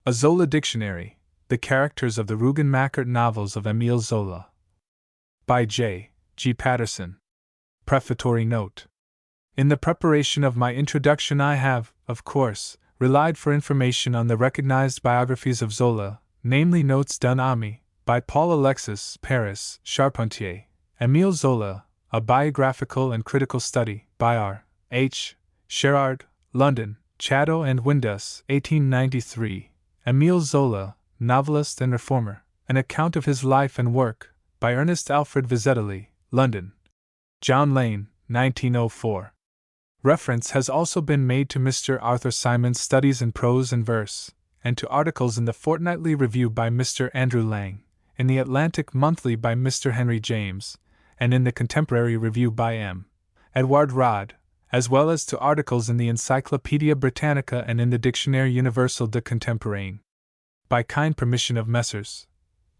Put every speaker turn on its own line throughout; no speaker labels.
A Zola Dictionary, The Characters of the Rougon-Macquart Novels of Emile Zola. By J. G. Patterson. Prefatory Note. In the preparation of my introduction I have, of course, relied for information on the recognized biographies of Zola, namely Notes d'un Ami, by Paul Alexis, Paris, Charpentier, Emile Zola, A Biographical and Critical Study, by R. H. Sherard, London, Chatto and Windus, 1893, Emile Zola, Novelist and Reformer, An Account of His Life and Work, by Ernest Alfred Vizetelly, London, John Lane, 1904. Reference has also been made to Mr. Arthur Symon's Studies in Prose and Verse, and to articles in the Fortnightly Review by Mr. Andrew Lang, in the Atlantic Monthly by Mr. Henry James, and in the Contemporary Review by M. Edward Rodd, as well as to articles in the Encyclopaedia Britannica and in the Dictionnaire Universel de Contemporain. By kind permission of Messrs.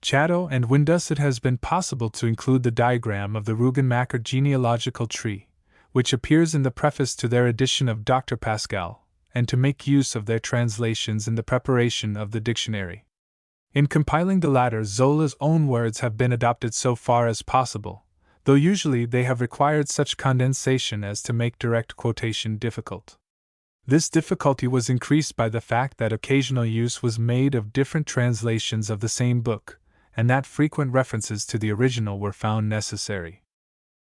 Chatto and Windus, it has been possible to include the diagram of the Rougon-Macquart genealogical tree, which appears in the preface to their edition of Dr. Pascal, and to make use of their translations in the preparation of the dictionary. In compiling the latter, Zola's own words have been adopted so far as possible, though usually they have required such condensation as to make direct quotation difficult. This difficulty was increased by the fact that occasional use was made of different translations of the same book, and that frequent references to the original were found necessary.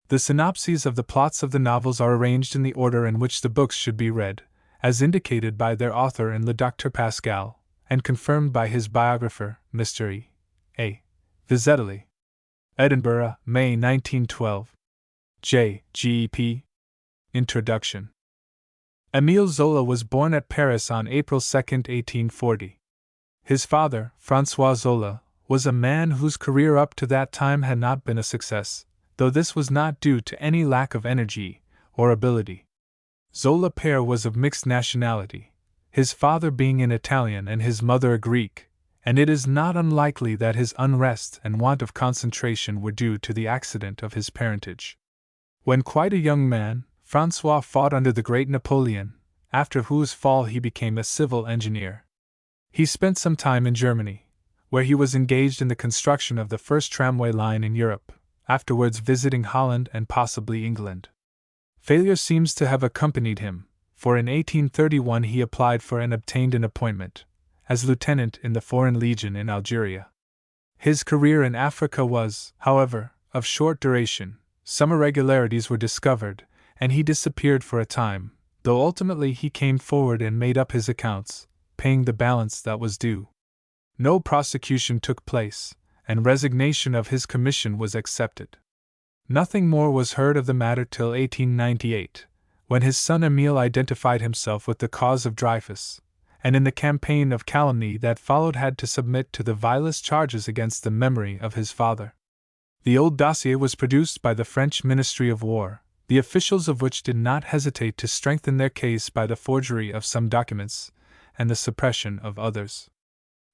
The synopses of the plots of the novels are arranged in the order in which the books should be read, as indicated by their author in Le Dr. Pascal, and confirmed by his biographer, Mr. E. A. Vizetelly. Edinburgh, May 1912. J. G. P. Introduction. Emile Zola was born at Paris on April 2, 1840. His father, François Zola, was a man whose career up to that time had not been a success, though this was not due to any lack of energy or ability. Zola père was of mixed nationality, his father being an Italian and his mother a Greek, and it is not unlikely that his unrest and want of concentration were due to the accident of his parentage. When quite a young man, François fought under the great Napoleon, after whose fall he became a civil engineer. He spent some time in Germany, where he was engaged in the construction of the first tramway line in Europe, afterwards visiting Holland and possibly England. Failure seems to have accompanied him, for in 1831 he applied for and obtained an appointment as lieutenant in the Foreign Legion in Algeria. His career in Africa was, however, of short duration. Some irregularities were discovered, and he disappeared for a time, though ultimately he came forward and made up his accounts, paying the balance that was due. No prosecution took place, and resignation of his commission was accepted. Nothing more was heard of the matter till 1898, when his son Emile identified himself with the cause of Dreyfus, and in the campaign of calumny that followed had to submit to the vilest charges against the memory of his father. The old dossier was produced by the French Ministry of War, the officials of which did not hesitate to strengthen their case by the forgery of some documents and the suppression of others.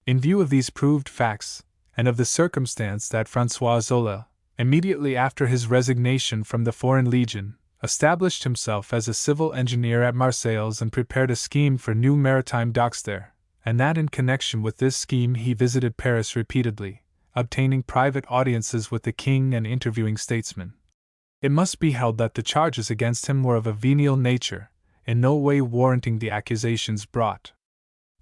In view of these proved facts, and of the circumstance that François Zola, immediately after his resignation from the Foreign Legion, established himself as a civil engineer at Marseilles and prepared a scheme for new maritime docks there, and that in connection with this scheme he visited Paris repeatedly, obtaining private audiences with the king and interviewing statesmen. It must be held that the charges against him were of a venial nature, in no way warranting the accusations brought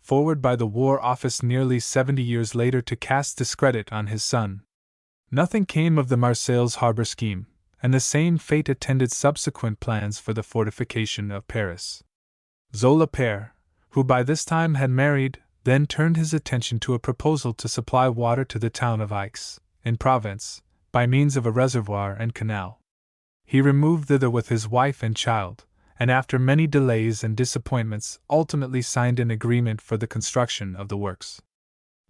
forward by the War Office nearly 70 years later to cast discredit on his son. Nothing came of the Marseilles harbor scheme, and the same fate attended subsequent plans for the fortification of Paris. Zola père, who by this time had married, then turned his attention to a proposal to supply water to the town of Aix, in Provence, by means of a reservoir and canal. He removed thither with his wife and child, and after many delays and disappointments ultimately signed an agreement for the construction of the works.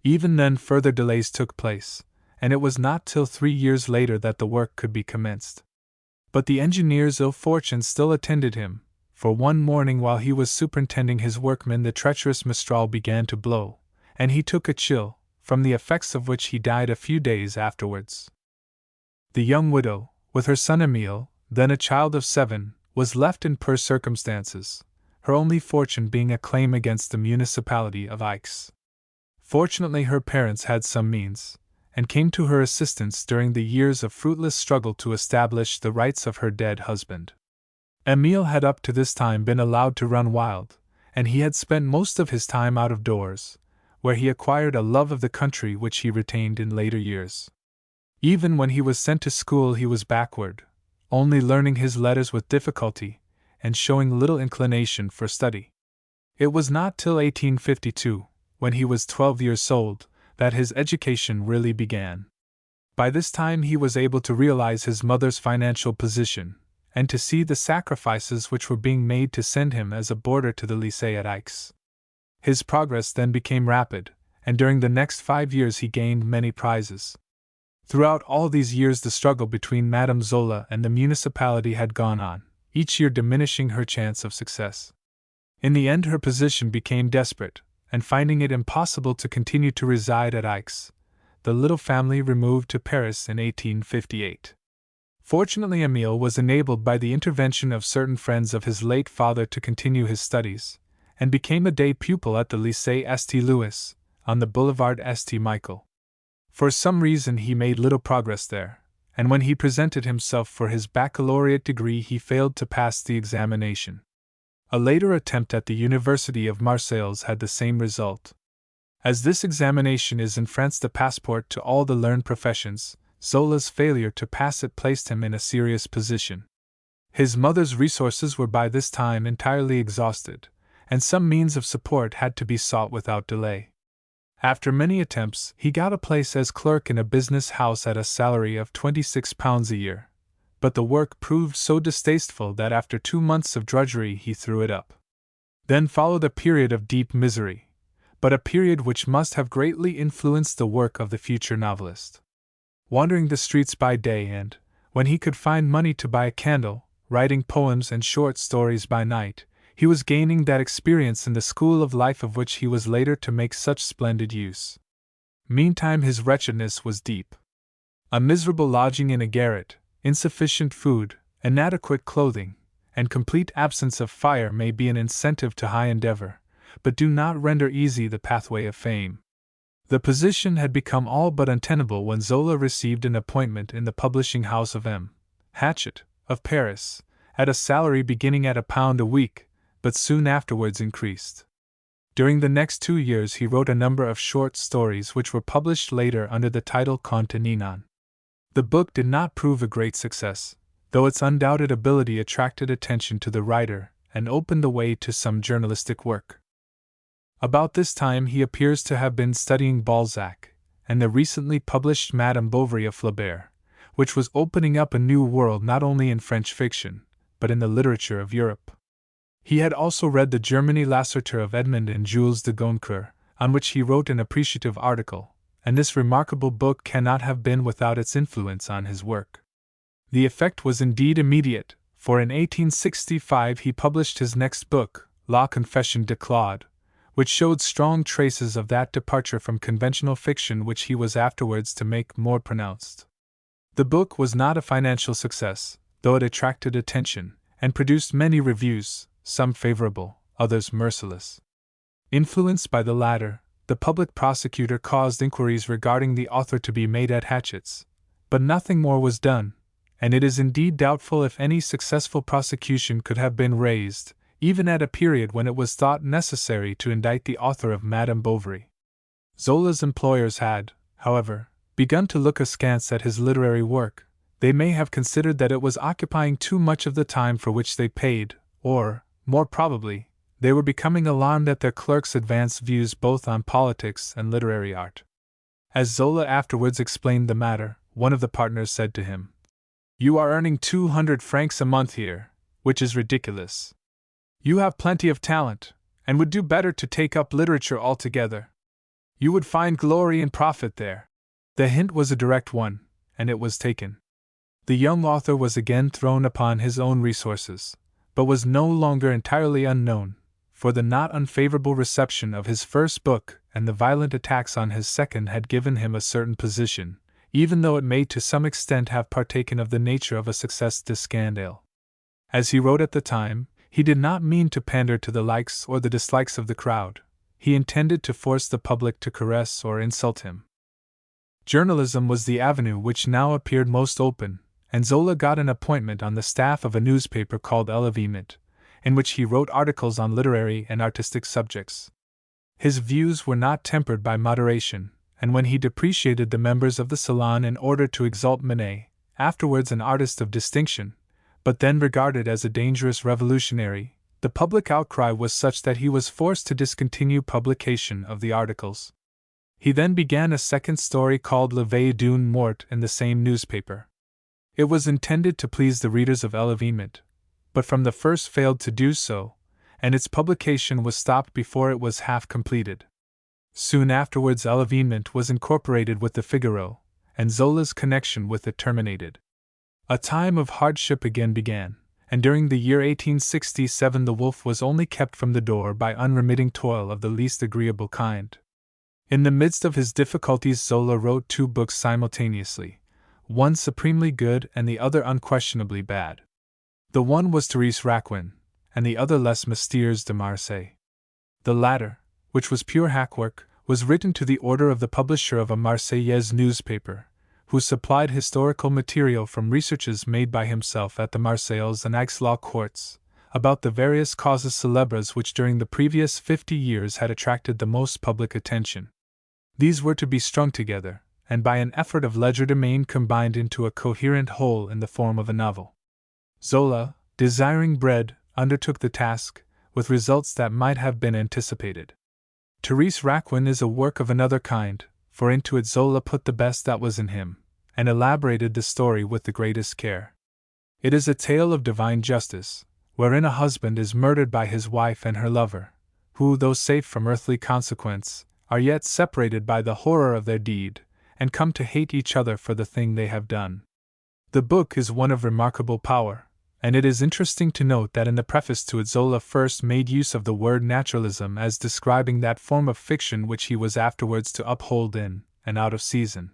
Even then further delays took place, and it was not till 3 years later that the work could be commenced. But the engineer's ill fortune still attended him, for one morning while he was superintending his workmen the treacherous Mistral began to blow, and he took a chill, from the effects of which he died a few days afterwards. The young widow, with her son Emile, then a child of 7, was left in poor circumstances, her only fortune being a claim against the municipality of Aix. Fortunately, her parents had some means, and came to her assistance during the years of fruitless struggle to establish the rights of her dead husband. Emile had up to this time been allowed to run wild, and he had spent most of his time out of doors, where he acquired a love of the country which he retained in later years. Even when he was sent to school he was backward, only learning his letters with difficulty, and showing little inclination for study. It was not till 1852, when he was 12 years old, that his education really began. By this time he was able to realize his mother's financial position, and to see the sacrifices which were being made to send him as a boarder to the lycée at Aix. His progress then became rapid, and during the next 5 years he gained many prizes. Throughout all these years the struggle between Madame Zola and the municipality had gone on, each year diminishing her chance of success. In the end her position became desperate, and finding it impossible to continue to reside at Aix, the little family removed to Paris in 1858. Fortunately, Emile was enabled by the intervention of certain friends of his late father to continue his studies, and became a day pupil at the Lycée St. Louis, on the Boulevard St. Michel. For some reason he made little progress there, and when he presented himself for his baccalaureate degree he failed to pass the examination. A later attempt at the University of Marseille had the same result. As this examination is in France the passport to all the learned professions, Zola's failure to pass it placed him in a serious position. His mother's resources were by this time entirely exhausted, and some means of support had to be sought without delay. After many attempts, he got a place as clerk in a business house at a salary of £26 a year, but the work proved so distasteful that after 2 months of drudgery he threw it up. Then followed a period of deep misery, but a period which must have greatly influenced the work of the future novelist. Wandering the streets by day and, when he could find money to buy a candle, writing poems and short stories by night, he was gaining that experience in the school of life of which he was later to make such splendid use. Meantime his wretchedness was deep. A miserable lodging in a garret, insufficient food, inadequate clothing, and complete absence of fire may be an incentive to high endeavor, but do not render easy the pathway of fame. The position had become all but untenable when Zola received an appointment in the publishing house of M. Hachette, of Paris, at a salary beginning at £1 a week, but soon afterwards increased. During the next 2 years he wrote a number of short stories which were published later under the title Conte Ninon. The book did not prove a great success, though its undoubted ability attracted attention to the writer and opened the way to some journalistic work. About this time he appears to have been studying Balzac and the recently published Madame Bovary of Flaubert, which was opening up a new world not only in French fiction, but in the literature of Europe. He had also read the Germanie Lasserteur of Edmond and Jules de Goncourt, on which he wrote an appreciative article, and this remarkable book cannot have been without its influence on his work. The effect was indeed immediate, for in 1865 he published his next book, La Confession de Claude, which showed strong traces of that departure from conventional fiction which he was afterwards to make more pronounced. The book was not a financial success, though it attracted attention, and produced many reviews, some favorable, others merciless. Influenced by the latter, the public prosecutor caused inquiries regarding the author to be made at Hachette's, but nothing more was done, and it is indeed doubtful if any successful prosecution could have been raised, even at a period when it was thought necessary to indict the author of Madame Bovary. Zola's employers had, however, begun to look askance at his literary work. They may have considered that it was occupying too much of the time for which they paid, or, more probably, they were becoming alarmed at their clerk's advanced views both on politics and literary art. As Zola afterwards explained the matter, one of the partners said to him, "You are earning 200 francs a month here, which is ridiculous. You have plenty of talent, and would do better to take up literature altogether. You would find glory and profit there." The hint was a direct one, and it was taken. The young author was again thrown upon his own resources, but was no longer entirely unknown, for the not unfavorable reception of his first book and the violent attacks on his second had given him a certain position, even though it may to some extent have partaken of the nature of a succès de scandale. As he wrote at the time, he did not mean to pander to the likes or the dislikes of the crowd, he intended to force the public to caress or insult him. Journalism was the avenue which now appeared most open, and Zola got an appointment on the staff of a newspaper called Emile, in which he wrote articles on literary and artistic subjects. His views were not tempered by moderation, and when he depreciated the members of the Salon in order to exalt Manet, afterwards an artist of distinction, but then regarded as a dangerous revolutionary, the public outcry was such that he was forced to discontinue publication of the articles. He then began a second story called La Veille d'une Mort in the same newspaper. It was intended to please the readers of Emile, but from the first failed to do so, and its publication was stopped before it was half completed. Soon afterwards Emile was incorporated with the Figaro, and Zola's connection with it terminated. A time of hardship again began, and during the year 1867 the wolf was only kept from the door by unremitting toil of the least agreeable kind. In the midst of his difficulties Zola wrote 2 books simultaneously, one supremely good and the other unquestionably bad. The one was Thérèse Raquin, and the other Les Mystères de Marseille. The latter, which was pure hackwork, was written to the order of the publisher of a Marseillaise newspaper, who supplied historical material from researches made by himself at the Marseilles and Aix law courts, about the various causes célèbres which during the previous 50 years had attracted the most public attention. These were to be strung together, and by an effort of legerdemain combined into a coherent whole in the form of a novel. Zola, desiring bread, undertook the task, with results that might have been anticipated. Thérèse Raquin is a work of another kind, for into it Zola put the best that was in him, and elaborated the story with the greatest care. It is a tale of divine justice, wherein a husband is murdered by his wife and her lover, who, though safe from earthly consequence, are yet separated by the horror of their deed, and come to hate each other for the thing they have done. The book is one of remarkable power, and it is interesting to note that in the preface to it Zola first made use of the word naturalism as describing that form of fiction which he was afterwards to uphold in and out of season.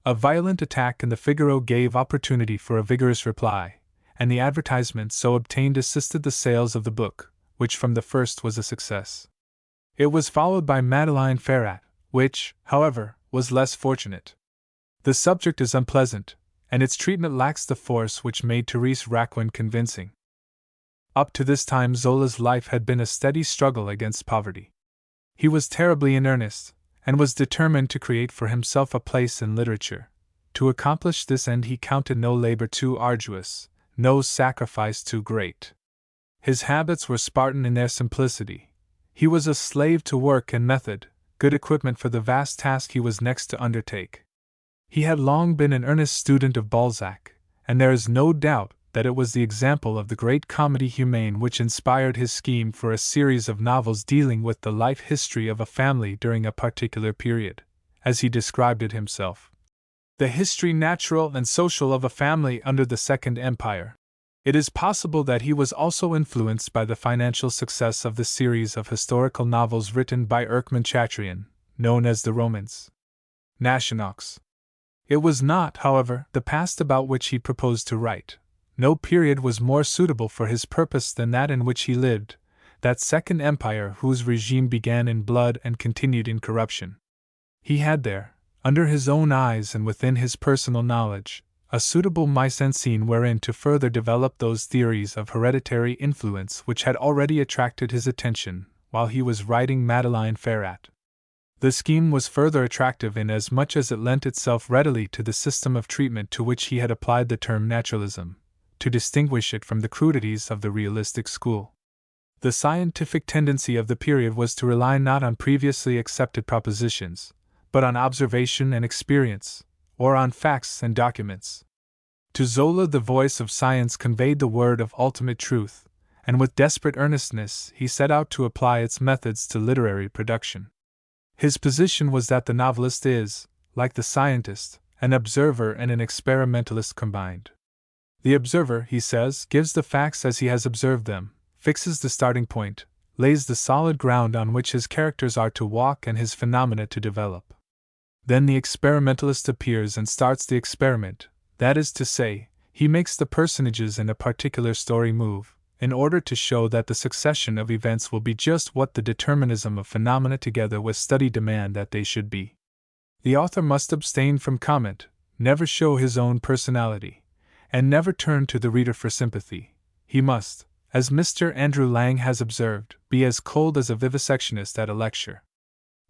A violent attack in the Figaro gave opportunity for a vigorous reply, and the advertisement so obtained assisted the sales of the book, which from the first was a success. It was followed by Madeleine Ferrat, which, however, was less fortunate. The subject is unpleasant, and its treatment lacks the force which made Thérèse Raquin convincing. Up to this time Zola's life had been a steady struggle against poverty. He was terribly in earnest, and was determined to create for himself a place in literature. To accomplish this end he counted no labor too arduous, no sacrifice too great. His habits were Spartan in their simplicity. He was a slave to work and method, good equipment for the vast task he was next to undertake. He had long been an earnest student of Balzac, and there is no doubt that it was the example of the great Comédie Humaine which inspired his scheme for a series of novels dealing with the life history of a family during a particular period, as he described it himself. The history natural and social of a family under the Second Empire. It is possible that he was also influenced by the financial success of the series of historical novels written by Rougon-Macquart, known as the Romans Nationaux. It was not, however, the past about which he proposed to write. No period was more suitable for his purpose than that in which he lived, that Second Empire whose regime began in blood and continued in corruption. He had there, under his own eyes and within his personal knowledge, a suitable mise en scene wherein to further develop those theories of hereditary influence which had already attracted his attention while he was writing Madeleine Ferrat. The scheme was further attractive inasmuch as it lent itself readily to the system of treatment to which he had applied the term naturalism, to distinguish it from the crudities of the realistic school. The scientific tendency of the period was to rely not on previously accepted propositions, but on observation and experience, or on facts and documents. To Zola the voice of science conveyed the word of ultimate truth, and with desperate earnestness he set out to apply its methods to literary production. His position was that the novelist is, like the scientist, an observer and an experimentalist combined. The observer, he says, gives the facts as he has observed them, fixes the starting point, lays the solid ground on which his characters are to walk and his phenomena to develop. Then the experimentalist appears and starts the experiment, that is to say, he makes the personages in a particular story move, in order to show that the succession of events will be just what the determinism of phenomena together with study demand that they should be. The author must abstain from comment, never show his own personality, and never turn to the reader for sympathy. He must, as Mr. Andrew Lang has observed, be as cold as a vivisectionist at a lecture.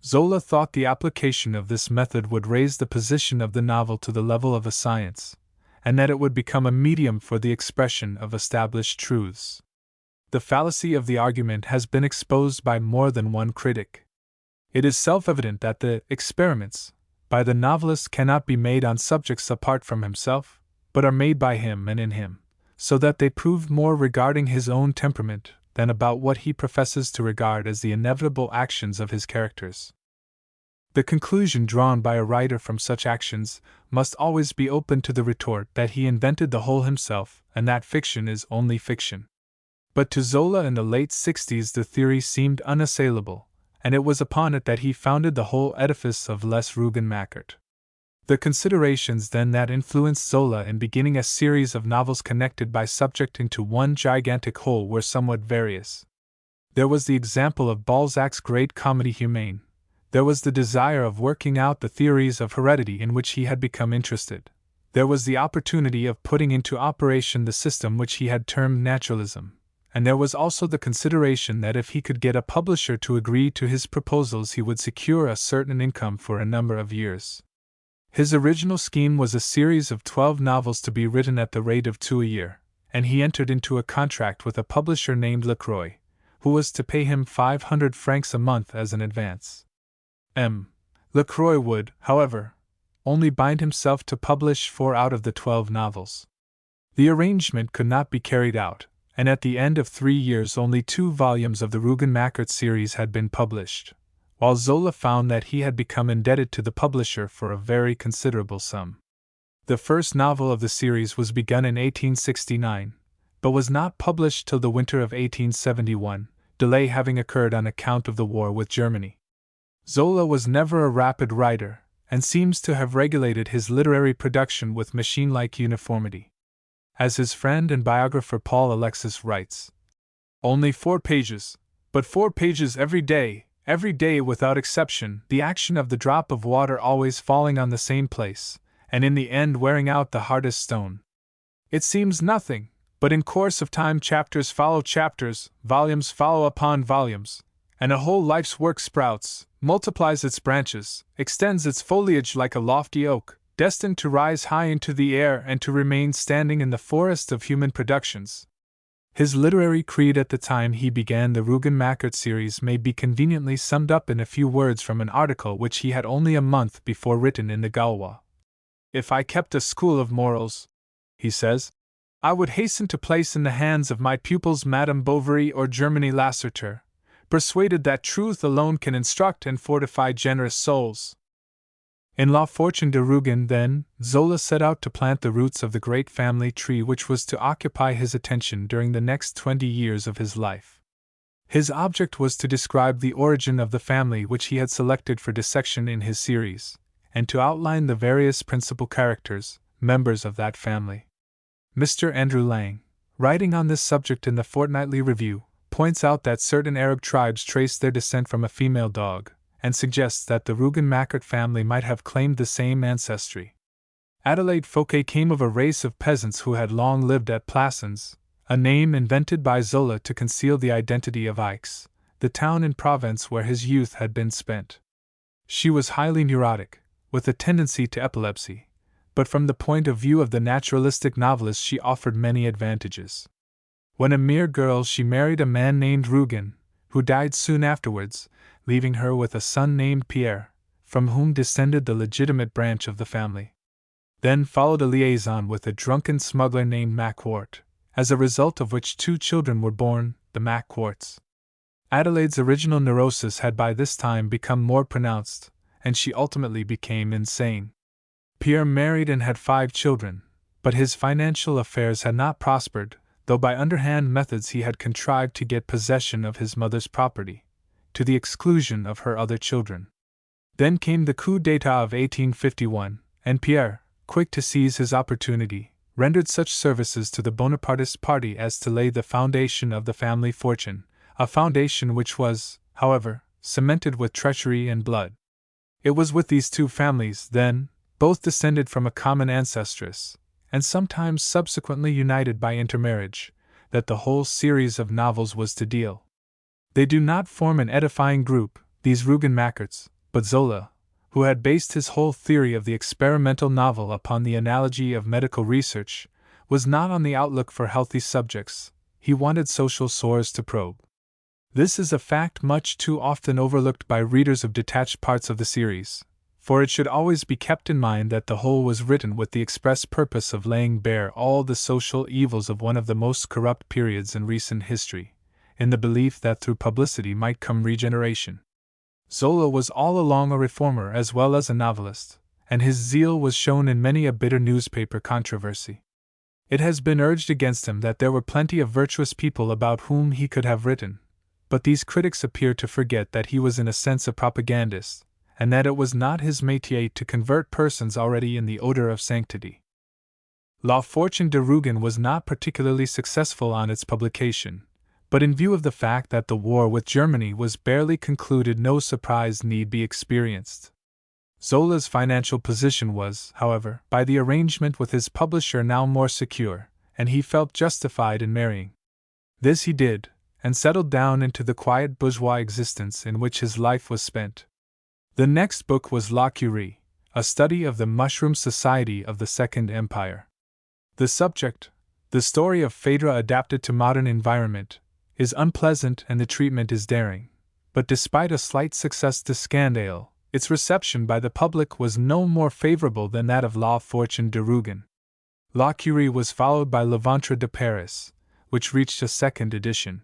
Zola thought the application of this method would raise the position of the novel to the level of a science, and that it would become a medium for the expression of established truths. The fallacy of the argument has been exposed by more than one critic. It is self-evident that the experiments by the novelist cannot be made on subjects apart from himself, but are made by him and in him, so that they prove more regarding his own temperament than about what he professes to regard as the inevitable actions of his characters. The conclusion drawn by a writer from such actions must always be open to the retort that he invented the whole himself and that fiction is only fiction. But to Zola in the late 60s the theory seemed unassailable, and it was upon it that he founded the whole edifice of Les Rougon-Macquart. The considerations then that influenced Zola in beginning a series of novels connected by subject into one gigantic whole were somewhat various. There was the example of Balzac's great Comédie Humaine. There was the desire of working out the theories of heredity in which he had become interested. There was the opportunity of putting into operation the system which he had termed naturalism. And there was also the consideration that if he could get a publisher to agree to his proposals he would secure a certain income for a number of years. His original scheme was a series of 12 novels to be written at the rate of 2 a year, and he entered into a contract with a publisher named Lacroix, who was to pay him 500 francs a month as an advance. Lacroix would, however, only bind himself to publish 4 out of the 12 novels. The arrangement could not be carried out, and at the end of 3 years only 2 volumes of the Rougon-Macquart series had been published, while Zola found that he had become indebted to the publisher for a very considerable sum. The first novel of the series was begun in 1869, but was not published till the winter of 1871, delay having occurred on account of the war with Germany. Zola was never a rapid writer, and seems to have regulated his literary production with machine-like uniformity. As his friend and biographer Paul Alexis writes, "Only 4 pages, but 4 pages every day without exception, the action of the drop of water always falling on the same place, and in the end wearing out the hardest stone. It seems nothing, but in course of time chapters follow chapters, volumes follow upon volumes, and a whole life's work sprouts, multiplies its branches, extends its foliage like a lofty oak, destined to rise high into the air and to remain standing in the forest of human productions." His literary creed at the time he began the Rougon-Macquart series may be conveniently summed up in a few words from an article which he had only a month before written in the Gaulois. "If I kept a school of morals," he says, "I would hasten to place in the hands of my pupils Madame Bovary or Germany Lasseter, persuaded that truth alone can instruct and fortify generous souls." In La Fortune de Rougon, then, Zola set out to plant the roots of the great family tree which was to occupy his attention during the next 20 years of his life. His object was to describe the origin of the family which he had selected for dissection in his series, and to outline the various principal characters, members of that family. Mr. Andrew Lang, writing on this subject in the Fortnightly Review, points out that certain Arab tribes trace their descent from a female dog, and suggests that the Rougon-Macquart family might have claimed the same ancestry. Adelaide Fouquet came of a race of peasants who had long lived at Plassans, a name invented by Zola to conceal the identity of Aix, the town in Provence where his youth had been spent. She was highly neurotic, with a tendency to epilepsy, but from the point of view of the naturalistic novelist she offered many advantages. When a mere girl she married a man named Rougon, who died soon afterwards, leaving her with a son named Pierre, from whom descended the legitimate branch of the family. Then followed a liaison with a drunken smuggler named Macquart, as a result of which 2 children were born, the Macquarts. Adelaide's original neurosis had by this time become more pronounced, and she ultimately became insane. Pierre married and had 5 children, but his financial affairs had not prospered, though by underhand methods he had contrived to get possession of his mother's property, to the exclusion of her other children. Then came the coup d'état of 1851, and Pierre, quick to seize his opportunity, rendered such services to the Bonapartist party as to lay the foundation of the family fortune, a foundation which was, however, cemented with treachery and blood. It was with these two families, then, both descended from a common ancestress, and sometimes subsequently united by intermarriage, that the whole series of novels was to deal. They do not form an edifying group, these Rougon-Macquarts, but Zola, who had based his whole theory of the experimental novel upon the analogy of medical research, was not on the outlook for healthy subjects, he wanted social sores to probe. This is a fact much too often overlooked by readers of detached parts of the series, for it should always be kept in mind that the whole was written with the express purpose of laying bare all the social evils of one of the most corrupt periods in recent history, in the belief that through publicity might come regeneration. Zola was all along a reformer as well as a novelist, and his zeal was shown in many a bitter newspaper controversy. It has been urged against him that there were plenty of virtuous people about whom he could have written, but these critics appear to forget that he was in a sense a propagandist, and that it was not his métier to convert persons already in the odor of sanctity. La Fortune de Rougon was not particularly successful on its publication, but in view of the fact that the war with Germany was barely concluded, no surprise need be experienced. Zola's financial position was, however, by the arrangement with his publisher now more secure, and he felt justified in marrying. This he did, and settled down into the quiet bourgeois existence in which his life was spent. The next book was La Curie, a study of the mushroom society of the Second Empire. The subject, the story of Phaedra adapted to modern environment, is unpleasant and the treatment is daring, but despite a slight success to Scandale, its reception by the public was no more favorable than that of La Fortune de Rougon. La Curie was followed by Le Ventre de Paris, which reached a second edition.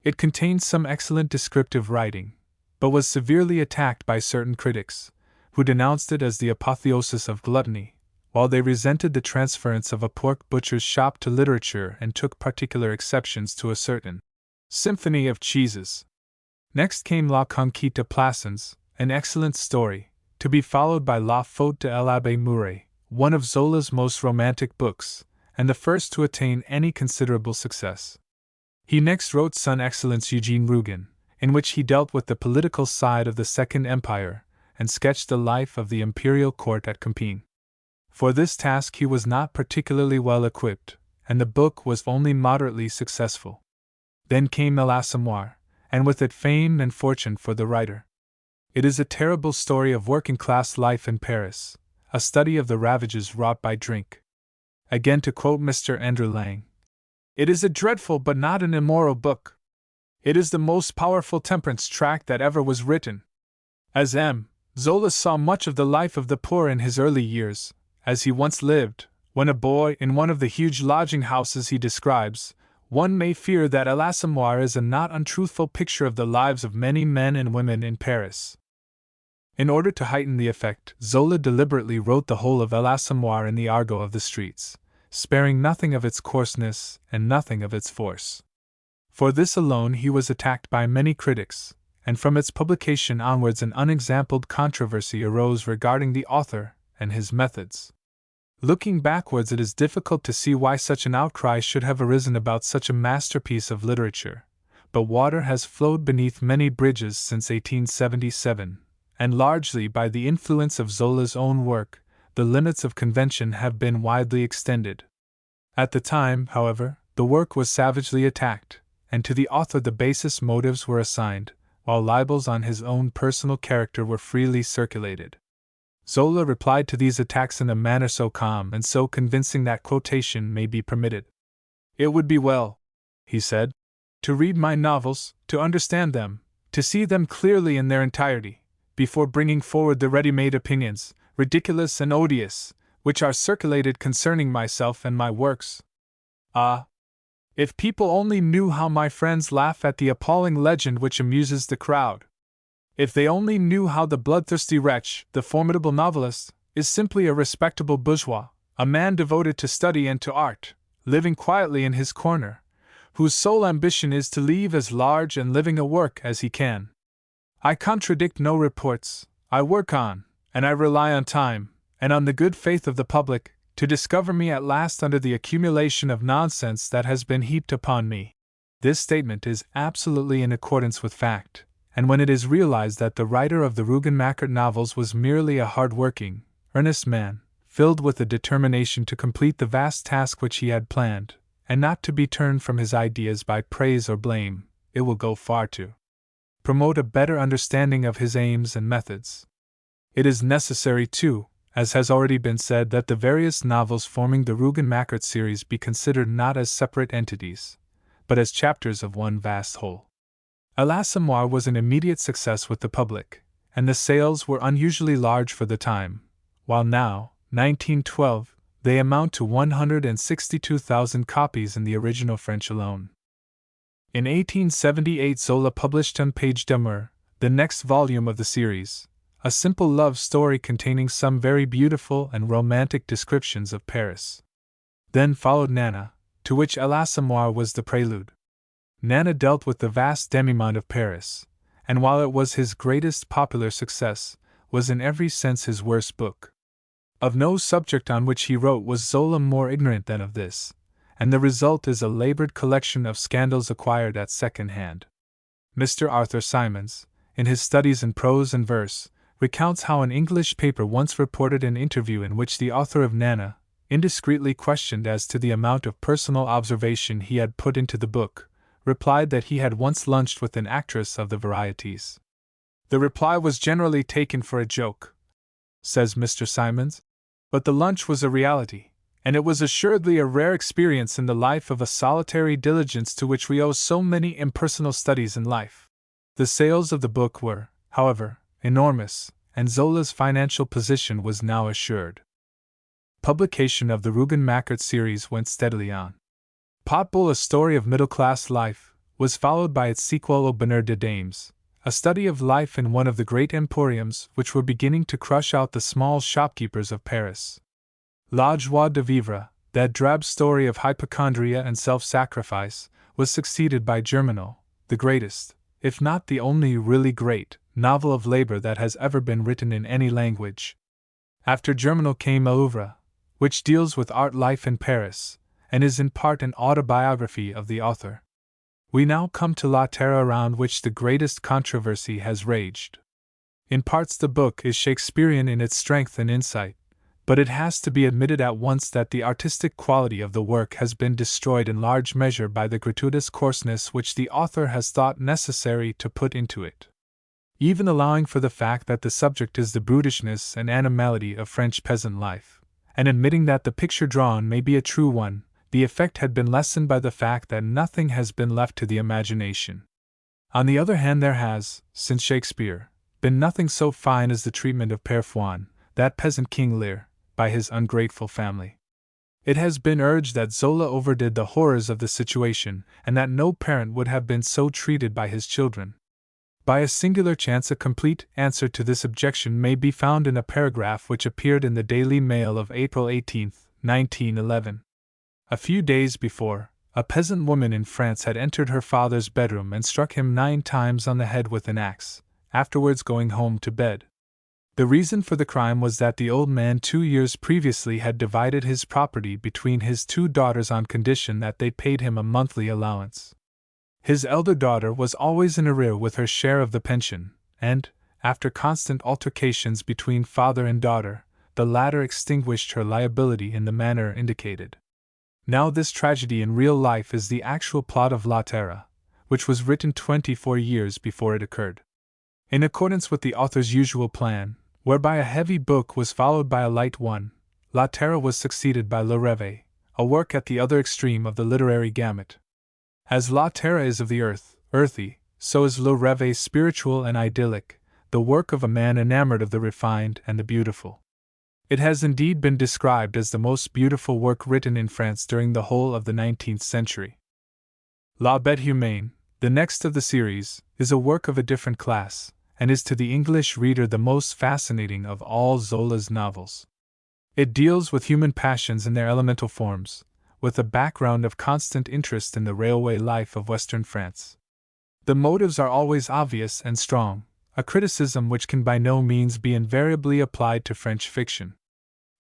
It contained some excellent descriptive writing, but was severely attacked by certain critics, who denounced it as the apotheosis of gluttony, while they resented the transference of a pork butcher's shop to literature and took particular exceptions to a certain symphony of cheeses. Next came La Conquête de Plassans, an excellent story, to be followed by La Faute de l'Abbé Mouret, one of Zola's most romantic books, and the first to attain any considerable success. He next wrote Son Excellence Eugène Rougon, in which he dealt with the political side of the Second Empire, and sketched the life of the imperial court at Compiègne. For this task he was not particularly well equipped, and the book was only moderately successful. Then came L'Assommoir, and with it fame and fortune for the writer. It is a terrible story of working-class life in Paris, a study of the ravages wrought by drink. Again to quote Mr. Andrew Lang, "It is a dreadful but not an immoral book. It is the most powerful temperance tract that ever was written." As M. Zola saw much of the life of the poor in his early years, as he once lived, when a boy, in one of the huge lodging houses he describes, one may fear that L'Assommoir is a not untruthful picture of the lives of many men and women in Paris. In order to heighten the effect, Zola deliberately wrote the whole of L'Assommoir in the argot of the streets, sparing nothing of its coarseness and nothing of its force. For this alone he was attacked by many critics, and from its publication onwards an unexampled controversy arose regarding the author and his methods. Looking backwards, it is difficult to see why such an outcry should have arisen about such a masterpiece of literature, but water has flowed beneath many bridges since 1877, and largely by the influence of Zola's own work, the limits of convention have been widely extended. At the time, however, the work was savagely attacked, and to the author the basest motives were assigned, while libels on his own personal character were freely circulated. Zola replied to these attacks in a manner so calm and so convincing that quotation may be permitted. "It would be well," he said, "to read my novels, to understand them, to see them clearly in their entirety, before bringing forward the ready-made opinions, ridiculous and odious, which are circulated concerning myself and my works. Ah! If people only knew how my friends laugh at the appalling legend which amuses the crowd! If they only knew how the bloodthirsty wretch, the formidable novelist, is simply a respectable bourgeois, a man devoted to study and to art, living quietly in his corner, whose sole ambition is to leave as large and living a work as he can. I contradict no reports, I work on, and I rely on time, and on the good faith of the public, to discover me at last under the accumulation of nonsense that has been heaped upon me. This statement is absolutely in accordance with fact, and when it is realized that the writer of the Rougon-Macquart novels was merely a hard-working, earnest man, filled with the determination to complete the vast task which he had planned, and not to be turned from his ideas by praise or blame, it will go far to promote a better understanding of his aims and methods. It is necessary, too, as has already been said, that the various novels forming the Rougon-Macquart series be considered not as separate entities, but as chapters of one vast whole. L'Assommoir was an immediate success with the public, and the sales were unusually large for the time, while now, 1912, they amount to 162,000 copies in the original French alone. In 1878 Zola published Un Page d'Amour, the next volume of the series, a simple love story containing some very beautiful and romantic descriptions of Paris. Then followed Nana, to which L'Assommoir was the prelude. Nana dealt with the vast demi-monde of Paris, and while it was his greatest popular success, was in every sense his worst book. Of no subject on which he wrote was Zola more ignorant than of this, and the result is a labored collection of scandals acquired at second hand. Mr. Arthur Symons, in his Studies in Prose and Verse, recounts how an English paper once reported an interview in which the author of Nana, indiscreetly questioned as to the amount of personal observation he had put into the book, replied that he had once lunched with an actress of the varieties. The reply was generally taken for a joke, says Mr. Symons, but the lunch was a reality, and it was assuredly a rare experience in the life of a solitary diligence to which we owe so many impersonal studies in life. The sales of the book were, however, enormous, and Zola's financial position was now assured. Publication of the Rougon-Macquart series went steadily on. Potboul, a story of middle-class life, was followed by its sequel Au Bonheur des Dames, a study of life in one of the great emporiums which were beginning to crush out the small shopkeepers of Paris. La Joie de Vivre, that drab story of hypochondria and self-sacrifice, was succeeded by Germinal, the greatest, if not the only really great, novel of labor that has ever been written in any language. After Germinal came L'Oeuvre, which deals with art life in Paris, and is in part an autobiography of the author. We now come to La Terre, around which the greatest controversy has raged. In parts the book is Shakespearean in its strength and insight, but it has to be admitted at once that the artistic quality of the work has been destroyed in large measure by the gratuitous coarseness which the author has thought necessary to put into it. Even allowing for the fact that the subject is the brutishness and animality of French peasant life, and admitting that the picture drawn may be a true one, the effect had been lessened by the fact that nothing has been left to the imagination. On the other hand, there has, since Shakespeare, been nothing so fine as the treatment of Père Fouan, that peasant King Lear, by his ungrateful family. It has been urged that Zola overdid the horrors of the situation, and that no parent would have been so treated by his children. By a singular chance, a complete answer to this objection may be found in a paragraph which appeared in the Daily Mail of April 18, 1911. A few days before, a peasant woman in France had entered her father's bedroom and struck him 9 times on the head with an axe, afterwards going home to bed. The reason for the crime was that the old man 2 years previously had divided his property between his 2 daughters on condition that they paid him a monthly allowance. His elder daughter was always in arrear with her share of the pension, and, after constant altercations between father and daughter, the latter extinguished her liability in the manner indicated. Now this tragedy in real life is the actual plot of La Terre, which was written 24 years before it occurred. In accordance with the author's usual plan, whereby a heavy book was followed by a light one, La Terre was succeeded by Le Rêve, a work at the other extreme of the literary gamut. As La Terre is of the earthy, so is Le Rêve spiritual and idyllic, the work of a man enamored of the refined and the beautiful. It has indeed been described as the most beautiful work written in France during the whole of the 19th century. La Bête Humaine, the next of the series, is a work of a different class, and is to the English reader the most fascinating of all Zola's novels. It deals with human passions in their elemental forms, with a background of constant interest in the railway life of Western France. The motives are always obvious and strong, a criticism which can by no means be invariably applied to French fiction.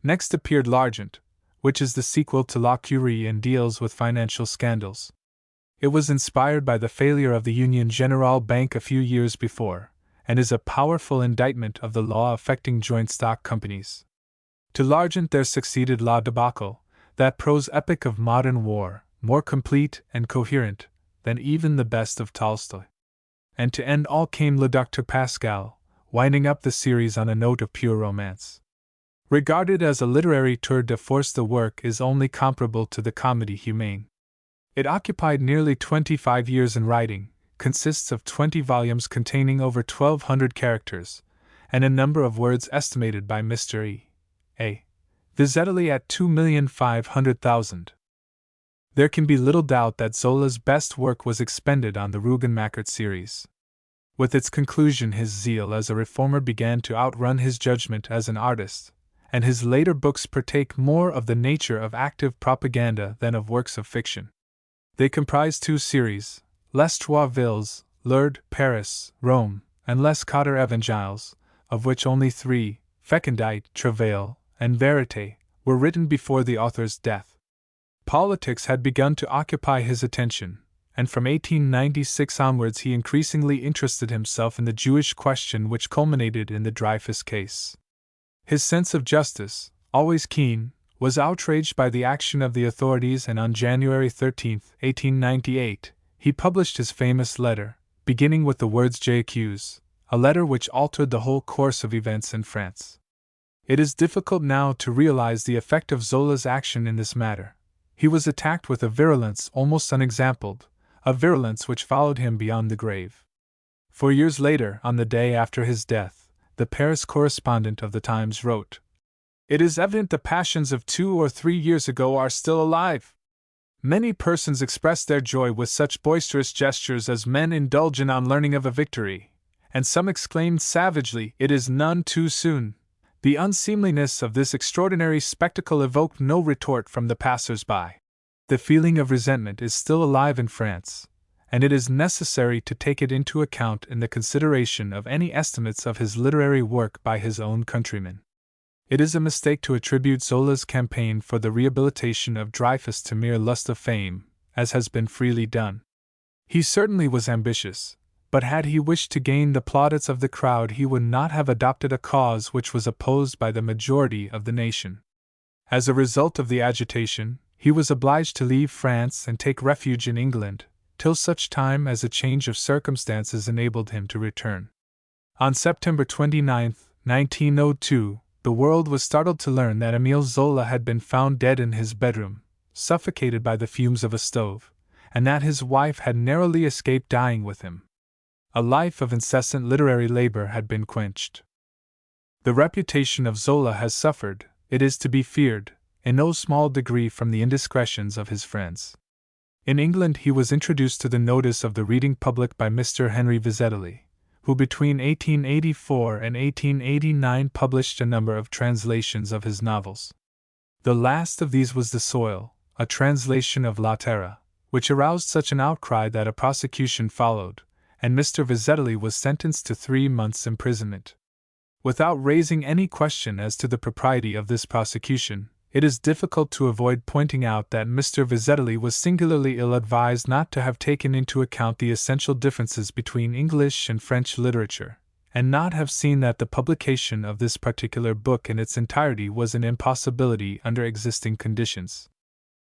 Next appeared L'Argent, which is the sequel to La Curie and deals with financial scandals. It was inspired by the failure of the Union Generale Bank a few years before, and is a powerful indictment of the law affecting joint stock companies. To L'Argent there succeeded La Debacle, that prose epic of modern war, more complete and coherent than even the best of Tolstoy. And to end all came Le Docteur Pascal, winding up the series on a note of pure romance. Regarded as a literary tour de force, the work is only comparable to the Comédie Humaine. It occupied nearly 25 years in writing, consists of 20 volumes containing over 1,200 characters, and a number of words estimated by Mr. E.A. Vizetelly at 2,500,000. There can be little doubt that Zola's best work was expended on the Rougon-Macquart series. With its conclusion, his zeal as a reformer began to outrun his judgment as an artist, and his later books partake more of the nature of active propaganda than of works of fiction. They comprise 2 series, Les Trois Villes, Lourdes, Paris, Rome, and Les Quatre Evangiles, of which only 3, Fécondité, Travail, and Vérité, were written before the author's death. Politics had begun to occupy his attention, and from 1896 onwards he increasingly interested himself in the Jewish question, which culminated in the Dreyfus case. His sense of justice, always keen, was outraged by the action of the authorities, and on January 13, 1898, he published his famous letter, beginning with the words J'accuse, a letter which altered the whole course of events in France. It is difficult now to realize the effect of Zola's action in this matter. He was attacked with a virulence almost unexampled, a virulence which followed him beyond the grave. 4 years later, on the day after his death, the Paris correspondent of the Times wrote, "It is evident the passions of 2 or 3 years ago are still alive. Many persons expressed their joy with such boisterous gestures as men indulge in on learning of a victory, and some exclaimed savagely, 'It is none too soon.' The unseemliness of this extraordinary spectacle evoked no retort from the passers-by. The feeling of resentment is still alive in France, and it is necessary to take it into account in the consideration of any estimates of his literary work by his own countrymen. It is a mistake to attribute Zola's campaign for the rehabilitation of Dreyfus to mere lust of fame, as has been freely done. He certainly was ambitious, but had he wished to gain the plaudits of the crowd, he would not have adopted a cause which was opposed by the majority of the nation. As a result of the agitation, he was obliged to leave France and take refuge in England, till such time as a change of circumstances enabled him to return. On September 29, 1902, the world was startled to learn that Emile Zola had been found dead in his bedroom, suffocated by the fumes of a stove, and that his wife had narrowly escaped dying with him. A life of incessant literary labor had been quenched. The reputation of Zola has suffered, it is to be feared, in no small degree from the indiscretions of his friends. In England he was introduced to the notice of the reading public by Mr. Henry Vizetelly, who between 1884 and 1889 published a number of translations of his novels. The last of these was The Soil, a translation of La Terre, which aroused such an outcry that a prosecution followed, and Mr. Vizetelly was sentenced to 3 months' imprisonment. Without raising any question as to the propriety of this prosecution, it is difficult to avoid pointing out that Mr. Vizetelly was singularly ill-advised not to have taken into account the essential differences between English and French literature, and not have seen that the publication of this particular book in its entirety was an impossibility under existing conditions.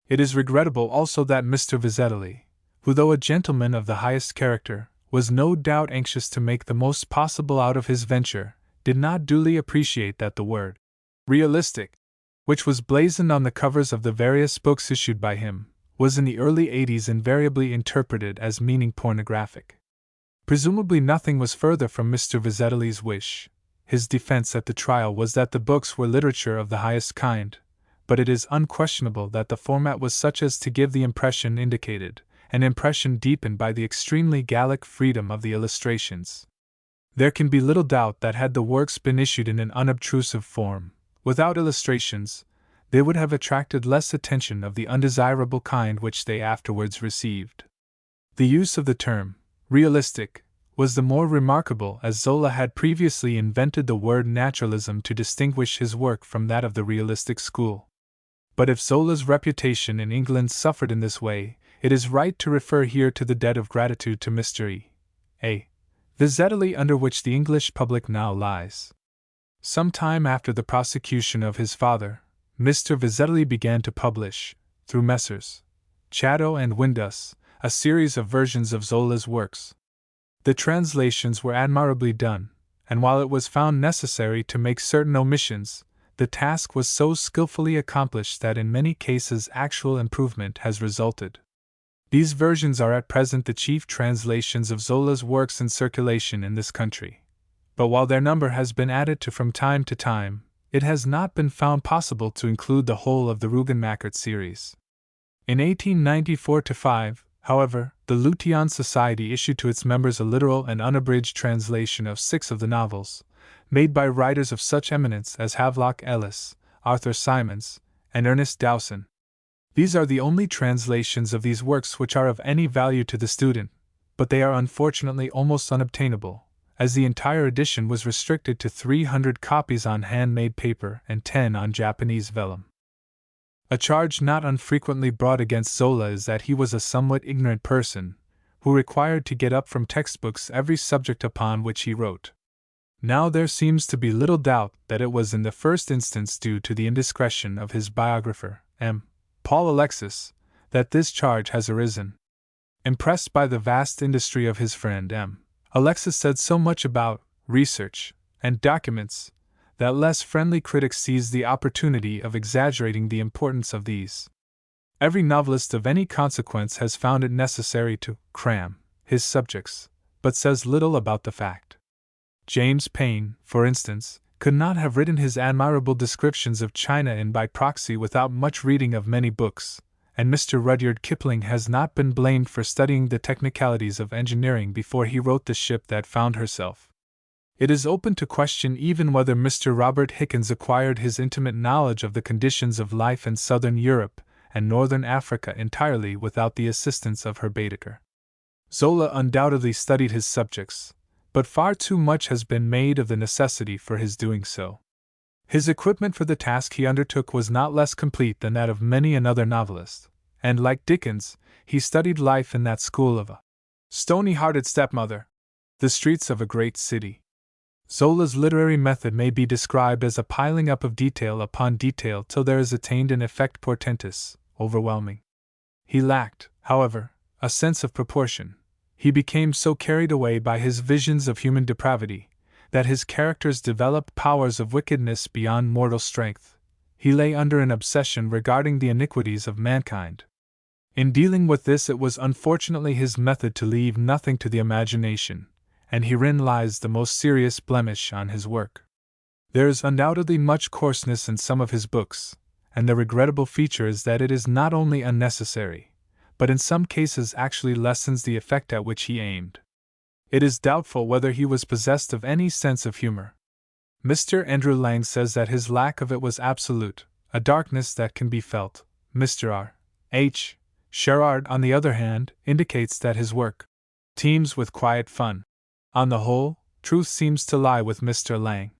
It is regrettable also that Mr. Vizetelly, who though a gentleman of the highest character, was no doubt anxious to make the most possible out of his venture, did not duly appreciate that the word realistic, which was blazoned on the covers of the various books issued by him, was in the early 80s invariably interpreted as meaning pornographic. Presumably nothing was further from Mr. Vizetelly's wish. His defense at the trial was that the books were literature of the highest kind, but it is unquestionable that the format was such as to give the impression indicated, an impression deepened by the extremely Gallic freedom of the illustrations. There can be little doubt that had the works been issued in an unobtrusive form, without illustrations, they would have attracted less attention of the undesirable kind which they afterwards received. The use of the term realistic was the more remarkable as Zola had previously invented the word naturalism to distinguish his work from that of the realistic school. But if Zola's reputation in England suffered in this way, it is right to refer here to the debt of gratitude to Mr. E.A. Vizetelly under which the English public now lies. Some time after the prosecution of his father, Mr. Vizetelly began to publish, through Messrs. Chatto and Windus, a series of versions of Zola's works. The translations were admirably done, and while it was found necessary to make certain omissions, the task was so skillfully accomplished that in many cases actual improvement has resulted. These versions are at present the chief translations of Zola's works in circulation in this country. But while their number has been added to from time to time, it has not been found possible to include the whole of the Rougon-Macquart series. In 1894-5, however, the Lutean Society issued to its members a literal and unabridged translation of 6 of the novels, made by writers of such eminence as Havelock Ellis, Arthur Symons, and Ernest Dowson. These are the only translations of these works which are of any value to the student, but they are unfortunately almost unobtainable, as the entire edition was restricted to 300 copies on handmade paper and 10 on Japanese vellum. A charge not unfrequently brought against Zola is that he was a somewhat ignorant person, who required to get up from textbooks every subject upon which he wrote. Now there seems to be little doubt that it was in the first instance due to the indiscretion of his biographer, M. Paul Alexis, that this charge has arisen. Impressed by the vast industry of his friend M. Alexis said so much about research and documents that less friendly critics seized the opportunity of exaggerating the importance of these. Every novelist of any consequence has found it necessary to cram his subjects, but says little about the fact. James Payn, for instance, could not have written his admirable descriptions of China in By Proxy without much reading of many books, and Mr. Rudyard Kipling has not been blamed for studying the technicalities of engineering before he wrote The Ship That Found Herself. It is open to question even whether Mr. Robert Hickens acquired his intimate knowledge of the conditions of life in southern Europe and northern Africa entirely without the assistance of Herr Baedeker. Zola undoubtedly studied his subjects, but far too much has been made of the necessity for his doing so. His equipment for the task he undertook was not less complete than that of many another novelist, and like Dickens, he studied life in that school of a stony-hearted stepmother, the streets of a great city. Zola's literary method may be described as a piling up of detail upon detail till there is attained an effect portentous, overwhelming. He lacked, however, a sense of proportion. He became so carried away by his visions of human depravity that his characters developed powers of wickedness beyond mortal strength. He lay under an obsession regarding the iniquities of mankind. In dealing with this, it was unfortunately his method to leave nothing to the imagination, and herein lies the most serious blemish on his work. There is undoubtedly much coarseness in some of his books, and the regrettable feature is that it is not only unnecessary, but in some cases actually lessens the effect at which he aimed. It is doubtful whether he was possessed of any sense of humor. Mr. Andrew Lang says that his lack of it was absolute, a darkness that can be felt. Mr. R. H. Sherard, on the other hand, indicates that his work teems with quiet fun. On the whole, truth seems to lie with Mr. Lang.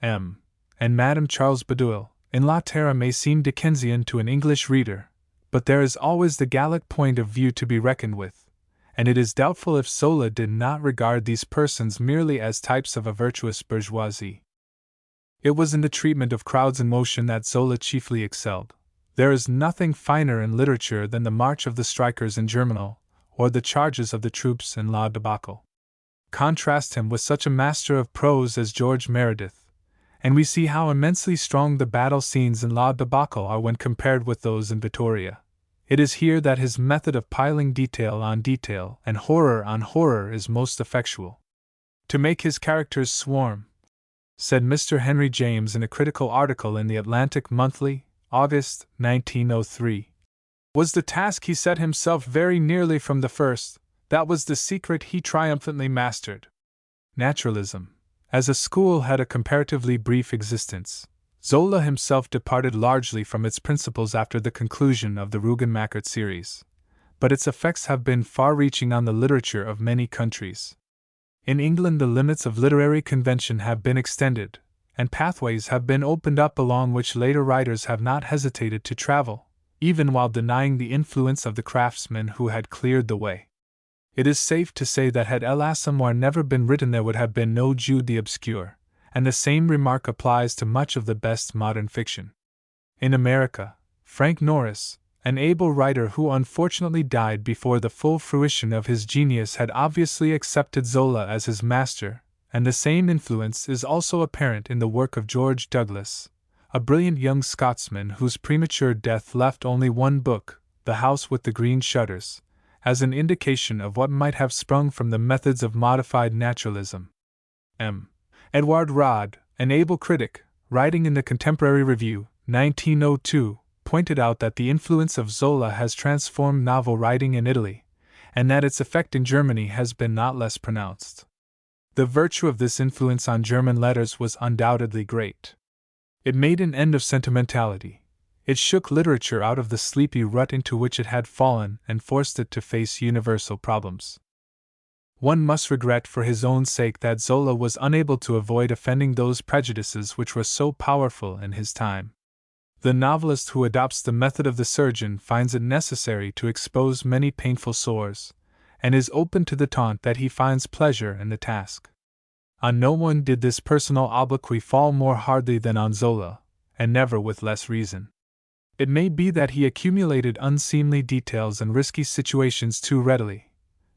M. and Madame Charles Badoil, in La Terre may seem Dickensian to an English reader, but there is always the Gallic point of view to be reckoned with, and it is doubtful if Zola did not regard these persons merely as types of a virtuous bourgeoisie. It was in the treatment of crowds in motion that Zola chiefly excelled. There is nothing finer in literature than the march of the strikers in Germinal, or the charges of the troops in La Debacle. Contrast him with such a master of prose as George Meredith, and we see how immensely strong the battle scenes in La Debacle are when compared with those in Vittoria. It is here that his method of piling detail on detail and horror on horror is most effectual. To make his characters swarm, said Mr. Henry James in a critical article in the Atlantic Monthly, August 1903, was the task he set himself very nearly from the first. That was the secret he triumphantly mastered. Naturalism, as a school, had a comparatively brief existence. Zola himself departed largely from its principles after the conclusion of the Rougon-Macquart series, but its effects have been far-reaching on the literature of many countries. In England, the limits of literary convention have been extended, and pathways have been opened up along which later writers have not hesitated to travel, even while denying the influence of the craftsmen who had cleared the way. It is safe to say that had l'Assommoir never been written, there would have been no Jude the Obscure, and the same remark applies to much of the best modern fiction. In America, Frank Norris, an able writer who unfortunately died before the full fruition of his genius, had obviously accepted Zola as his master, and the same influence is also apparent in the work of George Douglas, a brilliant young Scotsman whose premature death left only one book, The House with the Green Shutters, as an indication of what might have sprung from the methods of modified naturalism. Edward Rodd, an able critic, writing in the Contemporary Review, 1902, pointed out that the influence of Zola has transformed novel writing in Italy, and that its effect in Germany has been not less pronounced. The virtue of this influence on German letters was undoubtedly great. It made an end of sentimentality. It shook literature out of the sleepy rut into which it had fallen and forced it to face universal problems. One must regret for his own sake that Zola was unable to avoid offending those prejudices which were so powerful in his time. The novelist who adopts the method of the surgeon finds it necessary to expose many painful sores, and is open to the taunt that he finds pleasure in the task. On no one did this personal obloquy fall more hardly than on Zola, and never with less reason. It may be that he accumulated unseemly details and risky situations too readily,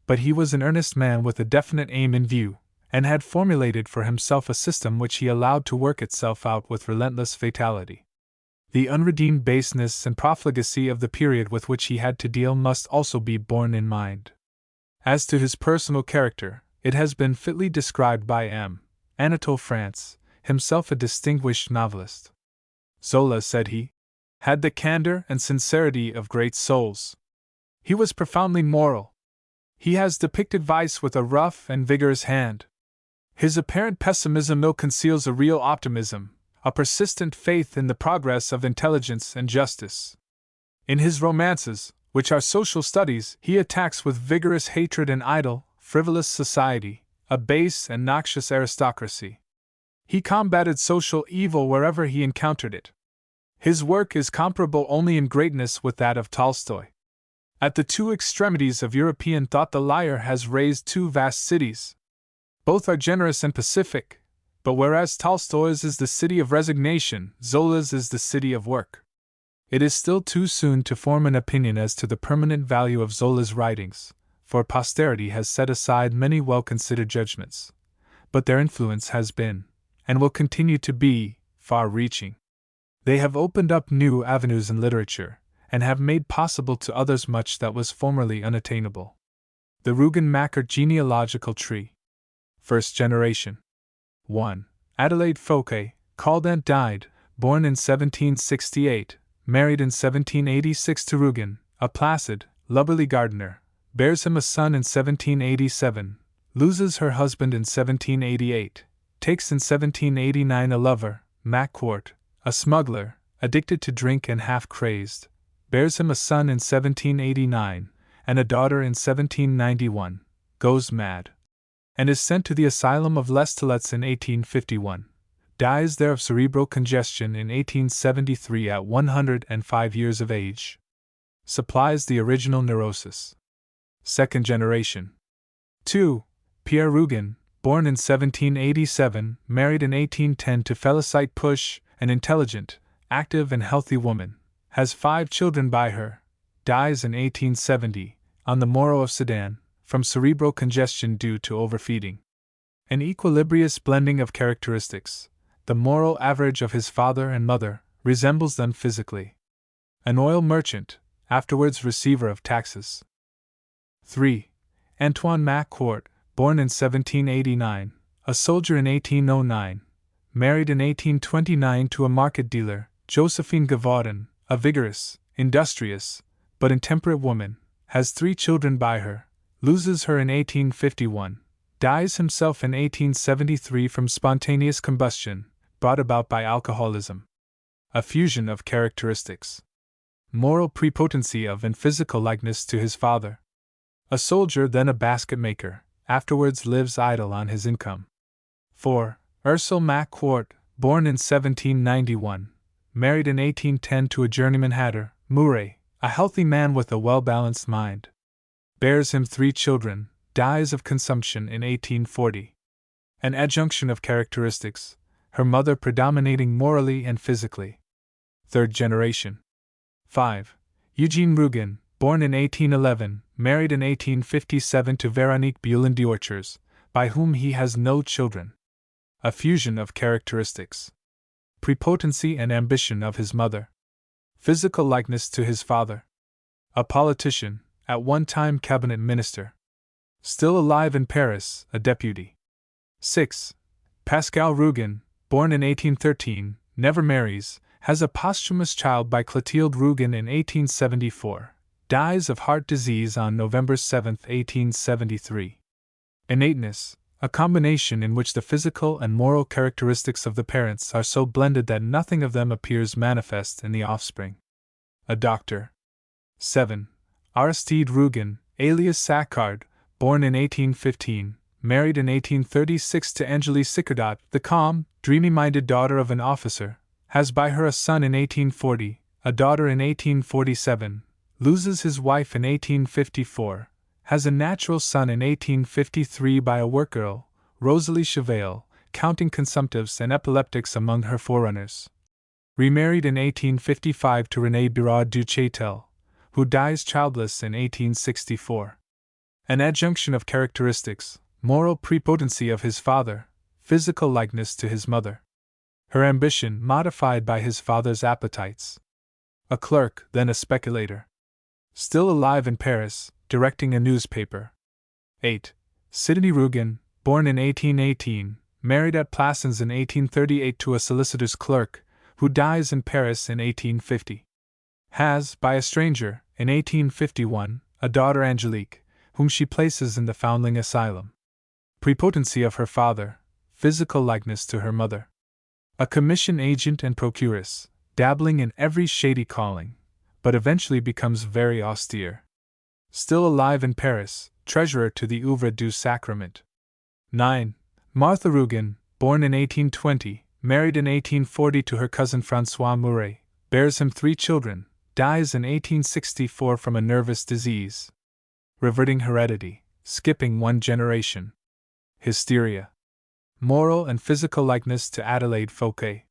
but he was an earnest man with a definite aim in view, and had formulated for himself a system which he allowed to work itself out with relentless fatality. The unredeemed baseness and profligacy of the period with which he had to deal must also be borne in mind. As to his personal character, it has been fitly described by Anatole France, himself a distinguished novelist. Zola, said he, had the candor and sincerity of great souls. He was profoundly moral. He has depicted vice with a rough and vigorous hand. His apparent pessimism though conceals a real optimism, a persistent faith in the progress of intelligence and justice. In his romances, which are social studies, he attacks with vigorous hatred an idle, frivolous society, a base and noxious aristocracy. He combated social evil wherever he encountered it. His work is comparable only in greatness with that of Tolstoy. At the two extremities of European thought, the liar has raised two vast cities. Both are generous and pacific, but whereas Tolstoy's is the city of resignation, Zola's is the city of work. It is still too soon to form an opinion as to the permanent value of Zola's writings, for posterity has set aside many well-considered judgments, but their influence has been, and will continue to be, far-reaching. They have opened up new avenues in literature, and have made possible to others much that was formerly unattainable. The Rougon-Macquart genealogical tree. First generation. 1. Adelaide Fouquet, called Aunt, died, born in 1768, married in 1786 to Rougon, a placid, lubberly gardener, bears him a son in 1787, loses her husband in 1788, takes in 1789 a lover, Macquart, a smuggler, addicted to drink and half-crazed, bears him a son in 1789, and a daughter in 1791, goes mad, and is sent to the asylum of Les Tillettes in 1851, dies there of cerebral congestion in 1873 at 105 years of age. Supplies the original neurosis. Second generation. 2. Pierre Rougon, born in 1787, married in 1810 to Félicite Puch, an intelligent, active and healthy woman, has 5 children by her, dies in 1870, on the Morro of Sedan, from cerebral congestion due to overfeeding. An equilibrious blending of characteristics, the moral average of his father and mother, resembles them physically. An oil merchant, afterwards receiver of taxes. 3. Antoine Macquart, born in 1789, a soldier in 1809, married in 1829 to a market dealer, Josephine Gavaudin, a vigorous, industrious, but intemperate woman, has 3 children by her, loses her in 1851, dies himself in 1873 from spontaneous combustion, brought about by alcoholism. A fusion of characteristics. Moral prepotency of and physical likeness to his father. A soldier, then a basket maker, afterwards lives idle on his income. 4. Ursule Macquart, born in 1791, married in 1810 to a journeyman hatter, Murray, a healthy man with a well-balanced mind. Bears him 3 children, dies of consumption in 1840. An adjunction of characteristics, her mother predominating morally and physically. Third generation. 5. Eugene Rougon, born in 1811, married in 1857 to Veronique Bulin d'Orchers, by whom he has no children. A fusion of characteristics. Prepotency and ambition of his mother. Physical likeness to his father. A politician, at one time cabinet minister. Still alive in Paris, a deputy. 6. Pascal Rougon, born in 1813, never marries, has a posthumous child by Clotilde Rougon in 1874, dies of heart disease on November 7, 1873. Innateness, a combination in which the physical and moral characteristics of the parents are so blended that nothing of them appears manifest in the offspring. A doctor. 7. Aristide Rougon, alias Saccard, born in 1815, married in 1836 to Angélie Sicardot, the calm, dreamy-minded daughter of an officer, has by her a son in 1840, a daughter in 1847, loses his wife in 1854, has a natural son in 1853 by a workgirl, Rosalie Chevale, counting consumptives and epileptics among her forerunners. Remarried in 1855 to René Biraud du Châtel, who dies childless in 1864. An adjunction of characteristics, moral prepotency of his father, physical likeness to his mother. Her ambition modified by his father's appetites. A clerk, then a speculator. Still alive in Paris, directing a newspaper. 8. Sidonie Rougon, born in 1818, married at Plassans in 1838 to a solicitor's clerk, who dies in Paris in 1850. Has, by a stranger, in 1851, a daughter Angélique, whom she places in the foundling asylum. Prepotency of her father, physical likeness to her mother. A commission agent and procuress, dabbling in every shady calling, but eventually becomes very austere. Still alive in Paris, treasurer to the Oeuvre du Sacrement. 9. Martha Rougon, born in 1820, married in 1840 to her cousin François Murray, bears him 3 children, dies in 1864 from a nervous disease. Reverting heredity, skipping 1 generation. Hysteria. Moral and physical likeness to Adelaide Fouquet.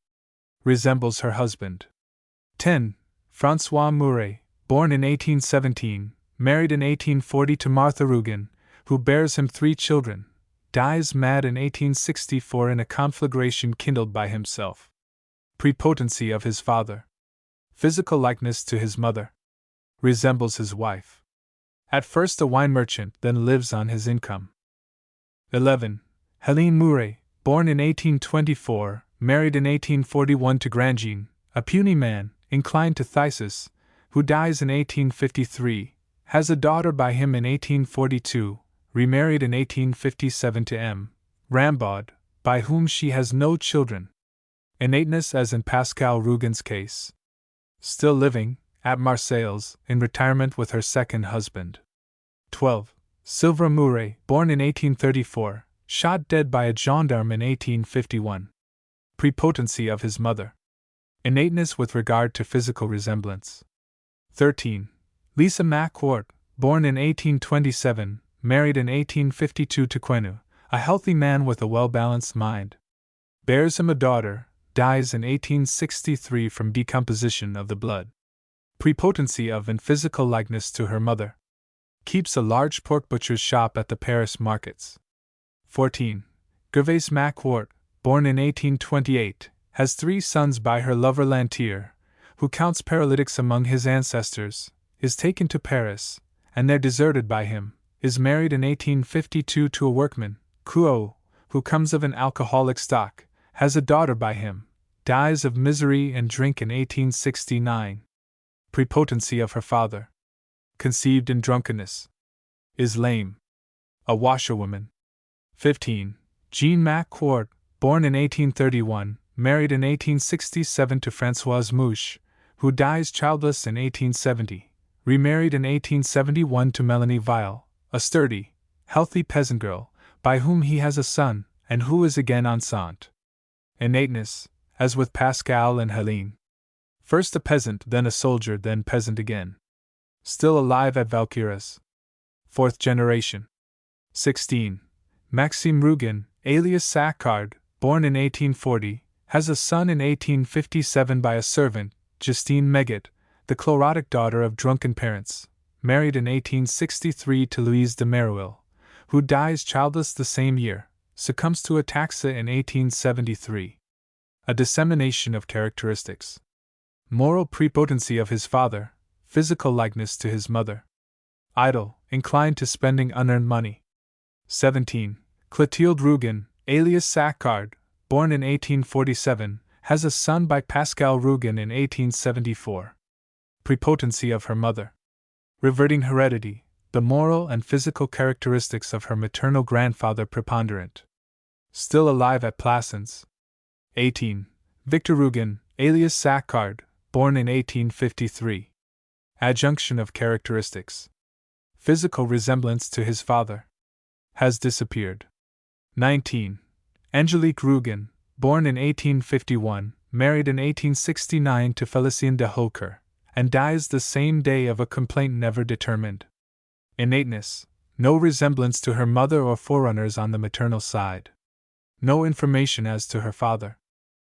Resembles her husband. 10. François Murray, born in 1817, married in 1840 to Martha Rougon, who bears him 3 children, dies mad in 1864 in a conflagration kindled by himself. Prepotency of his father. Physical likeness to his mother. Resembles his wife. At first a wine merchant, then lives on his income. 11. Hélène Murray, born in 1824, married in 1841 to Grandjean, a puny man, inclined to phthisis, who dies in 1853, has a daughter by him in 1842, remarried in 1857 to M. Rambaud, by whom she has no children. Innateness as in Pascal Rougon's case. Still living, at Marseilles, in retirement with her second husband. 12. Sylvia Murray, born in 1834, shot dead by a gendarme in 1851. Prepotency of his mother. Innateness with regard to physical resemblance. 13. Lisa Macquart, born in 1827, married in 1852 to Quenu, a healthy man with a well-balanced mind. Bears him a daughter, dies in 1863 from decomposition of the blood. Prepotency of and physical likeness to her mother. Keeps a large pork butcher's shop at the Paris markets. 14. Gervais Macquart, born in 1828, has 3 sons by her lover Lantier, who counts paralytics among his ancestors, is taken to Paris, and there deserted by him, is married in 1852 to a workman, Couot, who comes of an alcoholic stock, has a daughter by him, dies of misery and drink in 1869. Prepotency of her father. Conceived in drunkenness. Is lame. A washerwoman. 15. Jean Macquart, born in 1831, married in 1867 to Françoise Mouche, who dies childless in 1870, remarried in 1871 to Melanie Weil, a sturdy, healthy peasant girl, by whom he has a son, and who is again enceinte. Innateness, as with Pascal and Helene. First a peasant, then a soldier, then peasant again. Still alive at Valkyras. Fourth generation. 16. Maxime Rougon, alias Saccard, born in 1840, has a son in 1857 by a servant, Justine Megat, the chlorotic daughter of drunken parents, married in 1863 to Louise de Merouil, who dies childless the same year, succumbs to ataxia in 1873. A dissemination of characteristics. Moral prepotency of his father, physical likeness to his mother. Idle, inclined to spending unearned money. 17. Clotilde Rougon, alias Saccard, born in 1847, has a son by Pascal Rougon in 1874. Prepotency of her mother. Reverting heredity, the moral and physical characteristics of her maternal grandfather preponderant. Still alive at Plassans. 18. Victor Rougon, alias Saccard, born in 1853. Adjunction of characteristics. Physical resemblance to his father. Has disappeared. 19. Angelique Rougon, born in 1851, married in 1869 to Félicien de Hooker, and dies the same day of a complaint never determined. Innateness, no resemblance to her mother or forerunners on the maternal side. No information as to her father.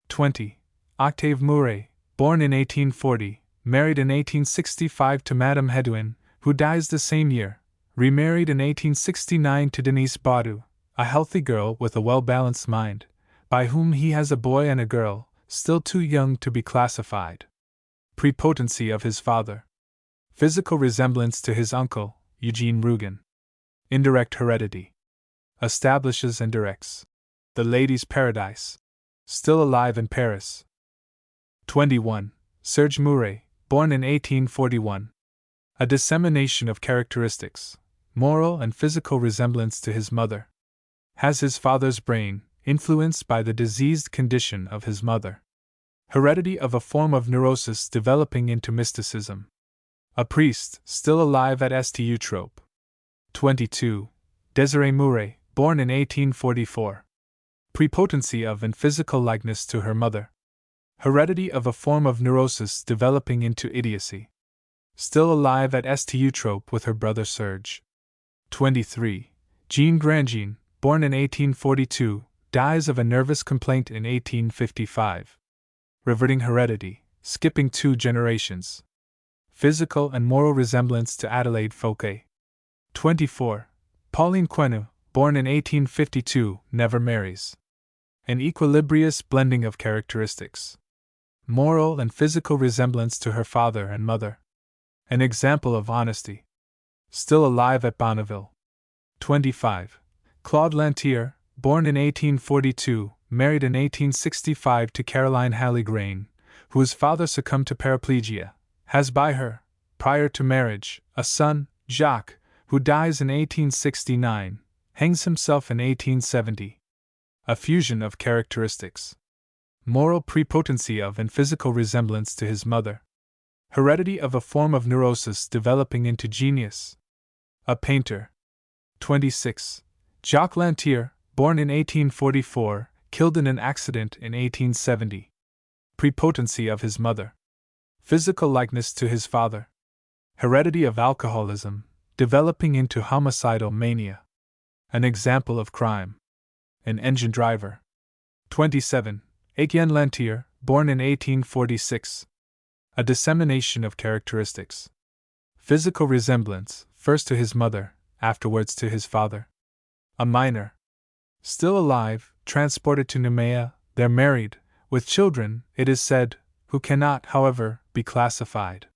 20. Octave Mouret, born in 1840, married in 1865 to Madame Hedouin, who dies the same year, remarried in 1869 to Denise Baudu, a healthy girl with a well-balanced mind, by whom he has a boy and a girl, still too young to be classified. Prepotency of his father. Physical resemblance to his uncle, Eugene Rougon. Indirect heredity. Establishes and directs. The Lady's Paradise. Still alive in Paris. 21. Serge Mouret, born in 1841. A dissemination of characteristics, moral and physical resemblance to his mother. Has his father's brain, influenced by the diseased condition of his mother. Heredity of a form of neurosis developing into mysticism. A priest, still alive at St. Eutrope. 22. Désirée Mouret, born in 1844. Prepotency of and physical likeness to her mother. Heredity of a form of neurosis developing into idiocy. Still alive at St. Eutrope with her brother Serge. 23. Jean Grandjean, born in 1842, dies of a nervous complaint in 1855. Reverting heredity, skipping 2 generations. Physical and moral resemblance to Adelaide Fouquet. 24. Pauline Quenu, born in 1852, never marries. An equilibrious blending of characteristics. Moral and physical resemblance to her father and mother. An example of honesty. Still alive at Bonneville. 25. Claude Lantier, born in 1842, married in 1865 to Caroline Halley-Grain, whose father succumbed to paraplegia, has by her, prior to marriage, a son, Jacques, who dies in 1869, hangs himself in 1870. A fusion of characteristics. Moral prepotency of and physical resemblance to his mother. Heredity of a form of neurosis developing into genius. A painter. 26. Jacques Lantier, born in 1844, killed in an accident in 1870. Prepotency of his mother. Physical likeness to his father. Heredity of alcoholism, developing into homicidal mania. An example of crime. An engine driver. 27. Etienne Lantier, born in 1846. A dissemination of characteristics. Physical resemblance, first to his mother, afterwards to his father. A minor. Still alive, transported to Nemea, there married, with children, it is said, who cannot, however, be classified.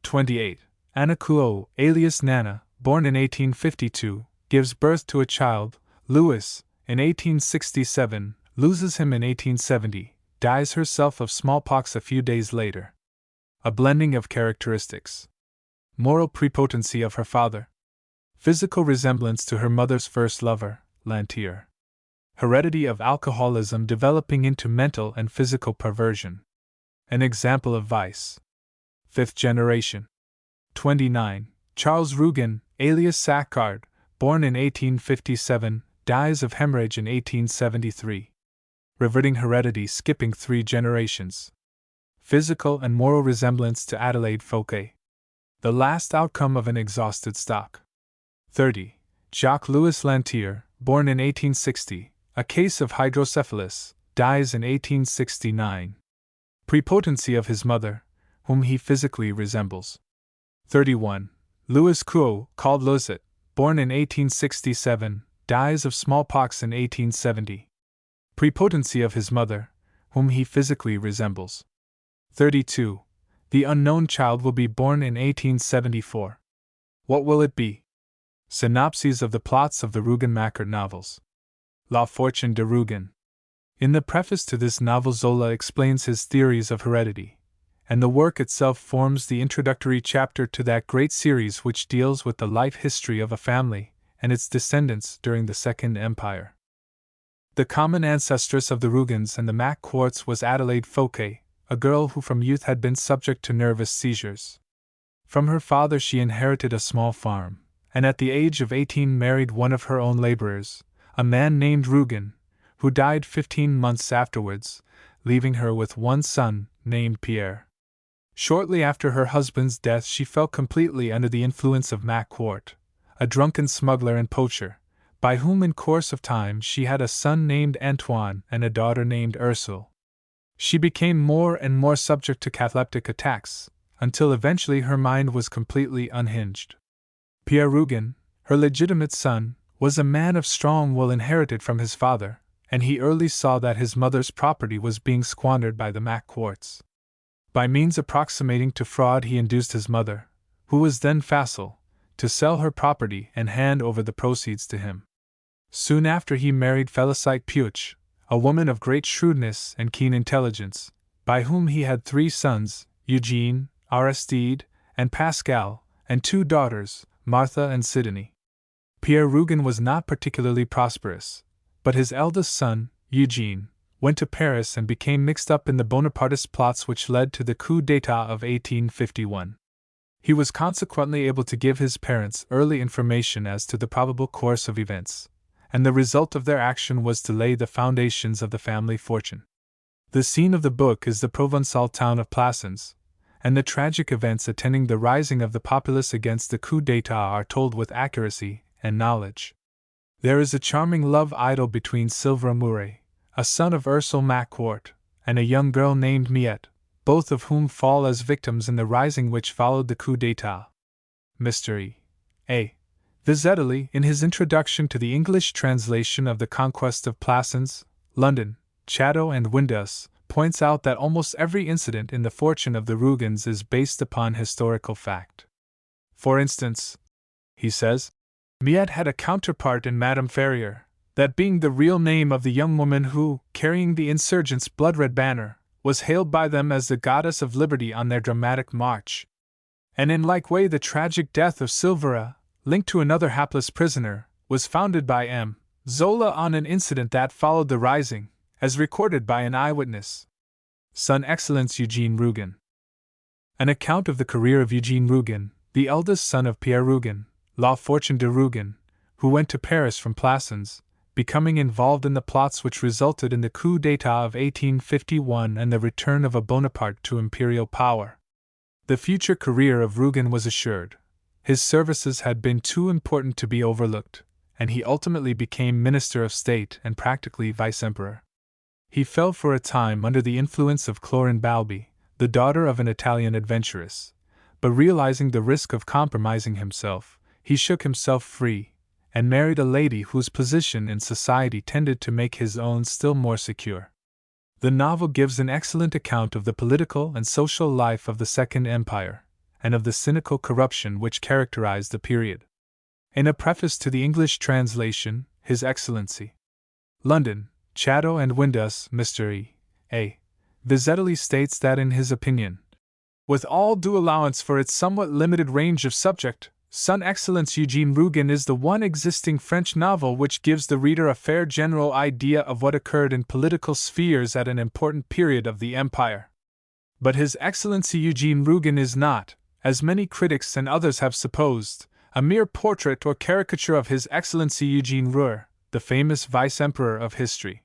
28. Anna Couot, alias Nana, born in 1852, gives birth to a child, Louis, in 1867, loses him in 1870, dies herself of smallpox a few days later. A blending of characteristics. Moral prepotency of her father. Physical resemblance to her mother's first lover, Lantier. Heredity of alcoholism developing into mental and physical perversion. An example of vice. 5th generation. 29. Charles Rougon, alias Saccard, born in 1857, dies of hemorrhage in 1873. reverting heredity skipping 3 generations. Physical and moral resemblance to Adelaide Fouquet. The last outcome of an exhausted stock. 30. Jacques-Louis Lantier, born in 1860, a case of hydrocephalus, dies in 1869. Prepotency of his mother, whom he physically resembles. 31. Louis Couot, called Lozet, born in 1867, dies of smallpox in 1870. Prepotency of his mother, whom he physically resembles. 32. The unknown child will be born in 1874. What will it be? Synopses of the plots of the Rougon-Macquart novels. La Fortune de Rougon. In the preface to this novel, Zola explains his theories of heredity, and the work itself forms the introductory chapter to that great series which deals with the life history of a family and its descendants during the Second Empire. The common ancestress of the Rougons and the Macquarts was Adelaide Fouquet, a girl who from youth had been subject to nervous seizures. From her father she inherited a small farm, and at the age of 18 married one of her own laborers, a man named Rougon, who died 15 months afterwards, leaving her with one son, named Pierre. Shortly after her husband's death she fell completely under the influence of Macquart, a drunken smuggler and poacher, by whom in course of time she had a son named Antoine and a daughter named Ursule. She became more and more subject to cataleptic attacks, until eventually her mind was completely unhinged. Pierre Rougon, her legitimate son, was a man of strong will inherited from his father, and he early saw that his mother's property was being squandered by the Macquarts. By means approximating to fraud he induced his mother, who was then facile, to sell her property and hand over the proceeds to him. Soon after he married Félicite Puech, a woman of great shrewdness and keen intelligence, by whom he had 3 sons, Eugene, Aristide, and Pascal, and 2 daughters, Martha and Sidonie. Pierre Rougon was not particularly prosperous, but his eldest son, Eugene, went to Paris and became mixed up in the Bonapartist plots which led to the coup d'état of 1851. He was consequently able to give his parents early information as to the probable course of events, and the result of their action was to lay the foundations of the family fortune. The scene of the book is the Provençal town of Plassans, and the tragic events attending the rising of the populace against the coup d'état are told with accuracy and knowledge. There is a charming love idyll between Sylvain Mouret, a son of Ursule Macquart, and a young girl named Miette, both of whom fall as victims in the rising which followed the coup d'état. Mr. A. Vizetelly, in his introduction to the English translation of The Conquest of Plassans, London, Chatto and Windus, points out that almost every incident in the fortune of the Rougons is based upon historical fact. For instance, he says, Miette had a counterpart in Madame Ferrier, that being the real name of the young woman who, carrying the insurgents' blood-red banner, was hailed by them as the goddess of liberty on their dramatic march. And in like way the tragic death of Silvera, linked to another hapless prisoner, was founded by M. Zola on an incident that followed the rising, as recorded by an eyewitness. Son Excellence Eugene Rougon. An account of the career of Eugene Rougon, the eldest son of Pierre Rougon, La Fortune de Rougon, who went to Paris from Plassans, becoming involved in the plots which resulted in the coup d'état of 1851 and the return of a Bonaparte to imperial power. The future career of Rougon was assured. His services had been too important to be overlooked, and he ultimately became Minister of State and practically Vice-Emperor. He fell for a time under the influence of Clorin Balbi, the daughter of an Italian adventuress, but realizing the risk of compromising himself, he shook himself free, and married a lady whose position in society tended to make his own still more secure. The novel gives an excellent account of the political and social life of the Second Empire, and of the cynical corruption which characterized the period. In a preface to the English translation, His Excellency, London, Chatto and Windus, Mr. A. Vizetelly states that in his opinion, with all due allowance for its somewhat limited range of subject, Son Excellence Eugene Rougon is the one existing French novel which gives the reader a fair general idea of what occurred in political spheres at an important period of the Empire. But His Excellency Eugene Rougon is not, as many critics and others have supposed, a mere portrait or caricature of His Excellency Eugene Rouer, the famous Vice-Emperor of history.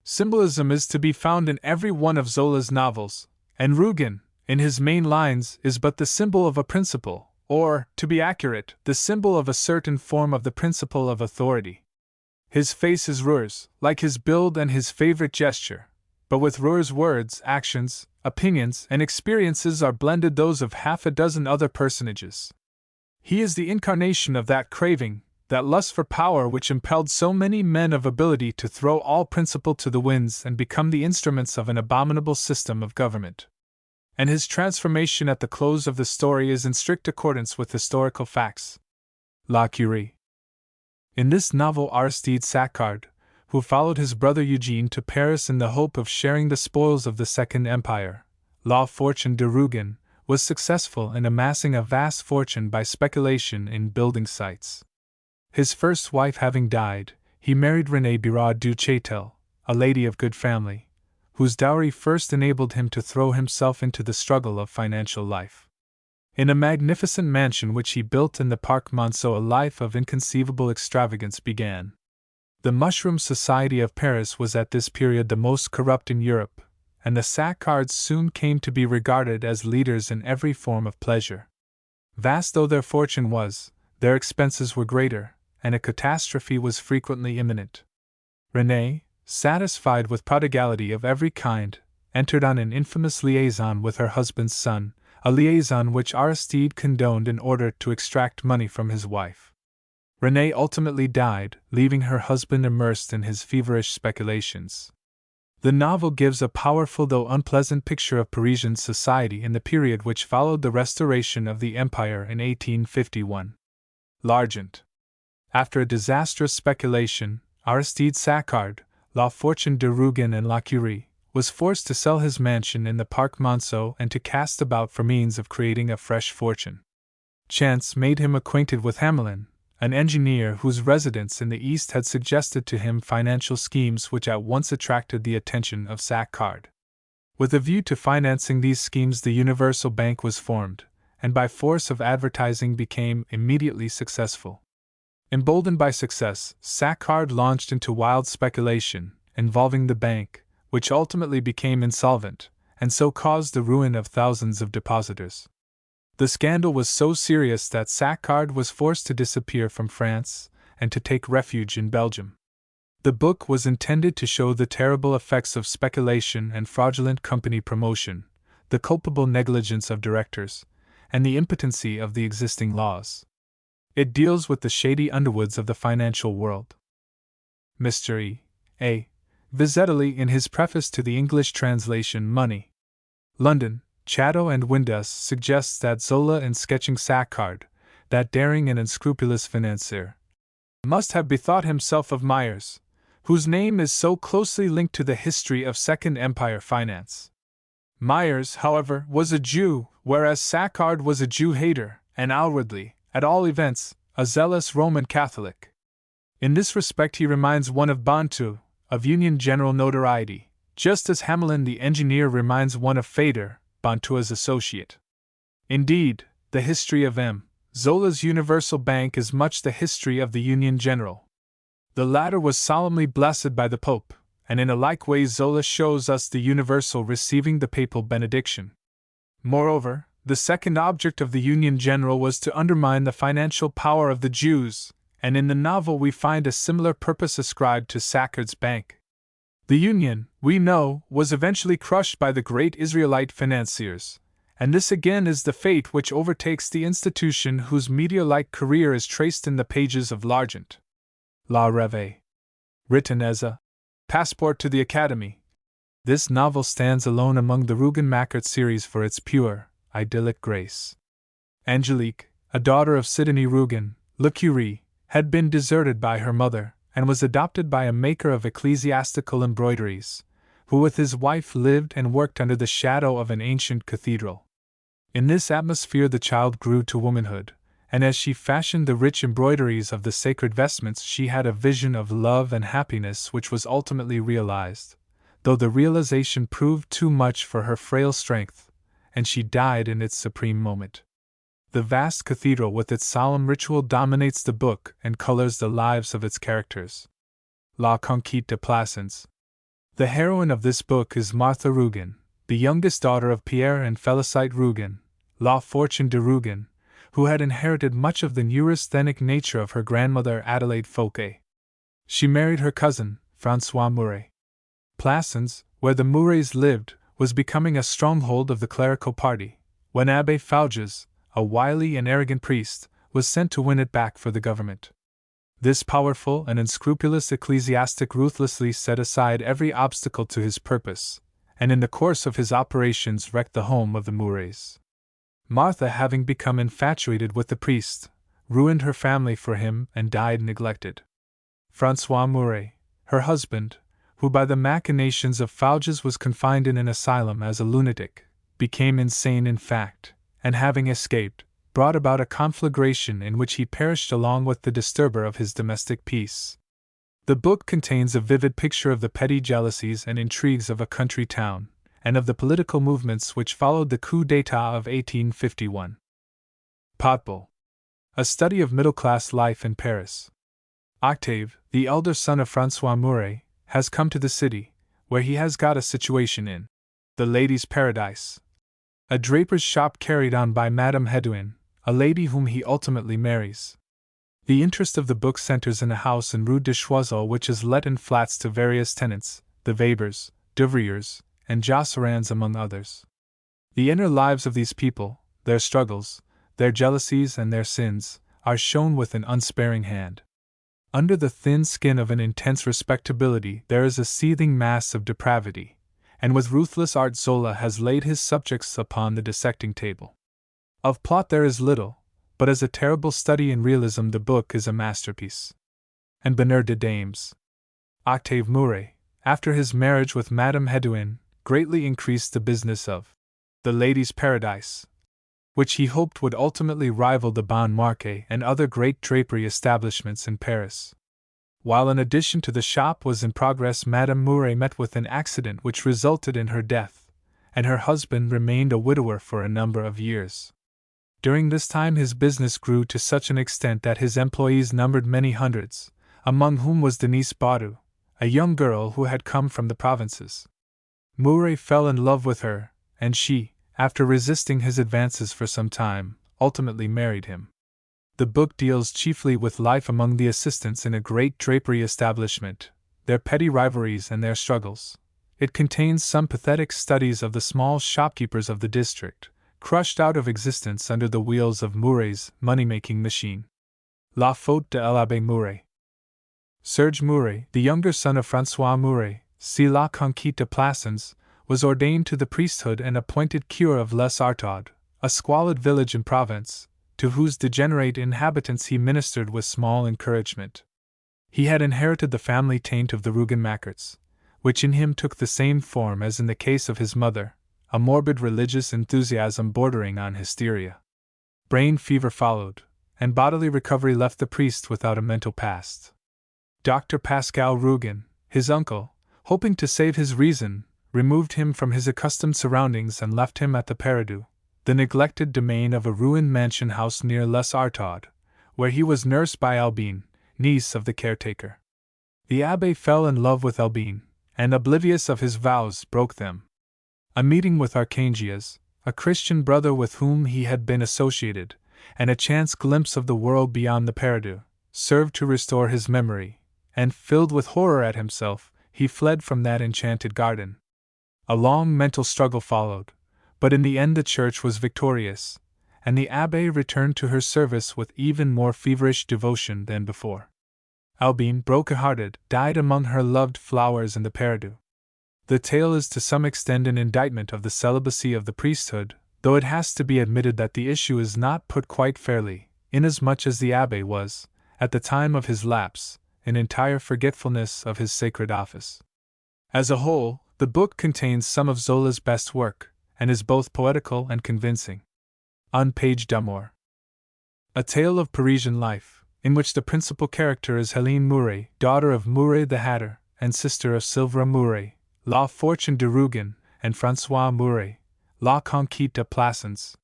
Symbolism is to be found in every one of Zola's novels, and Rougon, in his main lines, is but the symbol of a principle, or, to be accurate, the symbol of a certain form of the principle of authority. His face is Ruhr's, like his build and his favorite gesture, but with Ruhr's words, actions, opinions, and experiences are blended those of half a dozen other personages. He is the incarnation of that craving, that lust for power which impelled so many men of ability to throw all principle to the winds and become the instruments of an abominable system of government. And his transformation at the close of the story is in strict accordance with historical facts. La Curie. In this novel, Aristide Sacquard, who followed his brother Eugene to Paris in the hope of sharing the spoils of the Second Empire, La Fortune de Rougon, was successful in amassing a vast fortune by speculation in building sites. His first wife having died, he married Renée Biraud du Châtel, a lady of good family, whose dowry first enabled him to throw himself into the struggle of financial life. In a magnificent mansion which he built in the Parc Monceau, a life of inconceivable extravagance began. The mushroom society of Paris was at this period the most corrupt in Europe, and the Sacquards soon came to be regarded as leaders in every form of pleasure. Vast though their fortune was, their expenses were greater, and a catastrophe was frequently imminent. Renée, satisfied with prodigality of every kind, entered on an infamous liaison with her husband's son, a liaison which Aristide condoned in order to extract money from his wife. Renée ultimately died, leaving her husband immersed in his feverish speculations. The novel gives a powerful though unpleasant picture of Parisian society in the period which followed the restoration of the empire in 1851. L'Argent. After a disastrous speculation, Aristide Sacquard, La Fortune de Rougon and La Curie, was forced to sell his mansion in the Parc Monceau and to cast about for means of creating a fresh fortune. Chance made him acquainted with Emile, an engineer whose residence in the East had suggested to him financial schemes which at once attracted the attention of Sacquard. With a view to financing these schemes, the Universal Bank was formed, and by force of advertising became immediately successful. Emboldened by success, Sacquard launched into wild speculation, involving the bank, which ultimately became insolvent, and so caused the ruin of thousands of depositors. The scandal was so serious that Sacquard was forced to disappear from France and to take refuge in Belgium. The book was intended to show the terrible effects of speculation and fraudulent company promotion, the culpable negligence of directors, and the impotency of the existing laws. It deals with the shady underwoods of the financial world. Mr. E.A. Vizetelly, in his preface to the English translation Money, London, Chatto and Windus, suggests that Zola, in sketching Sacquard, that daring and unscrupulous financier, must have bethought himself of Myers, whose name is so closely linked to the history of Second Empire finance. Myers, however, was a Jew, whereas Sacquard was a Jew-hater, and outwardly, at all events, a zealous Roman Catholic. In this respect he reminds one of Bantu, of Union General notoriety, just as Hamelin the engineer reminds one of Fader, Bantua's associate. Indeed, the history of M. Zola's Universal Bank is much the history of the Union General. The latter was solemnly blessed by the Pope, and in a like way Zola shows us the Universal receiving the papal benediction. Moreover, the second object of the Union General was to undermine the financial power of the Jews, and in the novel we find a similar purpose ascribed to Sacquard's bank. The Union, we know, was eventually crushed by the great Israelite financiers, and this again is the fate which overtakes the institution whose meteor-like career is traced in the pages of L'Argent. La Rêve. Written as a passport to the Academy, this novel stands alone among the Rougon-Macquart series for its pure, idyllic grace. Angelique, a daughter of Sidonie Rougon, La Curie, had been deserted by her mother, and was adopted by a maker of ecclesiastical embroideries, who with his wife lived and worked under the shadow of an ancient cathedral. In this atmosphere the child grew to womanhood, and as she fashioned the rich embroideries of the sacred vestments she had a vision of love and happiness which was ultimately realized, though the realization proved too much for her frail strength, and she died in its supreme moment. The vast cathedral with its solemn ritual dominates the book and colors the lives of its characters. La Conquête de Plassans. The heroine of this book is Martha Rougon, the youngest daughter of Pierre and Félicite Rougon, La Fortune de Rougon, who had inherited much of the neurasthenic nature of her grandmother Adelaide Fouquet. She married her cousin, François Mouret. Plassans, where the Mourets lived, was becoming a stronghold of the clerical party, when Abbé Fouges, a wily and arrogant priest, was sent to win it back for the government. This powerful and unscrupulous ecclesiastic ruthlessly set aside every obstacle to his purpose, and in the course of his operations wrecked the home of the Mourets. Martha, having become infatuated with the priest, ruined her family for him and died neglected. François Mouret, her husband, who by the machinations of Fouges was confined in an asylum as a lunatic, became insane in fact, and having escaped, brought about a conflagration in which he perished along with the disturber of his domestic peace. The book contains a vivid picture of the petty jealousies and intrigues of a country town, and of the political movements which followed the coup d'état of 1851. Potbul. A study of middle-class life in Paris. Octave, the elder son of François Mouret, has come to the city, where he has got a situation in the Ladies' Paradise, a draper's shop carried on by Madame Hédouin, a lady whom he ultimately marries. The interest of the book centers in a house in Rue de Choiseul which is let in flats to various tenants, the Webers, Duvriers, and Josserans among others. The inner lives of these people, their struggles, their jealousies and their sins, are shown with an unsparing hand. Under the thin skin of an intense respectability there is a seething mass of depravity, and with ruthless art Zola has laid his subjects upon the dissecting table. Of plot there is little, but as a terrible study in realism the book is a masterpiece. And Bernard de Dames. Octave Mouret, after his marriage with Madame Hédouin, greatly increased the business of the Ladies' Paradise, which he hoped would ultimately rival the Bon Marché and other great drapery establishments in Paris. While an addition to the shop was in progress, Madame Mouret met with an accident which resulted in her death, and her husband remained a widower for a number of years. During this time his business grew to such an extent that his employees numbered many hundreds, among whom was Denise Baudu, a young girl who had come from the provinces. Mouret fell in love with her, and she, after resisting his advances for some time, ultimately married him. The book deals chiefly with life among the assistants in a great drapery establishment, their petty rivalries and their struggles. It contains some pathetic studies of the small shopkeepers of the district, crushed out of existence under the wheels of Mouret's money-making machine. La Faute de l'Abbé Mouret. Serge Mouret, the younger son of François Mouret, see La Conquête de Plassans, was ordained to the priesthood and appointed cure of Les Artauds, a squalid village in Provence, to whose degenerate inhabitants he ministered with small encouragement. He had inherited the family taint of the Rougon-Macquarts, which in him took the same form as in the case of his mother, a morbid religious enthusiasm bordering on hysteria. Brain fever followed, and bodily recovery left the priest without a mental past. Dr. Pascal Rougon, his uncle, hoping to save his reason, removed him from his accustomed surroundings and left him at the Paradou, the neglected domain of a ruined mansion house near Les Artauds, where he was nursed by Albine, niece of the caretaker. The abbé fell in love with Albine, and oblivious of his vows broke them. A meeting with Archangias, a Christian brother with whom he had been associated, and a chance glimpse of the world beyond the Paradou, served to restore his memory, and filled with horror at himself, he fled from that enchanted garden. A long mental struggle followed, but in the end the church was victorious, and the abbé returned to her service with even more feverish devotion than before. Albine, broken-hearted, died among her loved flowers in the Paradou. The tale is to some extent an indictment of the celibacy of the priesthood, though it has to be admitted that the issue is not put quite fairly, inasmuch as the abbé was, at the time of his lapse, in entire forgetfulness of his sacred office. As a whole, the book contains some of Zola's best work, and is both poetical and convincing. On page d'Amour. A tale of Parisian life, in which the principal character is Hélène Mouret, daughter of Mouret the Hatter, and sister of Sylvre Mouret, La Fortune de Rougon, and François Mouret, La Conquête de Plassans.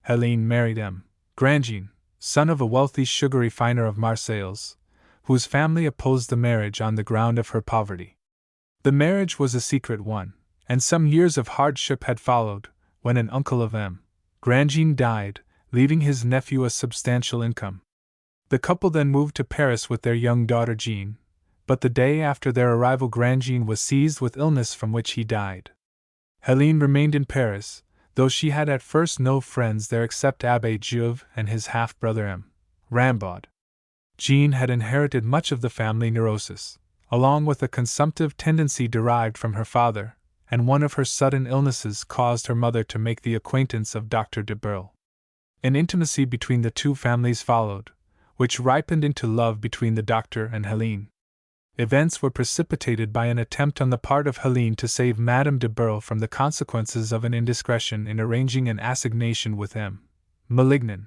Hélène married M. Grandjean, son of a wealthy sugar refiner of Marseilles, whose family opposed the marriage on the ground of her poverty. The marriage was a secret one, and some years of hardship had followed, when an uncle of M. Grandjean died, leaving his nephew a substantial income. The couple then moved to Paris with their young daughter Jean, but the day after their arrival Grandjean was seized with illness from which he died. Helene remained in Paris, though she had at first no friends there except Abbé Juve and his half-brother M. Rambaud. Jean had inherited much of the family neurosis, along with a consumptive tendency derived from her father, and one of her sudden illnesses caused her mother to make the acquaintance of Dr. de Burle. An intimacy between the two families followed, which ripened into love between the doctor and Helene. Events were precipitated by an attempt on the part of Helene to save Madame de Burle from the consequences of an indiscretion in arranging an assignation with M. Malignan,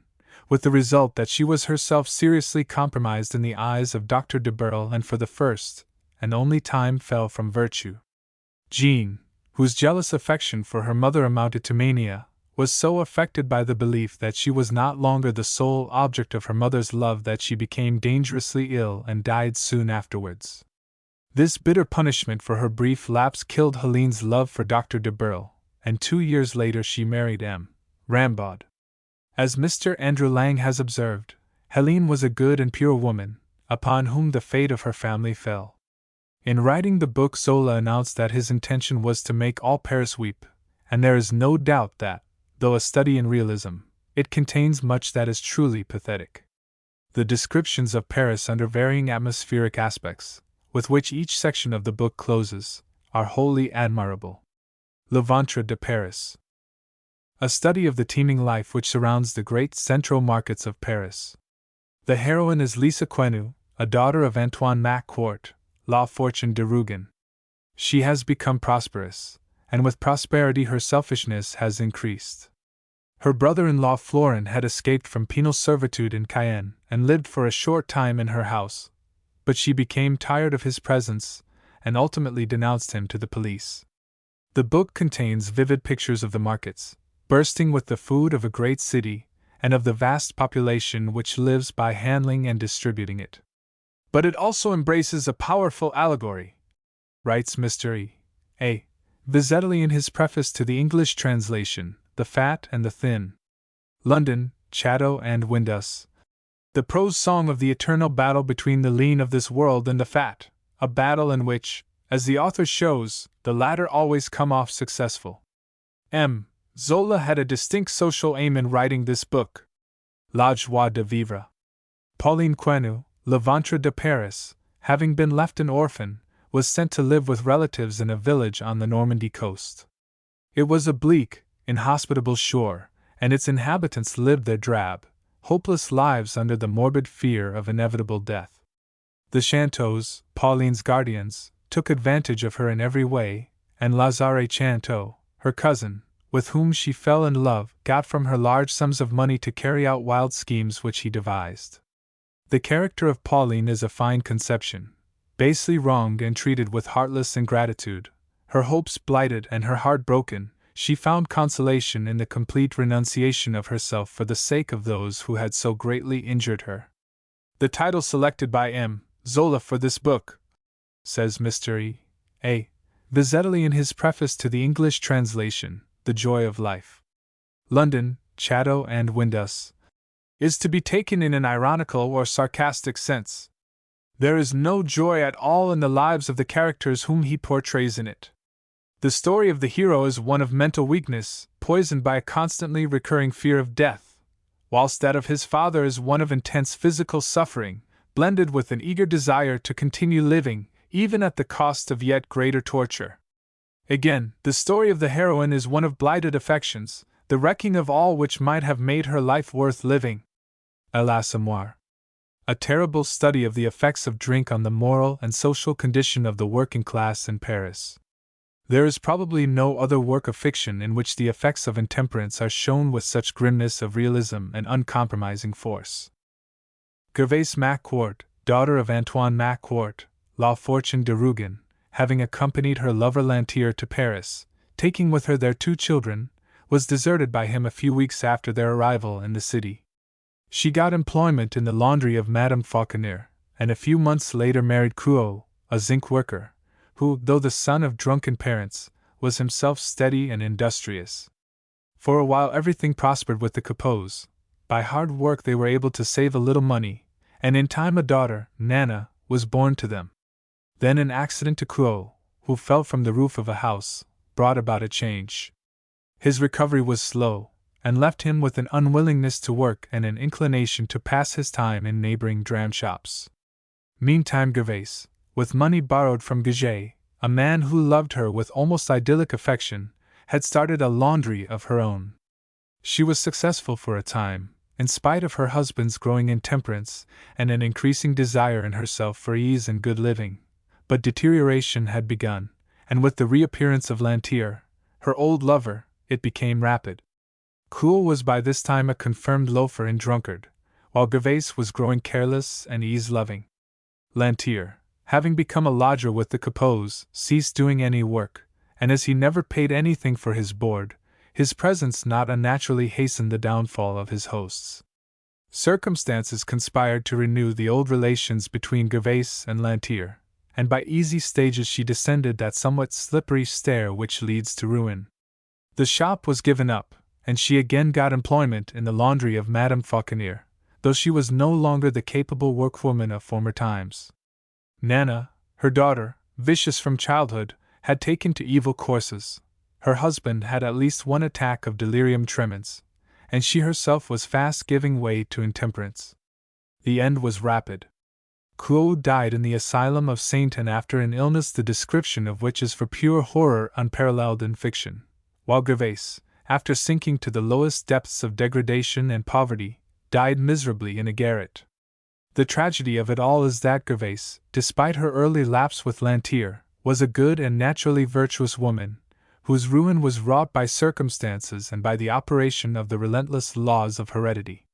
with the result that she was herself seriously compromised in the eyes of Dr. de Burle and for the first and only time fell from virtue. Jean, whose jealous affection for her mother amounted to mania, was so affected by the belief that she was not longer the sole object of her mother's love that she became dangerously ill and died soon afterwards. This bitter punishment for her brief lapse killed Helene's love for Dr. de Burle, and 2 years later she married M. Rambaud. As Mr. Andrew Lang has observed, Helene was a good and pure woman, upon whom the fate of her family fell. In writing the book Zola announced that his intention was to make all Paris weep, and there is no doubt that, though a study in realism, it contains much that is truly pathetic. The descriptions of Paris under varying atmospheric aspects, with which each section of the book closes, are wholly admirable. Le Ventre de Paris. A study of the teeming life which surrounds the great central markets of Paris. The heroine is Lisa Quenu, a daughter of Antoine-Macquart, La Fortune de Rougon. She has become prosperous, and with prosperity her selfishness has increased. Her brother-in-law Florent had escaped from penal servitude in Cayenne and lived for a short time in her house, but she became tired of his presence and ultimately denounced him to the police. The book contains vivid pictures of the markets, bursting with the food of a great city, and of the vast population which lives by handling and distributing it. But it also embraces a powerful allegory, writes Mr. E. A. Vizetelly in his preface to the English translation, The Fat and the Thin. London, Chatto and Windus. The prose song of the eternal battle between the lean of this world and the fat, a battle in which, as the author shows, the latter always come off successful. M. Zola had a distinct social aim in writing this book. La joie de vivre. Pauline Quenu, Le Ventre de Paris, having been left an orphan, was sent to live with relatives in a village on the Normandy coast. It was a bleak, inhospitable shore, and its inhabitants lived their drab, hopeless lives under the morbid fear of inevitable death. The Chanteaus, Pauline's guardians, took advantage of her in every way, and Lazare Chanteau, her cousin, with whom she fell in love, got from her large sums of money to carry out wild schemes which he devised. The character of Pauline is a fine conception. Basely wronged and treated with heartless ingratitude, her hopes blighted and her heart broken, she found consolation in the complete renunciation of herself for the sake of those who had so greatly injured her. The title selected by M. Zola for this book, says Mr. E. A. Vizetelly in his preface to the English translation, The Joy of Life. London, Chatto and Windus, is to be taken in an ironical or sarcastic sense. There is no joy at all in the lives of the characters whom he portrays in it. The story of the hero is one of mental weakness, poisoned by a constantly recurring fear of death, whilst that of his father is one of intense physical suffering, blended with an eager desire to continue living, even at the cost of yet greater torture. Again, the story of the heroine is one of blighted affections, the wrecking of all which might have made her life worth living. Alas moi! A terrible study of the effects of drink on the moral and social condition of the working class in Paris. There is probably no other work of fiction in which the effects of intemperance are shown with such grimness of realism and uncompromising force. Gervaise Macquart, daughter of Antoine Macquart, La Fortune de Rougon, having accompanied her lover Lantier to Paris, taking with her their 2 children, was deserted by him a few weeks after their arrival in the city. She got employment in the laundry of Madame Fauconnier, and a few months later married Cruot, a zinc worker, who, though the son of drunken parents, was himself steady and industrious. For a while everything prospered with the Capots. By hard work they were able to save a little money, and in time a daughter, Nana, was born to them. Then an accident to Claude, who fell from the roof of a house, brought about a change. His recovery was slow, and left him with an unwillingness to work and an inclination to pass his time in neighboring dram shops. Meantime Gervais, with money borrowed from Gagé, a man who loved her with almost idyllic affection, had started a laundry of her own. She was successful for a time, in spite of her husband's growing intemperance and an increasing desire in herself for ease and good living, but deterioration had begun, and with the reappearance of Lantier, her old lover, it became rapid. Claude was by this time a confirmed loafer and drunkard, while Gervais was growing careless and ease-loving. Lantier, having become a lodger with the Capots, ceased doing any work, and as he never paid anything for his board, his presence not unnaturally hastened the downfall of his hosts. Circumstances conspired to renew the old relations between Gervais and Lantier, and by easy stages she descended that somewhat slippery stair which leads to ruin. The shop was given up, and she again got employment in the laundry of Madame Fauconnier, though she was no longer the capable workwoman of former times. Nana, her daughter, vicious from childhood, had taken to evil courses. Her husband had at least one attack of delirium tremens, and she herself was fast giving way to intemperance. The end was rapid. Claude died in the asylum of Saint-Anne after an illness the description of which is for pure horror unparalleled in fiction, while Gervais, after sinking to the lowest depths of degradation and poverty, died miserably in a garret. The tragedy of it all is that Gervais, despite her early lapse with Lantier, was a good and naturally virtuous woman, whose ruin was wrought by circumstances and by the operation of the relentless laws of heredity.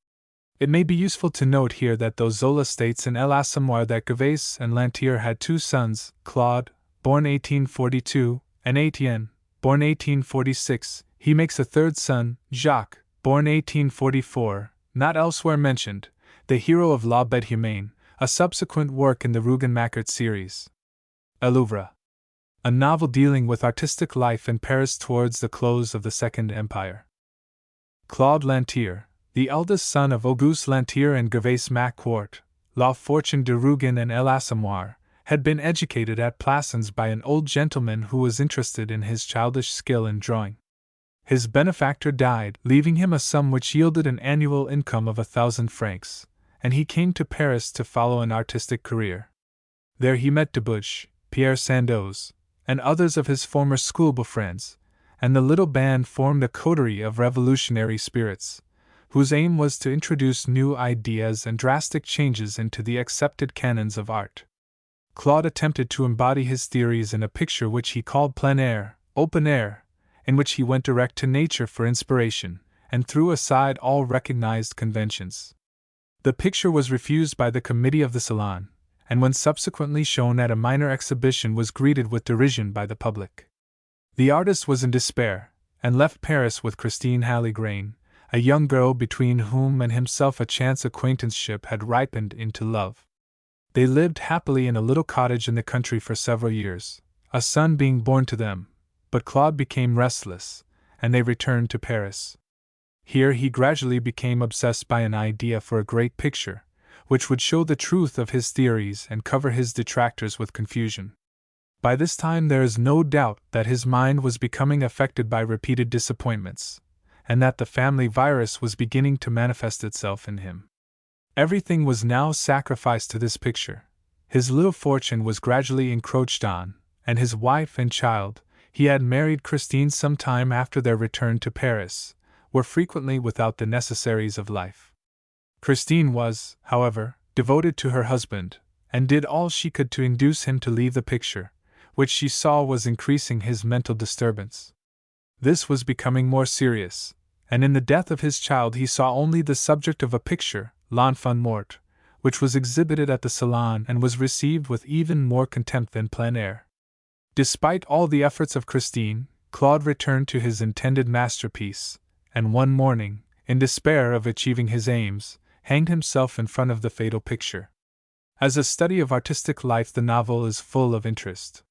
It may be useful to note here that though Zola states in l'Assommoir that Gervais and Lantier had two sons, Claude, born 1842, and Etienne, born 1846, he makes a third son, Jacques, born 1844, not elsewhere mentioned, the hero of La Bête Humaine, a subsequent work in the Rougon-Macquart series. A Louvre. A novel dealing with artistic life in Paris towards the close of the Second Empire. Claude Lantier, the eldest son of Auguste Lantier and Gervais-Macquart, La Fortune de Rougon and l'Assommoir, had been educated at Plassans by an old gentleman who was interested in his childish skill in drawing. His benefactor died, leaving him a sum which yielded an annual income of 1,000 francs, and he came to Paris to follow an artistic career. There he met Debouche, Pierre Sandoz, and others of his former schoolboy friends, and the little band formed a coterie of revolutionary spirits, whose aim was to introduce new ideas and drastic changes into the accepted canons of art. Claude attempted to embody his theories in a picture which he called plein air, open air, in which he went direct to nature for inspiration, and threw aside all recognized conventions. The picture was refused by the committee of the Salon, and when subsequently shown at a minor exhibition was greeted with derision by the public. The artist was in despair, and left Paris with Christine Halle-Grain, a young girl between whom and himself a chance acquaintanceship had ripened into love. They lived happily in a little cottage in the country for several years, a son being born to them, but Claude became restless, and they returned to Paris. Here he gradually became obsessed by an idea for a great picture, which would show the truth of his theories and cover his detractors with confusion. By this time there is no doubt that his mind was becoming affected by repeated disappointments, and that the family virus was beginning to manifest itself in him. Everything was now sacrificed to this picture. His little fortune was gradually encroached on, and his wife and child, he had married Christine some time after their return to Paris, were frequently without the necessaries of life. Christine was, however, devoted to her husband, and did all she could to induce him to leave the picture, which she saw was increasing his mental disturbance. This was becoming more serious, and in the death of his child he saw only the subject of a picture, L'Enfant Mort, which was exhibited at the Salon and was received with even more contempt than plein air. Despite all the efforts of Christine, Claude returned to his intended masterpiece, and one morning, in despair of achieving his aims, hanged himself in front of the fatal picture. As a study of artistic life, the novel is full of interest.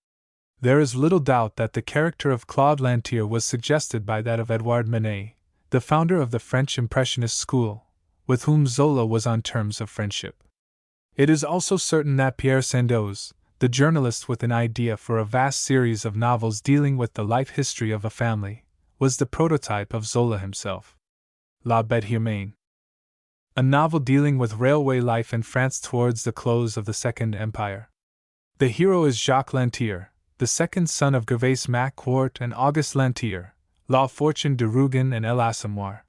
There is little doubt that the character of Claude Lantier was suggested by that of Edouard Manet, the founder of the French Impressionist school, with whom Zola was on terms of friendship. It is also certain that Pierre Sandoz, the journalist with an idea for a vast series of novels dealing with the life history of a family, was the prototype of Zola himself. La Bête Humaine, a novel dealing with railway life in France towards the close of the Second Empire. The hero is Jacques Lantier, the second son of Rougon-Macquart and Auguste Lantier, La Fortune de Rougon and l'Assommoir.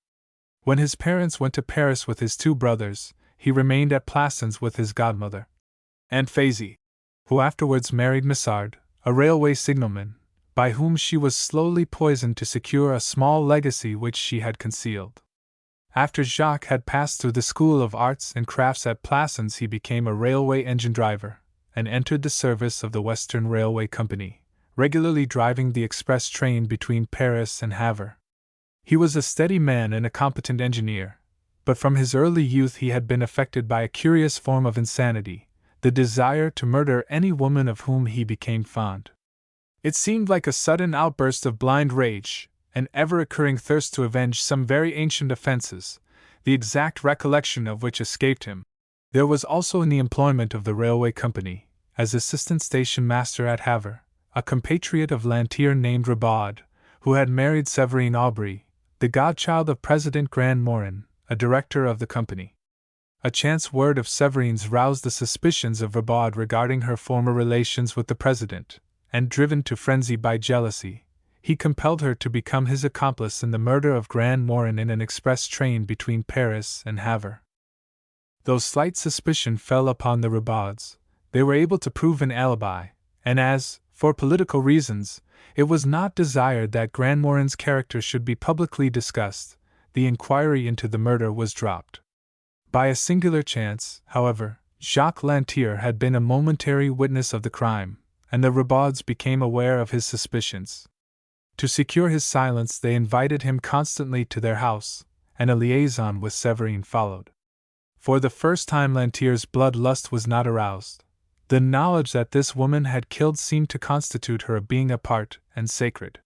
When his parents went to Paris with his two brothers, he remained at Plassans with his godmother, Aunt Faisie, who afterwards married Missard, a railway signalman, by whom she was slowly poisoned to secure a small legacy which she had concealed. After Jacques had passed through the School of Arts and Crafts at Plassans, he became a railway engine driver, and entered the service of the Western Railway Company, regularly driving the express train between Paris and Havre. He was a steady man and a competent engineer, but from his early youth he had been affected by a curious form of insanity, the desire to murder any woman of whom he became fond. It seemed like a sudden outburst of blind rage, an ever-occurring thirst to avenge some very ancient offenses, the exact recollection of which escaped him. There was also in the employment of the railway company, as assistant station master at Havre, a compatriot of Lantier named Ribaud, who had married Séverine Aubry, the godchild of President Grandmorin, a director of the company. A chance word of Séverine's roused the suspicions of Ribaud regarding her former relations with the president, and driven to frenzy by jealousy, he compelled her to become his accomplice in the murder of Grandmorin in an express train between Paris and Havre. Though slight suspicion fell upon the Ribauds, they were able to prove an alibi, and as, for political reasons, it was not desired that Grandmorin's character should be publicly discussed, the inquiry into the murder was dropped. By a singular chance, however, Jacques Lantier had been a momentary witness of the crime, and the Ribauds became aware of his suspicions. To secure his silence, they invited him constantly to their house, and a liaison with Séverine followed. For the first time Lantier's bloodlust was not aroused. The knowledge that this woman had killed seemed to constitute her a being apart and sacred.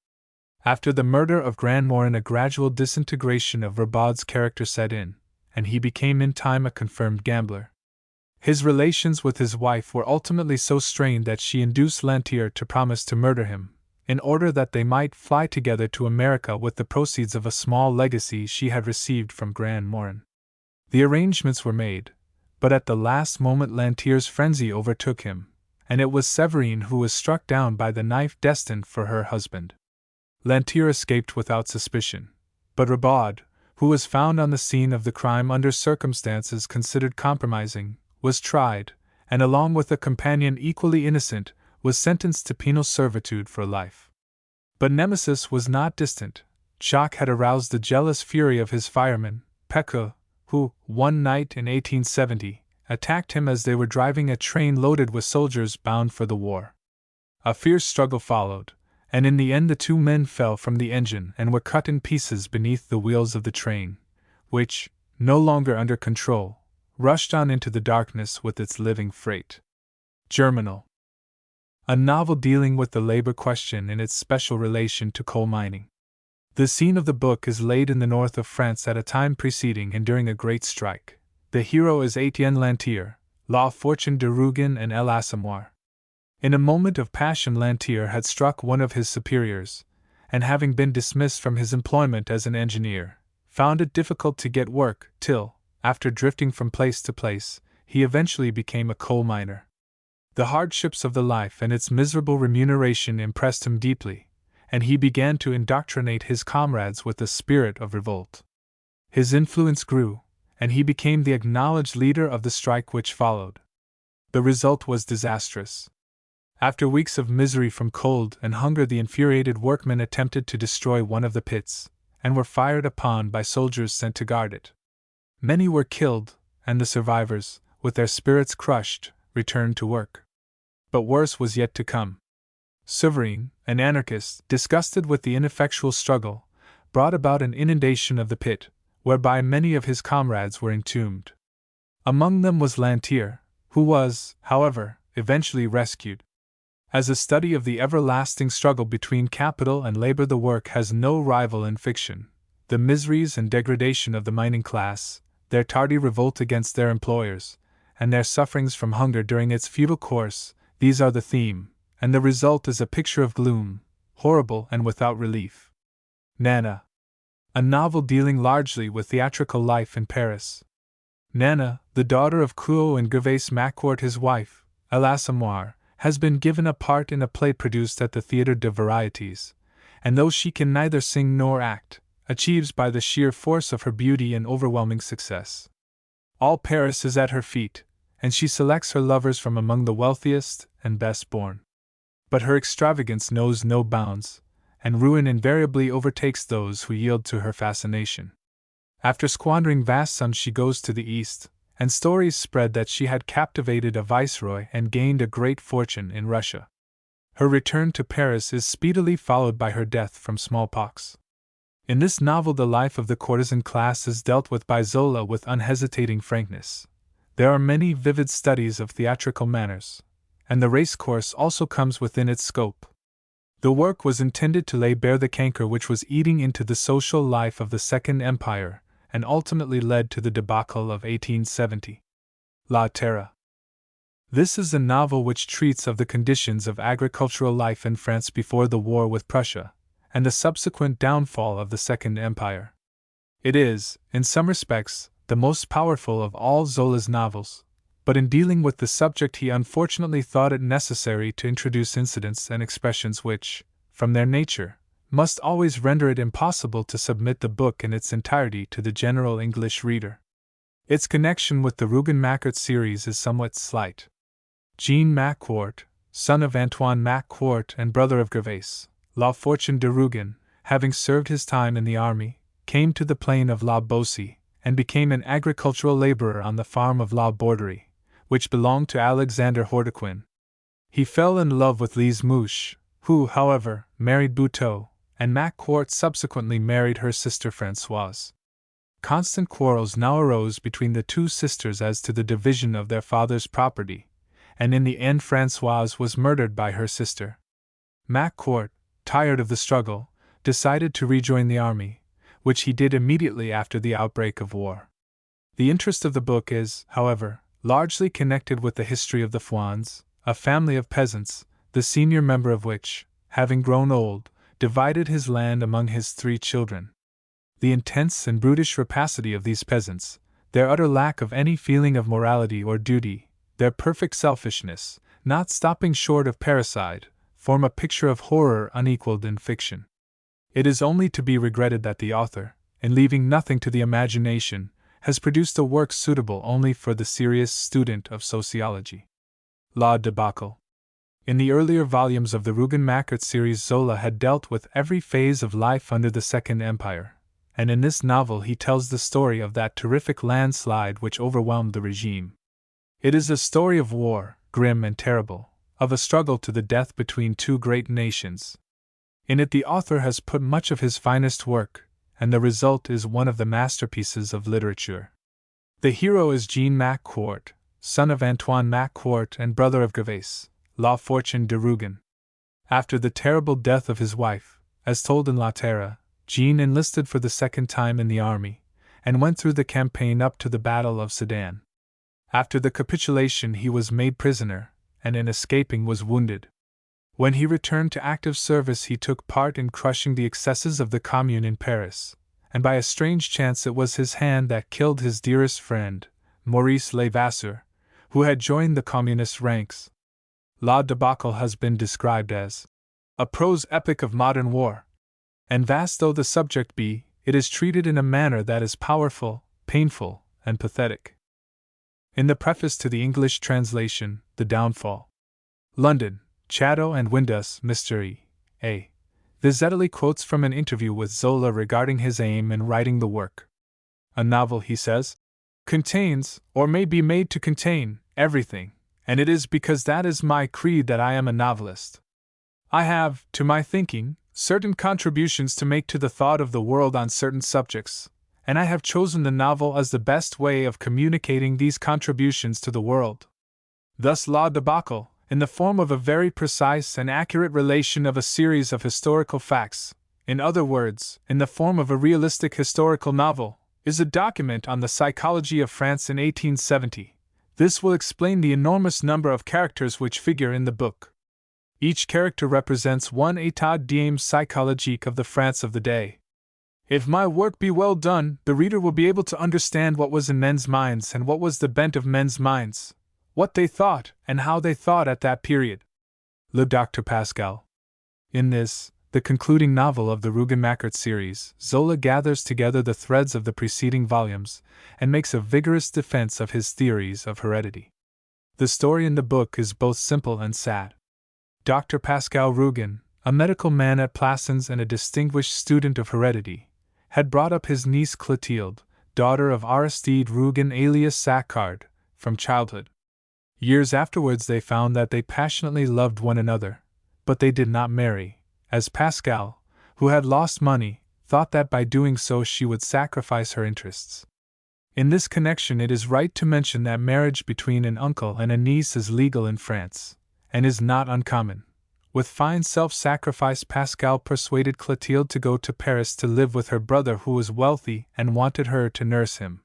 After the murder of Grandmorin, a gradual disintegration of Ribaud's character set in, and he became in time a confirmed gambler. His relations with his wife were ultimately so strained that she induced Lantier to promise to murder him, in order that they might fly together to America with the proceeds of a small legacy she had received from Grandmorin. The arrangements were made, but at the last moment Lantier's frenzy overtook him, and it was Séverine who was struck down by the knife destined for her husband. Lantier escaped without suspicion, but Ribaud, who was found on the scene of the crime under circumstances considered compromising, was tried, and along with a companion equally innocent, was sentenced to penal servitude for life. But Nemesis was not distant. Jacques had aroused the jealous fury of his fireman, Pecqueux, who, one night in 1870, attacked him as they were driving a train loaded with soldiers bound for the war. A fierce struggle followed, and in the end the two men fell from the engine and were cut in pieces beneath the wheels of the train, which, no longer under control, rushed on into the darkness with its living freight. Germinal, a novel dealing with the labor question in its special relation to coal mining. The scene of the book is laid in the north of France at a time preceding and during a great strike. The hero is Étienne Lantier, La Fortune de Rougon and l'Assommoir. In a moment of passion Lantier had struck one of his superiors, and having been dismissed from his employment as an engineer, found it difficult to get work, till, after drifting from place to place, he eventually became a coal miner. The hardships of the life and its miserable remuneration impressed him deeply, and he began to indoctrinate his comrades with the spirit of revolt. His influence grew, and he became the acknowledged leader of the strike which followed. The result was disastrous. After weeks of misery from cold and hunger, the infuriated workmen attempted to destroy one of the pits, and were fired upon by soldiers sent to guard it. Many were killed, and the survivors, with their spirits crushed, returned to work. But worse was yet to come. Séverine, an anarchist, disgusted with the ineffectual struggle, brought about an inundation of the pit, whereby many of his comrades were entombed. Among them was Lantier, who was, however, eventually rescued. As a study of the everlasting struggle between capital and labor, the work has no rival in fiction. The miseries and degradation of the mining class, their tardy revolt against their employers, and their sufferings from hunger during its futile course, these are the theme, and the result is a picture of gloom, horrible and without relief. Nana. A novel dealing largely with theatrical life in Paris. Nana, the daughter of Rougon-Macquart, his wife, Alas Amour, has been given a part in a play produced at the Théâtre de Variétés, and though she can neither sing nor act, achieves by the sheer force of her beauty an overwhelming success. All Paris is at her feet, and she selects her lovers from among the wealthiest and best born. But her extravagance knows no bounds, and ruin invariably overtakes those who yield to her fascination. After squandering vast sums, she goes to the east, and stories spread that she had captivated a viceroy and gained a great fortune in Russia. Her return to Paris is speedily followed by her death from smallpox. In this novel, the life of the courtesan class is dealt with by Zola with unhesitating frankness. There are many vivid studies of theatrical manners, and the racecourse also comes within its scope. The work was intended to lay bare the canker which was eating into the social life of the Second Empire, and ultimately led to the debacle of 1870. La Terre. This is a novel which treats of the conditions of agricultural life in France before the war with Prussia, and the subsequent downfall of the Second Empire. It is, in some respects, the most powerful of all Zola's novels, but in dealing with the subject he unfortunately thought it necessary to introduce incidents and expressions which, from their nature, must always render it impossible to submit the book in its entirety to the general English reader. Its connection with the Rougon-Macquart series is somewhat slight. Jean-Macquart, son of Antoine-Macquart and brother of Gervais, La Fortune de Rougon, having served his time in the army, came to the plain of La Beaucie, and became an agricultural laborer on the farm of La Borderie, which belonged to Alexander Hordequin. He fell in love with Lise Mouche, who, however, married Buteau, and Macquart subsequently married her sister Françoise. Constant quarrels now arose between the two sisters as to the division of their father's property, and in the end Françoise was murdered by her sister. Macquart, tired of the struggle, decided to rejoin the army, which he did immediately after the outbreak of war. The interest of the book is, however, largely connected with the history of the Fouans, a family of peasants, the senior member of which, having grown old, divided his land among his 3 children. The intense and brutish rapacity of these peasants, their utter lack of any feeling of morality or duty, their perfect selfishness, not stopping short of parricide, form a picture of horror unequaled in fiction. It is only to be regretted that the author, in leaving nothing to the imagination, has produced a work suitable only for the serious student of sociology. La Debacle. In the earlier volumes of the Rougon-Macquart series, Zola had dealt with every phase of life under the Second Empire, and in this novel he tells the story of that terrific landslide which overwhelmed the regime. It is a story of war, grim and terrible, of a struggle to the death between 2 great nations. In it the author has put much of his finest work, and the result is one of the masterpieces of literature. The hero is Jean-Macquart, son of Antoine-Macquart and brother of Gervais, La Fortune de Rougon. After the terrible death of his wife, as told in La Terre, Jean enlisted for the second time in the army, and went through the campaign up to the Battle of Sedan. After the capitulation he was made prisoner, and in escaping was wounded. When he returned to active service he took part in crushing the excesses of the Commune in Paris, and by a strange chance it was his hand that killed his dearest friend, Maurice Levasseur, who had joined the Communist ranks. La Debacle has been described as a prose epic of modern war, and vast though the subject be, it is treated in a manner that is powerful, painful, and pathetic. In the preface to the English translation, The Downfall. London, Chatto and Windus, Mr. E. A. Vizetelly quotes from an interview with Zola regarding his aim in writing the work. A novel, he says, contains, or may be made to contain, everything, and it is because that is my creed that I am a novelist. I have, to my thinking, certain contributions to make to the thought of the world on certain subjects, and I have chosen the novel as the best way of communicating these contributions to the world. Thus La Debacle, in the form of a very precise and accurate relation of a series of historical facts, in other words, in the form of a realistic historical novel, is a document on the psychology of France in 1870. This will explain the enormous number of characters which figure in the book. Each character represents one état d'âme psychologique of the France of the day. If my work be well done, the reader will be able to understand what was in men's minds and what was the bent of men's minds, what they thought and how they thought at that period. Le Dr. Pascal. In this, the concluding novel of the Rougon-Macquart series, Zola gathers together the threads of the preceding volumes and makes a vigorous defense of his theories of heredity. The story in the book is both simple and sad. Dr. Pascal Rougon, a medical man at Plassans and a distinguished student of heredity, had brought up his niece Clotilde, daughter of Aristide Rougon alias Saccard, from childhood. Years afterwards they found that they passionately loved one another, but they did not marry, as Pascal, who had lost money, thought that by doing so she would sacrifice her interests. In this connection it is right to mention that marriage between an uncle and a niece is legal in France, and is not uncommon. With fine self-sacrifice, Pascal persuaded Clotilde to go to Paris to live with her brother, who was wealthy and wanted her to nurse him.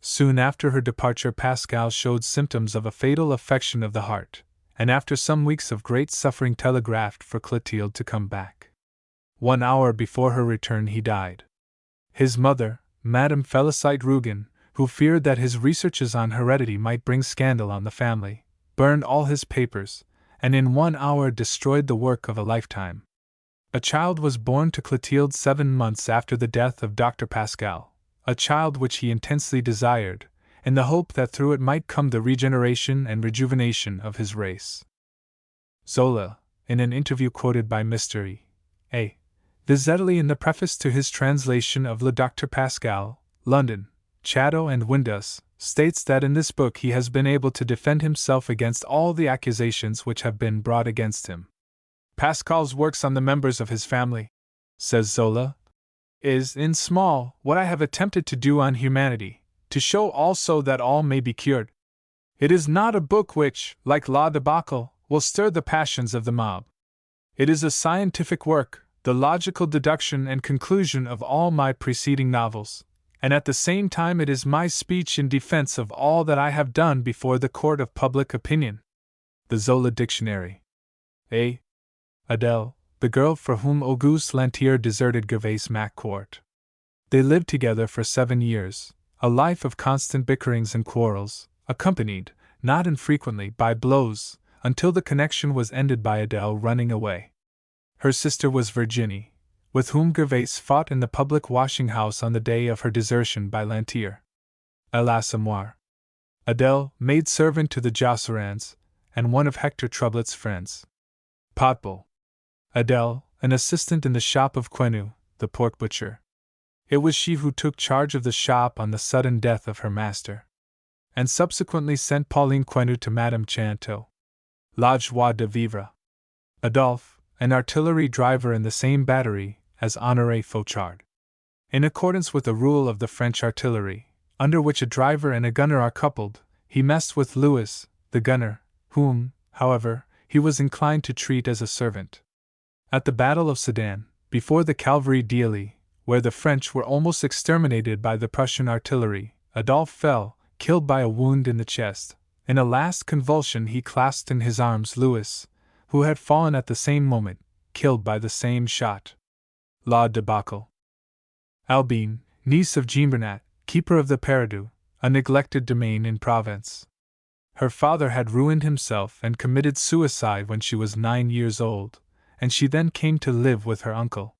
Soon after her departure, Pascal showed symptoms of a fatal affection of the heart, and after some weeks of great suffering telegraphed for Clotilde to come back. 1 hour before her return he died. His mother, Madame Félicite Rougon, who feared that his researches on heredity might bring scandal on the family, burned all his papers, and in 1 hour destroyed the work of a lifetime. A child was born to Clotilde 7 months after the death of Dr. Pascal, a child which he intensely desired, in the hope that through it might come the regeneration and rejuvenation of his race. Zola, in an interview quoted by Mr. A. Vizetelly in the preface to his translation of Le Dr. Pascal, London, Chatto and Windus, states that in this book he has been able to defend himself against all the accusations which have been brought against him. Pascal's works on the members of his family, says Zola, is, in small, what I have attempted to do on humanity, to show also that all may be cured. It is not a book which, like La Debacle, will stir the passions of the mob. It is a scientific work, the logical deduction and conclusion of all my preceding novels, and at the same time it is my speech in defense of all that I have done before the court of public opinion. The Zola Dictionary. A. Adele, the girl for whom Auguste Lantier deserted Rougon-Macquart. They lived together for 7 years, a life of constant bickerings and quarrels, accompanied, not infrequently, by blows, until the connection was ended by Adele running away. Her sister was Virginie, with whom Gervais fought in the public washing-house on the day of her desertion by Lantier. A l'Assommoir. Adele, maid-servant to the Josserans, and one of Hector Troublet's friends. Potbull. Adele, an assistant in the shop of Quenu, the pork butcher. It was she who took charge of the shop on the sudden death of her master, and subsequently sent Pauline Quenu to Madame Chanteau. La joie de vivre. Adolphe, an artillery driver in the same battery as Honoré Fauchard. In accordance with the rule of the French artillery, under which a driver and a gunner are coupled, he messed with Louis, the gunner, whom, however, he was inclined to treat as a servant. At the Battle of Sedan, before the Calvary d'Illy, where the French were almost exterminated by the Prussian artillery, Adolphe fell, killed by a wound in the chest. In a last convulsion he clasped in his arms Louis, who had fallen at the same moment, killed by the same shot. La Debacle. Albine, niece of Gimbernat, keeper of the Paradou, a neglected domain in Provence. Her father had ruined himself and committed suicide when she was 9 years old, and she then came to live with her uncle.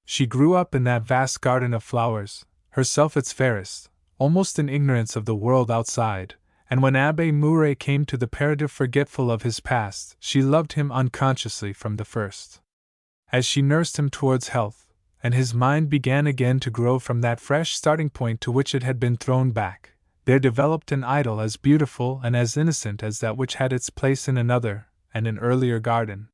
She grew up in that vast garden of flowers, herself its fairest, almost in ignorance of the world outside, and when Abbé Mouret came to the Paradou forgetful of his past, she loved him unconsciously from the first. As she nursed him towards health, and his mind began again to grow from that fresh starting point to which it had been thrown back, there developed an idyll as beautiful and as innocent as that which had its place in another, and an earlier garden.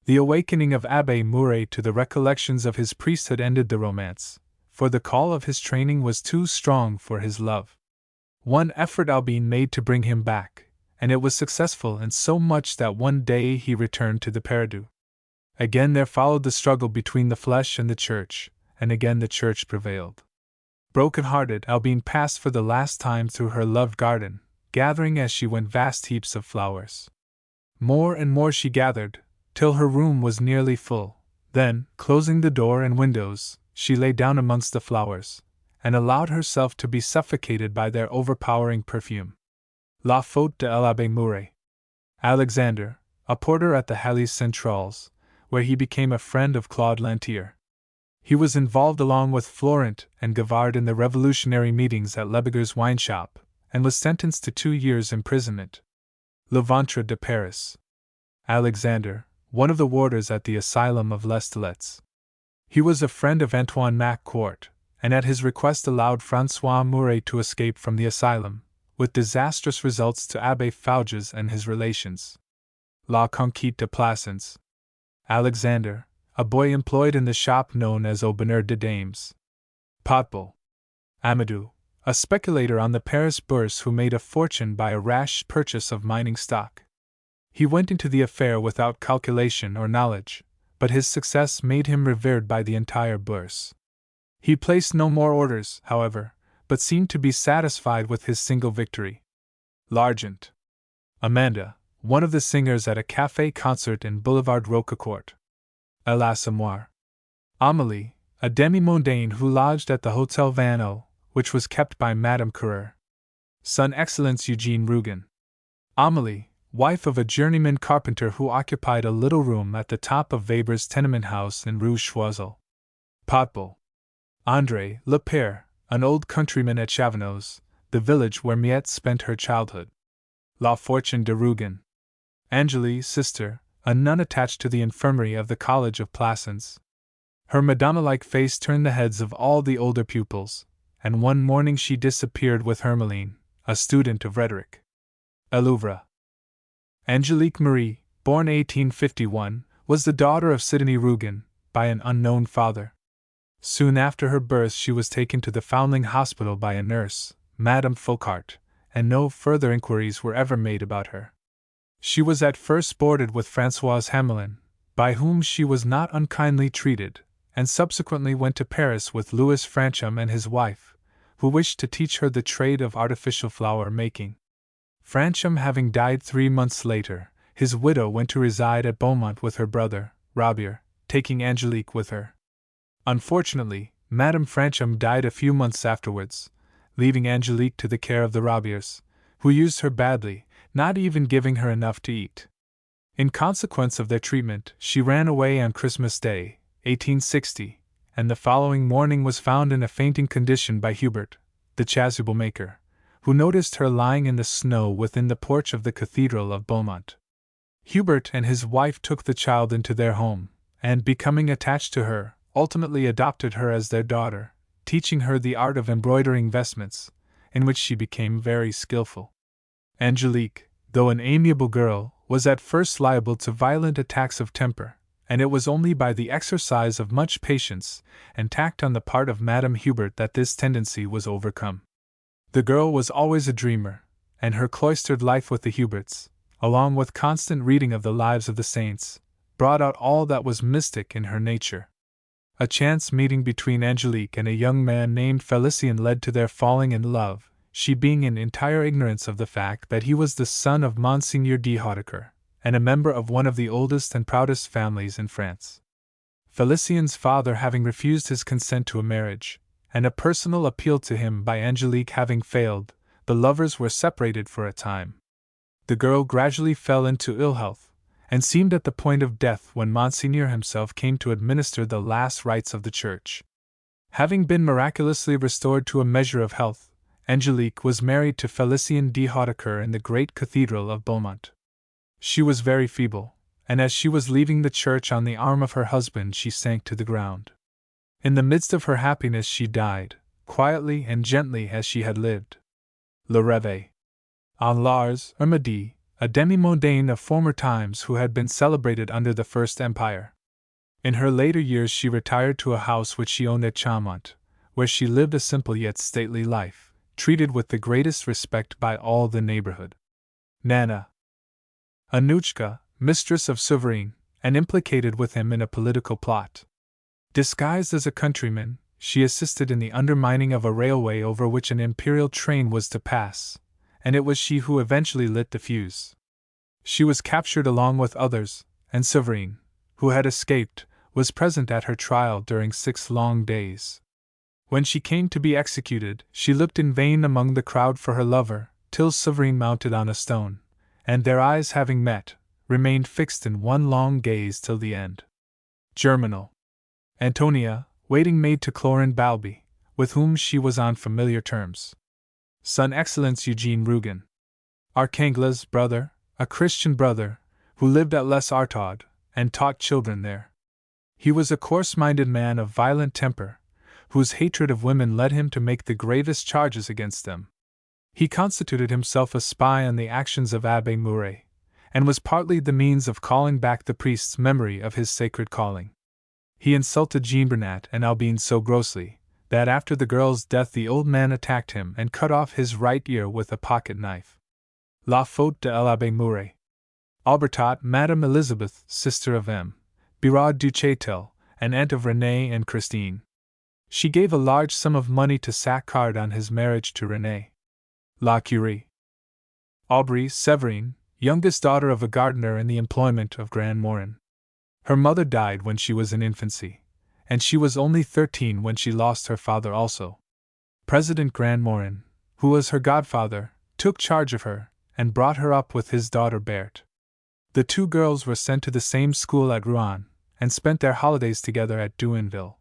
The awakening of Abbé Mouret to the recollections of his priesthood ended the romance, for the call of his training was too strong for his love. One effort Albine made to bring him back, and it was successful in so much that one day he returned to the Paradou. Again there followed the struggle between the flesh and the church, and again the church prevailed. Broken-hearted, Albine passed for the last time through her loved garden, gathering as she went vast heaps of flowers. More and more she gathered, till her room was nearly full. Then, closing the door and windows, she lay down amongst the flowers, and allowed herself to be suffocated by their overpowering perfume. La Faute de l'Abbé Mouret. Alexander, a porter at the Halles Centrales, where he became a friend of Claude Lantier. He was involved along with Florent and Gavard in the revolutionary meetings at Lebiguer's wine shop, and was sentenced to 2 years' imprisonment. Le Ventre de Paris. Alexander, one of the warders at the asylum of Les Tillettes. He was a friend of Rougon-Macquart, and at his request allowed François Mouret to escape from the asylum, with disastrous results to Abbé Fouges and his relations. La Conquête de Plassans. Alexander, a boy employed in the shop known as Au Bonheur de Dames. Potbul. Amadou, a speculator on the Paris bourse who made a fortune by a rash purchase of mining stock. He went into the affair without calculation or knowledge, but his success made him revered by the entire bourse. He placed no more orders, however, but seemed to be satisfied with his single victory. L'Argent. Amanda, one of the singers at a café concert in Boulevard Roquecourt. L'Assommoir. Amélie, a demi-mondaine who lodged at the Hotel Vanneau, which was kept by Madame Coureur. Son Excellence Eugene Rougon. Amélie, wife of a journeyman carpenter who occupied a little room at the top of Weber's tenement house in Rue Choiseul. Potbul. André Le Père, an old countryman at Chavanoz, the village where Miette spent her childhood. La Fortune de Rougon. Angélie, sister, a nun attached to the infirmary of the College of Plassans. Her Madonna-like face turned the heads of all the older pupils, and one morning she disappeared with Hermeline, a student of rhetoric. Louvre. Angélique Marie, born 1851, was the daughter of Sidonie Rougon, by an unknown father. Soon after her birth she was taken to the Foundling Hospital by a nurse, Madame Foucart, and no further inquiries were ever made about her. She was at first boarded with Françoise Hamelin, by whom she was not unkindly treated, and subsequently went to Paris with Louis Francham and his wife, who wished to teach her the trade of artificial flower making. Francham having died 3 months later, his widow went to reside at Beaumont with her brother, Robier, taking Angélique with her. Unfortunately, Madame Francham died a few months afterwards, leaving Angélique to the care of the Robiers, who used her badly, not even giving her enough to eat. In consequence of their treatment, she ran away on Christmas Day, 1860, and the following morning was found in a fainting condition by Hubert, the chasuble maker, who noticed her lying in the snow within the porch of the Cathedral of Beaumont. Hubert and his wife took the child into their home, and, becoming attached to her, ultimately adopted her as their daughter, teaching her the art of embroidering vestments, in which she became very skillful. Angélique, though an amiable girl, was at first liable to violent attacks of temper, and it was only by the exercise of much patience and tact on the part of Madame Hubert that this tendency was overcome. The girl was always a dreamer, and her cloistered life with the Huberts, along with constant reading of the lives of the saints, brought out all that was mystic in her nature. A chance meeting between Angélique and a young man named Félicien led to their falling in love, she being in entire ignorance of the fact that he was the son of Monseigneur de Hautecourt, and a member of one of the oldest and proudest families in France. Félicien's father having refused his consent to a marriage, and a personal appeal to him by Angélique having failed, the lovers were separated for a time. The girl gradually fell into ill health, and seemed at the point of death when Monseigneur himself came to administer the last rites of the Church. Having been miraculously restored to a measure of health, Angélique was married to Félicien de Hautecourt in the great Cathedral of Beaumont. She was very feeble, and as she was leaving the church on the arm of her husband she sank to the ground. In the midst of her happiness she died, quietly and gently as she had lived. Le Réveil. On Lars Hermedy, a demi-mondaine of former times who had been celebrated under the First Empire. In her later years she retired to a house which she owned at Chaumont, where she lived a simple yet stately life, treated with the greatest respect by all the neighborhood. Nana. Anuchka, mistress of Sovereign, and implicated with him in a political plot. Disguised as a countryman, she assisted in the undermining of a railway over which an imperial train was to pass, and it was she who eventually lit the fuse. She was captured along with others, and Sovereign, who had escaped, was present at her trial during 6 long days. When she came to be executed, she looked in vain among the crowd for her lover, till Sovereign mounted on a stone, and their eyes having met, remained fixed in one long gaze till the end. Germinal. Antonia, waiting maid to Clorin Balby, with whom she was on familiar terms. Son Excellence Eugene Rougon. Arcangela's brother, a Christian brother, who lived at Les Artaud, and taught children there. He was a coarse-minded man of violent temper, whose hatred of women led him to make the gravest charges against them. He constituted himself a spy on the actions of Abbé Mouret, and was partly the means of calling back the priest's memory of his sacred calling. He insulted Jean Bernat and Albine so grossly, that after the girl's death the old man attacked him and cut off his right ear with a pocket knife. La faute de l'Abbé Mouret. Albertot, Madame Elizabeth, sister of M. Birard du Châtel, and aunt of René and Christine. She gave a large sum of money to Saccard on his marriage to René. La Curie. Aubry Séverine, youngest daughter of a gardener in the employment of Grand Morin. Her mother died when she was in infancy, and she was only 13 when she lost her father also. President Grand Morin, who was her godfather, took charge of her, and brought her up with his daughter Berthe. The 2 girls were sent to the same school at Rouen, and spent their holidays together at Douinville.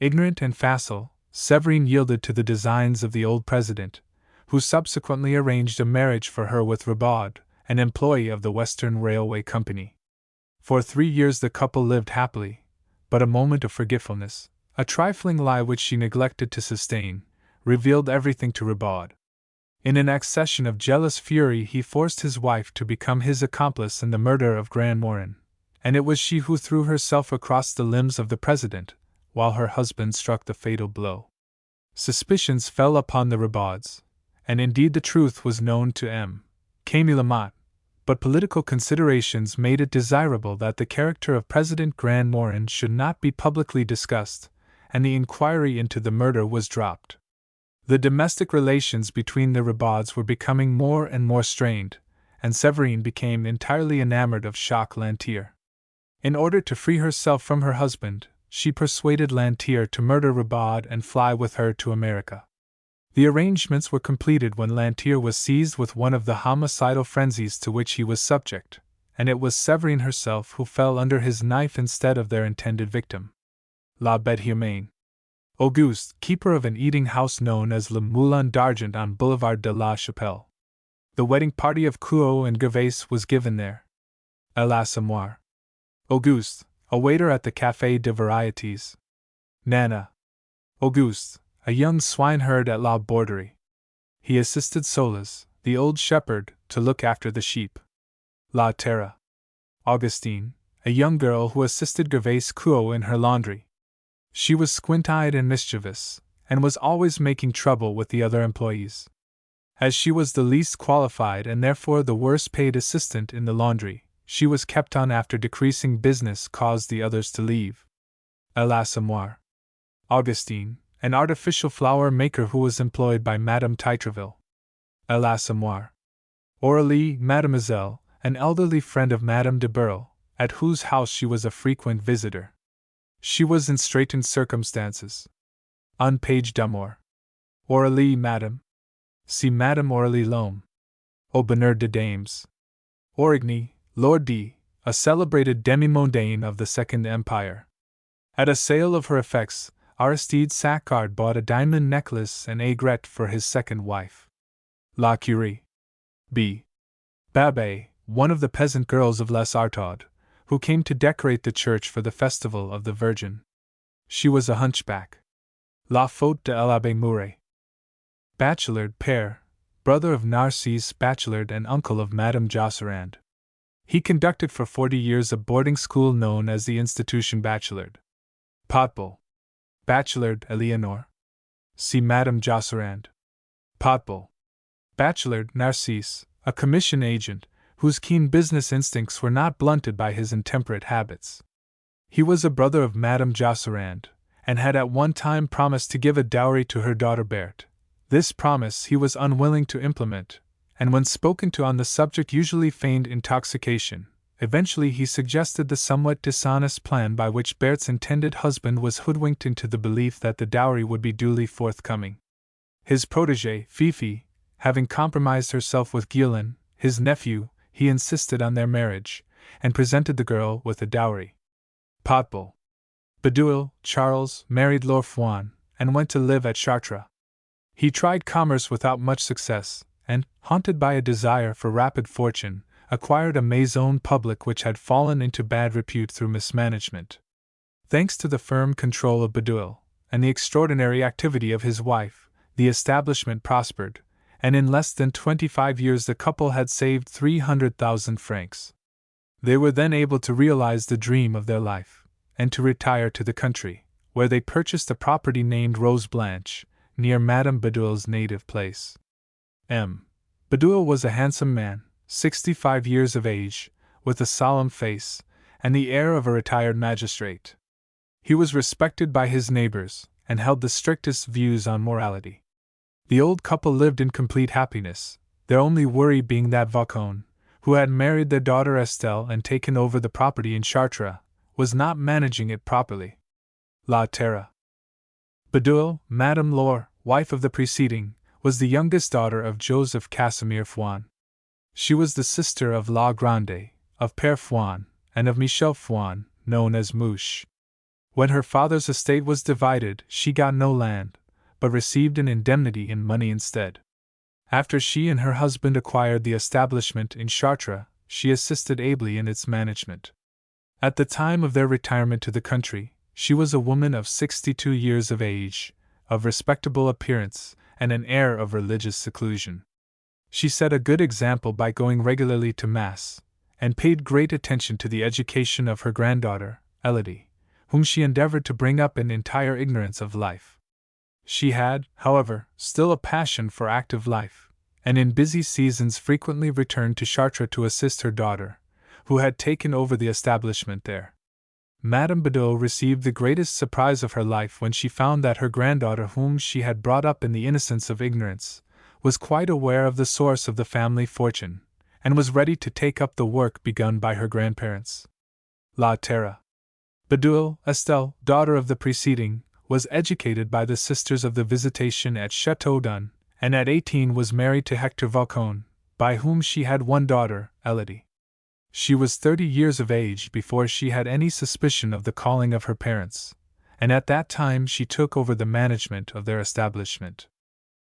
Ignorant and facile, Séverine yielded to the designs of the old president, who subsequently arranged a marriage for her with Ribaud, an employee of the Western Railway Company. For 3 years the couple lived happily, but a moment of forgetfulness, a trifling lie which she neglected to sustain, revealed everything to Ribaud. In an accession of jealous fury he forced his wife to become his accomplice in the murder of Grand Morin, and it was she who threw herself across the limbs of the president, while her husband struck the fatal blow. Suspicions fell upon the Ribauds, and indeed the truth was known to M. Camille Lamotte, but political considerations made it desirable that the character of President Grand Morin should not be publicly discussed, and the inquiry into the murder was dropped. The domestic relations between the Ribauds were becoming more and more strained, and Séverine became entirely enamored of Jacques Lantier. In order to free herself from her husband, she persuaded Lantier to murder Ribaud and fly with her to America. The arrangements were completed when Lantier was seized with one of the homicidal frenzies to which he was subject, and it was Séverine herself who fell under his knife instead of their intended victim. La Bête Humaine. Auguste, keeper of an eating house known as Le Moulin d'Argent on Boulevard de la Chapelle. The wedding party of Couot and Gervais was given there. L'Assommoir. Auguste, a waiter at the Café de Varietés. Nana. Auguste, a young swineherd at La Borderie. He assisted Solas, the old shepherd, to look after the sheep. La Terra. Augustine, a young girl who assisted Gervais Couot in her laundry. She was squint-eyed and mischievous, and was always making trouble with the other employees. As she was the least qualified and therefore the worst paid assistant in the laundry, she was kept on after decreasing business caused the others to leave. L'Assommoir. Augustine, an artificial flower maker who was employed by Madame Titreville. L'Assommoir. Aurélie, Mademoiselle, an elderly friend of Madame de Burle, at whose house she was a frequent visitor. She was in straitened circumstances. Un page d'amour. Aurélie, Madame. See Madame Aurélie Lhomme. Au bonheur de dames. Origny, Lord D., a celebrated demi-mondaine of the Second Empire. At a sale of her effects, Aristide Saccard bought a diamond necklace and aigrette for his second wife. La Curie. B. Babet, one of the peasant girls of Les Artaud, who came to decorate the church for the festival of the Virgin. She was a hunchback. La faute de l'Abbé Mouret. Bachelard Père, brother of Narcisse Bachelard and uncle of Madame Josserand. He conducted for 40 years a boarding school known as the Institution Bachelard. Potbul. Bachelard Eleanor. See Madame Josserand. Potbul. Bachelard Narcisse, a commission agent, whose keen business instincts were not blunted by his intemperate habits. He was a brother of Madame Josserand, and had at one time promised to give a dowry to her daughter Berthe. This promise he was unwilling to implement, and when spoken to on the subject usually feigned intoxication. Eventually he suggested the somewhat dishonest plan by which Berthe's intended husband was hoodwinked into the belief that the dowry would be duly forthcoming. His protégée, Fifi, having compromised herself with Guillain, his nephew, he insisted on their marriage, and presented the girl with a dowry. Potbul. Badouil, Charles, married Lorfoin, and went to live at Chartres. He tried commerce without much success, and, haunted by a desire for rapid fortune, acquired a maison publique which had fallen into bad repute through mismanagement. Thanks to the firm control of Badouil, and the extraordinary activity of his wife, the establishment prospered, and in less than 25 years the couple had saved 300,000 francs. They were then able to realize the dream of their life, and to retire to the country, where they purchased a property named Rose Blanche, near Madame Badouil's native place. M. Badouil was a handsome man, 65 years of age, with a solemn face, and the air of a retired magistrate. He was respected by his neighbors, and held the strictest views on morality. The old couple lived in complete happiness, their only worry being that Vaucon, who had married their daughter Estelle and taken over the property in Chartres, was not managing it properly. La Terre. Badouil, Madame Laure, wife of the preceding, was the youngest daughter of Joseph Casimir Fouan. She was the sister of La Grande, of Père Fouan, and of Michel Fouan, known as Mouche. When her father's estate was divided, she got no land, but received an indemnity in money instead. After she and her husband acquired the establishment in Chartres, she assisted ably in its management. At the time of their retirement to the country, she was a woman of 62 years of age, of respectable appearance, and an air of religious seclusion. She set a good example by going regularly to Mass, and paid great attention to the education of her granddaughter, Elodie, whom she endeavored to bring up in entire ignorance of life. She had, however, still a passion for active life, and in busy seasons frequently returned to Chartres to assist her daughter, who had taken over the establishment there. Madame Badouil received the greatest surprise of her life when she found that her granddaughter, whom she had brought up in the innocence of ignorance, was quite aware of the source of the family fortune, and was ready to take up the work begun by her grandparents. La Terre. Badouil, Estelle, daughter of the preceding, was educated by the Sisters of the Visitation at Châteaudun, and at 18 was married to Hector Vaucon, by whom she had one daughter, Elodie. She was 30 years of age before she had any suspicion of the calling of her parents, and at that time she took over the management of their establishment.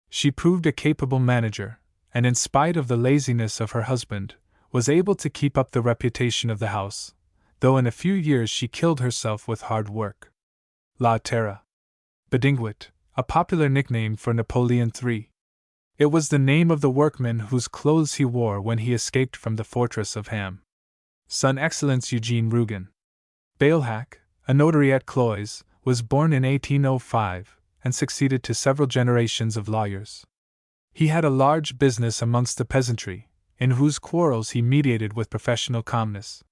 She proved a capable manager, and in spite of the laziness of her husband, was able to keep up the reputation of the house, though in a few years she killed herself with hard work. La Terre. Bedinguet, a popular nickname for Napoleon III. It was the name of the workman whose clothes he wore when he escaped from the fortress of Ham. Son Excellence Eugene Rougon. Bailhac, a notary at Cloyes, was born in 1805, and succeeded to several generations of lawyers. He had a large business amongst the peasantry, in whose quarrels he mediated with professional calmness.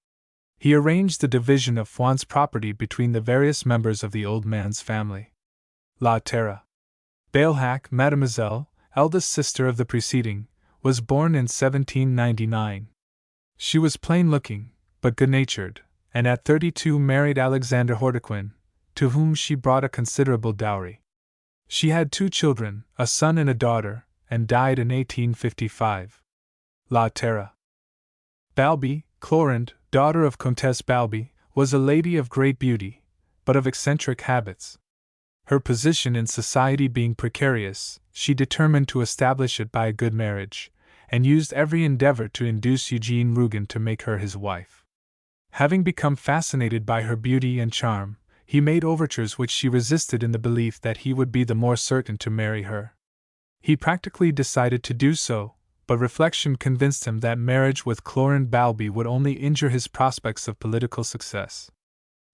He arranged the division of Fouan's property between the various members of the old man's family. La Terre. Bailhac, Mademoiselle, eldest sister of the preceding, was born in 1799. She was plain-looking, but good-natured, and at 32 married Alexander Hortequin, to whom she brought a considerable dowry. She had 2 children, a son and a daughter, and died in 1855. La Terre. Balby, Clorinde, daughter of Comtesse Balby, was a lady of great beauty, but of eccentric habits. Her position in society being precarious, she determined to establish it by a good marriage, and used every endeavor to induce Eugene Rougon to make her his wife. Having become fascinated by her beauty and charm, he made overtures which she resisted in the belief that he would be the more certain to marry her. He practically decided to do so, but reflection convinced him that marriage with Clorinde Balby would only injure his prospects of political success.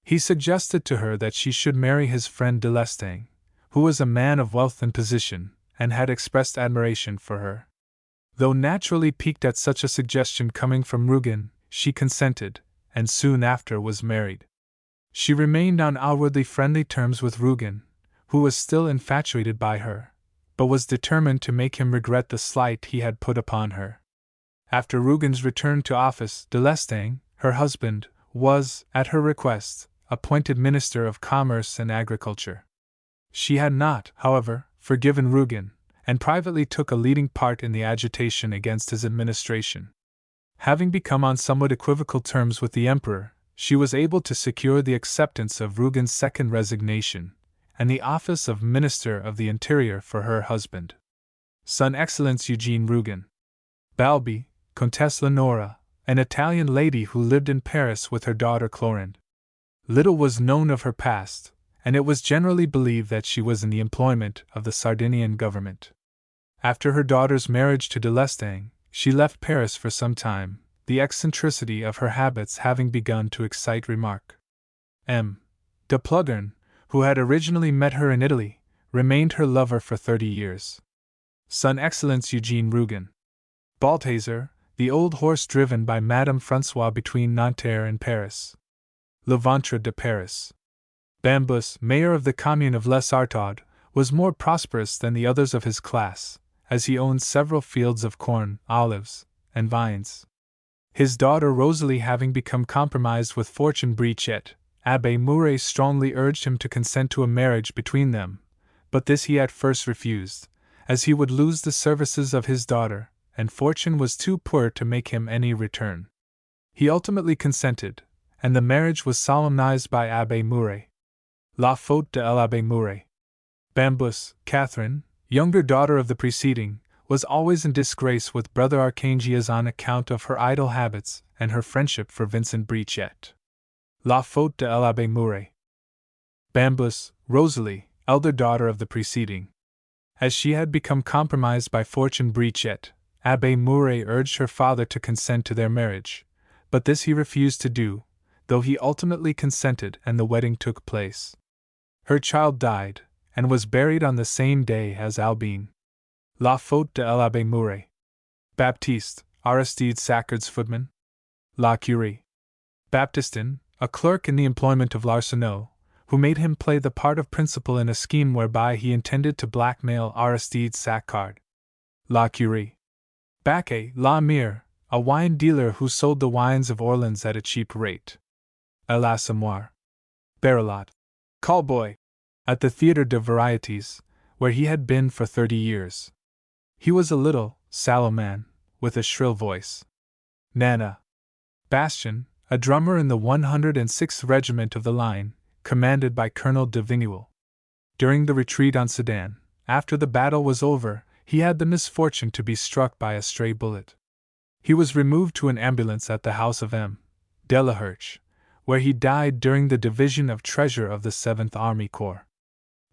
He suggested to her that she should marry his friend de Lestang, who was a man of wealth and position, and had expressed admiration for her. Though naturally piqued at such a suggestion coming from Rougon, she consented, and soon after was married. She remained on outwardly friendly terms with Rougon, who was still infatuated by her, but was determined to make him regret the slight he had put upon her. After Rougon's return to office, de Lestang, her husband, was, at her request, appointed Minister of Commerce and Agriculture. She had not, however, forgiven Rougon, and privately took a leading part in the agitation against his administration. Having become on somewhat equivocal terms with the Emperor, she was able to secure the acceptance of Rougon's second resignation, and the office of Minister of the Interior for her husband, Son Excellence Eugene Rougon. Balbi, Comtesse Leonora, an Italian lady who lived in Paris with her daughter Clorinda. Little was known of her past, and it was generally believed that she was in the employment of the Sardinian government. After her daughter's marriage to de Lestang, she left Paris for some time, the eccentricity of her habits having begun to excite remark. M. de Plougern, who had originally met her in Italy, remained her lover for 30 years. Son Excellence Eugene Rougon. Balthazar, the old horse driven by Madame Francois between Nanterre and Paris. Le Ventre de Paris. Bambus, mayor of the commune of Les Artauds, was more prosperous than the others of his class, as he owned several fields of corn, olives, and vines. His daughter Rosalie having become compromised with Fortune Brichette, Abbé Mouret strongly urged him to consent to a marriage between them, but this he at first refused, as he would lose the services of his daughter, and Fortune was too poor to make him any return. He ultimately consented, and the marriage was solemnized by Abbé Mouret. La faute de l'Abbé Mouret. Bambus, Catherine, younger daughter of the preceding, was always in disgrace with Brother Archangias on account of her idle habits and her friendship for Vincent Brichette. La faute de l'Abbé Mouret. Bambus, Rosalie, elder daughter of the preceding. As she had become compromised by Fortune Brichette, Abbé Mouret urged her father to consent to their marriage, but this he refused to do, though he ultimately consented and the wedding took place. Her child died, and was buried on the same day as Albine. La faute de l'Abbé Mouret. Baptiste, Aristide Saccard's footman. La Curie. Baptistin, a clerk in the employment of Larseneau, who made him play the part of principal in a scheme whereby he intended to blackmail Aristide Saccard. La Curie. Bacquet, La Mire, a wine dealer who sold the wines of Orleans at a cheap rate. L'Assommoir. Barrelot. Callboy. At the Theatre de Varieties, where he had been for 30 years. He was a little, sallow man, with a shrill voice. Nana. Bastion, a drummer in the 106th Regiment of the Line, commanded by Colonel de Vigneul. During the retreat on Sedan, after the battle was over, he had the misfortune to be struck by a stray bullet. He was removed to an ambulance at the house of M. Delaherche, where he died during the division of treasure of the 7th Army Corps.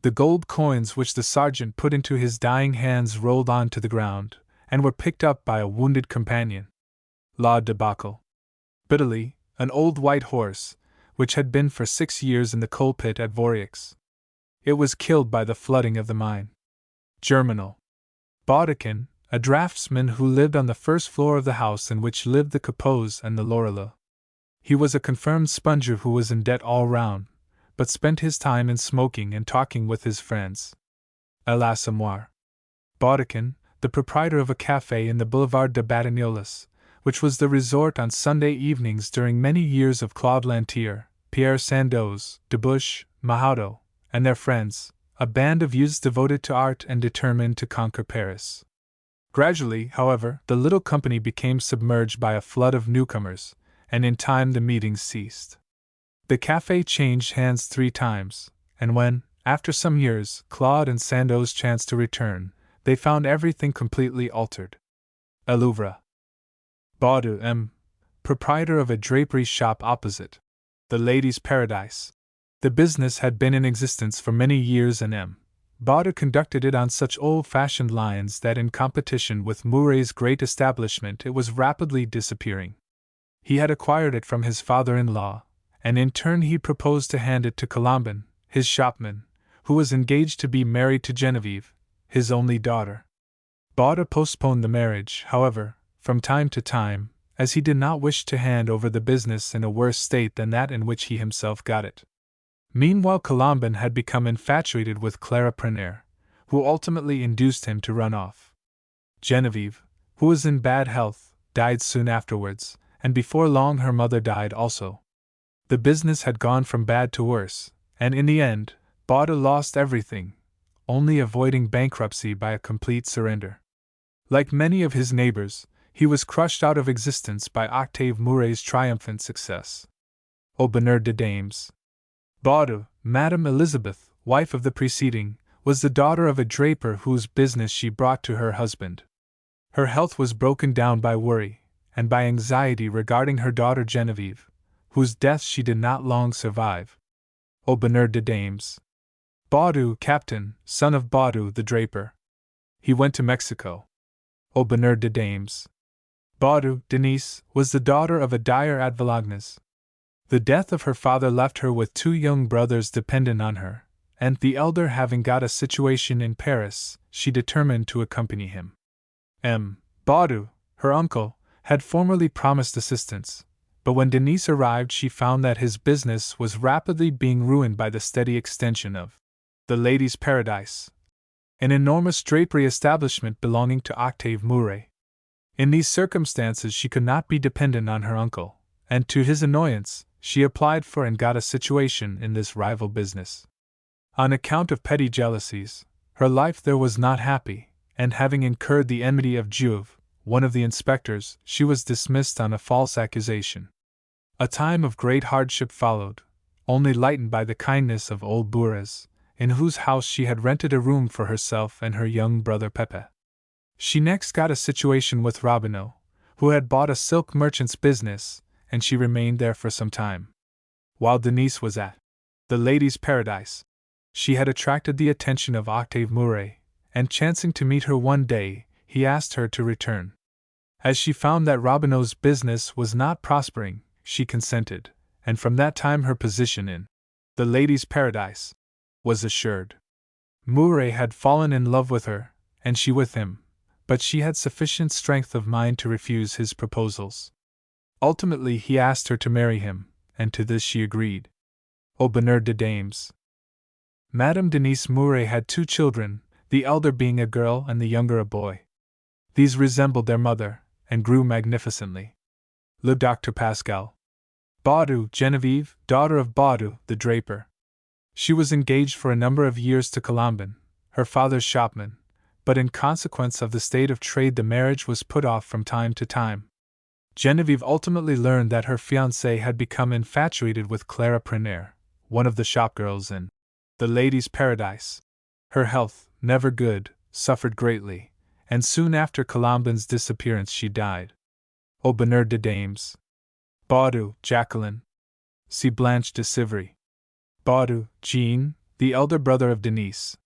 The gold coins which the sergeant put into his dying hands rolled on to the ground, and were picked up by a wounded companion. La debacle. Bitterly, an old white horse, which had been for 6 years in the coal pit at Vorieux. It was killed by the flooding of the mine. Germinal. Baudekin, a draftsman who lived on the first floor of the house in which lived the Capots and the Lorilleux. He was a confirmed sponger who was in debt all round, but spent his time in smoking and talking with his friends. L'Assommoir. Baudekin, the proprietor of a café in the Boulevard de Batignolles, which was the resort on Sunday evenings during many years of Claude Lantier, Pierre Sandoz, Debuche, Mahaudo, and their friends, a band of youths devoted to art and determined to conquer Paris. Gradually, however, the little company became submerged by a flood of newcomers, and in time the meetings ceased. The café changed hands 3 times, and when, after some years, Claude and Sandoz chanced to return, they found everything completely altered. A Louvre. Baudu M., proprietor of a drapery shop opposite the Ladies' Paradise. The business had been in existence for many years, and M. Baudu conducted it on such old-fashioned lines that in competition with Mouret's great establishment it was rapidly disappearing. He had acquired it from his father-in-law, and in turn he proposed to hand it to Colombin, his shopman, who was engaged to be married to Genevieve, his only daughter. Baudu postponed the marriage, however, from time to time, as he did not wish to hand over the business in a worse state than that in which he himself got it. Meanwhile, Colomban had become infatuated with Clara Preneur, who ultimately induced him to run off. Genevieve, who was in bad health, died soon afterwards, and before long her mother died also. The business had gone from bad to worse, and in the end, Baudu lost everything, only avoiding bankruptcy by a complete surrender. Like many of his neighbors, he was crushed out of existence by Octave Mouret's triumphant success. Au bonheur des dames. Baudu, Madame Elizabeth, wife of the preceding, was the daughter of a draper whose business she brought to her husband. Her health was broken down by worry, and by anxiety regarding her daughter Genevieve, whose death she did not long survive. Au bonheur des dames. Baudu, Captain, son of Baudu the draper. He went to Mexico. Au bonheur des dames. Baudu, Denise, was the daughter of a dyer at Villagnes. The death of her father left her with 2 young brothers dependent on her, and the elder having got a situation in Paris, she determined to accompany him. Baudu, her uncle, had formerly promised assistance, but when Denise arrived she found that his business was rapidly being ruined by the steady extension of the Ladies' Paradise, an enormous drapery establishment belonging to Octave Mouret. In these circumstances she could not be dependent on her uncle, and to his annoyance, she applied for and got a situation in this rival business. On account of petty jealousies, her life there was not happy, and having incurred the enmity of Juve, one of the inspectors, she was dismissed on a false accusation. A time of great hardship followed, only lightened by the kindness of old Bourrez, in whose house she had rented a room for herself and her young brother Pepe. She next got a situation with Robineau, who had bought a silk merchant's business, and she remained there for some time. While Denise was at the Ladies' Paradise, she had attracted the attention of Octave Mouret, and chancing to meet her one day, he asked her to return. As she found that Robineau's business was not prospering, she consented, and from that time her position in the Ladies' Paradise was assured. Mouret had fallen in love with her, and she with him, but she had sufficient strength of mind to refuse his proposals. Ultimately he asked her to marry him, and to this she agreed. Au bonheur des dames. Madame Denise Mouret had 2 children, the elder being a girl and the younger a boy. These resembled their mother, and grew magnificently. Le Docteur Pascal. Baudu, Genevieve, daughter of Baudu, the draper. She was engaged for a number of years to Colomban, her father's shopman, but in consequence of the state of trade the marriage was put off from time to time. Genevieve ultimately learned that her fiancé had become infatuated with Clara Preneur, one of the shopgirls in the Ladies' Paradise. Her health, never good, suffered greatly, and soon after Colomban's disappearance she died. Au bonheur des dames. Baudu, Jacqueline. See Blanche de Sivry. Baudu, Jean, the elder brother of Denise.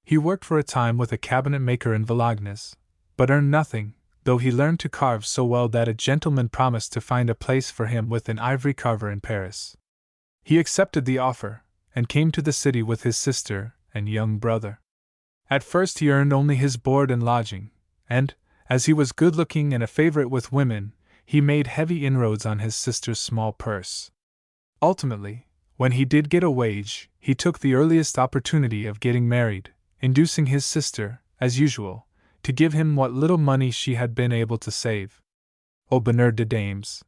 He worked for a time with a cabinet maker in Villagnes, but earned nothing, though he learned to carve so well that a gentleman promised to find a place for him with an ivory carver in Paris. He accepted the offer, and came to the city with his sister and young brother. At first he earned only his board and lodging, and, as he was good-looking and a favorite with women, he made heavy inroads on his sister's small purse. Ultimately, when he did get a wage, he took the earliest opportunity of getting married, inducing his sister, as usual, to give him what little money she had been able to save. Au bonheur des dames.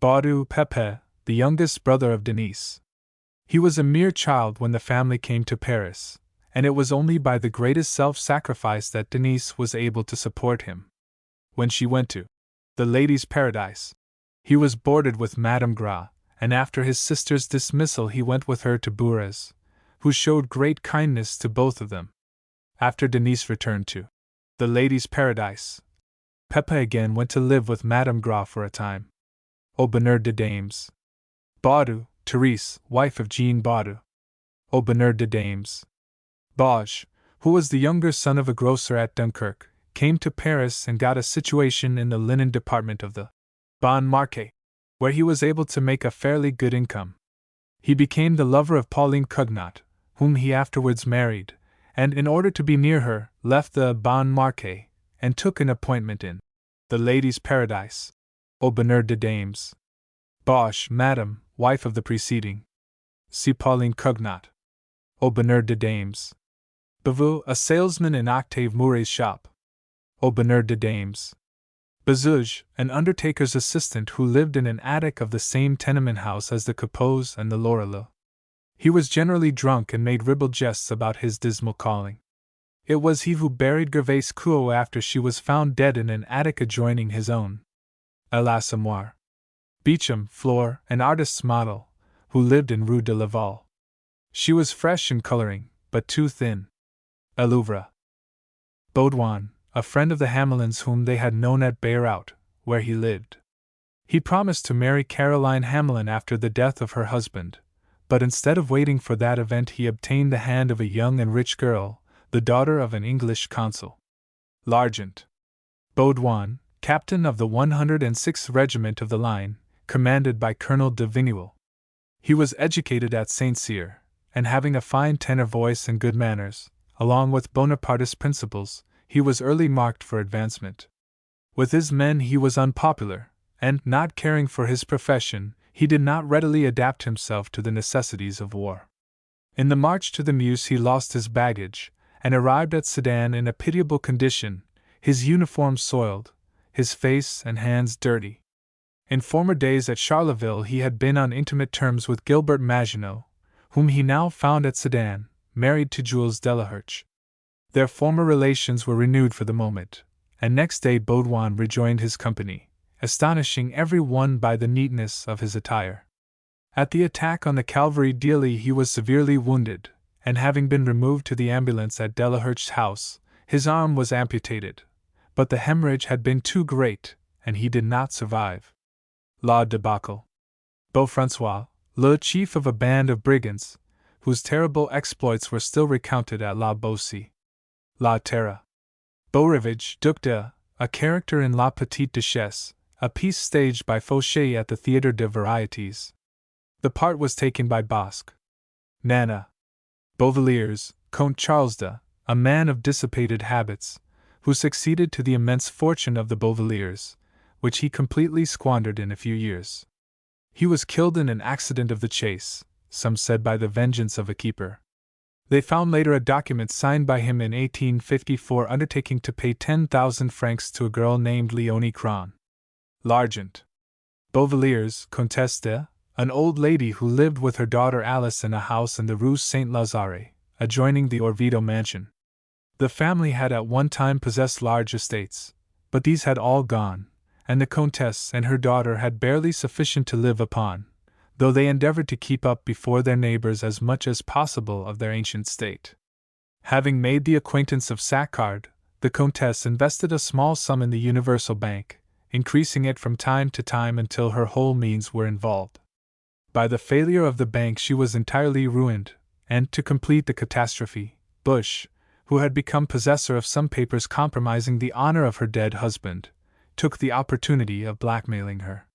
Baudu, Pepe, the youngest brother of Denise. He was a mere child when the family came to Paris, and it was only by the greatest self-sacrifice that Denise was able to support him. When she went to the Ladies' Paradise, he was boarded with Madame Gras, and after his sister's dismissal he went with her to Bourrez, who showed great kindness to both of them. After Denise returned to the Ladies' Paradise, Pepe again went to live with Madame Gras for a time. Au bonheur des dames. Baudu, Therese, wife of Jean Baudu. Au bonheur des dames. Bauge, who was the younger son of a grocer at Dunkirk, came to Paris and got a situation in the linen department of the Bon Marché, where he was able to make a fairly good income. He became the lover of Pauline Cugnot, whom he afterwards married, and in order to be near her, left the Bon Marché, and took an appointment in the Ladies' Paradise. Au bonheur de dames. Bosh, madame, wife of the preceding. Si Pauline Cugnot. Au bonheur de dames. Bavou, a salesman in Octave Mouret's shop. Au bonheur de dames. Bazouge, an undertaker's assistant who lived in an attic of the same tenement house as the Capots and the Lorilleux. He was generally drunk and made ribald jests about his dismal calling. It was he who buried Gervais Couot after she was found dead in an attic adjoining his own. A l'Assommoir. Beecham, Flore, an artist's model, who lived in Rue de Laval. She was fresh in coloring, but too thin. A Louvre. Baudouin, a friend of the Hamelins whom they had known at Bayreuth, where he lived. He promised to marry Caroline Hamelin after the death of her husband, but instead of waiting for that event he obtained the hand of a young and rich girl, the daughter of an English consul. L'Argent. Baudouin, captain of the 106th Regiment of the Line, commanded by Colonel de Vigneul. He was educated at Saint Cyr, and having a fine tenor voice and good manners, along with Bonapartist principles, he was early marked for advancement. With his men he was unpopular, and, not caring for his profession, he did not readily adapt himself to the necessities of war. In the march to the Meuse he lost his baggage, and arrived at Sedan in a pitiable condition, his uniform soiled, his face and hands dirty. In former days at Charleville he had been on intimate terms with Gilbert Maginot, whom he now found at Sedan, married to Jules Delaherche. Their former relations were renewed for the moment, and next day Baudouin rejoined his company, astonishing every one by the neatness of his attire. At the attack on the Calvary d'Illy he was severely wounded, and having been removed to the ambulance at Delaherche's house, his arm was amputated, but the hemorrhage had been too great, and he did not survive. La debacle. Beaufrancois, le chief of a band of brigands, whose terrible exploits were still recounted at La Beaucie. La Terre. Beaurivage, Duc de, a character in La Petite Duchesse, a piece staged by Fauché at the Théâtre des Variétés. The part was taken by Bosc. Nana. Beauvilliers, Comte Charles de, a man of dissipated habits, who succeeded to the immense fortune of the Beauvilliers, which he completely squandered in a few years. He was killed in an accident of the chase, some said by the vengeance of a keeper. They found later a document signed by him in 1854 undertaking to pay 10,000 francs to a girl named Léonie Cron. L'Argent. Beauvilliers, Comtesse de, an old lady who lived with her daughter Alice in a house in the Rue Saint-Lazare, adjoining the Orvieto mansion. The family had at one time possessed large estates, but these had all gone, and the Comtesse and her daughter had barely sufficient to live upon, though they endeavored to keep up before their neighbors as much as possible of their ancient state. Having made the acquaintance of Saccard, the Comtesse invested a small sum in the Universal Bank, increasing it from time to time until her whole means were involved. By the failure of the bank she was entirely ruined, and, to complete the catastrophe, Bush, who had become possessor of some papers compromising the honor of her dead husband, took the opportunity of blackmailing her.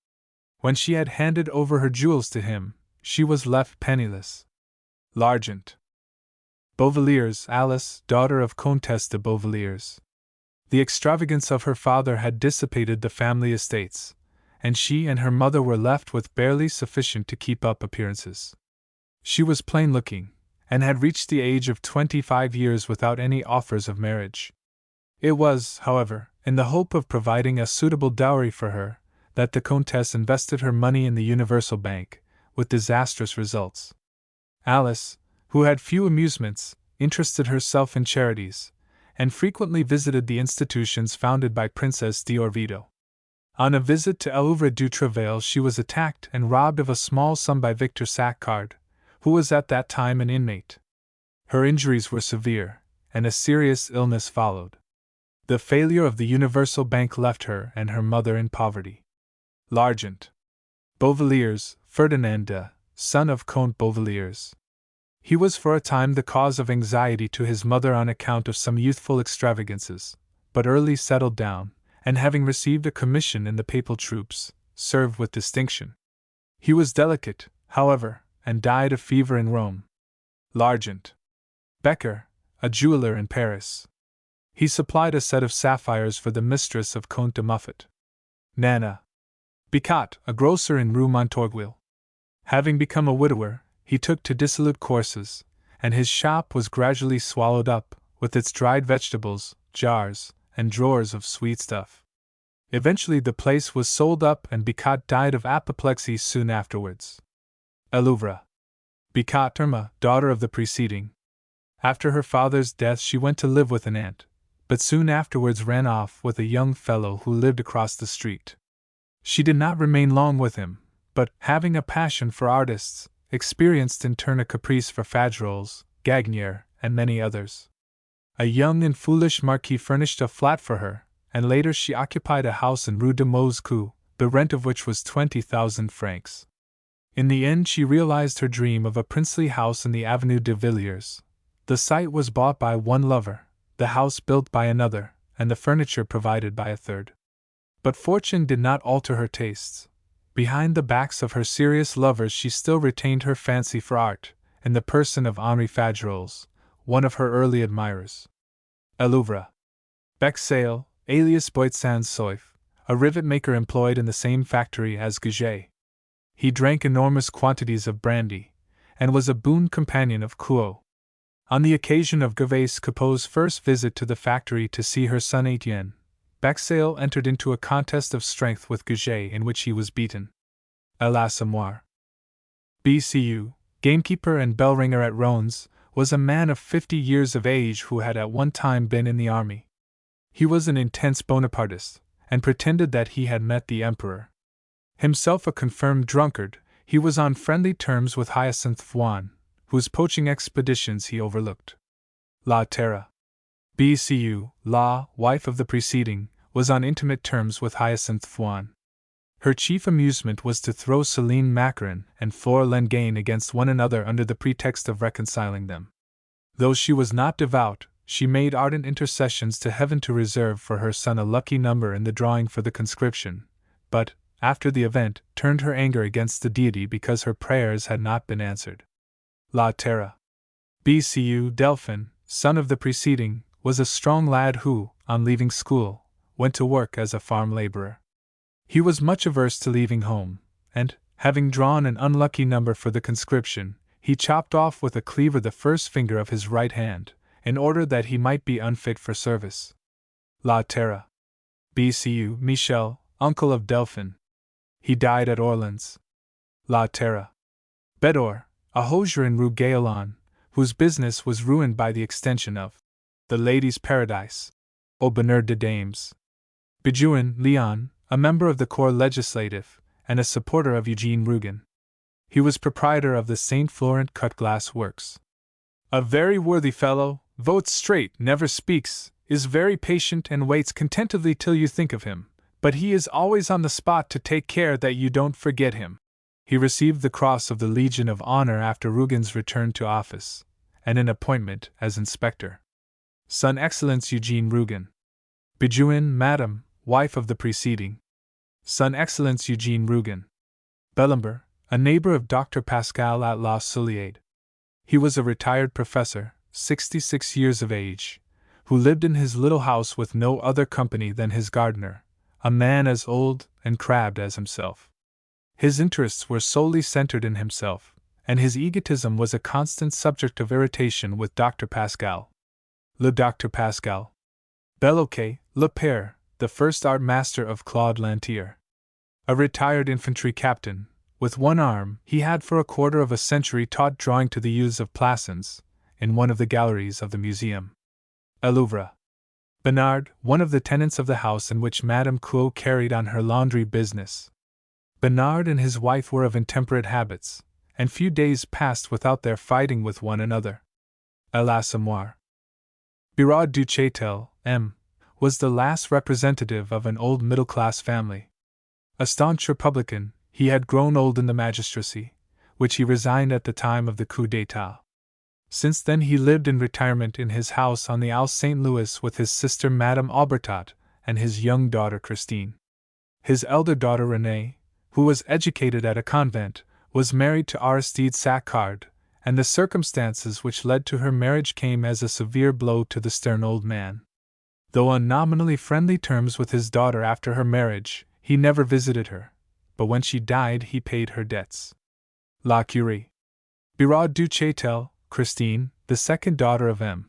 When she had handed over her jewels to him, she was left penniless. L'Argent. Beauvilliers, Alice, daughter of Comtesse de Beauvilliers. The extravagance of her father had dissipated the family estates, and she and her mother were left with barely sufficient to keep up appearances. She was plain-looking, and had reached the age of 25 years without any offers of marriage. It was, however, in the hope of providing a suitable dowry for her, that the Comtesse invested her money in the Universal Bank, with disastrous results. Alice, who had few amusements, interested herself in charities, and frequently visited the institutions founded by Princess d'Orvieto. On a visit to Louvre du Travail she was attacked and robbed of a small sum by Victor Saccard, who was at that time an inmate. Her injuries were severe, and a serious illness followed. The failure of the Universal Bank left her and her mother in poverty. L'Argent. Beauvilliers, Ferdinand de, son of Comte Beauvilliers. He was for a time the cause of anxiety to his mother on account of some youthful extravagances, but early settled down, and having received a commission in the papal troops, served with distinction. He was delicate, however, and died of fever in Rome. L'Argent. Becker, a jeweler in Paris. He supplied a set of sapphires for the mistress of Comte de Muffet. Nana Bicot, a grocer in Rue Montorgueil. Having become a widower, he took to dissolute courses, and his shop was gradually swallowed up, with its dried vegetables, jars, and drawers of sweet stuff. Eventually the place was sold up and Bicot died of apoplexy soon afterwards. Elouvre Bicot Irma, daughter of the preceding. After her father's death she went to live with an aunt, but soon afterwards ran off with a young fellow who lived across the street. She did not remain long with him, but, having a passion for artists, experienced in turn a caprice for Fadrolles, Gagnier, and many others. A young and foolish marquis furnished a flat for her, and later she occupied a house in Rue de Moscou, the rent of which was 20,000 francs. In the end she realized her dream of a princely house in the Avenue de Villiers. The site was bought by one lover, the house built by another, and the furniture provided by a third. But fortune did not alter her tastes. Behind the backs of her serious lovers she still retained her fancy for art, in the person of Henri Fadrolles, one of her early admirers. Elouvre Bexale, alias Boitsan-Soif, a rivet maker employed in the same factory as Goujet. He drank enormous quantities of brandy, and was a boon companion of Couot. On the occasion of Gervais Capot's first visit to the factory to see her son Etienne, Bexale entered into a contest of strength with Goujet in which he was beaten. L'Assommoir BCU, gamekeeper and bell ringer at Rones, was a man of 50 years of age who had at one time been in the army. He was an intense Bonapartist, and pretended that he had met the Emperor. Himself a confirmed drunkard, he was on friendly terms with Hyacinthe Fouan, whose poaching expeditions he overlooked. La Terra BCU, La, wife of the preceding, was on intimate terms with Hyacinthe Fouan. Her chief amusement was to throw Céline Macarin and Flore Lengain against one another under the pretext of reconciling them. Though she was not devout, she made ardent intercessions to heaven to reserve for her son a lucky number in the drawing for the conscription, but, after the event, turned her anger against the deity because her prayers had not been answered. La Terra BCU, Delphin, son of the preceding, was a strong lad who, on leaving school, went to work as a farm laborer. He was much averse to leaving home, and, having drawn an unlucky number for the conscription, he chopped off with a cleaver the first finger of his right hand, in order that he might be unfit for service. La Terra BCU, Michel, uncle of Delphin. He died at Orleans. La Terra Bedor, a hosier in Rue Gaillon, whose business was ruined by the extension of the Ladies' Paradise, au bonheur de dames. Bidjouin, Leon, a member of the Corps Legislatif, and a supporter of Eugene Rougon. He was proprietor of the St. Florent cut-glass works. A very worthy fellow, votes straight, never speaks, is very patient and waits contentedly till you think of him, but he is always on the spot to take care that you don't forget him. He received the Cross of the Legion of Honor after Rougon's return to office, and an appointment as inspector. Son Excellence Eugene Rougon. Bidjouin, Madame, wife of the preceding. Son Excellence Eugene Rougon. Bellember, a neighbor of Dr. Pascal at La Soleilade. He was a retired professor, 66 years of age, who lived in his little house with no other company than his gardener, a man as old and crabbed as himself. His interests were solely centered in himself, and his egotism was a constant subject of irritation with Dr. Pascal. Le Dr. Pascal. Belloquet, Le Père, the first art master of Claude Lantier. A retired infantry captain, with one arm, he had for a quarter of a century taught drawing to the youths of Plassans, in one of the galleries of the museum. Elouvre. Bernard, one of the tenants of the house in which Madame Couot carried on her laundry business. Bernard and his wife were of intemperate habits, and few days passed without their fighting with one another. L'Assommoir. Biraud du Châtel, M., was the last representative of an old middle-class family. A staunch Republican, he had grown old in the magistracy, which he resigned at the time of the coup d'état. Since then he lived in retirement in his house on the Ile St. Louis with his sister Madame Aubertot and his young daughter Christine. His elder daughter Renée, who was educated at a convent, was married to Aristide Saccard, and the circumstances which led to her marriage came as a severe blow to the stern old man. Though on nominally friendly terms with his daughter after her marriage, he never visited her, but when she died he paid her debts. La Curie. Biraud du Châtel, Christine, the second daughter of M.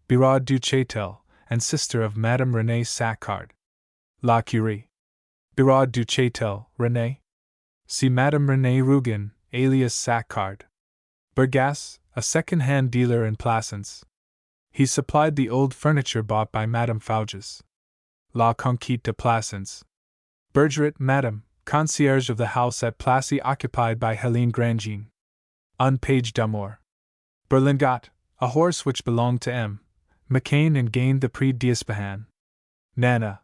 Biraud du Châtel, and sister of Madame Renée Saccard. La Curie. Biraud du Châtel, Renée. See Madame Renée Rougon, alias Saccard. Bergasse, a second-hand dealer in Plassans. He supplied the old furniture bought by Madame Fauges. La Conquête de Plassans. Bergeret, Madame, concierge of the house at Plassy occupied by Hélène Grandjean. Un page d'amour. Berlingot, a horse which belonged to M. McCain and gained the Prix d'Ispahan. Nana.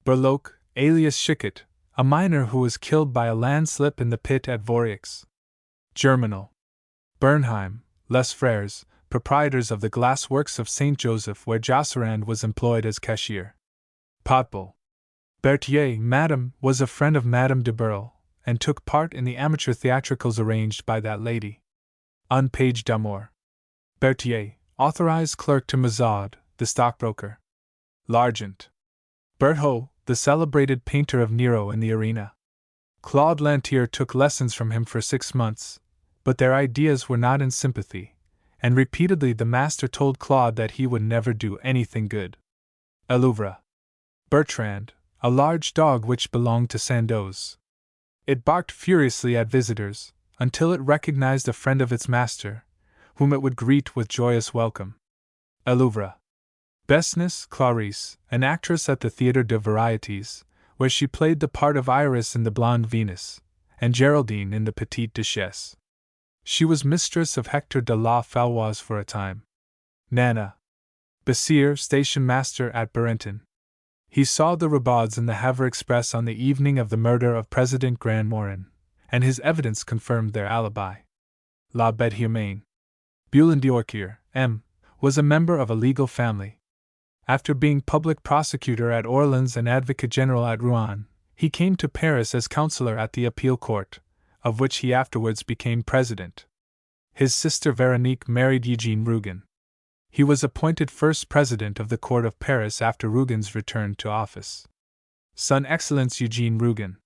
Berloque, alias Schickett, a miner who was killed by a landslip in the pit at Vorieux. Germinal. Bernheim, Les Frères, proprietors of the glass works of St. Joseph where Josserand was employed as cashier. Potbull. Berthier, Madame, was a friend of Madame de Burle, and took part in the amateur theatricals arranged by that lady. Un page d'amour. Berthier, authorized clerk to Mazaud, the stockbroker. L'Argent. Berthaud, the celebrated painter of Nero in the arena. Claude Lantier took lessons from him for 6 months, but their ideas were not in sympathy, and repeatedly the master told Claude that he would never do anything good. Alouvre. Bertrand, a large dog which belonged to Sandoz. It barked furiously at visitors, until it recognized a friend of its master, whom it would greet with joyous welcome. Alouvre. Besness Clarice, an actress at the Theatre de Varietés, where she played the part of Iris in The Blonde Venus, and Geraldine in The Petite Duchesse. She was mistress of Hector de la Falloise for a time. Nana. Bessir, station master at Barenton. He saw the Rabauds in the Havre Express on the evening of the murder of President Grandmorin, and his evidence confirmed their alibi. La Bête Humaine. Bulin d'Orquier, M., was a member of a legal family. After being public prosecutor at Orleans and advocate general at Rouen, he came to Paris as counselor at the Appeal Court, of which he afterwards became president. His sister Veronique married Eugene Rougon. He was appointed first president of the Court of Paris after Rougon's return to office. Son Excellence Eugene Rougon.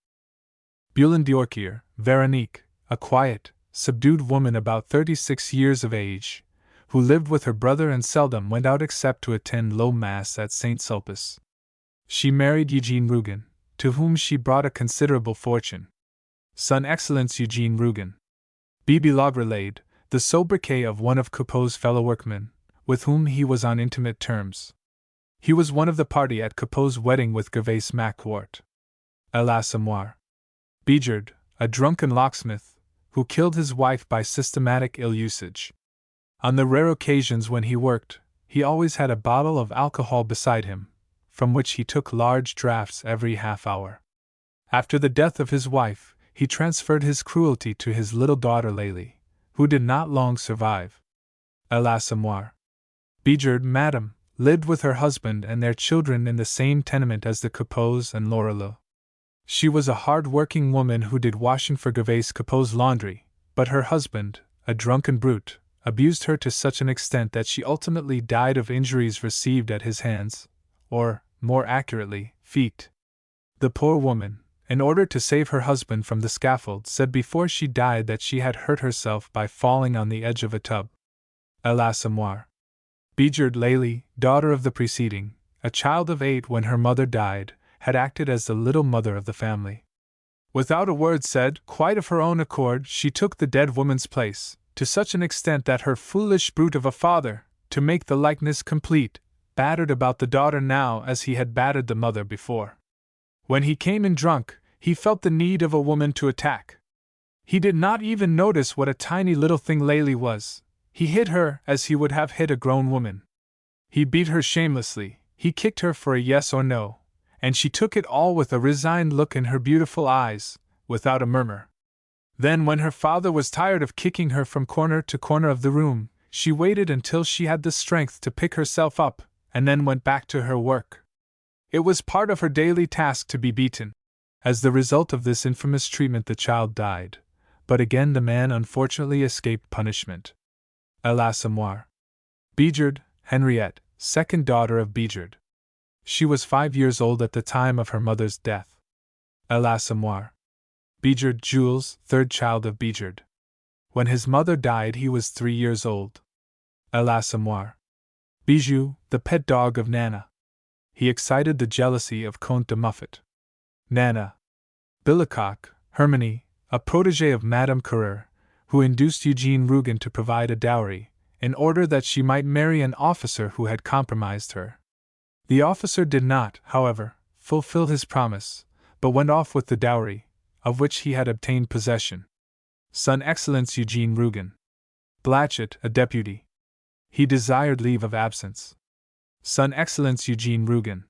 Bulin d'Orquier, Veronique, a quiet, subdued woman about 36 years of age, who lived with her brother and seldom went out except to attend low mass at St. Sulpice. She married Eugene Rougon, to whom she brought a considerable fortune. Son Excellence Eugene Rougon. Bibi Lagrelade, the sobriquet of one of Coupeau's fellow workmen, with whom he was on intimate terms. He was one of the party at Coupeau's wedding with Rougon-Macquart. L'Assommoir. Bijard, a drunken locksmith, who killed his wife by systematic ill-usage. On the rare occasions when he worked, he always had a bottle of alcohol beside him, from which he took large draughts every half-hour. After the death of his wife, he transferred his cruelty to his little daughter Lélie, who did not long survive. L'Assommoir. Bijard, Madame, lived with her husband and their children in the same tenement as the Coupeaus and Lorelot. She was a hard-working woman who did washing for Gervais Coupeau's laundry, but her husband, a drunken brute, abused her to such an extent that she ultimately died of injuries received at his hands, or, more accurately, feet. The poor woman, in order to save her husband from the scaffold, said before she died that she had hurt herself by falling on the edge of a tub. L'Assommoir. Bijard Lélie, daughter of the preceding, a child of 8 when her mother died, had acted as the little mother of the family. Without a word said, quite of her own accord, she took the dead woman's place, to such an extent that her foolish brute of a father, to make the likeness complete, battered about the daughter now as he had battered the mother before. When he came in drunk, he felt the need of a woman to attack. He did not even notice what a tiny little thing Lélie was. He hit her as he would have hit a grown woman. He beat her shamelessly, he kicked her for a yes or no, and she took it all with a resigned look in her beautiful eyes, without a murmur. Then, when her father was tired of kicking her from corner to corner of the room, she waited until she had the strength to pick herself up, and then went back to her work. It was part of her daily task to be beaten. As the result of this infamous treatment the child died, but again the man unfortunately escaped punishment. L'Assommoir. Bijard, Henriette, second daughter of Bijard. She was 5 years old at the time of her mother's death. Hélas Emile. Bijard Jules, third child of Bijard. When his mother died, he was 3 years old. Hélas Emile. Bijou, the pet dog of Nana. He excited the jealousy of Comte de Muffet. Nana. Billicock, Hermione, a protégé of Madame Carrère, who induced Eugene Rougon to provide a dowry, in order that she might marry an officer who had compromised her. The officer did not, however, fulfill his promise, but went off with the dowry, of which he had obtained possession. Son Excellence Eugene Rougon. Blatchet, a deputy. He desired leave of absence. Son Excellence Eugene Rougon.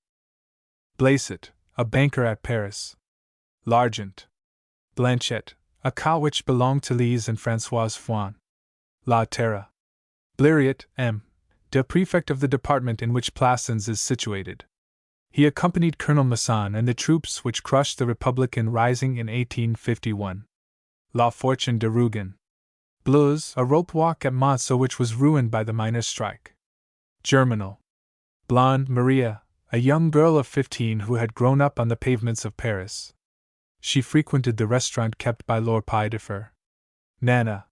Blaiset, a banker at Paris. L'Argent. Blanchette, a cow which belonged to Lise and Françoise Fouan. La Terre. Blériot, M., the prefect of the department in which Plassans is situated. He accompanied Colonel Masson and the troops which crushed the Republican rising in 1851. La Fortune de Rougon. Bleuse, a rope walk at Monceau which was ruined by the miners' strike. Germinal. Blonde Maria, a young girl of 15 who had grown up on the pavements of Paris. She frequented the restaurant kept by Lord Pied de Fer. Nana.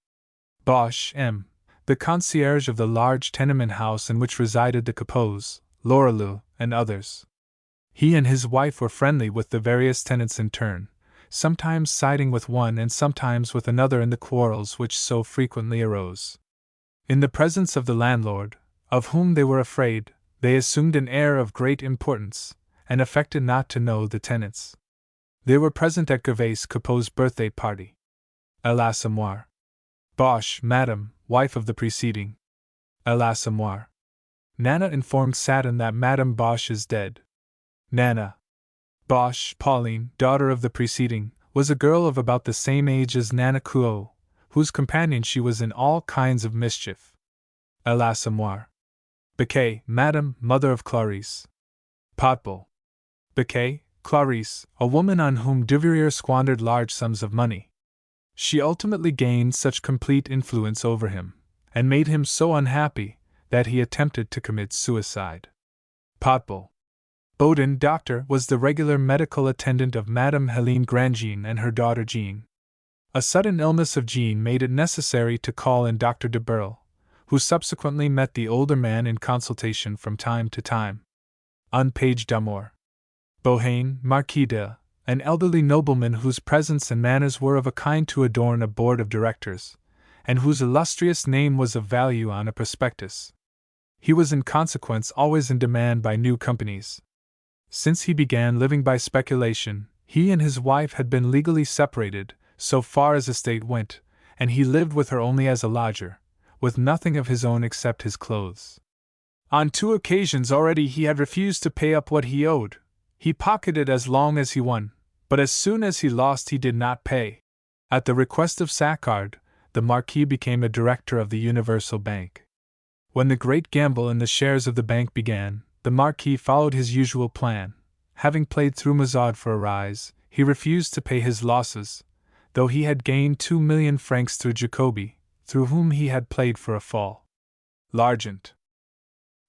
Bosch, M., the concierge of the large tenement house in which resided the Capots, Lorelou, and others. He and his wife were friendly with the various tenants in turn, sometimes siding with one and sometimes with another in the quarrels which so frequently arose. In the presence of the landlord, of whom they were afraid, they assumed an air of great importance, and affected not to know the tenants. They were present at Gervais Capot's birthday party. Hélas Emile. Bosch, Madame, wife of the preceding. Hélas Emile. Nana informed Satin that Madame Bosch is dead. Nana. Bosch, Pauline, daughter of the preceding, was a girl of about the same age as Nana Couot, whose companion she was in all kinds of mischief. Hélas Emile. Becquet, Madame, mother of Clarice. Potbul. Becquet, Clarice, a woman on whom Duvirier squandered large sums of money. She ultimately gained such complete influence over him, and made him so unhappy, that he attempted to commit suicide. Potbul. Baudin, doctor, was the regular medical attendant of Madame Helene Grandjean and her daughter Jean. A sudden illness of Jean made it necessary to call in Dr. de Burle, who subsequently met the older man in consultation from time to time. Un page d'amour. Beauhain, Marquis de, an elderly nobleman whose presence and manners were of a kind to adorn a board of directors, and whose illustrious name was of value on a prospectus. He was in consequence always in demand by new companies. Since he began living by speculation, he and his wife had been legally separated, so far as estate went, and he lived with her only as a lodger, with nothing of his own except his clothes. On 2 occasions already he had refused to pay up what he owed. He pocketed as long as he won, but as soon as he lost he did not pay. At the request of Saccard, the Marquis became a director of the Universal Bank. When the great gamble in the shares of the bank began, the Marquis followed his usual plan. Having played through Mazard for a rise, he refused to pay his losses, though he had gained 2,000,000 francs through Jacobi, through whom he had played for a fall. L'Argent.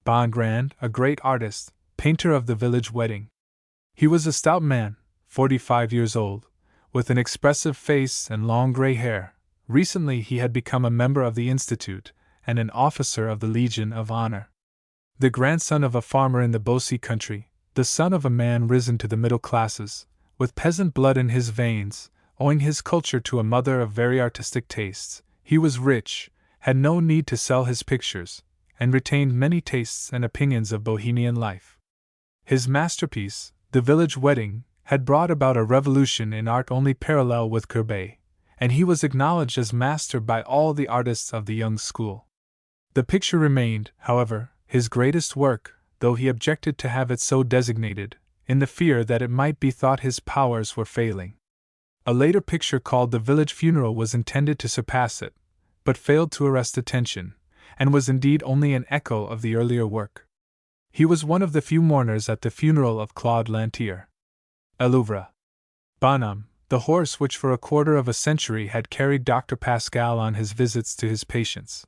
Bongrand, a great artist, painter of the village wedding. He was a stout man, 45 years old, with an expressive face and long gray hair. Recently he had become a member of the Institute, and an officer of the Legion of Honor. The grandson of a farmer in the Beaussy country, the son of a man risen to the middle classes, with peasant blood in his veins, owing his culture to a mother of very artistic tastes, he was rich, had no need to sell his pictures, and retained many tastes and opinions of Bohemian life. His masterpiece, The Village Wedding, had brought about a revolution in art only parallel with Courbet, and he was acknowledged as master by all the artists of the young school. The picture remained, however, his greatest work, though he objected to have it so designated, in the fear that it might be thought his powers were failing. A later picture called The Village Funeral was intended to surpass it, but failed to arrest attention, and was indeed only an echo of the earlier work. He was one of the few mourners at the funeral of Claude Lantier. Elouvre. Bonhomme, the horse which for a quarter of a century had carried Dr. Pascal on his visits to his patients.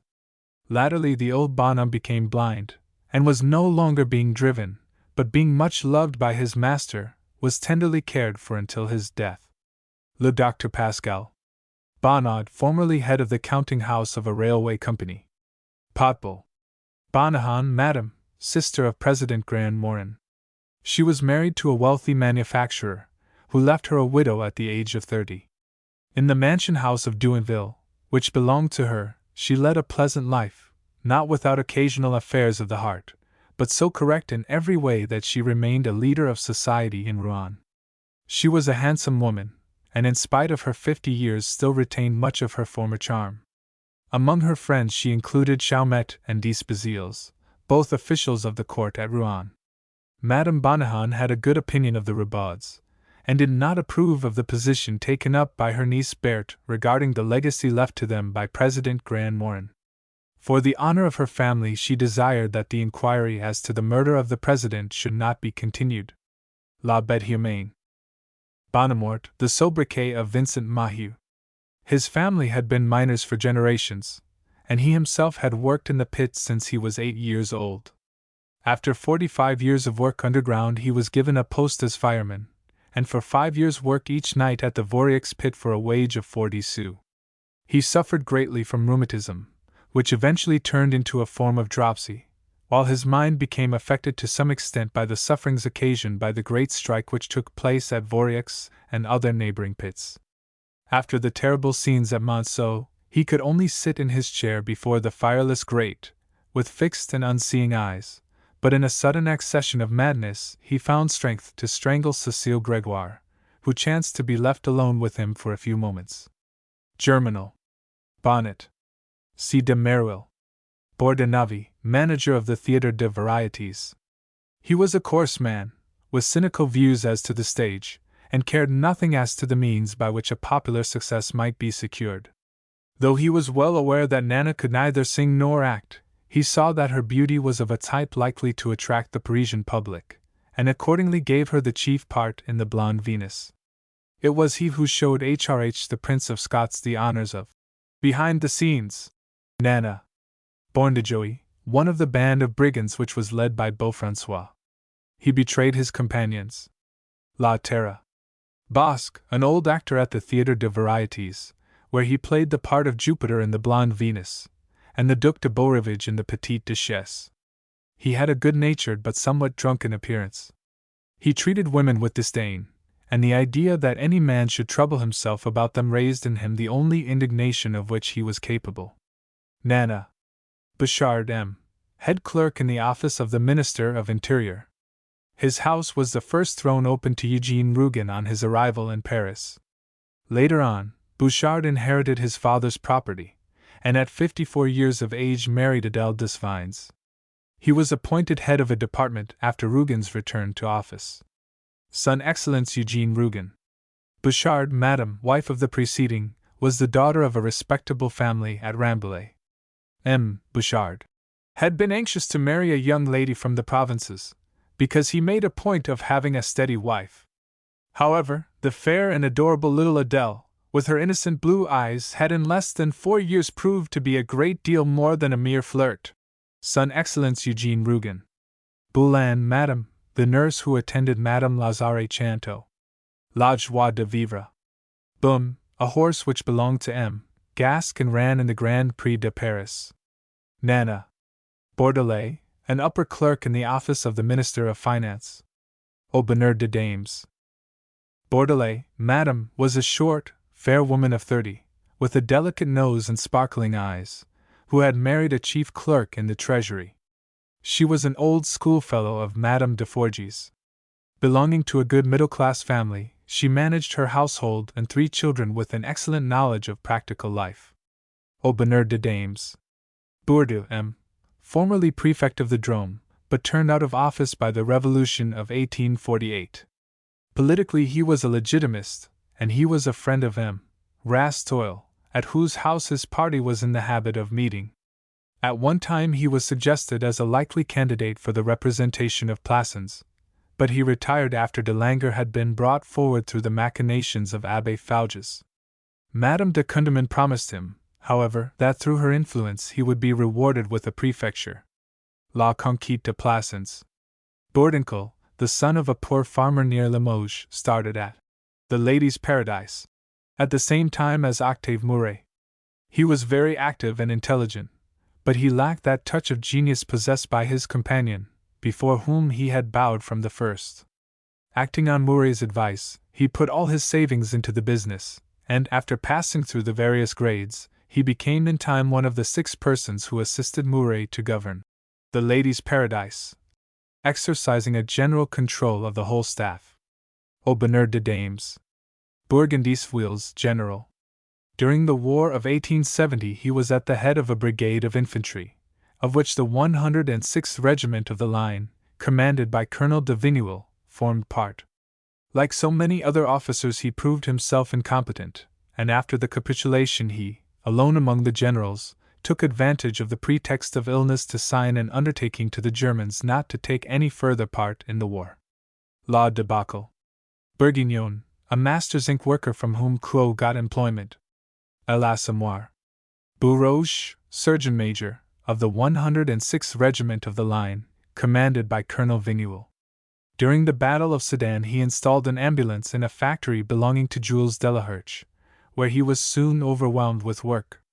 Latterly the old Bonhomme became blind, and was no longer being driven, but being much loved by his master, was tenderly cared for until his death. Le Dr. Pascal Bonnard, formerly head of the counting house of a railway company. Potbul Bonahan, Madame, sister of President Grand Morin. She was married to a wealthy manufacturer, who left her a widow at the age of 30. In the mansion house of Douinville, which belonged to her, she led a pleasant life, not without occasional affairs of the heart, but so correct in every way that she remained a leader of society in Rouen. She was a handsome woman, and in spite of her 50 years still retained much of her former charm. Among her friends she included Chaumet and Despeziels, both officials of the court at Rouen. Madame Bonahan had a good opinion of the Ribauds, and did not approve of the position taken up by her niece Berthe regarding the legacy left to them by President Grand Morin. For the honor of her family she desired that the inquiry as to the murder of the president should not be continued. La Bête Humaine Bonamort, the sobriquet of Vincent Mahieu. His family had been miners for generations, and he himself had worked in the pit since he was 8 years old. After 45 years of work underground he was given a post as fireman, and for 5 years worked each night at the Vorieux pit for a wage of 40 sous. He suffered greatly from rheumatism, which eventually turned into a form of dropsy, while his mind became affected to some extent by the sufferings occasioned by the great strike which took place at Vorieux and other neighboring pits. After the terrible scenes at Monceau, he could only sit in his chair before the fireless grate, with fixed and unseeing eyes, but in a sudden accession of madness he found strength to strangle Cécile Grégoire, who chanced to be left alone with him for a few moments. Germinal Bonnet C. de Meruel Bordenavi, manager of the Théâtre des Variétés. He was a coarse man, with cynical views as to the stage, and cared nothing as to the means by which a popular success might be secured. Though he was well aware that Nana could neither sing nor act, he saw that her beauty was of a type likely to attract the Parisian public, and accordingly gave her the chief part in the Blonde Venus. It was he who showed HRH the Prince of Scots the honors of behind the scenes. Nana Borndejoy, one of the band of brigands which was led by Beaufrancois. He betrayed his companions. La Terra Bosque, an old actor at the Théâtre des Variétés, where he played the part of Jupiter in the Blonde Venus, and the Duc de Beaurivage in the Petite Duchesse. He had a good-natured but somewhat drunken appearance. He treated women with disdain, and the idea that any man should trouble himself about them raised in him the only indignation of which he was capable. Nana Bouchard M., head clerk in the office of the Minister of Interior. His house was the first thrown open to Eugene Rougon on his arrival in Paris. Later on, Bouchard inherited his father's property, and at 54 years of age married Adèle Desvines. He was appointed head of a department after Rougon's return to office. Son Excellence Eugene Rougon. Bouchard, Madame, wife of the preceding, was the daughter of a respectable family at Rambouillet. M. Bouchard had been anxious to marry a young lady from the provinces, because he made a point of having a steady wife. However, the fair and adorable little Adèle, with her innocent blue eyes, had in less than 4 years proved to be a great deal more than a mere flirt. Son Excellence Eugene Rougon. Boulin, Madame, the nurse who attended Madame Lazare Chanteau. La Joie de Vivre. Boum, a horse which belonged to M. Gasque and ran in the Grand Prix de Paris. Nana Bordelais, an upper clerk in the office of the Minister of Finance. Au Bonheur de Dames. Bordelais, Madame, was a short, fair woman of 30, with a delicate nose and sparkling eyes, who had married a chief clerk in the Treasury. She was an old schoolfellow of Madame de Forges. Belonging to a good middle-class family, she managed her household and 3 children with an excellent knowledge of practical life. Au Bonheur de Dames. Bourdieu M., formerly prefect of the Drôme, but turned out of office by the Revolution of 1848. Politically he was a legitimist, and he was a friend of M. Rastoil, at whose house his party was in the habit of meeting. At one time he was suggested as a likely candidate for the representation of Plassans, but he retired after de Langle had been brought forward through the machinations of Abbé Fouges. Madame de Condorman promised him, however, that through her influence he would be rewarded with a prefecture. La Conquête de Plassans. Bourdoncle, the son of a poor farmer near Limoges, started at the Ladies' Paradise at the same time as Octave Mouret. He was very active and intelligent, but he lacked that touch of genius possessed by his companion, before whom he had bowed from the first. Acting on Mouret's advice, he put all his savings into the business, and after passing through the various grades, he became in time one of the 6 persons who assisted Mouret to govern the Ladies' Paradise, exercising a general control of the whole staff. Au bonheur de dames. Bourgondis Wheels General. During the War of 1870 he was at the head of a brigade of infantry, of which the 106th Regiment of the Line, commanded by Colonel de Vigneul, formed part. Like so many other officers he proved himself incompetent, and after the capitulation he, alone among the generals, took advantage of the pretext of illness to sign an undertaking to the Germans not to take any further part in the war. La debacle. Bourguignon, a master's ink worker from whom Clos got employment. L'Assommoir. Bourroche, surgeon major, of the 106th Regiment of the Line, commanded by Colonel Vigneul. During the Battle of Sedan he installed an ambulance in a factory belonging to Jules Delaherche, where he was soon overwhelmed with work.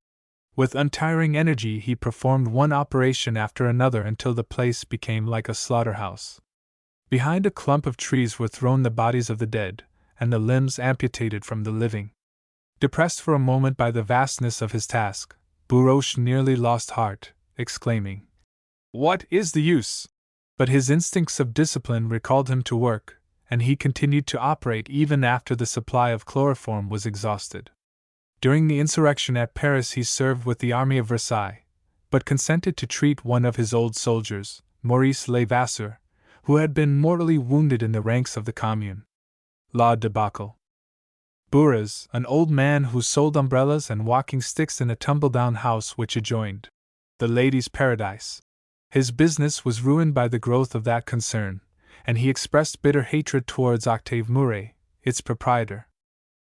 With untiring energy he performed one operation after another until the place became like a slaughterhouse. Behind a clump of trees were thrown the bodies of the dead, and the limbs amputated from the living. Depressed for a moment by the vastness of his task, Bourroche nearly lost heart, exclaiming, "What is the use?" But his instincts of discipline recalled him to work, and he continued to operate even after the supply of chloroform was exhausted. During the insurrection at Paris he served with the army of Versailles, but consented to treat one of his old soldiers, Maurice Levasseur, who had been mortally wounded in the ranks of the Commune. La debacle. Bourras, an old man who sold umbrellas and walking sticks in a tumble-down house which adjoined the Ladies' Paradise. His business was ruined by the growth of that concern, and he expressed bitter hatred towards Octave Mouret, its proprietor.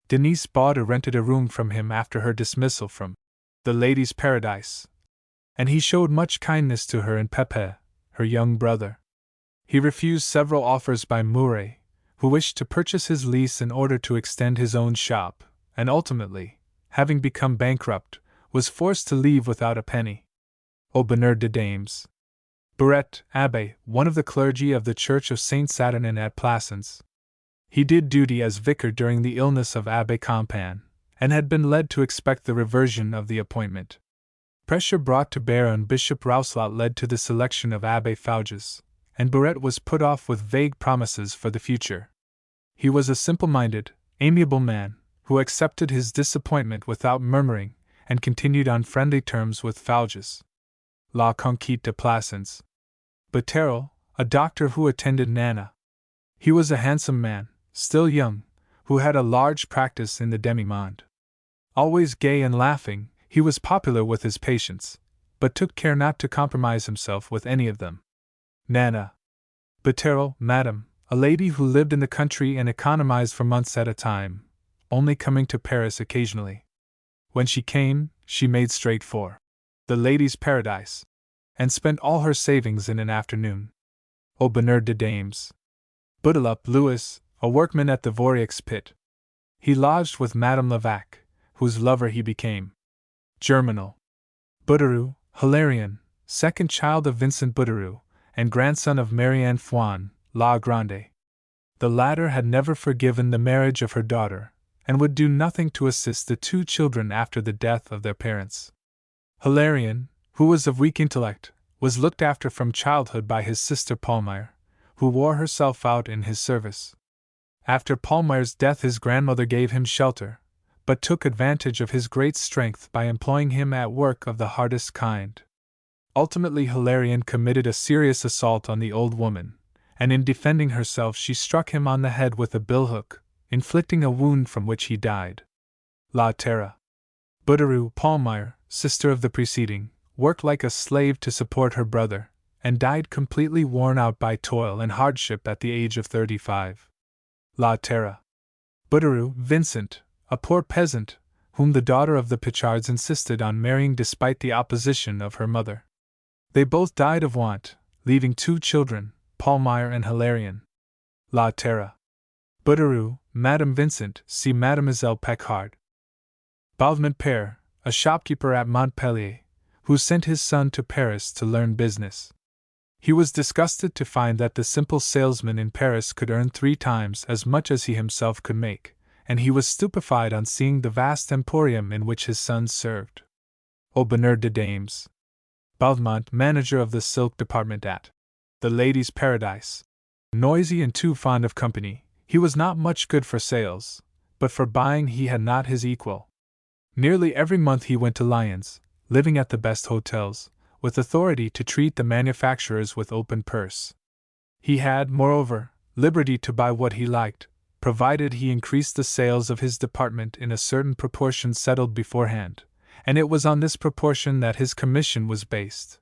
Denise bought or rented a room from him after her dismissal from the Ladies' Paradise, and he showed much kindness to her and Pépé, her young brother. He refused several offers by Mouret, who wished to purchase his lease in order to extend his own shop, and ultimately, having become bankrupt, was forced to leave without a penny. Au bonheur de dames. Barret, Abbé, one of the clergy of the Church of Saint Saturnin at Plassans. He did duty as vicar during the illness of Abbé Campan, and had been led to expect the reversion of the appointment. Pressure brought to bear on Bishop Rousselaut led to the selection of Abbé Fouges, and Barret was put off with vague promises for the future. He was a simple-minded, amiable man, who accepted his disappointment without murmuring, and continued on friendly terms with Fouges. La Conquête de Plassans. Boterel, a doctor who attended Nana. He was a handsome man, still young, who had a large practice in the demi-monde. Always gay and laughing, he was popular with his patients, but took care not to compromise himself with any of them. Nana. Boterel, madam, a lady who lived in the country and economized for months at a time, only coming to Paris occasionally. When she came, she made straight for the Ladies' Paradise, and spent all her savings in an afternoon. Au bonheur de dames. Bouteloup Louis, a workman at the Vorieux pit. He lodged with Madame Levaque, whose lover he became. Germinal. Bouteroux, Hilarion, second child of Vincent Bouteroux, and grandson of Marie-Anne Fouan, La Grande. The latter had never forgiven the marriage of her daughter, and would do nothing to assist the 2 children after the death of their parents. Hilarion, who was of weak intellect, was looked after from childhood by his sister Palmyre, who wore herself out in his service. After Palmyre's death his grandmother gave him shelter, but took advantage of his great strength by employing him at work of the hardest kind. Ultimately Hilarion committed a serious assault on the old woman, and in defending herself she struck him on the head with a billhook, inflicting a wound from which he died. La Terra. Bouteroux Palmyre, sister of the preceding, worked like a slave to support her brother, and died completely worn out by toil and hardship at the age of 35. La Terra. Bouteroux Vincent, a poor peasant, whom the daughter of the Pichards insisted on marrying despite the opposition of her mother. They both died of want, leaving 2 children, Palmyre and Hilarion. La Terra. Bouteroue, Madame Vincent, see Mademoiselle Paccard. Baldwin Père, a shopkeeper at Montpellier, who sent his son to Paris to learn business. He was disgusted to find that the simple salesman in Paris could earn 3 times as much as he himself could make, and he was stupefied on seeing the vast emporium in which his sons served. Aubernard de Dames. Baldemont, manager of the silk department at the Ladies' Paradise. Noisy and too fond of company, he was not much good for sales, but for buying he had not his equal. Nearly every month he went to Lyons, living at the best hotels, with authority to treat the manufacturers with open purse. He had, moreover, liberty to buy what he liked, provided he increased the sales of his department in a certain proportion settled beforehand, and it was on this proportion that his commission was based.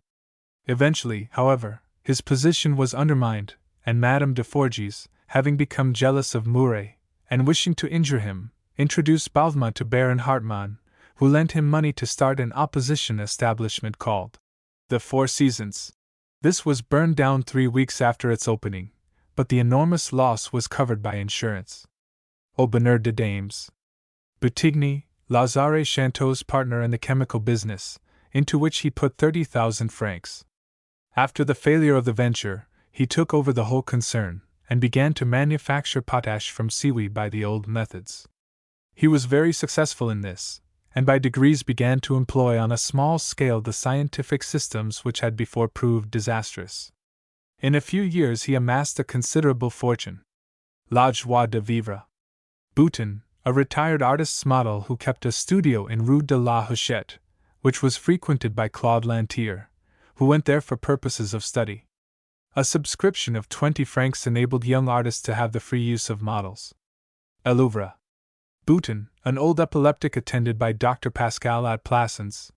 Eventually, however, his position was undermined, and Madame de Forges, having become jealous of Mouret, and wishing to injure him, introduced Baldemont to Baron Hartmann, who lent him money to start an opposition establishment called the Four Seasons. This was burned down 3 weeks after its opening, but the enormous loss was covered by insurance. Aubernard de Dames. Boutigny, Lazare Chanteau's partner in the chemical business, into which he put 30,000 francs. After the failure of the venture, he took over the whole concern, and began to manufacture potash from seaweed by the old methods. He was very successful in this, and by degrees began to employ on a small scale the scientific systems which had before proved disastrous. In a few years he amassed a considerable fortune. La joie de vivre. Boutin, a retired artist's model who kept a studio in Rue de la Huchette, which was frequented by Claude Lantier, who went there for purposes of study. A subscription of 20 francs enabled young artists to have the free use of models. Elouvre. Boutin, an old epileptic attended by Dr. Pascal at Plassans.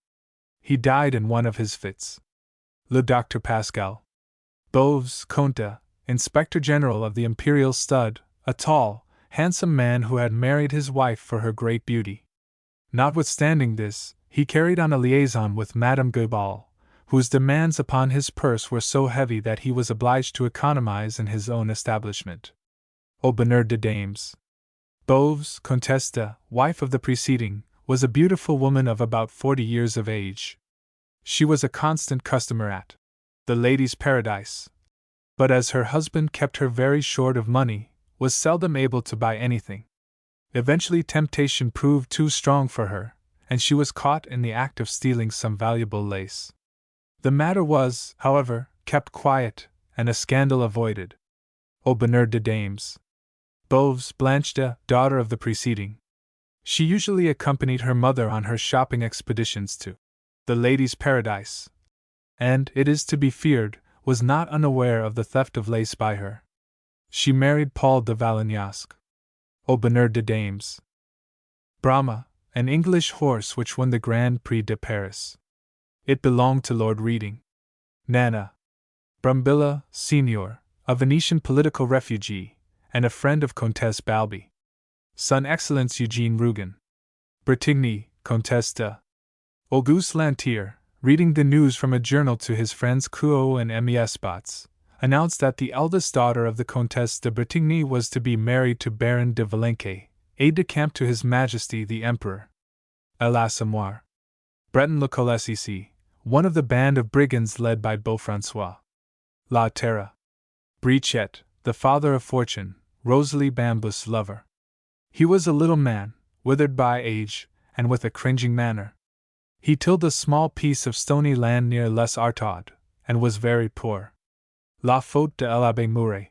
He died in one of his fits. Le Dr. Pascal. Boves, Comte, Inspector General of the Imperial Stud, a tall, handsome man who had married his wife for her great beauty. Notwithstanding this, he carried on a liaison with Madame Guebal, whose demands upon his purse were so heavy that he was obliged to economize in his own establishment. Aubernard de Dames. Boves, Comtesse, wife of the preceding, was a beautiful woman of about 40 years of age. She was a constant customer at the Ladies' Paradise, but as her husband kept her very short of money, was seldom able to buy anything. Eventually temptation proved too strong for her, and she was caught in the act of stealing some valuable lace. The matter was, however, kept quiet, and a scandal avoided. Aubernard de Dames. Boves, Blanche daughter of the preceding. She usually accompanied her mother on her shopping expeditions to the Ladies' Paradise, and, it is to be feared, was not unaware of the theft of lace by her. She married Paul de Valignasque. Aubernard de Dames. Brahma, an English horse which won the Grand Prix de Paris. It belonged to Lord Reading. Nana. Brambilla, Senior, a Venetian political refugee, and a friend of Comtesse Balbi. Son Excellence Eugene Rougon. Bretigny, Comtesse de. Auguste Lantier, reading the news from a journal to his friends Couot and Emile Spots, announced that the eldest daughter of the Comtesse de Bretigny was to be married to Baron de Valenquet, aide-de-camp to His Majesty the Emperor. A l'Assommoir. Breton Le Colessici, one of the band of brigands led by Beaufrancois. La Terra. Brichet, the father of Fortune, Rosalie Bambus' lover. He was a little man, withered by age, and with a cringing manner. He tilled a small piece of stony land near Les Artauds, and was very poor. La Faute de l'Abbé Mouret.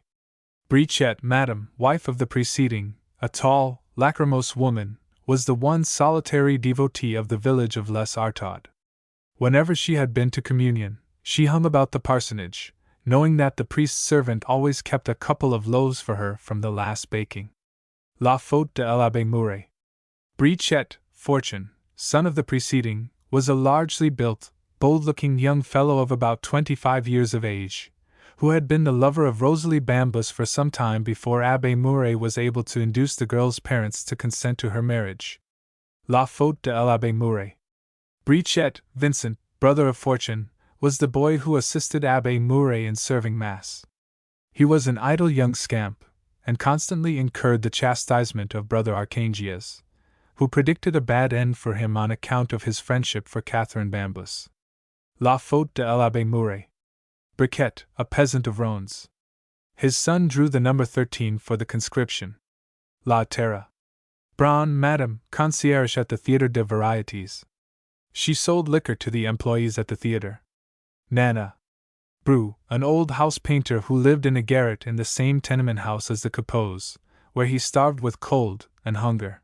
Brichet, madame, wife of the preceding, a tall, lachrymose woman, was the one solitary devotee of the village of Les Artauds. Whenever she had been to communion, she hung about the parsonage, knowing that the priest's servant always kept a couple of loaves for her from the last baking. La Faute de l'Abbé Mouret. Brichet, Fortune, son of the preceding, was a largely built, bold-looking young fellow of about 25 years of age, who had been the lover of Rosalie Bambus for some time before Abbé Mouret was able to induce the girl's parents to consent to her marriage. La Faute de l'Abbé Mouret. Brichet, Vincent, brother of Fortune, was the boy who assisted Abbé Mouret in serving Mass. He was an idle young scamp, and constantly incurred the chastisement of Brother Archangius, who predicted a bad end for him on account of his friendship for Catherine Bambus. La faute de l'Abbé Mouret. Briquet, a peasant of Rhônes. His son drew the number 13 for the conscription. La Terra. Braun, Madame, concierge at the Theatre des Varietés. She sold liquor to the employees at the theatre. Nana. Bru, an old house painter who lived in a garret in the same tenement house as the Capots, where he starved with cold and hunger.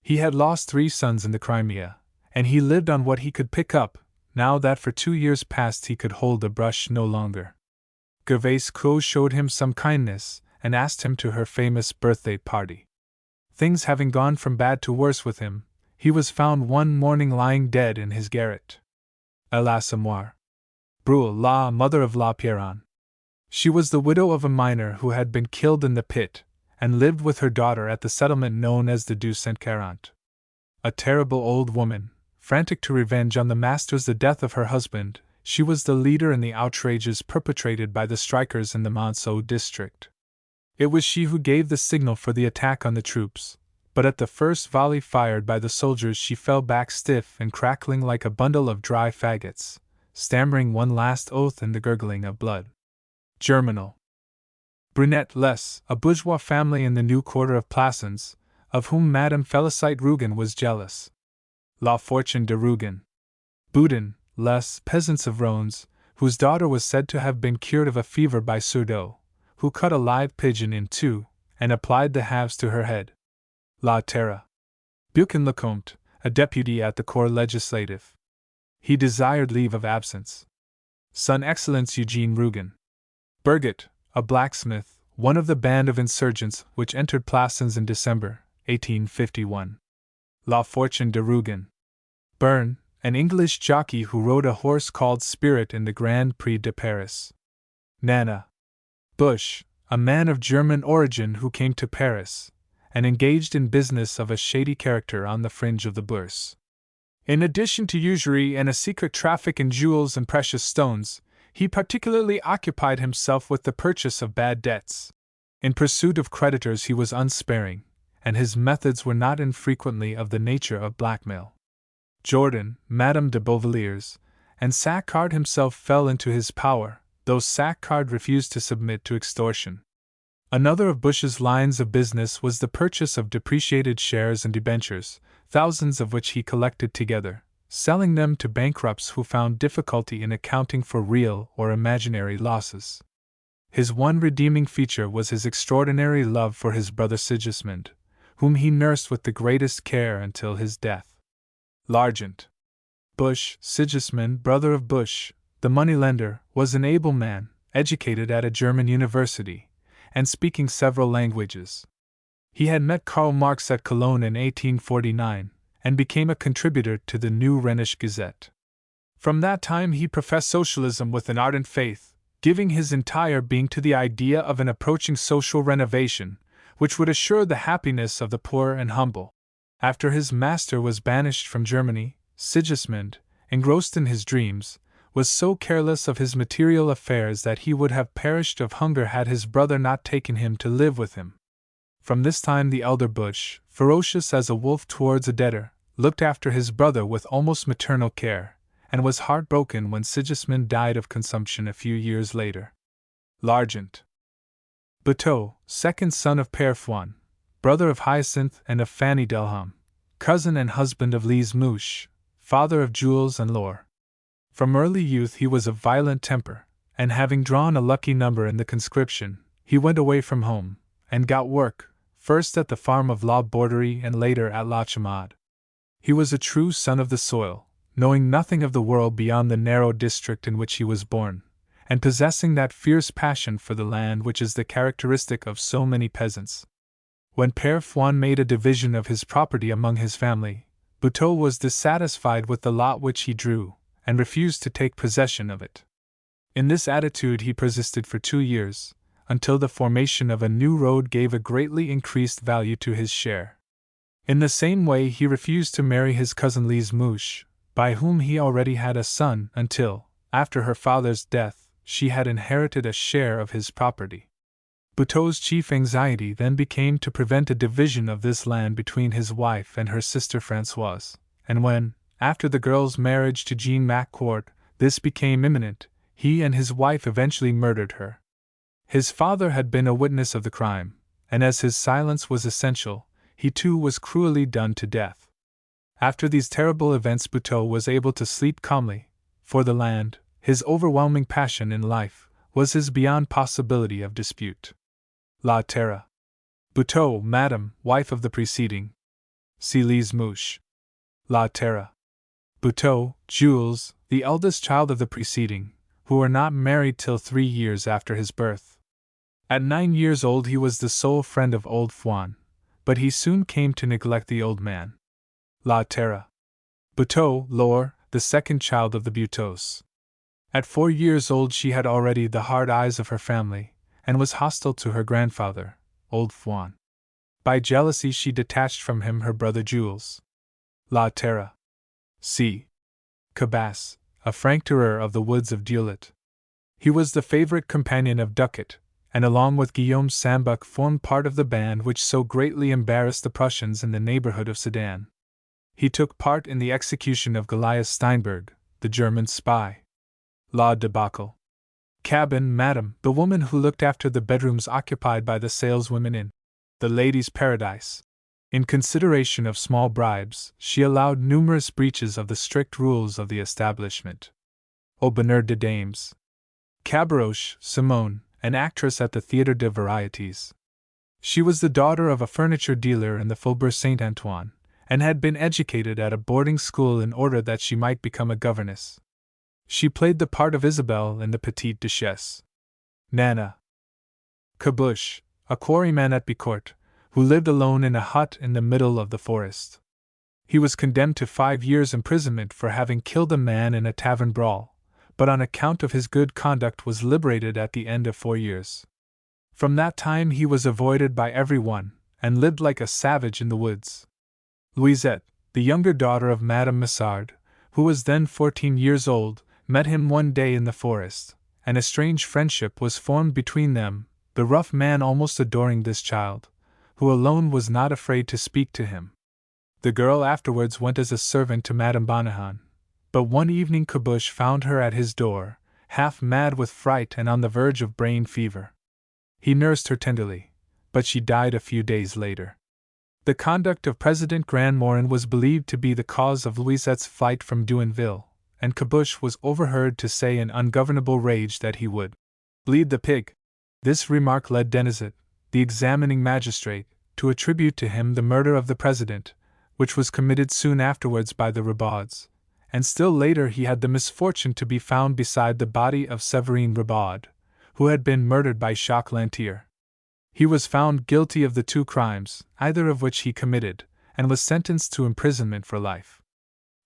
He had lost 3 sons in the Crimea, and he lived on what he could pick up, now that for 2 years past he could hold a brush no longer. Gervais Crowe showed him some kindness, and asked him to her famous birthday party. Things having gone from bad to worse with him, he was found one morning lying dead in his garret. Hélas à moi. Brule, la mother of La Pierron. She was the widow of a miner who had been killed in the pit, and lived with her daughter at the settlement known as the Deux Cent Quarante. A terrible old woman, frantic to revenge on the masters the death of her husband, she was the leader in the outrages perpetrated by the strikers in the Monceau district. It was she who gave the signal for the attack on the troops, but at the first volley fired by the soldiers she fell back stiff and crackling like a bundle of dry faggots, stammering one last oath in the gurgling of blood. Germinal. Brunette Les, a bourgeois family in the new quarter of Plassans, of whom Madame Félicite Rougon was jealous. La Fortune de Rougon. Boudin, Les, peasants of Rhônes, whose daughter was said to have been cured of a fever by Sourdeau, who cut a live pigeon in 2, and applied the halves to her head. La Terra. Buchan Lecomte, a deputy at the Corps Legislative. He desired leave of absence. Son Excellence Eugene Rougon. Burgot, a blacksmith, one of the band of insurgents which entered Plassans in December, 1851. La Fortune de Rougon. Byrne, an English jockey who rode a horse called Spirit in the Grand Prix de Paris. Nana. Bush, a man of German origin who came to Paris, and engaged in business of a shady character on the fringe of the Bourse. In addition to usury and a secret traffic in jewels and precious stones, he particularly occupied himself with the purchase of bad debts. In pursuit of creditors he was unsparing, and his methods were not infrequently of the nature of blackmail. Jordan, Madame de Beauvilliers, and Saccard himself fell into his power, though Saccard refused to submit to extortion. Another of Bush's lines of business was the purchase of depreciated shares and debentures, thousands of which he collected together, selling them to bankrupts who found difficulty in accounting for real or imaginary losses. His one redeeming feature was his extraordinary love for his brother Sigismund, whom he nursed with the greatest care until his death. L'Argent. Bush, Sigismund, brother of Bush, the moneylender, was an able man, educated at a German university, and speaking several languages. He had met Karl Marx at Cologne in 1849, and became a contributor to the New Rhenish Gazette. From that time he professed socialism with an ardent faith, giving his entire being to the idea of an approaching social renovation, which would assure the happiness of the poor and humble. After his master was banished from Germany, Sigismund, engrossed in his dreams, was so careless of his material affairs that he would have perished of hunger had his brother not taken him to live with him. From this time the elder Bush, ferocious as a wolf towards a debtor, looked after his brother with almost maternal care, and was heartbroken when Sigismund died of consumption a few years later. L'Argent. Bateau, second son of Père Fouan, brother of Hyacinth and of Fanny Delham, cousin and husband of Lise Mouche, father of Jules and Laure. From early youth he was of violent temper, and having drawn a lucky number in the conscription, he went away from home, and got work, first at the farm of La Borderie and later at La Chamade. He was a true son of the soil, knowing nothing of the world beyond the narrow district in which he was born, and possessing that fierce passion for the land which is the characteristic of so many peasants. When Père Fouan made a division of his property among his family, Buteau was dissatisfied with the lot which he drew, and refused to take possession of it. In this attitude he persisted for 2 years, until the formation of a new road gave a greatly increased value to his share. In the same way he refused to marry his cousin Lise Mouche, by whom he already had a son, until, after her father's death, she had inherited a share of his property. Buteau's chief anxiety then became to prevent a division of this land between his wife and her sister Françoise, and when, after the girl's marriage to Rougon-Macquart, this became imminent, he and his wife eventually murdered her. His father had been a witness of the crime, and as his silence was essential, he too was cruelly done to death. After these terrible events, Buteau was able to sleep calmly, for the land, his overwhelming passion in life, was his beyond possibility of dispute. La Terre. Buteau, Madame, wife of the preceding. Célise Mouche. La Terre. Buteau, Jules, the eldest child of the preceding, who were not married till 3 years after his birth. At 9 years old he was the sole friend of old Fouan, but he soon came to neglect the old man. La Terre. Buteau, Laure, the second child of the Buteaus. At 4 years old she had already the hard eyes of her family, and was hostile to her grandfather, old Fouan. By jealousy she detached from him her brother Jules. La Terre. C. Cabas, a franc-tireur of the woods of Deulet. He was the favorite companion of Ducat, and along with Guillaume Sambuc formed part of the band which so greatly embarrassed the Prussians in the neighborhood of Sedan. He took part in the execution of Goliath Steinberg, the German spy. La Debacle. Cabin, Madame, the woman who looked after the bedrooms occupied by the saleswomen in the Ladies' Paradise. In consideration of small bribes, she allowed numerous breaches of the strict rules of the establishment. Aubonneur de Dames. Cabaroche, Simone, an actress at the Théâtre des Variétés. She was the daughter of a furniture dealer in the Faubourg Saint-Antoine, and had been educated at a boarding school in order that she might become a governess. She played the part of Isabelle in The Petite Duchesse. Nana. Caboche, a quarryman at Bicourt, who lived alone in a hut in the middle of the forest. He was condemned to 5 years' imprisonment for having killed a man in a tavern brawl, but on account of his good conduct was liberated at the end of 4 years. From that time he was avoided by everyone, and lived like a savage in the woods. Louisette, the younger daughter of Madame Massard, who was then 14 years old, met him one day in the forest, and a strange friendship was formed between them, the rough man almost adoring this child, who alone was not afraid to speak to him. The girl afterwards went as a servant to Madame Bonahan, but one evening Caboche found her at his door, half mad with fright and on the verge of brain fever. He nursed her tenderly, but she died a few days later. The conduct of President Grandmorin was believed to be the cause of Louisette's flight from Douinville, and Caboche was overheard to say in ungovernable rage that he would bleed the pig. This remark led Denizet, the examining magistrate, to attribute to him the murder of the president, which was committed soon afterwards by the Ribauds, and still later he had the misfortune to be found beside the body of Séverine Ribaud, who had been murdered by Jacques Lantier. He was found guilty of the 2 crimes, either of which he committed, and was sentenced to imprisonment for life.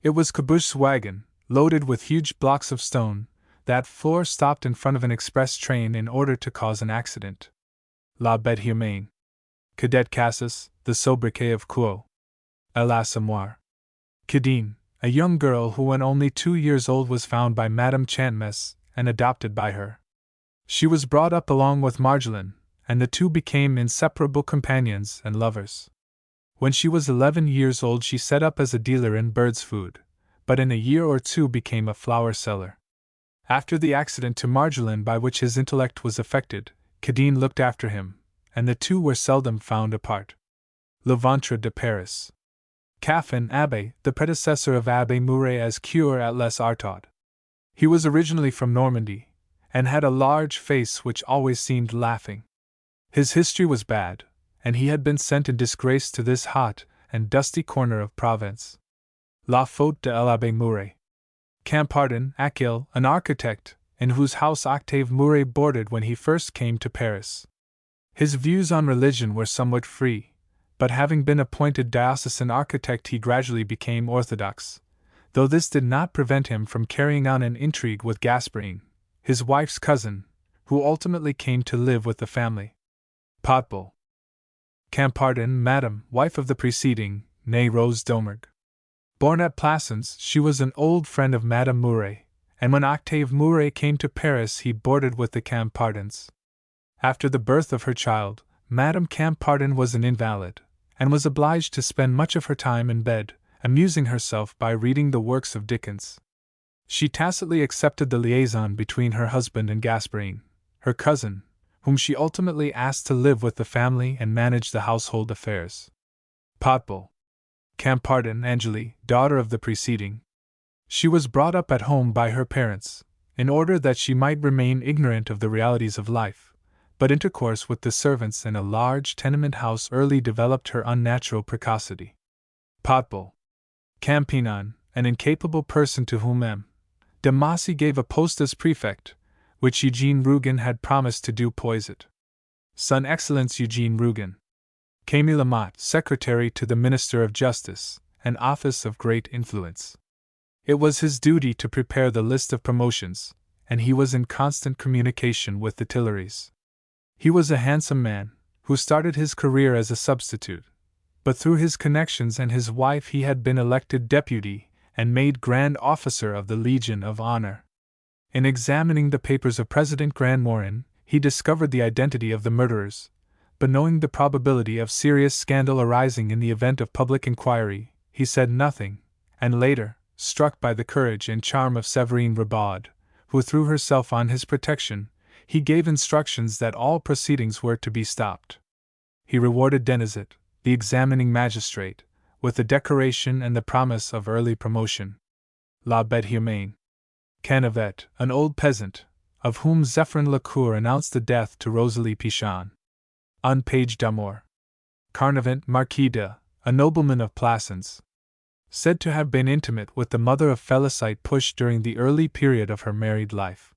It was Caboche's wagon, loaded with huge blocks of stone, that Flore stopped in front of an express train in order to cause an accident. La Bête Humaine. Cadet Cassis, the sobriquet of Quo. A l'Assommoir. Cadine, a young girl who when only 2 years old was found by Madame Chantmes, and adopted by her. She was brought up along with Marjolaine, and the two became inseparable companions and lovers. When she was 11 years old she set up as a dealer in birds' food, but in a year or 2 became a flower seller. After the accident to Marjolaine by which his intellect was affected, Cadine looked after him, and the two were seldom found apart. Le Ventre de Paris. Caffin Abbé, the predecessor of Abbé Mouret as cure at Les Artauds. He was originally from Normandy, and had a large face which always seemed laughing. His history was bad, and he had been sent in disgrace to this hot and dusty corner of Provence. La Faute de l'Abbé Mouret. Campardin Achille, an architect, in whose house Octave Mouret boarded when he first came to Paris. His views on religion were somewhat free, but having been appointed diocesan architect he gradually became orthodox, though this did not prevent him from carrying on an intrigue with Gasperine, his wife's cousin, who ultimately came to live with the family. Potbull. Campardin, Madame, wife of the preceding, née Rose Domergue. Born at Plassans, she was an old friend of Madame Mouret, and when Octave Mouret came to Paris he boarded with the Campardins. After the birth of her child, Madame Camparton was an invalid, and was obliged to spend much of her time in bed, amusing herself by reading the works of Dickens. She tacitly accepted the liaison between her husband and Gasparine, her cousin, whom she ultimately asked to live with the family and manage the household affairs. Potbul. Camparton Angeli, daughter of the preceding. She was brought up at home by her parents, in order that she might remain ignorant of the realities of life, but intercourse with the servants in a large tenement house early developed her unnatural precocity. Potbul. Campinon, an incapable person to whom M. de Massy gave a post as prefect, which Eugene Rougon had promised to do poisit. Son Excellence Eugene Rougon. Camille Lamotte, secretary to the Minister of Justice, an office of great influence. It was his duty to prepare the list of promotions, and he was in constant communication with the Tuileries. He was a handsome man, who started his career as a substitute, but through his connections and his wife he had been elected deputy and made Grand Officer of the Legion of Honor. In examining the papers of President Grandmorin, he discovered the identity of the murderers, but knowing the probability of serious scandal arising in the event of public inquiry, he said nothing, and later, struck by the courage and charm of Séverine Ribaud, who threw herself on his protection, he gave instructions that all proceedings were to be stopped. He rewarded Denizet, the examining magistrate, with the decoration and the promise of early promotion. La Bête Humaine. Canavet, an old peasant, of whom Zéphyrin Lecour announced the death to Rosalie Pichon. Un Page d'Amour. Carnavant Marquis de, a nobleman of Plassans, said to have been intimate with the mother of Félicite Push during the early period of her married life.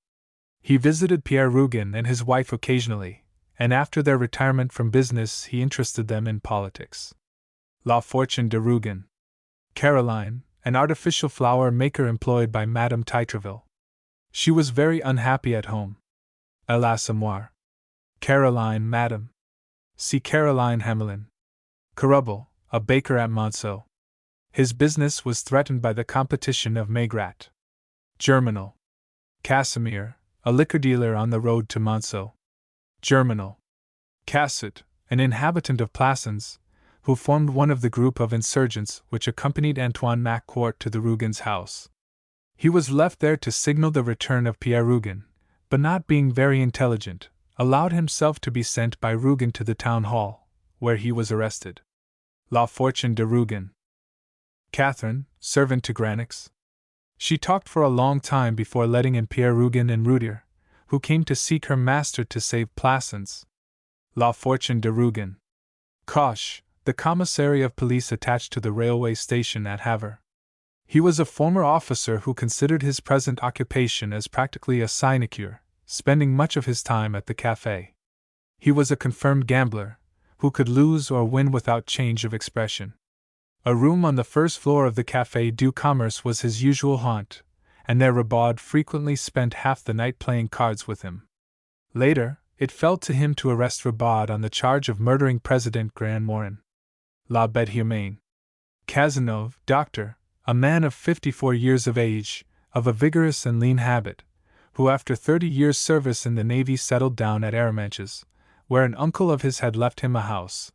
He visited Pierre Rougon and his wife occasionally, and after their retirement from business he interested them in politics. La Fortune de Rougon. Caroline, an artificial flower maker employed by Madame Titreville. She was very unhappy at home. Hélas à moi. Caroline Madame. See Caroline Hamelin. Carubel, a baker at Monceau. His business was threatened by the competition of Maigrat. Germinal. Casimir, a liquor dealer on the road to Monceau. Germinal. Cassut, an inhabitant of Plassans, who formed one of the group of insurgents which accompanied Antoine-Macquart to the Rougon's house. He was left there to signal the return of Pierre Rougon, but not being very intelligent, allowed himself to be sent by Rougon to the town hall, where he was arrested. La Fortune de Rougon. Catherine, servant to Granix. She talked for a long time before letting in Pierre Rougon and Rudier, who came to seek her master to save Plassans. La Fortune de Rougon. Coche, the commissary of police attached to the railway station at Havre. He was a former officer who considered his present occupation as practically a sinecure, spending much of his time at the café. He was a confirmed gambler, who could lose or win without change of expression. A room on the first floor of the Café du Commerce was his usual haunt, and there Ribaud frequently spent half the night playing cards with him. Later, it fell to him to arrest Ribaud on the charge of murdering President Grandmorin. La Bête Humaine. Cazenove, doctor, a man of 54 years of age, of a vigorous and lean habit, who after 30 years' service in the Navy settled down at Arromanches, where an uncle of his had left him a house.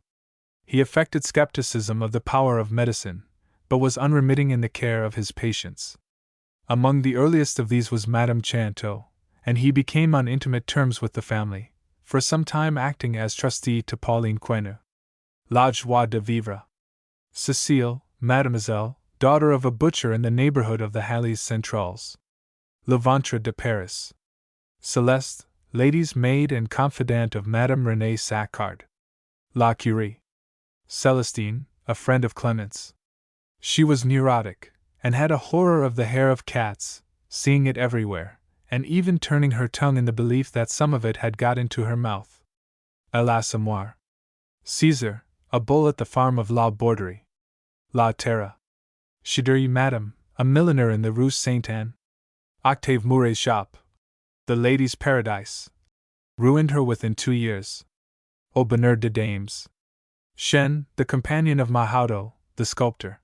He affected skepticism of the power of medicine, but was unremitting in the care of his patients. Among the earliest of these was Madame Chanteau, and he became on intimate terms with the family, for some time acting as trustee to Pauline Quenu. La Joie de Vivre. Cécile, mademoiselle, daughter of a butcher in the neighborhood of the Halles Centrales. Le Ventre de Paris. Celeste, lady's maid and confidante of Madame Renée Saccard. La Curie. Celestine, a friend of Clemence. She was neurotic, and had a horror of the hair of cats, seeing it everywhere, and even turning her tongue in the belief that some of it had got into her mouth. Hélas à moi. César, a bull at the farm of La Borderie. La Terre. Chidori Madame, a milliner in the Rue Sainte-Anne. Octave Mouret's shop, the Lady's Paradise, ruined her within 2 years. Au bonheur de dames. Chen, the companion of Mahaudo, the sculptor.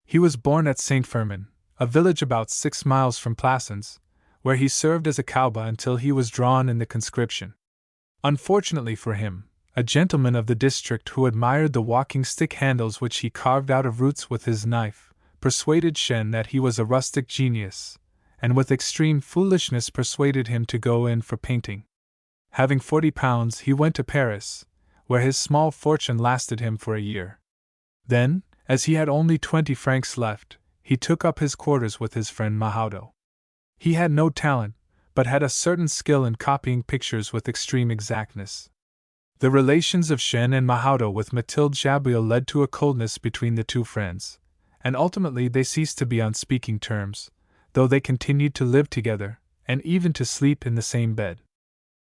He was born at Saint-Firmin, a village about 6 miles from Plassans, where he served as a cowba until he was drawn in the conscription. Unfortunately for him, a gentleman of the district who admired the walking stick handles which he carved out of roots with his knife, persuaded Shen that he was a rustic genius, and with extreme foolishness persuaded him to go in for painting. Having £40, he went to Paris, where his small fortune lasted him for a year. Then, as he had only 20 francs left, he took up his quarters with his friend Mahoudeau. He had no talent, but had a certain skill in copying pictures with extreme exactness. The relations of Shen and Mahoudeau with Mathilde Chabriel led to a coldness between the two friends, and ultimately they ceased to be on speaking terms, though they continued to live together, and even to sleep in the same bed.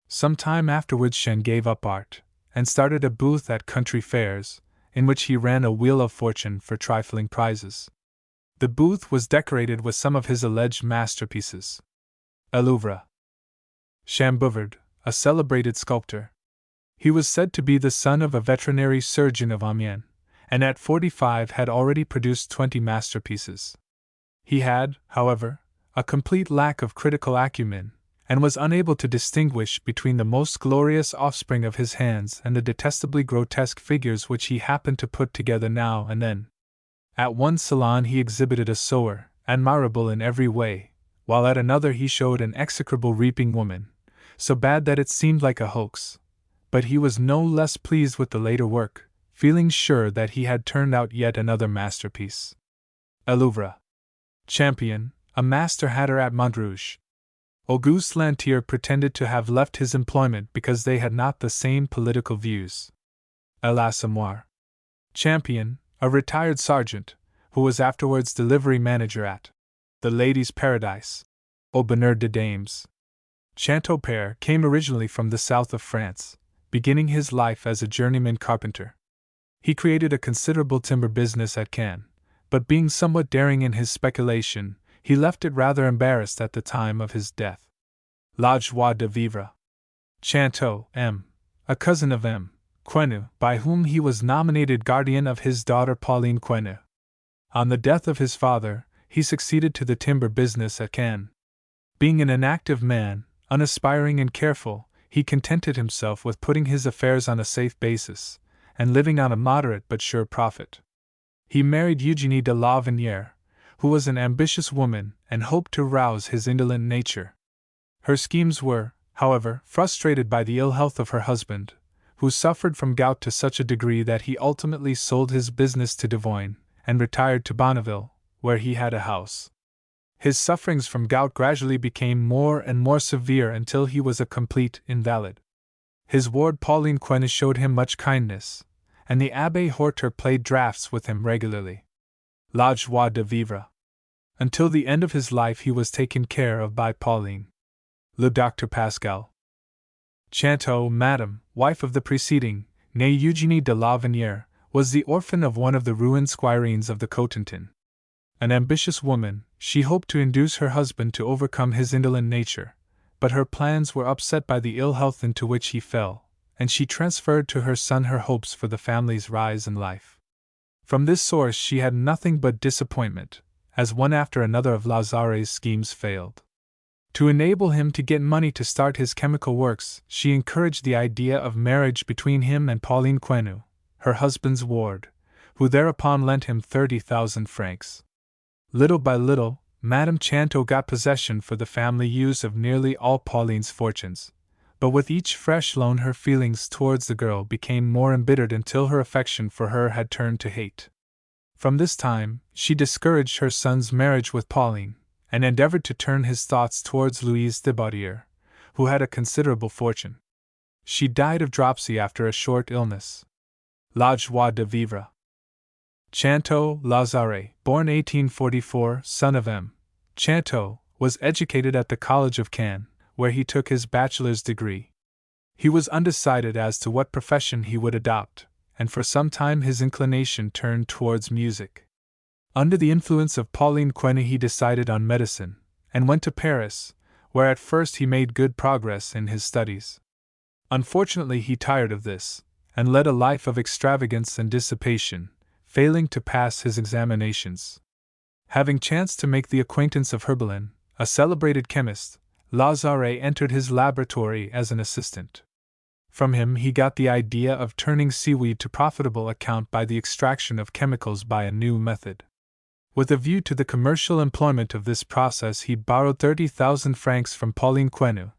Some time afterwards Shen gave up art, and started a booth at country fairs, in which he ran a wheel of fortune for trifling prizes. The booth was decorated with some of his alleged masterpieces. A Louvre. Chambouvard, a celebrated sculptor. He was said to be the son of a veterinary surgeon of Amiens, and at 45 had already produced 20 masterpieces. He had, however, a complete lack of critical acumen, and was unable to distinguish between the most glorious offspring of his hands and the detestably grotesque figures which he happened to put together now and then. At one salon he exhibited a sower, admirable in every way, while at another he showed an execrable reaping woman, so bad that it seemed like a hoax. But he was no less pleased with the later work, feeling sure that he had turned out yet another masterpiece. A Louvre. Champion, a master hatter at Montrouge. Auguste Lantier pretended to have left his employment because they had not the same political views. A l'Assommoir. Champion, a retired sergeant, who was afterwards delivery manager at the Ladies' Paradise, Au Bonheur des Dames. Chantopère came originally from the south of France, beginning his life as a journeyman carpenter. He created a considerable timber business at Caen, but being somewhat daring in his speculation, he left it rather embarrassed at the time of his death. La Joie de Vivre. Chanteau, M., a cousin of M. Quenu, by whom he was nominated guardian of his daughter Pauline Quenu. On the death of his father, he succeeded to the timber business at Caen. Being an inactive man, unaspiring and careful, he contented himself with putting his affairs on a safe basis, and living on a moderate but sure profit. He married Eugénie de la Vinière, who was an ambitious woman and hoped to rouse his indolent nature. Her schemes were, however, frustrated by the ill health of her husband, who suffered from gout to such a degree that he ultimately sold his business to Devoyne and retired to Bonneville, where he had a house. His sufferings from gout gradually became more and more severe until he was a complete invalid. His ward Pauline Quenu showed him much kindness, and the Abbé Horter played draughts with him regularly. La Joie de Vivre. Until the end of his life he was taken care of by Pauline. Le Docteur Pascal. Chanteau, Madame, wife of the preceding, née Eugénie de la Vinière, was the orphan of one of the ruined squireens of the Cotentin. An ambitious woman, she hoped to induce her husband to overcome his indolent nature, but her plans were upset by the ill health into which he fell, and she transferred to her son her hopes for the family's rise in life. From this source she had nothing but disappointment, as one after another of Lazare's schemes failed. To enable him to get money to start his chemical works, she encouraged the idea of marriage between him and Pauline Quenu, her husband's ward, who thereupon lent him 30,000 francs. Little by little, Madame Chanteau got possession for the family use of nearly all Pauline's fortunes, but with each fresh loan her feelings towards the girl became more embittered until her affection for her had turned to hate. From this time, she discouraged her son's marriage with Pauline, and endeavored to turn his thoughts towards Louise Thibaudier, who had a considerable fortune. She died of dropsy after a short illness. La Joie de Vivre. Chanteau Lazare, born 1844, son of M. Chanteau, was educated at the College of Caen, where he took his bachelor's degree. He was undecided as to what profession he would adopt, and for some time his inclination turned towards music. Under the influence of Pauline Quenu he decided on medicine, and went to Paris, where at first he made good progress in his studies. Unfortunately he tired of this, and led a life of extravagance and dissipation, failing to pass his examinations. Having chanced to make the acquaintance of Herbelin, a celebrated chemist, Lazare entered his laboratory as an assistant. From him he got the idea of turning seaweed to profitable account by the extraction of chemicals by a new method. With a view to the commercial employment of this process, he borrowed 30,000 francs from Pauline Quenu,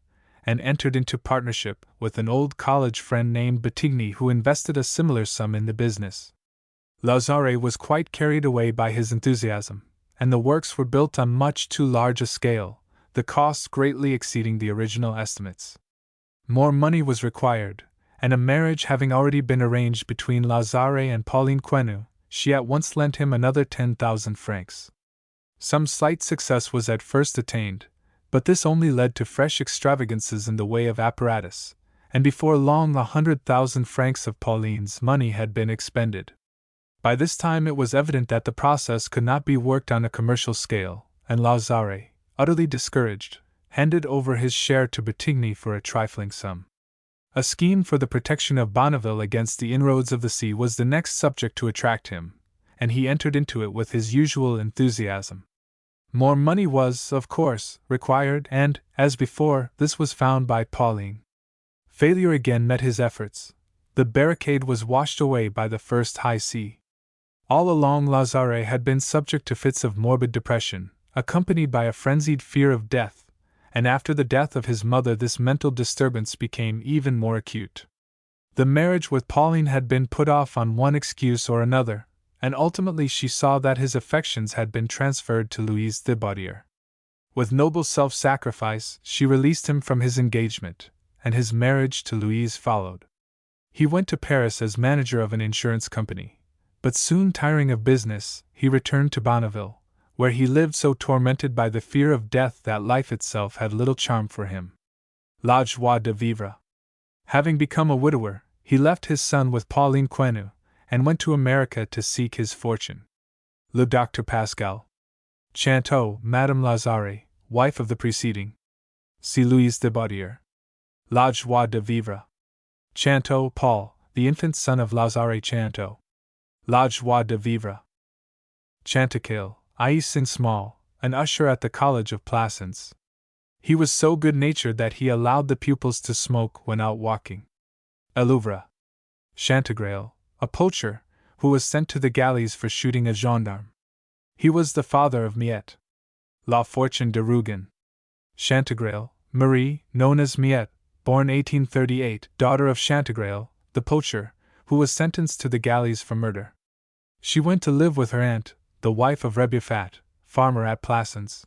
and entered into partnership with an old college friend named Bettigny, who invested a similar sum in the business. Lazare was quite carried away by his enthusiasm, and the works were built on much too large a scale, the costs greatly exceeding the original estimates. More money was required, and a marriage having already been arranged between Lazare and Pauline Quenu, she at once lent him another 10,000 francs. Some slight success was at first attained, but this only led to fresh extravagances in the way of apparatus, and before long 100,000 francs of Pauline's money had been expended. By this time it was evident that the process could not be worked on a commercial scale, and Lazare, utterly discouraged, handed over his share to Bettigny for a trifling sum. A scheme for the protection of Bonneville against the inroads of the sea was the next subject to attract him, and he entered into it with his usual enthusiasm. More money was, of course, required, and, as before, this was found by Pauline. Failure again met his efforts. The barricade was washed away by the first high sea. All along Lazare had been subject to fits of morbid depression, accompanied by a frenzied fear of death, and after the death of his mother this mental disturbance became even more acute. The marriage with Pauline had been put off on one excuse or another, and ultimately she saw that his affections had been transferred to Louise Thibaudier. With noble self-sacrifice, she released him from his engagement, and his marriage to Louise followed. He went to Paris as manager of an insurance company, but soon tiring of business, he returned to Bonneville, where he lived so tormented by the fear of death that life itself had little charm for him. La joie de vivre. Having become a widower, he left his son with Pauline Quenu, and went to America to seek his fortune. Le Docteur Pascal. Chanteau, Madame Lazare, wife of the preceding. See Louise Thibaudier. La joie de vivre. Chanteau, Paul, the infant son of Lazare Chanteau. La joie de vivre. Chanticleer, Aïssin Small, an usher at the College of Plassans. He was so good-natured that he allowed the pupils to smoke when out walking. Elouvre. Chantegreil, a poacher, who was sent to the galleys for shooting a gendarme. He was the father of Miette. La Fortune de Rougon. Chantegreil, Marie, known as Miette, born 1838, daughter of Chantegreil, the poacher, who was sentenced to the galleys for murder. She went to live with her aunt, the wife of Rebuffat, farmer at Plassans.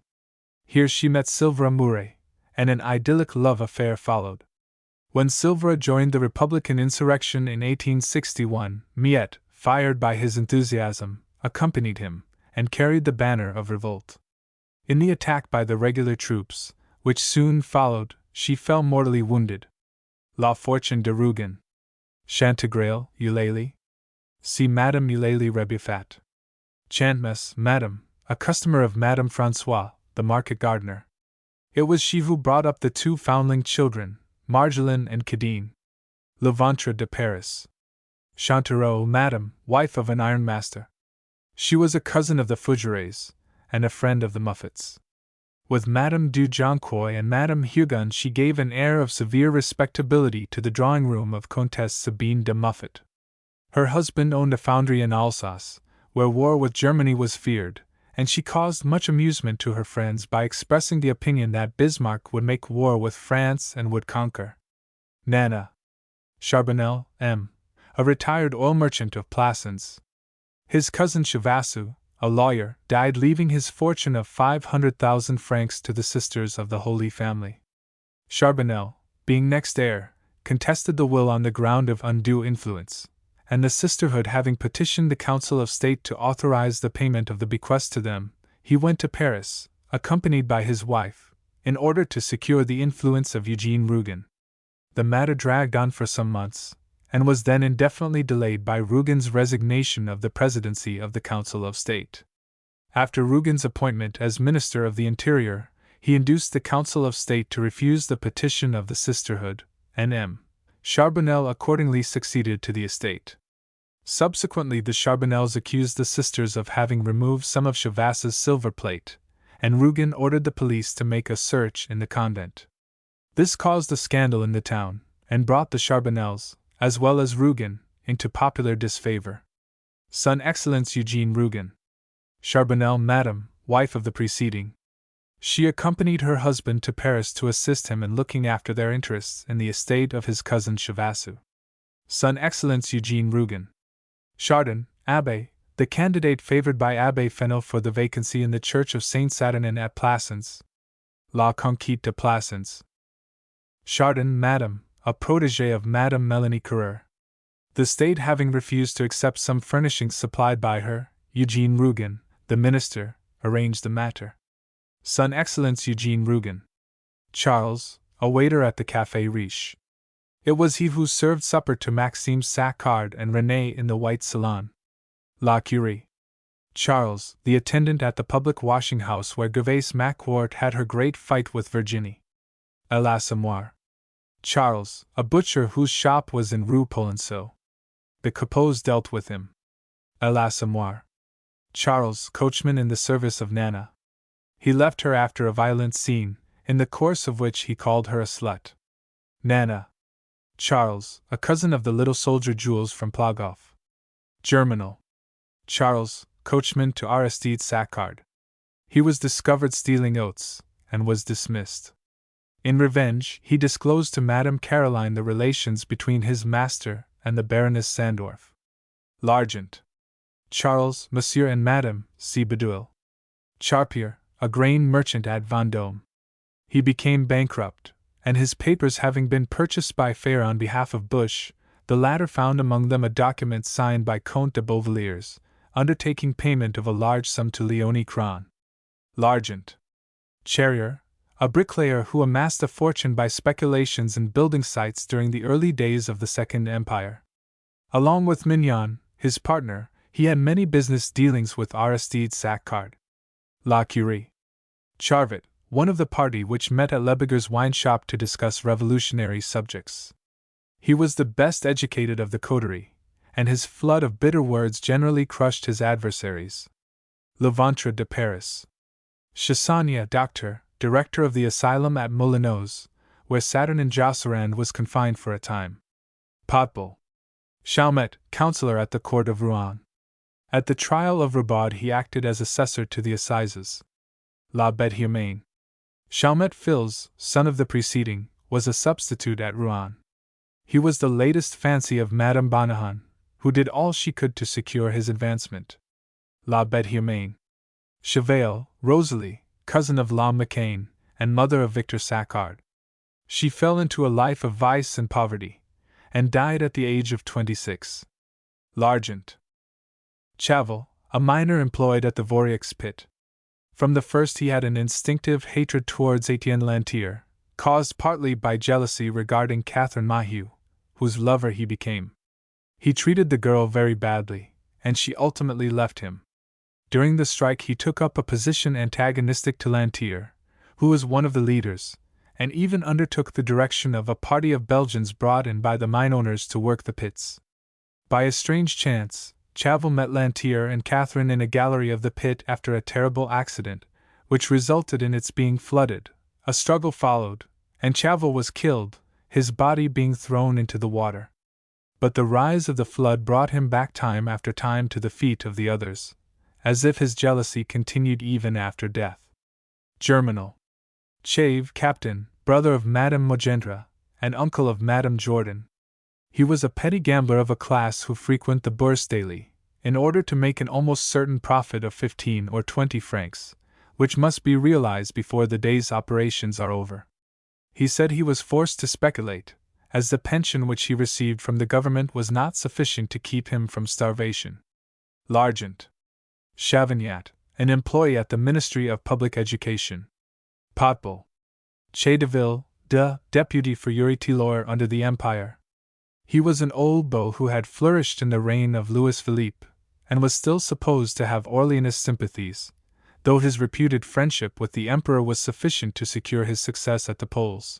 Here she met Silvera Mouret, and an idyllic love affair followed. When Silvera joined the Republican insurrection in 1861, Miette, fired by his enthusiasm, accompanied him, and carried the banner of revolt. In the attack by the regular troops, which soon followed, she fell mortally wounded. La Fortune de Rougon. Chantegreil, Eulalie. See Madame Eulalie Rebuffat. Chantmes, Madame, a customer of Madame Francois, the market gardener. It was she who brought up the two foundling children, Marjolaine and Cadine. Le Ventre de Paris. Chantereau, Madame, wife of an ironmaster. She was a cousin of the Fougerets, and a friend of the Muffets. With Madame du Joncoy and Madame Hugon she gave an air of severe respectability to the drawing-room of Comtesse Sabine de Muffet. Her husband owned a foundry in Alsace, where war with Germany was feared, and she caused much amusement to her friends by expressing the opinion that Bismarck would make war with France and would conquer. Nana. Charbonnel, M., a retired oil merchant of Plassans. His cousin Chavassou, a lawyer, died leaving his fortune of 500,000 francs to the Sisters of the Holy Family. Charbonnel, being next heir, contested the will on the ground of undue influence, and the sisterhood having petitioned the Council of State to authorize the payment of the bequest to them, he went to Paris, accompanied by his wife, in order to secure the influence of Eugene Rougon. The matter dragged on for some months, and was then indefinitely delayed by Rougon's resignation of the presidency of the Council of State. After Rougon's appointment as Minister of the Interior, he induced the Council of State to refuse the petition of the sisterhood, and M. Charbonnel accordingly succeeded to the estate. Subsequently the Charbonnels accused the sisters of having removed some of Chavass's silver plate, and Rougon ordered the police to make a search in the convent. This caused a scandal in the town, and brought the Charbonnels, as well as Rougon, into popular disfavor. Son Excellence Eugene Rougon. Charbonnel, Madame, wife of the preceding. She accompanied her husband to Paris to assist him in looking after their interests in the estate of his cousin Chavassou. Son Excellence Eugene Rougon. Chardon, Abbé, the candidate favored by Abbé Fenel for the vacancy in the church of Saint Saturnin at Plassans. La Conquête de Plassans. Chardon, Madame, a protégé of Madame Melanie Carreur. The state having refused to accept some furnishings supplied by her, Eugene Rougon, the minister, arranged the matter. Son Excellence Eugene Rougon. Charles, a waiter at the Café Riche. It was he who served supper to Maxime Saccard and René in the White Salon. La Curie. Charles, the attendant at the public washing house where Rougon-Macquart had her great fight with Virginie. L'Assommoir. Charles, a butcher whose shop was in Rue Polonceau. The Capots dealt with him. L'Assommoir. Charles, coachman in the service of Nana. He left her after a violent scene, in the course of which he called her a slut. Nana. Charles, a cousin of the little soldier Jules from Plogoff. Germinal. Charles, coachman to Aristide Saccard. He was discovered stealing oats, and was dismissed. In revenge, he disclosed to Madame Caroline the relations between his master and the Baroness Sandorf. L'Argent. Charles, Monsieur and Madame C. Bedouil. Charpier, a grain merchant at Vendôme. He became bankrupt, and his papers having been purchased by Fayre on behalf of Bush, the latter found among them a document signed by Comte de Beauvilliers, undertaking payment of a large sum to Leonie Cron. L'Argent. Charrier, a bricklayer who amassed a fortune by speculations in building sites during the early days of the Second Empire. Along with Mignon, his partner, he had many business dealings with Aristide Saccard. La Curie. Charvet, one of the party which met at Lebigger's wine shop to discuss revolutionary subjects. He was the best educated of the coterie, and his flood of bitter words generally crushed his adversaries. Le Ventre de Paris. Chassagne, doctor, director of the asylum at Molyneux, where Saturnin Josserand was confined for a time. Potbull. Chalmette, councillor at the court of Rouen. At the trial of Rabaud he acted as assessor to the assizes. La Bête Humaine. Chalmette Fils, son of the preceding, was a substitute at Rouen. He was the latest fancy of Madame Bonahan, who did all she could to secure his advancement. La Bête Humaine. Chevale, Rosalie, cousin of La McCain, and mother of Victor Saccard. She fell into a life of vice and poverty, and died at the age of 26. L'Argent. Chavel, a miner employed at the Vorieux pit. From the first he had an instinctive hatred towards Etienne Lantier, caused partly by jealousy regarding Catherine Mahieu, whose lover he became. He treated the girl very badly, and she ultimately left him. During the strike he took up a position antagonistic to Lantier, who was one of the leaders, and even undertook the direction of a party of Belgians brought in by the mine owners to work the pits. By a strange chance, Chavel met Lantier and Catherine in a gallery of the pit after a terrible accident, which resulted in its being flooded. A struggle followed, and Chavel was killed, his body being thrown into the water. But the rise of the flood brought him back time after time to the feet of the others, as if his jealousy continued even after death. Germinal. Chave, captain, brother of Madame Mogendre, and uncle of Madame Jordan. He was a petty gambler of a class who frequent the Bourse daily, in order to make an almost certain profit of 15 or 20 francs, which must be realized before the day's operations are over. He said he was forced to speculate, as the pension which he received from the government was not sufficient to keep him from starvation. L'Argent. Chavagnat, an employee at the Ministry of Public Education. Potbull. Che Deville, deputy for Uri-Tilor under the Empire. He was an old beau who had flourished in the reign of Louis Philippe, and was still supposed to have Orleanist sympathies, though his reputed friendship with the Emperor was sufficient to secure his success at the polls.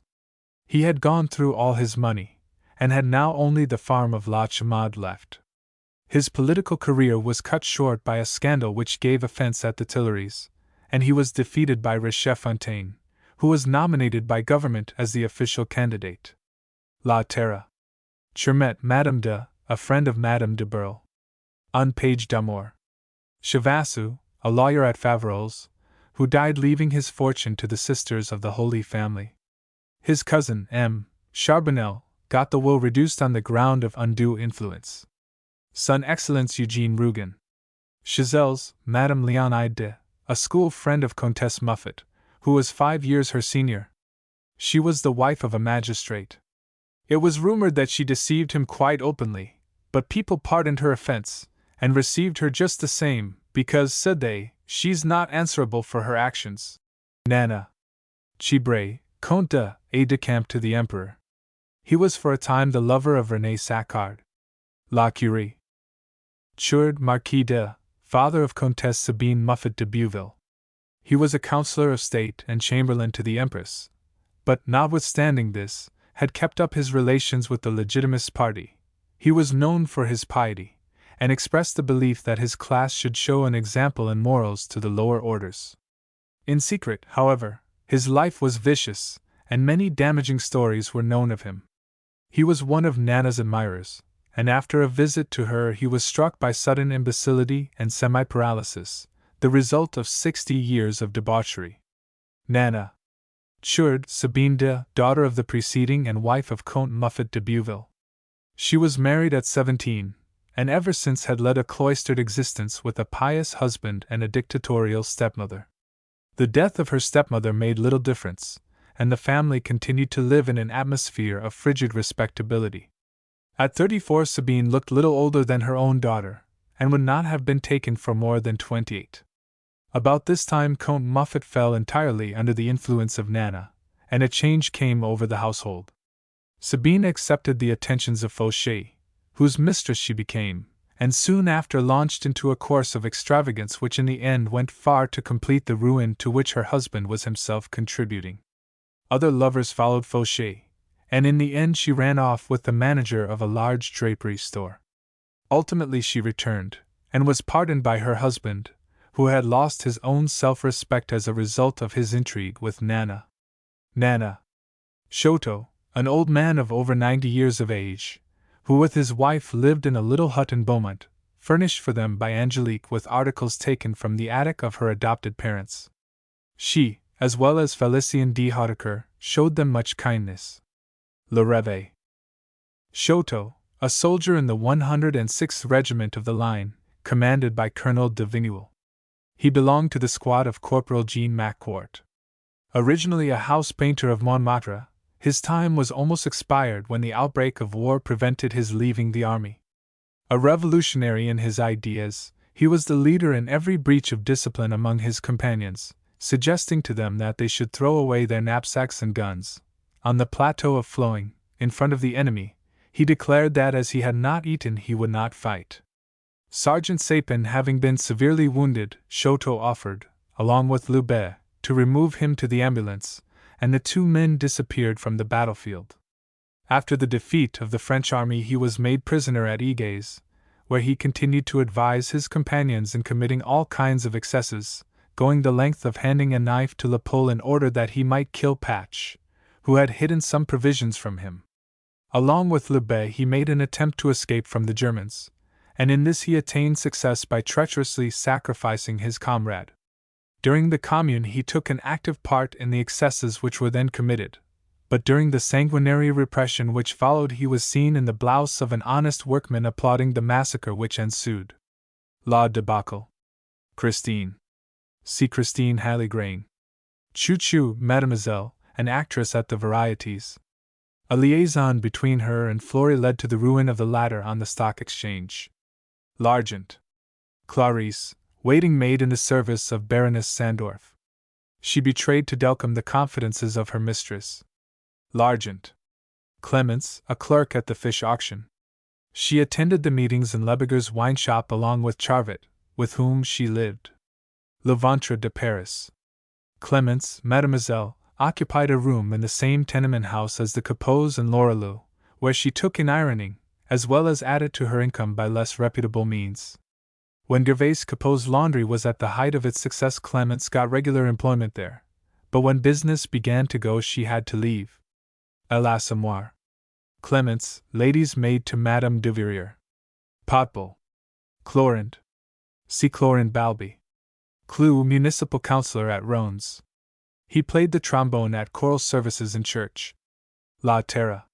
He had gone through all his money, and had now only the farm of La Chamade left. His political career was cut short by a scandal which gave offense at the Tuileries, and he was defeated by Richefontaine, who was nominated by government as the official candidate. La Terre. Chermet Madame de, a friend of Madame de Burle. Un page d'amour. Chevassu, a lawyer at Faverolles, who died leaving his fortune to the sisters of the Holy Family. His cousin, M. Charbonnel, got the will reduced on the ground of undue influence. Son Excellence Eugene Rougon. Chazelles, Madame Leonide de, a school friend of Comtesse Muffet, who was 5 years her senior. She was the wife of a magistrate. It was rumored that she deceived him quite openly, but people pardoned her offense, and received her just the same, because, said they, she's not answerable for her actions. Nana. Chibray, Comte de Aide-de-camp to the Emperor. He was for a time the lover of René Saccard. La Curie. Chourde Marquis de, father of Comtesse Sabine Muffet de Beuville. He was a councillor of state and chamberlain to the Empress, but, notwithstanding this, had kept up his relations with the Legitimist party. He was known for his piety, and expressed the belief that his class should show an example in morals to the lower orders. In secret, however, his life was vicious, and many damaging stories were known of him. He was one of Nana's admirers, and after a visit to her he was struck by sudden imbecility and semi-paralysis, the result of 60 years of debauchery. Nana. Chourde Sabine de, daughter of the preceding and wife of Comte Muffet de Beuville. She was married at 17, and ever since had led a cloistered existence with a pious husband and a dictatorial stepmother. The death of her stepmother made little difference, and the family continued to live in an atmosphere of frigid respectability. At 34, Sabine looked little older than her own daughter, and would not have been taken for more than 28. About this time Comte Muffet fell entirely under the influence of Nana, and a change came over the household. Sabine accepted the attentions of Fauchet, whose mistress she became, and soon after launched into a course of extravagance which in the end went far to complete the ruin to which her husband was himself contributing. Other lovers followed Fauchet, and in the end she ran off with the manager of a large drapery store. Ultimately she returned, and was pardoned by her husband, who had lost his own self-respect as a result of his intrigue with Nana. Nana. Choteau, an old man of over 90 years of age, who with his wife lived in a little hut in Beaumont, furnished for them by Angelique with articles taken from the attic of her adopted parents. She, as well as Félicien de Hautecoeur, showed them much kindness. Le Rêve. Choteau, a soldier in the 106th Regiment of the Line, commanded by Colonel de Vigneul. He belonged to the squad of Corporal Rougon-Macquart. Originally a house painter of Montmartre, his time was almost expired when the outbreak of war prevented his leaving the army. A revolutionary in his ideas, he was the leader in every breach of discipline among his companions, suggesting to them that they should throw away their knapsacks and guns. On the plateau of Floing, in front of the enemy, he declared that as he had not eaten he would not fight. Sergeant Sapin having been severely wounded, Choteau offered, along with Loubet, to remove him to the ambulance, and the two men disappeared from the battlefield. After the defeat of the French army he was made prisoner at Igues, where he continued to advise his companions in committing all kinds of excesses, going the length of handing a knife to Lepole in order that he might kill Patch, who had hidden some provisions from him. Along with Loubet he made an attempt to escape from the Germans, and in this he attained success by treacherously sacrificing his comrade. During the Commune he took an active part in the excesses which were then committed, but during the sanguinary repression which followed he was seen in the blouse of an honest workman applauding the massacre which ensued. La Debacle. Christine. See Christine Halle-Grain. Chou-Chou, Mademoiselle, an actress at the Varieties. A liaison between her and Fleury led to the ruin of the latter on the Stock Exchange. L'Argent. Clarice, waiting maid in the service of Baroness Sandorf. She betrayed to Delcamp the confidences of her mistress. L'Argent. Clemence, a clerk at the fish auction. She attended the meetings in Lebeger's wine shop along with Charvet, with whom she lived. Le Ventre de Paris. Clemence, Mademoiselle, occupied a room in the same tenement house as the Capots and Lorelou, where she took in ironing, as well as added to her income by less reputable means. When Gervais Capot's laundry was at the height of its success, Clemence got regular employment there, but when business began to go she had to leave. Hélas à moi. Clemence, lady's maid to Madame de Verrier. Potbull. Chlorinde. See Chlorinde Balby. Clew, municipal councillor at Rones. He played the trombone at choral services in church. La Terra.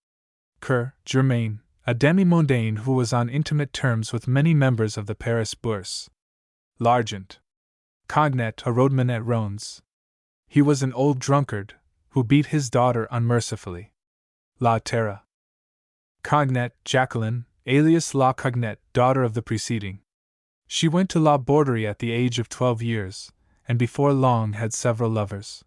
Cur, Germain, a demi-mondaine who was on intimate terms with many members of the Paris Bourse. L'Argent. Cognet, a roadman at Rones. He was an old drunkard, who beat his daughter unmercifully. La Terra. Cognet, Jacqueline, alias La Cognet, daughter of the preceding. She went to La Borderie at the age of 12 years, and before long had several lovers.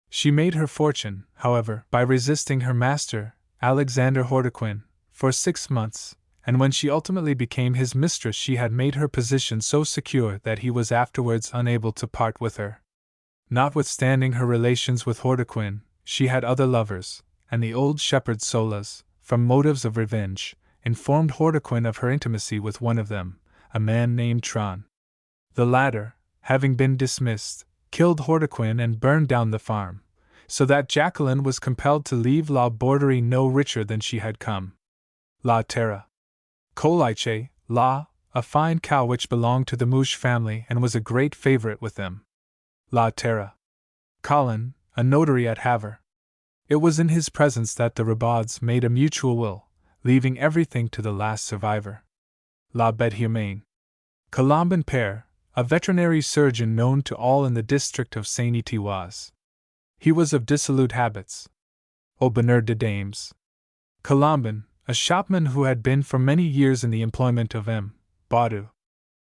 She made her fortune, however, by resisting her master, Alexander Hordequin, for 6 months, and when she ultimately became his mistress she had made her position so secure that he was afterwards unable to part with her. Notwithstanding her relations with Hordequin, she had other lovers, and the old shepherd Zolas, from motives of revenge, informed Hordequin of her intimacy with one of them, a man named Tron. The latter, having been dismissed, killed Hordequin and burned down the farm, so that Jacqueline was compelled to leave La Borderie no richer than she had come. La Terra. Coliche, La, a fine cow which belonged to the Mouche family and was a great favorite with them. La Terra. Colin, a notary at Havre. It was in his presence that the Rabauds made a mutual will, leaving everything to the last survivor. La Bête Humaine. Colomban Père, a veterinary surgeon known to all in the district of Seine-et-Thioise. He was of dissolute habits. Au Bonheur de Dames. Colomban, a shopman who had been for many years in the employment of M. Baudu.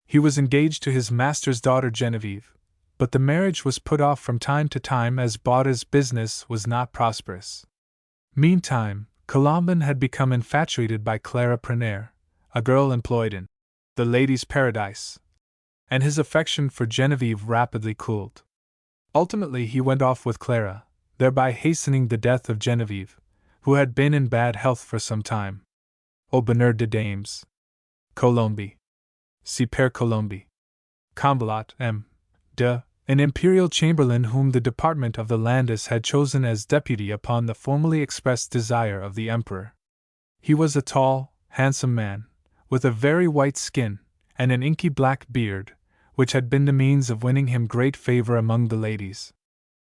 He was engaged to his master's daughter Genevieve, but the marriage was put off from time to time as Baudu's business was not prosperous. Meantime, Colomban had become infatuated by Clara Preneur, a girl employed in the Ladies' Paradise, and his affection for Genevieve rapidly cooled. Ultimately he went off with Clara, thereby hastening the death of Genevieve, who had been in bad health for some time. Au Bonheur de Dames. Colombi. See Père Colombi. Combelat M. de, an imperial chamberlain whom the department of the Landis had chosen as deputy upon the formally expressed desire of the emperor. He was a tall, handsome man, with a very white skin, and an inky black beard, which had been the means of winning him great favor among the ladies.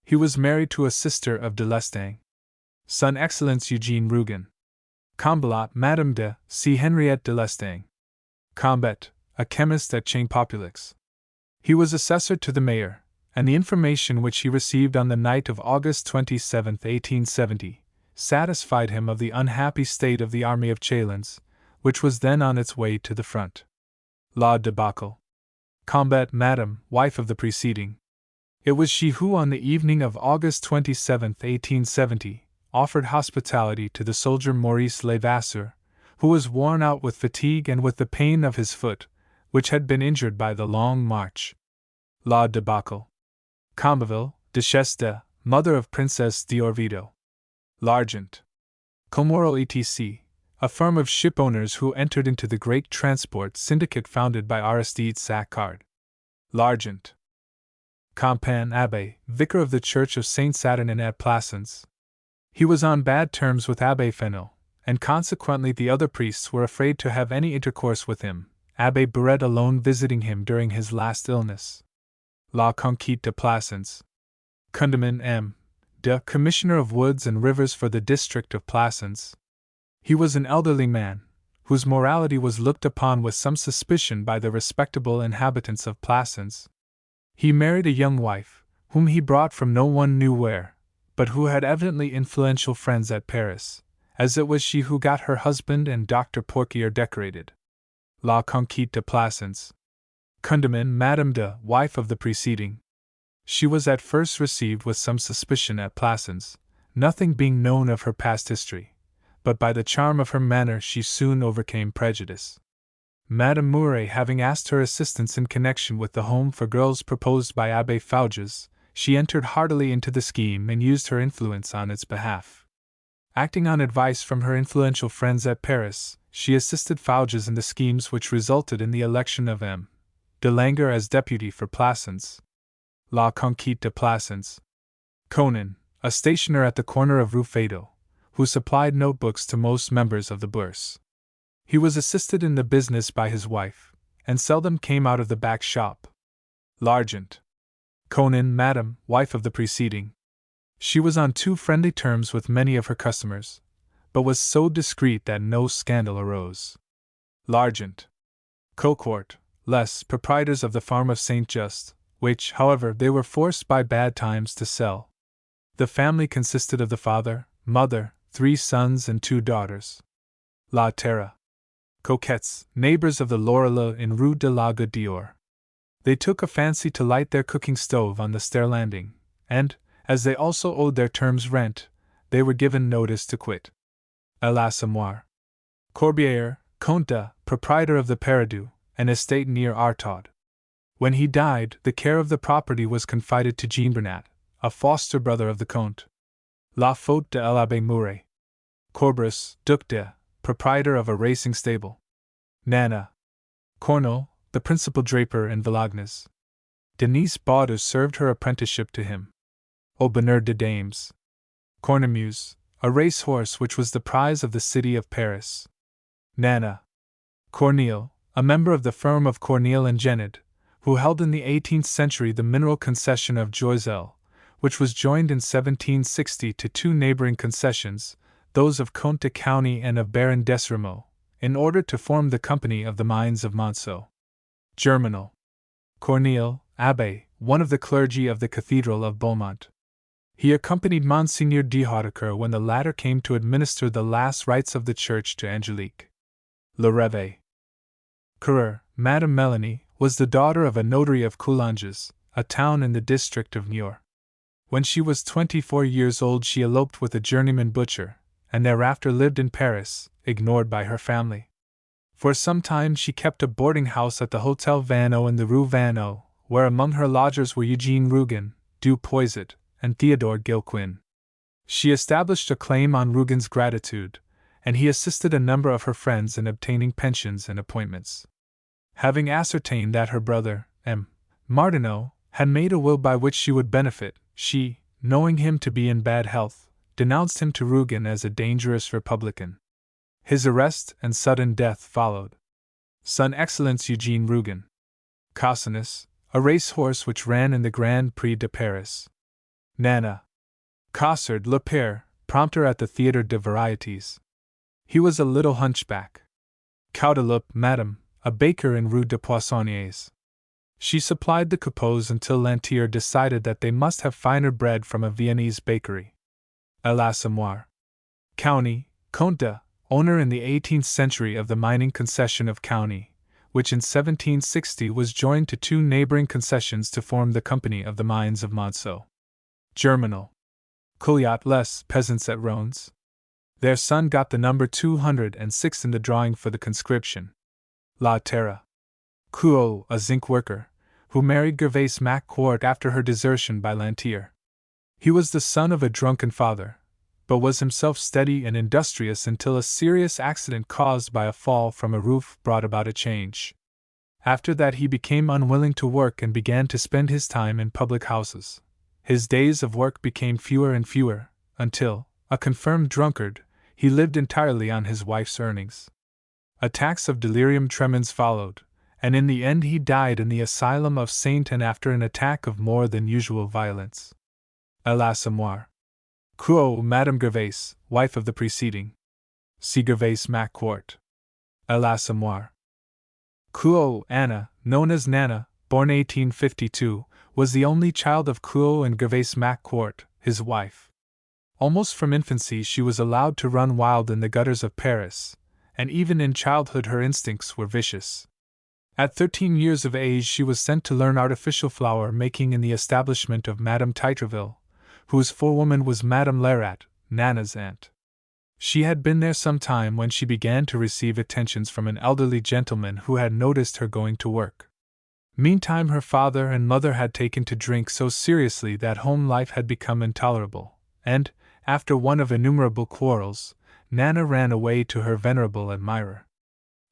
He was married to a sister of de Lestang. Son Excellence Eugene Rougon. Combelat Madame de C. Henriette de Lestang. Combet, a chemist at Chain-Populix. He was assessor to the mayor, and the information which he received on the night of August 27, 1870, satisfied him of the unhappy state of the army of Chalons, which was then on its way to the front. La Debacle. Combet Madame, wife of the preceding. It was she who on the evening of August 27, 1870, offered hospitality to the soldier Maurice Levasseur, who was worn out with fatigue and with the pain of his foot, which had been injured by the long march. La Debacle. Combeville, Duchesse de, mother of Princess d'Orvieto. L'Argent. Comoro etc., a firm of ship owners who entered into the great transport syndicate founded by Aristide Saccard. L'Argent. Campan Abbé, vicar of the church of Saint Saturnin at Plassans. He was on bad terms with Abbé Fenot, and consequently the other priests were afraid to have any intercourse with him, Abbé Barret alone visiting him during his last illness. La Conquête de Plassans. Condamine M. de, Commissioner of Woods and Rivers for the district of Plassans. He was an elderly man, whose morality was looked upon with some suspicion by the respectable inhabitants of Plassans. He married a young wife, whom he brought from no one knew where, but who had evidently influential friends at Paris, as it was she who got her husband and Dr. Porquier decorated. La Conquête de Plassans. Condamine Madame de, wife of the preceding. She was at first received with some suspicion at Plassans, nothing being known of her past history, but by the charm of her manner she soon overcame prejudice. Madame Mouret having asked her assistance in connection with the home for girls proposed by Abbé Fouges, she entered heartily into the scheme and used her influence on its behalf. Acting on advice from her influential friends at Paris, she assisted Fouges in the schemes which resulted in the election of M. de Langer as deputy for Plassans. La Conquête de Plassans. Conan, a stationer at the corner of Rue Feydeau, who supplied notebooks to most members of the bourse. He was assisted in the business by his wife, and seldom came out of the back shop. L'Argent. Conan, Madame, wife of the preceding. She was on too friendly terms with many of her customers, but was so discreet that no scandal arose. L'Argent. Coquart, Les, proprietors of the farm of Saint Just, which, however, they were forced by bad times to sell. The family consisted of the father, mother, 3 sons and 2 daughters. La Terre. Coquettes, neighbors of the Lorelei in Rue de la Goutte d'Or. They took a fancy to light their cooking stove on the stair landing, and, as they also owed their term's rent, they were given notice to quit. À l'Assommoir. Corbière, Comte de, proprietor of the Paradou, an estate near Artaud. When he died, the care of the property was confided to Jean Bernat, a foster brother of the Comte. La Faute de l'Abbé Mouret. Corbus, Duc de, proprietor of a racing stable. Nana. Cornel, the principal draper in Villagnes. Denise Baudus served her apprenticeship to him. Aubernard de Dames. Cornemuse, a racehorse which was the prize of the city of Paris. Nana. Corneille, a member of the firm of Corneille and Gened, who held in the 18th century the mineral concession of Joiselle, which was joined in 1760 to 2 neighboring concessions, those of Comte de County and of Baron d'Esremeaux, in order to form the Company of the Mines of Monceau. Germinal. Corneille, Abbé, one of the clergy of the Cathedral of Beaumont. He accompanied Monseigneur de Hautecoeur when the latter came to administer the last rites of the church to Angelique. Le Réveil. Coureur, Madame Melanie, was the daughter of a notary of Coulanges, a town in the district of Niort. When she was 24 years old, she eloped with a journeyman butcher, and thereafter lived in Paris, ignored by her family. For some time she kept a boarding house at the Hotel Vanneau in the Rue Vanneau, where among her lodgers were Eugene Rougon, Du Poiset, and Theodore Gilquin. She established a claim on Rougon's gratitude, and he assisted a number of her friends in obtaining pensions and appointments. Having ascertained that her brother, M. Martineau, had made a will by which she would benefit, she, knowing him to be in bad health, denounced him to Rougon as a dangerous Republican. His arrest and sudden death followed. Son Excellence Eugene Rougon. Cassinus, a racehorse which ran in the Grand Prix de Paris. Nana. Cossard Le Père, prompter at the Théâtre de Variétés. He was a little hunchback. Caudeloup, Madame, a baker in Rue de Poissonniers. She supplied the Coupeaus until Lantier decided that they must have finer bread from a Viennese bakery. À l'Assommoir. County, Comte de, owner in the 18th century of the mining concession of County, which in 1760 was joined to 2 neighboring concessions to form the Company of the Mines of Monceau. Germinal. Couillat les peasants at Rhones. Their son got the number 206 in the drawing for the conscription. La Terre. Couot, a zinc worker, who married Rougon-Macquart after her desertion by Lantier. He was the son of a drunken father, but was himself steady and industrious until a serious accident caused by a fall from a roof brought about a change. After that he became unwilling to work and began to spend his time in public houses. His days of work became fewer and fewer, until, a confirmed drunkard, he lived entirely on his wife's earnings. Attacks of delirium tremens followed, and in the end he died in the asylum of Saint-Anne after an attack of more than usual violence. À l'Assommoir. Couot, Madame Gervais, wife of the preceding. See Rougon-Macquart. À l'Assommoir. Couot, Anna, known as Nana, born 1852, was the only child of Couot and Rougon-Macquart, his wife. Almost from infancy she was allowed to run wild in the gutters of Paris, and even in childhood her instincts were vicious. At 13 years of age she was sent to learn artificial flower making in the establishment of Madame Titreville, whose forewoman was Madame Lerat, Nana's aunt. She had been there some time when she began to receive attentions from an elderly gentleman who had noticed her going to work. Meantime her father and mother had taken to drink so seriously that home life had become intolerable, and, after one of innumerable quarrels, Nana ran away to her venerable admirer.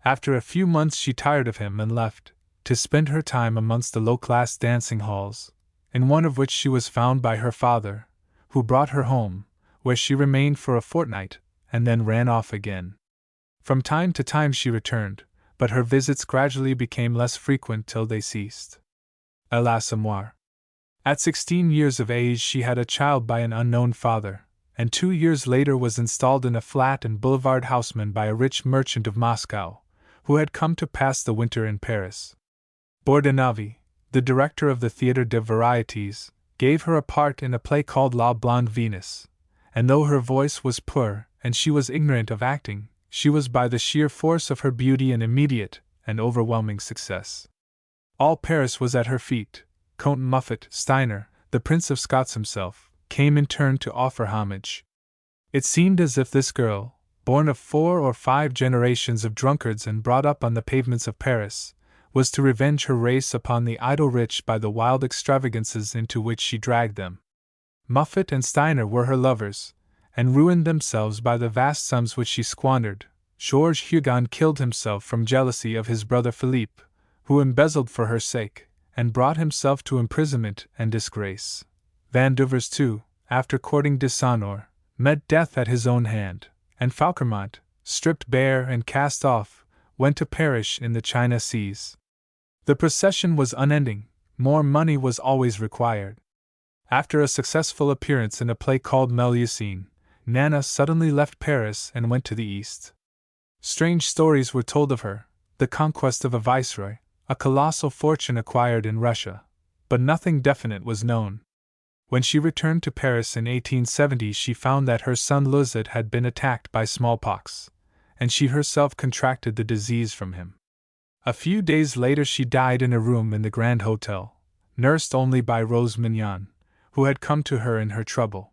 After a few months she tired of him and left, to spend her time amongst the low-class dancing halls, in one of which she was found by her father, who brought her home, where she remained for a fortnight, and then ran off again. From time to time she returned, but her visits gradually became less frequent till they ceased. Alas, Emile. At 16 years of age she had a child by an unknown father, and 2 years later was installed in a flat in Boulevard Haussmann by a rich merchant of Moscow, who had come to pass the winter in Paris. Bordenave, the director of the Theatre des Varietés, gave her a part in a play called La Blonde Venus, and though her voice was poor and she was ignorant of acting, she was by the sheer force of her beauty an immediate and overwhelming success. All Paris was at her feet. Count Muffet Steiner, the Prince of Scots himself, came in turn to offer homage. It seemed as if this girl, born of 4 or 5 generations of drunkards and brought up on the pavements of Paris, was to revenge her race upon the idle rich by the wild extravagances into which she dragged them. Muffet and Steiner were her lovers, and ruined themselves by the vast sums which she squandered. Georges Hugon killed himself from jealousy of his brother Philippe, who embezzled for her sake, and brought himself to imprisonment and disgrace. Vandevers, too, after courting dishonor, met death at his own hand, and Falquemont, stripped bare and cast off, went to perish in the China seas. The procession was unending, more money was always required. After a successful appearance in a play called Melusine, Nana suddenly left Paris and went to the East. Strange stories were told of her, the conquest of a viceroy, a colossal fortune acquired in Russia, but nothing definite was known. When she returned to Paris in 1870 she found that her son Luzet had been attacked by smallpox, and she herself contracted the disease from him. A few days later she died in a room in the Grand Hotel, nursed only by Rose Mignon, who had come to her in her trouble.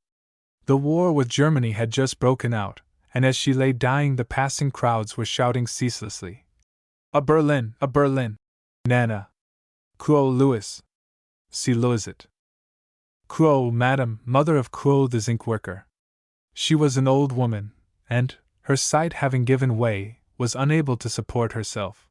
The war with Germany had just broken out, and as she lay dying the passing crowds were shouting ceaselessly, "A Berlin! A Berlin! Nana! Quo Louis! See Luzet! Quo, madam, mother of Quo the zinc worker!" She was an old woman, and, her sight having given way, was unable to support herself.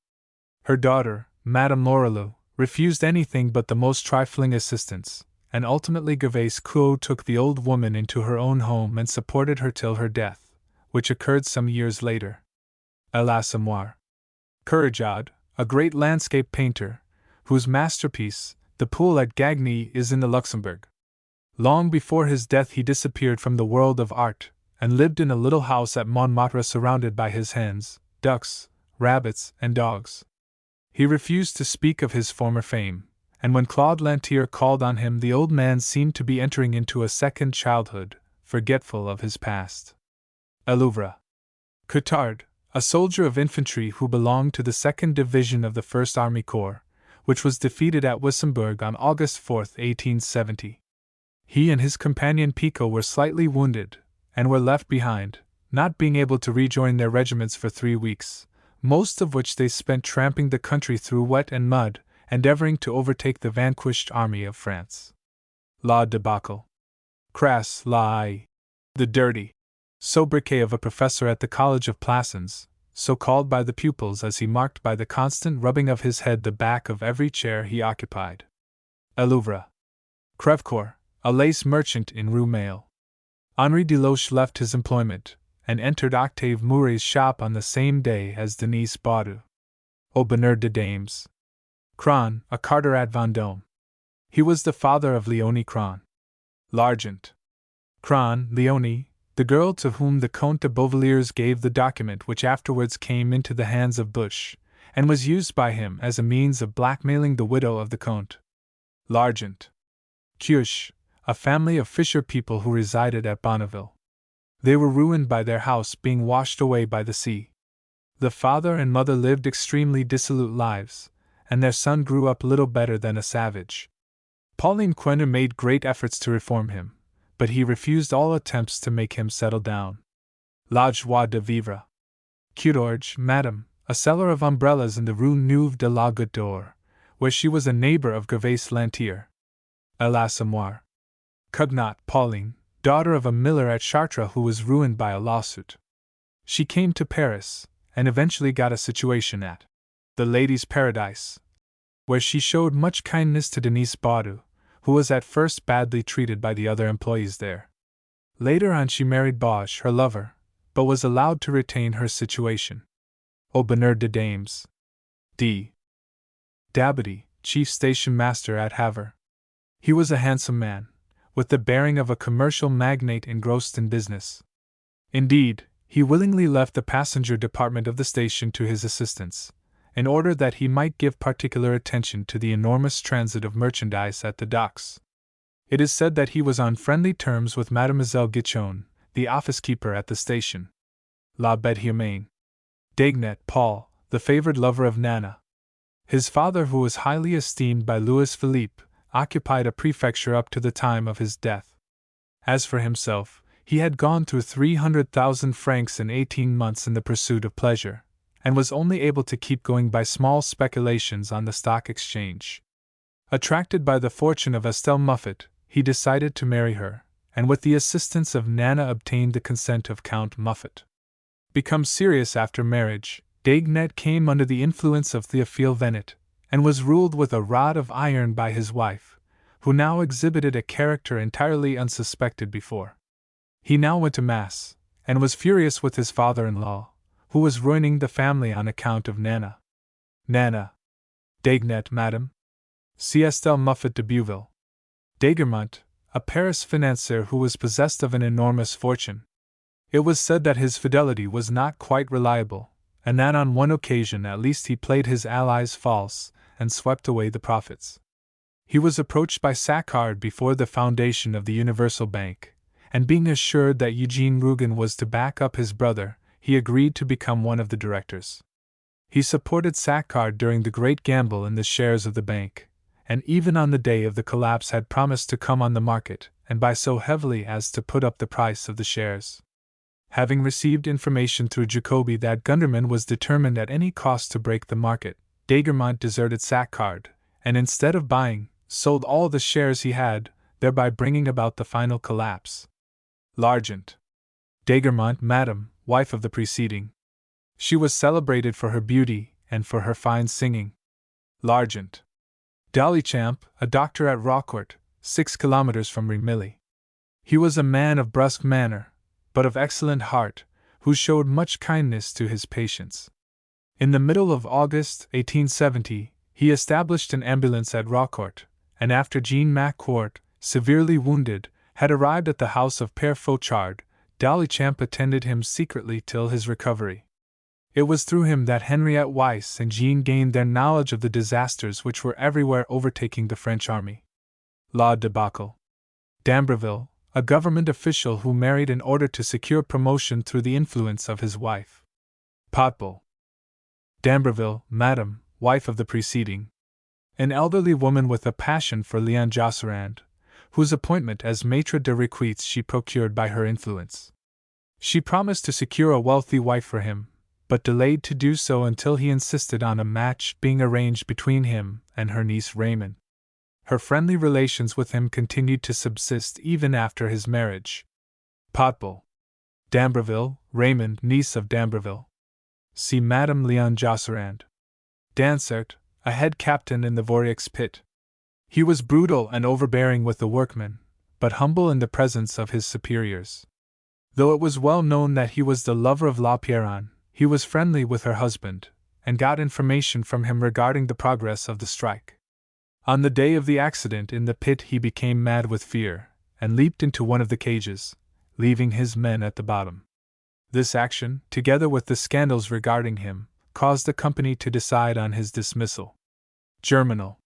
Her daughter, Madame Lorelou, refused anything but the most trifling assistance, and ultimately Gervais Quo took the old woman into her own home and supported her till her death, which occurred some years later. Alas, Emile. Courajod, a great landscape painter, whose masterpiece, The Pool at Gagny, is in the Luxembourg. Long before his death he disappeared from the world of art, and lived in a little house at Montmartre surrounded by his hens, ducks, rabbits, and dogs. He refused to speak of his former fame, and when Claude Lantier called on him the old man seemed to be entering into a second childhood, forgetful of his past. Elouvre. Coutard, a soldier of infantry who belonged to the 2nd Division of the 1st Army Corps, which was defeated at Wissembourg on August 4, 1870. He and his companion Pico were slightly wounded, and were left behind, not being able to rejoin their regiments for 3 weeks, most of which they spent tramping the country through wet and mud, endeavoring to overtake the vanquished army of France. La debacle. Crass Lai. The dirty sobriquet of a professor at the College of Plassans, so called by the pupils as he marked by the constant rubbing of his head the back of every chair he occupied. Elouvre. Crèvecoeur, a lace merchant in Rue Mail. Henri Deloche left his employment, and entered Octave Mouret's shop on the same day as Denise Baudu. Aubonneur de Dames. Cron, a carter at Vendôme. He was the father of Léonie Cron. L'Argent. Cron, Léonie, the girl to whom the Comte de Beauvilliers gave the document which afterwards came into the hands of Bush, and was used by him as a means of blackmailing the widow of the Comte. L'Argent. Cuche, a family of fisher people who resided at Bonneville. They were ruined by their house being washed away by the sea. The father and mother lived extremely dissolute lives, and their son grew up little better than a savage. Pauline Quenner made great efforts to reform him, but he refused all attempts to make him settle down. La joie de vivre. Coudorge, madame, a seller of umbrellas in the Rue Neuve de la Goutte d'Or, where she was a neighbor of Gervais Lantier. Alas, Emile. Cugnot, Pauline, daughter of a miller at Chartres who was ruined by a lawsuit. She came to Paris, and eventually got a situation at the Ladies' Paradise, where she showed much kindness to Denise Baudu, who was at first badly treated by the other employees there. Later on she married Bosch, her lover, but was allowed to retain her situation. Au bonheur de dames. D. Dabity, chief station master at Havre. He was a handsome man, with the bearing of a commercial magnate engrossed in business. Indeed, he willingly left the passenger department of the station to his assistants, in order that he might give particular attention to the enormous transit of merchandise at the docks. It is said that he was on friendly terms with Mademoiselle Guichon, the office-keeper at the station. La bête humaine. Daignet Paul, the favored lover of Nana. His father, who was highly esteemed by Louis Philippe, occupied a prefecture up to the time of his death. As for himself, he had gone through 300,000 francs in 18 months in the pursuit of pleasure, and was only able to keep going by small speculations on the stock exchange. Attracted by the fortune of Estelle Muffet, he decided to marry her, and with the assistance of Nana obtained the consent of Count Muffet. Become serious after marriage, Daignet came under the influence of Théophile Venet, and was ruled with a rod of iron by his wife, who now exhibited a character entirely unsuspected before. He now went to Mass, and was furious with his father-in-law, who was ruining the family on account of Nana. Nana. Daignet, madame. C. Estelle Muffet de Beuville. Dagermont, a Paris financier who was possessed of an enormous fortune. It was said that his fidelity was not quite reliable, and that on one occasion at least he played his allies false and swept away the profits. He was approached by Saccard before the foundation of the Universal Bank, and being assured that Eugene Rougon was to back up his brother, he agreed to become one of the directors. He supported Saccard during the great gamble in the shares of the bank, and even on the day of the collapse had promised to come on the market and buy so heavily as to put up the price of the shares. Having received information through Jacobi that Gunderman was determined at any cost to break the market, Dagermont deserted Saccard, and instead of buying, sold all the shares he had, thereby bringing about the final collapse. L'Argent. Dagermont, madame, wife of the preceding. She was celebrated for her beauty and for her fine singing. L'Argent. Dalichamp, a doctor at Raucourt, 6 kilometers from Remilly. He was a man of brusque manner, but of excellent heart, who showed much kindness to his patients. In the middle of August 1870, he established an ambulance at Raucourt, and after Rougon-Macquart, severely wounded, had arrived at the house of Père Fauchard, Dalichamp attended him secretly till his recovery. It was through him that Henriette Weiss and Jean gained their knowledge of the disasters which were everywhere overtaking the French army. La debacle. d'Ambreville, a government official who married in order to secure promotion through the influence of his wife. Potbull. d'Ambreville, madame, wife of the preceding. An elderly woman with a passion for Léon Josserand, whose appointment as maitre de requetes she procured by her influence. She promised to secure a wealthy wife for him, but delayed to do so until he insisted on a match being arranged between him and her niece Raymond. Her friendly relations with him continued to subsist even after his marriage. Potbull. d'Ambreville, Raymond, niece of d'Ambreville. See Madame Léon Josserand. Dansert, a head captain in the Voureux pit. He was brutal and overbearing with the workmen, but humble in the presence of his superiors. Though it was well known that he was the lover of La Pierronne, he was friendly with her husband, and got information from him regarding the progress of the strike. On the day of the accident in the pit he became mad with fear, and leaped into one of the cages, leaving his men at the bottom. This action, together with the scandals regarding him, caused the company to decide on his dismissal. Germinal.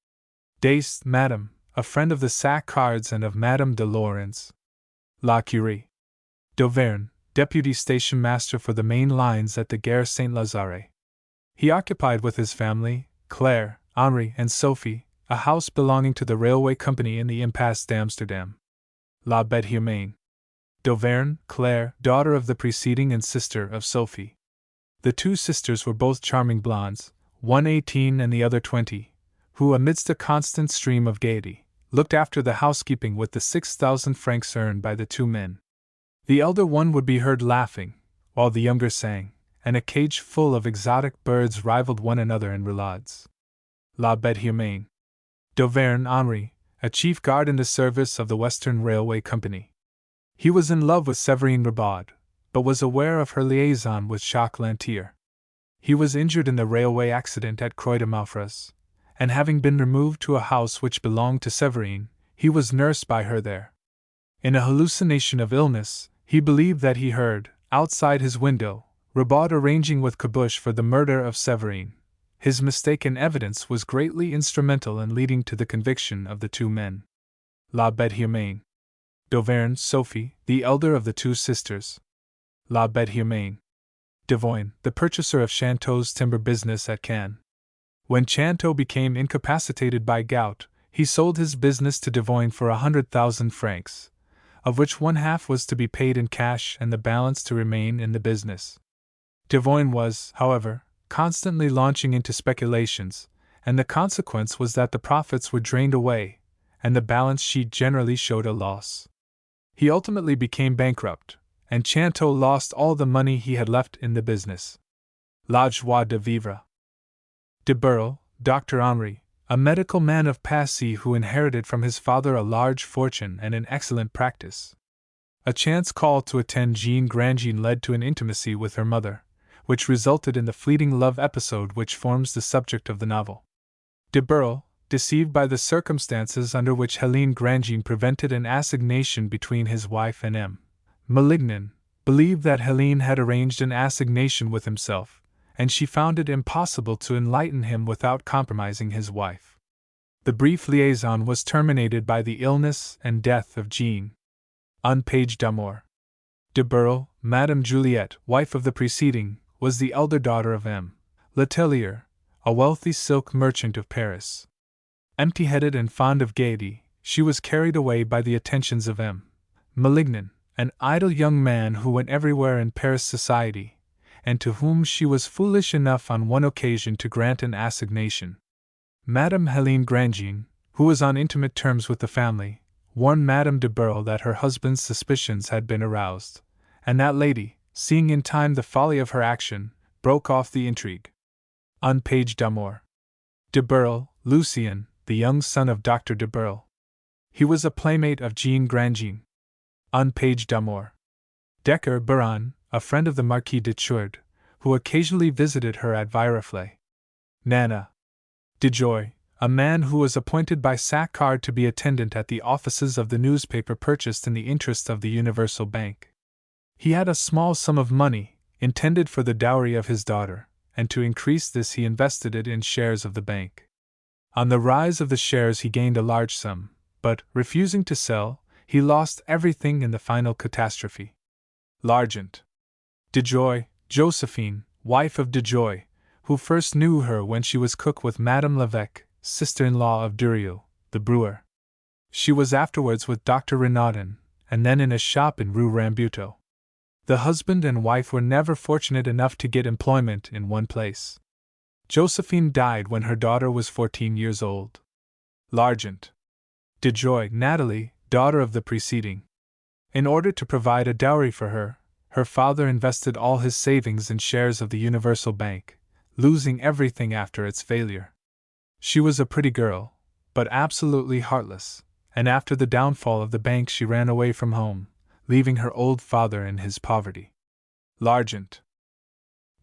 Dace, madame, a friend of the Saccards and of Madame de Lorens. La Curie. d'Auvergne, deputy station master for the main lines at the Gare Saint-Lazare. He occupied with his family, Claire, Henri, and Sophie, a house belonging to the railway company in the Impasse d'Amsterdam. La bête humaine. d'Auvergne, Claire, daughter of the preceding and sister of Sophie. The two sisters were both charming blondes, one 18 and the other 20, who, amidst a constant stream of gaiety, looked after the housekeeping with the 6,000 francs earned by the two men. The elder one would be heard laughing, while the younger sang, and a cage full of exotic birds rivaled one another in roulades. La bête humaine. d'Auvergne, Henri, a chief guard in the service of the Western Railway Company. He was in love with Séverine Rabaud, but was aware of her liaison with Jacques Lantier. He was injured in the railway accident at Croix de Malfras, and having been removed to a house which belonged to Séverine, he was nursed by her there. In a hallucination of illness, he believed that he heard, outside his window, Rabaud arranging with Caboche for the murder of Séverine. His mistaken evidence was greatly instrumental in leading to the conviction of the two men. La Bête Humaine. D'Auvergne, Sophie, the elder of the two sisters. La Bête Humaine. Devoin, the purchaser of Chanteau's timber business at Cannes. When Chanteau became incapacitated by gout, he sold his business to Devoin for 100,000 francs, of which one half was to be paid in cash and the balance to remain in the business. Devoin was, however, constantly launching into speculations, and the consequence was that the profits were drained away, and the balance sheet generally showed a loss. He ultimately became bankrupt, and Chanteau lost all the money he had left in the business. La joie de vivre. De Burle, Dr. Henri, a medical man of Passy who inherited from his father a large fortune and an excellent practice. A chance call to attend Jean Grandjean led to an intimacy with her mother, which resulted in the fleeting love episode which forms the subject of the novel. De Burle, deceived by the circumstances under which Hélène Grandjean prevented an assignation between his wife and M. Malignan, believed that Hélène had arranged an assignation with himself, and she found it impossible to enlighten him without compromising his wife. The brief liaison was terminated by the illness and death of Jean. Un page d'amour. De Burle, Madame Juliette, wife of the preceding, was the elder daughter of M. Letellier, a wealthy silk merchant of Paris. Empty-headed and fond of gaiety, she was carried away by the attentions of M. Malignan, an idle young man who went everywhere in Paris society, and to whom she was foolish enough on one occasion to grant an assignation. Madame Hélène Grandjean, who was on intimate terms with the family, warned Madame de Burle that her husband's suspicions had been aroused, and that lady, seeing in time the folly of her action, broke off the intrigue. Un page d'amour. De Burle, Lucien, the young son of Dr. de Burle. He was a playmate of Jean Grandjean. Un page d'amour. Decker Buran, a friend of the Marquis de Chourde, who occasionally visited her at Viroflay. Nana DeJoy, a man who was appointed by Saccard to be attendant at the offices of the newspaper purchased in the interest of the Universal Bank. He had a small sum of money, intended for the dowry of his daughter, and to increase this he invested it in shares of the bank. On the rise of the shares he gained a large sum, but, refusing to sell, he lost everything in the final catastrophe. L'Argent. DeJoy, Josephine, wife of DeJoy, who first knew her when she was cook with Madame Levesque, sister-in-law of Durieux, the brewer. She was afterwards with Dr. Renaudin, and then in a shop in Rue Rambuteau. The husband and wife were never fortunate enough to get employment in one place. Josephine died when her daughter was 14 years old. L'Argent. DeJoy, Natalie, daughter of the preceding. In order to provide a dowry for her, her father invested all his savings in shares of the Universal Bank, losing everything after its failure. She was a pretty girl, but absolutely heartless, and after the downfall of the bank she ran away from home, leaving her old father in his poverty. L'Argent.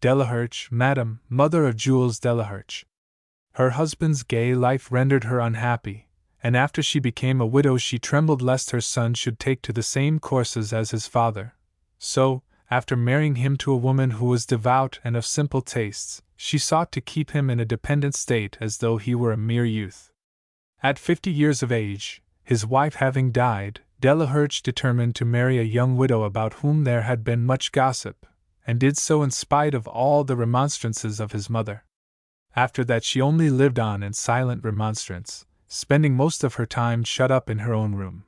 Delaherche, Madame, mother of Jules Delaherche. Her husband's gay life rendered her unhappy, and after she became a widow she trembled lest her son should take to the same courses as his father. So, after marrying him to a woman who was devout and of simple tastes, she sought to keep him in a dependent state as though he were a mere youth. At 50 years of age, his wife having died, Delaherche determined to marry a young widow about whom there had been much gossip, and did so in spite of all the remonstrances of his mother. After that she only lived on in silent remonstrance, spending most of her time shut up in her own room.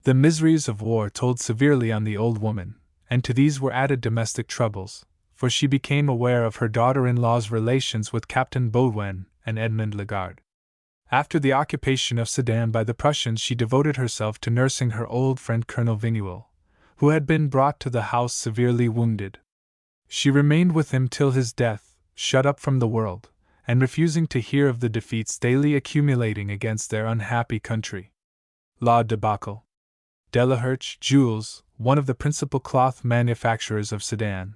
The miseries of war told severely on the old woman, and to these were added domestic troubles, for she became aware of her daughter-in-law's relations with Captain Baudouin and Edmond Lagarde. After the occupation of Sedan by the Prussians she devoted herself to nursing her old friend Colonel Vigneul, who had been brought to the house severely wounded. She remained with him till his death, shut up from the world, and refusing to hear of the defeats daily accumulating against their unhappy country. La Debacle. Delaherche Jules, one of the principal cloth manufacturers of Sedan.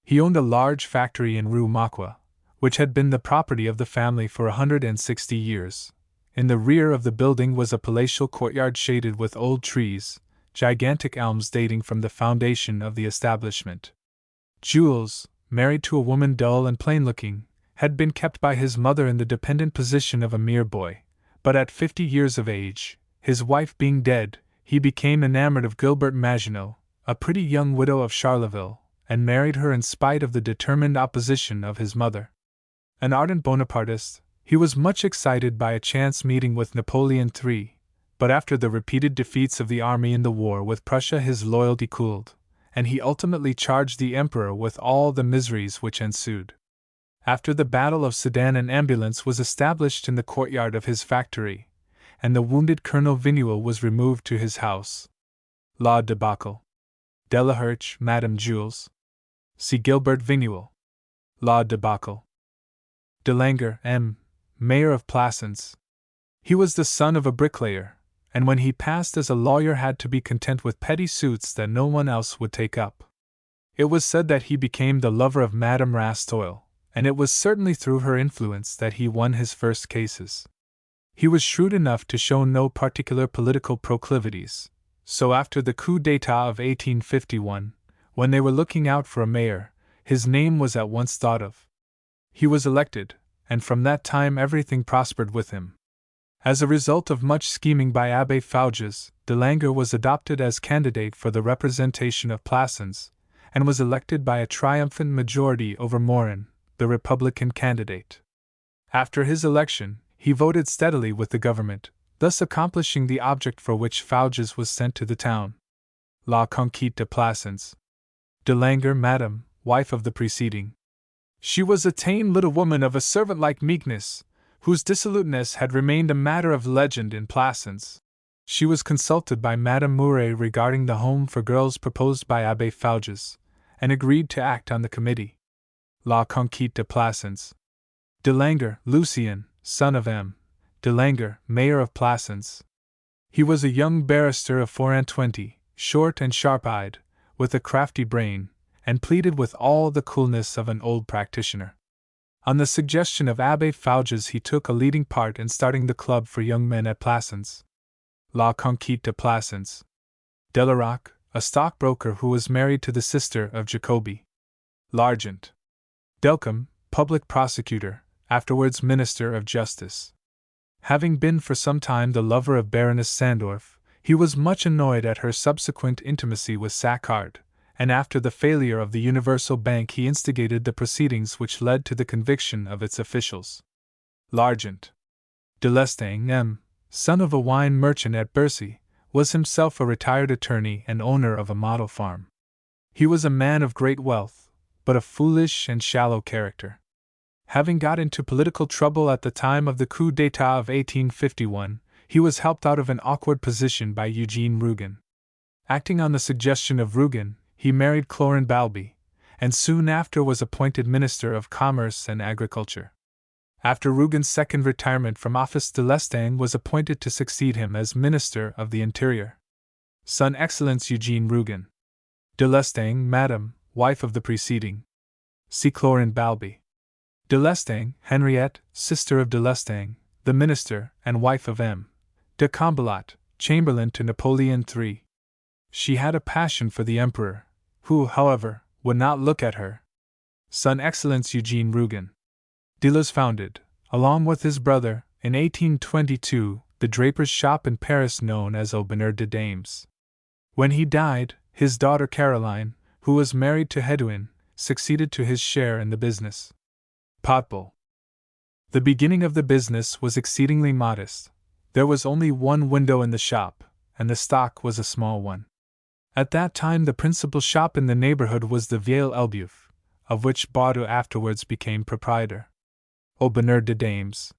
He owned a large factory in Rougon-Macquart, which had been the property of the family for 160 years. In the rear of the building was a palatial courtyard shaded with old trees, gigantic elms dating from the foundation of the establishment. Jules, married to a woman dull and plain-looking, had been kept by his mother in the dependent position of a mere boy, but at 50 years of age, his wife being dead, he became enamored of Gilberte Maginot, a pretty young widow of Charleville, and married her in spite of the determined opposition of his mother. An ardent Bonapartist, he was much excited by a chance meeting with Napoleon III, but after the repeated defeats of the army in the war with Prussia his loyalty cooled, and he ultimately charged the Emperor with all the miseries which ensued. After the Battle of Sedan, an ambulance was established in the courtyard of his factory, and the wounded Colonel Vignoule was removed to his house. La debacle. Delaherche, Madame Jules. See Gilberte Vignoule. La debacle. Delanger, M., Mayor of Plassans. He was the son of a bricklayer, and when he passed as a lawyer had to be content with petty suits that no one else would take up. It was said that he became the lover of Madame Rastoil, and it was certainly through her influence that he won his first cases. He was shrewd enough to show no particular political proclivities, so after the coup d'état of 1851, when they were looking out for a mayor, his name was at once thought of. He was elected, and from that time everything prospered with him. As a result of much scheming by Abbé Fouges, Delanger was adopted as candidate for the representation of Plassans, and was elected by a triumphant majority over Morin, the Republican candidate. After his election, he voted steadily with the government, thus accomplishing the object for which Fouges was sent to the town. La Conquête de Plassans. Delanger, Madame, wife of the preceding. She was a tame little woman of a servant-like meekness, whose dissoluteness had remained a matter of legend in Plassans. She was consulted by Madame Mouret regarding the home for girls proposed by Abbé Fouges, and agreed to act on the committee. La Conquête de Plassans. Delanger, Lucien, son of M. Delanger, mayor of Plassans. He was a young barrister of 24, short and sharp-eyed, with a crafty brain, and pleaded with all the coolness of an old practitioner. On the suggestion of Abbé Fouges he took a leading part in starting the club for young men at Plassans. La Conquête de Plassans. Delaroque, a stockbroker who was married to the sister of Jacobi. L'Argent. Delcamp, public prosecutor, afterwards Minister of Justice. Having been for some time the lover of Baroness Sandorf, he was much annoyed at her subsequent intimacy with Saccard, and after the failure of the Universal Bank he instigated the proceedings which led to the conviction of its officials. L'Argent. Delestang, M., son of a wine merchant at Bercy, was himself a retired attorney and owner of a model farm. He was a man of great wealth, but a foolish and shallow character. Having got into political trouble at the time of the coup d'état of 1851, he was helped out of an awkward position by Eugene Rougon. Acting on the suggestion of Rougon, he married Clorin Balby, and soon after was appointed Minister of Commerce and Agriculture. After Rougon's second retirement from office, Delestang was appointed to succeed him as Minister of the Interior. Son Excellence Eugene Rougon. Delestang, Madame, wife of the preceding. See Clorin Balby. Delestang, Henriette, sister of Delestang, the minister and wife of M. de Combalat, chamberlain to Napoleon III. She had a passion for the emperor, who, however, would not look at her. Son Excellence Eugene Rougon. Deleuze founded, along with his brother, in 1822, the draper's shop in Paris known as Aubonneau de Dames. When he died, his daughter Caroline, who was married to Hedouin, succeeded to his share in the business. Potbowl. The beginning of the business was exceedingly modest. There was only one window in the shop, and the stock was a small one. At that time the principal shop in the neighborhood was the Vieille Elbeuf, of which Baudu afterwards became proprietor. Aubonneau de Dames.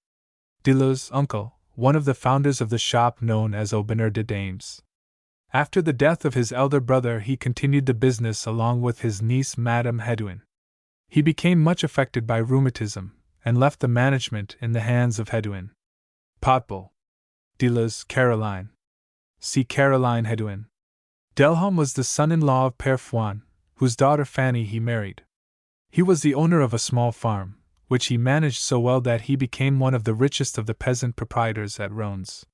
Deleuze's uncle, one of the founders of the shop known as Aubonneau de Dames. After the death of his elder brother he continued the business along with his niece Madame Hedouin. He became much affected by rheumatism, and left the management in the hands of Hedouin. Potbowl. Deleuze, Caroline. See Caroline Hedouin. Delhomme was the son-in-law of Père Fouan, whose daughter Fanny he married. He was the owner of a small farm, which he managed so well that he became one of the richest of the peasant proprietors at Rhônes.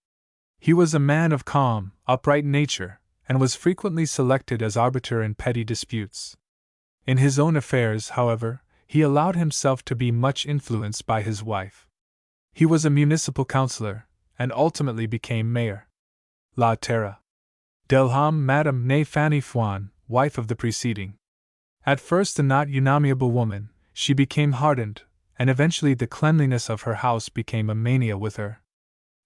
He was a man of calm, upright nature, and was frequently selected as arbiter in petty disputes. In his own affairs, however, he allowed himself to be much influenced by his wife. He was a municipal councillor, and ultimately became mayor. La Terre. Delhomme, Madame née Fanny Fouan, wife of the preceding. At first a not unamiable woman, she became hardened, and eventually the cleanliness of her house became a mania with her.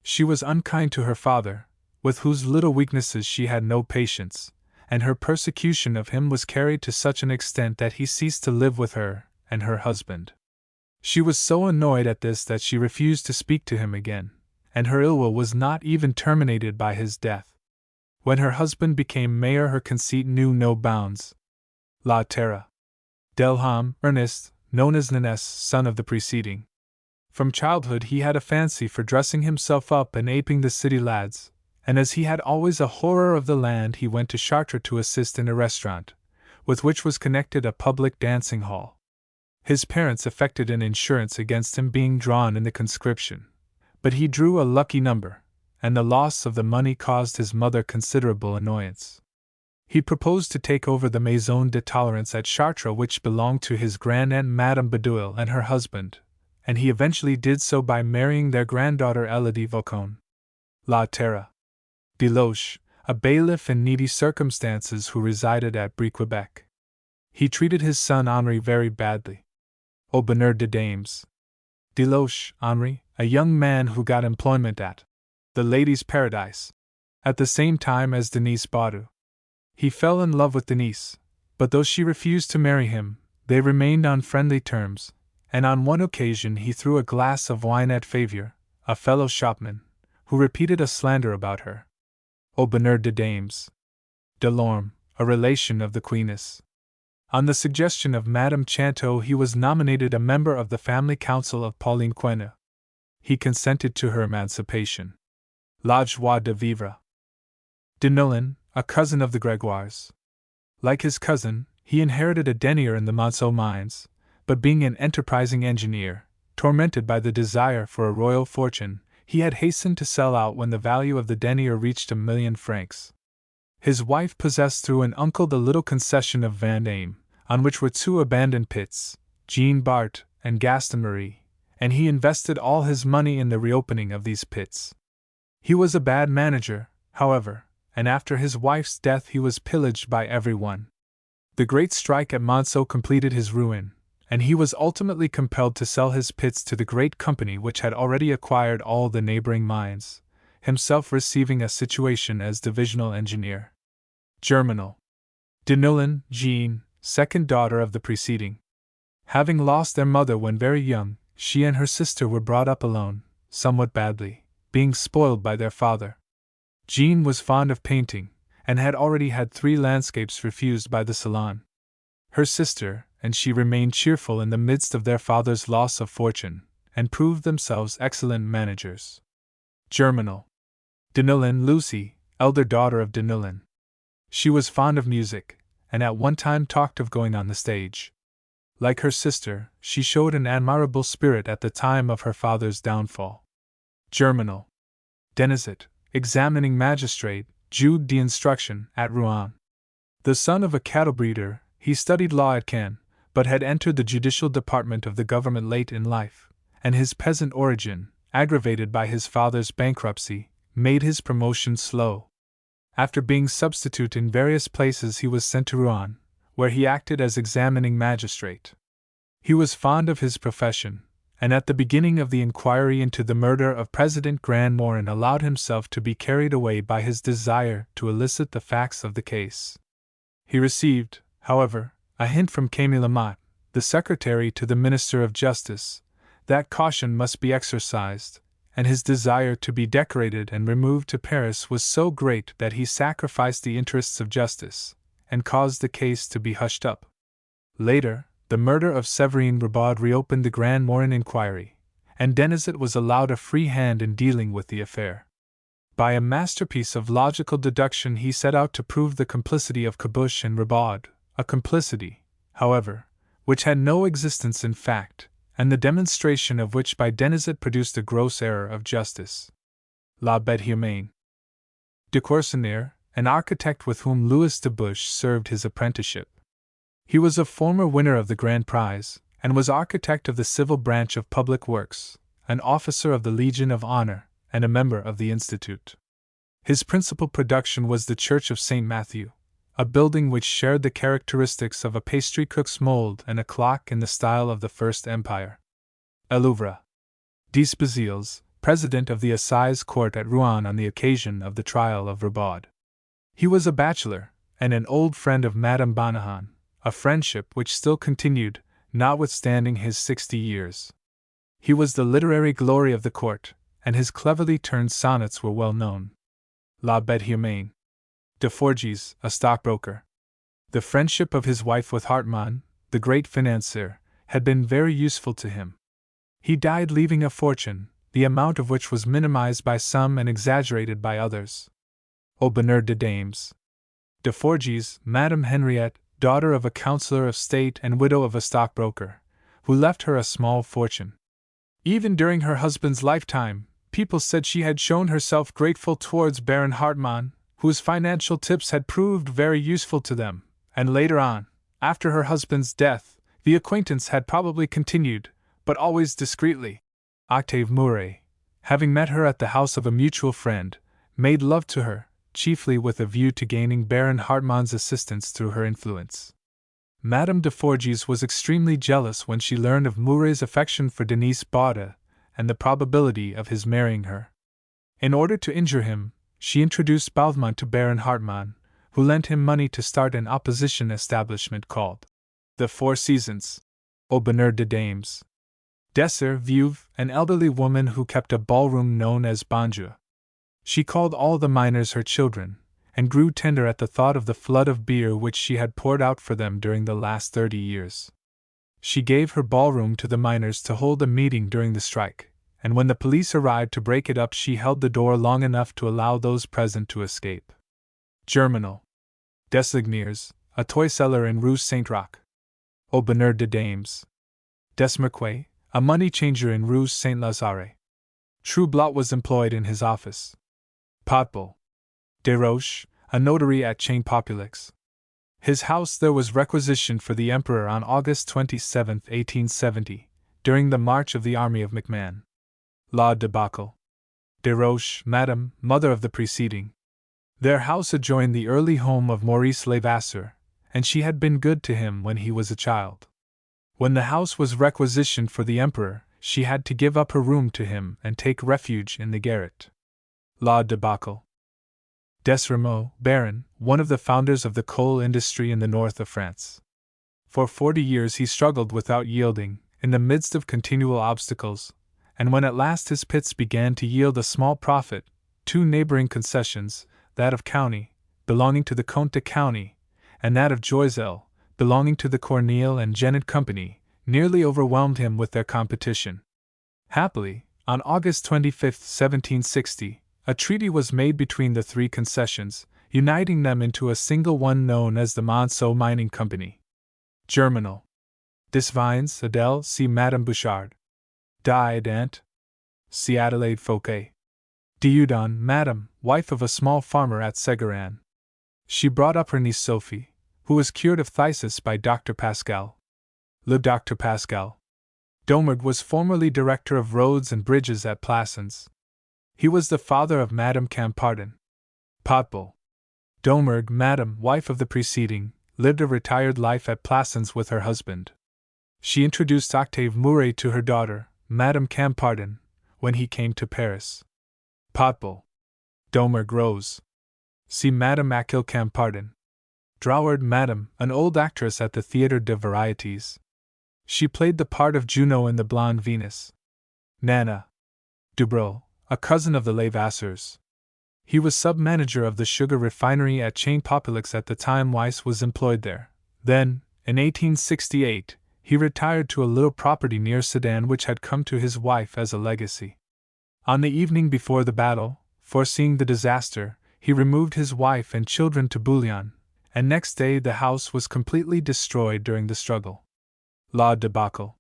She was unkind to her father, with whose little weaknesses she had no patience, and her persecution of him was carried to such an extent that he ceased to live with her and her husband. She was so annoyed at this that she refused to speak to him again, and her ill will was not even terminated by his death. When her husband became mayor, her conceit knew no bounds. La Terre. Delhomme, Ernest, known as Nanès, son of the preceding. From childhood he had a fancy for dressing himself up and aping the city lads, and as he had always a horror of the land, he went to Chartres to assist in a restaurant, with which was connected a public dancing hall. His parents effected an insurance against him being drawn in the conscription, but he drew a lucky number, and the loss of the money caused his mother considerable annoyance. He proposed to take over the Maison de Tolerance at Chartres, which belonged to his grand-aunt Madame Bedouil and her husband, and he eventually did so by marrying their granddaughter Elodie Vaucon. La Terre. Deloche, a bailiff in needy circumstances who resided at Brie-Quebec. He treated his son Henri very badly. Au bonheur de dames. Deloche, Henri, a young man who got employment at the Ladies' Paradise, at the same time as Denise Baudu. He fell in love with Denise, but though she refused to marry him, they remained on friendly terms, and on one occasion he threw a glass of wine at Favier, a fellow shopman, who repeated a slander about her. Au bonheur de dames. Delorme, a relation of the Queeness. On the suggestion of Madame Chanteau, he was nominated a member of the family council of Pauline Quenu. He consented to her emancipation. La joie de vivre. Denolin, a cousin of the Gregoires. Like his cousin, he inherited a denier in the Monceau mines, but being an enterprising engineer, tormented by the desire for a royal fortune, he had hastened to sell out when the value of the denier reached 1,000,000 francs. His wife possessed through an uncle the little concession of Vendôme, on which were 2 abandoned pits, Jean Bart and Gaston Marie, and he invested all his money in the reopening of these pits. He was a bad manager, however, and after his wife's death he was pillaged by everyone. The great strike at Monceau completed his ruin, and he was ultimately compelled to sell his pits to the great company which had already acquired all the neighboring mines, himself receiving a situation as divisional engineer. Germinal. Denolin, Jean, second daughter of the preceding. Having lost their mother when very young, she and her sister were brought up alone, somewhat badly, being spoiled by their father. Jean was fond of painting, and had already had 3 landscapes refused by the Salon. Her sister and she remained cheerful in the midst of their father's loss of fortune, and proved themselves excellent managers. Germinal. Denolin, Lucy, elder daughter of Denolin. She was fond of music, and at one time talked of going on the stage. Like her sister, she showed an admirable spirit at the time of her father's downfall. Germinal. Denizet, examining magistrate, juge d'instruction, at Rouen. The son of a cattle breeder, he studied law at Caen, but had entered the judicial department of the government late in life, and his peasant origin, aggravated by his father's bankruptcy, made his promotion slow. After being substitute in various places, he was sent to Rouen, where he acted as examining magistrate. He was fond of his profession, and at the beginning of the inquiry into the murder of President Grandmorin allowed himself to be carried away by his desire to elicit the facts of the case. He received, however, a hint from Camille Lamotte, the secretary to the Minister of Justice, that caution must be exercised, and his desire to be decorated and removed to Paris was so great that he sacrificed the interests of justice, and caused the case to be hushed up. Later, the murder of Séverine Ribaud reopened the Grandmorin inquiry, and Denizet was allowed a free hand in dealing with the affair. By a masterpiece of logical deduction, he set out to prove the complicity of Caboche and Ribaud, a complicity, however, which had no existence in fact, and the demonstration of which by Denizet produced a gross error of justice. La Bête Humaine. De Courceneur, an architect with whom Louis de Bouche served his apprenticeship. He was a former winner of the Grand Prize, and was architect of the civil branch of public works, an officer of the Legion of Honor, and a member of the Institute. His principal production was the Church of St. Matthew, a building which shared the characteristics of a pastry cook's mold and a clock in the style of the First Empire. Elouvre. Despeziles, president of the Assize Court at Rouen on the occasion of the trial of Ribaud. He was a bachelor, and an old friend of Madame Bonnehan, a friendship which still continued, notwithstanding his 60 years. He was the literary glory of the court, and his cleverly turned sonnets were well known. La Bête Humaine. De Forges, a stockbroker. The friendship of his wife with Hartmann, the great financier, had been very useful to him. He died leaving a fortune, the amount of which was minimized by some and exaggerated by others. Au bonheur de dames. De Forges, Madame Henriette, daughter of a councillor of state and widow of a stockbroker, who left her a small fortune. Even during her husband's lifetime, people said she had shown herself grateful towards Baron Hartmann, whose financial tips had proved very useful to them, and later on, after her husband's death, the acquaintance had probably continued, but always discreetly. Octave Mouret, having met her at the house of a mutual friend, made love to her, chiefly with a view to gaining Baron Hartmann's assistance through her influence. Madame de Forges was extremely jealous when she learned of Mouret's affection for Denise Baudet, and the probability of his marrying her. In order to injure him, she introduced Bauthmont to Baron Hartmann, who lent him money to start an opposition establishment called the Four Seasons. Au bonheur de dames. Dessert Veuve, an elderly woman who kept a ballroom known as Bonjour. She called all the miners her children, and grew tender at the thought of the flood of beer which she had poured out for them during the last 30 years. She gave her ballroom to the miners to hold a meeting during the strike, and when the police arrived to break it up, she held the door long enough to allow those present to escape. Germinal. Desligniers, a toy seller in Rue Saint-Roch. Au bonheur de dames. Desmarquet, a money changer in Rue Saint-Lazare. Troublot was employed in his office. Potbul. Desroches, a notary at Chain-Populix. His house there was requisitioned for the Emperor on August 27, 1870, during the march of the army of MacMahon. La Debacle. Desroches, Madame, mother of the preceding. Their house adjoined the early home of Maurice Levasseur, and she had been good to him when he was a child. When the house was requisitioned for the Emperor, she had to give up her room to him and take refuge in the garret. La Debacle. Desremaux, Baron, one of the founders of the coal industry in the north of France. For 40 years he struggled without yielding, in the midst of continual obstacles, and when at last his pits began to yield a small profit, 2 neighboring concessions, that of County, belonging to the Comte de County, and that of Joiselle, belonging to the Corneille and Genet Company, nearly overwhelmed him with their competition. Happily, on August 25, 1760, a treaty was made between the 3 concessions, uniting them into a single one known as the Monceau Mining Company. Germinal. Desvines, Adèle, see Madame Bouchard. D'Aidant, see Adelaide Fouquet. Dieudonne, Madame, wife of a small farmer at Séguéran. She brought up her niece Sophie, who was cured of phthisis by Dr. Pascal. Le Dr. Pascal. Domergue was formerly director of roads and bridges at Plassans. He was the father of Madame Campardin. Potbul. Domergue, Madame, wife of the preceding, lived a retired life at Plassans with her husband. She introduced Octave Mouret to her daughter, Madame Campardin, when he came to Paris. Potbul. Domergue rose. See Madame Achille Campardin. Drouard, Madame, an old actress at the Théâtre des Varietés. She played the part of Juno in The Blonde Venus. Nana. Dubreuil, a cousin of the Levasseurs. He was sub-manager of the sugar refinery at Chain-Populix at the time Weiss was employed there. Then, in 1868, he retired to a little property near Sedan which had come to his wife as a legacy. On the evening before the battle, foreseeing the disaster, he removed his wife and children to Bouillon, and next day the house was completely destroyed during the struggle. La debacle.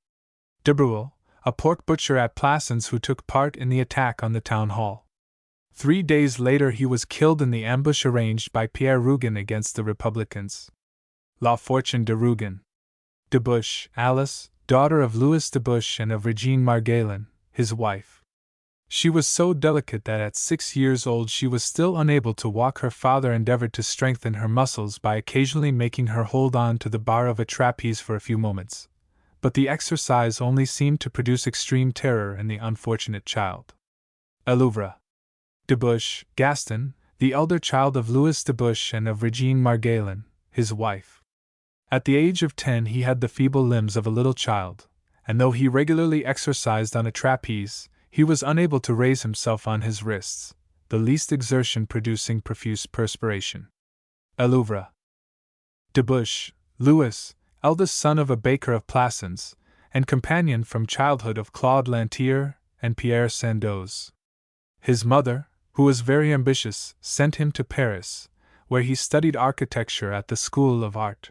De Bruel, a pork butcher at Plassans who took part in the attack on the town hall. 3 days later he was killed in the ambush arranged by Pierre Rougon against the Republicans. La Fortune de Rougon. De Buch, Alice, daughter of Louis de Buch and of Regine Margallon, his wife. She was so delicate that at 6 years old she was still unable to walk. Her father endeavored to strengthen her muscles by occasionally making her hold on to the bar of a trapeze for a few moments, but the exercise only seemed to produce extreme terror in the unfortunate child. Elouvre. De Buch, Gaston, the elder child of Louis de Buch and of Regine Margallon, his wife. At the age of 10 he had the feeble limbs of a little child, and though he regularly exercised on a trapeze, he was unable to raise himself on his wrists, the least exertion producing profuse perspiration. Elouvre. De Buch, Louis, eldest son of a baker of Plassans, and companion from childhood of Claude Lantier and Pierre Sandoz. His mother, who was very ambitious, sent him to Paris, where he studied architecture at the School of Art.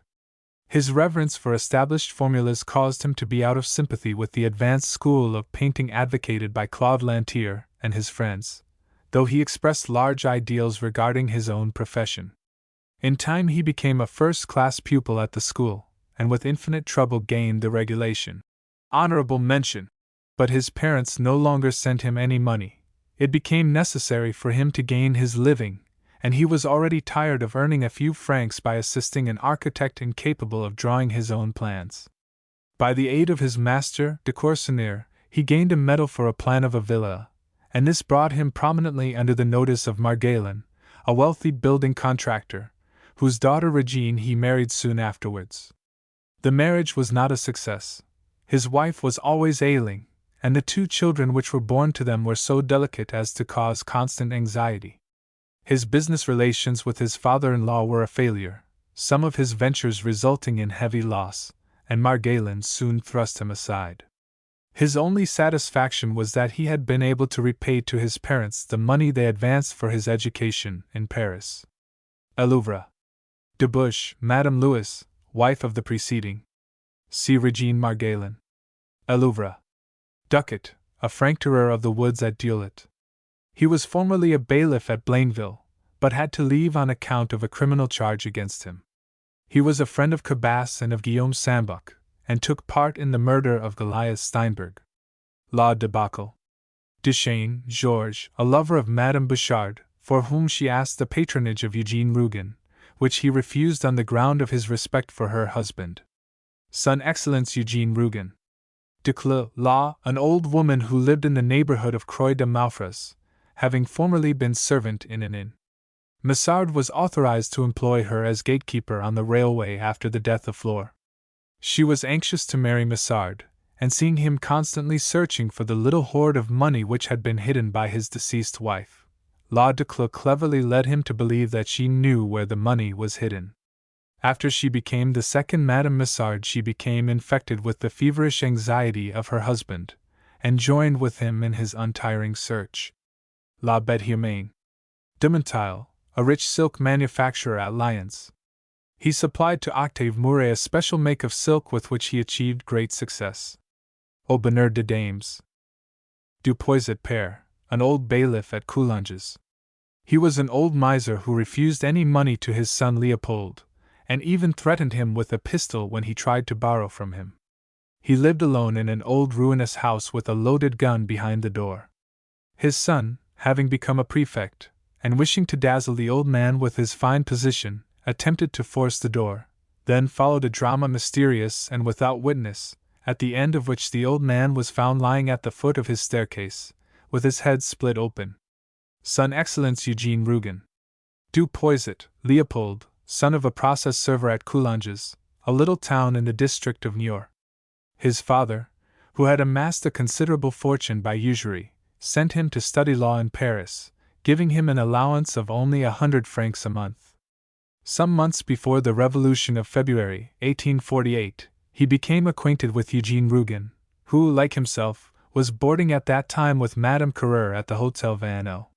His reverence for established formulas caused him to be out of sympathy with the advanced school of painting advocated by Claude Lantier and his friends, though he expressed large ideals regarding his own profession. In time he became a first-class pupil at the school, and with infinite trouble gained the regulation. Honorable mention. But his parents no longer sent him any money. It became necessary for him to gain his living, and he was already tired of earning a few francs by assisting an architect incapable of drawing his own plans. By the aid of his master, de Courceneur, he gained a medal for a plan of a villa, and this brought him prominently under the notice of Margallon, a wealthy building contractor, whose daughter Regine he married soon afterwards. The marriage was not a success. His wife was always ailing, and the 2 children which were born to them were so delicate as to cause constant anxiety. His business relations with his father-in-law were a failure, some of his ventures resulting in heavy loss, and Margallon soon thrust him aside. His only satisfaction was that he had been able to repay to his parents the money they advanced for his education in Paris. Elouvre. De Buch, Madame Louis, wife of the preceding. See Regine Margallon. Elouvre. Ducat, a franc-tireur of the woods at Deulet. He was formerly a bailiff at Blainville, but had to leave on account of a criminal charge against him. He was a friend of Cabasse and of Guillaume Sambuc, and took part in the murder of Goliath Steinberg. La debacle. Duchesne, Georges, a lover of Madame Bouchard, for whom she asked the patronage of Eugene Rougon, which he refused on the ground of his respect for her husband. Son Excellence Eugene Rougon. Duclos, La, an old woman who lived in the neighborhood of Croix de Malfras, having formerly been servant in an inn. Massard was authorized to employ her as gatekeeper on the railway after the death of Flore. She was anxious to marry Massard, and seeing him constantly searching for the little hoard of money which had been hidden by his deceased wife, La Duclos cleverly led him to believe that she knew where the money was hidden. After she became the second Madame Massard, she became infected with the feverish anxiety of her husband, and joined with him in his untiring search. La Bête Humaine. Dumonteil, a rich silk manufacturer at Lyons. He supplied to Octave Mouret a special make of silk with which he achieved great success. Aubonneur de Dames. Du Poiset Père, an old bailiff at Coulanges. He was an old miser who refused any money to his son Leopold, and even threatened him with a pistol when he tried to borrow from him. He lived alone in an old ruinous house with a loaded gun behind the door. His son, having become a prefect, and wishing to dazzle the old man with his fine position, attempted to force the door. Then followed a drama mysterious and without witness, at the end of which the old man was found lying at the foot of his staircase, with his head split open. Son Excellence Eugene Rougon. Du Poiset, Leopold, son of a process server at Coulanges, a little town in the district of Niort. His father, who had amassed a considerable fortune by usury, sent him to study law in Paris, giving him an allowance of only 100 francs a month. Some months before the Revolution of February, 1848, he became acquainted with Eugene Rougon, who, like himself, was boarding at that time with Madame Carreur at the Hotel Vanneau.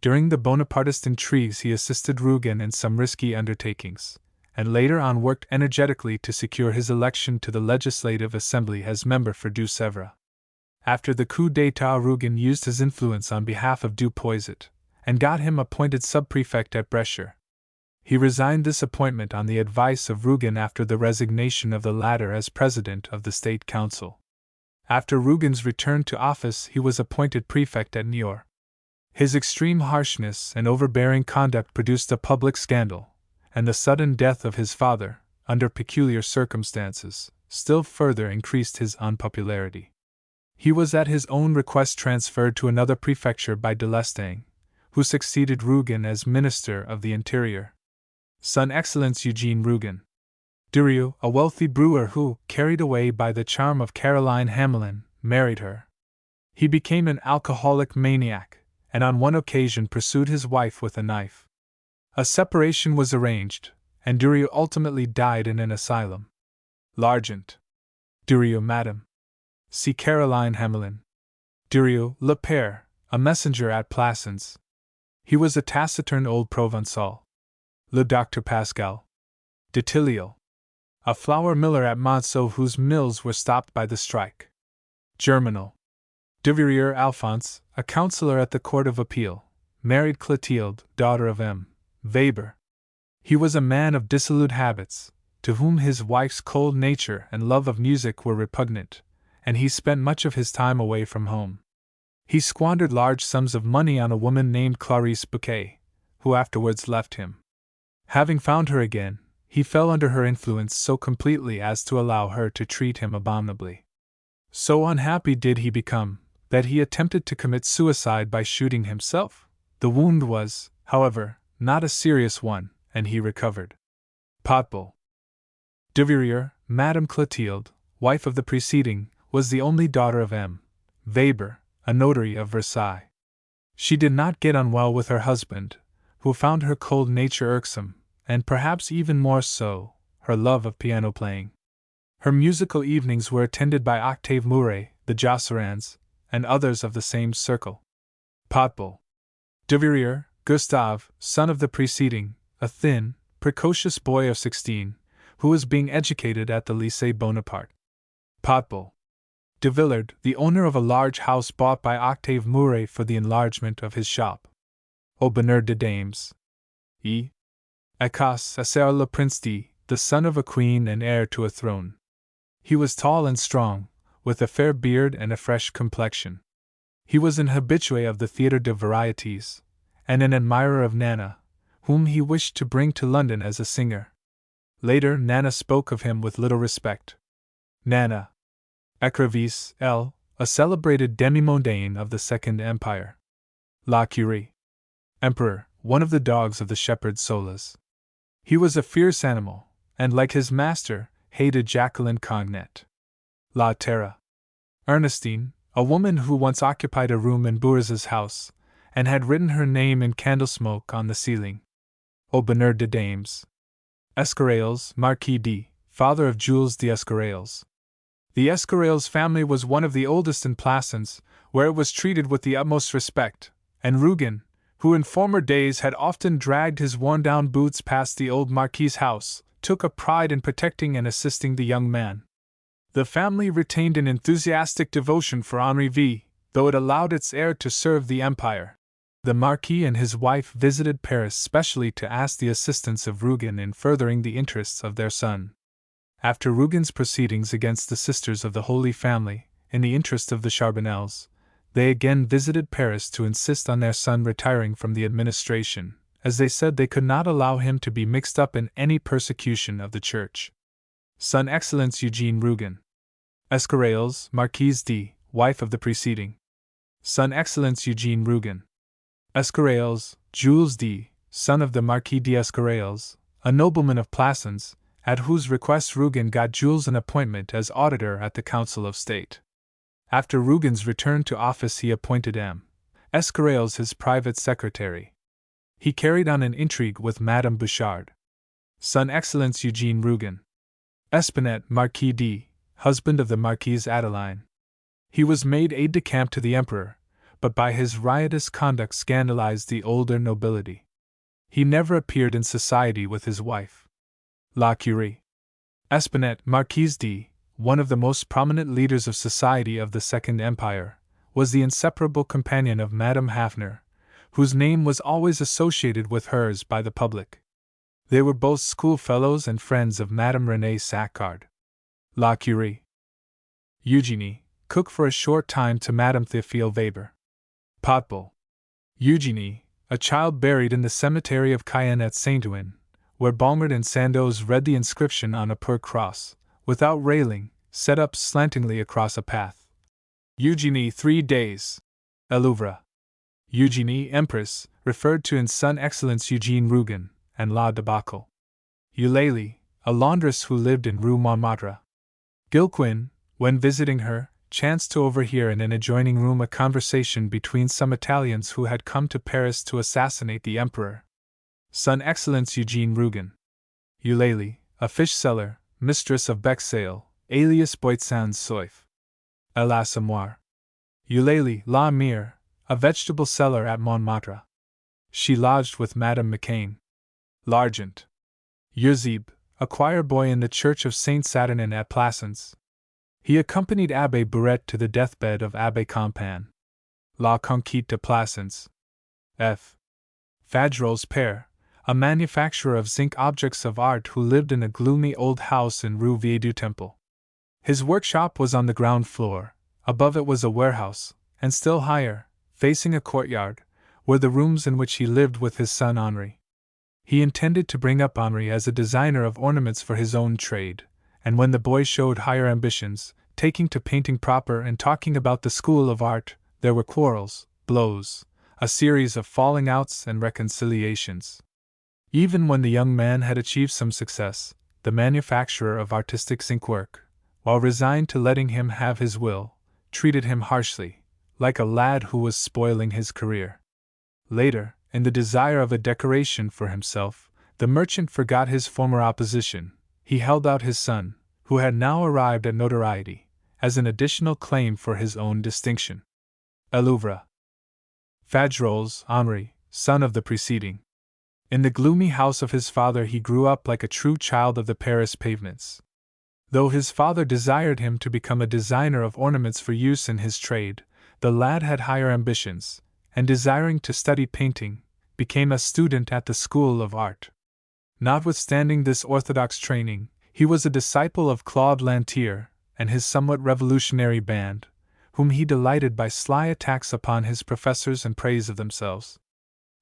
During the Bonapartist intrigues he assisted Rougon in some risky undertakings, and later on worked energetically to secure his election to the Legislative Assembly as member for Deux-Sèvres. After the coup d'état, Rougon used his influence on behalf of Dupuiset, and got him appointed sub-prefect at Brescia. He resigned this appointment on the advice of Rougon after the resignation of the latter as president of the State Council. After Rougon's return to office, he was appointed prefect at Niort. His extreme harshness and overbearing conduct produced a public scandal, and the sudden death of his father, under peculiar circumstances, still further increased his unpopularity. He was at his own request transferred to another prefecture by Delesting, who succeeded Rougon as Minister of the Interior. Son Excellence Eugene Rougon. Durieux, a wealthy brewer who, carried away by the charm of Caroline Hamelin, married her. He became an alcoholic maniac, and on one occasion pursued his wife with a knife. A separation was arranged, and Durieux ultimately died in an asylum. L'Argent. Durieux, Madame. See Caroline Hamelin. Durieux, Le Père, a messenger at Plassans. He was a taciturn old Provençal. Le Docteur Pascal. de Tilleuil, a flour miller at Monceau whose mills were stopped by the strike. Germinal. De Verrier Alphonse, a councillor at the Court of Appeal, married Clotilde, daughter of M. Weber. He was a man of dissolute habits, to whom his wife's cold nature and love of music were repugnant, and he spent much of his time away from home. He squandered large sums of money on a woman named Clarice Bouquet, who afterwards left him. Having found her again, he fell under her influence so completely as to allow her to treat him abominably. So unhappy did he become, that he attempted to commit suicide by shooting himself. The wound was, however, not a serious one, and he recovered. Potbul. De Verrier, Madame Clotilde, wife of the preceding, was the only daughter of M. Weber, a notary of Versailles. She did not get on well with her husband, who found her cold nature irksome, and perhaps even more so, her love of piano playing. Her musical evenings were attended by Octave Mouret, the Josserans, and others of the same circle. Potbul. De Verrier, Gustave, son of the preceding, a thin, precocious boy of 16, who was being educated at the Lycée Bonaparte. Potbul. De Villard, the owner of a large house bought by Octave Mouret for the enlargement of his shop. Auboneur de Dames. E. Écosse Asser le Prince D, the son of a queen and heir to a throne. He was tall and strong, with a fair beard and a fresh complexion. He was an habitué of the Théâtre de Variétés, and an admirer of Nana, whom he wished to bring to London as a singer. Later, Nana spoke of him with little respect. Nana. Écrivisse L., a celebrated demi-mondaine of the Second Empire. La Curie. Emperor, one of the dogs of the shepherd Solas. He was a fierce animal, and like his master, hated Jacqueline Cognet. La Terra. Ernestine, a woman who once occupied a room in Bourge's house, and had written her name in candle smoke on the ceiling. Auboneur de Dames. Escarales, Marquis D., father of Jules d'Escarales. The Escarales family was one of the oldest in Plassans, where it was treated with the utmost respect, and Rougon, who in former days had often dragged his worn-down boots past the old Marquis's house, took a pride in protecting and assisting the young man. The family retained an enthusiastic devotion for Henri V, though it allowed its heir to serve the Empire. The Marquis and his wife visited Paris specially to ask the assistance of Rougon in furthering the interests of their son. After Rougon's proceedings against the sisters of the Holy Family, in the interest of the Charbonnels, they again visited Paris to insist on their son retiring from the administration, as they said they could not allow him to be mixed up in any persecution of the Church. Son Excellence Eugene Rougon. Escarales, Marquise D., wife of the preceding. Son Excellence Eugene Rougon. Escarales, Jules D., son of the Marquis d'Escarales, a nobleman of Plassans, at whose request Rougon got Jules an appointment as auditor at the Council of State. After Rougon's return to office he appointed M. Escarales his private secretary. He carried on an intrigue with Madame Bouchard. Son Excellence Eugene Rougon. Espinet, Marquis D., husband of the Marquise Adeline. He was made aide-de-camp to the Emperor, but by his riotous conduct scandalized the older nobility. He never appeared in society with his wife. La Curie. Espinette, Marquise d, one of the most prominent leaders of society of the Second Empire, was the inseparable companion of Madame Hafner, whose name was always associated with hers by the public. They were both schoolfellows and friends of Madame Renée Saccard. La Curie. Eugenie, cook for a short time to Madame Théophile Weber. Potbul. Eugenie, a child buried in the cemetery of Cayenne at Saint-Ouen, where Balmert and Sandoz read the inscription on a per cross, without railing, set up slantingly across a path. Eugenie 3 days. Elouvre. Eugenie, Empress, referred to in Son Excellence Eugene Rougon, and La Debacle. Eulalie, a laundress who lived in Rue Montmartre. Gilquin, when visiting her, chanced to overhear in an adjoining room a conversation between some Italians who had come to Paris to assassinate the Emperor. Son Excellence Eugene Rougon. Eulalie, a fish seller, mistress of Bexsale, alias Boitsan's Soif. L'Assommoir. Eulalie, La Mire, a vegetable seller at Montmartre. She lodged with Madame McCain. L'Argent. Euzebe, a choir boy in the church of Saint Saturnin at Plassans. He accompanied Abbé Burette to the deathbed of Abbé Campan. La Conquête de Plassans. F. Fadrol's Père, a manufacturer of zinc objects of art who lived in a gloomy old house in Rue Vieille du Temple. His workshop was on the ground floor, above it was a warehouse, and still higher, facing a courtyard, were the rooms in which he lived with his son Henri. He intended to bring up Henri as a designer of ornaments for his own trade, and when the boy showed higher ambitions, taking to painting proper and talking about the school of art, there were quarrels, blows, a series of falling outs and reconciliations. Even when the young man had achieved some success, the manufacturer of artistic zinc work, while resigned to letting him have his will, treated him harshly, like a lad who was spoiling his career. Later, in the desire of a decoration for himself, the merchant forgot his former opposition. He held out his son, who had now arrived at notoriety, as an additional claim for his own distinction. Elouvre. Fadrol's Henri, son of the preceding. In the gloomy house of his father he grew up like a true child of the Paris pavements. Though his father desired him to become a designer of ornaments for use in his trade, the lad had higher ambitions, and desiring to study painting, became a student at the School of Art. Notwithstanding this orthodox training, he was a disciple of Claude Lantier and his somewhat revolutionary band, whom he delighted by sly attacks upon his professors and praise of themselves.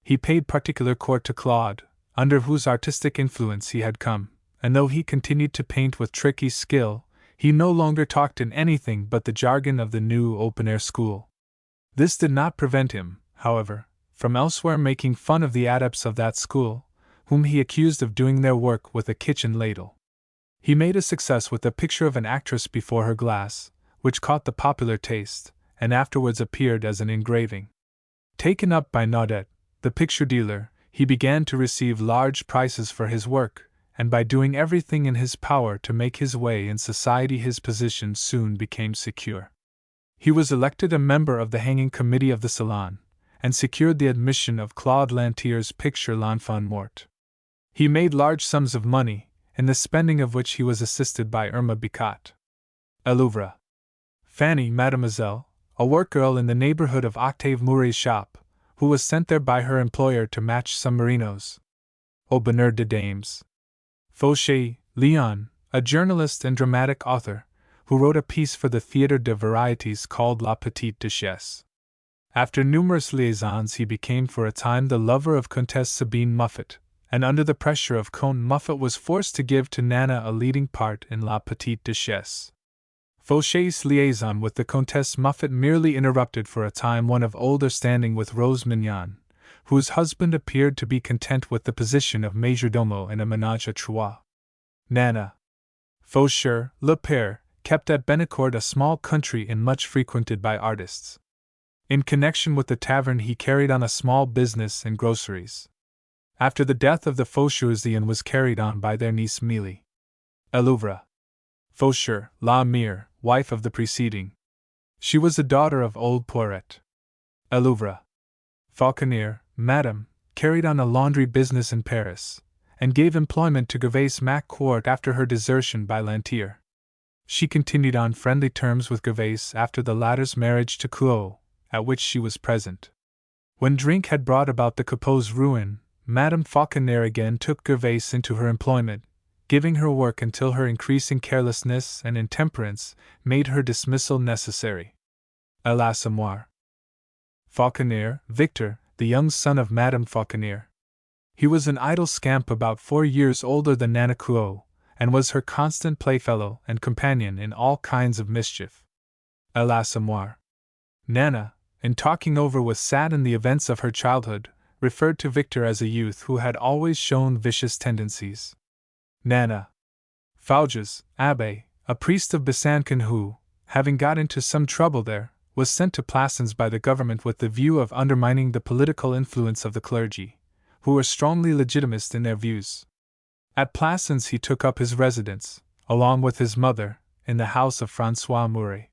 He paid particular court to Claude, under whose artistic influence he had come, and though he continued to paint with tricky skill, he no longer talked in anything but the jargon of the new open-air school. This did not prevent him, however, from elsewhere making fun of the adepts of that school, whom he accused of doing their work with a kitchen ladle. He made a success with a picture of an actress before her glass, which caught the popular taste, and afterwards appeared as an engraving. Taken up by Naudet, the picture dealer, he began to receive large prices for his work, and by doing everything in his power to make his way in society his position soon became secure. He was elected a member of the hanging committee of the Salon, and secured the admission of Claude Lantier's picture L'Enfant Mort. He made large sums of money, in the spending of which he was assisted by Irma Bicot. Elouvre. Fanny Mademoiselle, a work-girl in the neighborhood of Octave Mouret's shop, who was sent there by her employer to match some merinos. Au bonheur de dames. Fauché, Leon, a journalist and dramatic author, who wrote a piece for the Théâtre de Varietés called La Petite Duchesse. After numerous liaisons he became for a time the lover of Comtesse Sabine Muffet, and under the pressure of Comte Muffet was forced to give to Nana a leading part in La Petite Duchesse. Fauché's liaison with the Comtesse Muffet merely interrupted for a time one of older standing with Rose Mignon, whose husband appeared to be content with the position of majordomo in a ménage à trois. Nana. Faucheur, Le Père, kept at Bennecourt, a small country inn much frequented by artists. In connection with the tavern he carried on a small business in groceries. After the death of the Faucheurs the inn was carried on by their niece Mélie. Elouvre. Faucheur, La Mire, wife of the preceding. She was a daughter of old Poiret. A Louvre. Falconer, Madame, carried on a laundry business in Paris, and gave employment to Rougon-Macquart after her desertion by Lantier. She continued on friendly terms with Gervais after the latter's marriage to Clos, at which she was present. When drink had brought about the Capot's ruin, Madame Falconer again took Gervais into her employment, giving her work until her increasing carelessness and intemperance made her dismissal necessary. A l'Assommoir. Falconer, Victor, the young son of Madame Falconer. He was an idle scamp about 4 years older than Nana Clos, and was her constant playfellow and companion in all kinds of mischief. A l'Assommoir. Nana, in talking over with Satin the events of her childhood, referred to Victor as a youth who had always shown vicious tendencies. Nana. Fauges, Abbé, a priest of Besançon who, having got into some trouble there, was sent to Plassans by the government with the view of undermining the political influence of the clergy, who were strongly legitimist in their views. At Plassans he took up his residence, along with his mother, in the house of François Mouret.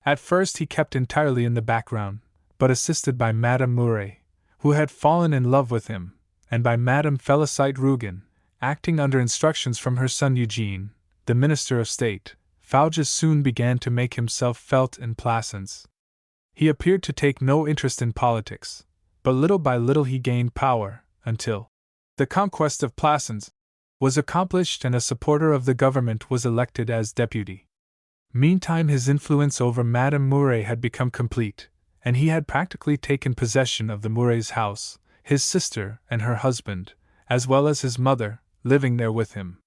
At first he kept entirely in the background, but assisted by Madame Mouret, who had fallen in love with him, and by Madame Félicite Rougon, acting under instructions from her son Eugene, the Minister of State. Fauges soon began to make himself felt in Plassans. He appeared to take no interest in politics, but little by little he gained power, until the conquest of Plassans was accomplished and a supporter of the government was elected as deputy. Meantime his influence over Madame Mouret had become complete, and he had practically taken possession of the Mouret's house, his sister and her husband, as well as his mother, living there with him.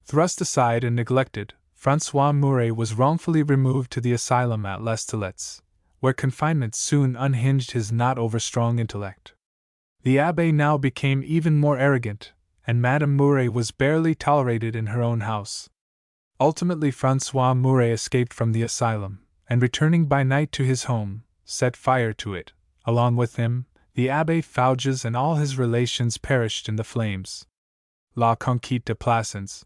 Thrust aside and neglected, François Mouret was wrongfully removed to the asylum at Les Toulettes, where confinement soon unhinged his not over-strong intellect. The Abbé now became even more arrogant, and Madame Mouret was barely tolerated in her own house. Ultimately François Mouret escaped from the asylum, and returning by night to his home, set fire to it. Along with him, the Abbé Fauges and all his relations perished in the flames. La Conquête de Plassans.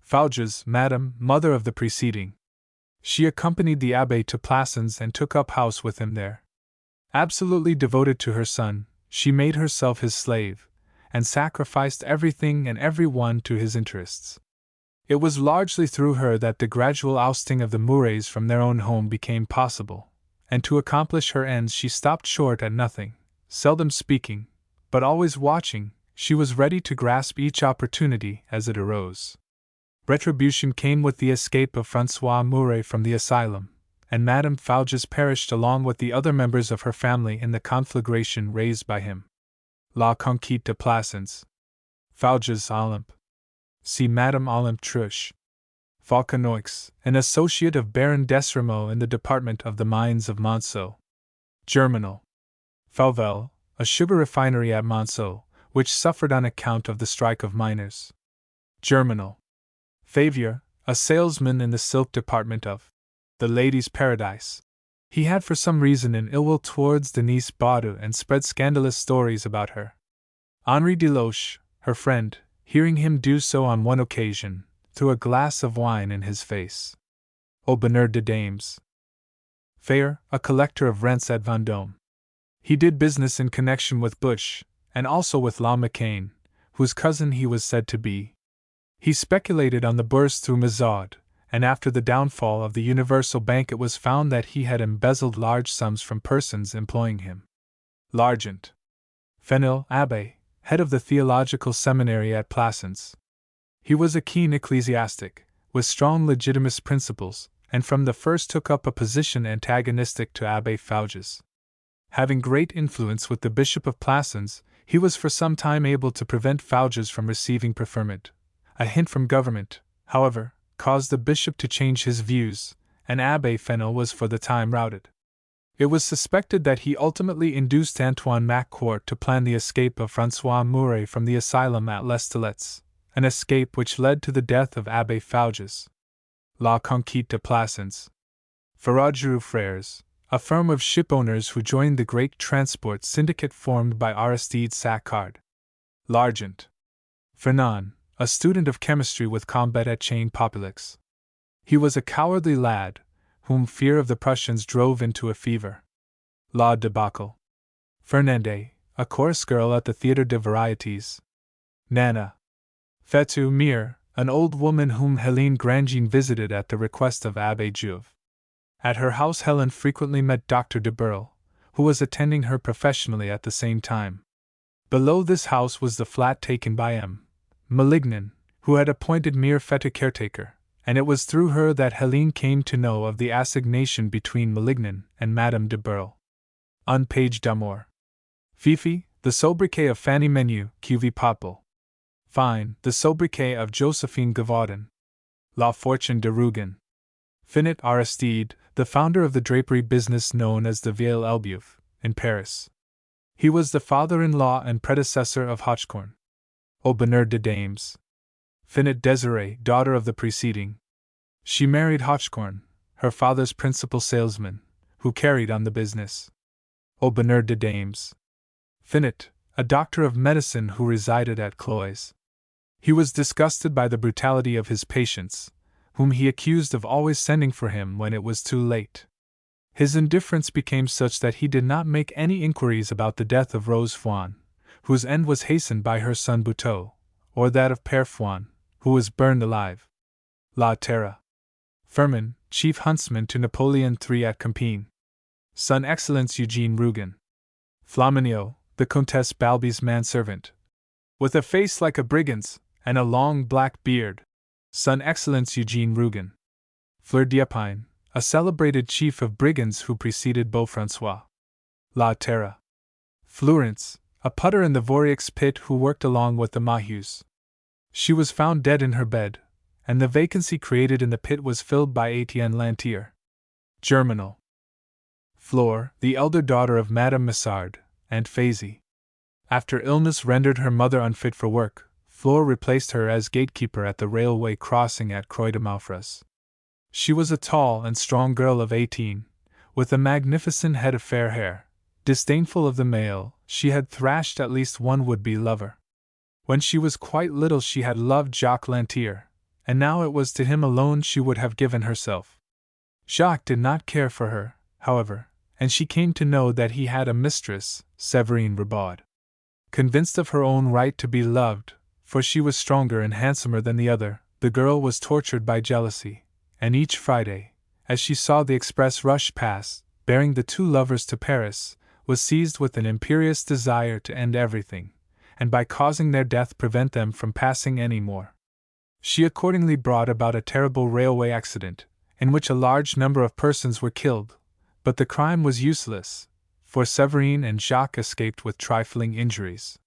Fauges, Madame, mother of the preceding. She accompanied the Abbé to Plassans and took up house with him there. Absolutely devoted to her son, she made herself his slave, and sacrificed everything and every one to his interests. It was largely through her that the gradual ousting of the Mourets from their own home became possible, and to accomplish her ends she stopped short at nothing, seldom speaking, but always watching. She was ready to grasp each opportunity as it arose. Retribution came with the escape of François Mouret from the asylum, and Madame Fauges perished along with the other members of her family in the conflagration raised by him. La Conquête de Plassans. Fauges Olympe. See Madame Olympe Truche. Falconoix, an associate of Baron d'Esremeaux in the department of the mines of Monceau. Germinal. Fauvel, a sugar refinery at Monceau, which suffered on account of the strike of miners. Germinal. Favier, a salesman in the silk department of the Ladies' Paradise. He had for some reason an ill will towards Denise Baudu and spread scandalous stories about her. Henri Deloche, her friend, hearing him do so on one occasion, threw a glass of wine in his face. Au bonheur de dames. Fayer, a collector of rents at Vendôme. He did business in connection with Bush, and also with La McCain, whose cousin he was said to be. He speculated on the Bourse through Mazard, and after the downfall of the Universal Bank it was found that he had embezzled large sums from persons employing him. L'Argent. Fenil, Abbé, head of the theological seminary at Plassans. He was a keen ecclesiastic, with strong legitimist principles, and from the first took up a position antagonistic to Abbé Fauges. Having great influence with the Bishop of Plassans, he was for some time able to prevent Fauges from receiving preferment. A hint from government, however, caused the bishop to change his views, and Abbé Fenil was for the time routed. It was suspected that he ultimately induced Rougon-Macquart to plan the escape of François Mouret from the asylum at Les Toulettes, an escape which led to the death of Abbé Fauges. La Conquête de Plassans. Ferrageru Frères, a firm of shipowners who joined the great transport syndicate formed by Aristide Saccard. L'Argent. Fernand, a student of chemistry with Combet at Chain Populix. He was a cowardly lad, whom fear of the Prussians drove into a fever. La debacle. Fernande, a chorus girl at the Theatre de Varietés. Nana. Fetu Mir, an old woman whom Helene Grandjean visited at the request of Abbé Juve. At her house Helen frequently met Dr. de Burle, who was attending her professionally at the same time. Below this house was the flat taken by M. Malignan, who had appointed Mir Fetu caretaker, and it was through her that Helene came to know of the assignation between Malignan and Madame de Burle. Un page d'amour. Fifi, the sobriquet of Fanny Menu, QV Popple. Fine, the sobriquet of Josephine Gavaudin. La Fortune de Rougon. Finot Aristide, the founder of the drapery business known as the Vieille Elbeuf, in Paris. He was the father-in-law and predecessor of Hochkorn. Au bonheur de dames. Finot Désirée, daughter of the preceding. She married Hochkorn, her father's principal salesman, who carried on the business. Au bonheur de dames. Finot, a doctor of medicine who resided at Cloyes. He was disgusted by the brutality of his patients, whom he accused of always sending for him when it was too late. His indifference became such that he did not make any inquiries about the death of Rose Fouan, whose end was hastened by her son Buteau, or that of Père Fouan, who was burned alive. La Terre. Firmin, chief huntsman to Napoleon III at Compiègne. Son Excellence Eugene Rougon. Flaminio, the Comtesse Balby's manservant. With a face like a brigand's, and a long black beard. Son Excellence Eugene Rougon. Fleur d'Épine, a celebrated chief of brigands who preceded Beaufrancois. La Terre. Fleurance, a putter in the Voreux pit who worked along with the Mahus. She was found dead in her bed, and the vacancy created in the pit was filled by Etienne Lantier. Germinal. Flore, the elder daughter of Madame Massard, Aunt Faisie. After illness rendered her mother unfit for work, Flore replaced her as gatekeeper at the railway crossing at Croix de Malfras. She was a tall and strong girl of 18, with a magnificent head of fair hair. Disdainful of the male, she had thrashed at least one would-be lover. When she was quite little she had loved Jacques Lantier, and now it was to him alone she would have given herself. Jacques did not care for her, however, and she came to know that he had a mistress, Séverine Ribaud. Convinced of her own right to be loved, for she was stronger and handsomer than the other, the girl was tortured by jealousy, and each Friday, as she saw the express rush past, bearing the two lovers to Paris, was seized with an imperious desire to end everything, and by causing their death prevent them from passing any more. She accordingly brought about a terrible railway accident, in which a large number of persons were killed, but the crime was useless, for Séverine and Jacques escaped with trifling injuries.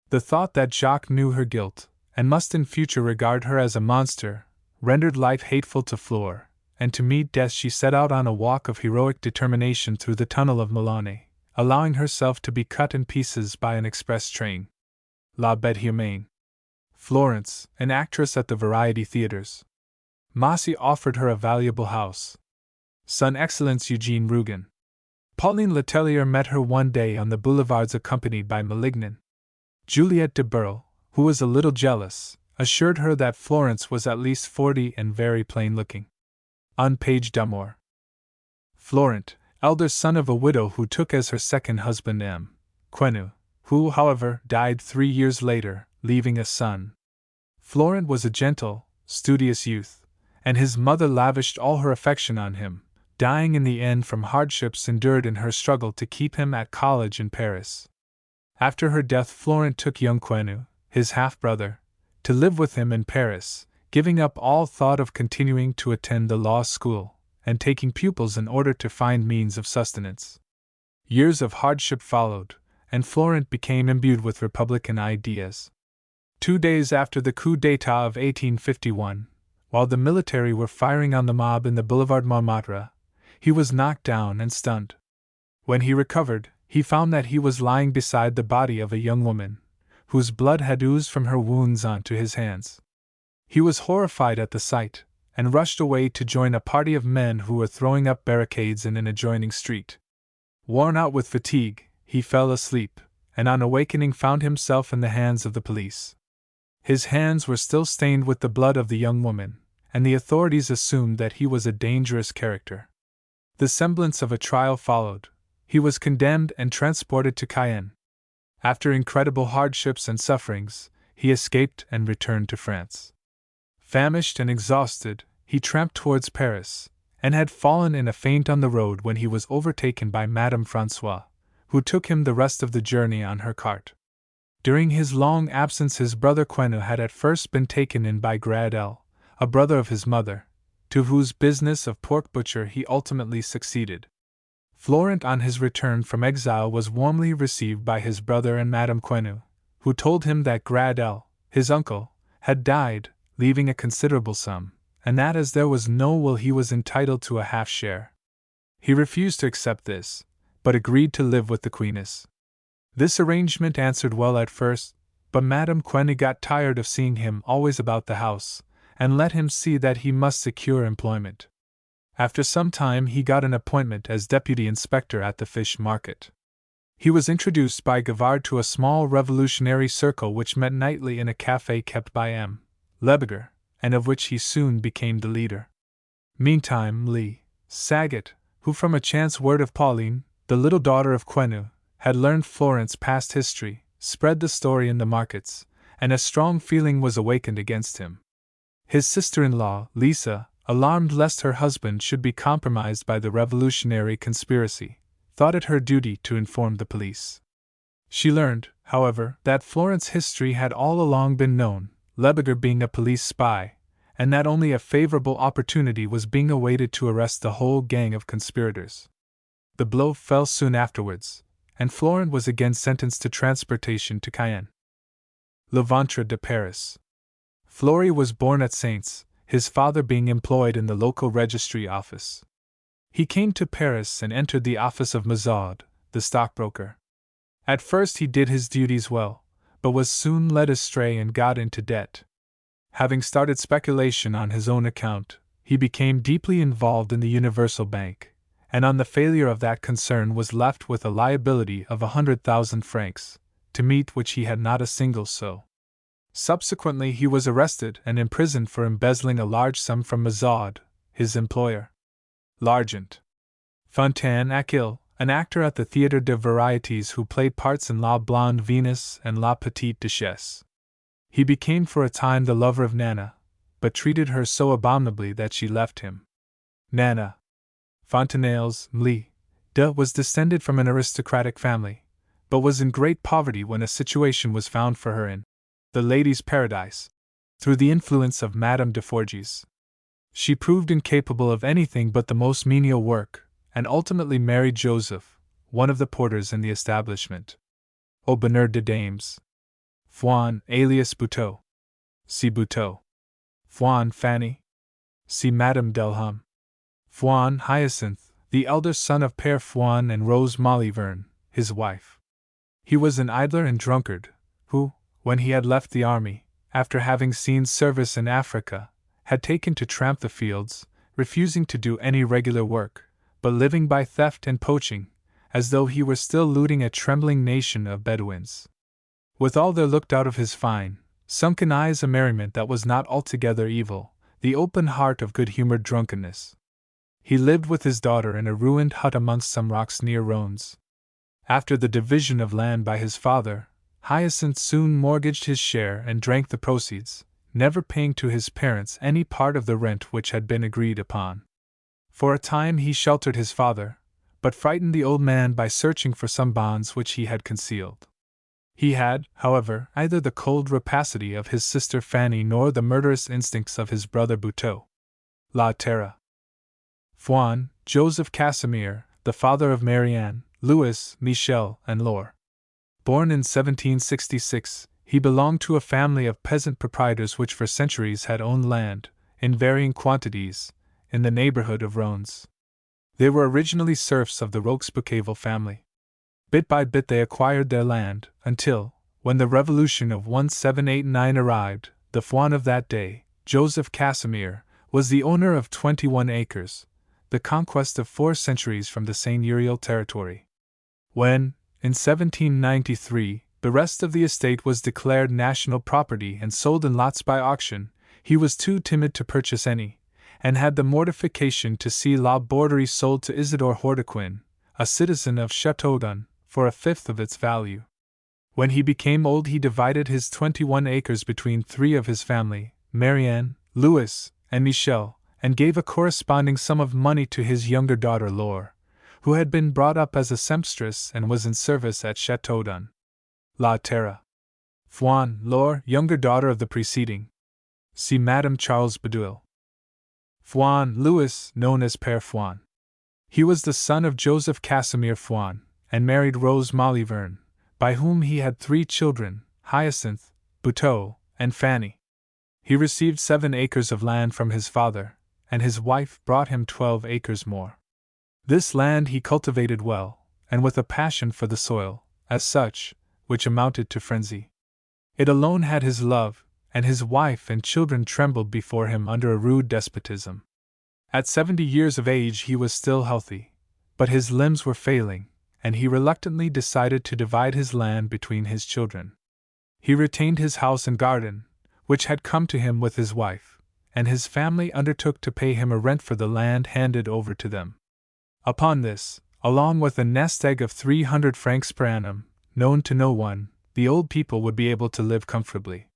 The thought that Jacques knew her guilt, and must in future regard her as a monster, rendered life hateful to Flore, and to meet death she set out on a walk of heroic determination through the tunnel of Milan, allowing herself to be cut in pieces by an express train. La Bête Humaine. Florence, an actress at the variety theatres. Massy offered her a valuable house. Son Excellence Eugene Rougon. Pauline Letellier met her one day on the boulevards accompanied by Malignan. Juliette de Burle, who was a little jealous, assured her that Florence was at least 40 and very plain-looking. Un page d'amour. Florent, elder son of a widow who took as her second husband M. Quenu, who, however, died 3 years later, leaving a son. Florent was a gentle, studious youth, and his mother lavished all her affection on him, dying in the end from hardships endured in her struggle to keep him at college in Paris. After her death Florent took young Quenu, his half-brother, to live with him in Paris, giving up all thought of continuing to attend the law school, and taking pupils in order to find means of sustenance. Years of hardship followed, and Florent became imbued with republican ideas. 2 days after the coup d'état of 1851, while the military were firing on the mob in the Boulevard Montmartre, he was knocked down and stunned. When he recovered, he found that he was lying beside the body of a young woman, whose blood had oozed from her wounds onto his hands. He was horrified at the sight, and rushed away to join a party of men who were throwing up barricades in an adjoining street. Worn out with fatigue, he fell asleep, and on awakening found himself in the hands of the police. His hands were still stained with the blood of the young woman, and the authorities assumed that he was a dangerous character. The semblance of a trial followed. he was condemned and transported to Cayenne. After incredible hardships and sufferings, he escaped and returned to France. Famished and exhausted, he tramped towards Paris, and had fallen in a faint on the road when he was overtaken by Madame Francois, who took him the rest of the journey on her cart. During his long absence, his brother Quenu had at first been taken in by Gradel, a brother of his mother, to whose business of pork butcher he ultimately succeeded. Florent, on his return from exile, was warmly received by his brother and Madame Quenu, who told him that Gradel, his uncle, had died, leaving a considerable sum, and that as there was no will he was entitled to a half share. He refused to accept this, but agreed to live with the Queeness. This arrangement answered well at first, but Madame Quenu got tired of seeing him always about the house, and let him see that he must secure employment. After some time he got an appointment as deputy inspector at the fish market. He was introduced by Gavard to a small revolutionary circle which met nightly in a café kept by M. Lebeger, and of which he soon became the leader. Meantime Lee Saget, who from a chance word of Pauline, the little daughter of Quenu, had learned Florent's past history, spread the story in the markets, and a strong feeling was awakened against him. His sister-in-law, Lisa, alarmed lest her husband should be compromised by the revolutionary conspiracy, thought it her duty to inform the police. She learned, however, that Florent's history had all along been known, Lebeger being a police spy, and that only a favorable opportunity was being awaited to arrest the whole gang of conspirators. The blow fell soon afterwards, and Florent was again sentenced to transportation to Cayenne. Le Ventre de Paris. Flory was born at Saintes, his father being employed in the local registry office. He came to Paris and entered the office of Mazaud, the stockbroker. At first he did his duties well, but was soon led astray and got into debt. Having started speculation on his own account, he became deeply involved in the Universal Bank, and on the failure of that concern was left with a liability of 100,000 francs, to meet which he had not a single sou. Subsequently he was arrested and imprisoned for embezzling a large sum from Mazaud, his employer. L'Argent. Fontaine Achille, an actor at the Théâtre des Variétés who played parts in La Blonde Venus and La Petite Duchesse. He became for a time the lover of Nana, but treated her so abominably that she left him. Nana Fontenelle's Mli de was descended from an aristocratic family, but was in great poverty when a situation was found for her in The Lady's Paradise, through the influence of Madame de Forges. She proved incapable of anything but the most menial work, and ultimately married Joseph, one of the porters in the establishment. Au bonheur de dames. Fouan, alias Buteau. See Buteau. Fouan Fanny. See Madame Delhomme. Fouan Hyacinth, the elder son of Père Fouan and Rose Molly-Verne, his wife. He was an idler and drunkard, who, when he had left the army, after having seen service in Africa, had taken to tramp the fields, refusing to do any regular work, but living by theft and poaching, as though he were still looting a trembling nation of Bedouins. Withal there looked out of his fine, sunken eyes a merriment that was not altogether evil, the open heart of good-humored drunkenness. He lived with his daughter in a ruined hut amongst some rocks near Rhones. After the division of land by his father, Hyacinth soon mortgaged his share and drank the proceeds, never paying to his parents any part of the rent which had been agreed upon. For a time he sheltered his father, but frightened the old man by searching for some bonds which he had concealed. He had, however, neither the cold rapacity of his sister Fanny nor the murderous instincts of his brother Buteau. La Terra. Fouan, Joseph Casimir, the father of Marianne, Louis, Michel, and Laure. Born in 1766, he belonged to a family of peasant proprietors which for centuries had owned land, in varying quantities, in the neighborhood of Rhones. They were originally serfs of the Roquesboucaval family. Bit by bit they acquired their land, until, when the revolution of 1789 arrived, the Fouan of that day, Joseph Casimir, was the owner of 21 acres, the conquest of 4 centuries from the seigneurial territory. When, in 1793, the rest of the estate was declared national property and sold in lots by auction, he was too timid to purchase any, and had the mortification to see La Borderie sold to Isidore Hordequin, a citizen of Châteaudun, for a fifth of its value. When he became old, he divided his 21 acres between 3 of his family, Marianne, Louis, and Michel, and gave a corresponding sum of money to his younger daughter Laure, who had been brought up as a sempstress and was in service at Châteaudun. La Terre. Fouan, Laure, younger daughter of the preceding. See Madame Charles Bedouil. Fouan, Louis, known as Père Fouan. He was the son of Joseph Casimir Fouan, and married Rose Maliverne, by whom he had 3 children, Hyacinth, Buteau, and Fanny. He received 7 acres of land from his father, and his wife brought him 12 acres more. This land he cultivated well, and with a passion for the soil, as such, which amounted to frenzy. It alone had his love, and his wife and children trembled before him under a rude despotism. At 70 years of age he was still healthy, but his limbs were failing, and he reluctantly decided to divide his land between his children. He retained his house and garden, which had come to him with his wife, and his family undertook to pay him a rent for the land handed over to them. Upon this, along with a nest egg of 300 francs per annum, known to no one, the old people would be able to live comfortably.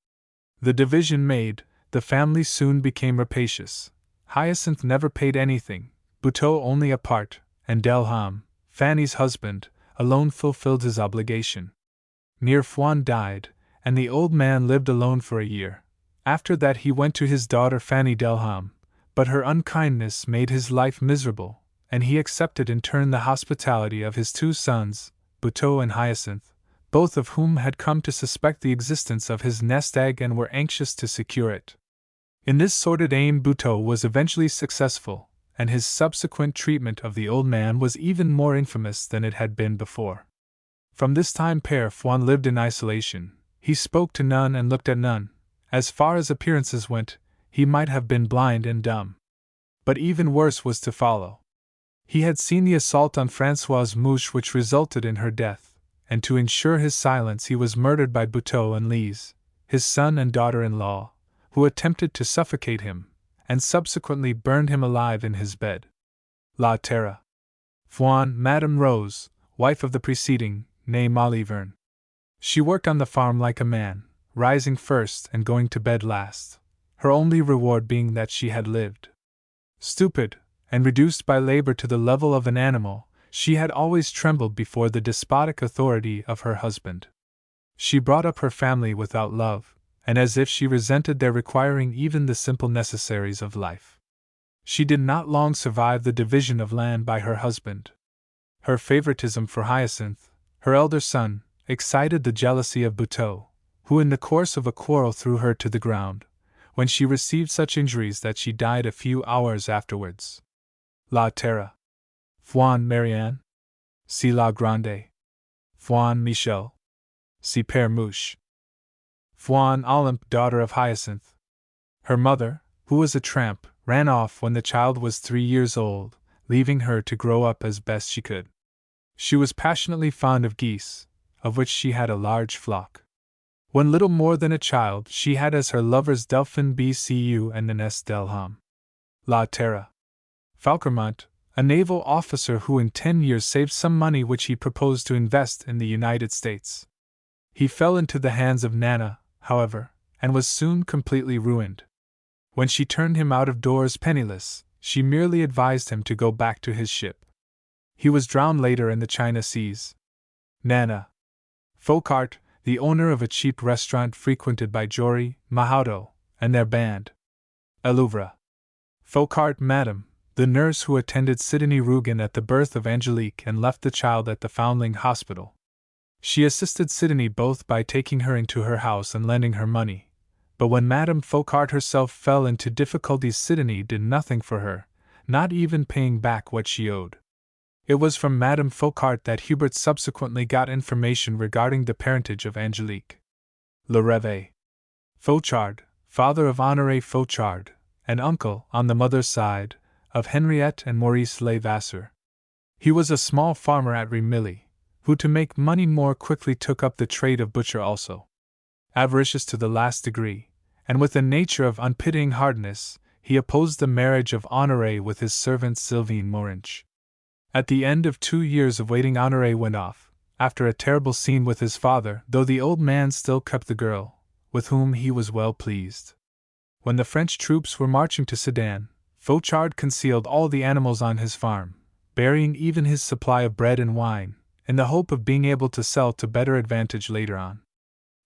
The division made, the family soon became rapacious. Hyacinth never paid anything, Buteau only a part, and Delham, Fanny's husband, alone fulfilled his obligation. Near Fouan died, and the old man lived alone for a year. After that he went to his daughter Fanny Delham, but her unkindness made his life miserable, and he accepted in turn the hospitality of his 2 sons, Buteau and Hyacinth, both of whom had come to suspect the existence of his nest egg and were anxious to secure it. In this sordid aim Buteau was eventually successful, and his subsequent treatment of the old man was even more infamous than it had been before. From this time Père Fouan lived in isolation. He spoke to none and looked at none. As far as appearances went, he might have been blind and dumb. But even worse was to follow. He had seen the assault on Françoise Mouche which resulted in her death, and to ensure his silence he was murdered by Buteau and Lise, his son and daughter-in-law, who attempted to suffocate him, and subsequently burned him alive in his bed. La Terre. Fouan, Madame Rose, wife of the preceding, née Maliverne. She worked on the farm like a man, rising first and going to bed last, her only reward being that she had lived. Stupid, and reduced by labor to the level of an animal, she had always trembled before the despotic authority of her husband. She brought up her family without love, and as if she resented their requiring even the simple necessaries of life. She did not long survive the division of land by her husband. Her favoritism for Hyacinth, her elder son, excited the jealousy of Buteau, who in the course of a quarrel threw her to the ground, when she received such injuries that she died a few hours afterwards. La Terre. Fouan Marianne. See La Grande. Fouan Michel. See Père Mouche. Fouan Olympe, daughter of Hyacinth. Her mother, who was a tramp, ran off when the child was 3 years old, leaving her to grow up as best she could. She was passionately fond of geese, of which she had a large flock. When little more than a child, she had as her lovers Delphine Bcu and Nanès Delham. La Terre. Falquermont, a naval officer who in 10 years saved some money which he proposed to invest in the United States. He fell into the hands of Nana, however, and was soon completely ruined. When she turned him out of doors penniless, she merely advised him to go back to his ship. He was drowned later in the China Seas. Nana. Fouquart, the owner of a cheap restaurant frequented by Jory, Mahauto, and their band. Elouvre. Fouquart, Madame, the nurse who attended Sidonie Rougon at the birth of Angelique and left the child at the Foundling Hospital. She assisted Sidonie both by taking her into her house and lending her money, but when Madame Fouquart herself fell into difficulties Sidonie did nothing for her, not even paying back what she owed. It was from Madame Fouquart that Hubert subsequently got information regarding the parentage of Angelique. Le Rêve. Fauchard, father of Honoré Fauchard, and uncle, on the mother's side, of Henriette and Maurice Levasseur. He was a small farmer at Remilly, who to make money more quickly took up the trade of butcher also. Avaricious to the last degree, and with a nature of unpitying hardness, he opposed the marriage of Honoré with his servant Sylvain Morinch. At the end of 2 years of waiting, Honoré went off, after a terrible scene with his father, though the old man still kept the girl, with whom he was well pleased. When the French troops were marching to Sedan, Fauchard concealed all the animals on his farm, burying even his supply of bread and wine, in the hope of being able to sell to better advantage later on.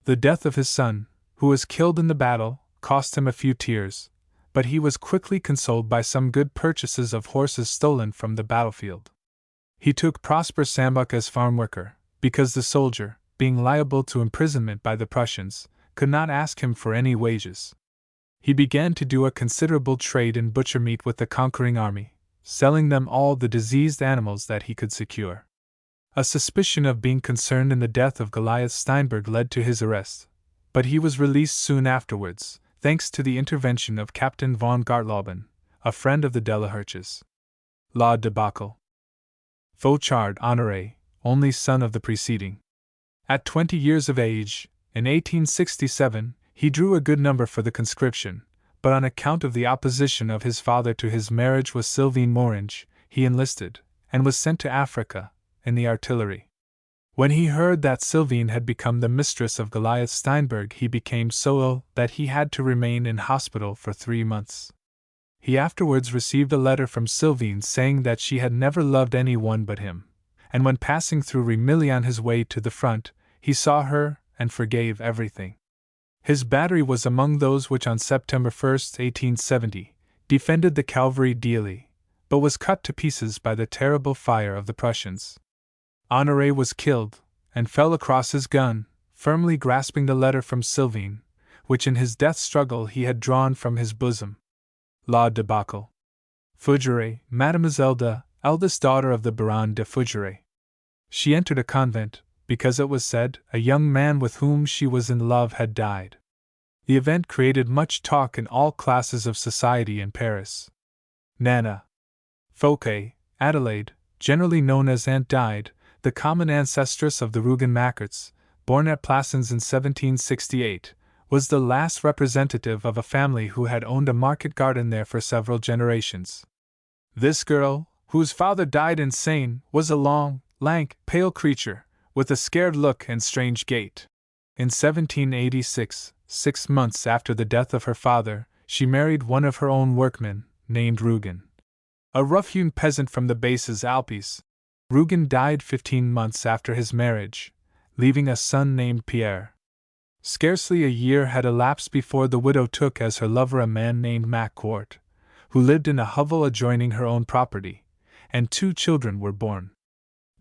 The death of his son, who was killed in the battle, cost him a few tears, but he was quickly consoled by some good purchases of horses stolen from the battlefield. He took Prosper Sambuc as farm worker, because the soldier, being liable to imprisonment by the Prussians, could not ask him for any wages. He began to do a considerable trade in butcher meat with the conquering army, selling them all the diseased animals that he could secure. A suspicion of being concerned in the death of Goliath Steinberg led to his arrest, but he was released soon afterwards, thanks to the intervention of Captain von Gartlauben, a friend of the Delaherches. La debacle. Fauchard Honoré, only son of the preceding. At 20 years of age, in 1867, he drew a good number for the conscription, but on account of the opposition of his father to his marriage with Sylvine Morange, he enlisted, and was sent to Africa, in the artillery. When he heard that Sylvine had become the mistress of Goliath Steinberg, he became so ill that he had to remain in hospital for 3 months. He afterwards received a letter from Sylvine saying that she had never loved anyone but him, and when passing through Remilly on his way to the front, he saw her and forgave everything. His battery was among those which on September 1, 1870, defended the cavalry d'Illy, but was cut to pieces by the terrible fire of the Prussians. Honoré was killed, and fell across his gun, firmly grasping the letter from Sylvine, which in his death struggle he had drawn from his bosom. La debacle. Fougeray, Mademoiselle de, eldest daughter of the Baron de Fougeray. She entered a convent, because it was said a young man with whom she was in love had died. The event created much talk in all classes of society in Paris. Nana Fouquet, Adelaide, generally known as Aunt, died, the common ancestress of the Rougon-Macquarts, born at Plassans in 1768, was the last representative of a family who had owned a market garden there for several generations. This girl, whose father died insane, was a long, lank, pale creature, with a scared look and strange gait. In 1786, 6 months after the death of her father, she married one of her own workmen, named Rougon, a rough-hewn peasant from the Basses Alpes. Rougon died 15 months after his marriage, leaving a son named Pierre. Scarcely a year had elapsed before the widow took as her lover a man named Macquart, who lived in a hovel adjoining her own property, and 2 children were born.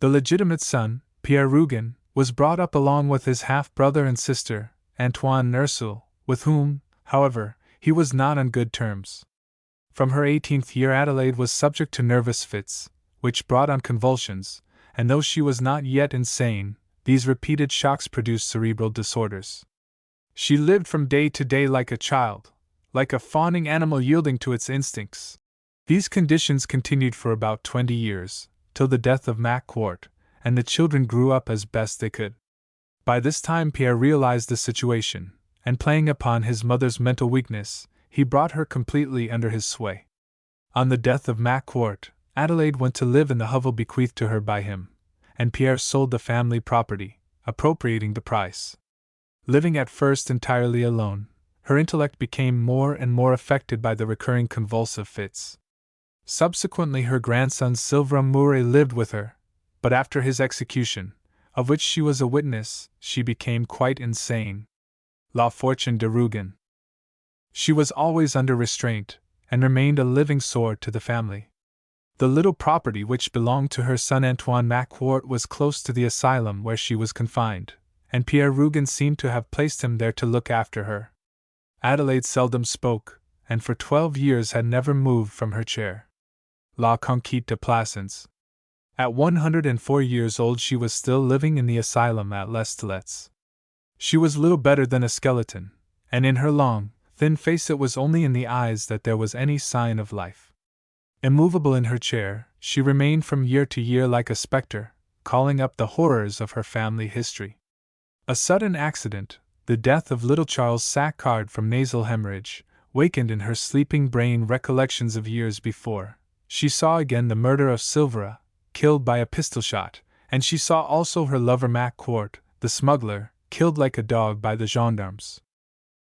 The legitimate son, Pierre Rougon, was brought up along with his half-brother and sister, Antoine and Ursule, with whom, however, he was not on good terms. From her 18th year Adelaide was subject to nervous fits, which brought on convulsions, and though she was not yet insane, these repeated shocks produced cerebral disorders. She lived from day to day like a child, like a fawning animal yielding to its instincts. These conditions continued for about 20 years, till the death of Macquart, and the children grew up as best they could. By this time Pierre realized the situation, and playing upon his mother's mental weakness, he brought her completely under his sway. On the death of Macquart, Adelaide went to live in the hovel bequeathed to her by him, and Pierre sold the family property, appropriating the price. Living at first entirely alone, her intellect became more and more affected by the recurring convulsive fits. Subsequently her grandson Sylvain Mouret lived with her, but after his execution, of which she was a witness, she became quite insane. La Fortune de Rougon. She was always under restraint, and remained a living sore to the family. The little property which belonged to her son Antoine Macquart was close to the asylum where she was confined, and Pierre Rougon seemed to have placed him there to look after her. Adelaide seldom spoke, and for 12 years had never moved from her chair. La Conquête de Plassans. At 104 years old she was still living in the asylum at Les Tillettes. She was little better than a skeleton, and in her long, thin face it was only in the eyes that there was any sign of life. Immovable in her chair, she remained from year to year like a spectre, calling up the horrors of her family history. A sudden accident, the death of little Charles Saccard from nasal hemorrhage, wakened in her sleeping brain recollections of years before. She saw again the murder of Silvera, killed by a pistol shot, and she saw also her lover Macquart, the smuggler, killed like a dog by the gendarmes.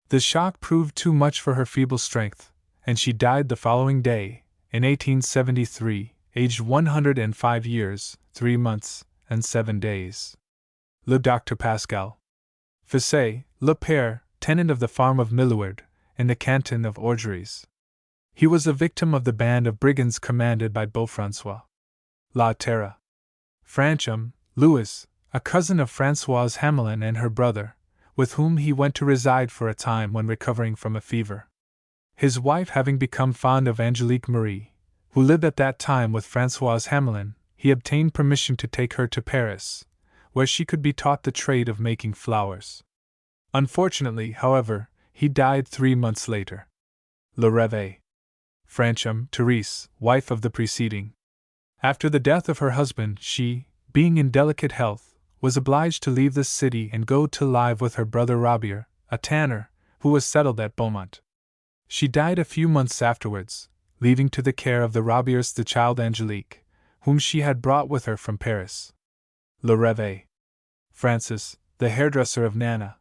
The shock proved too much for her feeble strength, and she died the following day, in 1873, aged 105 years, 3 months, and 7 days. Le Dr. Pascal Fissé, Le Père, tenant of the farm of Millouard, in the canton of Orgeries. He was a victim of the band of brigands commanded by Beaufrancois. La Terre. Franchum, Louis, a cousin of Françoise Hamelin and her brother, with whom he went to reside for a time when recovering from a fever. His wife having become fond of Angelique Marie, who lived at that time with Françoise Hamelin, he obtained permission to take her to Paris, where she could be taught the trade of making flowers. Unfortunately, however, he died 3 months later. Le Réveil. Franchum, Therese, wife of the preceding. After the death of her husband, she, being in delicate health, was obliged to leave the city and go to live with her brother Robier, a tanner, who was settled at Beaumont. She died a few months afterwards, leaving to the care of the Robiers the child Angelique, whom she had brought with her from Paris. Le Réveil. Francis, the hairdresser of Nana.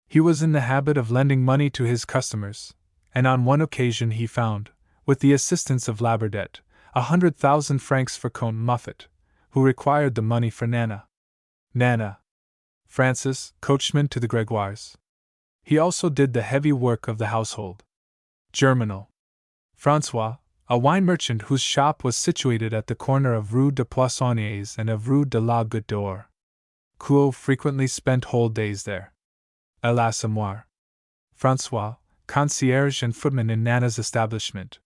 He was in the habit of lending money to his customers, and on one occasion he found, with the assistance of Labordette, 100,000 francs for Comte Muffet, who required the money for Nana. Nana. Francis, coachman to the Gregoires. He also did the heavy work of the household. Germinal. François, a wine merchant whose shop was situated at the corner of Rue de Poissonniers and of Rue de la Goutte d'Or. Quo frequently spent whole days there. À l'Assommoir. François, concierge and footman in Nana's establishment.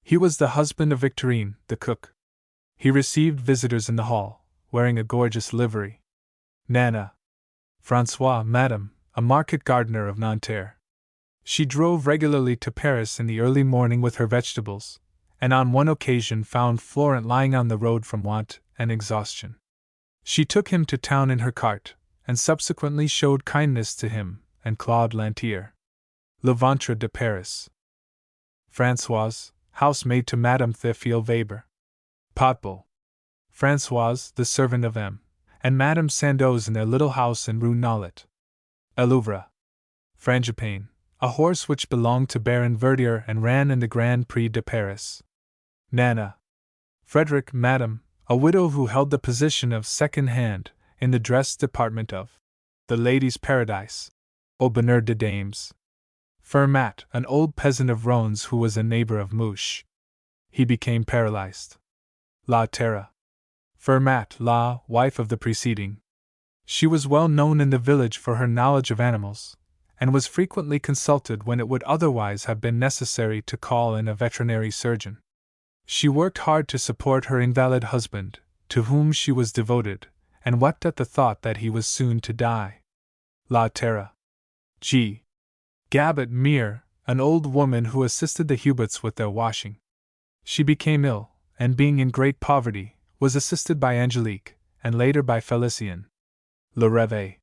He was the husband of Victorine, the cook. He received visitors in the hall, wearing a gorgeous livery. Nana. François, madame, a market gardener of Nanterre. She drove regularly to Paris in the early morning with her vegetables, and on one occasion found Florent lying on the road from want and exhaustion. She took him to town in her cart, and subsequently showed kindness to him and Claude Lantier. Le Ventre de Paris. Françoise, housemaid to Madame Théophile Weber. Potbul. Françoise, the servant of M. and Madame Sandoz in their little house in Rue Nollet. Elouvre. Frangipane, a horse which belonged to Baron Verdier and ran in the Grand Prix de Paris. Nana. Frederick, madame, a widow who held the position of second hand in the dress department of the Ladies' Paradise. Au Bonheur de Dames. Fermat, an old peasant of Rones who was a neighbor of Mouche. He became paralyzed. La Terre. Fermat, la wife of the preceding. She was well known in the village for her knowledge of animals, and was frequently consulted when it would otherwise have been necessary to call in a veterinary surgeon. She worked hard to support her invalid husband, to whom she was devoted, and wept at the thought that he was soon to die. La Terre. G. Gabbett Mere, an old woman who assisted the Huberts with their washing. She became ill, and being in great poverty, was assisted by Angelique, and later by Félicien. Le Réveil.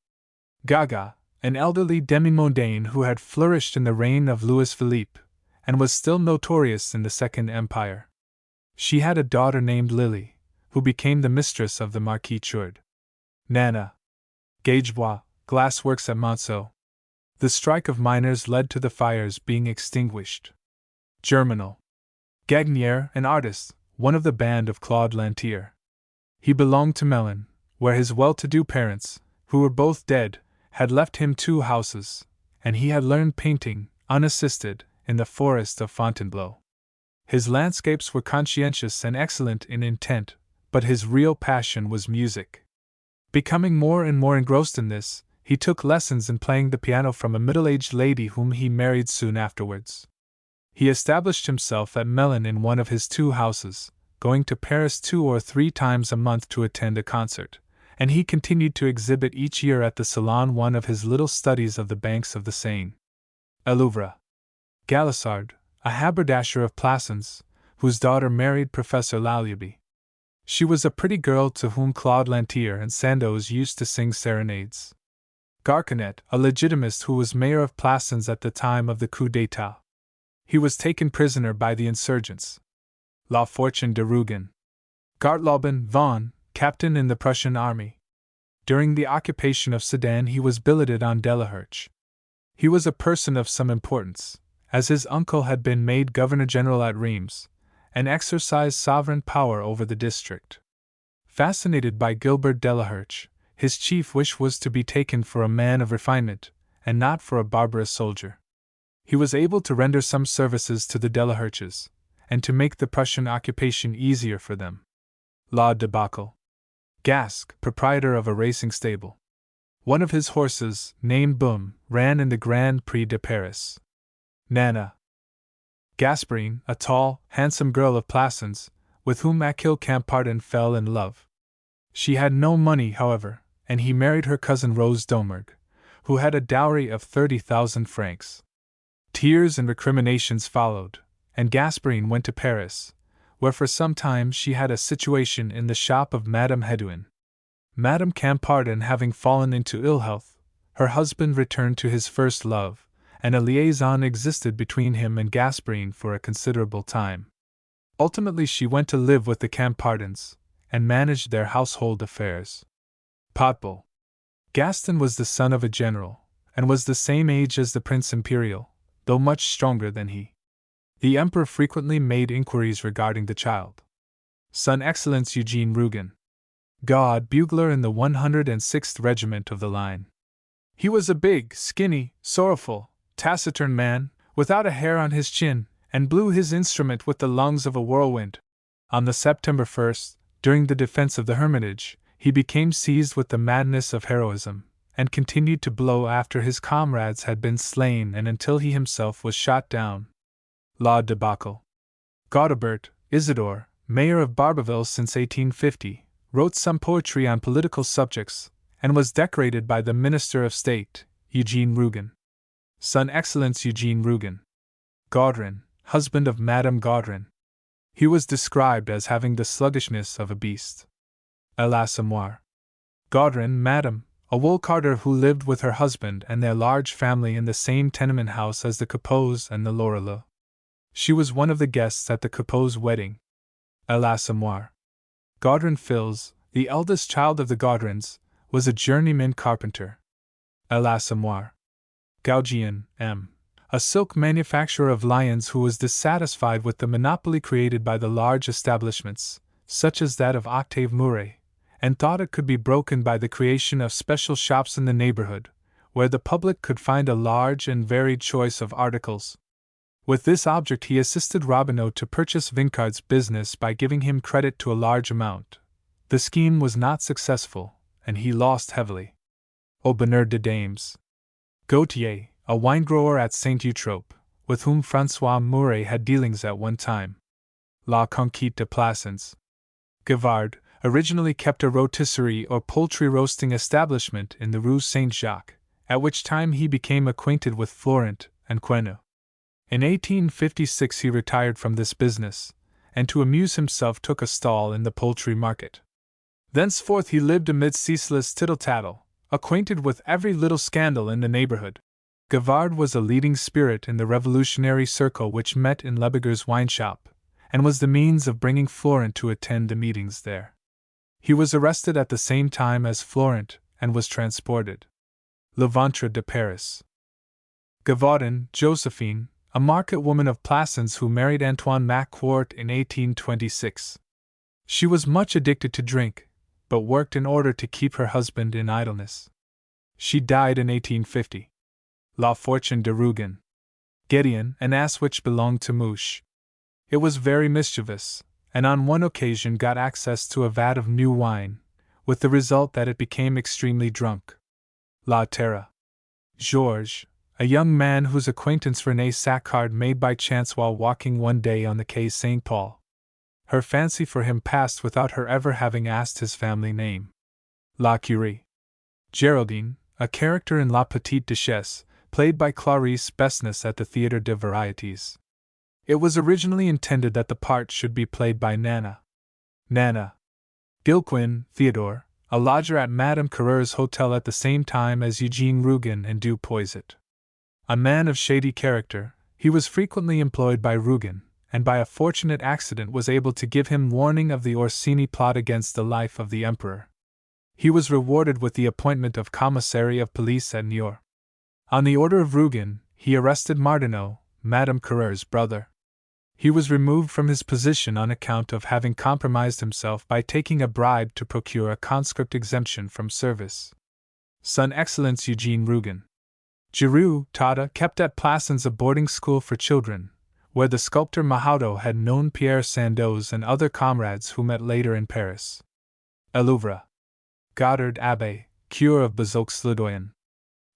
Gaga, an elderly demi-mondaine who had flourished in the reign of Louis Philippe, and was still notorious in the Second Empire. She had a daughter named Lily, who became the mistress of the Marquis Chourde. Nana. Gagebois, glassworks at Monceau. The strike of miners led to the fires being extinguished. Germinal. Gagnier, an artist, one of the band of Claude Lantier. He belonged to Melun, where his well-to-do parents, who were both dead, had left him 2 houses, and he had learned painting, unassisted, in the forest of Fontainebleau. His landscapes were conscientious and excellent in intent, but his real passion was music. Becoming more and more engrossed in this, he took lessons in playing the piano from a middle-aged lady whom he married soon afterwards. He established himself at Melun in one of his 2 houses, going to Paris 2 or 3 times a month to attend a concert, and he continued to exhibit each year at the Salon one of his little studies of the banks of the Seine. Elouvre. Galissard, a haberdasher of Plassans, whose daughter married Professor Lalliaby. She was a pretty girl to whom Claude Lantier and Sandoz used to sing serenades. Garconet, a legitimist who was mayor of Plassans at the time of the coup d'état. He was taken prisoner by the insurgents. La Fortune de Rougon. Gartlauben von, captain in the Prussian army. During the occupation of Sedan he was billeted on Delaherche. He was a person of some importance, as his uncle had been made Governor-General at Reims, and exercised sovereign power over the district. Fascinated by Gilbert Delaherche, his chief wish was to be taken for a man of refinement, and not for a barbarous soldier. He was able to render some services to the Delaherches, and to make the Prussian occupation easier for them. La Debacle. Gasque, proprietor of a racing stable. One of his horses, named Boom, ran in the Grand Prix de Paris. Nana. Gasperine, a tall, handsome girl of Plassans, with whom Achille Campardin fell in love. She had no money, however, and he married her cousin Rose Domergue, who had a dowry of 30,000 francs. Tears and recriminations followed, and Gasperine went to Paris, where for some time she had a situation in the shop of Madame Hédouin. Madame Campardin having fallen into ill health, her husband returned to his first love, and a liaison existed between him and Gasperine for a considerable time. Ultimately she went to live with the Campardins, and managed their household affairs. Potbul. Gaston was the son of a general, and was the same age as the Prince Imperial, though much stronger than he. The Emperor frequently made inquiries regarding the child. Son Excellence Eugene Rougon. God bugler in the 106th Regiment of the Line. He was a big, skinny, sorrowful, taciturn man, without a hair on his chin, and blew his instrument with the lungs of a whirlwind. On the September 1st, during the defense of the Hermitage, he became seized with the madness of heroism, and continued to blow after his comrades had been slain and until he himself was shot down. La Debacle. Gaudibert, Isidore, mayor of Barbeville since 1850, wrote some poetry on political subjects, and was decorated by the Minister of State, Eugene Rougon. Son Excellence Eugene Rougon. Gaudrin, husband of Madame Gaudrin. He was described as having the sluggishness of a beast. L'Assommoir. Gaudrin, Madame, a wool carder who lived with her husband and their large family in the same tenement house as the Capots and the Lorilleux. She was one of the guests at the Capots' wedding. L'Assommoir. Gaudrin Fils, the eldest child of the Gaudrins, was a journeyman carpenter. L'Assommoir. Gauguin, M. A silk manufacturer of Lyons who was dissatisfied with the monopoly created by the large establishments, such as that of Octave Mouret, and thought it could be broken by the creation of special shops in the neighborhood, where the public could find a large and varied choice of articles. With this object he assisted Robineau to purchase Vincard's business by giving him credit to a large amount. The scheme was not successful, and he lost heavily. Aubonneur de Dames. Gautier, a wine-grower at Saint-Eutrope, with whom François Mouret had dealings at one time. La Conquête de Plassans. Gavard, originally kept a rotisserie or poultry roasting establishment in the Rue Saint-Jacques, at which time he became acquainted with Florent and Quenu. In 1856 he retired from this business, and to amuse himself took a stall in the poultry market. Thenceforth he lived amid ceaseless tittle-tattle, acquainted with every little scandal in the neighborhood. Gavard was a leading spirit in the revolutionary circle which met in Lebiguer's wine shop, and was the means of bringing Florent to attend the meetings there. He was arrested at the same time as Florent, and was transported. Le Ventre de Paris. Gavaudin, Josephine, a market woman of Plassans who married Antoine-Macquart in 1826. She was much addicted to drink, but worked in order to keep her husband in idleness. She died in 1850. La Fortune de Rougon. Gédéon, an ass which belonged to Mouche. It was very mischievous, and on one occasion got access to a vat of new wine, with the result that it became extremely drunk. La Terre. Georges, a young man whose acquaintance Renée Saccard made by chance while walking one day on the Quai Saint Paul. Her fancy for him passed without her ever having asked his family name. La Curie. Geraldine, a character in La Petite Duchesse, played by Clarice Besness at the Théâtre des Variétés. It was originally intended that the part should be played by Nana. Nana. Gilquin, Theodore, a lodger at Madame Carreur's hotel at the same time as Eugene Rougon and Du Poiset. A man of shady character, he was frequently employed by Rougon, and by a fortunate accident was able to give him warning of the Orsini plot against the life of the emperor. He was rewarded with the appointment of commissary of police at Niort. On the order of Rougon, he arrested Martineau, Madame Carère's brother. He was removed from his position on account of having compromised himself by taking a bribe to procure a conscript exemption from service. Son Excellence Eugene Rougon. Giroux Tata kept at Plassans a boarding school for children, where the sculptor Mahaudo had known Pierre Sandoz and other comrades who met later in Paris. Elouvre. Goddard Abbé, cure of Bezoux-le-Doyen.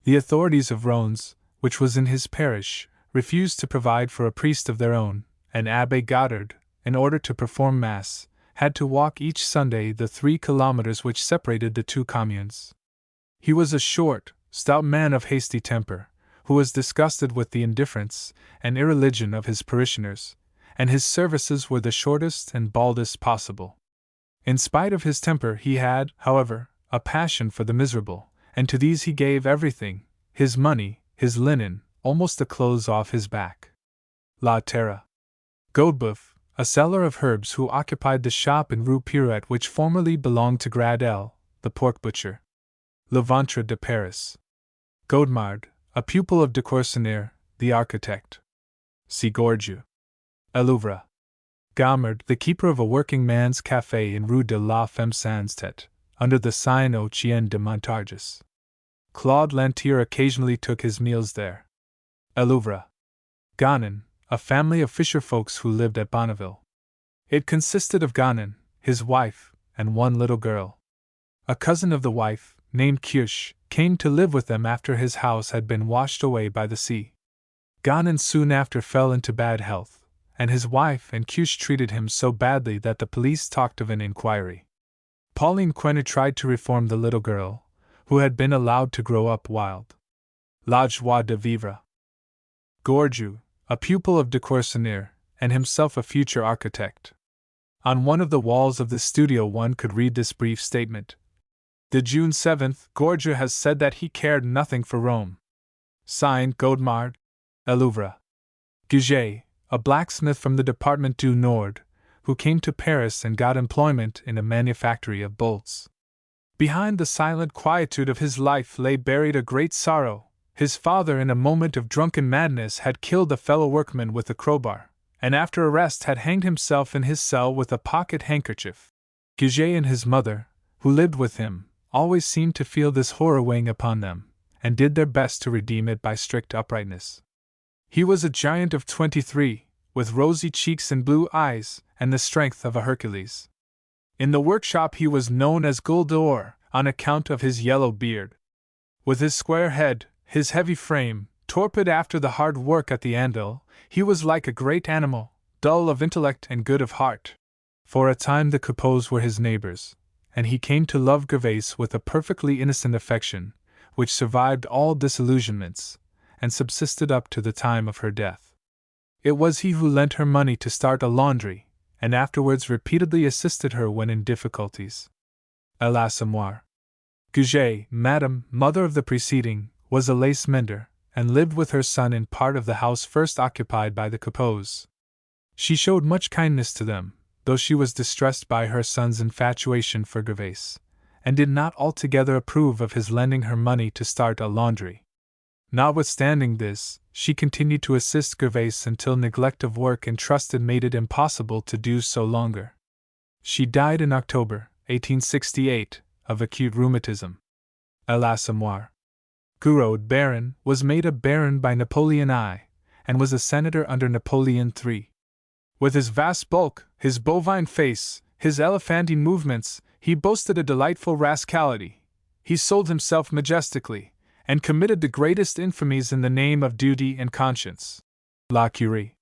The authorities of Rones, which was in his parish, refused to provide for a priest of their own, and Abbé Goddard, in order to perform Mass, had to walk each Sunday the 3 kilometers which separated the two communes. He was a short, stout man of hasty temper, who was disgusted with the indifference and irreligion of his parishioners, and his services were the shortest and baldest possible. In spite of his temper, he had, however, a passion for the miserable, and to these he gave everything, his money, his linen, almost the clothes off his back. La Terre. Godeboeuf, a seller of herbs who occupied the shop in Rue Pirouette which formerly belonged to Gradel, the pork butcher. Le Ventre de Paris. Godemard, a pupil of de Courceneur, the architect. Sigorgiou. Elouvre. Gaumard, the keeper of a working man's café in Rue de la Femme Sans Tête, under the sign Au Chien de Montargis. Claude Lantier occasionally took his meals there. Elouvre. Ganin, a family of fisher folks who lived at Bonneville. It consisted of Ganin, his wife, and one little girl. A cousin of the wife, named Kirsch, came to live with them after his house had been washed away by the sea. Ganin soon after fell into bad health, and his wife and Kirsch treated him so badly that the police talked of an inquiry. Pauline Quenu tried to reform the little girl, who had been allowed to grow up wild. La joie de vivre. Gorgiou, a pupil of de Courceneur, and himself a future architect. On one of the walls of the studio one could read this brief statement. The June 7th, Gorgiou has said that he cared nothing for Rome. Signed, Godemard. Elouvre. Gouget, a blacksmith from the Departement du Nord, who came to Paris and got employment in a manufactory of bolts. Behind the silent quietude of his life lay buried a great sorrow. His father, in a moment of drunken madness, had killed a fellow workman with a crowbar, and after arrest had hanged himself in his cell with a pocket handkerchief. Gouget and his mother, who lived with him, always seemed to feel this horror weighing upon them, and did their best to redeem it by strict uprightness. He was a giant of 23, with rosy cheeks and blue eyes, and the strength of a Hercules. In the workshop he was known as Gueule d'Or, on account of his yellow beard. With his square head, his heavy frame, torpid after the hard work at the anvil, he was like a great animal, dull of intellect and good of heart. For a time the Coupeaus were his neighbors, and he came to love Gervaise with a perfectly innocent affection, which survived all disillusionments, and subsisted up to the time of her death. It was he who lent her money to start a laundry, and afterwards repeatedly assisted her when in difficulties. A l'Assommoir. Gouget, Madame, mother of the preceding, was a lace mender, and lived with her son in part of the house first occupied by the Coupeaus. She showed much kindness to them, though she was distressed by her son's infatuation for Gervaise, and did not altogether approve of his lending her money to start a laundry. Notwithstanding this, she continued to assist Gervaise until neglect of work entrusted made it impossible to do so longer. She died in October, 1868, of acute rheumatism. A l'Assommoir. Gouraud, Baron, was made a baron by Napoleon I, and was a senator under Napoleon III. With his vast bulk, his bovine face, his elephantine movements, he boasted a delightful rascality. He sold himself majestically, and committed the greatest infamies in the name of duty and conscience. La Curie.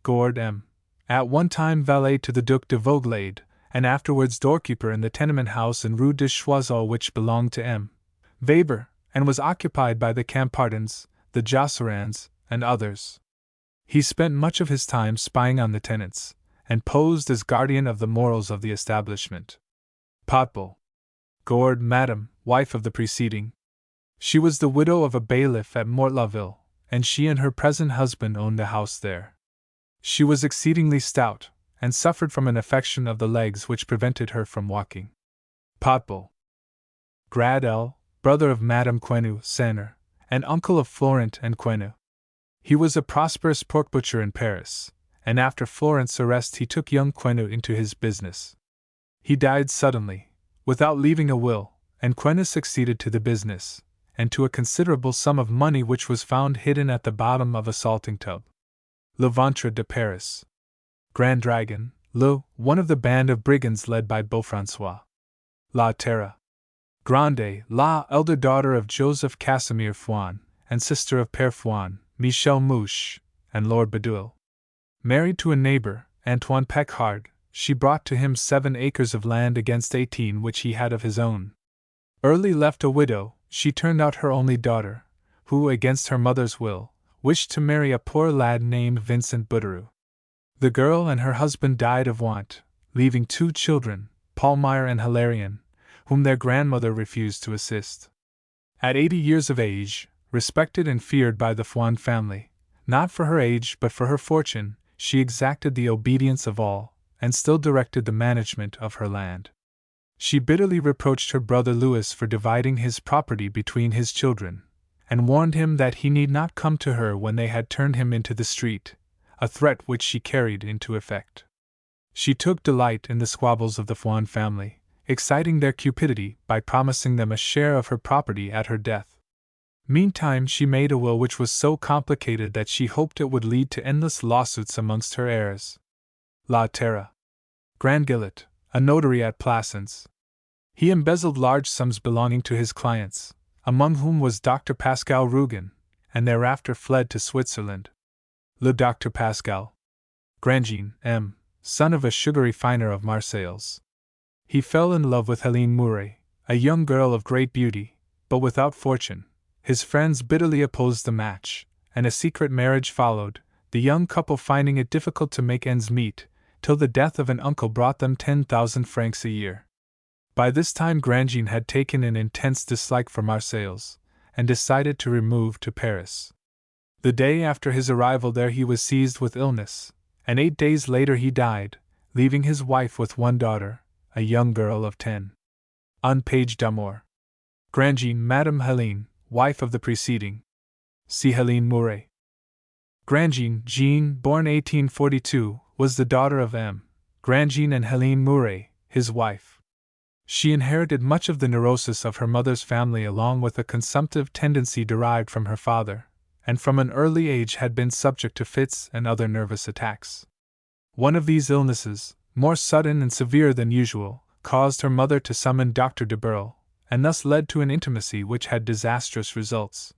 Gord M. At one time valet to the Duc de Vaugelade, and afterwards doorkeeper in the tenement house in Rue de Choiseul which belonged to M. Weber, and was occupied by the Campardins, the Josserans, and others. He spent much of his time spying on the tenants, and posed as guardian of the morals of the establishment. Potbull. Gord, Madame, wife of the preceding. She was the widow of a bailiff at Morte-la-Ville, and she and her present husband owned a house there. She was exceedingly stout, and suffered from an affection of the legs which prevented her from walking. Potbull. Grad L., brother of Madame Quenu Senner, and uncle of Florent and Quenu. He was a prosperous pork butcher in Paris, and after Florent's arrest he took young Quenu into his business. He died suddenly, without leaving a will, and Quenu succeeded to the business, and to a considerable sum of money which was found hidden at the bottom of a salting tub. Le Ventre de Paris. Grand Dragon, one of the band of brigands led by Beaufrancois. La Terra. Grande, elder daughter of Joseph Casimir Fouan, and sister of Père Fouan, Michel Mouche, and Lord Badouel. Married to a neighbor, Antoine Peckhard, she brought to him 7 acres of land against 18 which he had of his own. Early left a widow, she turned out her only daughter, who, against her mother's will, wished to marry a poor lad named Vincent Bouteroux. The girl and her husband died of want, leaving 2 children, Paulmire and Hilarion, whom their grandmother refused to assist. At 80 years of age, respected and feared by the Fouan family, not for her age but for her fortune, she exacted the obedience of all, and still directed the management of her land. She bitterly reproached her brother Louis for dividing his property between his children, and warned him that he need not come to her when they had turned him into the street, a threat which she carried into effect. She took delight in the squabbles of the Fouan family, exciting their cupidity by promising them a share of her property at her death. Meantime she made a will which was so complicated that she hoped it would lead to endless lawsuits amongst her heirs. La Terra. Grand Gillet, a notary at Plassans. He embezzled large sums belonging to his clients, among whom was Dr. Pascal Rougon, and thereafter fled to Switzerland. Le Dr. Pascal. Grandjean, M., son of a sugar refiner of Marseilles. He fell in love with Helene Mouret, a young girl of great beauty, but without fortune. His friends bitterly opposed the match, and a secret marriage followed, the young couple finding it difficult to make ends meet, till the death of an uncle brought them 10,000 francs a year. By this time Grandjean had taken an intense dislike for Marseilles, and decided to remove to Paris. The day after his arrival there he was seized with illness, and 8 days later he died, leaving his wife with 1 daughter, a young girl of 10. Un page d'amour. Grandjean, Madame Helene, wife of the preceding. See Helene Mouret. Grandjean, Jean, born 1842, was the daughter of M. Grandjean and Helene Mouret, his wife. She inherited much of the neurosis of her mother's family along with a consumptive tendency derived from her father, and from an early age had been subject to fits and other nervous attacks. One of these illnesses, more sudden and severe than usual, caused her mother to summon Dr. de Burle, and thus led to an intimacy which had disastrous results.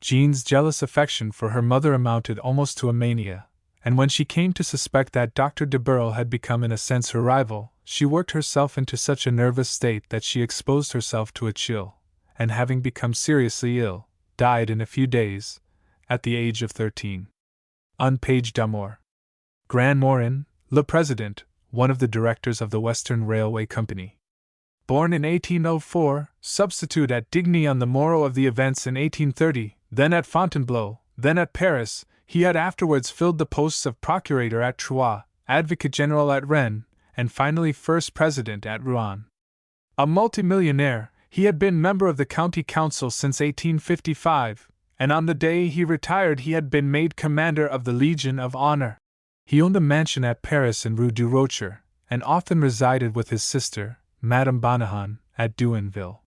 Jean's jealous affection for her mother amounted almost to a mania, and when she came to suspect that Dr. de Burle had become in a sense her rival, she worked herself into such a nervous state that she exposed herself to a chill, and having become seriously ill, died in a few days, at the age of 13. Un page d'amour. Grand Morin, le Président, one of the directors of the Western Railway Company. Born in 1804, substitute at Digny on the morrow of the events in 1830, then at Fontainebleau, then at Paris, he had afterwards filled the posts of procurator at Troyes, advocate general at Rennes, and finally first president at Rouen. A multimillionaire, he had been member of the county council since 1855, and on the day he retired he had been made commander of the Legion of Honor. He owned a mansion at Paris in Rue du Rocher, and often resided with his sister, Madame Bonnehan, at Douinville.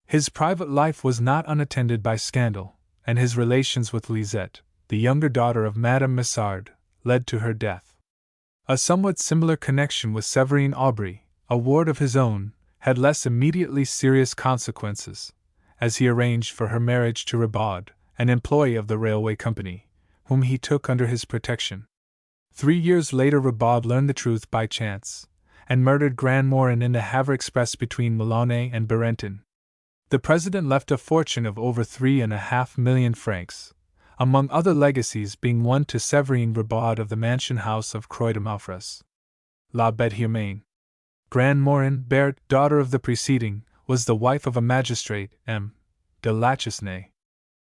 His private life was not unattended by scandal, and his relations with Lisette, the younger daughter of Madame Massard, led to her death. A somewhat similar connection with Séverine Aubry, a ward of his own, had less immediately serious consequences, as he arranged for her marriage to Ribaud, an employee of the railway company, whom he took under his protection. 3 years later Ribaud learned the truth by chance, and murdered Grand Morin in the Havre Express between Melunay and Barenton. The president left a fortune of over 3.5 million francs, among other legacies being one to Séverine Ribaud of the mansion house of Croix de Malfras. La Bête Humaine. Grand Morin, Berthe, daughter of the preceding, was the wife of a magistrate, M. de Lachesnay.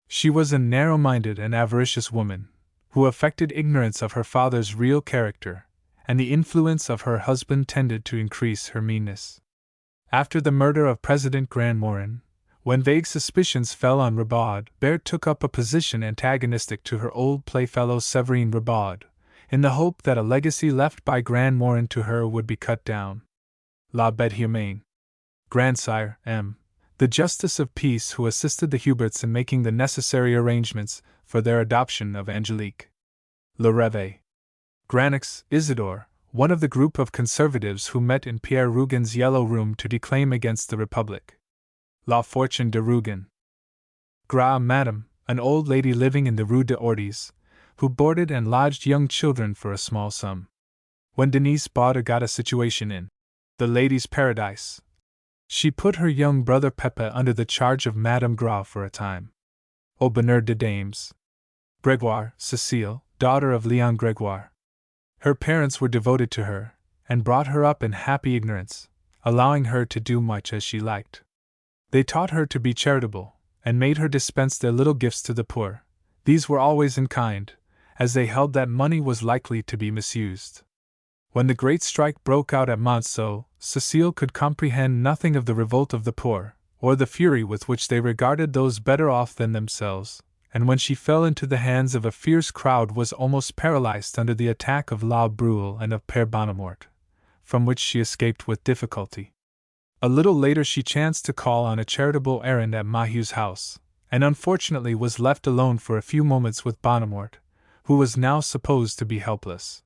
She was a narrow-minded and avaricious woman, who affected ignorance of her father's real character, and the influence of her husband tended to increase her meanness. After the murder of President Grandmorin, when vague suspicions fell on Ribaud, Berthe took up a position antagonistic to her old playfellow Séverine Ribaud, in the hope that a legacy left by Grandmorin to her would be cut down. La Bête Humaine. Grandsire M., the Justice of Peace who assisted the Huberts in making the necessary arrangements for their adoption of Angelique. Le Réveil. Granoux Isidore, one of the group of conservatives who met in Pierre Rougon's yellow room to declaim against the Republic. La Fortune de Rougon. Gra Madame, an old lady living in the Rue de Ortiz, who boarded and lodged young children for a small sum. When Denise Baude got a situation in the Ladies' Paradise, she put her young brother Pepe under the charge of Madame Gras for a time. Au bonheur de dames. Grégoire, Cécile, daughter of Léon Grégoire. Her parents were devoted to her, and brought her up in happy ignorance, allowing her to do much as she liked. They taught her to be charitable, and made her dispense their little gifts to the poor. These were always in kind, as they held that money was likely to be misused. When the great strike broke out at Monceau, Cécile could comprehend nothing of the revolt of the poor, or the fury with which they regarded those better off than themselves, and when she fell into the hands of a fierce crowd was almost paralyzed under the attack of La Brule and of Père Bonnemort, from which she escaped with difficulty. A little later she chanced to call on a charitable errand at Mahieu's house, and unfortunately was left alone for a few moments with Bonnemort, who was now supposed to be helpless.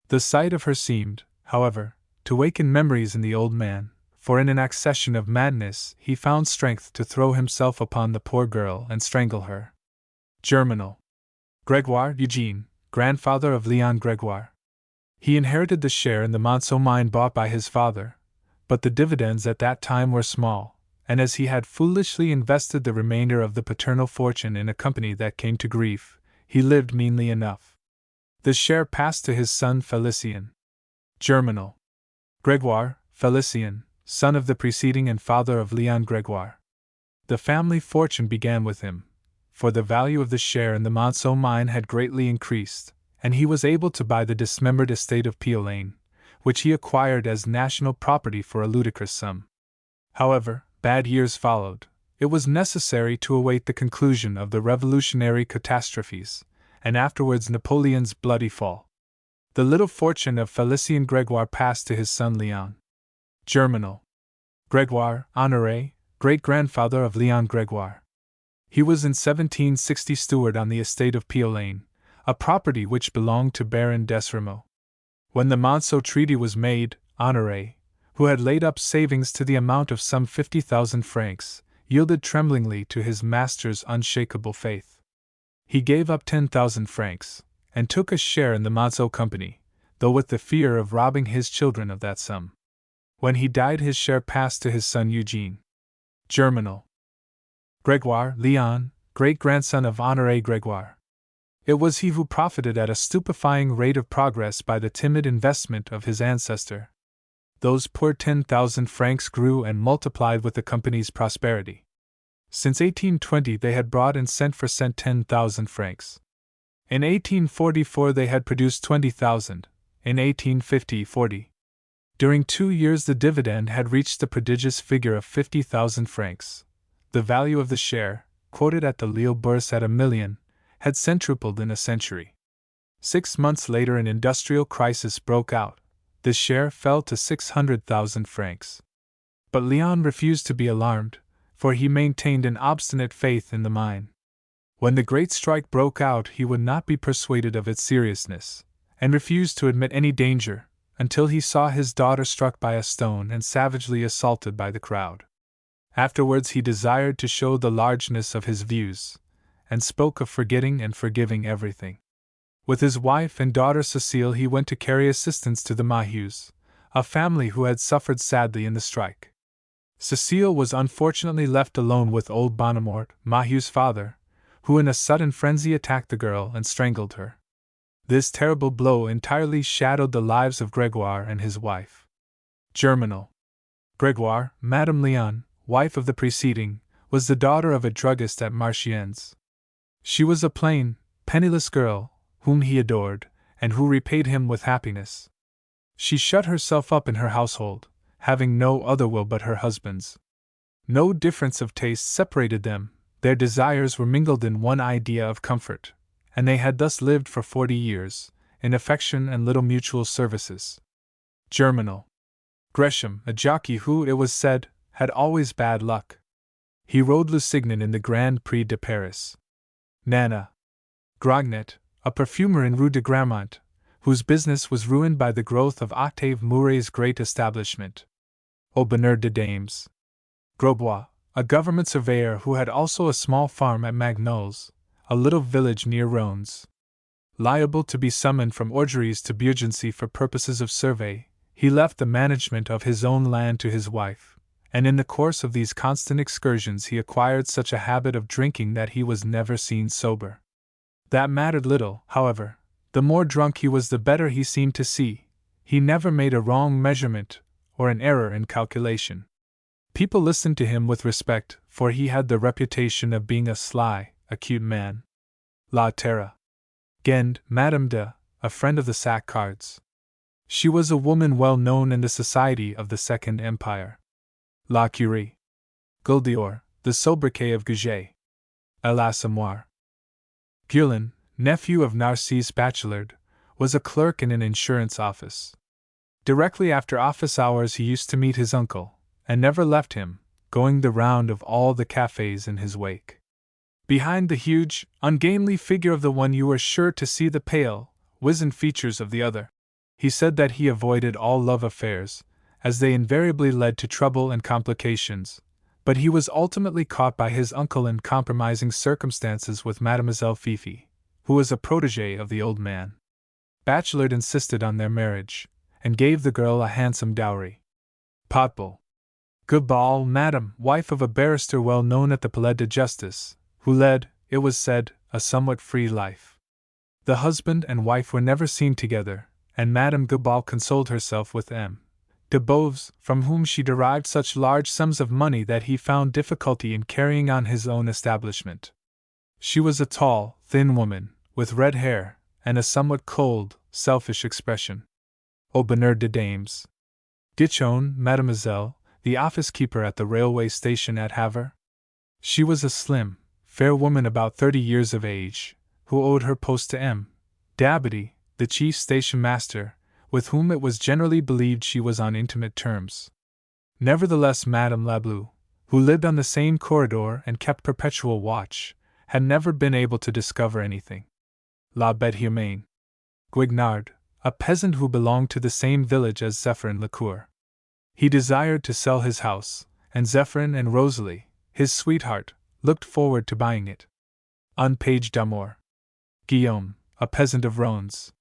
The sight of her seemed, however, to waken memories in the old man, for in an accession of madness he found strength to throw himself upon the poor girl and strangle her. Germinal. Grégoire Eugene, grandfather of Léon Grégoire. He inherited the share in the Monceau mine bought by his father, but the dividends at that time were small, and as he had foolishly invested the remainder of the paternal fortune in a company that came to grief, he lived meanly enough. The share passed to his son Félicien. Germinal. Grégoire, Félicien, son of the preceding and father of Léon Grégoire. The family fortune began with him, for the value of the share in the Monceau mine had greatly increased, and he was able to buy the dismembered estate of Piolaine, which he acquired as national property for a ludicrous sum. However, bad years followed. It was necessary to await the conclusion of the revolutionary catastrophes, and afterwards Napoleon's bloody fall. The little fortune of Félicien Grégoire passed to his son Léon. Germinal. Grégoire, Honoré, great-grandfather of Léon Grégoire. He was in 1760 steward on the estate of Piolaine, a property which belonged to Baron d'Esremeaux. When the Monceau Treaty was made, Honoré, who had laid up savings to the amount of some 50,000 francs, yielded tremblingly to his master's unshakable faith. He gave up 10,000 francs, and took a share in the Monceau Company, though with the fear of robbing his children of that sum. When he died his share passed to his son Eugene. Germinal. Grégoire Léon, great-grandson of Honoré Grégoire. It was he who profited at a stupefying rate of progress by the timid investment of his ancestor. Those poor 10,000 francs grew and multiplied with the company's prosperity. Since 1820 they had brought in cent for cent 10,000 francs. In 1844 they had produced 20,000, in 1850 40. During 2 years the dividend had reached the prodigious figure of 50,000 francs. The value of the share, quoted at the Lille Bourse at 1,000,000, had centupled in a century. 6 months later an industrial crisis broke out. The share fell to 600,000 francs. But Léon refused to be alarmed, for he maintained an obstinate faith in the mine. When the great strike broke out he would not be persuaded of its seriousness, and refused to admit any danger, until he saw his daughter struck by a stone and savagely assaulted by the crowd. Afterwards he desired to show the largeness of his views, and spoke of forgetting and forgiving everything. With his wife and daughter Cécile he went to carry assistance to the Mahus, a family who had suffered sadly in the strike. Cécile was unfortunately left alone with old Bonnemort, Mahieu's father, who in a sudden frenzy attacked the girl and strangled her. This terrible blow entirely shadowed the lives of Grégoire and his wife. Germinal. Grégoire, Madame Léon, wife of the preceding, was the daughter of a druggist at Marchiennes. She was a plain, penniless girl, whom he adored, and who repaid him with happiness. She shut herself up in her household, having no other will but her husband's. No difference of taste separated them, their desires were mingled in one idea of comfort, and they had thus lived for 40 years, in affection and little mutual services. Germinal. Gresham, a jockey who, it was said, had always bad luck. He rode Lusignan in the Grand Prix de Paris. Nana. Grognet, a perfumer in Rue de Grammont, whose business was ruined by the growth of Octave Mouret's great establishment. Aubonneur de Dames. Grosbois, a government surveyor who had also a small farm at Magnols, a little village near Rhones. Liable to be summoned from Orgeries to Beaugency for purposes of survey, he left the management of his own land to his wife, and in the course of these constant excursions he acquired such a habit of drinking that he was never seen sober. That mattered little, however. The more drunk he was, the better he seemed to see. He never made a wrong measurement, or an error in calculation. People listened to him with respect, for he had the reputation of being a sly, acute man. La Terra. Gend, Madame de, a friend of the Sac-Cards. She was a woman well known in the society of the Second Empire. La Curie. Guldior, the sobriquet of Gouget. L'Assommoir. Gueulin, nephew of Narcisse Bachelard, was a clerk in an insurance office. Directly after office hours he used to meet his uncle, and never left him, going the round of all the cafes in his wake. Behind the huge, ungainly figure of the one you were sure to see the pale, wizened features of the other. He said that he avoided all love affairs, as they invariably led to trouble and complications, but he was ultimately caught by his uncle in compromising circumstances with Mademoiselle Fifi, who was a protégée of the old man. Bachelard insisted on their marriage, and gave the girl a handsome dowry. Potbull. Goodball, madame, wife of a barrister well known at the Palais de Justice, who led, it was said, a somewhat free life. The husband and wife were never seen together, and Madame Goodball consoled herself with M. de Beauvais, from whom she derived such large sums of money that he found difficulty in carrying on his own establishment. She was a tall, thin woman, with red hair, and a somewhat cold, selfish expression. Aubonneur de Dames. Guichon, mademoiselle, the office-keeper at the railway station at Havre. She was a slim, fair woman about 30 years of age, who owed her post to M. Dabadie, the chief station-master, with whom it was generally believed she was on intimate terms. Nevertheless, Madame Lablou, who lived on the same corridor and kept perpetual watch, had never been able to discover anything. La Bête Humaine. Guignard, a peasant who belonged to the same village as Zéphyrin Lecour. He desired to sell his house, and Zéphyrin and Rosalie, his sweetheart, looked forward to buying it. Un page d'amour. Guillaume, a peasant of Rhones.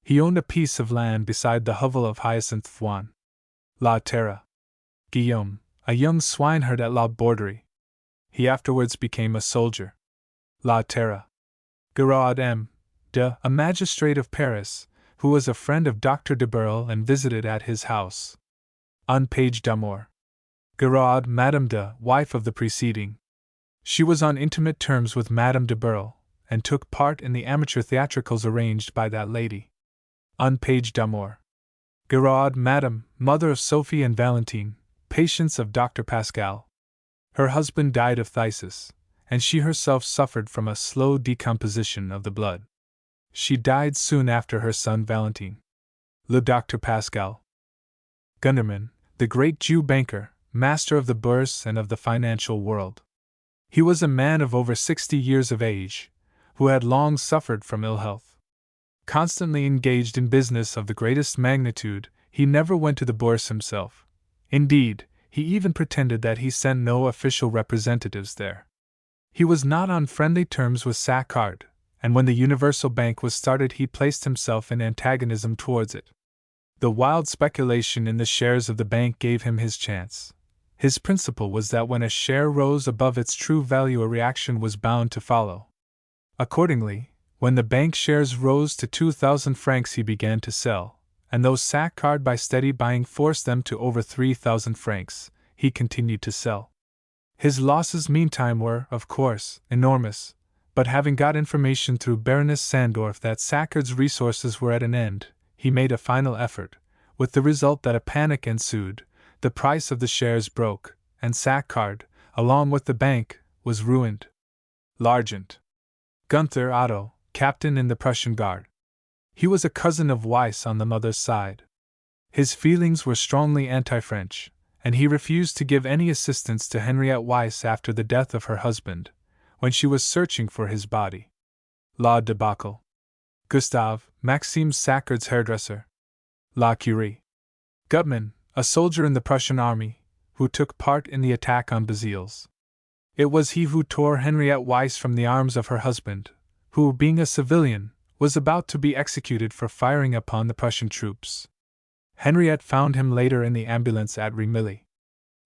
He owned a piece of land beside the hovel of Hyacinthe Foin. La Terra. Guillaume, a young swineherd at La Borderie. He afterwards became a soldier. La Terra. Giraud M. de, a magistrate of Paris, who was a friend of Dr. de Burle and visited at his house. Un page d'amour. Giraud, Madame de, wife of the preceding. She was on intimate terms with Madame de Burle, and took part in the amateur theatricals arranged by that lady. Un page d'amour. Giraud, Madame, mother of Sophie and Valentine, patients of Dr. Pascal. Her husband died of phthisis, and she herself suffered from a slow decomposition of the blood. She died soon after her son Valentine. Le Dr. Pascal. Gunderman, the great Jew banker, master of the Bourse and of the financial world. He was a man of over 60 years of age, who had long suffered from ill health. Constantly engaged in business of the greatest magnitude, he never went to the Bourse himself. Indeed, he even pretended that he sent no official representatives there. He was not on friendly terms with Saccard, and when the Universal Bank was started he placed himself in antagonism towards it. The wild speculation in the shares of the bank gave him his chance. His principle was that when a share rose above its true value a reaction was bound to follow. Accordingly, when the bank shares rose to 2,000 francs he began to sell, and though Saccard by steady buying forced them to over 3,000 francs, he continued to sell. His losses meantime were, of course, enormous, But having got information through Baroness Sandorf that Saccard's resources were at an end, he made a final effort, with the result that a panic ensued, the price of the shares broke, and Saccard, along with the bank, was ruined. Largent. Gunther Otto, captain in the Prussian Guard. He was a cousin of Weiss on the mother's side. His feelings were strongly anti-French, and he refused to give any assistance to Henriette Weiss after the death of her husband, when she was searching for his body. La debacle. Gustave, Maxime Saccard's hairdresser. La Curie. Gutmann, a soldier in the Prussian army, who took part in the attack on Bazilles. It was he who tore Henriette Weiss from the arms of her husband, who, being a civilian, was about to be executed for firing upon the Prussian troops. Henriette found him later in the ambulance at Remilly.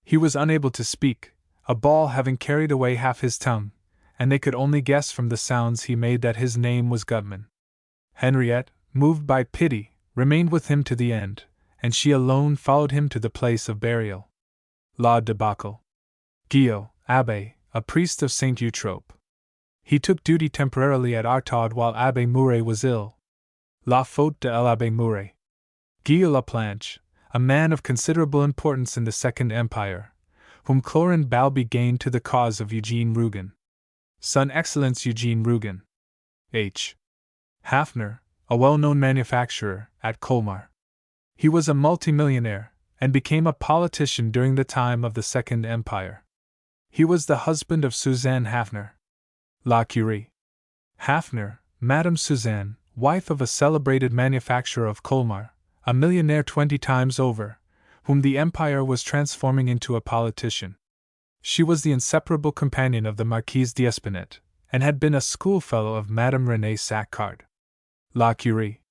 He was unable to speak, a ball having carried away half his tongue, and they could only guess from the sounds he made that his name was Gutmann. Henriette, moved by pity, remained with him to the end, and she alone followed him to the place of burial. La debacle. Guillaume, Abbé, a priest of Saint Eutrope. He took duty temporarily at Artaud while Abbé Mouret was ill. La faute de l'Abbé Mouret. Guillaume Laplanche, a man of considerable importance in the Second Empire, whom Clorin Balbi gained to the cause of Eugene Rougon. Son Excellence Eugene Rougon. H. Hafner, a well-known manufacturer, at Colmar. He was a multimillionaire, and became a politician during the time of the Second Empire. He was the husband of Suzanne Hafner. La Curie. Hafner, Madame Suzanne, wife of a celebrated manufacturer of Colmar, a millionaire 20 times over, whom the Empire was transforming into a politician. She was the inseparable companion of the Marquise d'Espinette, and had been a schoolfellow of Madame Renée Saccard. La Curie.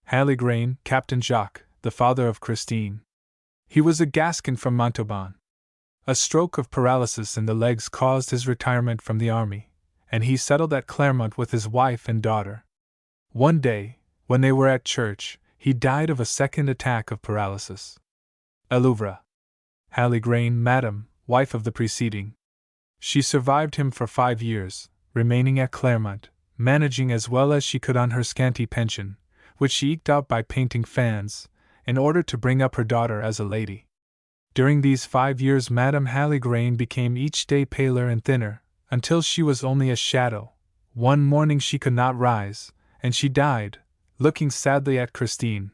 Haligrain, Captain Jacques, the father of Christine. He was a Gascon from Montauban. A stroke of paralysis in the legs caused his retirement from the army, and he settled at Clermont with his wife and daughter. One day, when they were at church, he died of a second attack of paralysis. Elouvre. Haligrain, Madame, wife of the preceding. She survived him for 5 years, remaining at Clermont, managing as well as she could on her scanty pension, which she eked out by painting fans, in order to bring up her daughter as a lady. During these 5 years Madame Haligrain became each day paler and thinner, until she was only a shadow. One morning she could not rise, and she died, looking sadly at Christine,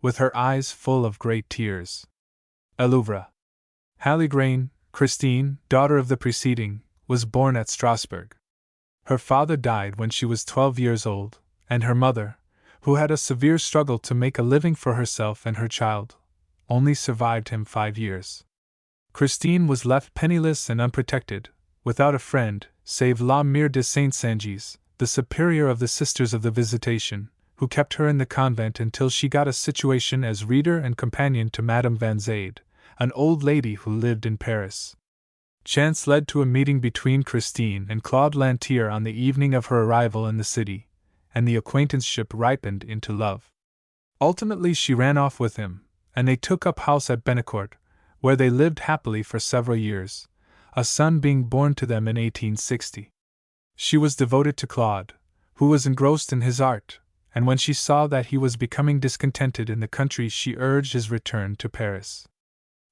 with her eyes full of great tears. Elouvre. Haligrain, Christine, daughter of the preceding, was born at Strasbourg. Her father died when she was 12 years old, and her mother, who had a severe struggle to make a living for herself and her child, only survived him 5 years. Christine was left penniless and unprotected, without a friend, save La Mère de Saint-Sangis, the superior of the Sisters of the Visitation, who kept her in the convent until she got a situation as reader and companion to Madame Van Zade, an old lady who lived in Paris. Chance led to a meeting between Christine and Claude Lantier on the evening of her arrival in the city, and the acquaintanceship ripened into love. Ultimately she ran off with him, and they took up house at Bennecourt, where they lived happily for several years, a son being born to them in 1860. She was devoted to Claude, who was engrossed in his art, and when she saw that he was becoming discontented in the country she urged his return to Paris.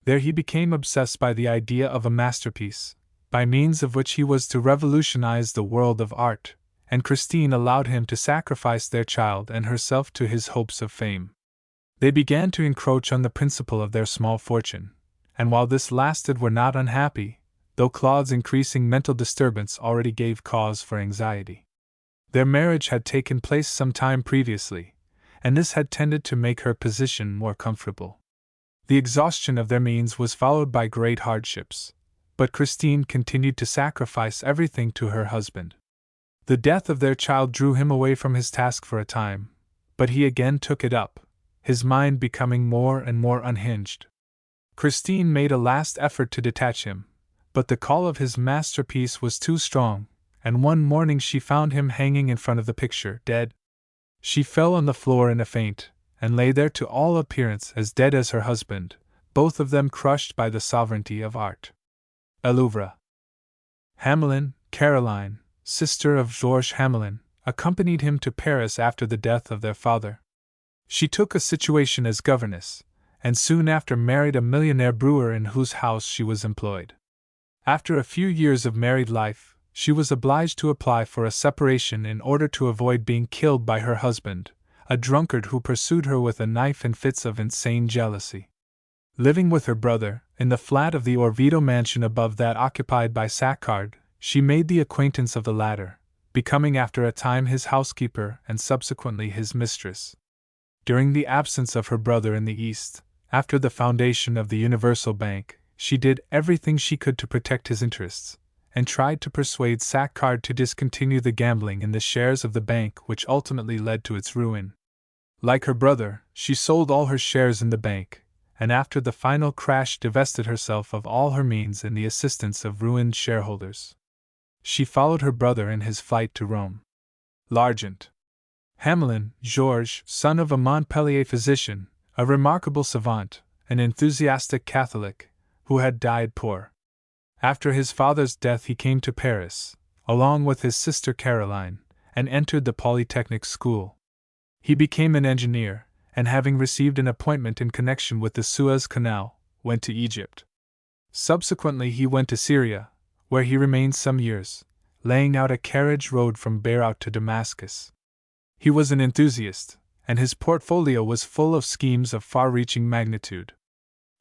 There he became obsessed by the idea of a masterpiece, by means of which he was to revolutionize the world of art, and Christine allowed him to sacrifice their child and herself to his hopes of fame. They began to encroach on the principal of their small fortune, and while this lasted were not unhappy, though Claude's increasing mental disturbance already gave cause for anxiety. Their marriage had taken place some time previously, and this had tended to make her position more comfortable. The exhaustion of their means was followed by great hardships, but Christine continued to sacrifice everything to her husband. The death of their child drew him away from his task for a time, but he again took it up, his mind becoming more and more unhinged. Christine made a last effort to detach him, but the call of his masterpiece was too strong, and one morning she found him hanging in front of the picture, dead. She fell on the floor in a faint, and lay there to all appearance as dead as her husband, both of them crushed by the sovereignty of art. Elouvre. Hamelin, Caroline, sister of Georges Hamelin, accompanied him to Paris after the death of their father. She took a situation as governess, and soon after married a millionaire brewer in whose house she was employed. After a few years of married life, she was obliged to apply for a separation in order to avoid being killed by her husband, a drunkard who pursued her with a knife in fits of insane jealousy. Living with her brother, in the flat of the Orvieto mansion above that occupied by Saccard, she made the acquaintance of the latter, becoming after a time his housekeeper and subsequently his mistress. During the absence of her brother in the East, after the foundation of the Universal Bank, she did everything she could to protect his interests, and tried to persuade Saccard to discontinue the gambling in the shares of the bank which ultimately led to its ruin. Like her brother, she sold all her shares in the bank, and after the final crash divested herself of all her means in the assistance of ruined shareholders. She followed her brother in his flight to Rome. L'Argent. Hamelin, Georges, son of a Montpellier physician, a remarkable savant, an enthusiastic Catholic, who had died poor. After his father's death he came to Paris, along with his sister Caroline, and entered the Polytechnic school. He became an engineer, and having received an appointment in connection with the Suez Canal, went to Egypt. Subsequently he went to Syria, where he remained some years, laying out a carriage road from Beirut to Damascus. He was an enthusiast, and his portfolio was full of schemes of far-reaching magnitude.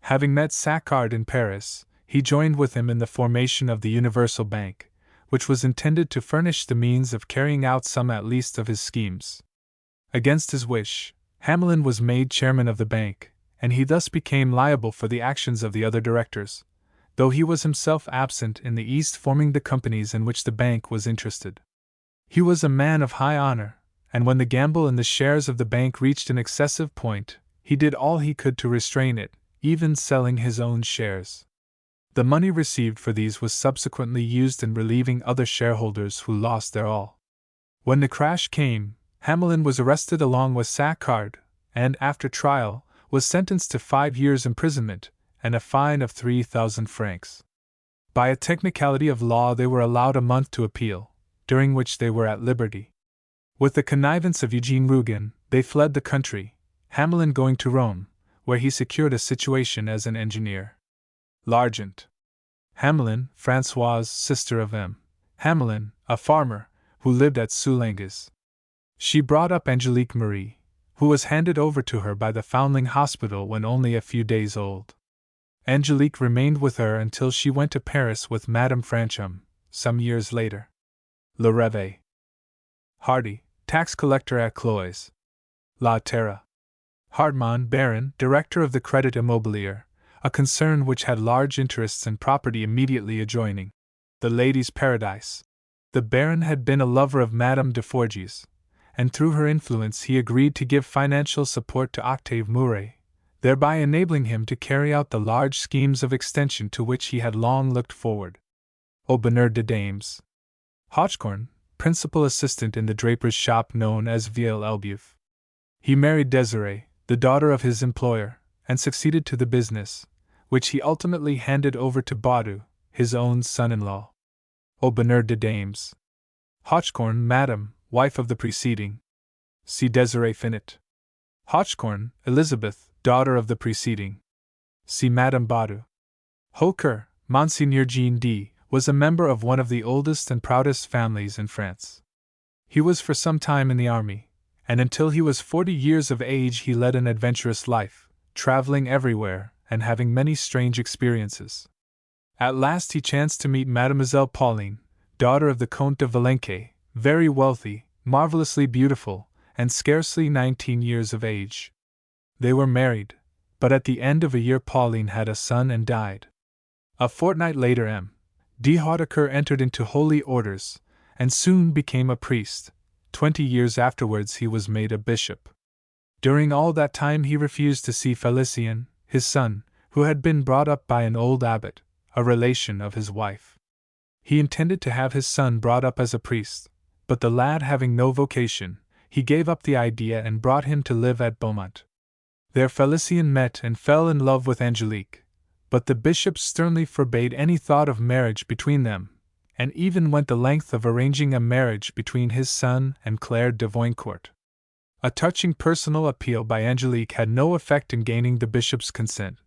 Having met Saccard in Paris, he joined with him in the formation of the Universal Bank, which was intended to furnish the means of carrying out some at least of his schemes. Against his wish, Hamelin was made chairman of the bank, and he thus became liable for the actions of the other directors, though he was himself absent in the East forming the companies in which the bank was interested. He was a man of high honor, and when the gamble in the shares of the bank reached an excessive point, he did all he could to restrain it, even selling his own shares. The money received for these was subsequently used in relieving other shareholders who lost their all. When the crash came, Hamelin was arrested along with Saccard, and, after trial, was sentenced to 5 years' imprisonment and a fine of 3,000 francs. By a technicality of law they were allowed a month to appeal, during which they were at liberty. With the connivance of Eugene Rougon, they fled the country, Hamelin going to Rome, where he secured a situation as an engineer. L'Argent. Hamelin, Françoise, sister of M. Hamelin, a farmer, who lived at Soulanges. She brought up Angelique Marie, who was handed over to her by the Foundling Hospital when only a few days old. Angelique remained with her until she went to Paris with Madame Franchum, some years later. Le Rêve. Hardy, tax collector at Cloyes. La Terre. Hartmann, Baron, director of the Credit Immobilier, a concern which had large interests in property immediately adjoining. The Ladies' Paradise. The Baron had been a lover of Madame de Forges, and through her influence he agreed to give financial support to Octave Mouret, thereby enabling him to carry out the large schemes of extension to which he had long looked forward. Au Bonheur de Dames. Hotchcorn, principal assistant in the draper's shop known as Viel Elbeuf. He married Desiree, the daughter of his employer, and succeeded to the business, which he ultimately handed over to Baudu, his own son-in-law. Au Bonheur de Dames. Hotchcorn, Madame, wife of the preceding. See Desiree Finot. Hotchcorn, Elizabeth, daughter of the preceding. See Madame Baudu. Haucourt, Monseigneur Jean D., was a member of one of the oldest and proudest families in France. He was for some time in the army, and until he was 40 years of age he led an adventurous life, traveling everywhere and having many strange experiences. At last he chanced to meet Mademoiselle Pauline, daughter of the Comte de Valenquet, very wealthy, marvelously beautiful, and scarcely 19 years of age. They were married, but at the end of a year Pauline had a son and died. A fortnight later M. de Hautecourt entered into holy orders, and soon became a priest. 20 years afterwards he was made a bishop. During all that time he refused to see Félicien, his son, who had been brought up by an old abbot, a relation of his wife. He intended to have his son brought up as a priest, but the lad having no vocation, he gave up the idea and brought him to live at Beaumont. There Félicien met and fell in love with Angelique, but the bishop sternly forbade any thought of marriage between them, and even went the length of arranging a marriage between his son and Claire de Voincourt. A touching personal appeal by Angelique had no effect in gaining the bishop's consent,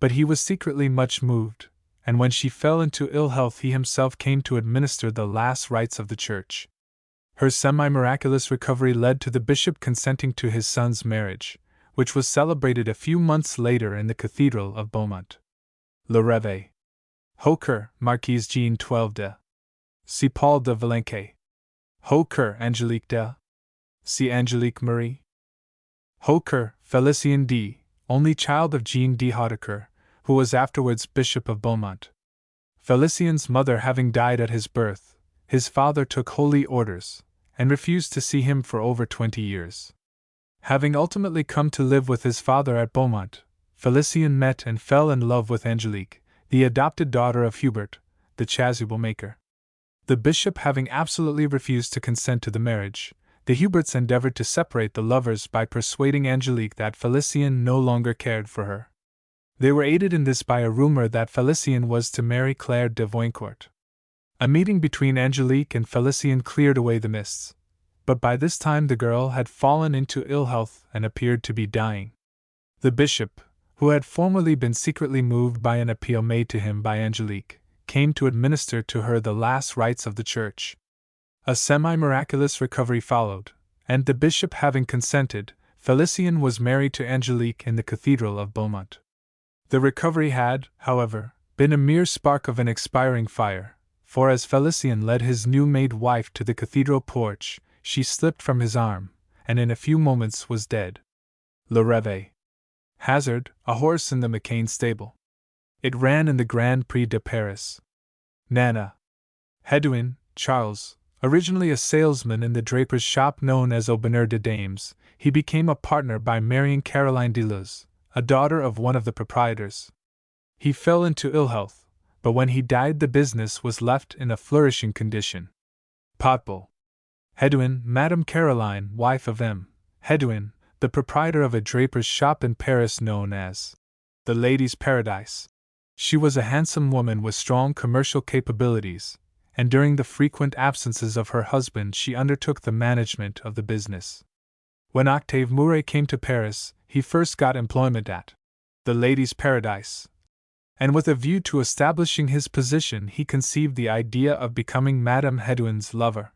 but he was secretly much moved, and when she fell into ill health he himself came to administer the last rites of the church. Her semi-miraculous recovery led to the bishop consenting to his son's marriage, which was celebrated a few months later in the Cathedral of Beaumont. Le Rêve. Haucoeur, Marquise Jean 12 de. C. Paul de Valenquet. Haucoeur, Angelique de. C. Angelique Marie. Haucoeur, Félicien D., only child of Jean de Hautecoeur, who was afterwards Bishop of Beaumont. Felicien's mother having died at his birth, his father took holy orders, and refused to see him for over 20 years. Having ultimately come to live with his father at Beaumont, Félicien met and fell in love with Angelique, the adopted daughter of Hubert, the chasuble maker. The bishop having absolutely refused to consent to the marriage, the Huberts endeavored to separate the lovers by persuading Angelique that Félicien no longer cared for her. They were aided in this by a rumor that Félicien was to marry Claire de Voincourt. A meeting between Angelique and Félicien cleared away the mists, but by this time the girl had fallen into ill health and appeared to be dying. The bishop, who had formerly been secretly moved by an appeal made to him by Angelique, came to administer to her the last rites of the church. A semi-miraculous recovery followed, and the bishop having consented, Félicien was married to Angelique in the Cathedral of Beaumont. The recovery had, however, been a mere spark of an expiring fire, for as Félicien led his new-made wife to the cathedral porch, she slipped from his arm, and in a few moments was dead. Le Rêve. Hazard, a horse in the McCain stable. It ran in the Grand Prix de Paris. Nana. Hédouin, Charles, originally a salesman in the draper's shop known as Au Bonheur de Dames, he became a partner by marrying Caroline Deleuze, a daughter of one of the proprietors. He fell into ill health, but when he died the business was left in a flourishing condition. Potbull. Hédouin, Madame Caroline, wife of M. Hédouin, the proprietor of a draper's shop in Paris known as the Lady's Paradise. She was a handsome woman with strong commercial capabilities, and during the frequent absences of her husband she undertook the management of the business. When Octave Mouret came to Paris, he first got employment at the Lady's Paradise, and with a view to establishing his position he conceived the idea of becoming Madame Hédouin's lover.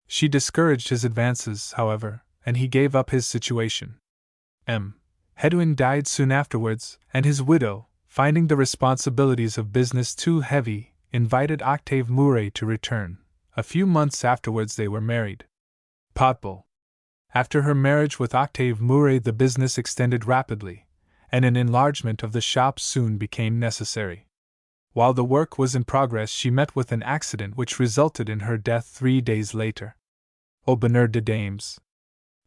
She discouraged his advances, however, and he gave up his situation. M. Hédouin died soon afterwards, and his widow, finding the responsibilities of business too heavy, invited Octave Mouret to return. A few months afterwards they were married. Potbull. After her marriage with Octave Mouret the business extended rapidly, and an enlargement of the shop soon became necessary. While the work was in progress she met with an accident which resulted in her death 3 days later. Au Bonheur de Dames.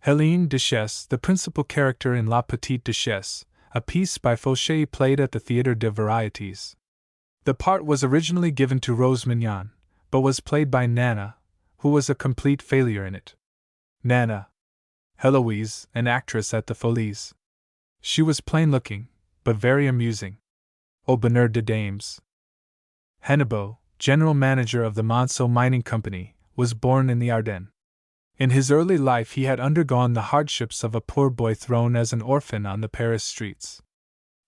Hélène Duchesse, the principal character in La Petite Duchesse, a piece by Fauché played at the Théâtre des Variétés. The part was originally given to Rose Mignon, but was played by Nana, who was a complete failure in it. Nana. Héloïse, an actress at the Folies. She was plain-looking, but very amusing. Au Bonheur de Dames. Hennebeau, general manager of the Monceau Mining Company, was born in the Ardennes. In his early life he had undergone the hardships of a poor boy thrown as an orphan on the Paris streets.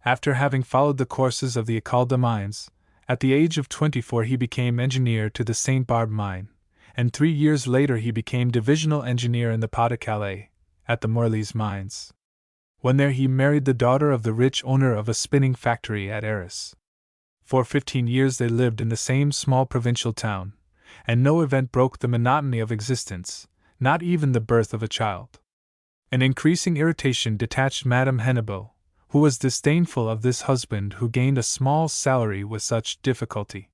After having followed the courses of the École des Mines, at the age of 24 he became engineer to the Saint Barbe mine, and 3 years later he became divisional engineer in the Pas-de-Calais, at the Morlaix mines. When there he married the daughter of the rich owner of a spinning factory at Arras. For 15 years they lived in the same small provincial town, and no event broke the monotony of existence, not even the birth of a child. An increasing irritation detached Madame Hennebeau, who was disdainful of this husband who gained a small salary with such difficulty.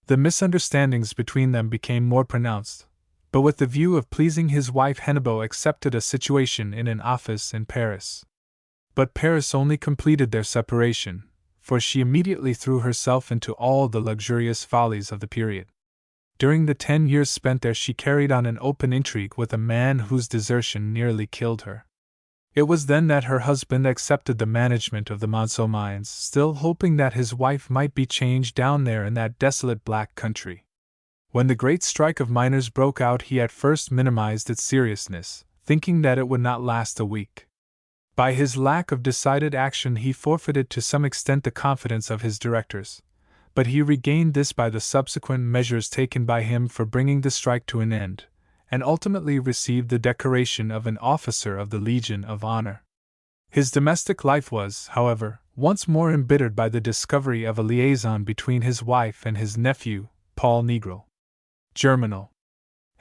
The misunderstandings between them became more pronounced, but with the view of pleasing his wife Hennebeau accepted a situation in an office in Paris. But Paris only completed their separation, for she immediately threw herself into all the luxurious follies of the period. During the 10 years spent there she carried on an open intrigue with a man whose desertion nearly killed her. It was then that her husband accepted the management of the Monceau mines, still hoping that his wife might be changed down there in that desolate black country. When the great strike of miners broke out, he at first minimized its seriousness, thinking that it would not last a week. By his lack of decided action, he forfeited to some extent the confidence of his directors, but he regained this by the subsequent measures taken by him for bringing the strike to an end, and ultimately received the decoration of an Officer of the Legion of Honor. His domestic life was, however, once more embittered by the discovery of a liaison between his wife and his nephew, Paul Negro. Germinal.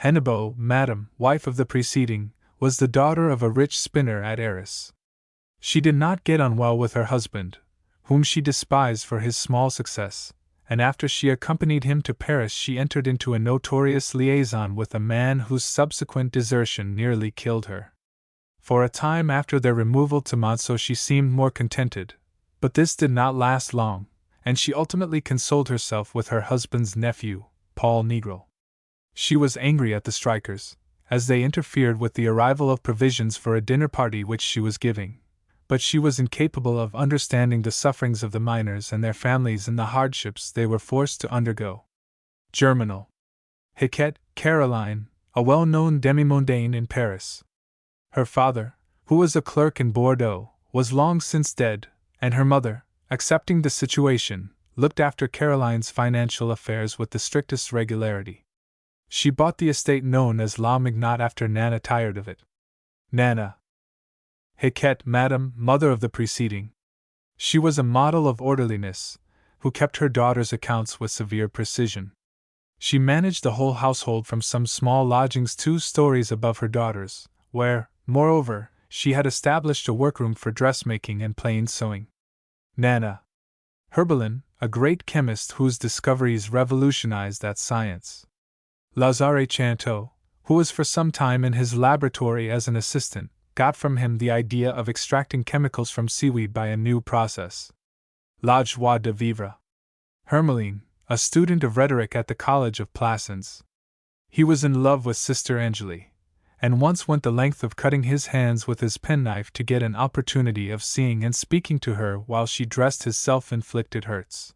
Hennebo, Madam, wife of the preceding, was the daughter of a rich spinner at Arras. She did not get on well with her husband, whom she despised for his small success, and after she accompanied him to Paris she entered into a notorious liaison with a man whose subsequent desertion nearly killed her. For a time after their removal to Monceau she seemed more contented, but this did not last long, and she ultimately consoled herself with her husband's nephew, Paul Negro. She was angry at the strikers, as they interfered with the arrival of provisions for a dinner party which she was giving, but she was incapable of understanding the sufferings of the miners and their families and the hardships they were forced to undergo. Germinal. Hiquette, Caroline, a well-known demi-mondaine in Paris. Her father, who was a clerk in Bordeaux, was long since dead, and her mother, accepting the situation, looked after Caroline's financial affairs with the strictest regularity. She bought the estate known as La Mignot after Nana tired of it. Nana. Hiquette, Madam, mother of the preceding. She was a model of orderliness, who kept her daughter's accounts with severe precision. She managed the whole household from some small lodgings 2 stories above her daughter's, where, moreover, she had established a workroom for dressmaking and plain sewing. Nana. Herbelin, a great chemist whose discoveries revolutionized that science. Lazare Chanteau, who was for some time in his laboratory as an assistant, got from him the idea of extracting chemicals from seaweed by a new process. La Joie de Vivre. Hermeline, a student of rhetoric at the College of Plassans. He was in love with Sister Angélie, and once went the length of cutting his hands with his penknife to get an opportunity of seeing and speaking to her while she dressed his self-inflicted hurts.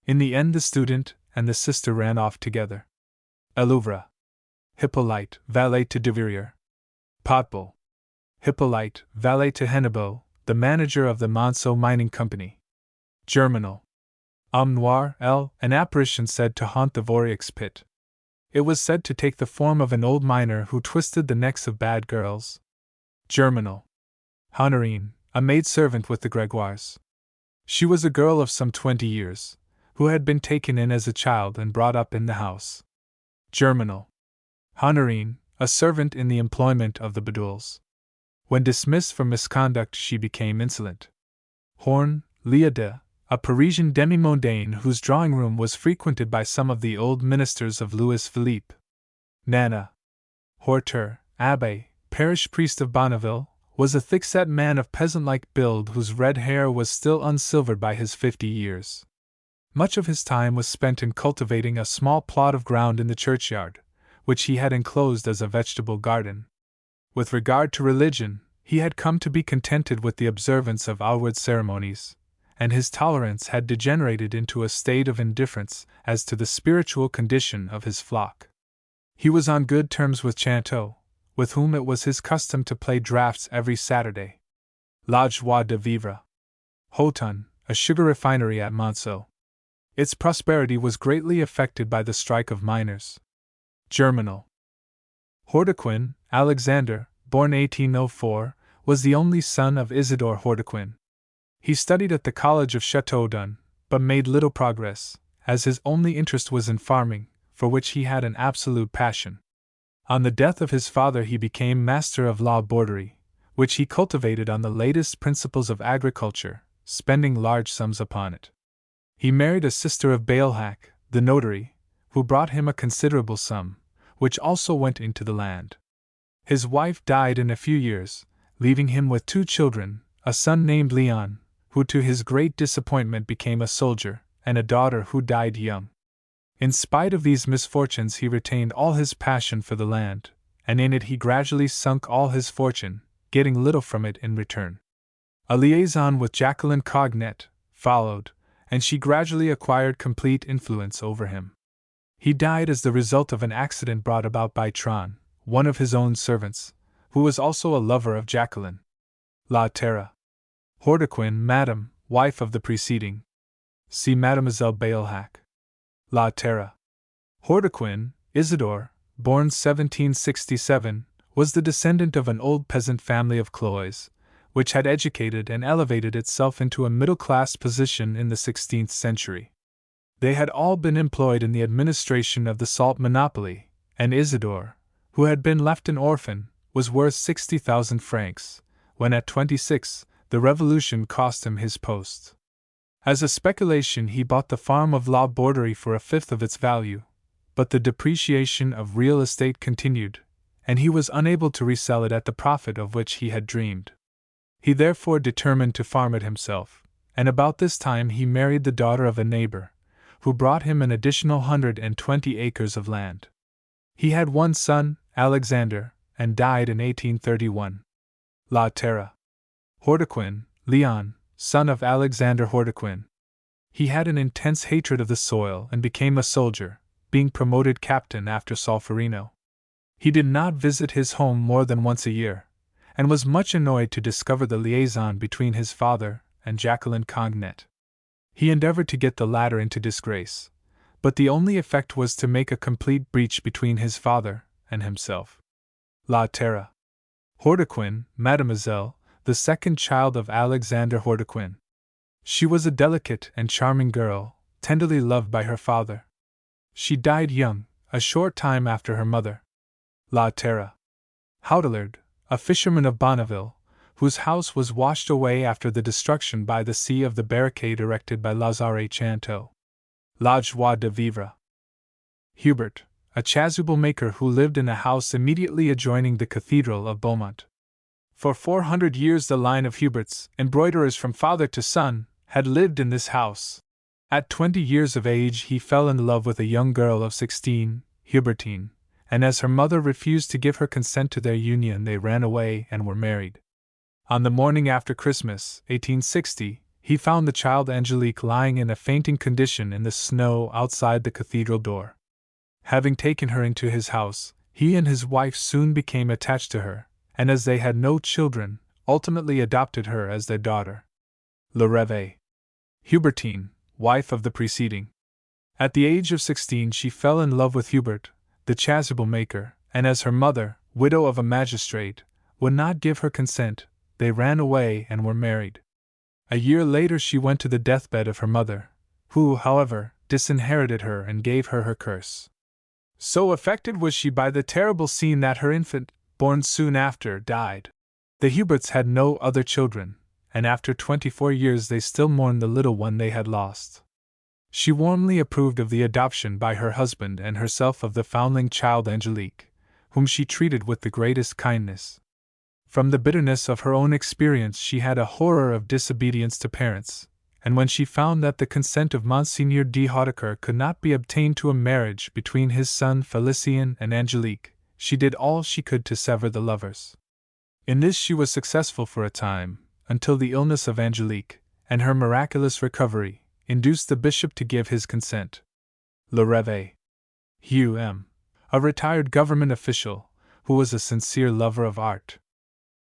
In the end the student and the sister ran off together. Elouvre. Hippolyte, valet to Deverier. Potbull. Hippolyte, valet to Hennebo, the manager of the Monceau Mining Company. Germinal. Homme noir, an apparition said to haunt the Vorieux pit. It was said to take the form of an old miner who twisted the necks of bad girls. Germinal. Honorine, a maid-servant with the Gregoires. She was a girl of some 20 years, who had been taken in as a child and brought up in the house. Germinal. Honorine, a servant in the employment of the Bedouls. When dismissed for misconduct she became insolent. Horn, Liade, a Parisian demi-mondaine whose drawing-room was frequented by some of the old ministers of Louis Philippe. Nana. Horter, Abbé, parish priest of Bonneville, was a thick-set man of peasant-like build whose red hair was still unsilvered by his 50 years. Much of his time was spent in cultivating a small plot of ground in the churchyard, which he had enclosed as a vegetable garden. With regard to religion, he had come to be contented with the observance of outward ceremonies, and his tolerance had degenerated into a state of indifference as to the spiritual condition of his flock. He was on good terms with Chanteau, with whom it was his custom to play draughts every Saturday. La Joie de Vivre. Houghton, a sugar refinery at Monceau. Its prosperity was greatly affected by the strike of miners. Germinal. Hordequin, Alexander, born 1804, was the only son of Isidore Hordequin. He studied at the College of Châteaudun, but made little progress, as his only interest was in farming, for which he had an absolute passion. On the death of his father he became master of La Borderie, which he cultivated on the latest principles of agriculture, spending large sums upon it. He married a sister of Bailhac, the notary, who brought him a considerable sum, which also went into the land. His wife died in a few years, leaving him with 2 children, a son named Leon, who to his great disappointment became a soldier, and a daughter who died young. In spite of these misfortunes he retained all his passion for the land, and in it he gradually sunk all his fortune, getting little from it in return. A liaison with Jacqueline Cognet followed, and she gradually acquired complete influence over him. He died as the result of an accident brought about by Tron, one of his own servants, who was also a lover of Jacqueline. La Terra. Hordequin, Madame, wife of the preceding. See Mademoiselle Bailhac. La Terra. Hordequin, Isidore, born 1767, was the descendant of an old peasant family of Cloyes, which had educated and elevated itself into a middle-class position in the 16th century. They had all been employed in the administration of the salt monopoly, and Isidore, who had been left an orphan, was worth 60,000 francs, when at 26, the Revolution cost him his post. As a speculation, he bought the farm of La Borderie for a fifth of its value, but the depreciation of real estate continued, and he was unable to resell it at the profit of which he had dreamed. He therefore determined to farm it himself, and about this time he married the daughter of a neighbor, who brought him an additional 120 acres of land. He had one son, Alexander, and died in 1831. La Terra. Hordequin, Leon, son of Alexander Hordequin. He had an intense hatred of the soil and became a soldier, being promoted captain after Solferino. He did not visit his home more than once a year, and was much annoyed to discover the liaison between his father and Jacqueline Cognet. He endeavored to get the latter into disgrace, but the only effect was to make a complete breach between his father and himself. La Terra. Hordequin, Mademoiselle, the second child of Alexander Hordequin. She was a delicate and charming girl, tenderly loved by her father. She died young, a short time after her mother. La Terra. Houdelard, a fisherman of Bonneville, whose house was washed away after the destruction by the sea of the barricade erected by Lazare Chanteau. La Joie de Vivre. Hubert, a chasuble maker who lived in a house immediately adjoining the Cathedral of Beaumont. For 400 years the line of Huberts, embroiderers from father to son, had lived in this house. At 20 years of age he fell in love with a young girl of 16, Hubertine, and as her mother refused to give her consent to their union they ran away and were married. On the morning after Christmas, 1860, he found the child Angelique lying in a fainting condition in the snow outside the cathedral door. Having taken her into his house, he and his wife soon became attached to her, and as they had no children, ultimately adopted her as their daughter. Le Rêve. Hubertine, wife of the preceding. At the age of 16 she fell in love with Hubert, the chasuble maker, and as her mother, widow of a magistrate, would not give her consent, they ran away and were married. A year later she went to the deathbed of her mother, who, however, disinherited her and gave her her curse. So affected was she by the terrible scene that her infant, born soon after, died. The Huberts had no other children, and after 24 years they still mourned the little one they had lost. She warmly approved of the adoption by her husband and herself of the foundling child Angelique, whom she treated with the greatest kindness. From the bitterness of her own experience she had a horror of disobedience to parents, and when she found that the consent of Monseigneur de Hautecourt could not be obtained to a marriage between his son Felicien and Angelique, she did all she could to sever the lovers. In this she was successful for a time, until the illness of Angelique, and her miraculous recovery, induced the bishop to give his consent. Le Rêve. Hugh M., a retired government official, who was a sincere lover of art.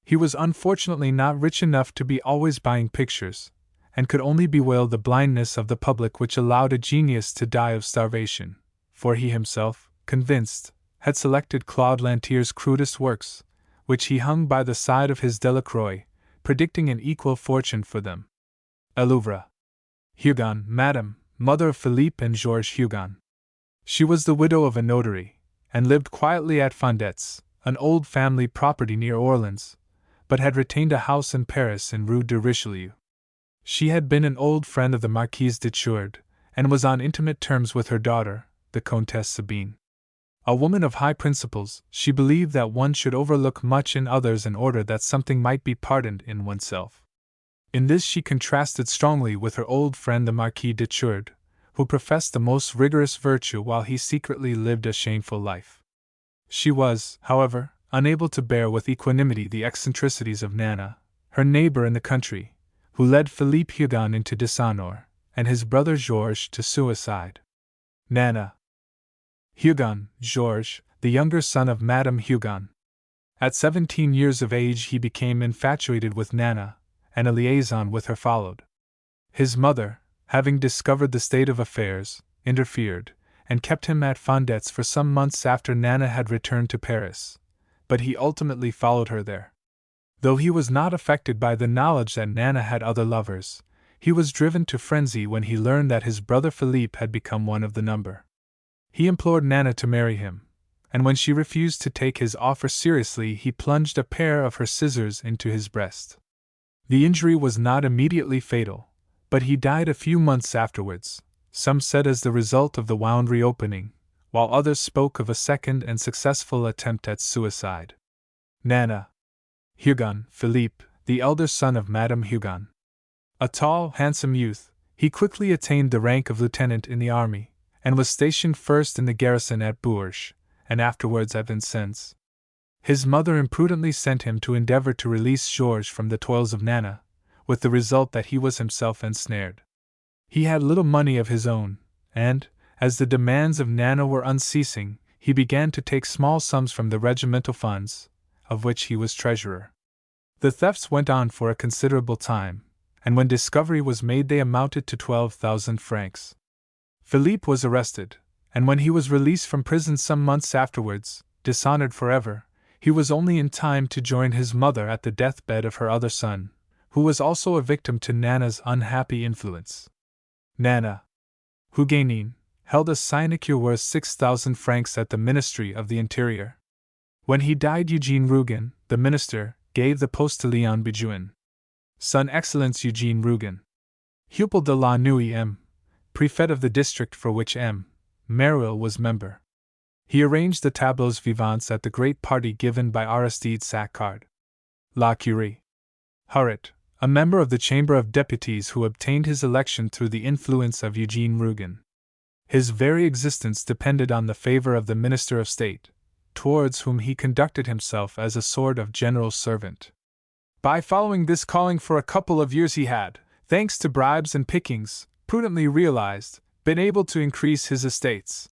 He was unfortunately not rich enough to be always buying pictures, and could only bewail the blindness of the public which allowed a genius to die of starvation, for he himself, convinced, had selected Claude Lantier's crudest works, which he hung by the side of his Delacroix, predicting an equal fortune for them. Elouvre. Hugon, Madame, mother of Philippe and Georges Hugon. She was the widow of a notary, and lived quietly at Fondet's, an old family property near Orleans, but had retained a house in Paris in Rue de Richelieu. She had been an old friend of the Marquise de Chourde, and was on intimate terms with her daughter, the Comtesse Sabine. A woman of high principles, she believed that one should overlook much in others in order that something might be pardoned in oneself. In this she contrasted strongly with her old friend the Marquis de Chourde, who professed the most rigorous virtue while he secretly lived a shameful life. She was, however, unable to bear with equanimity the eccentricities of Nana, her neighbor in the country, who led Philippe Hugon into dishonor, and his brother Georges to suicide. Nana. Rougon, Georges, the younger son of Madame Rougon. At 17 years of age he became infatuated with Nana, and a liaison with her followed. His mother, having discovered the state of affairs, interfered, and kept him at Fondet's for some months after Nana had returned to Paris, but he ultimately followed her there. Though he was not affected by the knowledge that Nana had other lovers, he was driven to frenzy when he learned that his brother Philippe had become one of the number. He implored Nana to marry him, and when she refused to take his offer seriously, he plunged a pair of her scissors into his breast. The injury was not immediately fatal, but he died a few months afterwards, some said as the result of the wound reopening, while others spoke of a second and successful attempt at suicide. Nana. Rougon, Philippe, the elder son of Madame Rougon. A tall, handsome youth, he quickly attained the rank of lieutenant in the army, and was stationed first in the garrison at Bourges, and afterwards at Vincennes. His mother imprudently sent him to endeavor to release Georges from the toils of Nana, with the result that he was himself ensnared. He had little money of his own, and, as the demands of Nana were unceasing, he began to take small sums from the regimental funds, of which he was treasurer. The thefts went on for a considerable time, and when discovery was made they amounted to 12,000 francs. Philippe was arrested, and when he was released from prison some months afterwards, dishonored forever, he was only in time to join his mother at the deathbed of her other son, who was also a victim to Nana's unhappy influence. Nana Rougon held a sinecure worth 6,000 francs at the Ministry of the Interior. When he died, Eugene Rougon, the minister, gave the post to Leon Bidouin. Son Excellence Eugene Rougon. Pupil de la Nuit M. Prefect of the district for which M. Merrill was member. He arranged the tableaux vivants at the great party given by Aristide Saccard. La Curie. Huret, a member of the Chamber of Deputies who obtained his election through the influence of Eugene Rougon. His very existence depended on the favor of the Minister of State, towards whom he conducted himself as a sort of general servant. By following this calling for a couple of years he had, thanks to bribes and pickings, prudently realized, been able to increase his estates.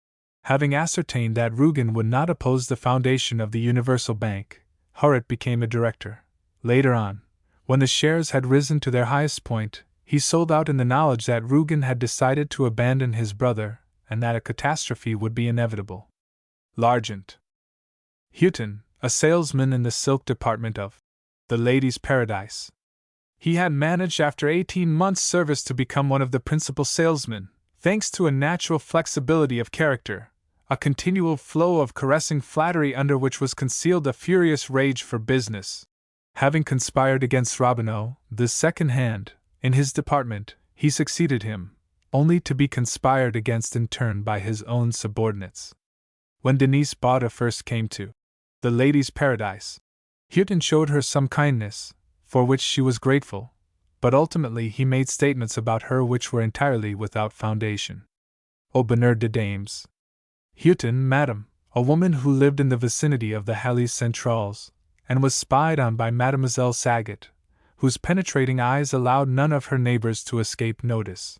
Having ascertained that Rougon would not oppose the foundation of the Universal Bank, Huret became a director. Later on, when the shares had risen to their highest point, he sold out in the knowledge that Rougon had decided to abandon his brother and that a catastrophe would be inevitable. L'Argent. Houghton, a salesman in the silk department of the Ladies' Paradise. He had managed after 18 months' service to become one of the principal salesmen, thanks to a natural flexibility of character, a continual flow of caressing flattery under which was concealed a furious rage for business. Having conspired against Robineau, the second hand, in his department, he succeeded him, only to be conspired against in turn by his own subordinates. When Denise Baudet first came to the Ladies' Paradise, Houghton showed her some kindness, for which she was grateful, but ultimately he made statements about her which were entirely without foundation. Au bonheur de dames. Houghton, madame, a woman who lived in the vicinity of the Halles Centrales, and was spied on by Mademoiselle Saget, whose penetrating eyes allowed none of her neighbors to escape notice.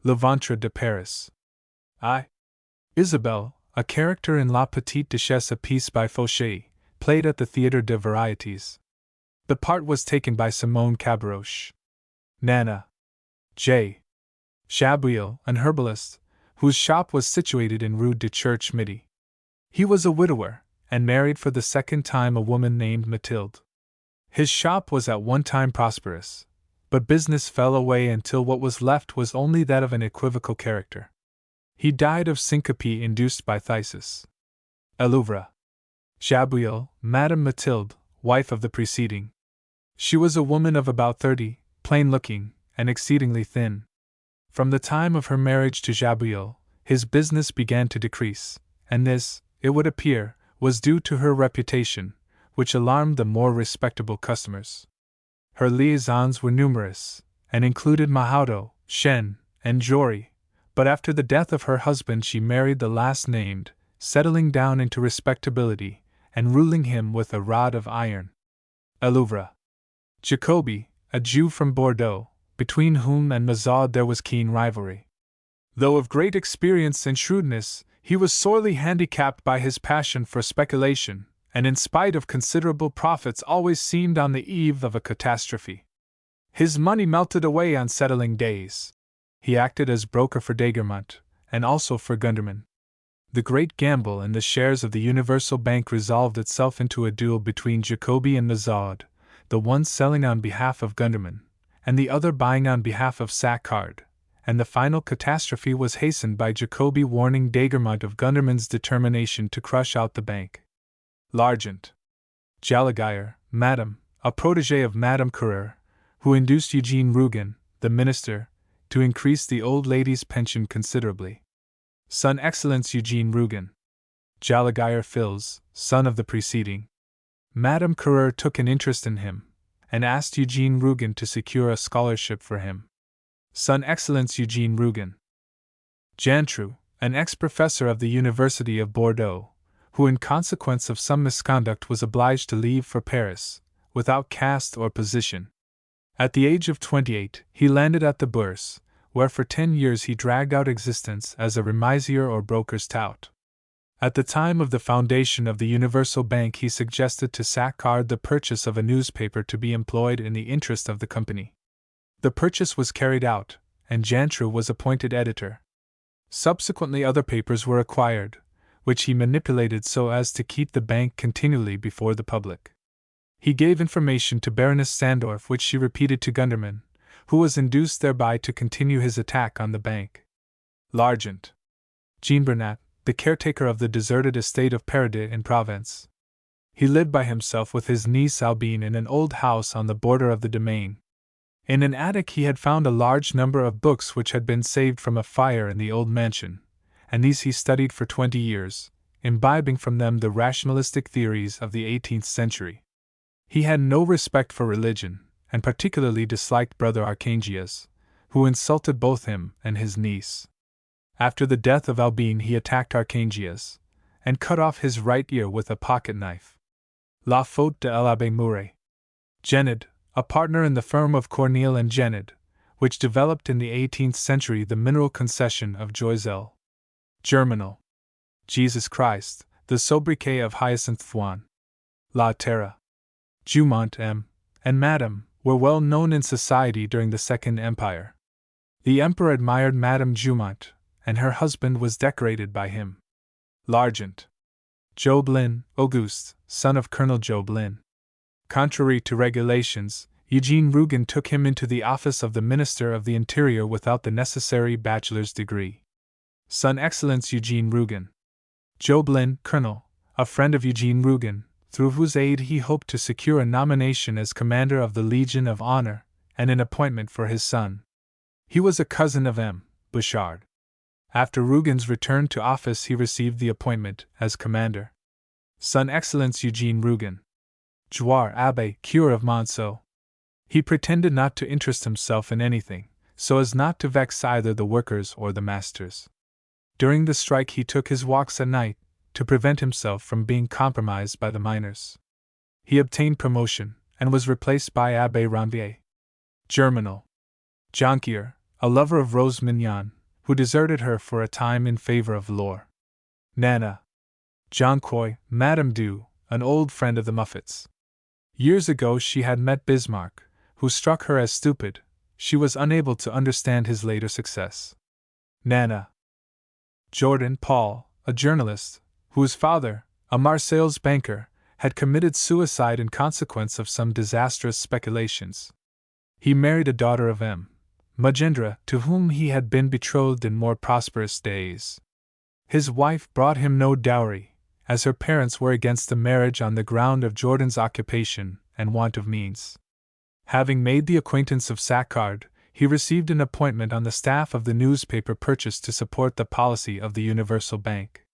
Le Ventre de Paris. I. Isabelle, a character in La Petite Duchesse, a piece by Fauché, played at the Théâtre des Variétés. The part was taken by Simone Cabaroche. Nana. J. Chabuil, an herbalist, whose shop was situated in Rue de Church Midi. He was a widower, and married for the second time a woman named Mathilde. His shop was at one time prosperous, but business fell away until what was left was only that of an equivocal character. He died of syncope induced by phthisis. Elouvre. Chabuil, Madame Mathilde, wife of the preceding. She was a woman of about 30, plain-looking, and exceedingly thin. From the time of her marriage to Chabuil, his business began to decrease, and this, it would appear, was due to her reputation, which alarmed the more respectable customers. Her liaisons were numerous, and included Mahaudo, Shen, and Jory, but after the death of her husband she married the last named, settling down into respectability, and ruling him with a rod of iron. Elouvre. Jacobi, a Jew from Bordeaux, between whom and Mazard there was keen rivalry. Though of great experience and shrewdness, He was sorely handicapped by his passion for speculation, and in spite of considerable profits always seemed on the eve of a catastrophe. His money melted away on settling days. He acted as broker for Daggermont, and also for Gunderman. The great gamble in the shares of the Universal Bank resolved itself into a duel between Jacobi and Mazad, the one selling on behalf of Gunderman, and the other buying on behalf of Saccard, and the final catastrophe was hastened by Jacobi warning Daggermont of Gunderman's determination to crush out the bank. L'Argent. Jalagire, Madame, a protégé of Madame Carrère, who induced Eugene Rougon, the minister, to increase the old lady's pension considerably. Son Excellence Eugene Rougon. Jalagire Fils, son of the preceding. Madame Carrère took an interest in him, and asked Eugene Rougon to secure a scholarship for him. Son Excellence Eugene Rougon. Jantrou, an ex-professor of the University of Bordeaux, who in consequence of some misconduct was obliged to leave for Paris, without caste or position. At the age of 28, he landed at the Bourse, where for 10 years he dragged out existence as a remisier or broker's tout. At the time of the foundation of the Universal Bank he suggested to Saccard the purchase of a newspaper to be employed in the interest of the company. The purchase was carried out, and Jantrou was appointed editor. Subsequently other papers were acquired, which he manipulated so as to keep the bank continually before the public. He gave information to Baroness Sandorf which she repeated to Gunderman, who was induced thereby to continue his attack on the bank. L'Argent. Jean Bernat, the caretaker of the deserted estate of Paradis in Provence. He lived by himself with his niece Albine in an old house on the border of the domain. In an attic he had found a large number of books which had been saved from a fire in the old mansion, and these he studied for 20 years, imbibing from them the rationalistic theories of the 18th century. He had no respect for religion, and particularly disliked Brother Archangius, who insulted both him and his niece. After the death of Albine he attacked Archangius, and cut off his right ear with a pocket knife. La Faute de l'Abbé Mouret. Genid, a partner in the firm of Corneille and Genid, which developed in the 18th century the mineral concession of Joiselle. Germinal. Jesus Christ, the sobriquet of Hyacinth Thuan. La Terra. Jumont M. and Madame were well known in society during the Second Empire. The Emperor admired Madame Jumont, and her husband was decorated by him. L'Argent. Joblin, Auguste, son of Colonel Joblin. Contrary to regulations, Eugene Rougon took him into the office of the Minister of the Interior without the necessary bachelor's degree. Son Excellence Eugene Rougon. Joblin, Colonel, a friend of Eugene Rougon, through whose aid he hoped to secure a nomination as commander of the Legion of Honor, and an appointment for his son. He was a cousin of M. Bouchard. After Rougon's return to office he received the appointment as commander. Son Excellence Eugene Rougon. Jouard Abbé, cure of Monceau. He pretended not to interest himself in anything, so as not to vex either the workers or the masters. During the strike he took his walks at night, to prevent himself from being compromised by the miners. He obtained promotion, and was replaced by Abbé Ranvier. Germinal. Jonquière, a lover of Rose Mignon, who deserted her for a time in favor of Laure. Nana. Jonquoy, Madame Du, an old friend of the Muffets. Years ago she had met Bismarck, who struck her as stupid. She was unable to understand his later success. Nana. Jordan Paul, a journalist, whose father, a Marseilles banker, had committed suicide in consequence of some disastrous speculations. He married a daughter of M. Magendra, to whom he had been betrothed in more prosperous days. His wife brought him no dowry, as her parents were against the marriage on the ground of Jordan's occupation and want of means. Having made the acquaintance of Saccard, he received an appointment on the staff of the newspaper purchased to support the policy of the Universal Bank.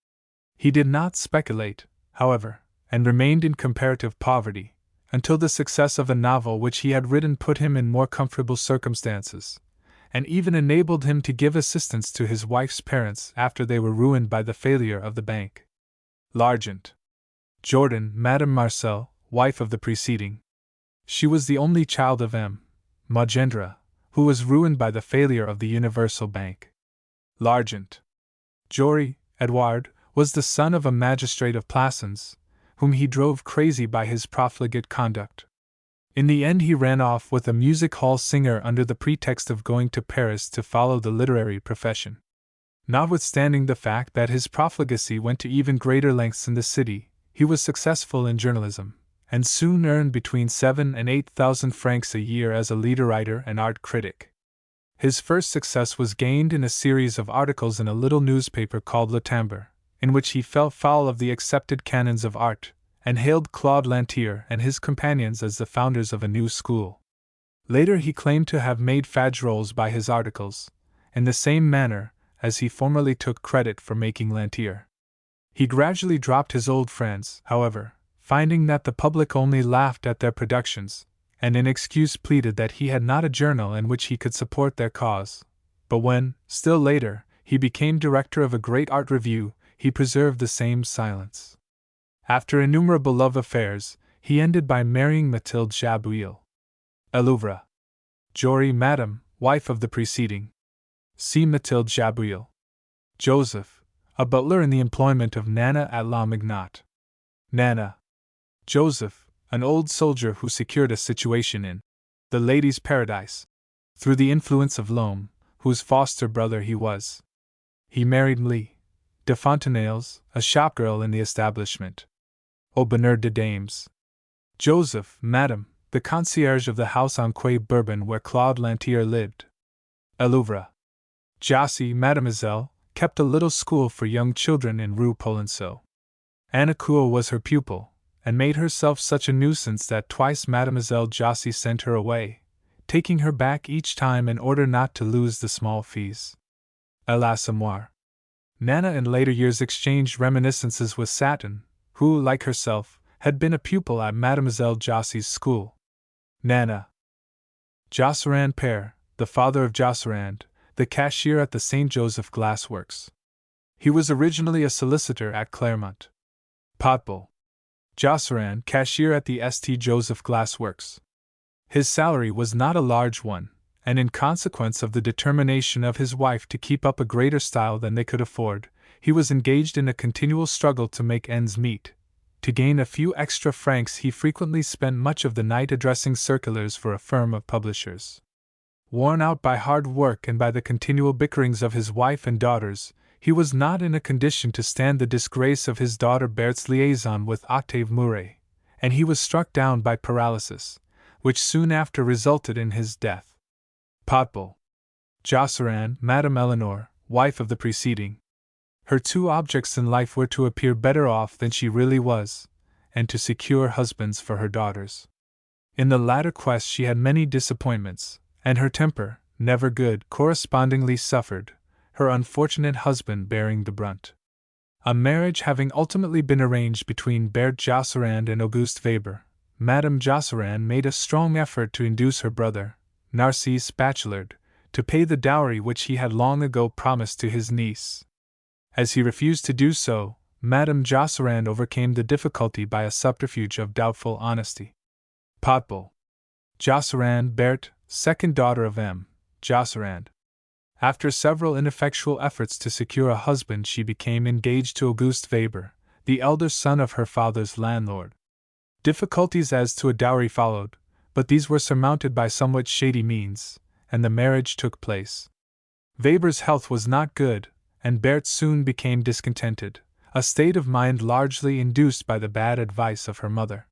He did not speculate, however, and remained in comparative poverty, until the success of a novel which he had written put him in more comfortable circumstances, and even enabled him to give assistance to his wife's parents after they were ruined by the failure of the bank. L'Argent. Jordan, Madame Marcel, wife of the preceding. She was the only child of M. Magendra, who was ruined by the failure of the Universal Bank. L'Argent. Jory, Edouard, was the son of a magistrate of Plassans, whom he drove crazy by his profligate conduct. In the end, he ran off with a music hall singer under the pretext of going to Paris to follow the literary profession. Notwithstanding the fact that his profligacy went to even greater lengths in the city, he was successful in journalism, and soon earned between 7,000 and 8,000 francs a year as a leader writer and art critic. His first success was gained in a series of articles in a little newspaper called Le Timbre, in which he fell foul of the accepted canons of art, and hailed Claude Lantier and his companions as the founders of a new school. Later he claimed to have made fageroles by his articles, in the same manner as he formerly took credit for making Lantier. He gradually dropped his old friends, however, finding that the public only laughed at their productions, and in excuse pleaded that he had not a journal in which he could support their cause. But when, still later, he became director of a great art review, he preserved the same silence. After innumerable love affairs, he ended by marrying Mathilde Jabouille. Elouvre. Jory, madame, wife of the preceding. See Mathilde Jabouille. Joseph, a butler in the employment of Nana at La Mignot. Nana. Joseph, an old soldier who secured a situation in the Ladies' Paradise, through the influence of L'Homme, whose foster brother he was. He married Lee de Fontenelles, a shopgirl in the establishment. Au bonheur de dames. Joseph, madame, the concierge of the house on Quai Bourbon where Claude Lantier lived. Elouvre. Jossy, mademoiselle, kept a little school for young children in Rue Polonceau. Anna Cool was her pupil, and made herself such a nuisance that twice Mademoiselle Jossy sent her away, taking her back each time in order not to lose the small fees. L'Assommoir. Nana in later years exchanged reminiscences with Satin, who, like herself, had been a pupil at Mademoiselle Jossy's school. Nana. Josserand Père, the father of Josserand, the cashier at the St. Joseph Glass Works. He was originally a solicitor at Claremont. Potbull. Josserand, cashier at the St. Joseph Glass Works. His salary was not a large one, and in consequence of the determination of his wife to keep up a greater style than they could afford, he was engaged in a continual struggle to make ends meet. To gain a few extra francs, he frequently spent much of the night addressing circulars for a firm of publishers. Worn out by hard work and by the continual bickerings of his wife and daughters, he was not in a condition to stand the disgrace of his daughter Bert's liaison with Octave Mouret, and he was struck down by paralysis, which soon after resulted in his death. Potbull. Josserand, Madame Eleanor, wife of the preceding. Her two objects in life were to appear better off than she really was, and to secure husbands for her daughters. In the latter quest she had many disappointments, and her temper, never good, correspondingly suffered, her unfortunate husband bearing the brunt. A marriage having ultimately been arranged between Berthe Josserand and Auguste Weber, Madame Josserand made a strong effort to induce her brother, Narcisse Bachelard, to pay the dowry which he had long ago promised to his niece. As he refused to do so, Madame Josserand overcame the difficulty by a subterfuge of doubtful honesty. Potbull. Josserand Berthe, second daughter of M. Josserand. After several ineffectual efforts to secure a husband, she became engaged to Auguste Weber, the elder son of her father's landlord. Difficulties as to a dowry followed, but these were surmounted by somewhat shady means, and the marriage took place. Weber's health was not good, and Berthe soon became discontented, a state of mind largely induced by the bad advice of her mother.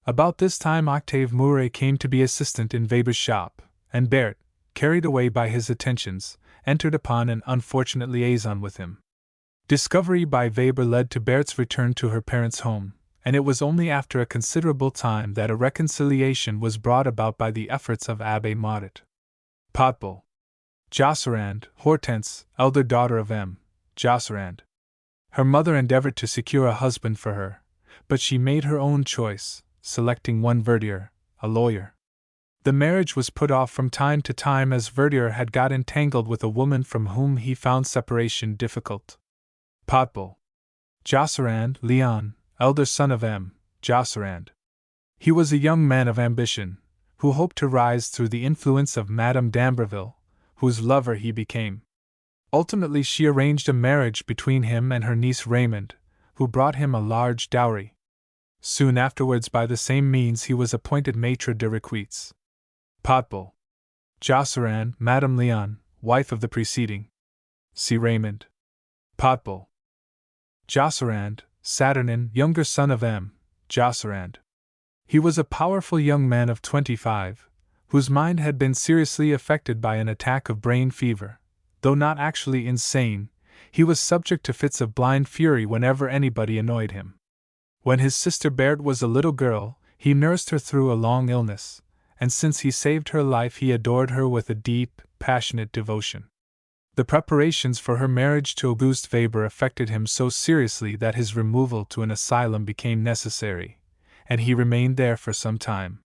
About this time Octave Mouret came to be assistant in Weber's shop, and Berthe, carried away by his attentions, entered upon an unfortunate liaison with him. Discovery by Weber led to Berthe's return to her parents' home, and it was only after a considerable time that a reconciliation was brought about by the efforts of Abbé Maudet. Potbull. Josserand, Hortense, elder daughter of M. Josserand. Her mother endeavored to secure a husband for her, but she made her own choice, selecting one Verdier, a lawyer. The marriage was put off from time to time as Verdier had got entangled with a woman from whom he found separation difficult. Potbull. Josserand, Leon, elder son of M. Josserand. He was a young man of ambition, who hoped to rise through the influence of Madame d'Amberville, whose lover he became. Ultimately, she arranged a marriage between him and her niece Raymond, who brought him a large dowry. Soon afterwards, by the same means, he was appointed Maitre de Requetes. Potbul. Josserand, Madame Leon, wife of the preceding. C. Raymond. Potbul. Josserand, Saturnin, younger son of M. Josserand. He was a powerful young man of 25, whose mind had been seriously affected by an attack of brain fever. Though not actually insane, he was subject to fits of blind fury whenever anybody annoyed him. When his sister Berthe was a little girl, he nursed her through a long illness, and since he saved her life he adored her with a deep, passionate devotion. The preparations for her marriage to Auguste Weber affected him so seriously that his removal to an asylum became necessary, and he remained there for some time.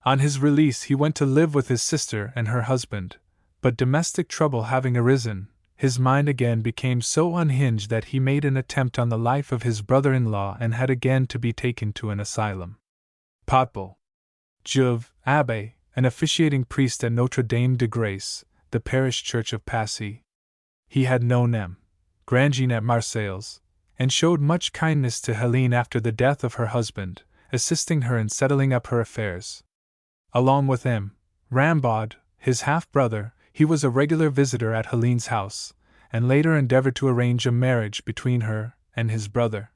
On his release he went to live with his sister and her husband, but domestic trouble having arisen, his mind again became so unhinged that he made an attempt on the life of his brother-in-law and had again to be taken to an asylum. Potbul. Juve, Abbé, an officiating priest at Notre Dame de Grace, the parish church of Passy. He had known M. Grandjean at Marseilles, and showed much kindness to Helene after the death of her husband, assisting her in settling up her affairs. Along with M. Rambaud, his half-brother, he was a regular visitor at Helene's house, and later endeavored to arrange a marriage between her and his brother.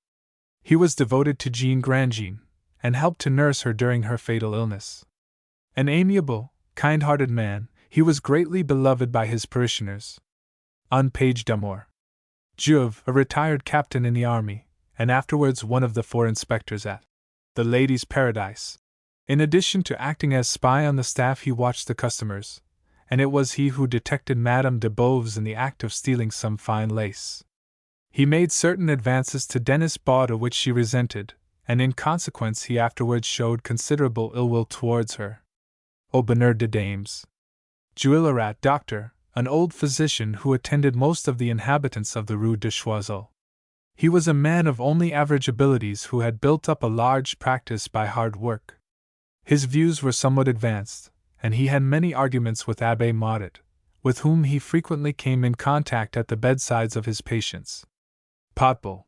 He was devoted to Jean Grandjean, and helped to nurse her during her fatal illness. An amiable, kind-hearted man, he was greatly beloved by his parishioners. On Page d'Amour. Juve, a retired captain in the army, and afterwards one of the 4 inspectors at the Ladies' Paradise. In addition to acting as spy on the staff, he watched the customers, and it was he who detected Madame de Beauvais in the act of stealing some fine lace. He made certain advances to Denis Baude which she resented, and in consequence he afterwards showed considerable ill will towards her. Au Bonheur de Dames. Juillerat, doctor, an old physician who attended most of the inhabitants of the Rue de Choiseul. He was a man of only average abilities who had built up a large practice by hard work. His views were somewhat advanced, and he had many arguments with Abbé Maudet, with whom he frequently came in contact at the bedsides of his patients. Potbul.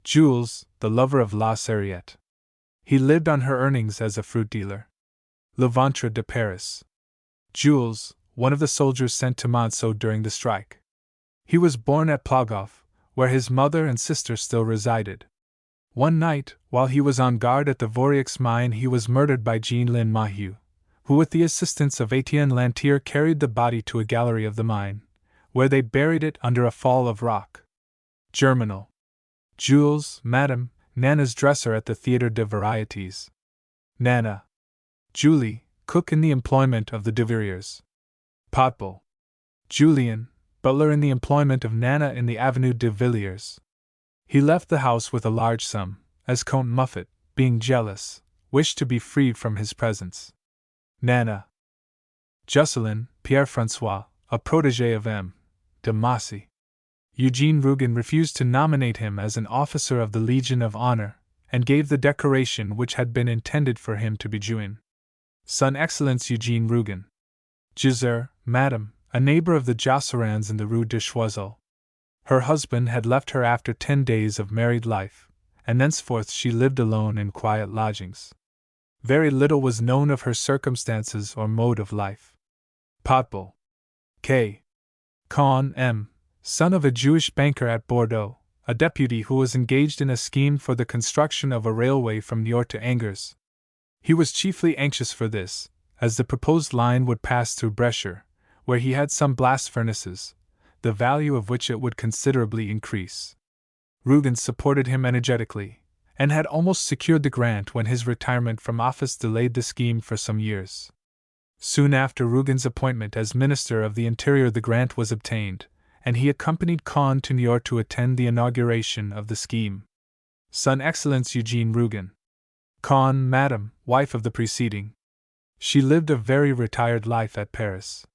Jules, the lover of La Sarriette. He lived on her earnings as a fruit dealer. Le Ventre de Paris. Jules, one of the soldiers sent to Monceau during the strike. He was born at Plogoff, where his mother and sister still resided. One night, while he was on guard at the Vorieux mine, he was murdered by Jean-Lin Mahieu, who with the assistance of Etienne Lantier carried the body to a gallery of the mine, where they buried it under a fall of rock. Germinal. Jules, Madame, Nana's dresser at the Theatre de Varietés. Nana. Julie, cook in the employment of the de Villiers. Potbul. Julien, butler in the employment of Nana in the Avenue de Villiers. He left the house with a large sum, as Comte Muffet, being jealous, wished to be freed from his presence. Nana. Jocelyn, Pierre-François, a protégé of M. de Massy. Eugene Rougon refused to nominate him as an officer of the Legion of Honor, and gave the decoration which had been intended for him to Bidjuin. Son Excellence Eugene Rougon. Giselle, Madame, a neighbor of the Josserans in the Rue de Choiseul. Her husband had left her after 10 days of married life, and thenceforth she lived alone in quiet lodgings. Very little was known of her circumstances or mode of life. Potbul. K. Cohn M., son of a Jewish banker at Bordeaux, a deputy who was engaged in a scheme for the construction of a railway from Niort to Angers. He was chiefly anxious for this, as the proposed line would pass through Brescia, where he had some blast furnaces, the value of which it would considerably increase. Rougon supported him energetically, and had almost secured the grant when his retirement from office delayed the scheme for some years. Soon after Rougon's appointment as Minister of the Interior the grant was obtained, and he accompanied Cohn to Niort to attend the inauguration of the scheme. Son Excellence Eugene Rougon. Cohn, Madame, wife of the preceding. She lived a very retired life at Paris.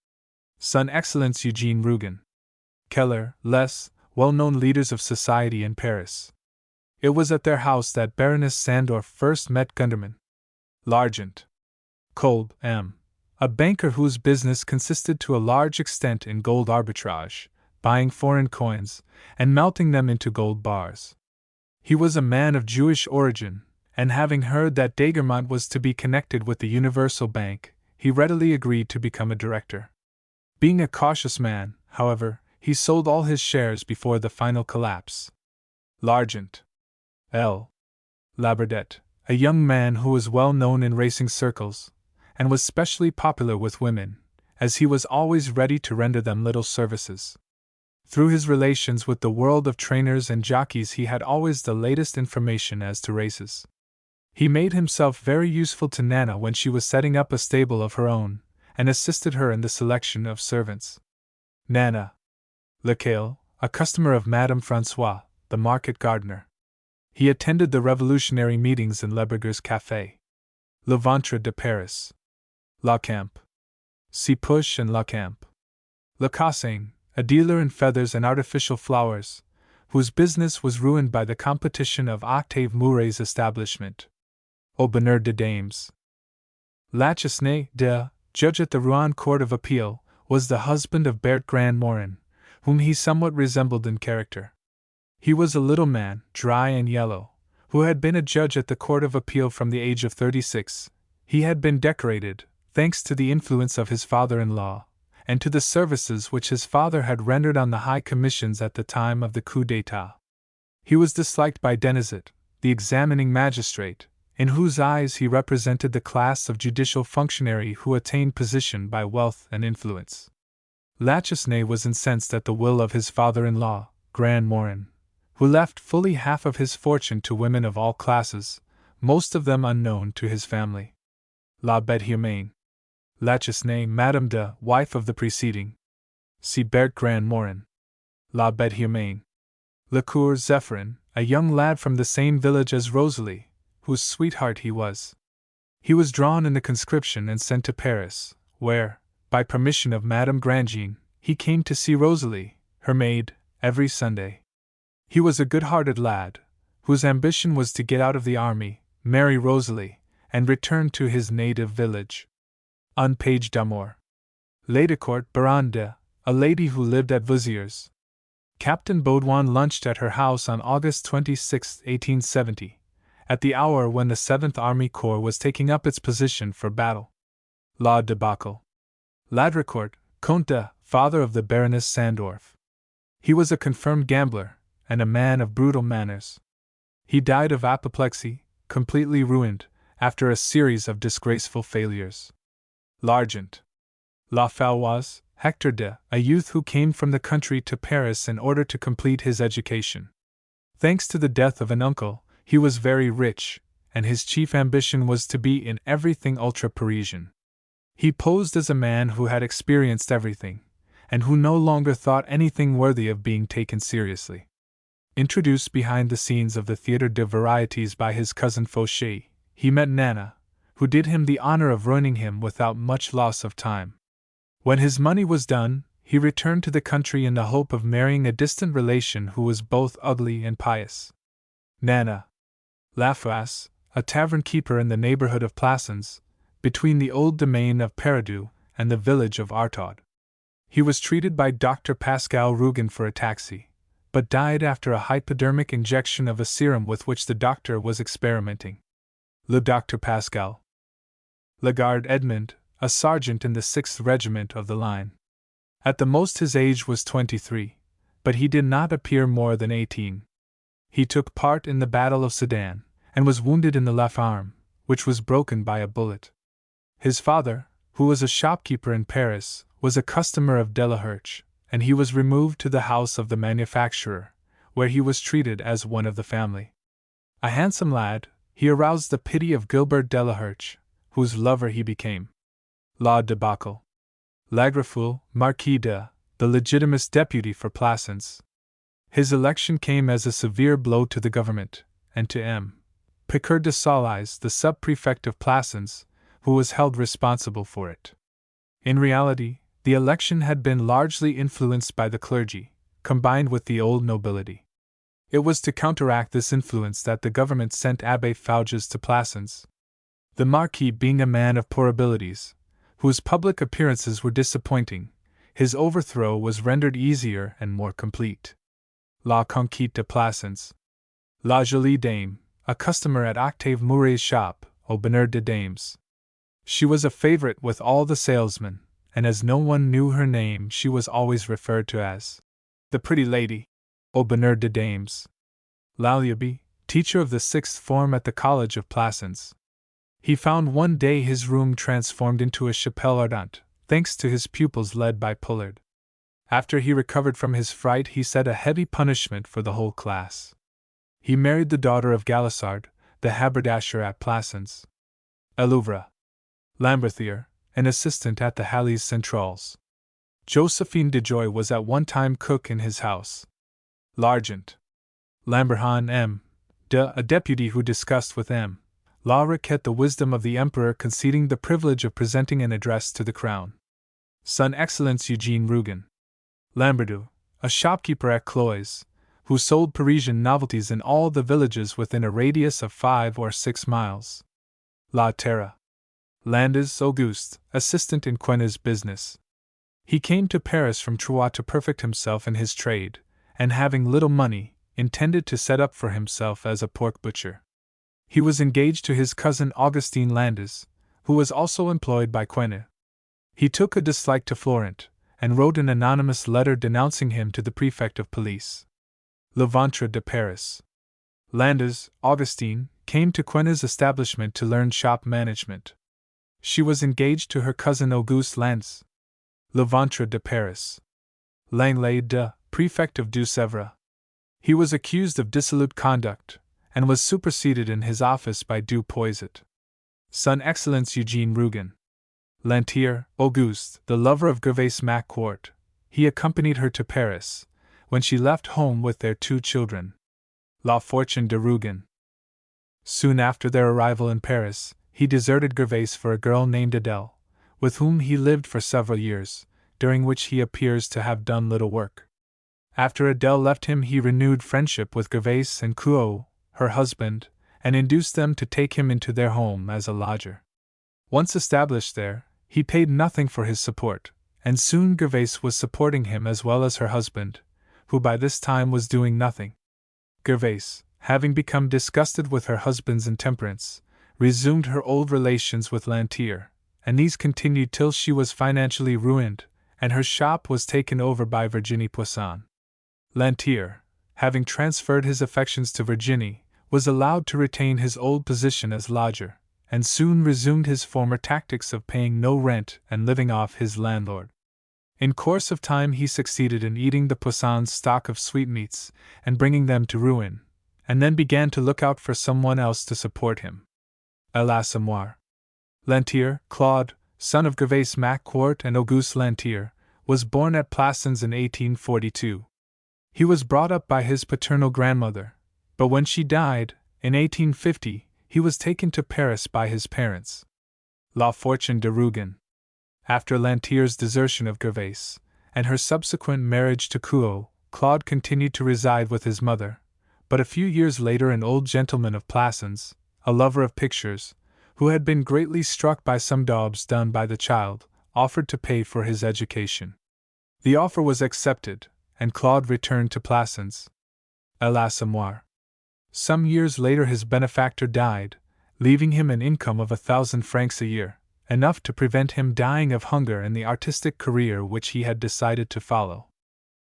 Son Excellence Eugene Rougon. Keller, Les, well-known leaders of society in Paris. It was at their house that Baroness Sandorf first met Gunderman. L'Argent. Kolb, M., a banker whose business consisted to a large extent in gold arbitrage, buying foreign coins, and melting them into gold bars. He was a man of Jewish origin, and having heard that Dagermont was to be connected with the Universal Bank, he readily agreed to become a director. Being a cautious man, however, he sold all his shares before the final collapse. L'Argent L. Laberdet, a young man who was well known in racing circles, and was specially popular with women, as he was always ready to render them little services. Through his relations with the world of trainers and jockeys, he had always the latest information as to races. He made himself very useful to Nana when she was setting up a stable of her own, and assisted her in the selection of servants. Nana Lecaille, a customer of Madame Francois, the market gardener. He attended the revolutionary meetings in Leberger's Café. Le Ventre de Paris. Lacamp. Cipuche and Lacamp. Le Cassagne, a dealer in feathers and artificial flowers, whose business was ruined by the competition of Octave Mouret's establishment. Au Bonheur de Dames. Lachesnay de, judge at the Rouen Court of Appeal, was the husband of Berthe Grand-Morin, whom he somewhat resembled in character. He was a little man, dry and yellow, who had been a judge at the Court of Appeal from the age of 36. He had been decorated, thanks to the influence of his father-in-law, and to the services which his father had rendered on the high commissions at the time of the coup d'état. He was disliked by Denizet, the examining magistrate, in whose eyes he represented the class of judicial functionary who attained position by wealth and influence. Lachesnay was incensed at the will of his father-in-law, Grand-Morin, who left fully half of his fortune to women of all classes, most of them unknown to his family. La Bête Humaine. Lachesnay, Madame de, wife of the preceding. See Berthe Grand-Morin. La Bête Humaine. Lecour Zephyrin, a young lad from the same village as Rosalie, whose sweetheart he was. He was drawn into conscription and sent to Paris, where, by permission of Madame Grandjean, he came to see Rosalie, her maid, every Sunday. He was a good-hearted lad, whose ambition was to get out of the army, marry Rosalie, and return to his native village. Un page d'amour. Ladecourt Baronne de, a lady who lived at Vuziers. Captain Baudouin lunched at her house on August 26, 1870, at the hour when the 7th Army Corps was taking up its position for battle. La Debacle. Ladricourt, Comte de, father of the Baroness Sandorf. He was a confirmed gambler, and a man of brutal manners. He died of apoplexy, completely ruined, after a series of disgraceful failures. L'Argent. La Faloise, Hector de, a youth who came from the country to Paris in order to complete his education. Thanks to the death of an uncle, he was very rich, and his chief ambition was to be in everything ultra-Parisian. He posed as a man who had experienced everything, and who no longer thought anything worthy of being taken seriously. Introduced behind the scenes of the Théâtre de Varietés by his cousin Fauché, he met Nana, who did him the honor of ruining him without much loss of time. When his money was done, he returned to the country in the hope of marrying a distant relation who was both ugly and pious. Nana Lafrasse, a tavern keeper in the neighborhood of Plassans, between the old domain of Paradou and the village of Artaud. He was treated by Dr. Pascal Rougon for ataxy, but died after a hypodermic injection of a serum with which the doctor was experimenting. Le Dr. Pascal. Lagarde Edmond, a sergeant in the 6th Regiment of the line. At the most his age was 23, but he did not appear more than 18. He took part in the Battle of Sedan, and was wounded in the left arm, which was broken by a bullet. His father, who was a shopkeeper in Paris, was a customer of Delaherche, and he was removed to the house of the manufacturer, where he was treated as one of the family. A handsome lad, he aroused the pity of Gilbert Delaherche, whose lover he became. La Debacle. Lagreful, Marquis de, the legitimate deputy for Plassans. His election came as a severe blow to the government, and to M. Picard de Solais, the sub-prefect of Plassans, who was held responsible for it. In reality, the election had been largely influenced by the clergy, combined with the old nobility. It was to counteract this influence that the government sent Abbé Fouges to Plassans. The Marquis, being a man of poor abilities, whose public appearances were disappointing, his overthrow was rendered easier and more complete. La Conquête de Plassans. La Jolie Dame, a customer at Octave Mouret's shop, Au Bonheur de Dames. She was a favorite with all the salesmen, and as no one knew her name, she was always referred to as the pretty lady, Au Bonheur de Dames. L'Aliabi, teacher of the 6th form at the College of Plassans. He found one day his room transformed into a chapelle ardente, thanks to his pupils led by Pullard. After he recovered from his fright, he set a heavy punishment for the whole class. He married the daughter of Galissard, the haberdasher at Plassans. Elouvre. Lamberthier, an assistant at the Halles Centrales. Josephine DeJoy was at one time cook in his house. L'Argent. Lamberhan M. a deputy who discussed with M. La Roquette the wisdom of the emperor, conceding the privilege of presenting an address to the crown. Son Excellence Eugene Rougon. Lamberdeau, a shopkeeper at Cloyes, who sold Parisian novelties in all the villages within a radius of 5 or 6 miles. La Terra. Landis Auguste, assistant in Quenne's business. He came to Paris from Troyes to perfect himself in his trade, and having little money, intended to set up for himself as a pork butcher. He was engaged to his cousin Augustine Landis, who was also employed by Quenne. He took a dislike to Florent, and wrote an anonymous letter denouncing him to the prefect of police. Le Ventre de Paris. Landis, Augustine, came to Quenne's establishment to learn shop management. She was engaged to her cousin Auguste Landis. Le Ventre de Paris. Langley de, prefect of Deux-Sèvres. He was accused of dissolute conduct, and was superseded in his office by Du Poiset. Son Excellence Eugene Rougon. Lantier, Auguste, the lover of Rougon-Macquart. He accompanied her to Paris, when she left home with their 2 children. La Fortune de Rougon. Soon after their arrival in Paris, he deserted Gervais for a girl named Adele, with whom he lived for several years, during which he appears to have done little work. After Adele left him, he renewed friendship with Gervais and Couot, her husband, and induced them to take him into their home as a lodger. Once established there, he paid nothing for his support, and soon Gervais was supporting him as well as her husband, who by this time was doing nothing. Gervais, having become disgusted with her husband's intemperance, resumed her old relations with Lantier, and these continued till she was financially ruined, and her shop was taken over by Virginie Poisson. Lantier, having transferred his affections to Virginie, was allowed to retain his old position as lodger, and soon resumed his former tactics of paying no rent and living off his landlord. In course of time he succeeded in eating the Poissons' stock of sweetmeats and bringing them to ruin, and then began to look out for someone else to support him. L'Assommoir. Lantier, Claude, son of Rougon-Macquart and Auguste Lantier, was born at Plassans in 1842. He was brought up by his paternal grandmother, but when she died, in 1850, he was taken to Paris by his parents. La Fortune de Rougon. After Lantier's desertion of Gervais, and her subsequent marriage to Couot, Claude continued to reside with his mother, but a few years later an old gentleman of Plassans, a lover of pictures, who had been greatly struck by some daubs done by the child, offered to pay for his education. The offer was accepted, and Claude returned to Plassans. L'Assommoir. Some years later his benefactor died, leaving him an income of 1,000 francs a year, enough to prevent him dying of hunger in the artistic career which he had decided to follow.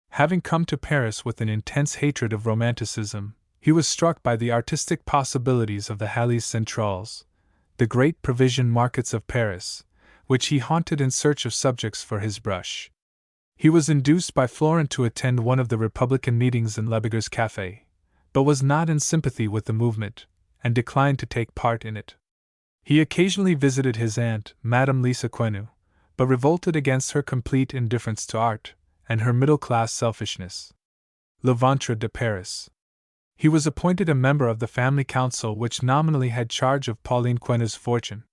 Having come to Paris with an intense hatred of Romanticism, he was struck by the artistic possibilities of the Halles Centrales, the great provision markets of Paris, which he haunted in search of subjects for his brush. He was induced by Florent to attend one of the Republican meetings in Lebigre's Café, but was not in sympathy with the movement, and declined to take part in it. He occasionally visited his aunt, Madame Lisa Quenu, but revolted against her complete indifference to art, and her middle-class selfishness. Le Ventre de Paris. He was appointed a member of the family council which nominally had charge of Pauline Quenne's fortune.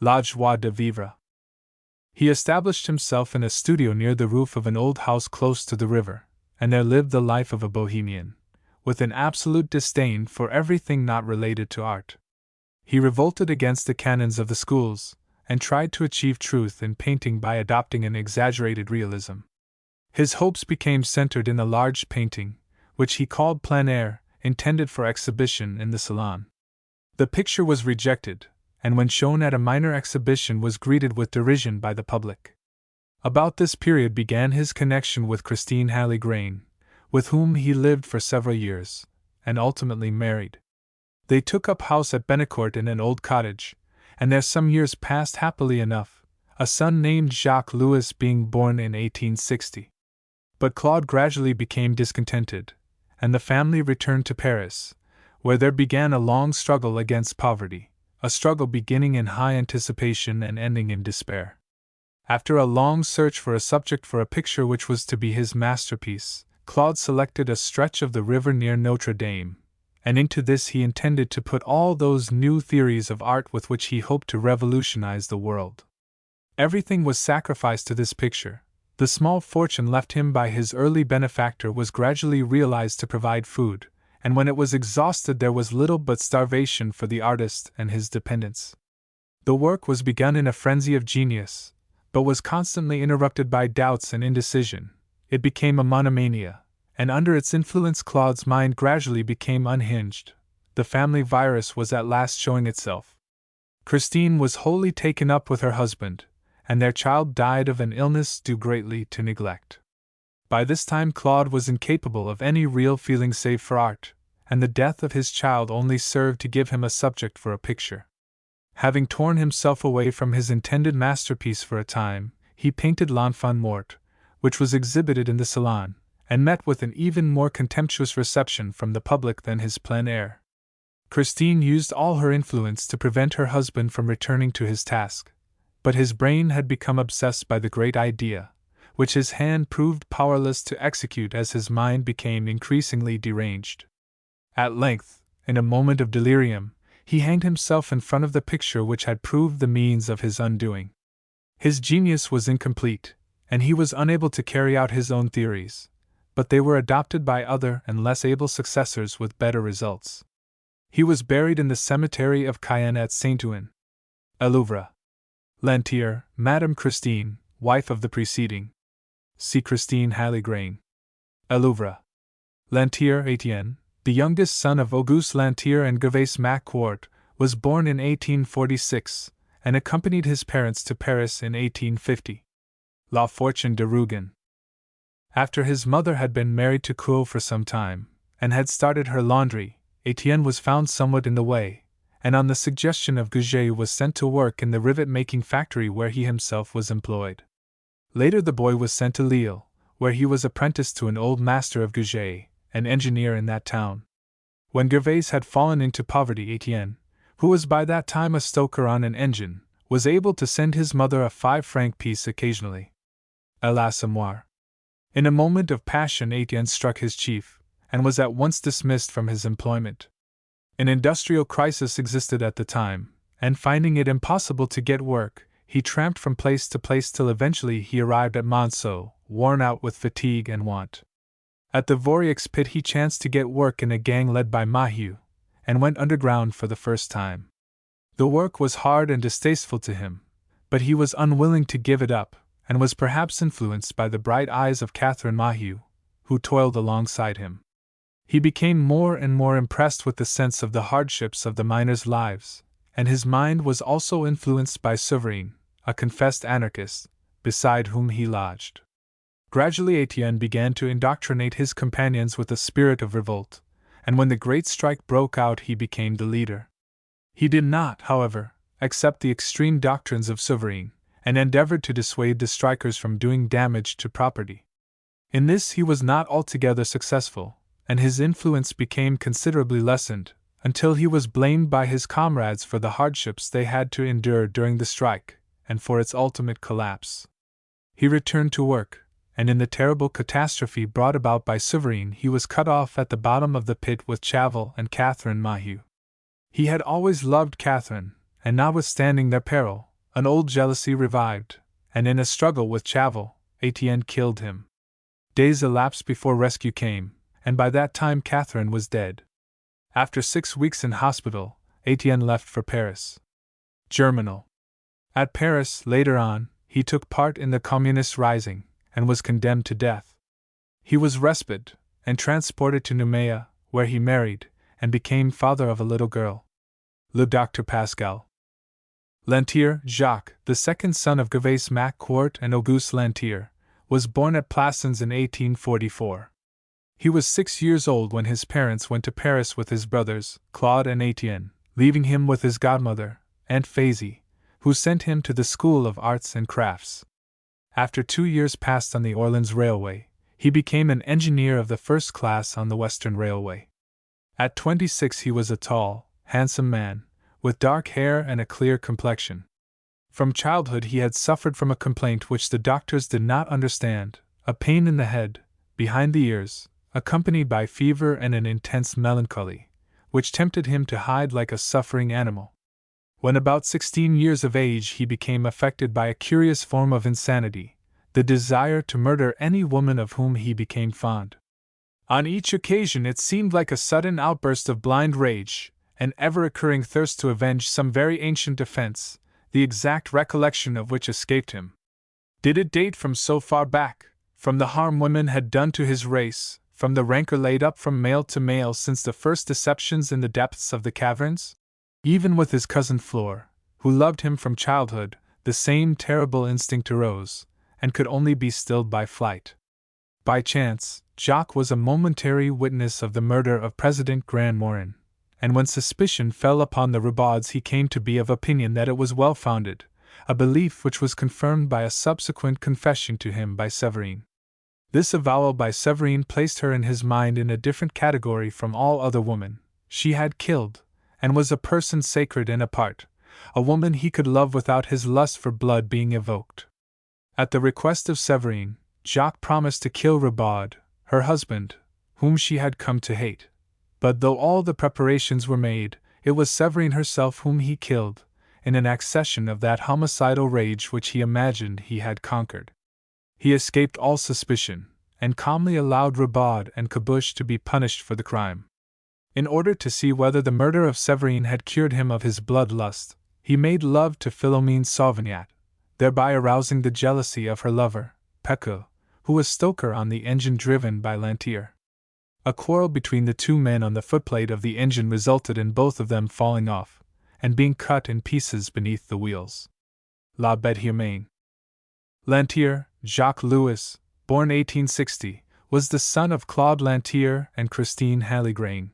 La Joie de Vivre. He established himself in a studio near the roof of an old house close to the river, and there lived the life of a bohemian, with an absolute disdain for everything not related to art. He revolted against the canons of the schools, and tried to achieve truth in painting by adopting an exaggerated realism. His hopes became centered in a large painting, which he called plein air, intended for exhibition in the salon. The picture was rejected, and when shown at a minor exhibition was greeted with derision by the public. About this period began his connection with Christine Halley-Grain, with whom he lived for several years, and ultimately married. They took up house at Bennecourt in an old cottage, and there some years passed happily enough, a son named Jacques Louis being born in 1860. But Claude gradually became discontented, and the family returned to Paris, where there began a long struggle against poverty, a struggle beginning in high anticipation and ending in despair. After a long search for a subject for a picture which was to be his masterpiece, Claude selected a stretch of the river near Notre Dame, and into this he intended to put all those new theories of art with which he hoped to revolutionize the world. Everything was sacrificed to this picture. The small fortune left him by his early benefactor was gradually realized to provide food, and when it was exhausted there was little but starvation for the artist and his dependents. The work was begun in a frenzy of genius, but was constantly interrupted by doubts and indecision. It became a monomania, and under its influence Claude's mind gradually became unhinged. The family virus was at last showing itself. Christine was wholly taken up with her husband, and their child died of an illness due greatly to neglect. By this time Claude was incapable of any real feeling save for art, and the death of his child only served to give him a subject for a picture. Having torn himself away from his intended masterpiece for a time, he painted L'Enfant Mort, which was exhibited in the Salon, and met with an even more contemptuous reception from the public than his plein air. Christine used all her influence to prevent her husband from returning to his task, but his brain had become obsessed by the great idea, which his hand proved powerless to execute as his mind became increasingly deranged. At length, in a moment of delirium, he hanged himself in front of the picture which had proved the means of his undoing. His genius was incomplete, and he was unable to carry out his own theories, but they were adopted by other and less able successors with better results. He was buried in the cemetery of Cayenne at Saint-Ouen. A Louvre. Lantier, Madame Christine, wife of the preceding. See Christine Halley-Grain. A Louvre. Lantier Etienne, the youngest son of Auguste Lantier and Rougon-Macquart, was born in 1846, and accompanied his parents to Paris in 1850. La Fortune de Rougon. After his mother had been married to Caux for some time, and had started her laundry, Etienne was found somewhat in the way, and on the suggestion of Goujet was sent to work in the rivet-making factory where he himself was employed. Later the boy was sent to Lille, where he was apprenticed to an old master of Goujet, an engineer in that town. When Gervais had fallen into poverty, Etienne, who was by that time a stoker on an engine, was able to send his mother a 5-franc piece occasionally. Alas a moi! In a moment of passion Etienne struck his chief, and was at once dismissed from his employment. An industrial crisis existed at the time, and finding it impossible to get work, he tramped from place to place till eventually he arrived at Monceau, worn out with fatigue and want. At the Vorieux pit he chanced to get work in a gang led by Mahieu, and went underground for the first time. The work was hard and distasteful to him, but he was unwilling to give it up, and was perhaps influenced by the bright eyes of Catherine Mahieu, who toiled alongside him. He became more and more impressed with the sense of the hardships of the miners' lives, and his mind was also influenced by Souvarine, a confessed anarchist, beside whom he lodged. Gradually Etienne began to indoctrinate his companions with a spirit of revolt, and when the great strike broke out he became the leader. He did not, however, accept the extreme doctrines of Souvarine, and endeavored to dissuade the strikers from doing damage to property. In this he was not altogether successful, and his influence became considerably lessened, until he was blamed by his comrades for the hardships they had to endure during the strike, and for its ultimate collapse. He returned to work, and in the terrible catastrophe brought about by Souvarine he was cut off at the bottom of the pit with Chavel and Catherine Mahieu. He had always loved Catherine, and notwithstanding their peril, an old jealousy revived, and in a struggle with Chavel, Etienne killed him. Days elapsed before rescue came, and by that time Catherine was dead. After 6 weeks in hospital, Etienne left for Paris. Germinal. At Paris, later on, he took part in the Communist rising, and was condemned to death. He was respited, and transported to Noumea, where he married, and became father of a little girl. Le Dr. Pascal Lantier, Jacques, the second son of Rougon-Macquart and Auguste Lantier, was born at Plassans in 1844. He was 6 years old when his parents went to Paris with his brothers, Claude and Etienne, leaving him with his godmother, Aunt Faisie, who sent him to the School of Arts and Crafts. After 2 years passed on the Orleans Railway, he became an engineer of the first class on the Western Railway. At 26 he was a tall, handsome man, with dark hair and a clear complexion. From childhood he had suffered from a complaint which the doctors did not understand, a pain in the head, behind the ears, accompanied by fever and an intense melancholy, which tempted him to hide like a suffering animal. When about 16 years of age he became affected by a curious form of insanity, the desire to murder any woman of whom he became fond. On each occasion it seemed like a sudden outburst of blind rage, an ever-recurring thirst to avenge some very ancient offense, the exact recollection of which escaped him. Did it date from so far back, from the harm women had done to his race, from the rancor laid up from male to male since the first deceptions in the depths of the caverns? Even with his cousin Flore, who loved him from childhood, the same terrible instinct arose, and could only be stilled by flight. By chance, Jacques was a momentary witness of the murder of President Grand-Morin, and when suspicion fell upon the Ribauds he came to be of opinion that it was well-founded, a belief which was confirmed by a subsequent confession to him by Séverine. This avowal by Séverine placed her in his mind in a different category from all other women. She had killed, and was a person sacred and apart, a woman he could love without his lust for blood being evoked. At the request of Séverine, Jacques promised to kill Ribaud, her husband, whom she had come to hate. But though all the preparations were made, it was Séverine herself whom he killed, in an accession of that homicidal rage which he imagined he had conquered. He escaped all suspicion, and calmly allowed Ribaud and Caboche to be punished for the crime. In order to see whether the murder of Séverine had cured him of his bloodlust, he made love to Philomene Sauvignat, thereby arousing the jealousy of her lover, Pecot, who was stoker on the engine driven by Lantier. A quarrel between the two men on the footplate of the engine resulted in both of them falling off, and being cut in pieces beneath the wheels. La Bête Humaine. Lantier, Jacques Louis, born 1860, was the son of Claude Lantier and Christine Hallegrain.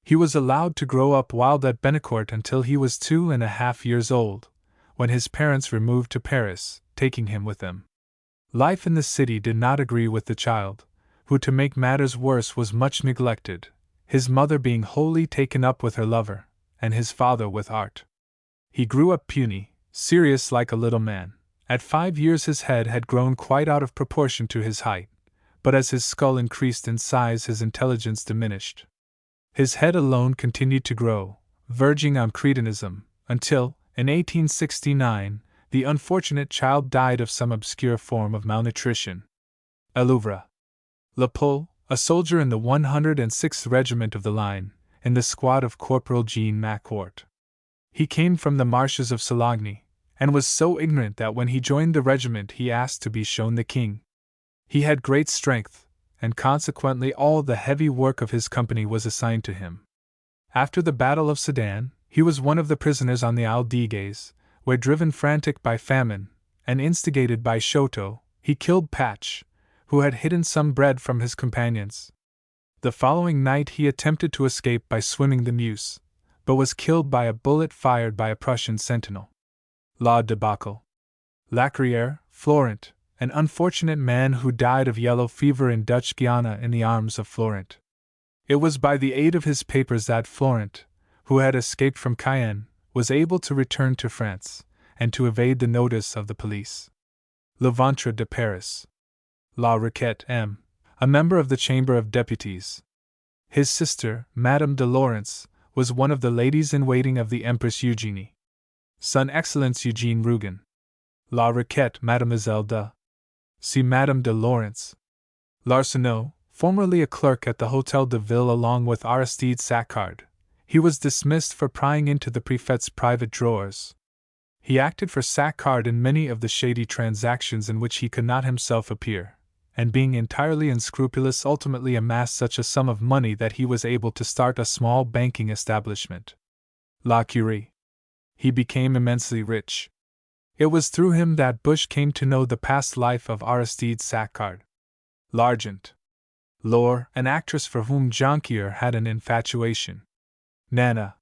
He was allowed to grow up wild at Bennecourt until he was 2.5 years old, when his parents removed to Paris, taking him with them. Life in the city did not agree with the child, who, to make matters worse, was much neglected, his mother being wholly taken up with her lover, and his father with art. He grew up puny, serious like a little man. At 5 years his head had grown quite out of proportion to his height, but as his skull increased in size his intelligence diminished. His head alone continued to grow, verging on cretinism, until, in 1869, the unfortunate child died of some obscure form of malnutrition. Elouvre. Lepole, a soldier in the 106th Regiment of the Line, in the squad of Corporal Rougon-Macquart. He came from the marshes of Sologny, and was so ignorant that when he joined the regiment he asked to be shown the king. He had great strength, and consequently all the heavy work of his company was assigned to him. After the Battle of Sedan, he was one of the prisoners on the Isle d'Igues, where, driven frantic by famine, and instigated by Choteau, he killed Patch, who had hidden some bread from his companions. The following night he attempted to escape by swimming the Meuse, but was killed by a bullet fired by a Prussian sentinel. La Debacle. Lacrière, Florent, an unfortunate man who died of yellow fever in Dutch Guiana in the arms of Florent. It was by the aid of his papers that Florent, who had escaped from Cayenne, was able to return to France, and to evade the notice of the police. Le Ventre de Paris. La Riquette M., a member of the Chamber of Deputies. His sister, Madame de Lawrence, was one of the ladies-in-waiting of the Empress Eugénie. Son Excellence Eugene Rougon. La Riquette, Mademoiselle de. See Madame de Lawrence. L'Arsenault, formerly a clerk at the Hôtel de Ville along with Aristide Saccard. He was dismissed for prying into the prefect's private drawers. He acted for Saccard in many of the shady transactions in which he could not himself appear, and being entirely unscrupulous ultimately amassed such a sum of money that he was able to start a small banking establishment. La Curie. He became immensely rich. It was through him that Bush came to know the past life of Aristide Saccard. L'Argent. Laure, an actress for whom Jonquière had an infatuation. Nana.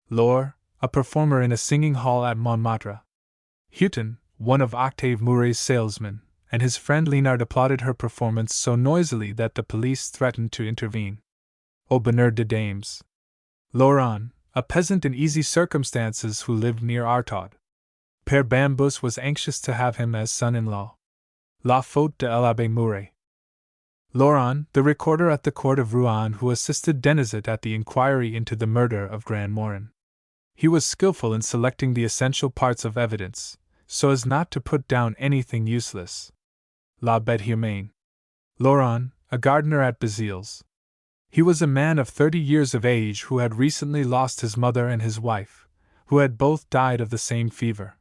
Laure, a performer in a singing hall at Montmartre. Houghton, one of Octave Mouret's salesmen, and his friend Léonard applauded her performance so noisily that the police threatened to intervene. Au bonheur de dames. Laurent, a peasant in easy circumstances who lived near Artaud. Père Bambus was anxious to have him as son-in-law. La faute de l'Abbé Mouret. Laurent, the recorder at the court of Rouen who assisted Denizet at the inquiry into the murder of Grand Morin. He was skillful in selecting the essential parts of evidence, so as not to put down anything useless. La Bête Humaine. Laurent, a gardener at Bazille's. He was a man of 30 years of age who had recently lost his mother and his wife, who had both died of the same fever.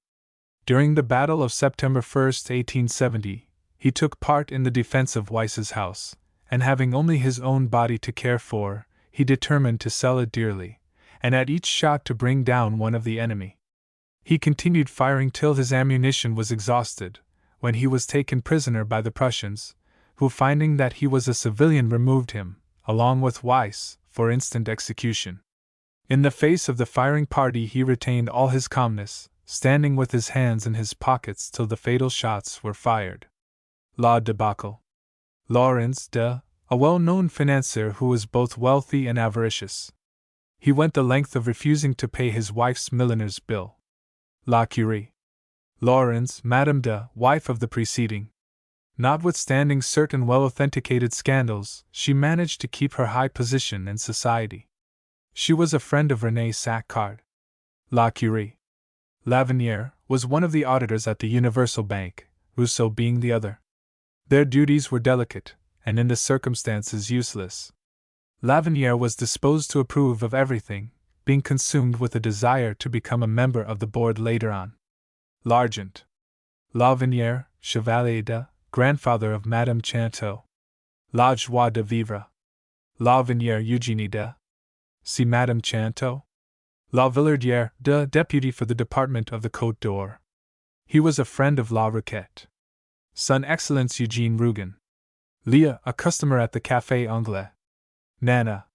During the Battle of September 1, 1870, he took part in the defense of Weiss's house, and having only his own body to care for, he determined to sell it dearly, and at each shot to bring down one of the enemy. He continued firing till his ammunition was exhausted, when he was taken prisoner by the Prussians, who, finding that he was a civilian, removed him, along with Weiss, for instant execution. In the face of the firing party he retained all his calmness, standing with his hands in his pockets till the fatal shots were fired. La Debacle. Laurens de, a well-known financier who was both wealthy and avaricious. He went the length of refusing to pay his wife's milliner's bill. La Curie. Laurens, Madame de, wife of the preceding. Notwithstanding certain well-authenticated scandals, she managed to keep her high position in society. She was a friend of René Saccard. La Curie. Lavinière was one of the auditors at the Universal Bank, Rousseau being the other. Their duties were delicate, and in the circumstances useless. Lavinière was disposed to approve of everything, being consumed with a desire to become a member of the board later on. L'Argent. Lavinière, Chevalier de, grandfather of Madame Chanteau. La Joie de Vivre. Lavinière Eugénie de. See Madame Chanteau. La Villardière de, deputy for the department of the Côte d'Or. He was a friend of La Roquette. Son Excellence Eugène Rougon. Leah, a customer at the Café Anglais. Nana.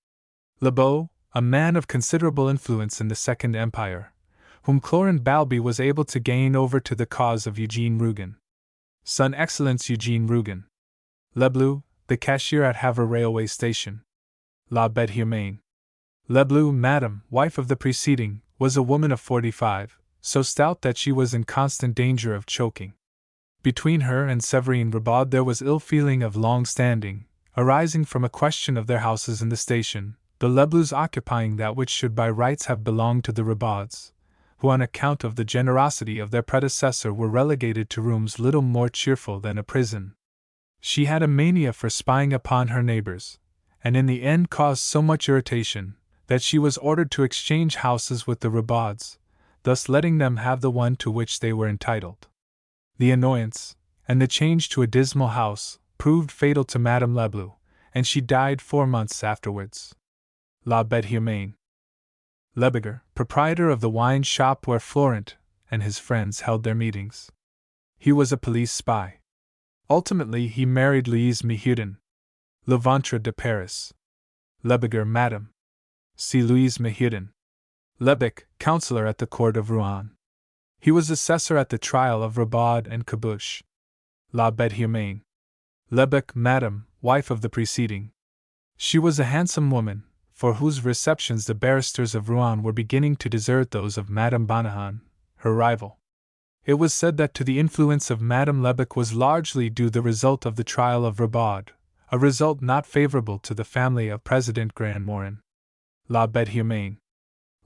Lebeau, a man of considerable influence in the Second Empire, whom Clorin Balby was able to gain over to the cause of Eugène Rougon. Son Excellence Eugène Rougon. Leblou, the cashier at Havre Railway Station. La Bête Humaine. Leblou, Madame, wife of the preceding, was a woman of 45, so stout that she was in constant danger of choking. Between her and Séverine Ribaud there was ill feeling of long standing, arising from a question of their houses in the station, the Leblous occupying that which should by rights have belonged to the Ribauds, who on account of the generosity of their predecessor were relegated to rooms little more cheerful than a prison. She had a mania for spying upon her neighbors, and in the end caused so much irritation that she was ordered to exchange houses with the Ribauds, thus letting them have the one to which they were entitled. The annoyance, and the change to a dismal house, proved fatal to Madame Leblou, and she died 4 months afterwards. La Bête Humaine. Lebeger, proprietor of the wine shop where Florent and his friends held their meetings. He was a police spy. Ultimately he married Louise Méhudin. Le Ventre de Paris. Lebeger, Madame. See Louise Méhudin. Lebec, counselor at the court of Rouen. He was assessor at the trial of Ribaud and Caboche. La Bête Humaine. Lebec, Madame, wife of the preceding. She was a handsome woman, for whose receptions the barristers of Rouen were beginning to desert those of Madame Bonahan, her rival. It was said that to the influence of Madame Lebec was largely due the result of the trial of Ribaud, a result not favorable to the family of President Grand Morin. La Bête Humaine.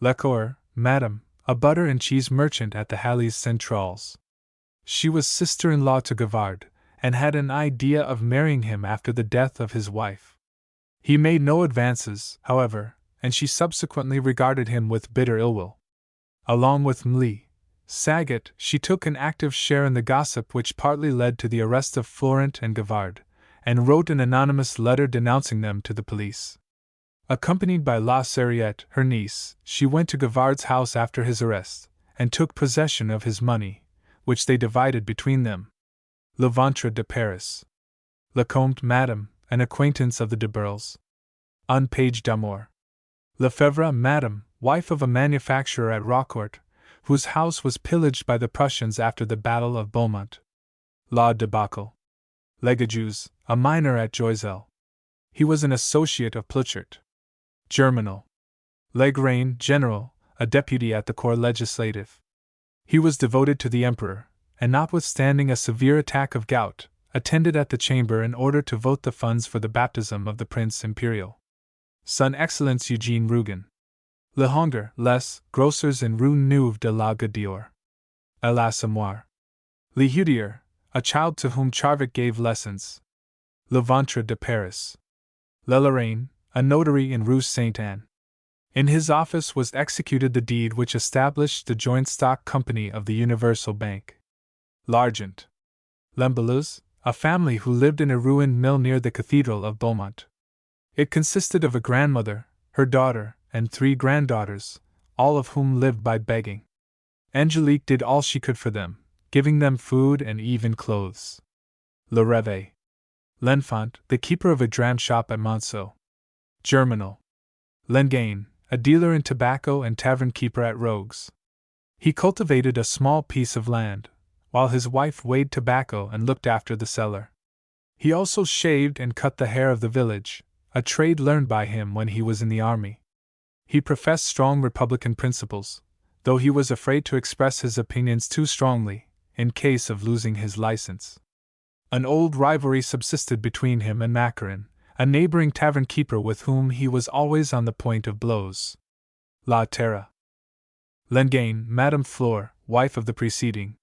Lecoeur, Madame, a butter and cheese merchant at the Halles Centrales. She was sister-in-law to Gavard, and had an idea of marrying him after the death of his wife. He made no advances, however, and she subsequently regarded him with bitter ill will. Along with Emile, Saget, she took an active share in the gossip which partly led to the arrest of Florent and Gavard, and wrote an anonymous letter denouncing them to the police. Accompanied by La Sarriette, her niece, she went to Gavard's house after his arrest, and took possession of his money, which they divided between them. Le Ventre de Paris. Lecomte, Madame, an acquaintance of the de Burles. Un page d'amour. Lefebvre, Madame, wife of a manufacturer at Rocourt, whose house was pillaged by the Prussians after the Battle of Beaumont. La Debacle. Legajus, a miner at Joiselle. He was an associate of Pluchart. Germinal. Legrain, General, a deputy at the Corps Legislative. He was devoted to the Emperor, and notwithstanding a severe attack of gout, attended at the chamber in order to vote the funds for the baptism of the Prince Imperial. Son Excellence Eugene Rougon. Le Hongre, Les, grocers in Rue Neuve de la Gaudior. L'Assommoir. Le Hudier, a child to whom Charvet gave lessons. Le Ventre de Paris. Le Lorraine, a notary in Rue Sainte-Anne. In his office was executed the deed which established the joint stock company of the Universal Bank. L'Argent. L'Embelus, a family who lived in a ruined mill near the Cathedral of Beaumont. It consisted of a grandmother, her daughter, and 3 granddaughters, all of whom lived by begging. Angelique did all she could for them, giving them food and even clothes. Le Réveil. L'Enfant, the keeper of a dram shop at Monceau. Germinal. Lengain, a dealer in tobacco and tavern keeper at Rogues. He cultivated a small piece of land, while his wife weighed tobacco and looked after the cellar. He also shaved and cut the hair of the village, a trade learned by him when he was in the army. He professed strong republican principles, though he was afraid to express his opinions too strongly, in case of losing his license. An old rivalry subsisted between him and Macarin, a neighboring tavern keeper with whom he was always on the point of blows. La Terra. Lengain, Madame Fleur, wife of the preceding.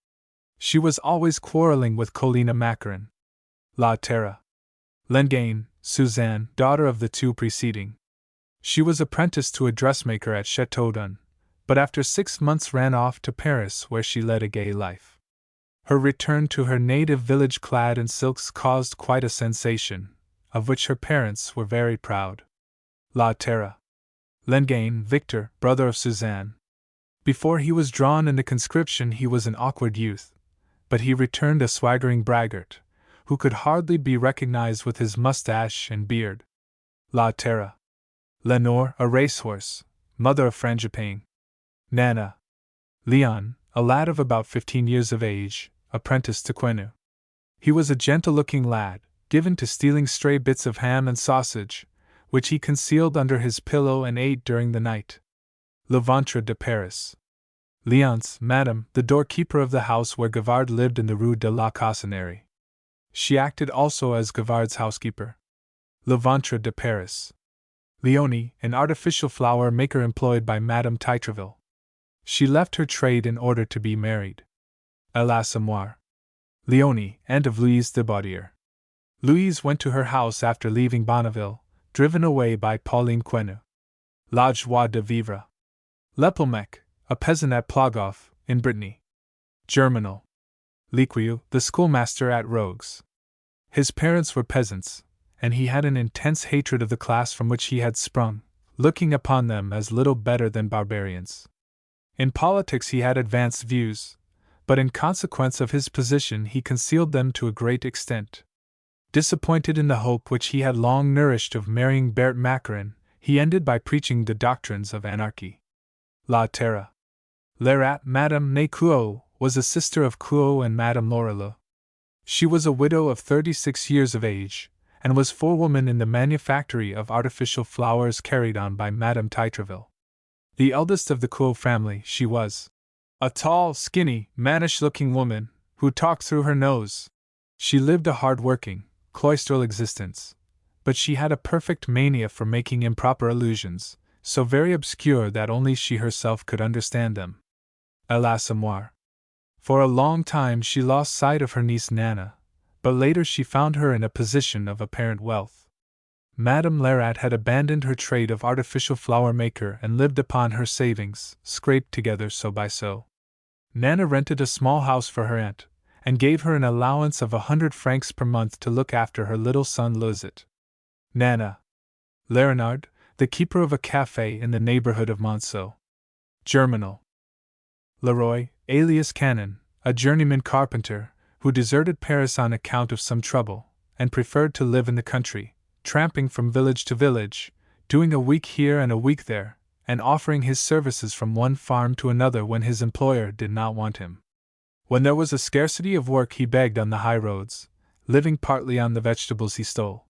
She was always quarreling with Colina Macarin. La Terra. Lengain, Suzanne, daughter of the 2 preceding. She was apprenticed to a dressmaker at Chateaudun, but after 6 months ran off to Paris, where she led a gay life. Her return to her native village clad in silks caused quite a sensation, of which her parents were very proud. La Terra. Lengain, Victor, brother of Suzanne. Before he was drawn into conscription he was an awkward youth, but he returned a swaggering braggart, who could hardly be recognized with his mustache and beard. La Terra. Lenore, a racehorse, mother of Frangipane. Nana. Leon, a lad of about 15 years of age, apprenticed to Quenu. He was a gentle-looking lad, given to stealing stray bits of ham and sausage, which he concealed under his pillow and ate during the night. Le Ventre de Paris. Léonce, Madame, the doorkeeper of the house where Gavard lived in the Rue de la Cassonnerie. She acted also as Gavard's housekeeper. Le Ventre de Paris. Leonie, an artificial flower maker employed by Madame Titreville. She left her trade in order to be married. L'Assommoir. Leonie, aunt of Louise de Baudier. Louise went to her house after leaving Bonneville, driven away by Pauline Quenu. La Joie de Vivre. Lepelmec, a peasant at Plogoff, in Brittany. Germinal. Lequiu, the schoolmaster at Rogues. His parents were peasants, and he had an intense hatred of the class from which he had sprung, looking upon them as little better than barbarians. In politics he had advanced views, but in consequence of his position he concealed them to a great extent. Disappointed in the hope which he had long nourished of marrying Berthe Macarin, he ended by preaching the doctrines of anarchy. La Terra. Lerat, Madame Nécouot, was a sister of Couot and Madame Lorelot. She was a widow of 36 years of age, and was forewoman in the manufactory of artificial flowers carried on by Madame Titreville. The eldest of the Couot family, she was a tall, skinny, mannish-looking woman, who talked through her nose. She lived a hard-working, cloistral existence, but she had a perfect mania for making improper allusions, so very obscure that only she herself could understand them. L'Assommoir. For a long time she lost sight of her niece Nana, but later she found her in a position of apparent wealth. Madame Lerat had abandoned her trade of artificial flower maker and lived upon her savings, scraped together so by so. Nana rented a small house for her aunt, and gave her an allowance of 100 francs per month to look after her little son Lizet. Nana. Leonard, the keeper of a café in the neighborhood of Monceau. Germinal. Leroy, alias Cannon, a journeyman carpenter, who deserted Paris on account of some trouble, and preferred to live in the country, tramping from village to village, doing a week here and a week there, and offering his services from one farm to another when his employer did not want him. When there was a scarcity of work, he begged on the high roads, living partly on the vegetables he stole.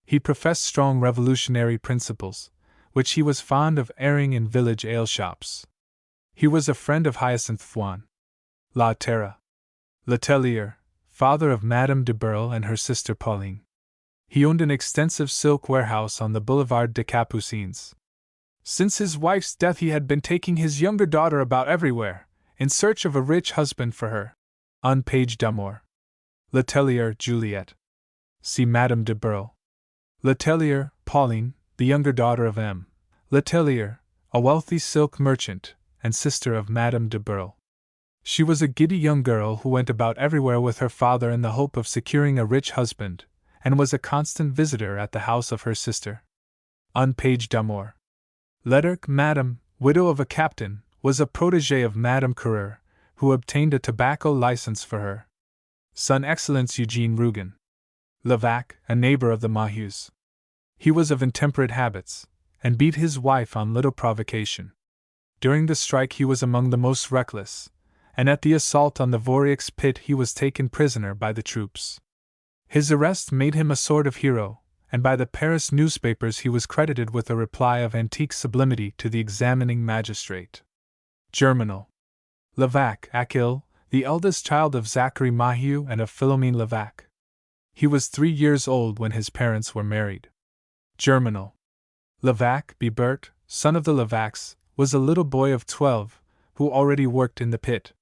He professed strong revolutionary principles, which he was fond of airing in village ale-shops. He was a friend of Hyacinth Fouan. La Terra. Letellier, father of Madame de Burle and her sister Pauline. He owned an extensive silk warehouse on the Boulevard des Capucines. Since his wife's death he had been taking his younger daughter about everywhere, in search of a rich husband for her. Un page d'amour. Letellier, Juliette. See Madame de Burle. Letellier, Pauline, the younger daughter of M. Letellier, a wealthy silk merchant, and sister of Madame de Burle. She was a giddy young girl who went about everywhere with her father in the hope of securing a rich husband, and was a constant visitor at the house of her sister. Un page d'amour. Leterque, Madame, widow of a captain, was a protégée of Madame Carrère, who obtained a tobacco license for her son Excellence Eugène Rougon. Levaque, a neighbor of the Mahus. He was of intemperate habits, and beat his wife on little provocation. During the strike he was among the most reckless, and at the assault on the Vaurix pit he was taken prisoner by the troops. His arrest made him a sort of hero, and by the Paris newspapers he was credited with a reply of antique sublimity to the examining magistrate. Germinal. Levaque, Achille, the eldest child of Zachary Mahieu and of Philomene Levaque. He was 3 years old when his parents were married. Germinal. Levaque, Bibert, son of the Levaques, was a little boy of 12, who already worked in the pit.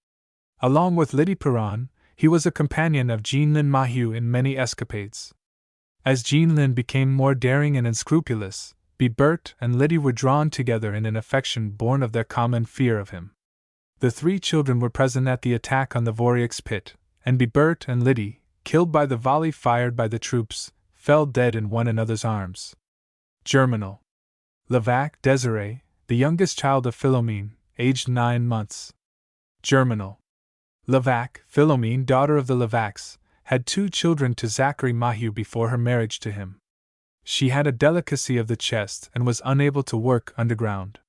Along with Lydie Perron, he was a companion of Jean-Lin Mahieu in many escapades. As Jean-Lin became more daring and unscrupulous, Bibert and Lydie were drawn together in an affection born of their common fear of him. The 3 children were present at the attack on the Vaurix pit, and Bibert and Lydie, killed by the volley fired by the troops, fell dead in one another's arms. Germinal. Levaque, Désirée, the youngest child of Philomene, aged 9 months. Germinal. Levaque, Philomene, daughter of the Levaques, had 2 children to Zachary Mahieu before her marriage to him. She had a delicacy of the chest and was unable to work underground.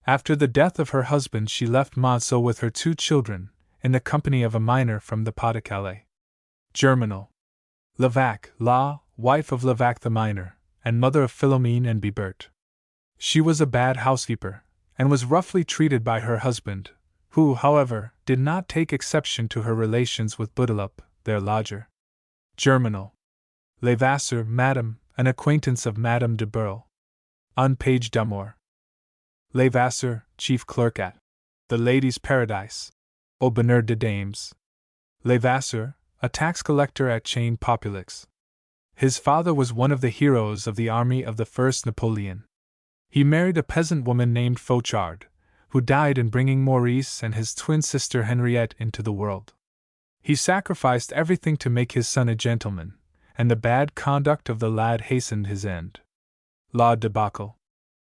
After the death of her husband she left Monceau with her 2 children, in the company of a miner from the Pas-de-Calais. Germinal. Levaque, La, wife of Levaque the miner, and mother of Philomene and Bibert. She was a bad housekeeper, and was roughly treated by her husband, who, however, did not take exception to her relations with Bouteloup, their lodger. Germinal. Levasseur, Madame, an acquaintance of Madame de Burle. Un page d'amour. Levasseur, chief clerk at the Ladies' Paradise, au Bonheur des Dames. Levasseur, a tax collector at Chain Populix. His father was one of the heroes of the army of the first Napoleon. He married a peasant woman named Fauchard, who died in bringing Maurice and his twin sister Henriette into the world. He sacrificed everything to make his son a gentleman, and the bad conduct of the lad hastened his end. La debacle.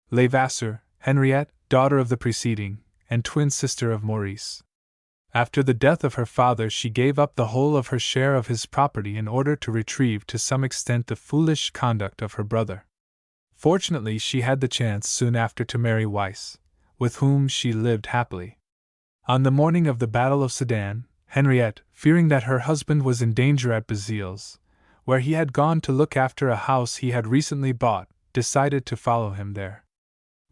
Levasseur, Henriette, daughter of the preceding, and twin sister of Maurice. After the death of her father she gave up the whole of her share of his property in order to retrieve to some extent the foolish conduct of her brother. Fortunately she had the chance soon after to marry Weiss, with whom she lived happily. On the morning of the Battle of Sedan, Henriette, fearing that her husband was in danger at Bazilles, where he had gone to look after a house he had recently bought, decided to follow him there.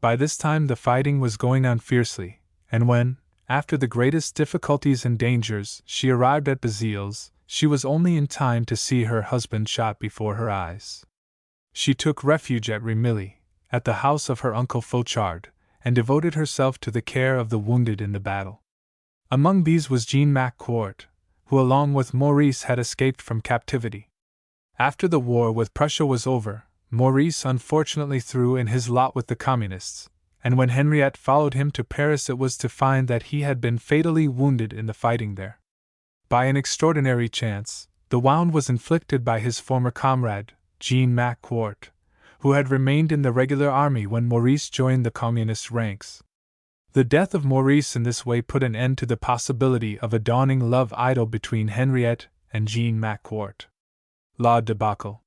By this time the fighting was going on fiercely, and when, after the greatest difficulties and dangers, she arrived at Bazilles, she was only in time to see her husband shot before her eyes. She took refuge at Remilly, at the house of her uncle Fauchard, and devoted herself to the care of the wounded in the battle. Among these was Rougon-Macquart, who along with Maurice had escaped from captivity. After the war with Prussia was over, Maurice unfortunately threw in his lot with the Communists, and when Henriette followed him to Paris it was to find that he had been fatally wounded in the fighting there. By an extraordinary chance, the wound was inflicted by his former comrade, Rougon-Macquart, who had remained in the regular army when Maurice joined the communist ranks. The death of Maurice in this way put an end to the possibility of a dawning love idyll between Henriette and Rougon-Macquart. La debacle.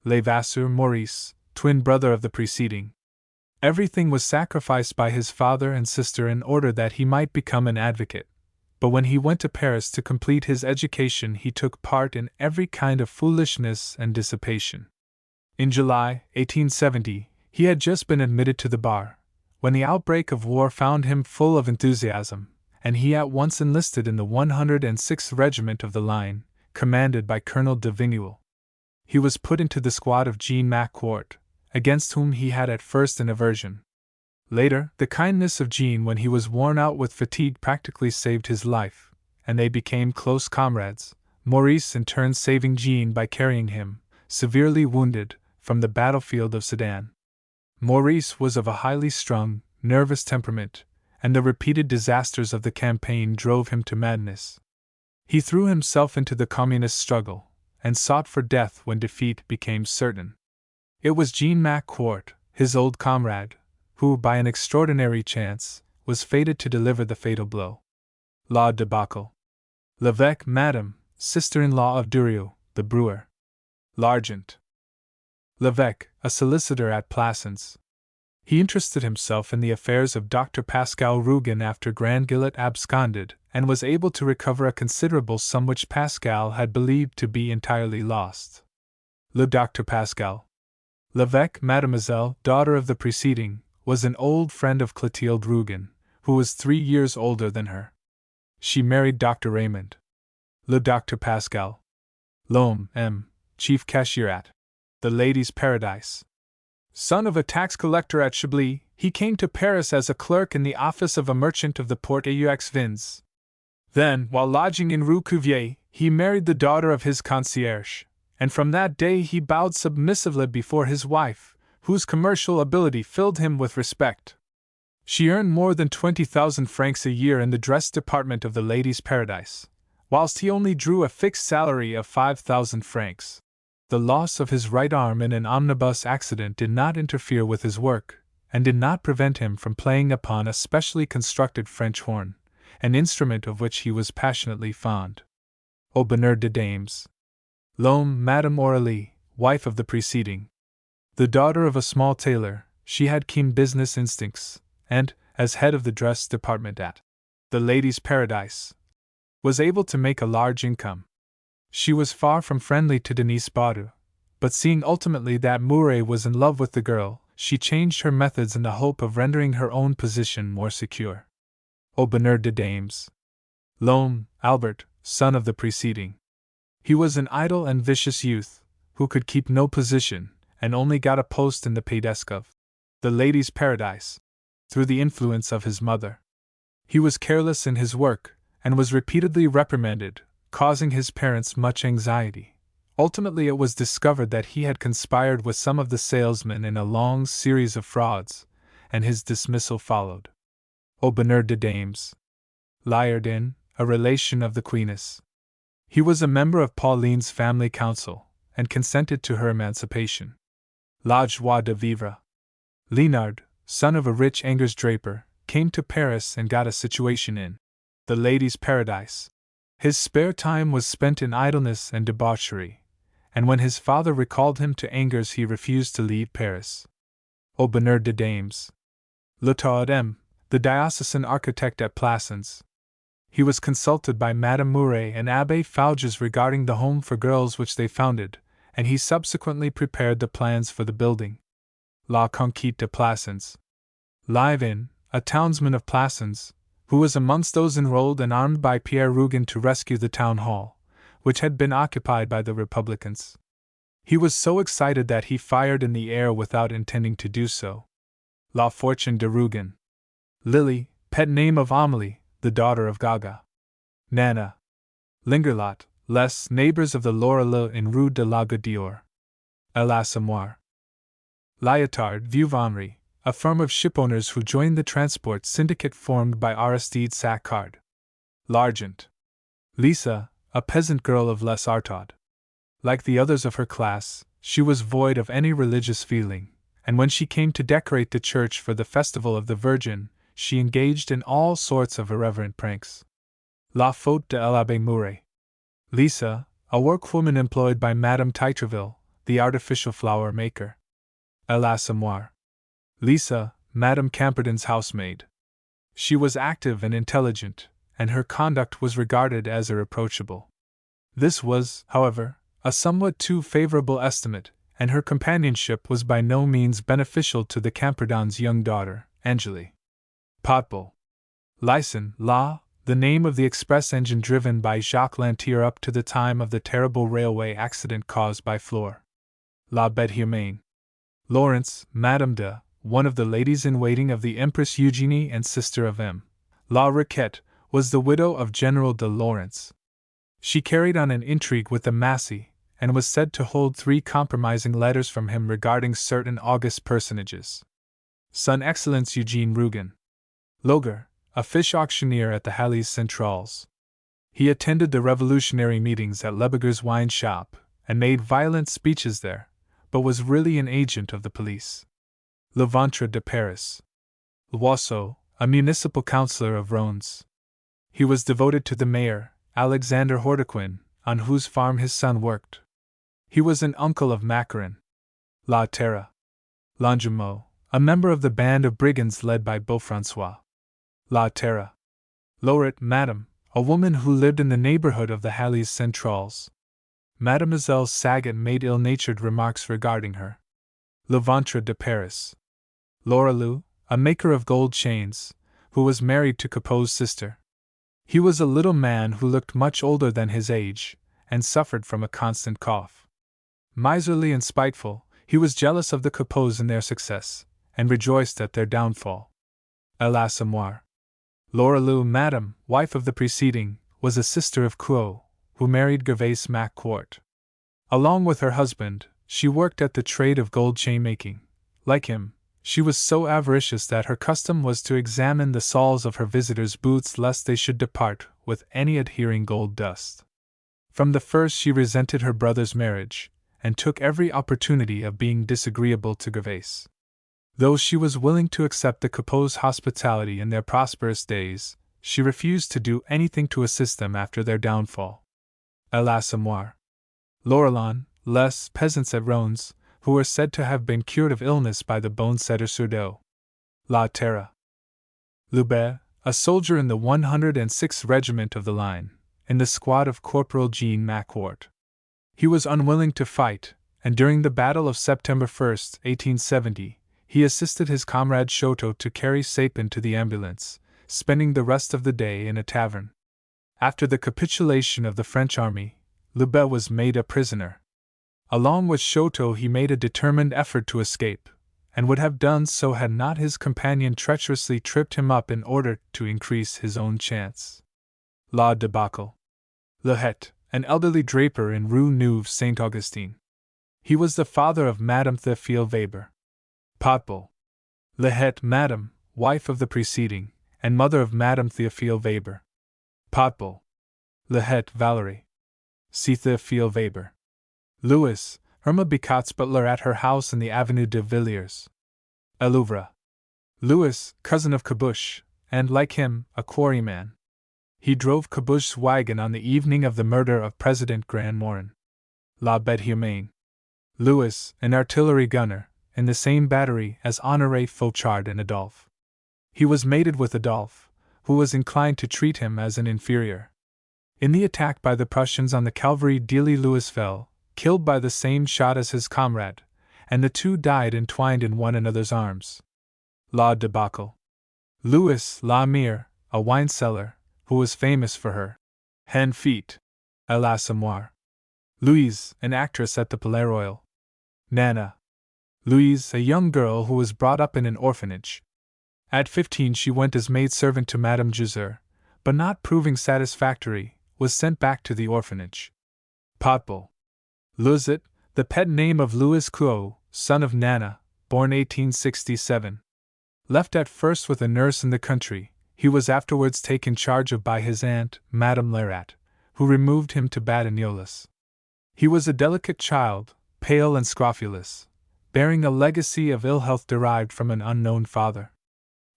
Levasseur Maurice, twin brother of the preceding. Everything was sacrificed by his father and sister in order that he might become an advocate, but when he went to Paris to complete his education he took part in every kind of foolishness and dissipation. In July 1870, he had just been admitted to the bar, when the outbreak of war found him full of enthusiasm, and he at once enlisted in the 106th Regiment of the Line, commanded by Colonel de Vigneul. He was put into the squad of Rougon-Macquart, against whom he had at first an aversion. Later, the kindness of Jean when he was worn out with fatigue practically saved his life, and they became close comrades, Maurice in turn saving Jean by carrying him, severely wounded, from the battlefield of Sedan. Maurice was of a highly strung, nervous temperament, and the repeated disasters of the campaign drove him to madness. He threw himself into the communist struggle, and sought for death when defeat became certain. It was Rougon-Macquart, his old comrade, who, by an extraordinary chance, was fated to deliver the fatal blow. La debacle. L'évêque Madame, sister-in-law of Durieux, the brewer. L'Argent. L'évêque, a solicitor at Plassans. He interested himself in the affairs of Dr. Pascal Rougon after Grand Gillet absconded, and was able to recover a considerable sum which Pascal had believed to be entirely lost. Le Dr. Pascal. L'évêque, Mademoiselle, daughter of the preceding, was an old friend of Clotilde Rougon, who was 3 years older than her. She married Dr. Raymond. Le Dr. Pascal. L'homme, chief cashier at the Ladies' Paradise. Son of a tax collector at Chablis, he came to Paris as a clerk in the office of a merchant of the Port aux Vins. Then, while lodging in Rue Cuvier, he married the daughter of his concierge, and from that day he bowed submissively before his wife, whose commercial ability filled him with respect. She earned more than 20,000 francs a year in the dress department of the Ladies' Paradise, whilst he only drew a fixed salary of 5,000 francs. The loss of his right arm in an omnibus accident did not interfere with his work, and did not prevent him from playing upon a specially constructed French horn, an instrument of which he was passionately fond. Au bonheur de dames. L'homme, Madame Aurélie, wife of the preceding. The daughter of a small tailor, she had keen business instincts, and, as head of the dress department at the Ladies' Paradise, was able to make a large income. She was far from friendly to Denise Baudu, but seeing ultimately that Mouret was in love with the girl, she changed her methods in the hope of rendering her own position more secure. Au bonheur de dames. L'homme, Albert, son of the preceding. He was an idle and vicious youth, who could keep no position, and only got a post in the Pays d'Esque of the Ladies' Paradise, through the influence of his mother. He was careless in his work, and was repeatedly reprimanded, causing his parents much anxiety. Ultimately it was discovered that he had conspired with some of the salesmen in a long series of frauds, and his dismissal followed. Au bonheur de dames. Liardin, a relation of the Queeness. He was a member of Pauline's family council, and consented to her emancipation. La joie de vivre. Léonard, son of a rich Angers draper, came to Paris and got a situation in the Ladies' Paradise. His spare time was spent in idleness and debauchery, and when his father recalled him to Angers he refused to leave Paris. Au bonheur de dames. L'Étoile, the diocesan architect at Plassans. He was consulted by Madame Mouret and Abbé Fouges regarding the home for girls which they founded, and he subsequently prepared the plans for the building. La Conquête de Plassans. Livin, a townsman of Plassans, who was amongst those enrolled and armed by Pierre Rougon to rescue the town hall, which had been occupied by the Republicans. He was so excited that he fired in the air without intending to do so. La Fortune de Rougon. Lily, pet name of Amélie, the daughter of Gaga. Nana. Lingerlot, les neighbors of the Laureleux in Rue de la Goutte d'Or. L'Assommoir. Lyotard, Vieux Henri, a firm of shipowners who joined the transport syndicate formed by Aristide Saccard. L'Argent. Lisa, a peasant girl of Les Artaud. Like the others of her class, she was void of any religious feeling, and when she came to decorate the church for the Festival of the Virgin, she engaged in all sorts of irreverent pranks. La Faute de l'Abbé Mouret. Lisa, a workwoman employed by Madame Titreville, the artificial flower maker. L'Assommoir. Lisa, Madame Camperdown's housemaid. She was active and intelligent, and her conduct was regarded as irreproachable. This was, however, a somewhat too favorable estimate, and her companionship was by no means beneficial to the Camperdown's young daughter, Angélie. Potbull. Lyson, La, the name of the express engine driven by Jacques Lantier up to the time of the terrible railway accident caused by Flore. La Bête Humaine. Lawrence, Madame de, one of the ladies-in-waiting of the Empress Eugénie and sister of M. La Riquette, was the widow of General de Lawrence. She carried on an intrigue with the Massey, and was said to hold 3 compromising letters from him regarding certain august personages. Son Excellence Eugene Rougon. Loger, a fish auctioneer at the Halles Centrales. He attended the revolutionary meetings at Lebeger's wine shop, and made violent speeches there, but was really an agent of the police. Le Ventre de Paris. Loiseau, a municipal councillor of Rhônes. He was devoted to the mayor, Alexander Hortequin, on whose farm his son worked. He was an uncle of Macarin. La Terra. L'Angemot, a member of the band of brigands led by Beaufrancois. La Terra. Lauret, Madame, a woman who lived in the neighborhood of the Halles Centrales. Mademoiselle Saget made ill-natured remarks regarding her. Le Ventre de Paris. Lorelou, a maker of gold chains, who was married to Capot's sister. He was a little man who looked much older than his age, and suffered from a constant cough. Miserly and spiteful, he was jealous of the Capots in their success, and rejoiced at their downfall. L'Assommoir. Lorelou, Madame, wife of the preceding, was a sister of Quot, who married Rougon-Macquart. Along with her husband, she worked at the trade of gold chain making. Like him, she was so avaricious that her custom was to examine the soles of her visitors' boots lest they should depart with any adhering gold dust. From the first she resented her brother's marriage, and took every opportunity of being disagreeable to Gervais. Though she was willing to accept the Capots' hospitality in their prosperous days, she refused to do anything to assist them after their downfall. L'Assommoir. Laurelon, les peasants at Rhônes, who were said to have been cured of illness by the bone setter Surdeau. La Terra. Loubet, a soldier in the 106th Regiment of the Line, in the squad of Corporal Jean-Macquart. He was unwilling to fight, and during the Battle of September 1, 1870, he assisted his comrade Choteau to carry Sapin to the ambulance, spending the rest of the day in a tavern. After the capitulation of the French army, Loubet was made a prisoner. Along with Choteau he made a determined effort to escape, and would have done so had not his companion treacherously tripped him up in order to increase his own chance. La Debacle. Lehet, an elderly draper in Rue Neuve Saint-Augustin. He was the father of Madame Théophile Weber. Potbull. Lehet, Madame, wife of the preceding, and mother of Madame Théophile Weber. Potbull. Lehet, Valerie. See Théophile Weber. Louis, Irma Bicot's butler at her house in the Avenue de Villiers. Elouvre. Louis, cousin of Caboche, and, like him, a quarryman. He drove Caboche's wagon on the evening of the murder of President Grandmorin. La Bête Humaine. Louis, an artillery gunner, in the same battery as Honoré Fauchard and Adolphe. He was mated with Adolphe, who was inclined to treat him as an inferior. In the attack by the Prussians on the Calvary d'Illy, Louis fell, killed by the same shot as his comrade, and the two died entwined in one another's arms. La Debacle. Louis La Mire, a wine seller, who was famous for her hen feet. L'Assommoir. Louise, an actress at the Palais Royal. Nana. Louise, a young girl who was brought up in an orphanage. At 15 she went as maidservant to Madame Juzer, but not proving satisfactory, was sent back to the orphanage. Potbull. Luzet, the pet name of Louis Quot, son of Nana, born 1867, Left at first with a nurse in the country, he was afterwards taken charge of by his aunt, Madame Lerat, who removed him to Batignolles. He was a delicate child, pale and scrofulous, bearing a legacy of ill health derived from an unknown father.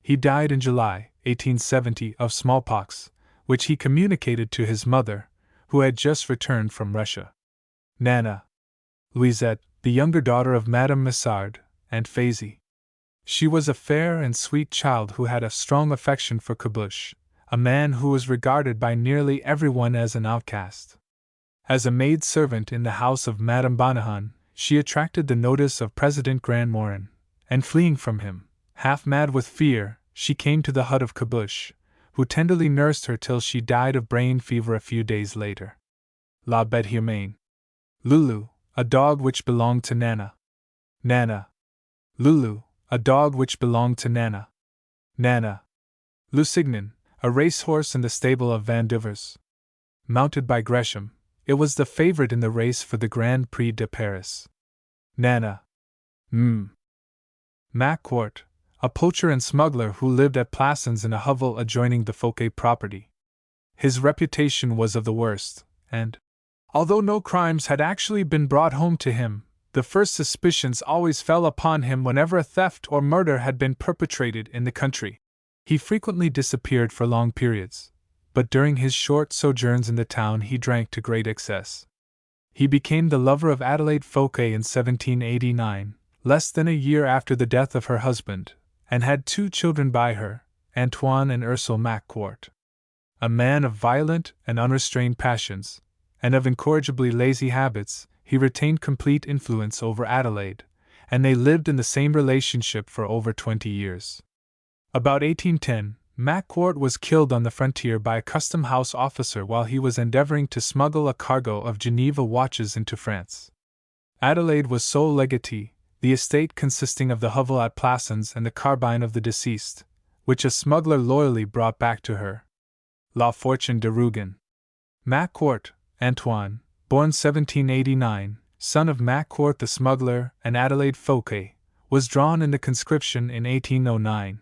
He died in July, 1870, of smallpox, which he communicated to his mother, who had just returned from Russia. Nana. Louisette, the younger daughter of Madame Massard, and Faisie. She was a fair and sweet child who had a strong affection for Caboche, a man who was regarded by nearly everyone as an outcast. As a maid-servant in the house of Madame Bonnehan, she attracted the notice of President Grandmorin, and fleeing from him, half mad with fear, she came to the hut of Caboche, who tenderly nursed her till she died of brain fever a few days later. La Bête Humaine. Lulu, a dog which belonged to Nana. Nana. Lulu, a dog which belonged to Nana. Nana. Lusignan, a racehorse in the stable of Van Duvers. Mounted by Gresham, it was the favorite in the race for the Grand Prix de Paris. Nana. Macquart, a poacher and smuggler who lived at Plassans in a hovel adjoining the Fouquet property. His reputation was of the worst, and, although no crimes had actually been brought home to him, the first suspicions always fell upon him whenever a theft or murder had been perpetrated in the country. He frequently disappeared for long periods, but during his short sojourns in the town he drank to great excess. He became the lover of Adelaide Fouquet in 1789, less than a year after the death of her husband, and had 2 children by her, Antoine and Ursule Macquart. A man of violent and unrestrained passions, and of incorrigibly lazy habits, he retained complete influence over Adelaide, and they lived in the same relationship for over 20 years. About 1810, Macquart was killed on the frontier by a custom house officer while he was endeavoring to smuggle a cargo of Geneva watches into France. Adelaide was sole legatee, the estate consisting of the hovel at Plassans and the carbine of the deceased, which a smuggler loyally brought back to her. La Fortune de Rougon. Macquart, Antoine, born 1789, son of Macquart the smuggler and Adelaide Fouquet, was drawn in the conscription in 1809.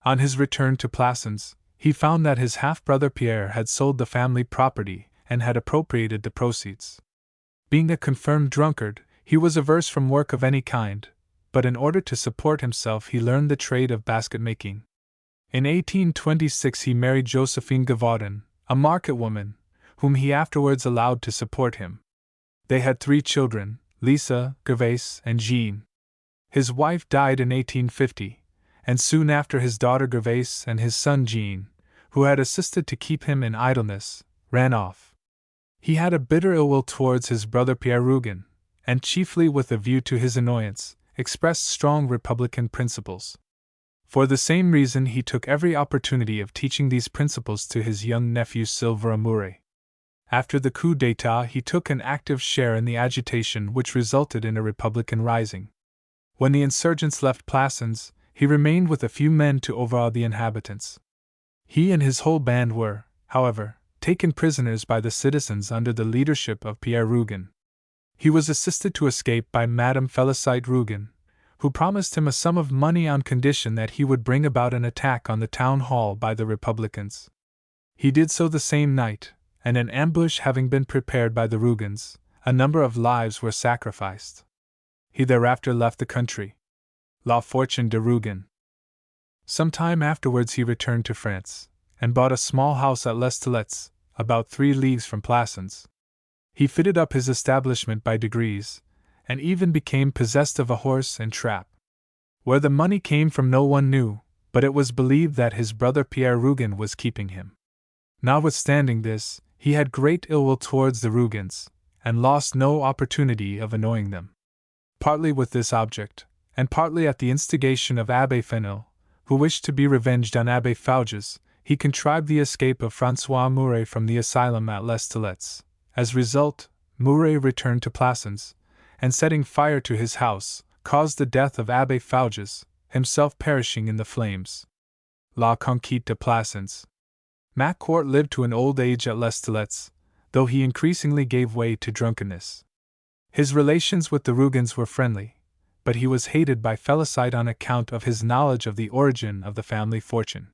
On his return to Plassans, he found that his half-brother Pierre had sold the family property and had appropriated the proceeds. Being a confirmed drunkard, he was averse from work of any kind, but in order to support himself he learned the trade of basket-making. In 1826 he married Josephine Gavaudin, a market woman, whom he afterwards allowed to support him. They had 3 children, Lisa, Gervais, and Jean. His wife died in 1850, and soon after his daughter Gervais and his son Jean, who had assisted to keep him in idleness, ran off. He had a bitter ill will towards his brother Pierre Rougon, and chiefly with a view to his annoyance, expressed strong republican principles. For the same reason he took every opportunity of teaching these principles to his young nephew Sylvain Amouré. After the coup d'état he took an active share in the agitation which resulted in a republican rising. When the insurgents left Plassans, he remained with a few men to overawe the inhabitants. He and his whole band were, however, taken prisoners by the citizens under the leadership of Pierre Rougon. He was assisted to escape by Madame Félicite Rougon, who promised him a sum of money on condition that he would bring about an attack on the town hall by the Republicans. He did so the same night, and an ambush having been prepared by the Rougons, a number of lives were sacrificed. He thereafter left the country. La Fortune de Rougon. Some time afterwards he returned to France, and bought a small house at Les Tillettes, about 3 leagues from Plassans. He fitted up his establishment by degrees, and even became possessed of a horse and trap. Where the money came from no one knew, but it was believed that his brother Pierre Rougon was keeping him. Notwithstanding this, he had great ill will towards the Rougons, and lost no opportunity of annoying them. Partly with this object, and partly at the instigation of Abbé Fenil, who wished to be revenged on Abbé Fouges, he contrived the escape of François Mouret from the asylum at Les Tillettes. As result, Mouret returned to Plassans, and setting fire to his house, caused the death of Abbé Fouges, himself perishing in the flames. La Conquête de Plassans. Macquart lived to an old age at Les Tillettes, though he increasingly gave way to drunkenness. His relations with the Rougons were friendly, but he was hated by Felicite on account of his knowledge of the origin of the family fortune.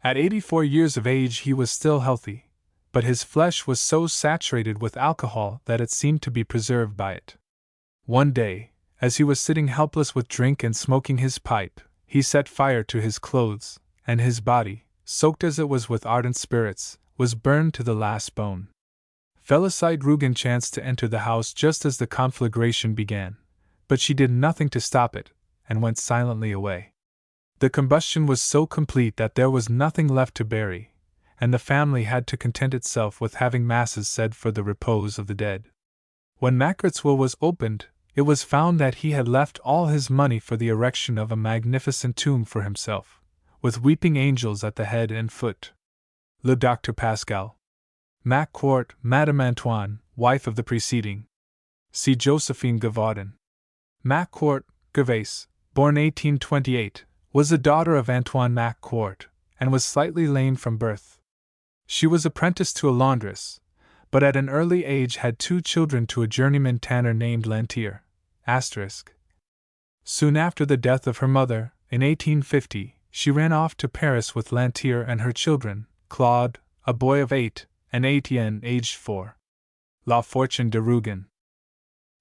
At 84 years of age he was still healthy, but his flesh was so saturated with alcohol that it seemed to be preserved by it. One day, as he was sitting helpless with drink and smoking his pipe, he set fire to his clothes, and his body, soaked as it was with ardent spirits, was burned to the last bone. Felicite Rougon chanced to enter the house just as the conflagration began, but she did nothing to stop it, and went silently away. The combustion was so complete that there was nothing left to bury, and the family had to content itself with having masses said for the repose of the dead. When Macquart's will was opened, it was found that he had left all his money for the erection of a magnificent tomb for himself, with weeping angels at the head and foot. Le Dr. Pascal Macquart, Madame Antoine, wife of the preceding. See Josephine Gavaudin. Macquart, Gervais, born 1828, was the daughter of Antoine Macquart, and was slightly lame from birth. She was apprenticed to a laundress, but at an early age had 2 children to a journeyman tanner named Lantier. Soon after the death of her mother, in 1850, she ran off to Paris with Lantier and her children, Claude, a boy of 8, and Etienne, aged 4. La Fortune de Rougon.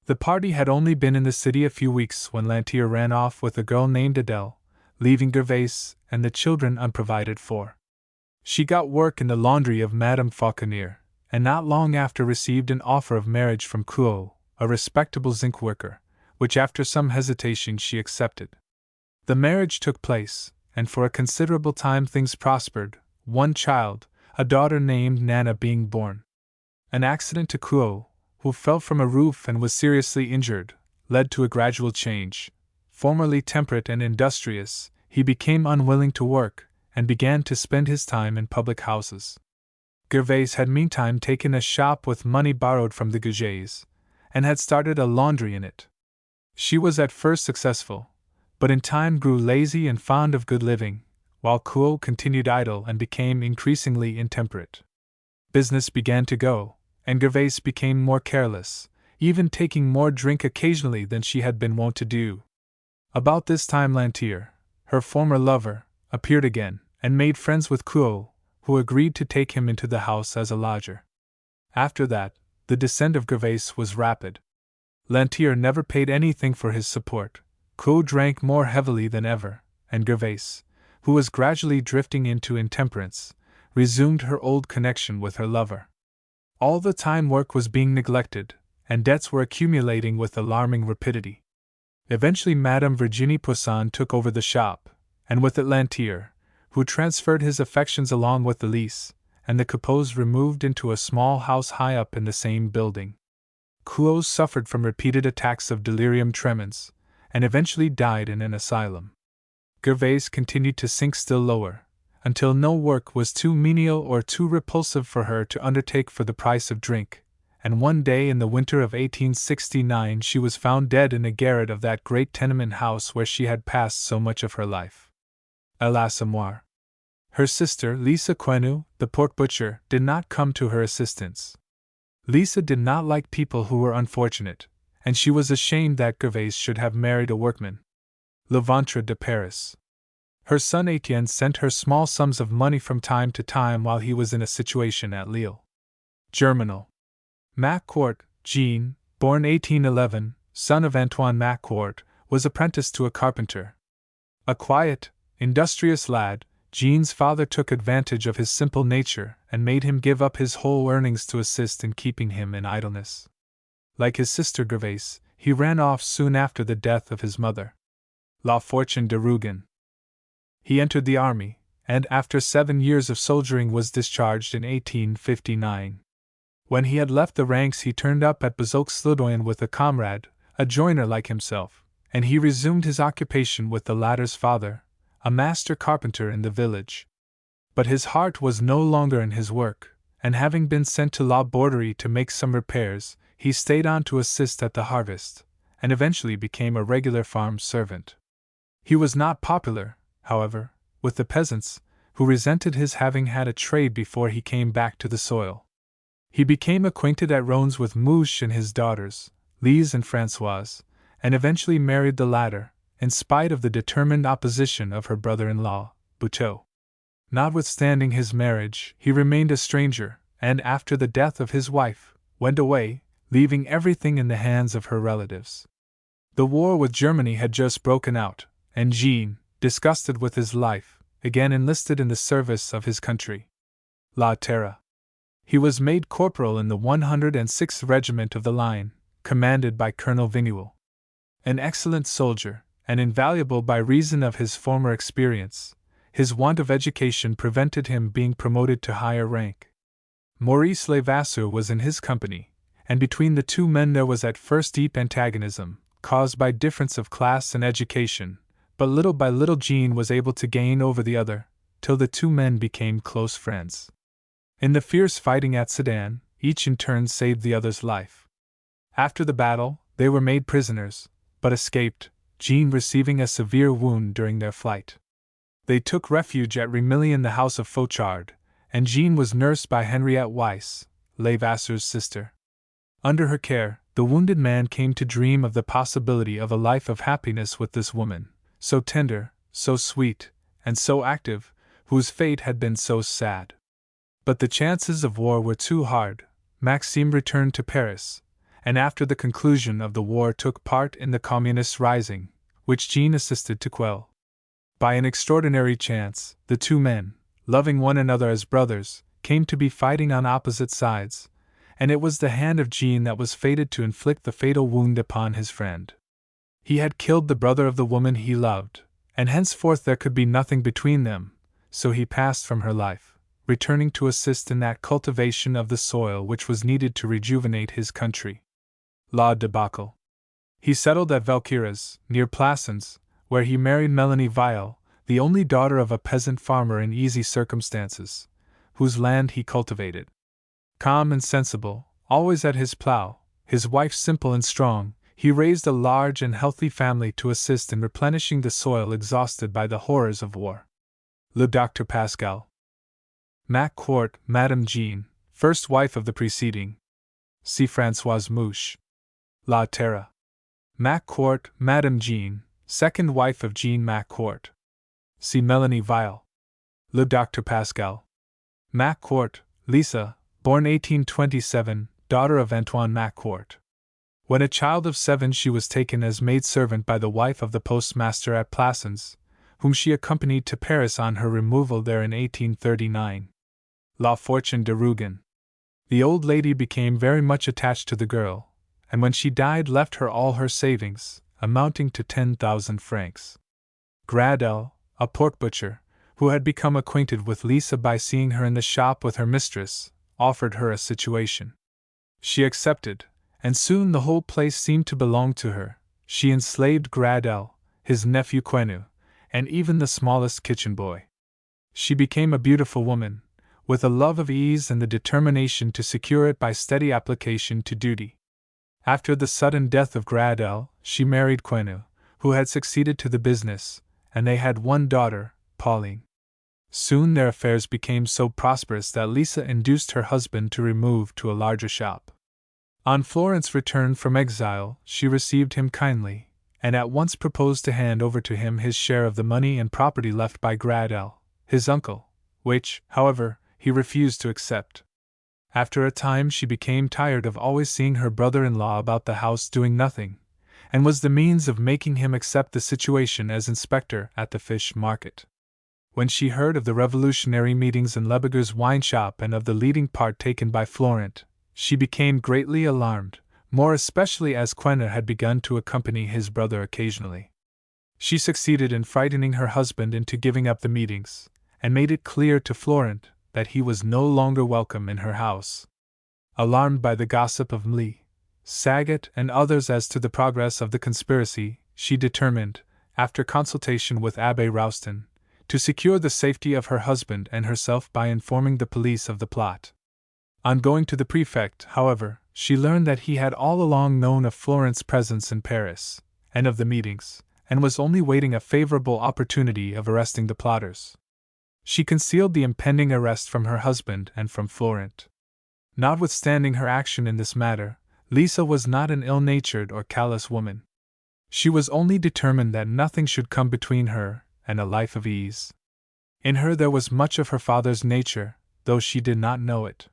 The party had only been in the city a few weeks when Lantier ran off with a girl named Adele, leaving Gervais and the children unprovided for. She got work in the laundry of Madame Fauconnier, and not long after received an offer of marriage from Couot, a respectable zinc worker, which after some hesitation she accepted. The marriage took place, and for a considerable time things prospered, one child, a daughter named Nana, being born. An accident to Couot, who fell from a roof and was seriously injured, led to a gradual change. Formerly temperate and industrious, he became unwilling to work, and began to spend his time in public houses. Gervais had meantime taken a shop with money borrowed from the Gougets, and had started a laundry in it. She was at first successful, but in time grew lazy and fond of good living, while Couot continued idle and became increasingly intemperate. Business began to go, and Gervais became more careless, even taking more drink occasionally than she had been wont to do. About this time Lantier, her former lover, appeared again, and made friends with Couot, who agreed to take him into the house as a lodger. After that, the descent of Gervais was rapid. Lantier never paid anything for his support, Couot drank more heavily than ever, and Gervais, who was gradually drifting into intemperance, resumed her old connection with her lover. All the time work was being neglected, and debts were accumulating with alarming rapidity. Eventually Madame Virginie Poisson took over the shop, and with it Lantier, who transferred his affections along with the lease, and the Capots removed into a small house high up in the same building. Couot suffered from repeated attacks of delirium tremens, and eventually died in an asylum. Gervais continued to sink still lower, until no work was too menial or too repulsive for her to undertake for the price of drink, and one day in the winter of 1869 she was found dead in a garret of that great tenement house where she had passed so much of her life. Alas moi! Her sister, Lisa Quenu, the pork butcher, did not come to her assistance. Lisa did not like people who were unfortunate, and she was ashamed that Gervais should have married a workman. Le Ventre de Paris. Her son Etienne sent her small sums of money from time to time while he was in a situation at Lille. Germinal. Macquart, Jean, born 1811, son of Antoine Macquart, was apprenticed to a carpenter. A quiet, industrious lad, Jean's father took advantage of his simple nature and made him give up his whole earnings to assist in keeping him in idleness. Like his sister Gervais, he ran off soon after the death of his mother. La Fortune de Rougon. He entered the army, and after 7 years of soldiering was discharged in 1859. When he had left the ranks he turned up at Bezoak-Sludoyen with a comrade, a joiner like himself, and he resumed his occupation with the latter's father, a master carpenter in the village. But his heart was no longer in his work, and having been sent to La Borderie to make some repairs, he stayed on to assist at the harvest, and eventually became a regular farm servant. He was not popular, however, with the peasants, who resented his having had a trade before he came back to the soil. He became acquainted at Rones with Mouche and his daughters, Lise and Françoise, and eventually married the latter, in spite of the determined opposition of her brother-in-law, Buteau. Notwithstanding his marriage, he remained a stranger, and after the death of his wife, went away, leaving everything in the hands of her relatives. The war with Germany had just broken out, and Jean, disgusted with his life, again enlisted in the service of his country. La Terre. He was made corporal in the 106th Regiment of the Line, commanded by Colonel Vigneul. An excellent soldier, and invaluable by reason of his former experience, his want of education prevented him being promoted to higher rank. Maurice Levasseur was in his company, and between the two men there was at first deep antagonism, caused by difference of class and education, but little by little Jean was able to gain over the other, till the two men became close friends. In the fierce fighting at Sedan, each in turn saved the other's life. After the battle, they were made prisoners, but escaped, Jean receiving a severe wound during their flight. They took refuge at Remilly in the house of Fauchard, and Jean was nursed by Henriette Weiss, Levasseur's sister. Under her care, the wounded man came to dream of the possibility of a life of happiness with this woman, so tender, so sweet, and so active, whose fate had been so sad. But the chances of war were too hard. Maxime returned to Paris, and after the conclusion of the war took part in the Communist rising, which Jean assisted to quell. By an extraordinary chance, the two men, loving one another as brothers, came to be fighting on opposite sides, and it was the hand of Jean that was fated to inflict the fatal wound upon his friend. He had killed the brother of the woman he loved, and henceforth there could be nothing between them, so he passed from her life, returning to assist in that cultivation of the soil which was needed to rejuvenate his country. La debacle. He settled at Valqueyras, near Plassans, where he married Melanie Weil, the only daughter of a peasant farmer in easy circumstances, whose land he cultivated. Calm and sensible, always at his plough, his wife simple and strong, he raised a large and healthy family to assist in replenishing the soil exhausted by the horrors of war. Le Docteur Pascal. Macquart, Madame Jean, first wife of the preceding. See Françoise Mouche. La Terre. Macquart, Madame Jean, second wife of Jean Macquart. See Melanie Weil. Le Docteur Pascal. Macquart, Lisa, born 1827, daughter of Antoine Macquart. When a child of 7 she was taken as maidservant by the wife of the postmaster at Plassans, whom she accompanied to Paris on her removal there in 1839. La Fortune de Rougon. The old lady became very much attached to the girl, and when she died left her all her savings, amounting to 10,000 francs. Gradel, a pork butcher, who had become acquainted with Lisa by seeing her in the shop with her mistress, offered her a situation. She accepted, and soon the whole place seemed to belong to her. She enslaved Gradel, his nephew Quenu, and even the smallest kitchen boy. She became a beautiful woman, with a love of ease and the determination to secure it by steady application to duty. After the sudden death of Gradel, she married Quenu, who had succeeded to the business, and they had one daughter, Pauline. Soon their affairs became so prosperous that Lisa induced her husband to remove to a larger shop. On Florence return from exile, she received him kindly, and at once proposed to hand over to him his share of the money and property left by Gradel, his uncle, which, however, he refused to accept. After a time she became tired of always seeing her brother-in-law about the house doing nothing, and was the means of making him accept the situation as inspector at the fish market. When she heard of the revolutionary meetings in Lebeger's wine shop and of the leading part taken by Florent, she became greatly alarmed, more especially as Quenu had begun to accompany his brother occasionally. She succeeded in frightening her husband into giving up the meetings, and made it clear to Florent that he was no longer welcome in her house. Alarmed by the gossip of Emile, Saget, and others as to the progress of the conspiracy, she determined, after consultation with Abbé Roustan, to secure the safety of her husband and herself by informing the police of the plot. On going to the prefect, however, she learned that he had all along known of Florent's presence in Paris, and of the meetings, and was only waiting a favorable opportunity of arresting the plotters. She concealed the impending arrest from her husband and from Florent. Notwithstanding her action in this matter, Lisa was not an ill-natured or callous woman. She was only determined that nothing should come between her and a life of ease. In her there was much of her father's nature, though she did not know it.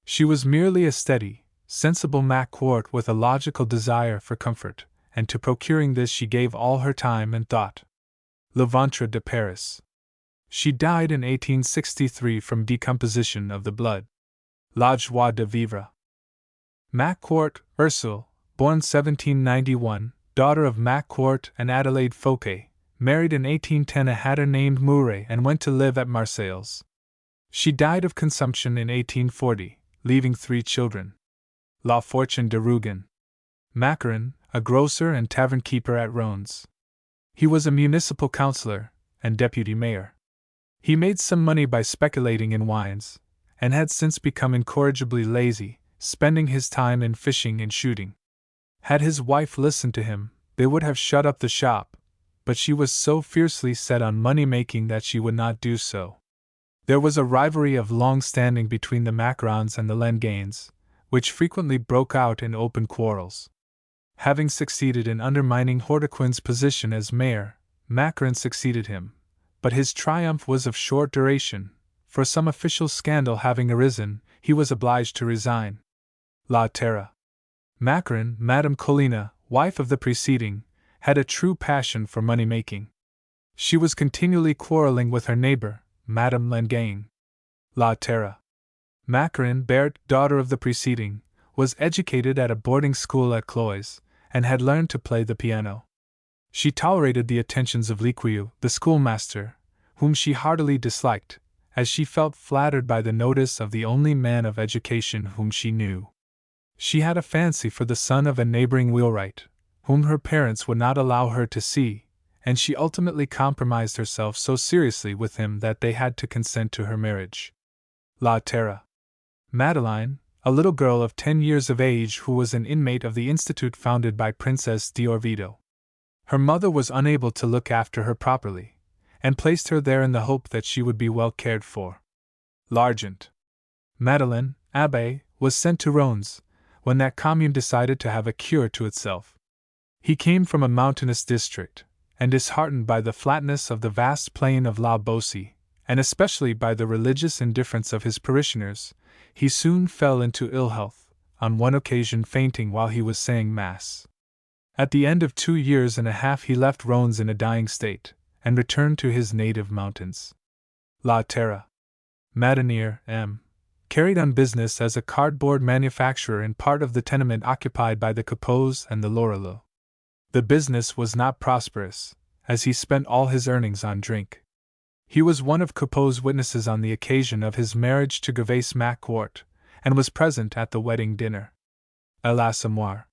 She was merely a steady, sensible Macquart with a logical desire for comfort, and to procuring this she gave all her time and thought. Le Ventre de Paris. She died in 1863 from decomposition of the blood. La joie de vivre. Macquart, Ursule, born 1791, daughter of Macquart and Adelaide Fouquet, married in 1810 a hatter named Mouret and went to live at Marseilles. She died of consumption in 1840, leaving 3 children. La Fortune de Rougon. Macarin, a grocer and tavern keeper at Rones. He was a municipal councillor and deputy mayor. He made some money by speculating in wines, and had since become incorrigibly lazy, spending his time in fishing and shooting. Had his wife listened to him, they would have shut up the shop, but she was so fiercely set on money-making that she would not do so. There was a rivalry of long standing between the Macarons and the Lenganes, which frequently broke out in open quarrels. Having succeeded in undermining Hortequin's position as mayor, Macarin succeeded him, but his triumph was of short duration, for some official scandal having arisen, he was obliged to resign. La Terra. Macarin, Madame Colina, wife of the preceding, had a true passion for money-making. She was continually quarreling with her neighbor, Madame Lengaine. La Terra. Macarin, Berthe, daughter of the preceding, was educated at a boarding school at Cloyes, and had learned to play the piano. She tolerated the attentions of Lequieu, the schoolmaster, whom she heartily disliked, as she felt flattered by the notice of the only man of education whom she knew. She had a fancy for the son of a neighboring wheelwright, whom her parents would not allow her to see, and she ultimately compromised herself so seriously with him that they had to consent to her marriage. La Terra. Madeleine, a little girl of 10 years of age who was an inmate of the institute founded by Princess d'Orvieto. Her mother was unable to look after her properly, and placed her there in the hope that she would be well cared for. L'Argent. Madeleine, Abbé, was sent to Rones, when that commune decided to have a cure to itself. He came from a mountainous district, and disheartened by the flatness of the vast plain of La Beauce, and especially by the religious indifference of his parishioners, he soon fell into ill health, on one occasion fainting while he was saying Mass. At the end of 2 years and a half he left Rones in a dying state, and returned to his native mountains. La Terra. Madinier, M. carried on business as a cardboard manufacturer in part of the tenement occupied by the Capots and the Loreleux. The business was not prosperous, as he spent all his earnings on drink. He was one of Capot's witnesses on the occasion of his marriage to Gervais Macquart, and was present at the wedding dinner. L'Assommoir.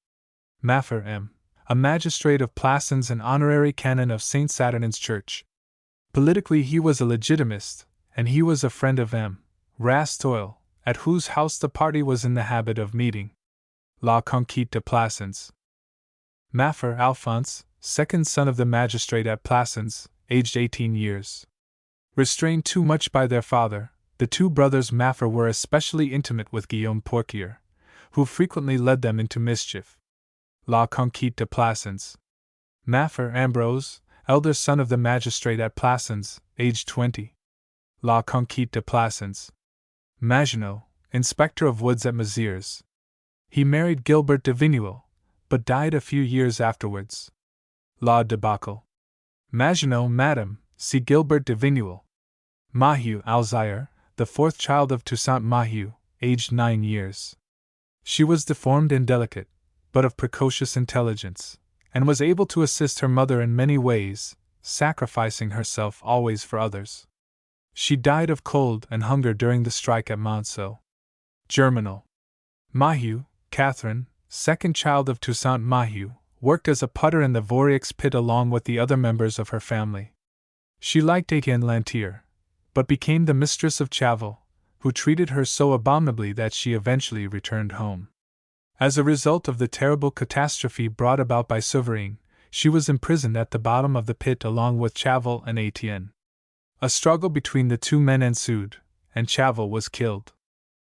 Maffer M., a magistrate of Plassans and honorary canon of St. Saturnin's Church. Politically he was a legitimist, and he was a friend of M. Rastoil, at whose house the party was in the habit of meeting. La Conquête de Plassans. Maffer Alphonse, second son of the magistrate at Plassans, aged 18 years. Restrained too much by their father, the 2 brothers Maffer were especially intimate with Guillaume Pourquier, who frequently led them into mischief. La Conquête de Plassans. Maffer Ambrose, elder son of the magistrate at Plassans, aged 20. La Conquête de Plassans. Maginot, inspector of woods at Mézières. He married Gilbert de Vigneul, but died a few years afterwards. La Debacle. Maginot, Madame, see Gilbert de Vigneul. Mahieu Alzire, the 4th child of Toussaint Mahieu, aged 9 years. She was deformed and delicate, but of precocious intelligence, and was able to assist her mother in many ways, sacrificing herself always for others. She died of cold and hunger during the strike at Monceau. Germinal. Mahieu, Catherine, 2nd child of Toussaint Mahieu, worked as a putter in the Vorieux pit along with the other members of her family. She liked Etienne Lantier, but became the mistress of Chavel, who treated her so abominably that she eventually returned home. As a result of the terrible catastrophe brought about by Souverain, she was imprisoned at the bottom of the pit along with Chavel and Etienne. A struggle between the 2 men ensued, and Chavel was killed.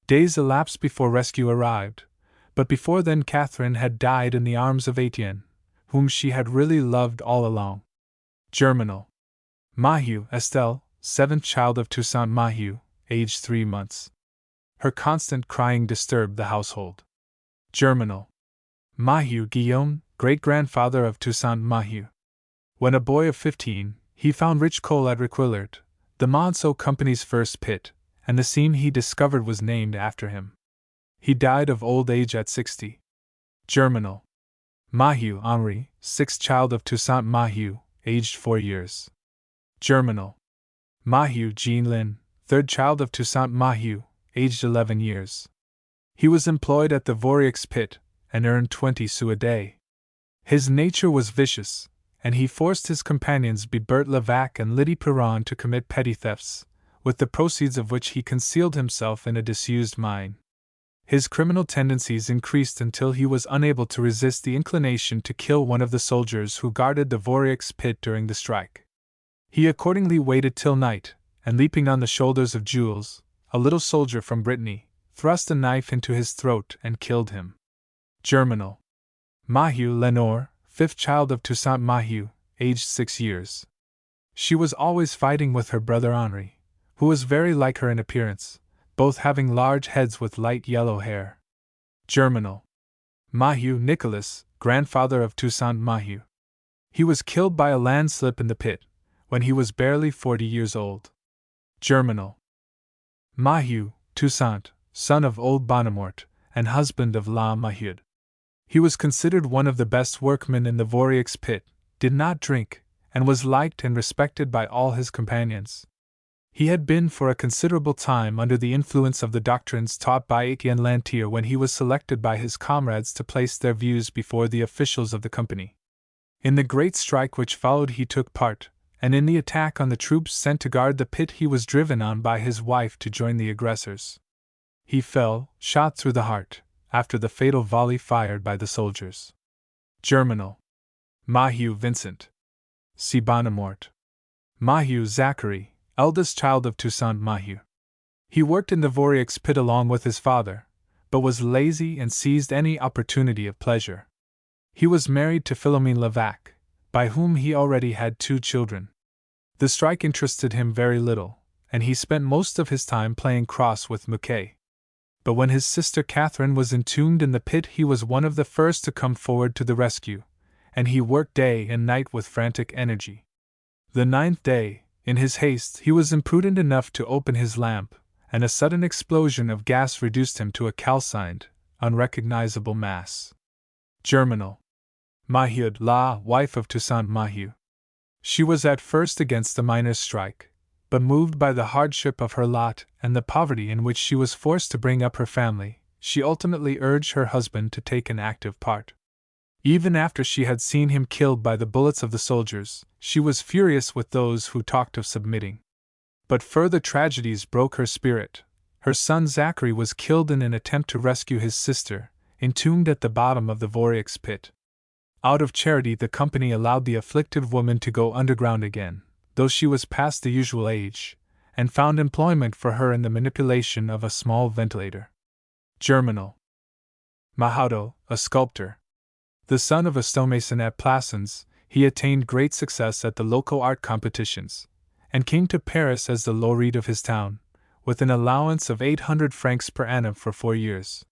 Days elapsed before rescue arrived, but before then Catherine had died in the arms of Etienne, whom she had really loved all along. Germinal. Maheu Estelle, seventh child of Toussaint Maheu, aged 3 months. Her constant crying disturbed the household. Germinal. Maheu Guillaume, great-grandfather of Toussaint Maheu. When a boy of 15, he found rich coal at Requillart, the Monceau Company's first pit, and the seam he discovered was named after him. He died of old age at 60. Germinal. Maheu Henri, sixth child of Toussaint Maheu, aged 4 years. Germinal. Maheu Jean Lin, third child of Toussaint Maheu, aged 11 years. He was employed at the Vorieux pit, and earned 20 sous a day. His nature was vicious, and he forced his companions Bibert Levaque and Lydie Perron to commit petty thefts, with the proceeds of which he concealed himself in a disused mine. His criminal tendencies increased until he was unable to resist the inclination to kill one of the soldiers who guarded the Vorieux pit during the strike. He accordingly waited till night, and leaping on the shoulders of Jules, a little soldier from Brittany, thrust a knife into his throat and killed him. Germinal. Maheu Lenore, fifth child of Toussaint Maheu, aged 6 years. She was always fighting with her brother Henri, who was very like her in appearance, both having large heads with light yellow hair. Germinal. Maheu Nicolas, grandfather of Toussaint Maheu. He was killed by a landslip in the pit, when he was barely 40 years old. Germinal. Maheu Toussaint, son of old Bonnemort, and husband of La Maheude. He was considered one of the best workmen in the Vorieux pit, did not drink, and was liked and respected by all his companions. He had been for a considerable time under the influence of the doctrines taught by Etienne Lantier when he was selected by his comrades to place their views before the officials of the company. In the great strike which followed he took part, and in the attack on the troops sent to guard the pit he was driven on by his wife to join the aggressors. He fell, shot through the heart, after the fatal volley fired by the soldiers. Germinal. Maheu Vincent. C. Bonnemort. Maheu Zachary, eldest child of Toussaint Maheu. He worked in the Vorieux pit along with his father, but was lazy and seized any opportunity of pleasure. He was married to Philomene Levaque, by whom he already had 2 children. The strike interested him very little, and he spent most of his time playing cross with Mouquet. But when his sister Catherine was entombed in the pit, he was one of the first to come forward to the rescue, and he worked day and night with frantic energy. The 9th day, in his haste, he was imprudent enough to open his lamp, and a sudden explosion of gas reduced him to a calcined, unrecognizable mass. Germinal. Maheude, la wife of Toussaint Maheu. She was at first against the miners' strike, but moved by the hardship of her lot and the poverty in which she was forced to bring up her family, she ultimately urged her husband to take an active part. Even after she had seen him killed by the bullets of the soldiers, she was furious with those who talked of submitting. But further tragedies broke her spirit. Her son Zachary was killed in an attempt to rescue his sister, entombed at the bottom of the Vorieux pit. Out of charity, the company allowed the afflicted woman to go underground again, though she was past the usual age, and found employment for her in the manipulation of a small ventilator. Germinal. Mahaudo, a sculptor. The son of a stonemason at Plassans, he attained great success at the local art competitions, and came to Paris as the laureate of his town, with an allowance of 800 francs per annum for 4 years.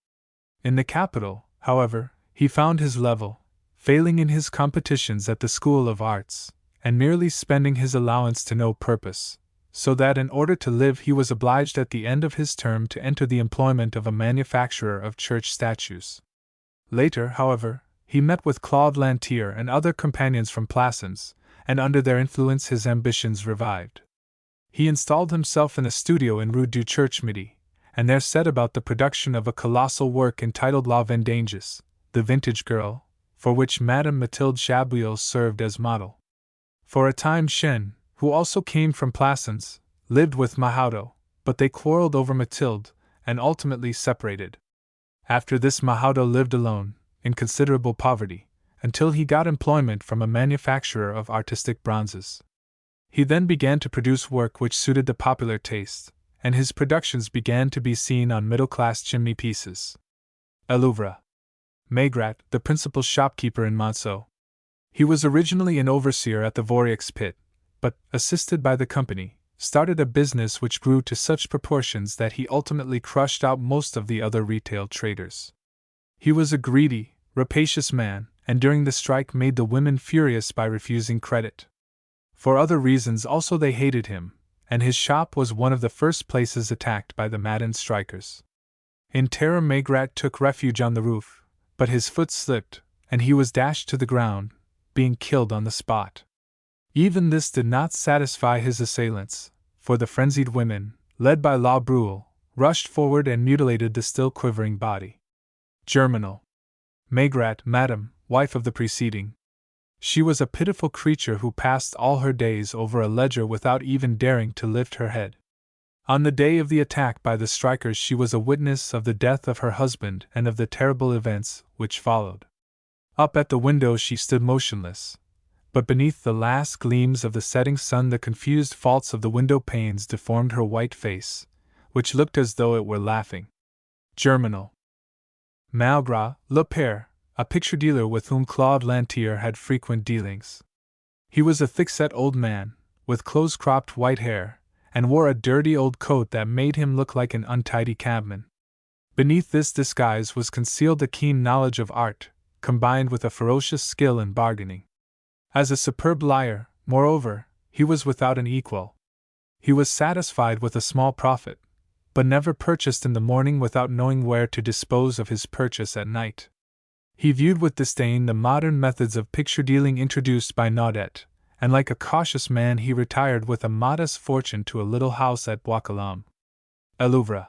In the capital, however, he found his level, failing in his competitions at the School of Arts, and merely spending his allowance to no purpose, so that in order to live he was obliged at the end of his term to enter the employment of a manufacturer of church statues. Later, however, he met with Claude Lantier and other companions from Plassans, and under their influence his ambitions revived. He installed himself in a studio in Rue du Church Midi, and there set about the production of a colossal work entitled La Vendangeuse, the Vintage Girl, for which Madame Mathilde Chabriel served as model. For a time Chen, who also came from Plassans, lived with Mahaudo, but they quarreled over Mathilde, and ultimately separated. After this Mahaudo lived alone, in considerable poverty, until he got employment from a manufacturer of artistic bronzes. He then began to produce work which suited the popular taste, and his productions began to be seen on middle-class chimney pieces. Elouvre. Maigrat, the principal shopkeeper in Monceau. He was originally an overseer at the Voriax pit, but, assisted by the company, started a business which grew to such proportions that he ultimately crushed out most of the other retail traders. He was a greedy, rapacious man, and during the strike made the women furious by refusing credit. For other reasons also they hated him, and his shop was one of the first places attacked by the maddened strikers. In terror Maigret took refuge on the roof, but his foot slipped, and he was dashed to the ground, being killed on the spot. Even this did not satisfy his assailants, for the frenzied women, led by La Brule, rushed forward and mutilated the still quivering body. Germinal. Maigret, madam, wife of the preceding. She was a pitiful creature who passed all her days over a ledger without even daring to lift her head. On the day of the attack by the strikers she was a witness of the death of her husband and of the terrible events which followed. Up at the window she stood motionless, but beneath the last gleams of the setting sun the confused faults of the window panes deformed her white face, which looked as though it were laughing. Germinal. Malgras, le Père, a picture dealer with whom Claude Lantier had frequent dealings. He was a thick-set old man, with close-cropped white hair, and wore a dirty old coat that made him look like an untidy cabman. Beneath this disguise was concealed a keen knowledge of art, combined with a ferocious skill in bargaining. As a superb liar, moreover, he was without an equal. He was satisfied with a small profit, but never purchased in the morning without knowing where to dispose of his purchase at night. He viewed with disdain the modern methods of picture dealing introduced by Naudet, and like a cautious man he retired with a modest fortune to a little house at Bois Colombes. Elouvre.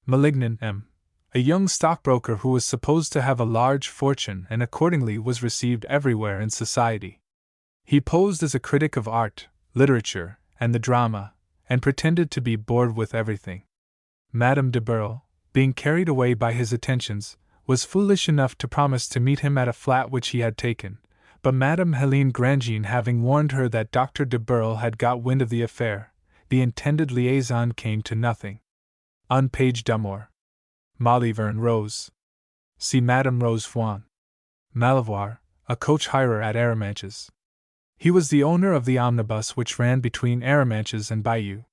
Malignant M., a young stockbroker who was supposed to have a large fortune and accordingly was received everywhere in society. He posed as a critic of art, literature, and the drama, and pretended to be bored with everything. Madame de Burle, being carried away by his attentions, was foolish enough to promise to meet him at a flat which he had taken, but Madame Helene Grandjean having warned her that Dr. de Burle had got wind of the affair, the intended liaison came to nothing. On page d'Amour. Maliverne Rose. See Madame Rose Foin. Malivoire, a coach hirer at Aramanches. He was the owner of the omnibus which ran between Aramanches and Bayeux.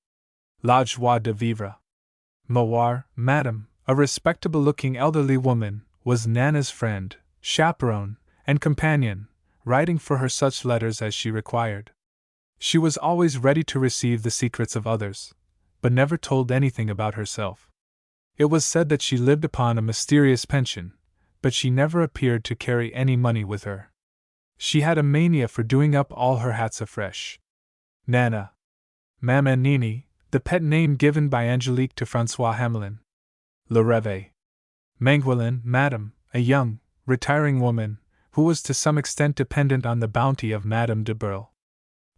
La Joie de Vivre. Mawar, Madame, a respectable-looking elderly woman, was Nana's friend, chaperone, and companion, writing for her such letters as she required. She was always ready to receive the secrets of others, but never told anything about herself. It was said that she lived upon a mysterious pension, but she never appeared to carry any money with her. She had a mania for doing up all her hats afresh. Nana. Maman Nini, the pet name given by Angelique to François Hamelin. Le Rêve. Manguelin, Madame, a young, retiring woman, who was to some extent dependent on the bounty of Madame de Burle.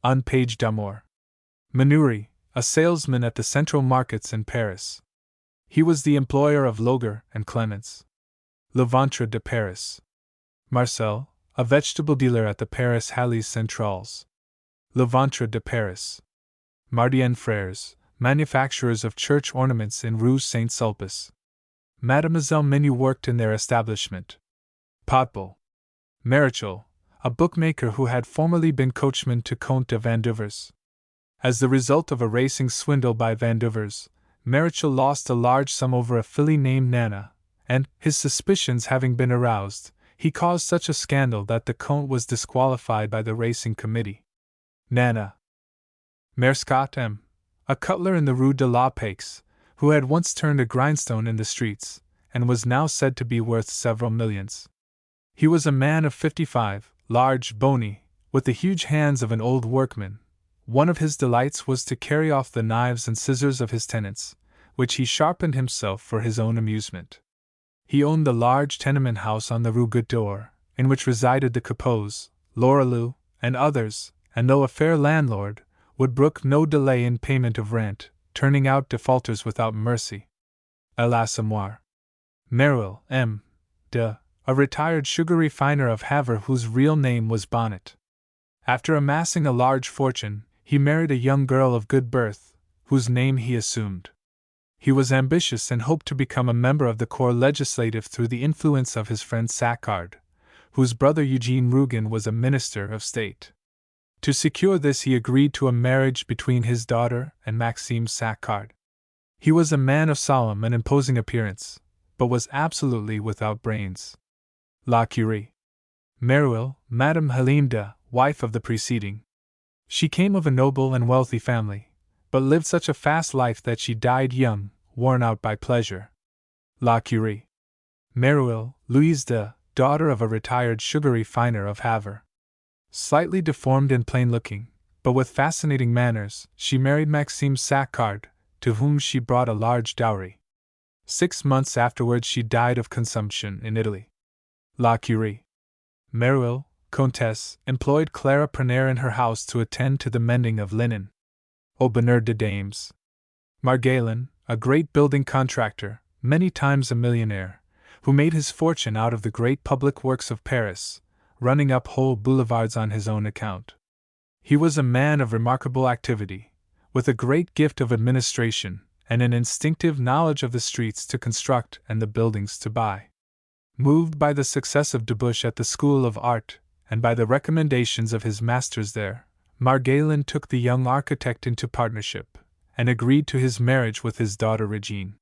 On page d'Amour. Manoury, a salesman at the central markets in Paris. He was the employer of Loger and Clements. Le Ventre de Paris. Marcel, a vegetable dealer at the Paris Halles Centrales. Le Ventre de Paris. Mardienne Frères, manufacturers of church ornaments in Rue Saint-Sulpice. Mademoiselle Menu worked in their establishment. Potbul. Marichal, a bookmaker who had formerly been coachman to Comte de Vandevers. As the result of a racing swindle by Vandevers, Marichal lost a large sum over a filly named Nana, and, his suspicions having been aroused, he caused such a scandal that the Comte was disqualified by the racing committee. Nana. Merscott M., a cutler in the Rue de la Paix, who had once turned a grindstone in the streets, and was now said to be worth several millions. He was a man of 55, large, bony, with the huge hands of an old workman. One of his delights was to carry off the knives and scissors of his tenants, which he sharpened himself for his own amusement. He owned the large tenement house on the Rue Goutte d'Or, in which resided the Capots, Lorelou, and others, and though a fair landlord, would brook no delay in payment of rent, turning out defaulters without mercy. L'Assommoir. Meruel M. de, a retired sugar refiner of Havre whose real name was Bonnet. After amassing a large fortune, he married a young girl of good birth, whose name he assumed. He was ambitious and hoped to become a member of the Corps Legislatif through the influence of his friend Saccard, whose brother Eugene Rougon was a minister of state. To secure this, he agreed to a marriage between his daughter and Maxime Saccard. He was a man of solemn and imposing appearance, but was absolutely without brains. La Curie. Meruel, Madame Helene, wife of the preceding. She came of a noble and wealthy family, but lived such a fast life that she died young, worn out by pleasure. La Curie. Meruel, Louise, daughter of a retired sugar refiner of Havre. Slightly deformed and plain-looking, but with fascinating manners, she married Maxime Saccard, to whom she brought a large dowry. 6 months afterwards she died of consumption in Italy. La Curie. Meruel, Comtesse, employed Clara Preneur in her house to attend to the mending of linen. Aubonneur de Dames. Margallon, a great building contractor, many times a millionaire, who made his fortune out of the great public works of Paris, running up whole boulevards on his own account. He was a man of remarkable activity, with a great gift of administration and an instinctive knowledge of the streets to construct and the buildings to buy. Moved by the success of Debuche at the School of Art, and by the recommendations of his masters there, Margallon took the young architect into partnership, and agreed to his marriage with his daughter Regine.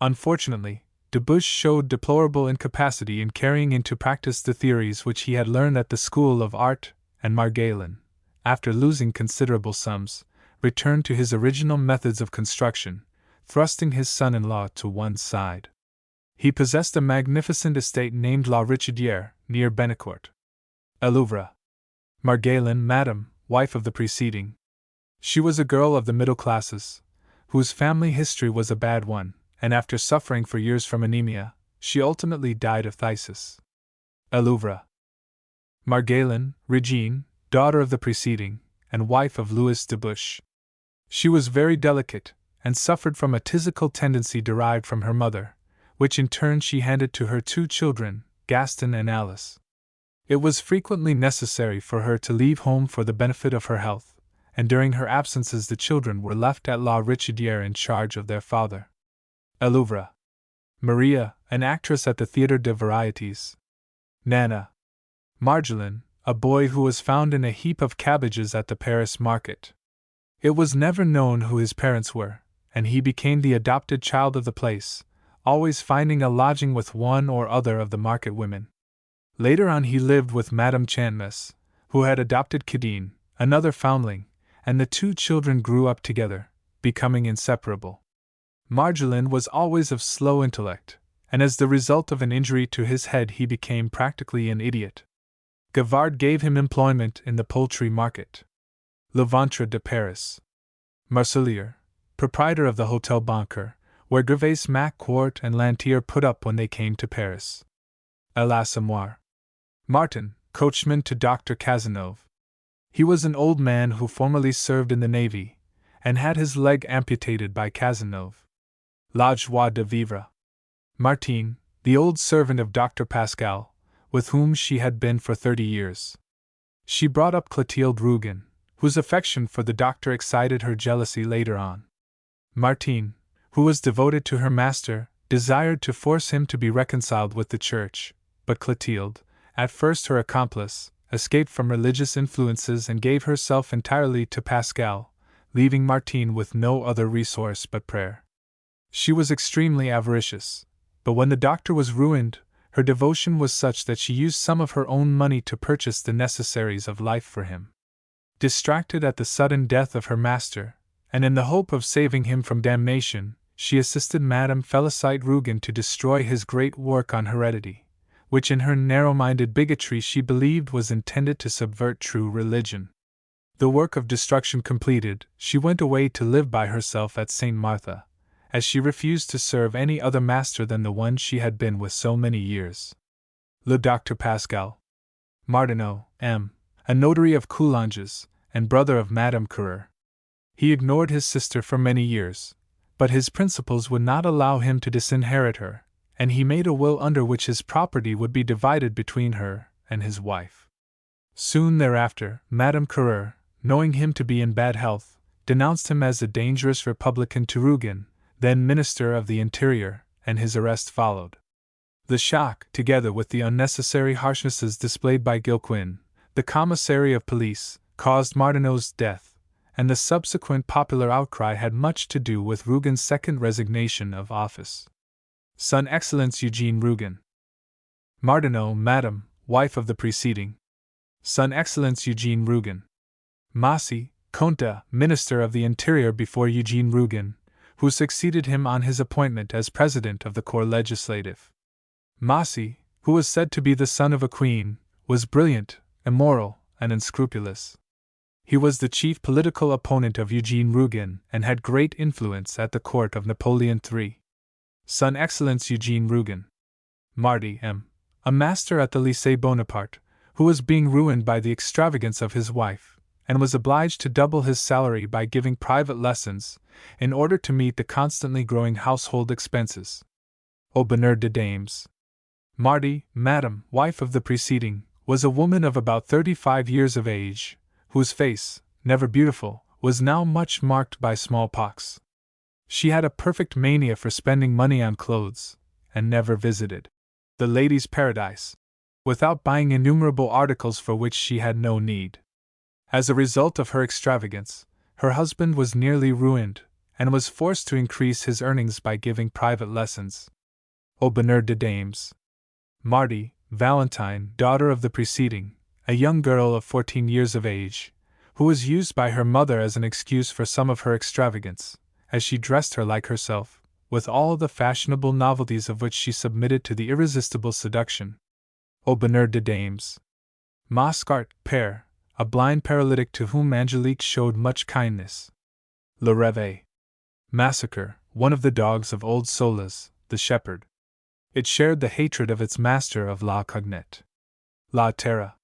Unfortunately, Debuche showed deplorable incapacity in carrying into practice the theories which he had learned at the School of Art, and Margallon, after losing considerable sums, returned to his original methods of construction, thrusting his son-in-law to one side. He possessed a magnificent estate named La Richaudière, near Bennecourt. Elouvre. Margallon, Madame, wife of the preceding. She was a girl of the middle classes, whose family history was a bad one, and after suffering for years from anemia, she ultimately died of phthisis. Elouvre. Margallon, Regine, daughter of the preceding, and wife of Louis Debuche. She was very delicate, and suffered from a phthisical tendency derived from her mother, which in turn she handed to her 2 children, Gaston and Alice. It was frequently necessary for her to leave home for the benefit of her health, and during her absences the children were left at La Richaudière in charge of their father. Elouvre. Maria, an actress at the Théâtre des Variétés. Nana. Marjolin, a boy who was found in a heap of cabbages at the Paris market. It was never known who his parents were, and he became the adopted child of the place, always finding a lodging with one or other of the market women. Later on he lived with Madame Chantmes, who had adopted Cadine, another foundling, and the 2 children grew up together, becoming inseparable. Marjolin was always of slow intellect, and as the result of an injury to his head he became practically an idiot. Gavard gave him employment in the poultry market. Le Ventre de Paris. Marcelier, proprietor of the Hotel Banquer, where Rougon-Macquart and Lantier put up when they came to Paris. L'Assommoir. Martin, coachman to Dr. Cazenove. He was an old man who formerly served in the navy, and had his leg amputated by Cazenove. La Joie de Vivre. Martine, the old servant of Dr. Pascal, with whom she had been for 30 years. She brought up Clotilde Rougon, whose affection for the doctor excited her jealousy later on. Martine, who was devoted to her master, desired to force him to be reconciled with the church, but Clotilde, at first her accomplice, escaped from religious influences and gave herself entirely to Pascal, leaving Martine with no other resource but prayer. She was extremely avaricious, but when the doctor was ruined, her devotion was such that she used some of her own money to purchase the necessaries of life for him. Distracted at the sudden death of her master, and in the hope of saving him from damnation, she assisted Madame Félicite Rougon to destroy his great work on heredity, which in her narrow-minded bigotry she believed was intended to subvert true religion. The work of destruction completed, she went away to live by herself at St. Martha, as she refused to serve any other master than the one she had been with so many years. Le Docteur Pascal. Martineau, M., a notary of Coulanges, and brother of Madame Coureur. He ignored his sister for many years, but his principles would not allow him to disinherit her, and he made a will under which his property would be divided between her and his wife. Soon thereafter, Madame Coureur, knowing him to be in bad health, denounced him as a dangerous Republican to Rougon, then Minister of the Interior, and his arrest followed. The shock, together with the unnecessary harshnesses displayed by Gilquin, the commissary of police, caused Martineau's death, and the subsequent popular outcry had much to do with Rougon's second resignation of office. Son Excellence Eugene Rougon. Martineau, Madam, wife of the preceding. Son Excellence Eugene Rougon. Massey, Comte, Minister of the Interior before Eugene Rougon, who succeeded him on his appointment as President of the Corps Legislative. Massey, who was said to be the son of a queen, was brilliant, immoral, and unscrupulous. He was the chief political opponent of Eugene Rougon and had great influence at the court of Napoleon III. Son Excellence Eugene Rougon. Marty M., a master at the Lycée Bonaparte, who was being ruined by the extravagance of his wife, and was obliged to double his salary by giving private lessons, in order to meet the constantly growing household expenses. Auberneur de Dames. Marty, Madam, wife of the preceding, was a woman of about 35 years of age, whose face, never beautiful, was now much marked by smallpox. She had a perfect mania for spending money on clothes, and never visited the ladies' paradise without buying innumerable articles for which she had no need. As a result of her extravagance, her husband was nearly ruined, and was forced to increase his earnings by giving private lessons. Auberneur de Dames. Marty, Valentine, daughter of the preceding, a young girl of 14 years of age, who was used by her mother as an excuse for some of her extravagance, as she dressed her like herself, with all the fashionable novelties of which she submitted to the irresistible seduction. Auberneur de Dames. Mascart, Père, a blind paralytic to whom Angelique showed much kindness. Le Rêve. Massacre, one of the dogs of old Zolas, the shepherd. It shared the hatred of its master of La Cognette. La Terra.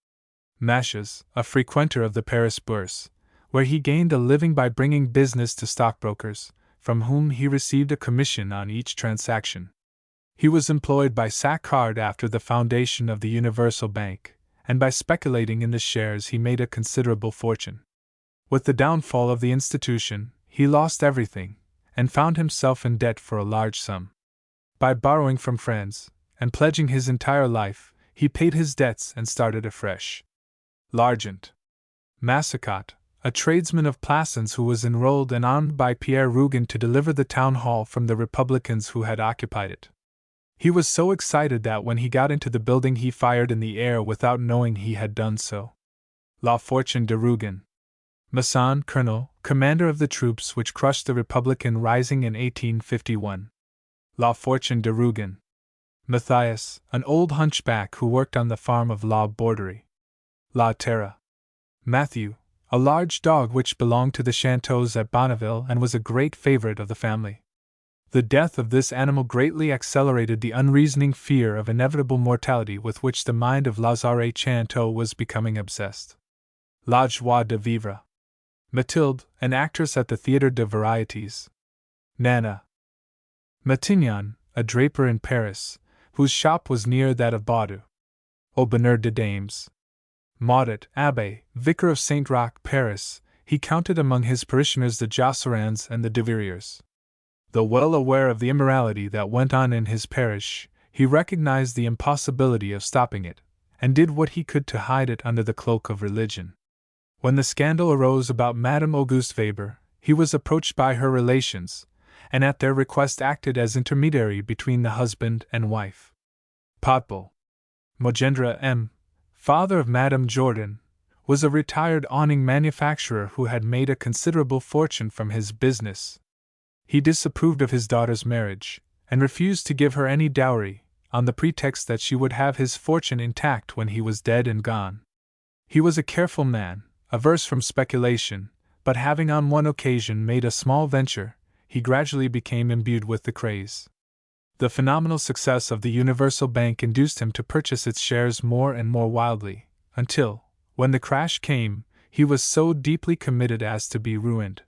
Maches, a frequenter of the Paris Bourse, where he gained a living by bringing business to stockbrokers, from whom he received a commission on each transaction. He was employed by Saccard after the foundation of the Universal Bank, and by speculating in the shares he made a considerable fortune. With the downfall of the institution, he lost everything, and found himself in debt for a large sum. By borrowing from friends, and pledging his entire life, he paid his debts and started afresh. L'Argent. Massicot, a tradesman of Plassans who was enrolled and armed by Pierre Rougon to deliver the town hall from the Republicans who had occupied it. He was so excited that when he got into the building he fired in the air without knowing he had done so. La Fortune de Rougon. Masson, colonel, commander of the troops which crushed the Republican rising in 1851. La Fortune de Rougon. Matthias, an old hunchback who worked on the farm of La Borderie. La Terra. Matthew, a large dog which belonged to the Chanteaus at Bonneville and was a great favorite of the family. The death of this animal greatly accelerated the unreasoning fear of inevitable mortality with which the mind of Lazare Chanteau was becoming obsessed. La Joie de Vivre. Mathilde, an actress at the Théâtre de Varietés. Nana. Matignon, a draper in Paris, whose shop was near that of Baudu. Auberneur de Dames. Maudet, Abbé, vicar of Saint Roch, Paris, he counted among his parishioners the Josserans and the de Verriers. Though well aware of the immorality that went on in his parish, he recognized the impossibility of stopping it, and did what he could to hide it under the cloak of religion. When the scandal arose about Madame Auguste Weber, he was approached by her relations, and at their request acted as intermediary between the husband and wife. Potbul. Mogendre M., father of Madame Jordan, was a retired awning manufacturer who had made a considerable fortune from his business. He disapproved of his daughter's marriage, and refused to give her any dowry, on the pretext that she would have his fortune intact when he was dead and gone. He was a careful man, averse from speculation, but having on one occasion made a small venture, he gradually became imbued with the craze. The phenomenal success of the Universal Bank induced him to purchase its shares more and more wildly, until, when the crash came, he was so deeply committed as to be ruined.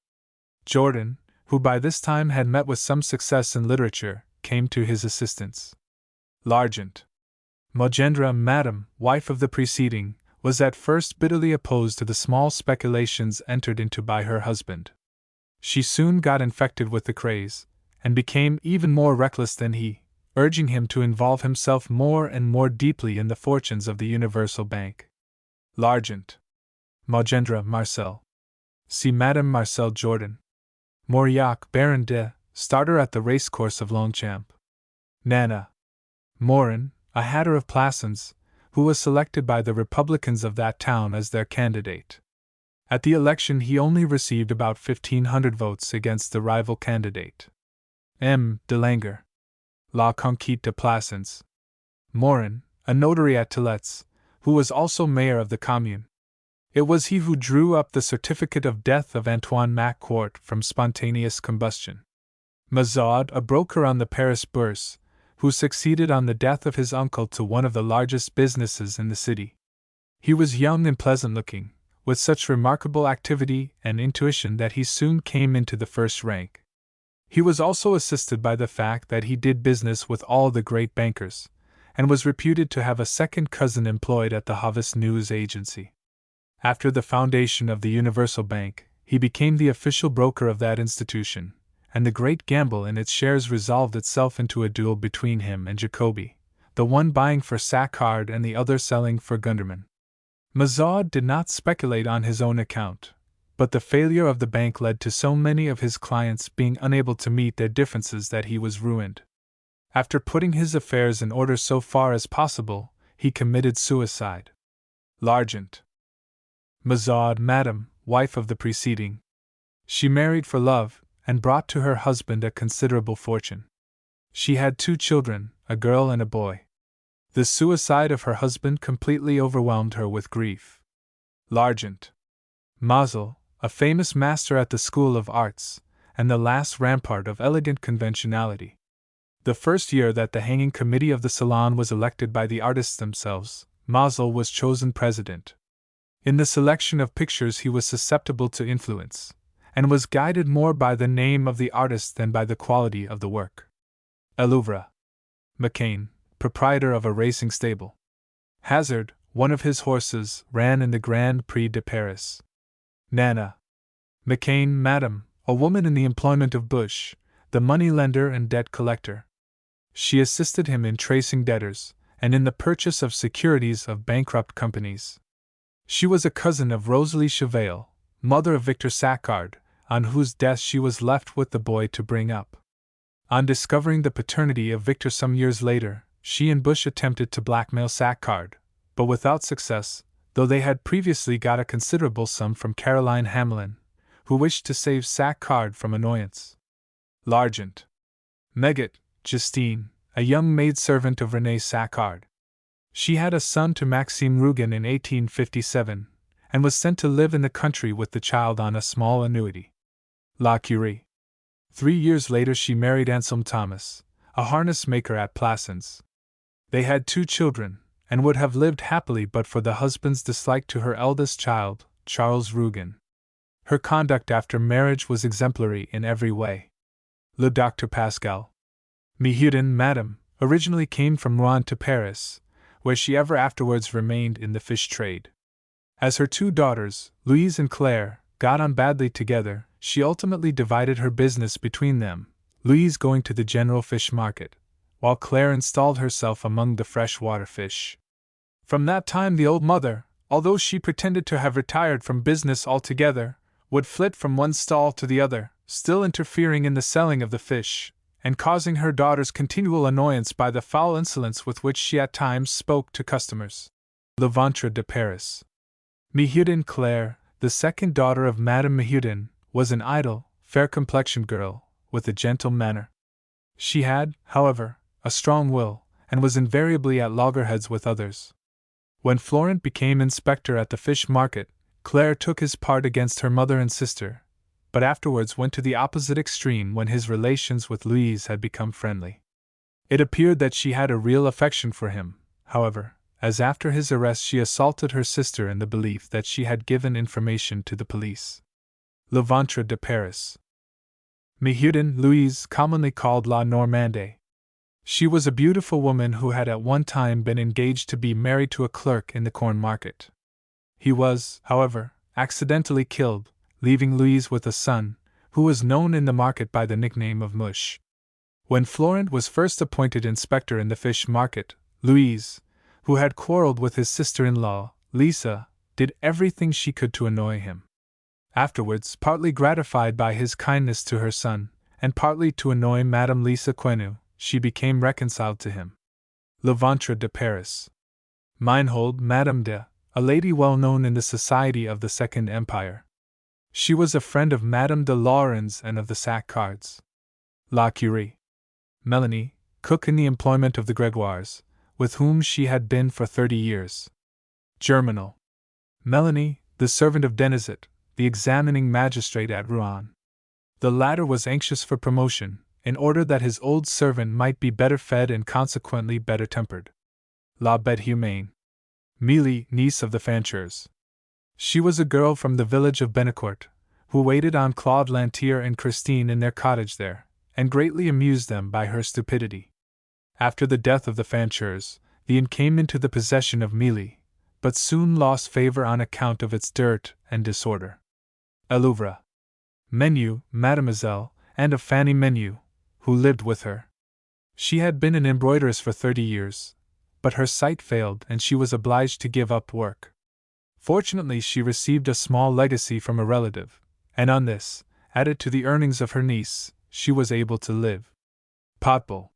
Jordan, who by this time had met with some success in literature, came to his assistance. L'Argent. Mogendre, Madame, wife of the preceding, was at first bitterly opposed to the small speculations entered into by her husband. She soon got infected with the craze, and became even more reckless than he, urging him to involve himself more and more deeply in the fortunes of the Universal Bank. L'Argent. Magendra Marcel. See Madame Marcel Jordan. Mauriac Baron de, starter at the racecourse of Longchamp. Nana. Morin, a hatter of Plassans, who was selected by the Republicans of that town as their candidate. At the election he only received about 1,500 votes against the rival candidate. M. de Langer. La Conquête de Plassans. Morin, a notary at Toulouse, who was also mayor of the commune. It was he who drew up the certificate of death of Antoine-Macquart from spontaneous combustion. Mazaud, a broker on the Paris Bourse, who succeeded on the death of his uncle to one of the largest businesses in the city. He was young and pleasant-looking, with such remarkable activity and intuition that he soon came into the first rank. He was also assisted by the fact that he did business with all the great bankers, and was reputed to have a second cousin employed at the Havas News Agency. After the foundation of the Universal Bank, he became the official broker of that institution, and the great gamble in its shares resolved itself into a duel between him and Jacobi, the one buying for Saccard and the other selling for Gunderman. Mazaud did not speculate on his own account, but the failure of the bank led to so many of his clients being unable to meet their differences that he was ruined. After putting his affairs in order so far as possible, he committed suicide. L'Argent. Mazaud, Madame, wife of the preceding. She married for love, and brought to her husband a considerable fortune. She had 2 children, a girl and a boy. The suicide of her husband completely overwhelmed her with grief. L'Argent. Mazel, a famous master at the School of Arts, and the last rampart of elegant conventionality. The first year that the hanging committee of the Salon was elected by the artists themselves, Mazel was chosen president. In the selection of pictures he was susceptible to influence, and was guided more by the name of the artist than by the quality of the work. Elouvre. McCain, proprietor of a racing stable. Hazard, one of his horses, ran in the Grand Prix de Paris. Nana. McCain, Madame, a woman in the employment of Bush, the money-lender and debt-collector. She assisted him in tracing debtors, and in the purchase of securities of bankrupt companies. She was a cousin of Rosalie Chevale, mother of Victor Saccard, on whose death she was left with the boy to bring up. On discovering the paternity of Victor some years later, she and Bush attempted to blackmail Saccard, but without success, though they had previously got a considerable sum from Caroline Hamelin, who wished to save Saccard from annoyance. L'Argent. Megat, Justine, a young maidservant of René Saccard. She had a son to Maxime Rougon in 1857, and was sent to live in the country with the child on a small annuity. La Curie. 3 years later she married Anselm Thomas, a harness maker at Plassans. They had 2 children, and would have lived happily but for the husband's dislike to her eldest child, Charles Rougon. Her conduct after marriage was exemplary in every way. Le Docteur Pascal. Mihoudin, Madame, originally came from Rouen to Paris, where she ever afterwards remained in the fish trade. As her 2 daughters, Louise and Claire, got on badly together, she ultimately divided her business between them, Louise going to the general fish market, while Claire installed herself among the freshwater fish. From that time the old mother, although she pretended to have retired from business altogether, would flit from one stall to the other, still interfering in the selling of the fish, and causing her daughters continual annoyance by the foul insolence with which she at times spoke to customers. Le Ventre de Paris. Mihoudin Claire, the second daughter of Madame Mihoudin, was an idle, fair-complexioned girl, with a gentle manner. She had, however, a strong will, and was invariably at loggerheads with others. When Florent became inspector at the fish market, Claire took his part against her mother and sister, but afterwards went to the opposite extreme when his relations with Louise had become friendly. It appeared that she had a real affection for him, however, as after his arrest she assaulted her sister in the belief that she had given information to the police. Le Ventre de Paris. Mihoudin Louise, commonly called La Normande. She was a beautiful woman who had at one time been engaged to be married to a clerk in the corn market. He was, however, accidentally killed, leaving Louise with a son, who was known in the market by the nickname of Mush. When Florent was first appointed inspector in the fish market, Louise, who had quarreled with his sister-in-law, Lisa, did everything she could to annoy him. Afterwards, partly gratified by his kindness to her son, and partly to annoy Madame Lisa Quenu, she became reconciled to him. Le Ventre de Paris. Meinhold Madame de, a lady well known in the society of the Second Empire. She was a friend of Madame de Laurens and of the Saccards. La Curie. Melanie, cook in the employment of the Gregoires, with whom she had been for 30 years. Germinal. Melanie, the servant of Denizet, the examining magistrate at Rouen. The latter was anxious for promotion, in order that his old servant might be better fed and consequently better tempered. La Bête Humaine. Mealy, niece of the Fanchers. She was a girl from the village of Benecourt, who waited on Claude Lantier and Christine in their cottage there, and greatly amused them by her stupidity. After the death of the Fanchers, the inn came into the possession of Mealy, but soon lost favor on account of its dirt and disorder. Elouvre. Menu, Mademoiselle, and of Fanny Menu, who lived with her. She had been an embroideress for 30 years, but her sight failed and she was obliged to give up work. Fortunately, she received a small legacy from a relative, and on this, added to the earnings of her niece, she was able to live. Potbul.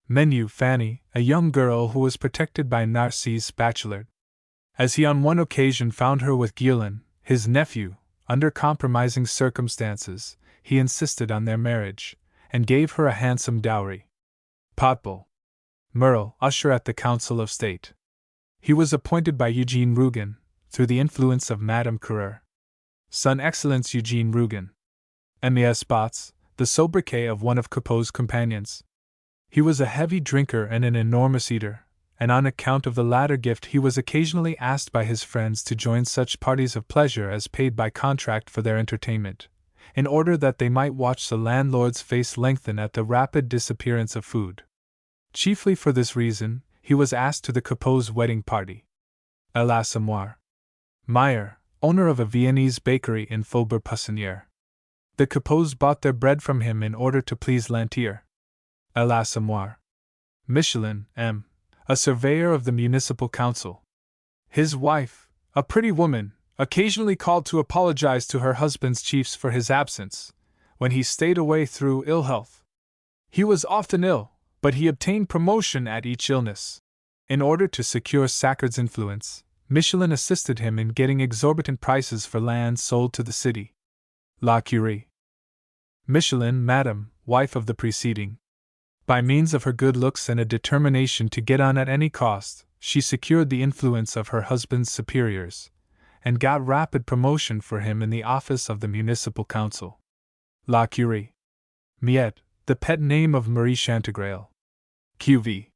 Menu Fanny, a young girl who was protected by Narcisse Bachelard. As he on one occasion found her with Guillain, his nephew, under compromising circumstances, he insisted on their marriage, and gave her a handsome dowry. Potbul. Merle, usher at the Council of State. He was appointed by Eugene Rougon, through the influence of Madame Coureur. Son Excellence Eugene Rougon. Emile Spots, the sobriquet of one of Coupeau's companions. He was a heavy drinker and an enormous eater, and on account of the latter gift he was occasionally asked by his friends to join such parties of pleasure as paid by contract for their entertainment, in order that they might watch the landlord's face lengthen at the rapid disappearance of food. Chiefly for this reason, he was asked to the Coupeau's wedding party. À l'Assommoir. Meyer, owner of a Viennese bakery in Faubourg Poissonnière. The Coupeaus bought their bread from him in order to please Lantier. À l'Assommoir. Michelin, M., a surveyor of the municipal council. His wife, a pretty woman, occasionally called to apologize to her husband's chiefs for his absence, when he stayed away through ill health. He was often ill, but he obtained promotion at each illness. In order to secure Saccard's influence, Michelin assisted him in getting exorbitant prices for land sold to the city. La Curie. Michelin, Madame, wife of the preceding. By means of her good looks and a determination to get on at any cost, she secured the influence of her husband's superiors, and got rapid promotion for him in the office of the municipal council. La Curie. Miette, the pet name of Marie Chantegreil. Q.V.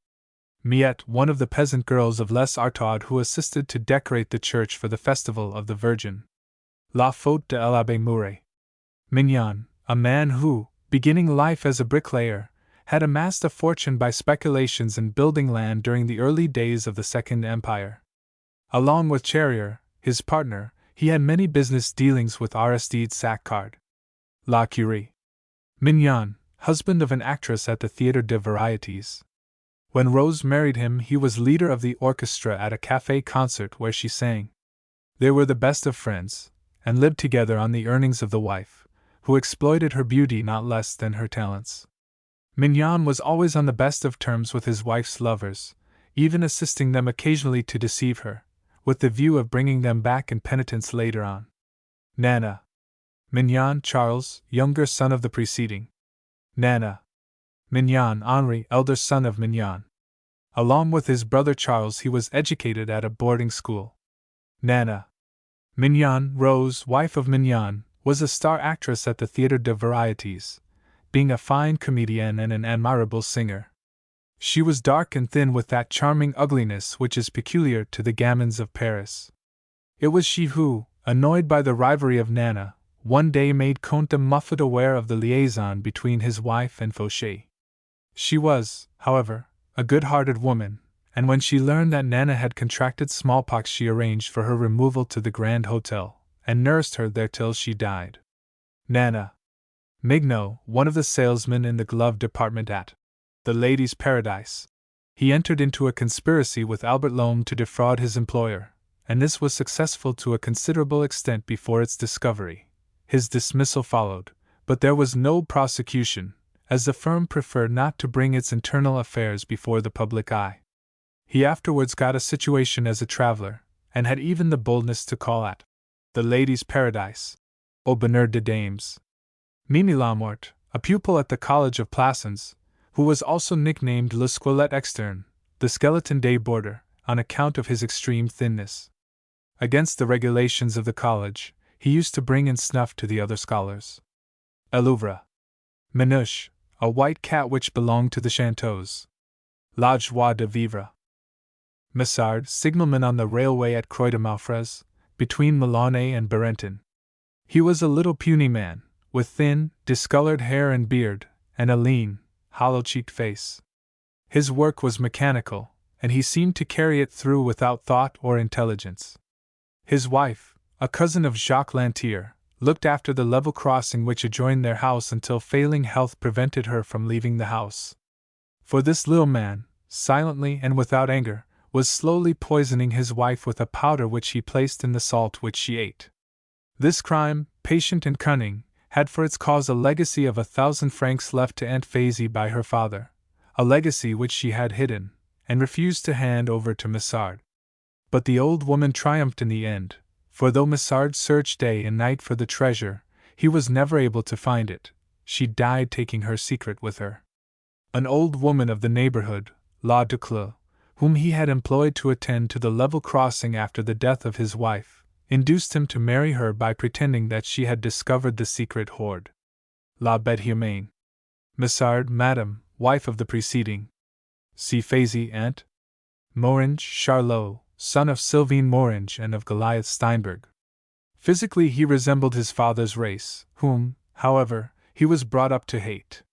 Miette, one of the peasant girls of Les Artauds who assisted to decorate the church for the festival of the Virgin. La Faute de l'Abbé Mouret. Mignon, a man who, beginning life as a bricklayer, had amassed a fortune by speculations in building land during the early days of the Second Empire. Along with Charrier, his partner, he had many business dealings with Aristide Saccard. La Curie. Mignon, husband of an actress at the Théâtre des Variétés. When Rose married him, he was leader of the orchestra at a café concert where she sang. They were the best of friends, and lived together on the earnings of the wife, who exploited her beauty not less than her talents. Mignon was always on the best of terms with his wife's lovers, even assisting them occasionally to deceive her, with the view of bringing them back in penitence later on. Nana. Mignon Charles, younger son of the preceding. Nana. Mignon Henri, elder son of Mignon. Along with his brother Charles, he was educated at a boarding school. Nana. Mignon Rose, wife of Mignon, was a star actress at the Théâtre des Variétés, being a fine comedienne and an admirable singer. She was dark and thin with that charming ugliness which is peculiar to the gamins of Paris. It was she who, annoyed by the rivalry of Nana, one day made Comte de Muffet aware of the liaison between his wife and Fauchet. She was, however, a good-hearted woman, and when she learned that Nana had contracted smallpox, she arranged for her removal to the Grand Hotel, and nursed her there till she died. Nana. Mignot, one of the salesmen in the glove department at the Ladies' Paradise. He entered into a conspiracy with Albert Loam to defraud his employer, and this was successful to a considerable extent before its discovery. His dismissal followed, but there was no prosecution, as the firm preferred not to bring its internal affairs before the public eye. He afterwards got a situation as a traveler, and had even the boldness to call at the Ladies' Paradise, au bonheur des dames. Mimi Lamort, a pupil at the College of Plassans, who was also nicknamed Le Squelette Externe, the skeleton day boarder, on account of his extreme thinness. Against the regulations of the college, he used to bring in snuff to the other scholars. Elouvre. Manouche, a white cat which belonged to the Chanteaus. La Joie de Vivre. Massard, signalman on the railway at Croix de Malfraz, between Milanay and Barenton. He was a little puny man, with thin, discolored hair and beard, and a lean, hollow-cheeked face. His work was mechanical, and he seemed to carry it through without thought or intelligence. His wife, a cousin of Jacques Lantier, looked after the level crossing which adjoined their house until failing health prevented her from leaving the house. For this little man, silently and without anger, was slowly poisoning his wife with a powder which he placed in the salt which she ate. This crime, patient and cunning, had for its cause a legacy of 1,000 francs left to Aunt Faisie by her father, a legacy which she had hidden, and refused to hand over to Massard. But the old woman triumphed in the end, for though Massard searched day and night for the treasure, he was never able to find it. She died taking her secret with her. An old woman of the neighborhood, La Duclos, whom he had employed to attend to the level crossing after the death of his wife, induced him to marry her by pretending that she had discovered the secret hoard. La Bête Humaine. Massard, Madame, wife of the preceding. C. Faisie, Aunt. Morange, Charlot, son of Sylvain Morange and of Goliath Steinberg. Physically he resembled his father's race, whom, however, he was brought up to hate.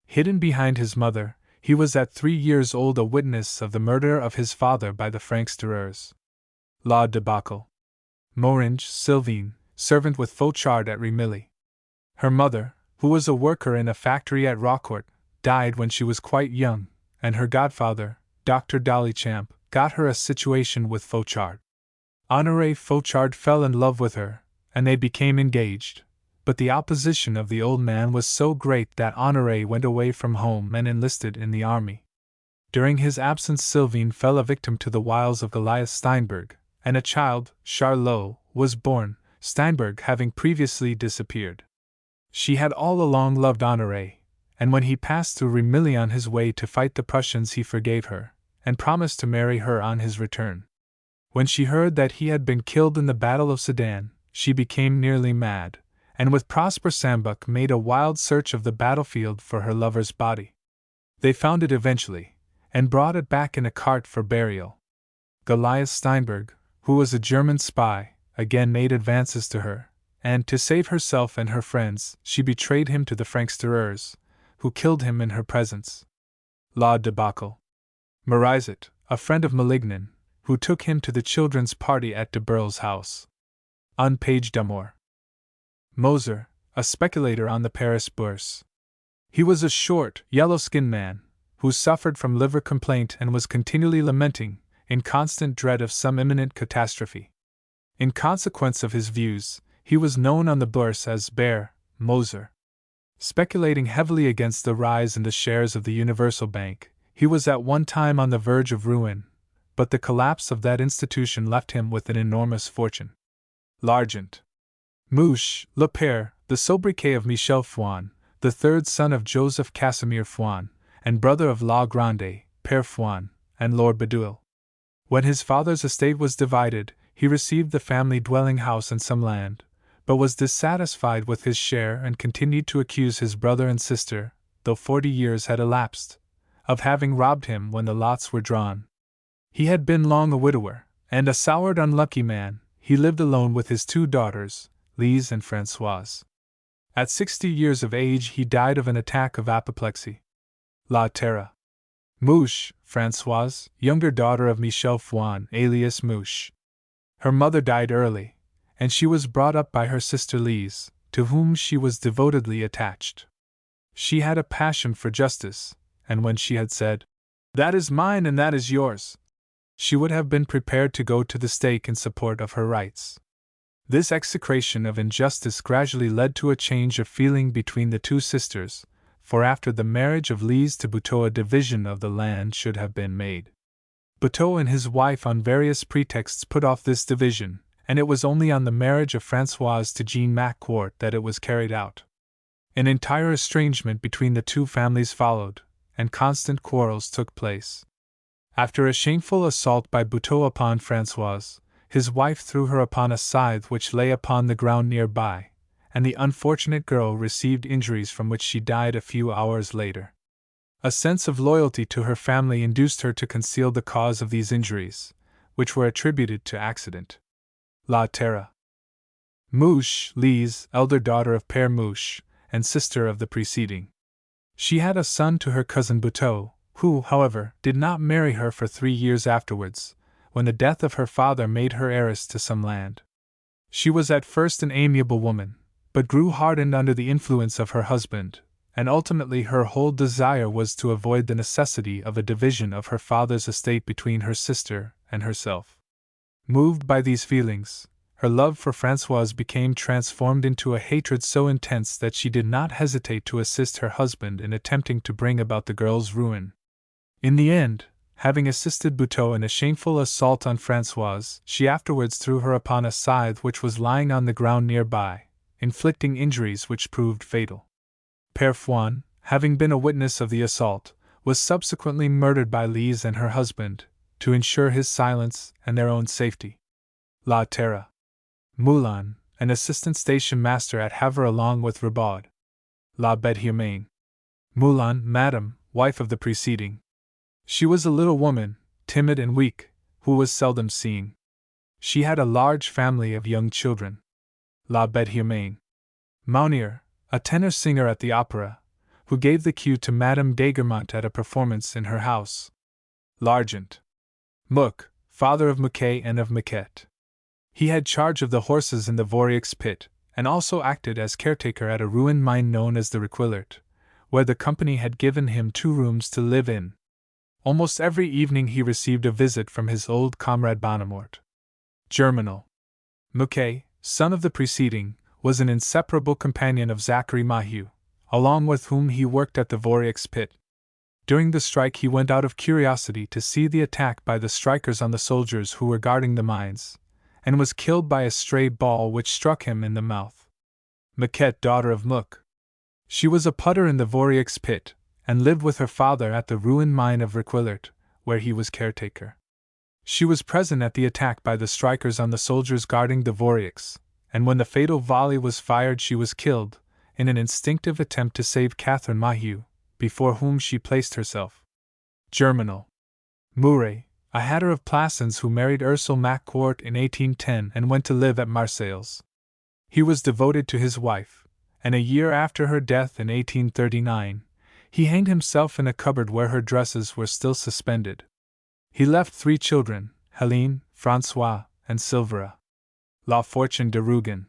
Hidden behind his mother, he was at 3 years old a witness of the murder of his father by the Francs-tireurs. La Debacle. Morange, Sylvain, servant with Fauchard at Remilly. Her mother, who was a worker in a factory at Raucourt, died when she was quite young, and her godfather, Dr. Dollychamp, got her a situation with Fauchard. Honoré Fauchard fell in love with her, and they became engaged, but the opposition of the old man was so great that Honoré went away from home and enlisted in the army. During his absence Sylvain fell a victim to the wiles of Goliath Steinberg, and a child, Charlot, was born, Steinberg having previously disappeared. She had all along loved Honoré, and when he passed through Remilly on his way to fight the Prussians he forgave her, and promised to marry her on his return. When she heard that he had been killed in the Battle of Sedan, she became nearly mad, and with Prosper Sambuc made a wild search of the battlefield for her lover's body. They found it eventually, and brought it back in a cart for burial. Goliath Steinberg, who was a German spy, again made advances to her, and, to save herself and her friends, she betrayed him to the Francs-tireurs, who killed him in her presence. La Debacle. Marizet, a friend of Malignan, who took him to the children's party at de Burle's house. Un page d'amour. Moser, a speculator on the Paris Bourse. He was a short, yellow-skinned man, who suffered from liver complaint and was continually lamenting, in constant dread of some imminent catastrophe. In consequence of his views, he was known on the Bourse as Bear Moser. Speculating heavily against the rise in the shares of the Universal Bank, he was at one time on the verge of ruin, but the collapse of that institution left him with an enormous fortune. L'Argent. Mouche, Le Père, the sobriquet of Michel Fouan, the third son of Joseph Casimir Fouan, and brother of La Grande, Père Fouan, and Lord Bedouil. When his father's estate was divided, he received the family dwelling house and some land, but was dissatisfied with his share and continued to accuse his brother and sister, though 40 years had elapsed, of having robbed him when the lots were drawn. He had been long a widower, and a soured unlucky man. He lived alone with his 2 daughters, Lise and Françoise. At 60 years of age he died of an attack of apoplexy. La Terre. Mouche, Françoise, younger daughter of Michel Fouan, alias Mouche. Her mother died early, and she was brought up by her sister Lise, to whom she was devotedly attached. She had a passion for justice, and when she had said, "That is mine and that is yours," she would have been prepared to go to the stake in support of her rights. This execration of injustice gradually led to a change of feeling between the two sisters, for after the marriage of Lise to Buteau a division of the land should have been made. Buteau and his wife on various pretexts put off this division, and it was only on the marriage of Françoise to Rougon-Macquart that it was carried out. An entire estrangement between the two families followed, and constant quarrels took place. After a shameful assault by Buteau upon Françoise, his wife threw her upon a scythe which lay upon the ground near by, and the unfortunate girl received injuries from which she died a few hours later. A sense of loyalty to her family induced her to conceal the cause of these injuries, which were attributed to accident. La Terre. Mouche, Lise, elder daughter of Père Mouche, and sister of the preceding. She had a son to her cousin Buteau, who, however, did not marry her for 3 years afterwards, when the death of her father made her heiress to some land. She was at first an amiable woman, but grew hardened under the influence of her husband, and ultimately her whole desire was to avoid the necessity of a division of her father's estate between her sister and herself. Moved by these feelings, her love for Françoise became transformed into a hatred so intense that she did not hesitate to assist her husband in attempting to bring about the girl's ruin. In the end, having assisted Buteau in a shameful assault on Françoise, she afterwards threw her upon a scythe which was lying on the ground near by, inflicting injuries which proved fatal. Père Fouan, having been a witness of the assault, was subsequently murdered by Lise and her husband, to ensure his silence and their own safety. La Terre. Moulin, an assistant station master at Havre along with Ribaud. La Bête Humaine. Moulin, madame, wife of the preceding. She was a little woman, timid and weak, who was seldom seen. She had a large family of young children. La Bête Humaine. Mounier, a tenor singer at the opera, who gave the cue to Madame d'Aiguermont at a performance in her house. L'Argent. Muc, father of Muquet and of Maquette. He had charge of the horses in the Vaurix pit, and also acted as caretaker at a ruined mine known as the Requillart, where the company had given him 2 rooms to live in. Almost every evening he received a visit from his old comrade Bonnemort. Germinal. Muquet, son of the preceding, was an inseparable companion of Zachary Mahieu, along with whom he worked at the Vaurix pit. During the strike he went out of curiosity to see the attack by the strikers on the soldiers who were guarding the mines, and was killed by a stray ball which struck him in the mouth. Maquette, daughter of Muc. She was a putter in the Vaurix pit, and lived with her father at the ruined mine of Requillart, where he was caretaker. She was present at the attack by the strikers on the soldiers guarding the Vaurix, and when the fatal volley was fired she was killed, in an instinctive attempt to save Catherine Mahieu, before whom she placed herself. Germinal. Mouret, a hatter of Plassans who married Rougon-Macquart in 1810 and went to live at Marseilles. He was devoted to his wife, and a year after her death in 1839, he hanged himself in a cupboard where her dresses were still suspended. He left 3 children, Helene, François, and Silvera. La Fortune de Rougon.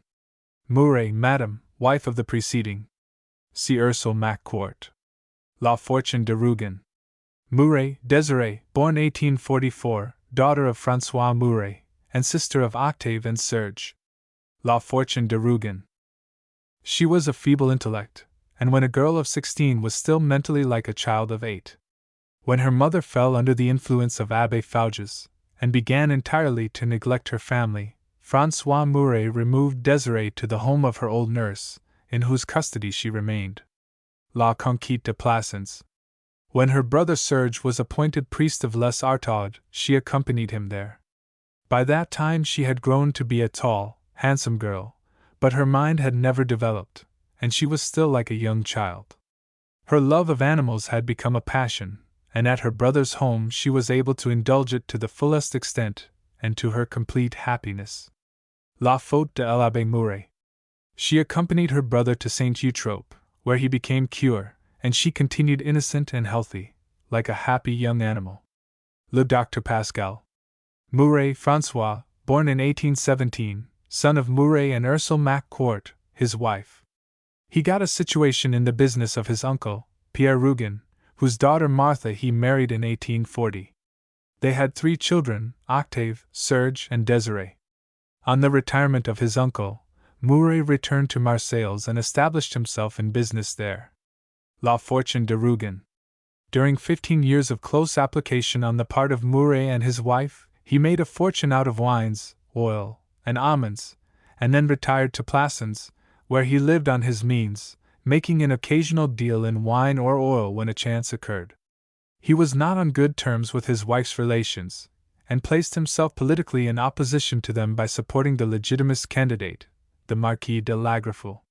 Mouret, madame, wife of the preceding. See Rougon-Macquart. La Fortune de Rougon. Mouret, Désirée, born 1844, daughter of François Mouret, and sister of Octave and Serge. La Fortune de Rougon. She was of feeble intellect, and when a girl of 16 was still mentally like a child of 8. When her mother fell under the influence of Abbé Fouges, and began entirely to neglect her family, François Mouret removed Désirée to the home of her old nurse, in whose custody she remained. La Conquête de Plassans. When her brother Serge was appointed priest of Les Artaudes, she accompanied him there. By that time she had grown to be a tall, handsome girl, but her mind had never developed, and she was still like a young child. Her love of animals had become a passion, and at her brother's home she was able to indulge it to the fullest extent, and to her complete happiness. La Faute de l'Abbé Mouret. She accompanied her brother to Saint Eutrope, where he became cured, and she continued innocent and healthy, like a happy young animal. Le Docteur Pascal. Mouret François, born in 1817, son of Mouret and Rougon-Macquart, his wife. He got a situation in the business of his uncle, Pierre Rougon, whose daughter Martha he married in 1840. They had 3 children, Octave, Serge, and Desiree. On the retirement of his uncle, Mouret returned to Marseilles and established himself in business there. La Fortune de Rougon. During 15 years of close application on the part of Mouret and his wife, he made a fortune out of wines, oil, and almonds, and then retired to Plassans, where he lived on his means, making an occasional deal in wine or oil when a chance occurred. He was not on good terms with his wife's relations, and placed himself politically in opposition to them by supporting the legitimist candidate, the Marquis de Lagrefou.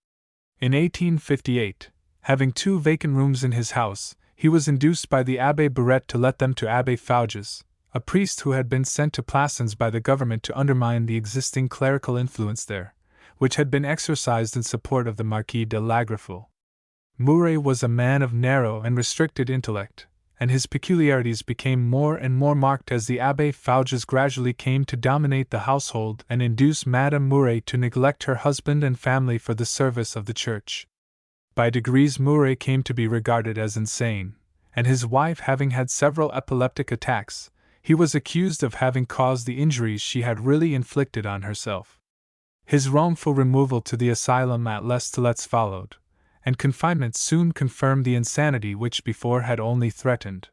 In 1858, having 2 vacant rooms in his house, he was induced by the Abbé Barrette to let them to Abbé Fouges, a priest who had been sent to Plassans by the government to undermine the existing clerical influence there, which had been exercised in support of the Marquis de Lagrefou. Mouret was a man of narrow and restricted intellect, and his peculiarities became more and more marked as the Abbé Fouges gradually came to dominate the household and induce Madame Mouret to neglect her husband and family for the service of the church. By degrees Mouret came to be regarded as insane, and his wife having had several epileptic attacks, he was accused of having caused the injuries she had really inflicted on herself. His wrongful removal to the asylum at Les Tillettes followed, and confinement soon confirmed the insanity which before had only threatened.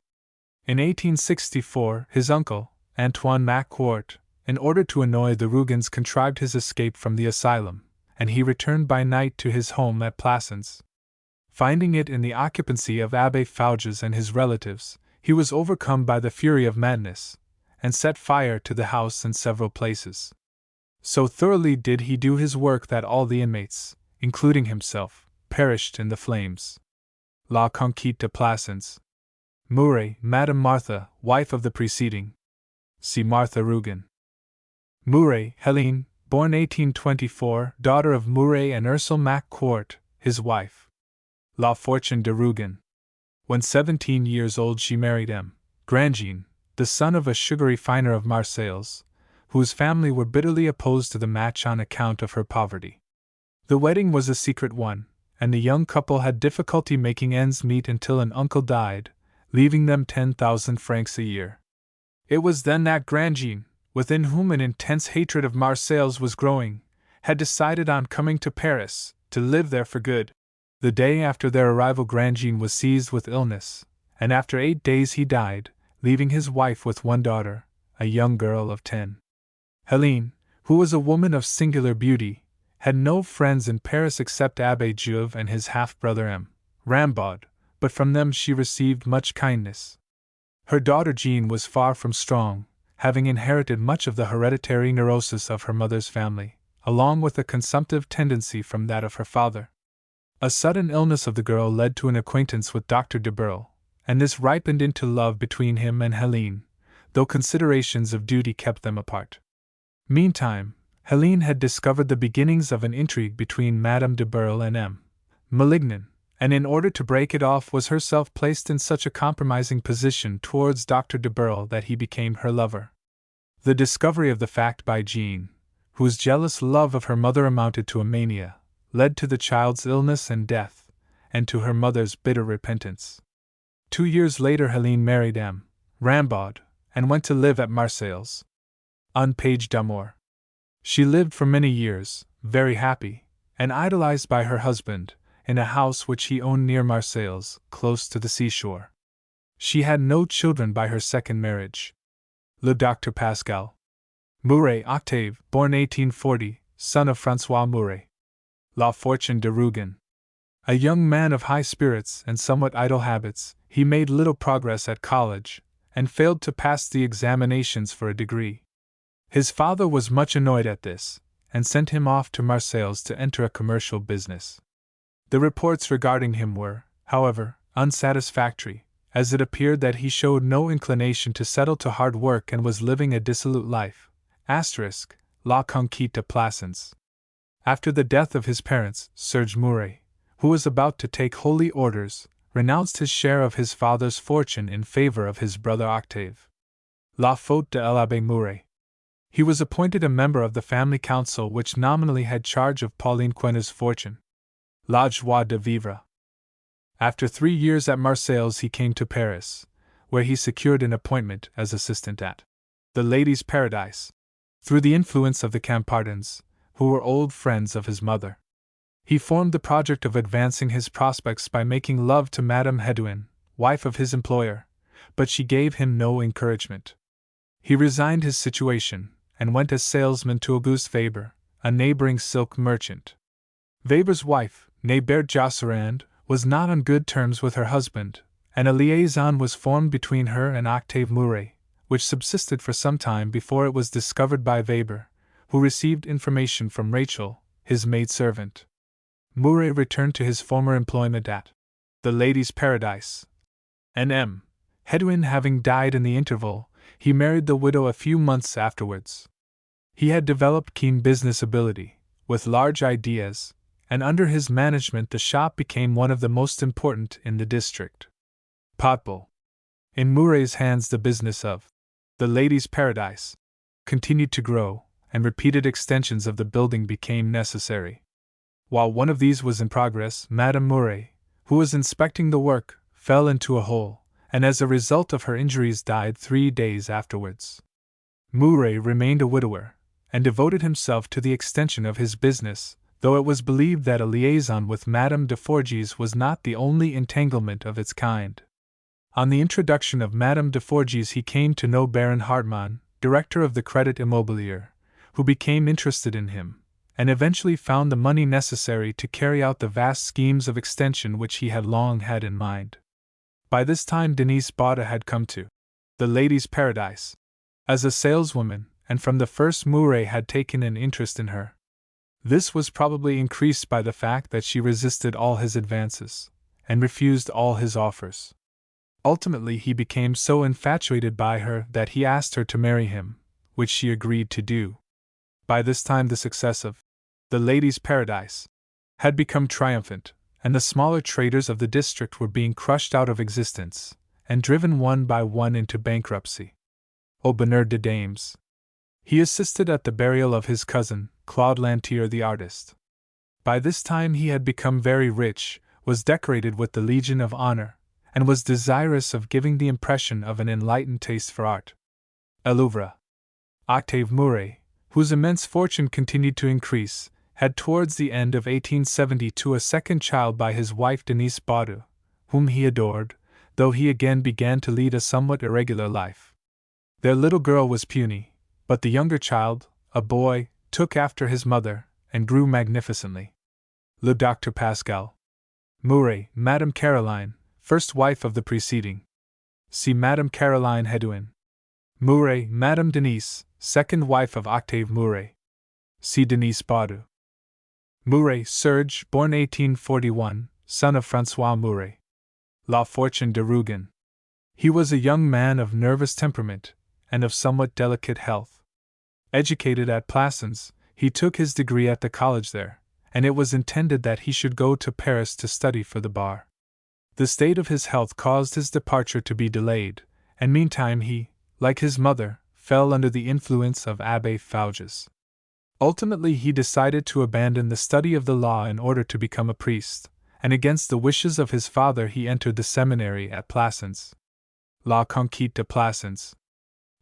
In 1864, his uncle, Antoine-Macquart, in order to annoy the Rougons, contrived his escape from the asylum, and he returned by night to his home at Plassans. Finding it in the occupancy of Abbé Fouges and his relatives, he was overcome by the fury of madness, and set fire to the house and several places. So thoroughly did he do his work that all the inmates, including himself, perished in the flames. La Conquête de Plassans. Mouret, Madame Martha, wife of the preceding. See Martha Rougon. Mouret, Helene, born 1824, daughter of Mouret and Ursule Macquart, his wife. La Fortune de Rougon. When 17 years old she married M. Grandjean, the son of a sugar refiner of Marseilles, whose family were bitterly opposed to the match on account of her poverty. The wedding was a secret one, and the young couple had difficulty making ends meet until an uncle died, leaving them 10,000 francs a year. It was then that Grandjean, within whom an intense hatred of Marseilles was growing, had decided on coming to Paris, to live there for good. The day after their arrival Grandjean was seized with illness, and after 8 days he died, leaving his wife with 1 daughter, a young girl of 10. Helene, who was a woman of singular beauty, had no friends in Paris except Abbé Juve and his half-brother M. Rambaud, but from them she received much kindness. Her daughter Jean was far from strong, having inherited much of the hereditary neurosis of her mother's family, along with a consumptive tendency from that of her father. A sudden illness of the girl led to an acquaintance with Dr. de Burle, and this ripened into love between him and Helene, though considerations of duty kept them apart. Meantime, Helene had discovered the beginnings of an intrigue between Madame de Burle and M. Malignan, and in order to break it off was herself placed in such a compromising position towards Dr. de Burle that he became her lover. The discovery of the fact by Jean, whose jealous love of her mother amounted to a mania, led to the child's illness and death, and to her mother's bitter repentance. 2 years later Helene married M. Rambaud, and went to live at Marseilles. Un page d'amour. She lived for many years, very happy, and idolized by her husband, in a house which he owned near Marseilles, close to the seashore. She had no children by her second marriage. Le Docteur Pascal. Mouret Octave, born 1840, son of François Mouret. La Fortune de Rougon. A young man of high spirits and somewhat idle habits, he made little progress at college, and failed to pass the examinations for a degree. His father was much annoyed at this, and sent him off to Marseilles to enter a commercial business. The reports regarding him were, however, unsatisfactory, as it appeared that he showed no inclination to settle to hard work and was living a dissolute life. La Conquête de Plassans. After the death of his parents, Serge Mouret, who was about to take holy orders, renounced his share of his father's fortune in favor of his brother Octave. La Faute de l'Abbé Mouret. He was appointed a member of the family council which nominally had charge of Pauline Quenet's fortune. La joie de vivre. After 3 years at Marseilles he came to Paris, where he secured an appointment as assistant at the Ladies' Paradise, through the influence of the Campardins, who were old friends of his mother. He formed the project of advancing his prospects by making love to Madame Hédouin, wife of his employer, but she gave him no encouragement. He resigned his situation, and went as salesman to Auguste Weber, a neighboring silk merchant. Weber's wife, née Berthe Josserand, was not on good terms with her husband, and a liaison was formed between her and Octave Mouret, which subsisted for some time before it was discovered by Weber, who received information from Rachel, his maidservant. Mouret returned to his former employment at the Ladies' Paradise. And M. Hédouin having died in the interval, he married the widow a few months afterwards. He had developed keen business ability, with large ideas, and under his management the shop became one of the most important in the district. Potbull. In Mouret's hands the business of the Ladies' Paradise continued to grow, and repeated extensions of the building became necessary. While one of these was in progress, Madame Mouret, who was inspecting the work, fell into a hole, and as a result of her injuries died 3 days afterwards. Mouret remained a widower, and devoted himself to the extension of his business, though it was believed that a liaison with Madame de Forges was not the only entanglement of its kind. On the introduction of Madame de Forges he came to know Baron Hartmann, director of the Credit Immobilier, who became interested in him, and eventually found the money necessary to carry out the vast schemes of extension which he had long had in mind. By this time Denise Baudet had come to the Ladies' Paradise as a saleswoman, and from the first Mouret had taken an interest in her. This was probably increased by the fact that she resisted all his advances, and refused all his offers. Ultimately he became so infatuated by her that he asked her to marry him, which she agreed to do. By this time the success of the Ladies' Paradise had become triumphant, and the smaller traders of the district were being crushed out of existence, and driven one by one into bankruptcy. Au bonheur des dames. He assisted at the burial of his cousin, Claude Lantier the artist. By this time he had become very rich, was decorated with the Legion of Honor, and was desirous of giving the impression of an enlightened taste for art. A Louvre. Octave Mouret, whose immense fortune continued to increase, had towards the end of 1872 a second child by his wife Denise Baudet, whom he adored, though he again began to lead a somewhat irregular life. Their little girl was puny, but the younger child, a boy, took after his mother, and grew magnificently. Le Docteur Pascal. Mouret, Madame Caroline, first wife of the preceding. See Madame Caroline Hédouin. Mouret, Madame Denise, second wife of Octave Mouret. See Denise Baudet. Mouret, Serge, born 1841, son of François Mouret. La Fortune de Rougon. He was a young man of nervous temperament, and of somewhat delicate health. Educated at Plassans, he took his degree at the college there, and it was intended that he should go to Paris to study for the bar. The state of his health caused his departure to be delayed, and meantime he, like his mother, fell under the influence of Abbé Fouges. Ultimately he decided to abandon the study of the law in order to become a priest, and against the wishes of his father he entered the seminary at Plassans. La Conquête de Plassans.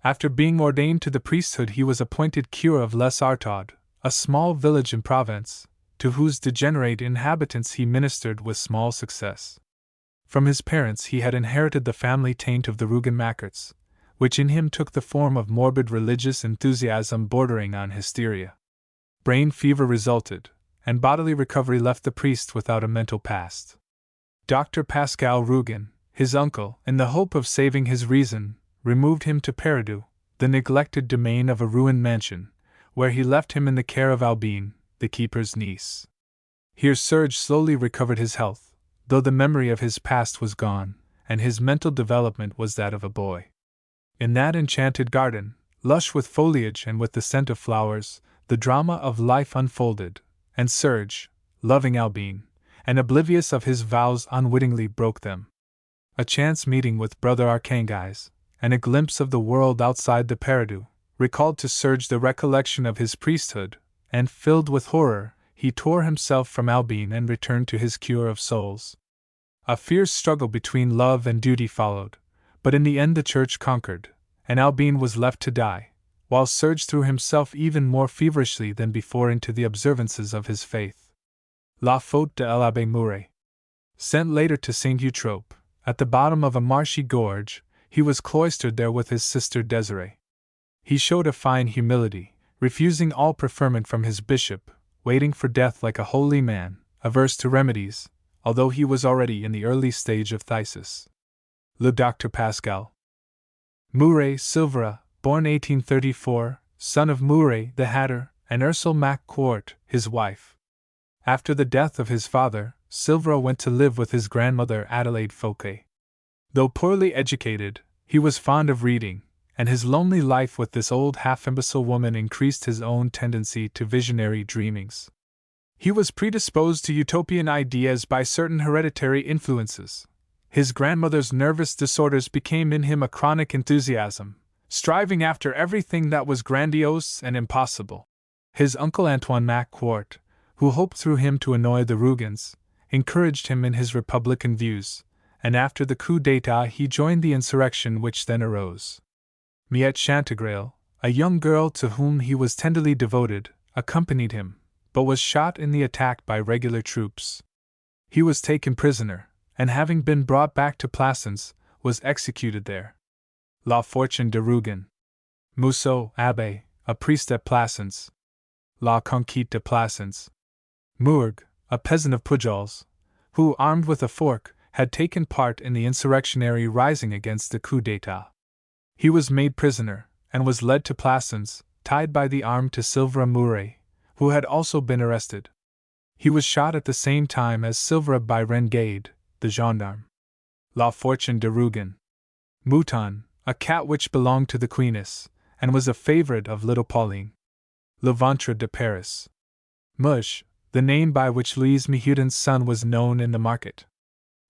After being ordained to the priesthood he was appointed cure of Les Artaudes, a small village in Provence, to whose degenerate inhabitants he ministered with small success. From his parents he had inherited the family taint of the Rougon-Macquarts, which in him took the form of morbid religious enthusiasm bordering on hysteria. Brain fever resulted, and bodily recovery left the priest without a mental past. Dr. Pascal Rougon, his uncle, in the hope of saving his reason, removed him to Paradou, the neglected domain of a ruined mansion, where he left him in the care of Albine, the keeper's niece. Here Serge slowly recovered his health, though the memory of his past was gone, and his mental development was that of a boy. In that enchanted garden, lush with foliage and with the scent of flowers, the drama of life unfolded, and Serge, loving Albine, and oblivious of his vows unwittingly broke them. A chance meeting with Brother Arcangis, and a glimpse of the world outside the Paradou, recalled to Serge the recollection of his priesthood, and, filled with horror, he tore himself from Albine and returned to his cure of souls. A fierce struggle between love and duty followed, but in the end the church conquered, and Albine was left to die, while Serge threw himself even more feverishly than before into the observances of his faith. La Faute de l'Abbé Mouret. Sent later to Saint Eutrope, at the bottom of a marshy gorge, he was cloistered there with his sister Desiree. He showed a fine humility, refusing all preferment from his bishop, waiting for death like a holy man, averse to remedies, although he was already in the early stage of phthisis. Le Docteur Pascal. Mouret Silvera, born 1834, son of Mouret the hatter, and Rougon-Macquart, his wife. After the death of his father, Silvera went to live with his grandmother Adelaide Fouquet. Though poorly educated, he was fond of reading, and his lonely life with this old half-imbecile woman increased his own tendency to visionary dreamings. He was predisposed to utopian ideas by certain hereditary influences. His grandmother's nervous disorders became in him a chronic enthusiasm, striving after everything that was grandiose and impossible. His uncle Antoine Macquart, who hoped through him to annoy the Rougons, encouraged him in his republican views, and after the coup d'état he joined the insurrection which then arose. Miette Chantegreil, a young girl to whom he was tenderly devoted, accompanied him, but was shot in the attack by regular troops. He was taken prisoner, and having been brought back to Plassans, was executed there. La Fortune de Rougon. Mousseau, Abbé, a priest at Plassans. La Conquête de Plassans. Mourgue, a peasant of Pujols, who, armed with a fork, had taken part in the insurrectionary rising against the coup d'état. He was made prisoner, and was led to Plassans, tied by the arm to Silvera Mouret, who had also been arrested. He was shot at the same time as Silvera by Renegade, the gendarme. La Fortune de Rougon. Mouton, a cat which belonged to the Queeness, and was a favorite of little Pauline. Le Ventre de Paris. Mush, the name by which Louise Mehudin's son was known in the market.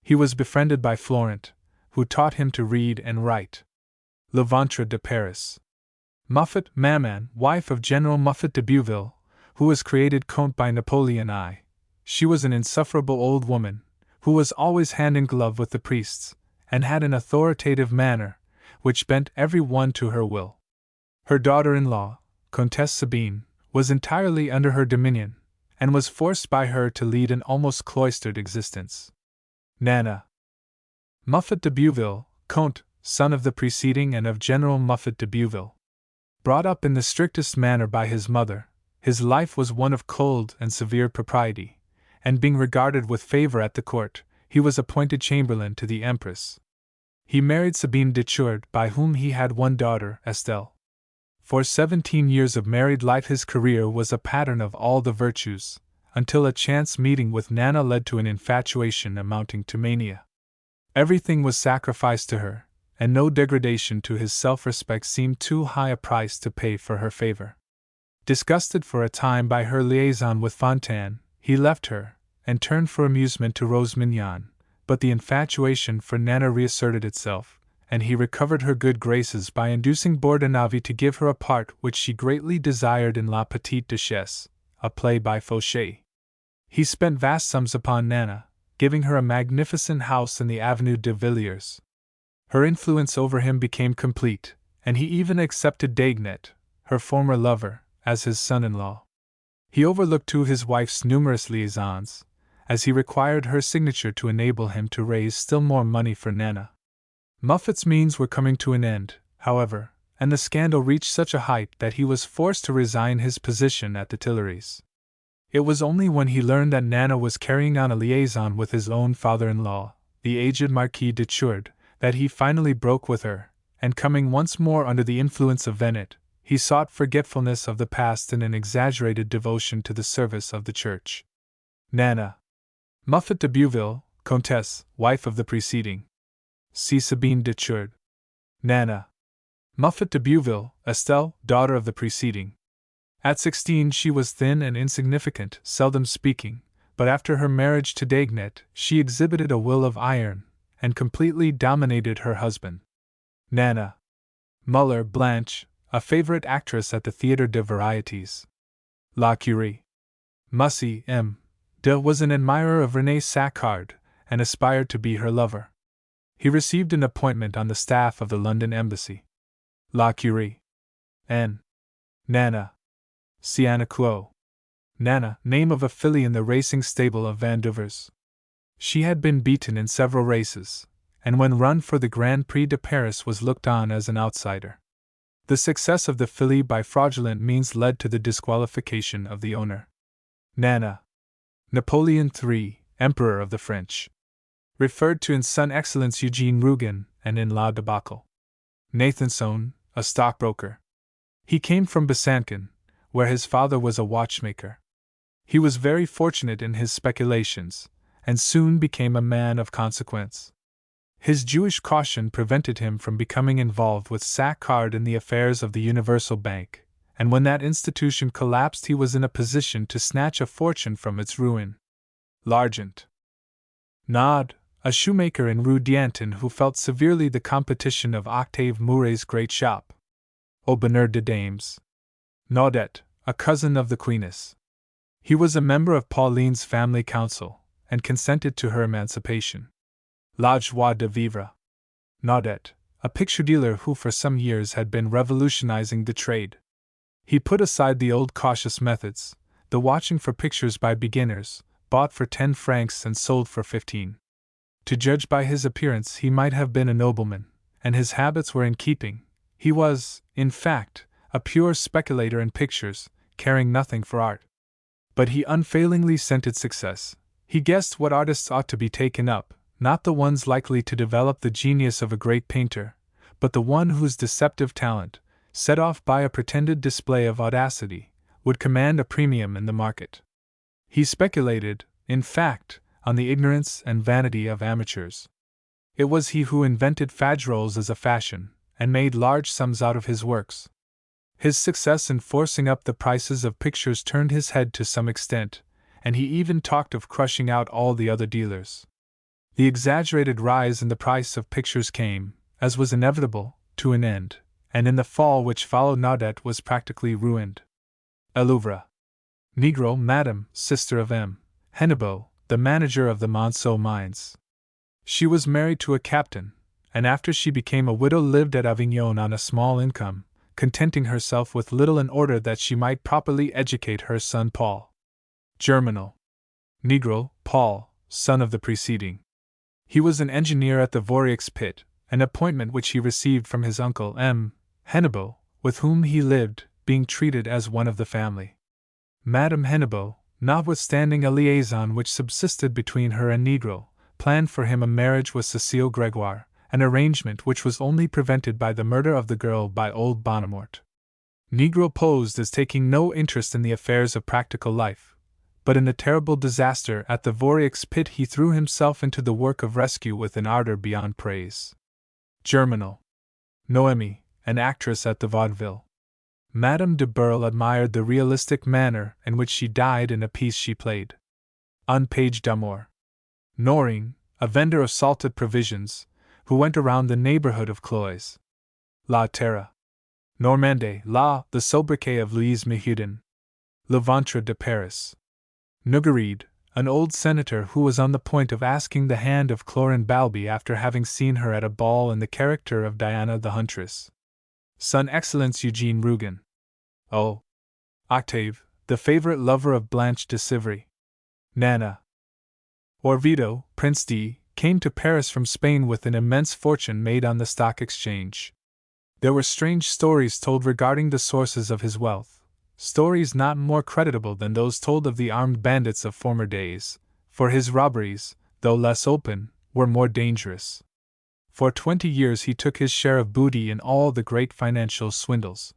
He was befriended by Florent, who taught him to read and write. Le Ventre de Paris. Muffet Maman, wife of General Muffet de Bouville, who was created Comte by Napoleon I. She was an insufferable old woman, who was always hand in glove with the priests, and had an authoritative manner, which bent every one to her will. Her daughter-in-law, Comtesse Sabine, was entirely under her dominion, and was forced by her to lead an almost cloistered existence. Nana. Muffet de Bouville, Comte, son of the preceding and of General Muffet de Bouville. Brought up in the strictest manner by his mother, his life was one of cold and severe propriety, and being regarded with favor at the court, he was appointed chamberlain to the Empress. He married Sabine de Chourde, by whom he had one daughter, Estelle. For 17 years of married life his career was a pattern of all the virtues, until a chance meeting with Nana led to an infatuation amounting to mania. Everything was sacrificed to her, and no degradation to his self-respect seemed too high a price to pay for her favor. Disgusted for a time by her liaison with Fontaine, he left her, and turned for amusement to Rose Mignon, but the infatuation for Nana reasserted itself, and he recovered her good graces by inducing Bordenave to give her a part which she greatly desired in La Petite Duchesse, a play by Fauché. He spent vast sums upon Nana, giving her a magnificent house in the Avenue de Villiers. Her influence over him became complete, and he even accepted Daignet, her former lover, as his son-in-law. He overlooked two of his wife's numerous liaisons, as he required her signature to enable him to raise still more money for Nana. Muffet's means were coming to an end, however, and the scandal reached such a height that he was forced to resign his position at the Tuileries. It was only when he learned that Nana was carrying on a liaison with his own father-in-law, the aged Marquis de Chourde, that he finally broke with her, and coming once more under the influence of Venet, he sought forgetfulness of the past and an exaggerated devotion to the service of the Church. Nana. Muffet de Bouville, Comtesse, wife of the preceding. C. Sabine de Chourde. Nana. Muffet de Bouville, Estelle, daughter of the preceding. At 16 she was thin and insignificant, seldom speaking, but after her marriage to Daignet she exhibited a will of iron, and completely dominated her husband. Nana. Muller Blanche, a favorite actress at the Théâtre des Variétés. La Curie. Mussy M. de was an admirer of René Saccard and aspired to be her lover. He received an appointment on the staff of the London Embassy. La Curie. N. Nana. Sienna Clo. Nana, name of a filly in the racing stable of Vanduvers. She had been beaten in several races, and when run for the Grand Prix de Paris was looked on as an outsider. The success of the filly by fraudulent means led to the disqualification of the owner. Nana. Napoleon III, Emperor of the French. Referred to in Son Excellence Eugene Rougon and in La Debacle. Nathanson, a stockbroker. He came from Besançon, where his father was a watchmaker. He was very fortunate in his speculations, and soon became a man of consequence. His Jewish caution prevented him from becoming involved with Saccard in the affairs of the Universal Bank, and when that institution collapsed he was in a position to snatch a fortune from its ruin. L'Argent. Naud, a shoemaker in Rue d'Antin who felt severely the competition of Octave Mouret's great shop. Aubernard de Dames. Naudet, a cousin of the Queeness. He was a member of Pauline's family council, and consented to her emancipation. La Joie de Vivre. Naudet, a picture dealer who for some years had been revolutionizing the trade. He put aside the old cautious methods, the watching for pictures by beginners, bought for 10 francs and sold for 15. To judge by his appearance he might have been a nobleman, and his habits were in keeping. He was, in fact, a pure speculator in pictures, caring nothing for art. But he unfailingly scented success. He guessed what artists ought to be taken up, not the ones likely to develop the genius of a great painter, but the one whose deceptive talent, set off by a pretended display of audacity, would command a premium in the market. He speculated, in fact, on the ignorance and vanity of amateurs. It was he who invented fadrolles as a fashion, and made large sums out of his works. His success in forcing up the prices of pictures turned his head to some extent, and he even talked of crushing out all the other dealers. The exaggerated rise in the price of pictures came, as was inevitable, to an end, and in the fall which followed Naudet was practically ruined. Elouvre. Negro Madame, sister of M. Hennebeau, the manager of the Monceau mines. She was married to a captain, and after she became a widow lived at Avignon on a small income, contenting herself with little in order that she might properly educate her son Paul. Germinal. Negro, Paul, son of the preceding. He was an engineer at the Vorieux pit, an appointment which he received from his uncle M. Hennebeau, with whom he lived, being treated as one of the family. Madame Hennebeau, notwithstanding a liaison which subsisted between her and Negro, planned for him a marriage with Cécile Grégoire, an arrangement which was only prevented by the murder of the girl by old Bonnemort. Negro posed as taking no interest in the affairs of practical life, but in the terrible disaster at the Vorieux pit he threw himself into the work of rescue with an ardor beyond praise. Germinal. Noémie, an actress at the vaudeville. Madame de Burle admired the realistic manner in which she died in a piece she played. Un page d'amour. Norine, a vendor of salted provisions, who went around the neighborhood of Cloyes. La Terre. Normande, the sobriquet of Louise Mehuden. Le Ventre de Paris. Nougarides, an old senator who was on the point of asking the hand of Clorin Balby after having seen her at a ball in the character of Diana the Huntress. Son Excellence Eugene Rougon. Oh. Octave, the favorite lover of Blanche de Sivry. Nana. Orvieto, Prince D, came to Paris from Spain with an immense fortune made on the stock exchange. There were strange stories told regarding the sources of his wealth, stories not more creditable than those told of the armed bandits of former days, for his robberies, though less open, were more dangerous. For 20 years he took his share of booty in all the great financial swindles.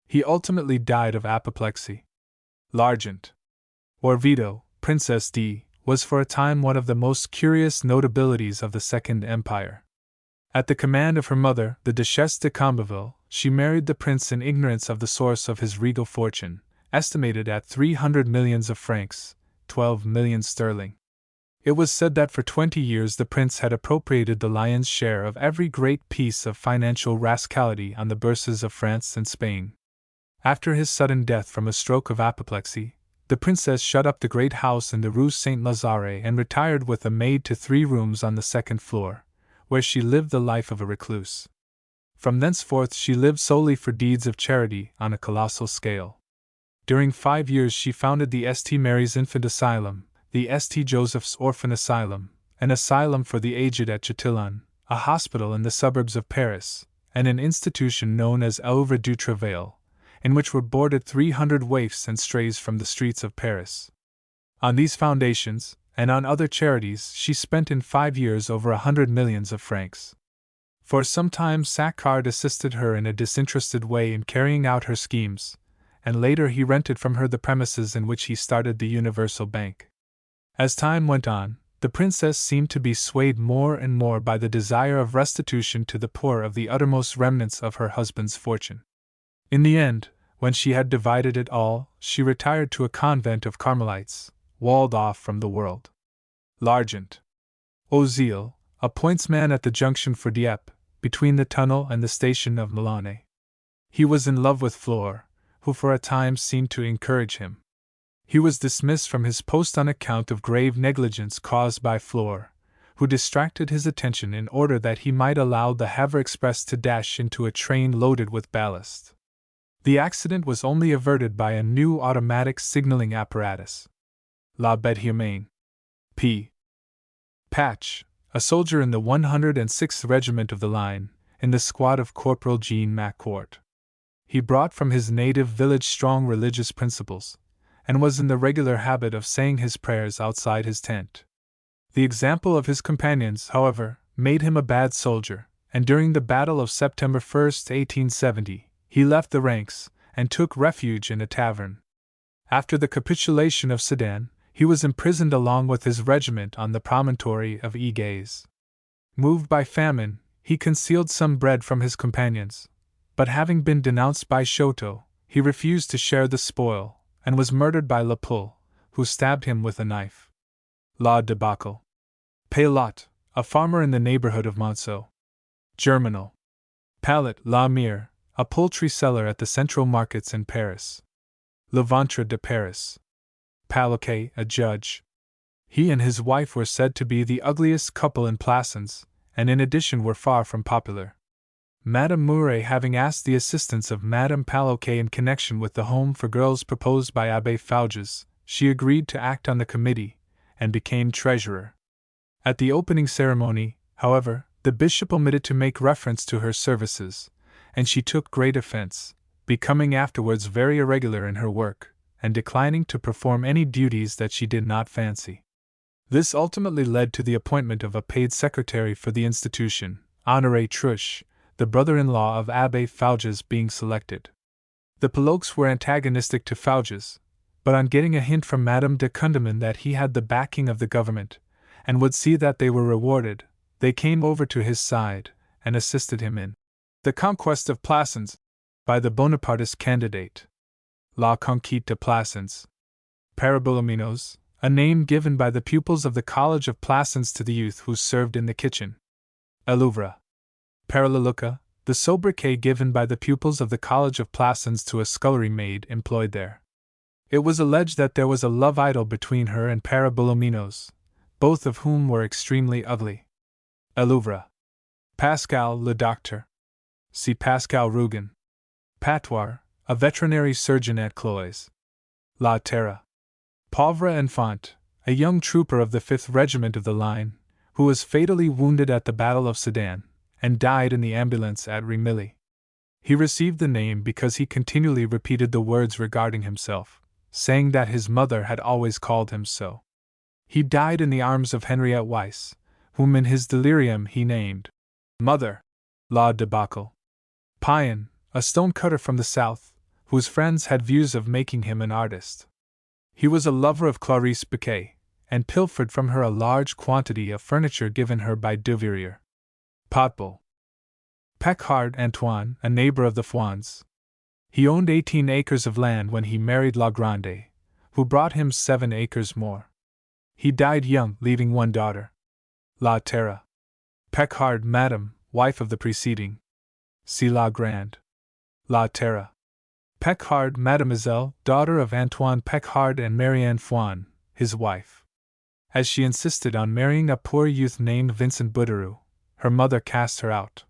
He ultimately died of apoplexy. L'Argent. Orvieto, Princess D, was for a time one of the most curious notabilities of the Second Empire. At the command of her mother, the Duchesse de Combeville, she married the prince in ignorance of the source of his regal fortune, estimated at 300 millions of francs, 12 millions sterling. It was said that for 20 years the prince had appropriated the lion's share of every great piece of financial rascality on the bourses of France and Spain. After his sudden death from a stroke of apoplexy, the princess shut up the great house in the Rue Saint-Lazare and retired with a maid to 3 rooms on the second floor, where she lived the life of a recluse. From thenceforth she lived solely for deeds of charity on a colossal scale. During 5 years she founded the St. Mary's Infant Asylum, the St. Joseph's Orphan Asylum, an asylum for the aged at Chatillon, a hospital in the suburbs of Paris, and an institution known as L'Oeuvre du Travail, in which were boarded 300 waifs and strays from the streets of Paris. On these foundations, and on other charities, she spent in 5 years over 100 millions of francs. For some time Saccard assisted her in a disinterested way in carrying out her schemes, and later he rented from her the premises in which he started the Universal Bank. As time went on, the princess seemed to be swayed more and more by the desire of restitution to the poor of the uttermost remnants of her husband's fortune. In the end, when she had divided it all, she retired to a convent of Carmelites, walled off from the world. L'Argent. Ozil, a pointsman at the junction for Dieppe, between the tunnel and the station of Milan. He was in love with Flore, who for a time seemed to encourage him. He was dismissed from his post on account of grave negligence caused by Flore, who distracted his attention in order that he might allow the Havre Express to dash into a train loaded with ballast. The accident was only averted by a new automatic signaling apparatus. La Bête Humaine. P. Patch, a soldier in the 106th Regiment of the Line, in the squad of Corporal Rougon-Macquart. He brought from his native village strong religious principles, and was in the regular habit of saying his prayers outside his tent. The example of his companions, however, made him a bad soldier, and during the Battle of September 1, 1870, he left the ranks, and took refuge in a tavern. After the capitulation of Sedan, he was imprisoned along with his regiment on the promontory of Aigues. Moved by famine, he concealed some bread from his companions, but having been denounced by Choteau, he refused to share the spoil, and was murdered by Lepole, who stabbed him with a knife. La Debacle. Paillotte, a farmer in the neighborhood of Monceau. Germinal. Pallet La Mire, a poultry seller at the central markets in Paris. Le Ventre de Paris. Paloquet, a judge. He and his wife were said to be the ugliest couple in Plassans, and in addition were far from popular. Madame Mouret having asked the assistance of Madame Paloquet in connection with the home for girls proposed by Abbé Fouges, she agreed to act on the committee, and became treasurer. At the opening ceremony, however, the bishop omitted to make reference to her services, and she took great offense, becoming afterwards very irregular in her work, and declining to perform any duties that she did not fancy. This ultimately led to the appointment of a paid secretary for the institution, Honoré Truche, the brother-in-law of Abbé Fouges being selected. The Paloques were antagonistic to Fouges, but on getting a hint from Madame de Condamine that he had the backing of the government, and would see that they were rewarded, they came over to his side, and assisted him in the conquest of Plassans by the Bonapartist candidate. La Conquête de Plassans. Parabolominos, a name given by the pupils of the College of Plassans to the youth who served in the kitchen. Elouvre. Paralleluca, the sobriquet given by the pupils of the College of Plassans to a scullery maid employed there. It was alleged that there was a love idyll between her and Parabolominos, both of whom were extremely ugly. Elouvre. Pascal le Docteur. See Pascal Rougon. Patoir, a veterinary surgeon at Cloyes. La Terre. Pauvre Enfant, a young trooper of the 5th Regiment of the Line, who was fatally wounded at the Battle of Sedan, and died in the ambulance at Remilly. He received the name because he continually repeated the words regarding himself, saying that his mother had always called him so. He died in the arms of Henriette Weiss, whom in his delirium he named Mother. La Debacle. Payan, a stone-cutter from the south, whose friends had views of making him an artist. He was a lover of Clarice Becquet, and pilfered from her a large quantity of furniture given her by Duvirier. Potbull. Paccard Antoine, a neighbor of the Fouans. He owned 18 acres of land when he married La Grande, who brought him 7 acres more. He died young, leaving one daughter. La Terra. Peckard, Madame, wife of the preceding. See La Grande. La Terra. Peckard, Mademoiselle, daughter of Antoine Peckard and Marianne Fouan, his wife. As she insisted on marrying a poor youth named Vincent Bouteroux, her mother cast her out.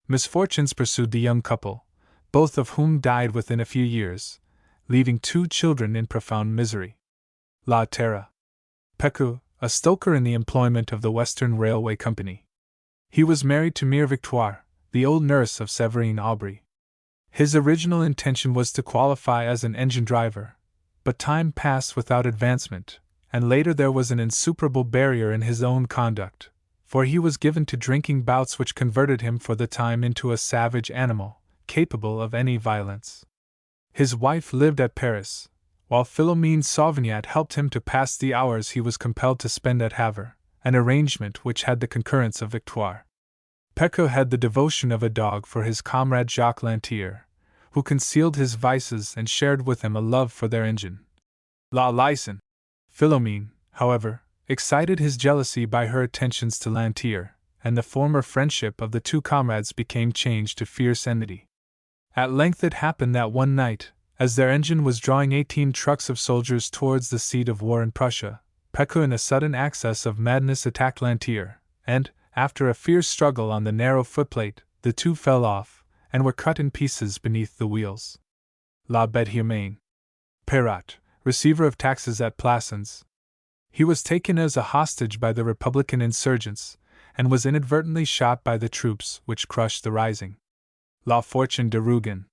Misfortunes pursued the young couple, both of whom died within a few years, leaving 2 children in profound misery. La Terra. Pecou, a stoker in the employment of the Western Railway Company. He was married to Mère Victoire, the old nurse of Séverine Aubry. His original intention was to qualify as an engine driver, but time passed without advancement, and later there was an insuperable barrier in his own conduct, for he was given to drinking bouts which converted him for the time into a savage animal, capable of any violence. His wife lived at Paris, while Philomene Sauvignat helped him to pass the hours he was compelled to spend at Havre, an arrangement which had the concurrence of Victoire. Pecot had the devotion of a dog for his comrade Jacques Lantier, who concealed his vices and shared with him a love for their engine. La Lyson. Philomene, however, excited his jealousy by her attentions to Lantier, and the former friendship of the 2 comrades became changed to fierce enmity. At length it happened that one night, as their engine was drawing 18 trucks of soldiers towards the seat of war in Prussia, Pecot in a sudden access of madness attacked Lantier, and, after a fierce struggle on the narrow footplate, the 2 fell off, and were cut in pieces beneath the wheels. La Bête Humaine. Perrat, receiver of taxes at Plassans. He was taken as a hostage by the Republican insurgents, and was inadvertently shot by the troops which crushed the rising. La Fortune de Rougon.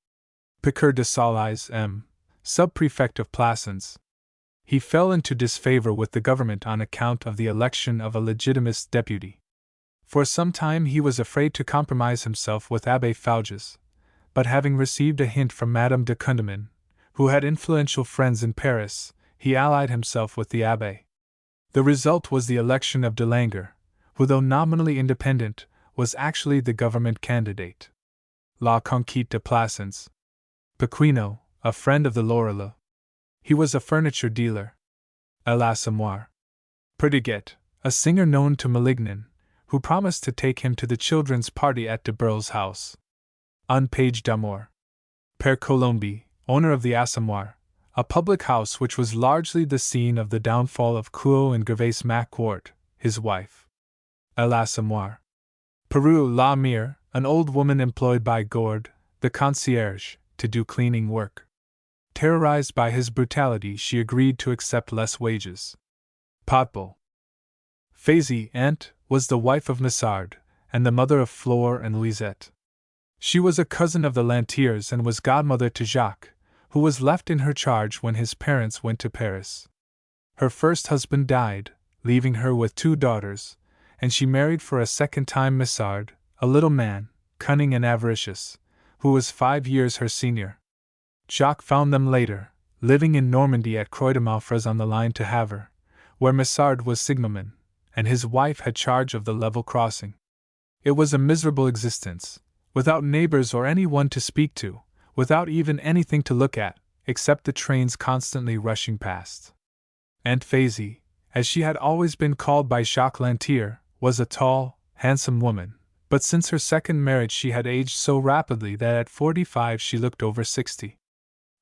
Piqueur de Salais M., sub-prefect of Plassans. He fell into disfavor with the government on account of the election of a legitimist deputy. For some time he was afraid to compromise himself with Abbé Fouges, but having received a hint from Madame de Condamine, who had influential friends in Paris, he allied himself with the Abbé. The result was the election of de Langer, who, though nominally independent, was actually the government candidate. La Conquête de Plassans. Pequino, a friend of the Lorilleux. He was a furniture dealer. L'Assommoir. Perdiguet, a singer known to Malignan, who promised to take him to the children's party at de Burle's house. Un Page d'Amour. Père Colombi, owner of the Assommoir, a public house which was largely the scene of the downfall of Couot and Rougon-Macquart, his wife. L'Assommoir. Peru La Mire, an old woman employed by Gord, the concierge, to do cleaning work. Terrorized by his brutality, she agreed to accept less wages. Potbull. Faisie Aunt was the wife of Massard, and the mother of Flore and Louisette. She was a cousin of the Lantiers and was godmother to Jacques, who was left in her charge when his parents went to Paris. Her first husband died, leaving her with 2 daughters, and she married for a second time Massard, a little man, cunning and avaricious, who was 5 years her senior. Jacques found them later, living in Normandy at Croix de Malfraz on the line to Havre, where Massard was signalman, and his wife had charge of the level crossing. It was a miserable existence, without neighbors or any one to speak to, without even anything to look at, except the trains constantly rushing past. Aunt Faisie, as she had always been called by Jacques Lantier, was a tall, handsome woman, but since her second marriage she had aged so rapidly that at 45 she looked over 60.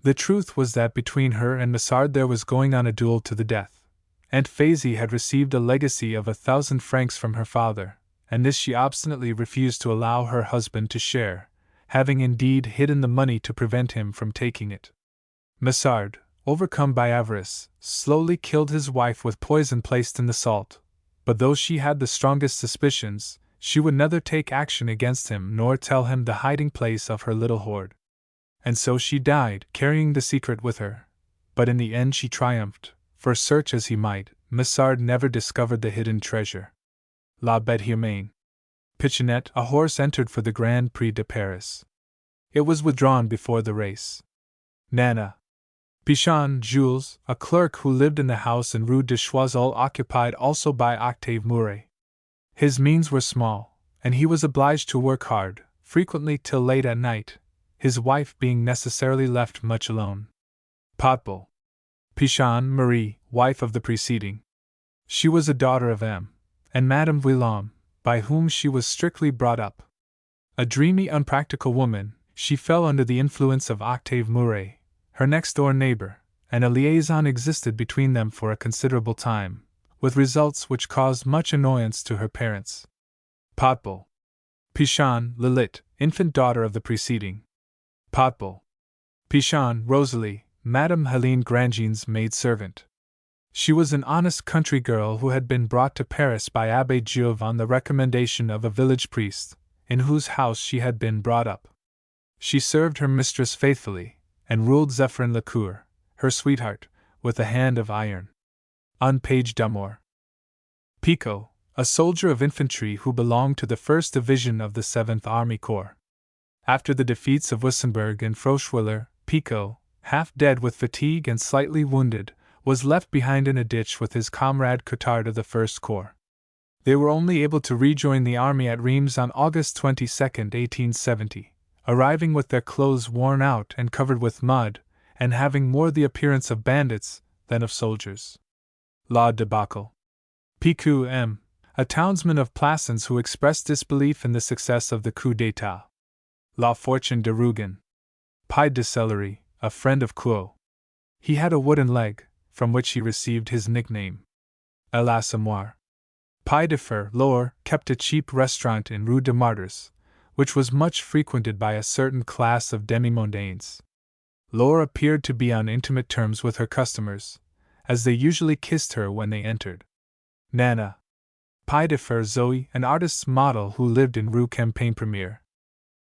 The truth was that between her and Massard there was going on a duel to the death. Aunt Faisie had received a legacy of 1,000 francs from her father, and this she obstinately refused to allow her husband to share, having indeed hidden the money to prevent him from taking it. Massard, overcome by avarice, slowly killed his wife with poison placed in the salt, but though she had the strongest suspicions, she would neither take action against him nor tell him the hiding place of her little hoard. And so she died, carrying the secret with her. But in the end she triumphed, for search as he might, Massard never discovered the hidden treasure. La Bête Humaine. Pichonnet, a horse entered for the Grand Prix de Paris. It was withdrawn before the race. Nana. Pichon Jules, a clerk who lived in the house in Rue de Choiseul occupied also by Octave Mouret. His means were small, and he was obliged to work hard, frequently till late at night, his wife being necessarily left much alone. Potbull. Pichon Marie, wife of the preceding. She was a daughter of M. and Madame Guillaume, by whom she was strictly brought up. A dreamy, unpractical woman, she fell under the influence of Octave Mouret, her next-door neighbor, and a liaison existed between them for a considerable time, with results which caused much annoyance to her parents. Potbul. Pichon, Lilith, infant daughter of the preceding. Potbul. Pichon, Rosalie, Madame Helene Grandjean's maid-servant. She was an honest country girl who had been brought to Paris by Abbé Giove on the recommendation of a village priest, in whose house she had been brought up. She served her mistress faithfully, and ruled Zéphyrin Lecoeur, her sweetheart, with a hand of iron. On page d'Amour. Picot, a soldier of infantry who belonged to the 1st Division of the 7th Army Corps. After the defeats of Wissembourg and Froschwiller, Picot, half dead with fatigue and slightly wounded, was left behind in a ditch with his comrade Cottard of the 1st Corps. They were only able to rejoin the army at Reims on August 22, 1870, arriving with their clothes worn out and covered with mud, and having more the appearance of bandits than of soldiers. La debacle. Picou M., a townsman of Plassans who expressed disbelief in the success of the coup d'état. La fortune de Rougon. Pied de Celery, a friend of Clot. He had a wooden leg, from which he received his nickname. A l'Assommoir. Pied de Fer, Laure, kept a cheap restaurant in Rue des Martyrs, which was much frequented by a certain class of demi-mondaines. Laure appeared to be on intimate terms with her customers, as they usually kissed her when they entered. Nana. Pied de Fer Zoe, an artist's model who lived in Rue Campagne Premiere.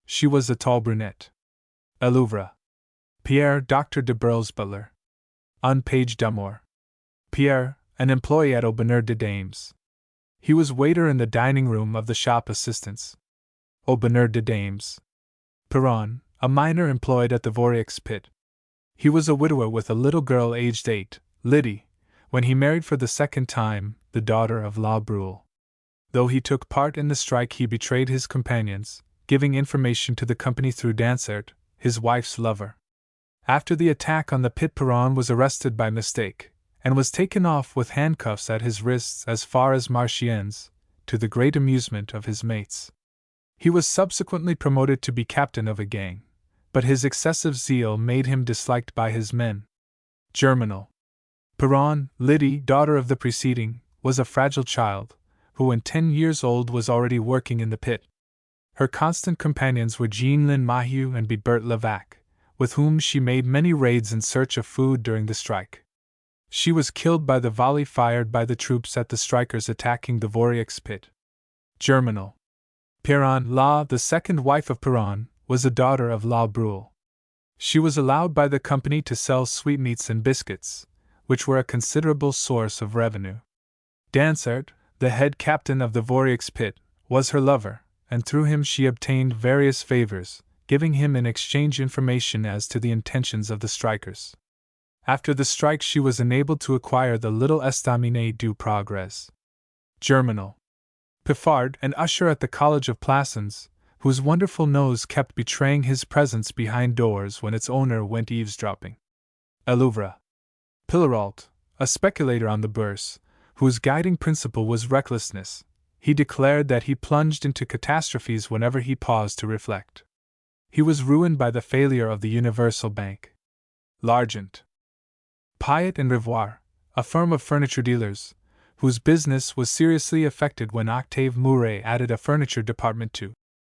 She was a tall brunette. A Louvre. Pierre, Dr. de Burle's butler. On page d'Amour. Pierre, an employee at Au Bonheur des Dames. He was waiter in the dining room of the shop assistants. Au Bonheur des Dames. Perron, a miner employed at the Vorieux pit. He was a widower with a little girl aged 8, Lydie, when he married for the second time, the daughter of La Brule. Though he took part in the strike, he betrayed his companions, giving information to the company through Dansert, his wife's lover. After the attack on the pit, Perron was arrested by mistake, and was taken off with handcuffs at his wrists as far as Marchiennes, to the great amusement of his mates. He was subsequently promoted to be captain of a gang, but his excessive zeal made him disliked by his men. Germinal. Perron, Lydie, daughter of the preceding, was a fragile child, who when 10 years old was already working in the pit. Her constant companions were Jean-Lin Mahieu and Bibert Levac, with whom she made many raids in search of food during the strike. She was killed by the volley fired by the troops at the strikers attacking the Vorieux pit. Germinal. Perron, La, the second wife of Perron, was a daughter of La Brule. She was allowed by the company to sell sweetmeats and biscuits, which were a considerable source of revenue. Dansert, the head captain of the Vorieux pit, was her lover, and through him she obtained various favors, giving him in exchange information as to the intentions of the strikers. After the strike she was enabled to acquire the little estaminet du Progrès. Germinal. Piffard, an usher at the College of Plassans, whose wonderful nose kept betraying his presence behind doors when its owner went eavesdropping. A Louvre. Pillerault, a speculator on the Bourse, whose guiding principle was recklessness. He declared that he plunged into catastrophes whenever he paused to reflect. He was ruined by the failure of the Universal Bank. L'Argent. Payet and Revoir, a firm of furniture dealers, whose business was seriously affected when Octave Mouret added a furniture department to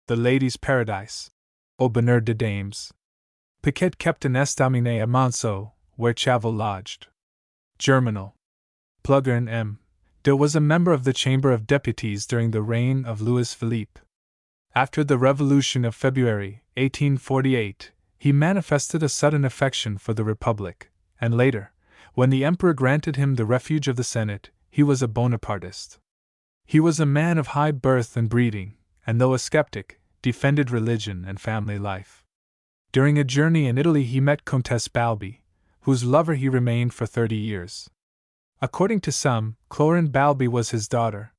the Ladies' Paradise, Au Bonheur des Dames. Piquet kept an estaminet at Monceau, where Chavel lodged. Germinal. Plugrin M. De was a member of the Chamber of Deputies during the reign of Louis Philippe. After the Revolution of February, 1848, he manifested a sudden affection for the Republic, and later, when the Emperor granted him the refuge of the Senate, he was a Bonapartist. He was a man of high birth and breeding, and though a skeptic, defended religion and family life. During a journey in Italy he met Comtesse Balbi, whose lover he remained for 30 years. According to some, Clorin Balbi was his daughter.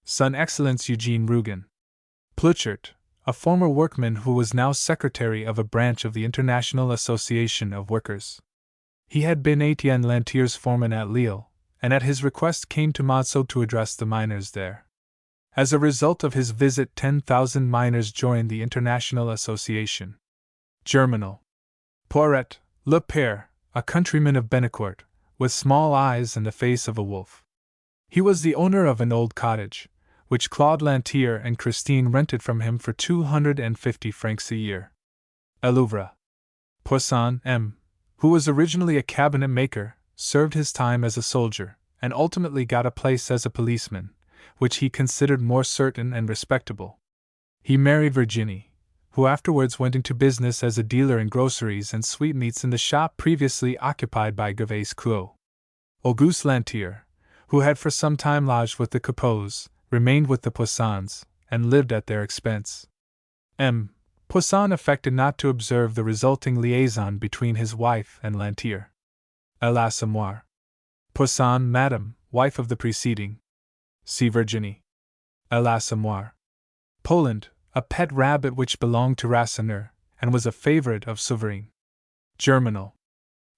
Son Excellence Eugene Rougon. Pluchart, a former workman who was now secretary of a branch of the International Association of Workers. He had been Etienne Lantier's foreman at Lille, and at his request came to Monceau to address the miners there. As a result of his visit, 10,000 miners joined the International Association. Germinal. Poiret, le Père, a countryman of Benecourt, with small eyes and the face of a wolf. He was the owner of an old cottage, which Claude Lantier and Christine rented from him for 250 francs a year. Elouvre. Poisson M., who was originally a cabinet maker, served his time as a soldier, and ultimately got a place as a policeman, which he considered more certain and respectable. He married Virginie, who afterwards went into business as a dealer in groceries and sweetmeats in the shop previously occupied by Gervais Clos. Auguste Lantier, who had for some time lodged with the Capots, remained with the Poissons, and lived at their expense. M. Poisson affected not to observe the resulting liaison between his wife and Lantier. L'Assommoir. Poisson, Madame, wife of the preceding. See Virginie. L'Assommoir. Poland, a pet rabbit which belonged to Rasseneur, and was a favorite of Souverain. Germinal.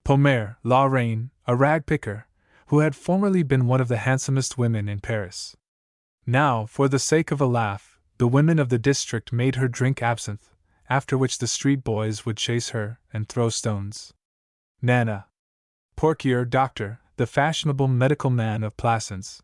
Pommer, La Reine, a rag picker, who had formerly been one of the handsomest women in Paris. Now, for the sake of a laugh, the women of the district made her drink absinthe, after which the street boys would chase her and throw stones. Nana. Porquier, doctor, the fashionable medical man of Plassans.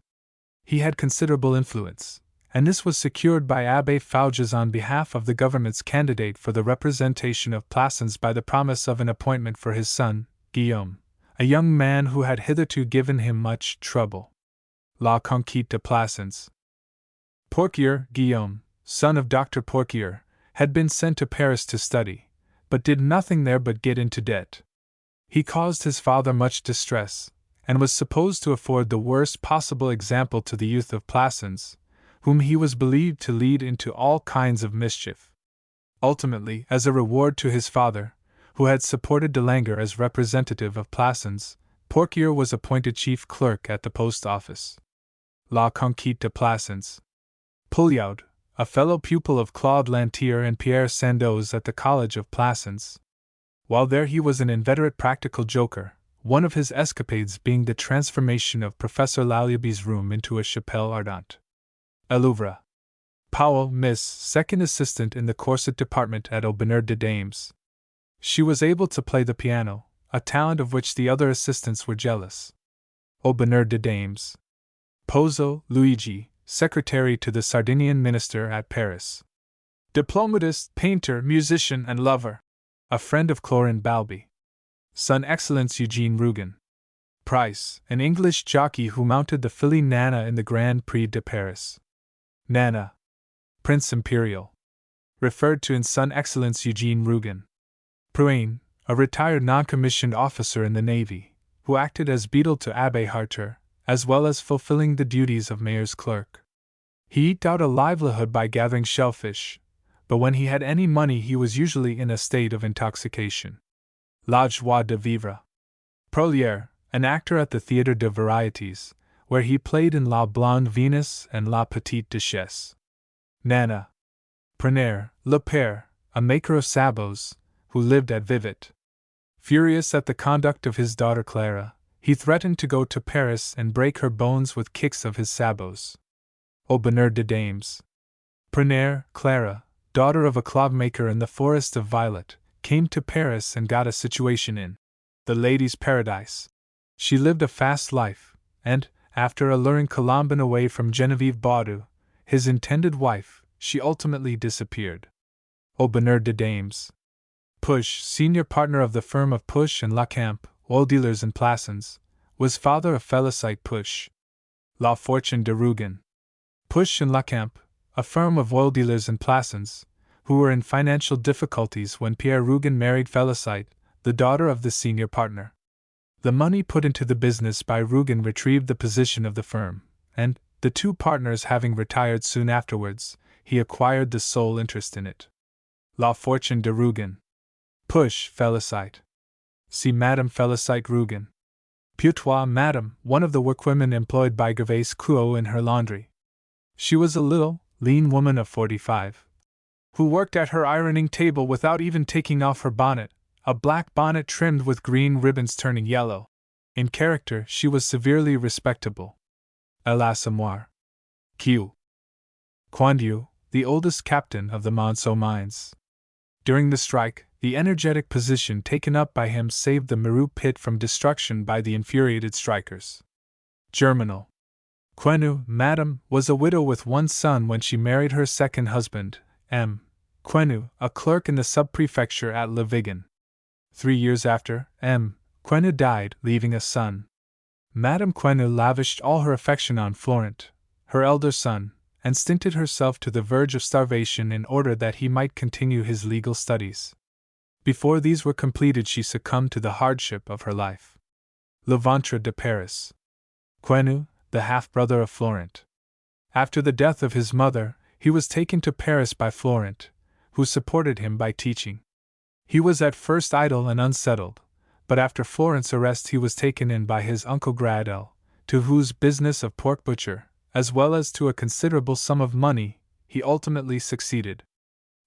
He had considerable influence, and this was secured by Abbé Fouges on behalf of the government's candidate for the representation of Plassans by the promise of an appointment for his son, Guillaume, a young man who had hitherto given him much trouble. La Conquête de Plassans. Porquier, Guillaume, son of Dr. Porquier, had been sent to Paris to study, but did nothing there but get into debt. He caused his father much distress, and was supposed to afford the worst possible example to the youth of Plassans, whom he was believed to lead into all kinds of mischief. Ultimately, as a reward to his father, who had supported Delanger as representative of Plassans, Porquier was appointed chief clerk at the post office. La Conquête de Plassans. Pouliot, a fellow pupil of Claude Lantier and Pierre Sandoz at the College of Plassans. While there he was an inveterate practical joker, one of his escapades being the transformation of Professor Lalliabe's room into a chapelle ardente. Elouvre. Powell, Miss, second assistant in the corset department at Aubernard de Dames. She was able to play the piano, a talent of which the other assistants were jealous. Aubernard de Dames. Pozzo, Luigi, secretary to the Sardinian minister at Paris. Diplomatist, painter, musician, and lover. A friend of Clorin Balbi. Son Excellence Eugene Rougon. Price, an English jockey who mounted the filly Nana in the Grand Prix de Paris. Nana. Prince Imperial. Referred to in Son Excellence Eugene Rougon. Pruane, a retired non-commissioned officer in the Navy, who acted as beadle to Abbé Harter, as well as fulfilling the duties of mayor's clerk. He eked out a livelihood by gathering shellfish, but when he had any money he was usually in a state of intoxication. La Joie de Vivre. Prolière, an actor at the Théâtre de Variétés, where he played in La Blonde Venus and La Petite Duchesse. Nana. Preneur, le Père, a maker of sabots, who lived at Vivet. Furious at the conduct of his daughter Clara, he threatened to go to Paris and break her bones with kicks of his sabots. Aubernard de Dames. Preneur, Clara, daughter of a clove-maker in the forest of Violet, came to Paris and got a situation in the Ladies' Paradise. She lived a fast life, and, after alluring Colomban away from Genevieve Baudu, his intended wife, she ultimately disappeared. Aubernard de Dames. Push, senior partner of the firm of Push and Lacamp, oil dealers in Plassans, was father of Félicite Push. La Fortune de Rougon. Push and Lacamp, a firm of oil dealers in Plassans, who were in financial difficulties when Pierre Rougon married Félicite, the daughter of the senior partner. The money put into the business by Rougon retrieved the position of the firm, and, the two partners having retired soon afterwards, he acquired the sole interest in it. La Fortune de Rougon. Push, Félicite. See Madame Félicite Rougon. Putois, Madame, one of the workwomen employed by Gervais Clos in her laundry. She was a little, lean woman of 45, who worked at her ironing table without even taking off her bonnet, a black bonnet trimmed with green ribbons turning yellow. In character, she was severely respectable. L'Assommoir. Q. Quandieu, the oldest captain of the Monceau mines. During the strike, the energetic position taken up by him saved the Meru pit from destruction by the infuriated strikers. Germinal. Quenu, Madame, was a widow with one son when she married her second husband, M. Quenu, a clerk in the sub-prefecture at Le Vigan. 3 years after, M. Quenu died, leaving a son. Madame Quenu lavished all her affection on Florent, her elder son, and stinted herself to the verge of starvation in order that he might continue his legal studies. Before these were completed, she succumbed to the hardship of her life. Le Ventre de Paris. Quenu, the half-brother of Florent. After the death of his mother, he was taken to Paris by Florent, who supported him by teaching. He was at first idle and unsettled, but after Florent's arrest he was taken in by his uncle Gradel, to whose business of pork butcher, as well as to a considerable sum of money, he ultimately succeeded.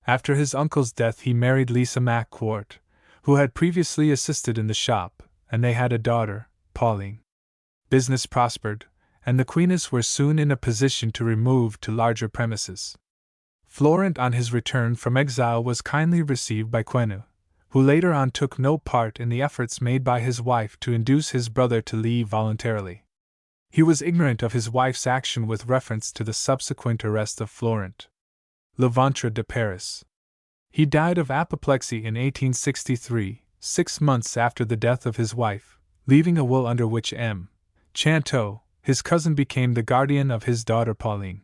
After his uncle's death he married Rougon-Macquart, who had previously assisted in the shop, and they had a daughter, Pauline. Business prospered, and the Queenes were soon in a position to remove to larger premises. Florent on his return from exile was kindly received by Quenu, who later on took no part in the efforts made by his wife to induce his brother to leave voluntarily. He was ignorant of his wife's action with reference to the subsequent arrest of Florent. Le Ventre de Paris. He died of apoplexy in 1863, 6 months after the death of his wife, leaving a will under which M. Chanteau, his cousin, became the guardian of his daughter Pauline.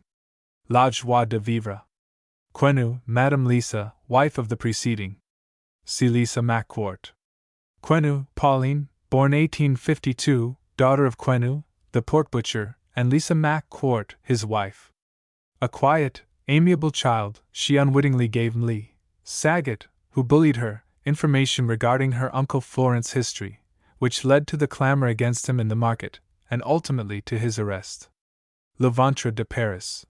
La joie de vivre. Quenu, Madame Lisa, wife of the preceding. See Rougon-Macquart. Quenu, Pauline, born 1852, daughter of Quenu, the pork butcher, and Rougon-Macquart, his wife. A quiet, amiable child, she unwittingly gave Lee Saget, who bullied her, information regarding her uncle Florent's history, which led to the clamor against him in the market, and ultimately to his arrest. Le Ventre de Paris.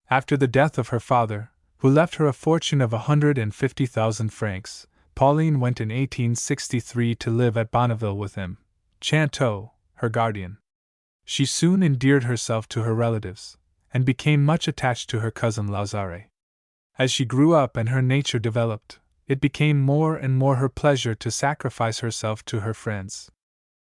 After the death of her father, who left her a fortune of 150,000 francs, Pauline went in 1863 to live at Bonneville with him, Chanteau, her guardian. She soon endeared herself to her relatives, and became much attached to her cousin Lazare. As she grew up and her nature developed, it became more and more her pleasure to sacrifice herself to her friends.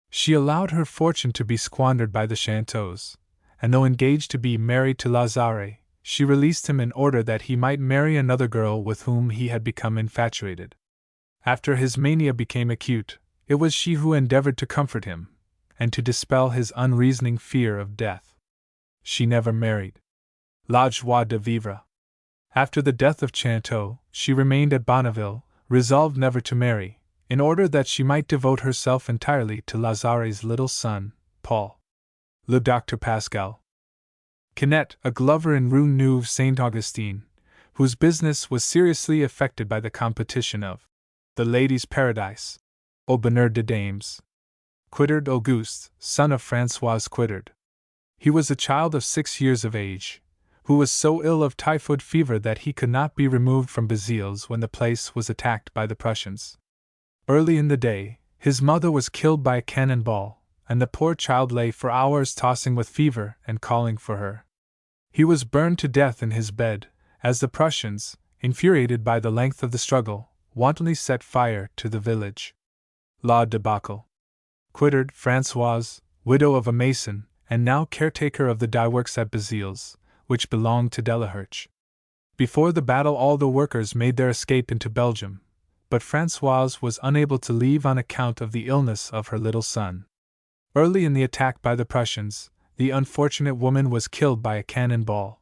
She allowed her fortune to be squandered by the Chanteaus, and though engaged to be married to Lazare, she released him in order that he might marry another girl with whom he had become infatuated. After his mania became acute, it was she who endeavored to comfort him, and to dispel his unreasoning fear of death. She never married. La joie de vivre. After the death of Chanteau, she remained at Bonneville, resolved never to marry, in order that she might devote herself entirely to Lazare's little son, Paul. Le Docteur Pascal. Quinet, a glover in Rue Neuve Saint-Augustin, whose business was seriously affected by the competition of the Ladies' Paradise, au bonheur de dames. Quittard Auguste, son of Françoise Quittard. He was a child of 6 years of age, who was so ill of typhoid fever that he could not be removed from Béziers when the place was attacked by the Prussians. Early in the day, his mother was killed by a cannon ball, and the poor child lay for hours tossing with fever and calling for her. He was burned to death in his bed, as the Prussians, infuriated by the length of the struggle, wantonly set fire to the village. La debacle. Quittard, Françoise, widow of a mason, and now caretaker of the dye works at Béziers, which belonged to Delaherche. Before the battle all the workers made their escape into Belgium, but Françoise was unable to leave on account of the illness of her little son. Early in the attack by the Prussians, the unfortunate woman was killed by a cannon ball.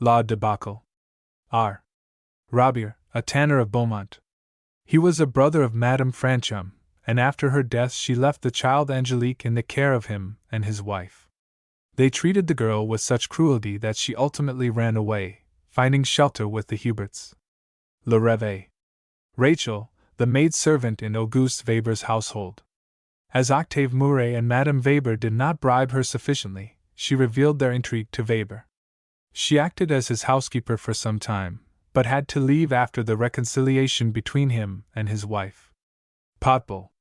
La debacle. R. Robier, a tanner of Beaumont. He was a brother of Madame Franchum, and after her death she left the child Angelique in the care of him and his wife. They treated the girl with such cruelty that she ultimately ran away, finding shelter with the Huberts. Le Rêve. Rachel, the maid-servant in Auguste Weber's household. As Octave Mouret and Madame Weber did not bribe her sufficiently, she revealed their intrigue to Weber. She acted as his housekeeper for some time, but had to leave after the reconciliation between him and his wife. Potbull.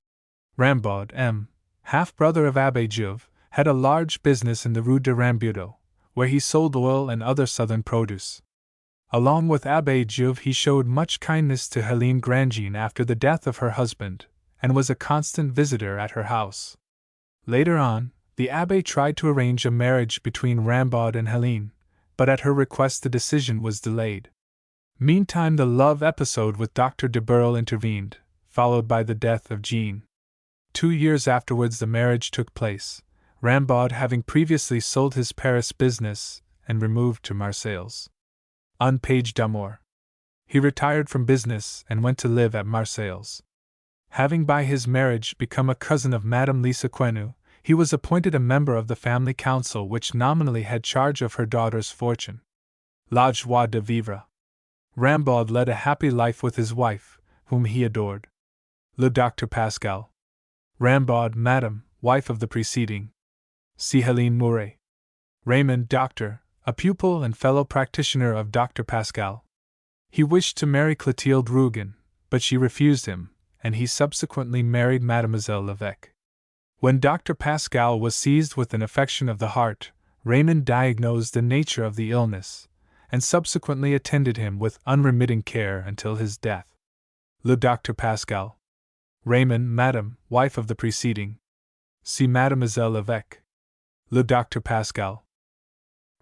Rambaud, M. half-brother of Abbé Juve, had a large business in the Rue de Rambuteau, where he sold oil and other southern produce. Along with Abbé Juve, he showed much kindness to Helene Grandjean after the death of her husband, and was a constant visitor at her house. Later on, the Abbé tried to arrange a marriage between Rambaud and Helene, but at her request the decision was delayed. Meantime, the love episode with Dr. de Burle intervened, followed by the death of Jean. 2 years afterwards the marriage took place, Rambaud having previously sold his Paris business and removed to Marseilles. Un page d'amour. He retired from business and went to live at Marseilles. Having by his marriage become a cousin of Madame Lisa Quenu, he was appointed a member of the family council which nominally had charge of her daughter's fortune. La joie de vivre. Rambaud led a happy life with his wife, whom he adored. Le Docteur Pascal. Rambaud, Madame, wife of the preceding. See Hélène Mouret. Raymond, doctor, a pupil and fellow practitioner of Dr. Pascal. He wished to marry Clotilde Rougon, but she refused him, and he subsequently married Mademoiselle Lévesque. When Dr. Pascal was seized with an affection of the heart, Raymond diagnosed the nature of the illness, and subsequently attended him with unremitting care until his death. Le Docteur Pascal. Raymond, Madame, wife of the preceding. See Mademoiselle Lévesque. Le Docteur Pascal.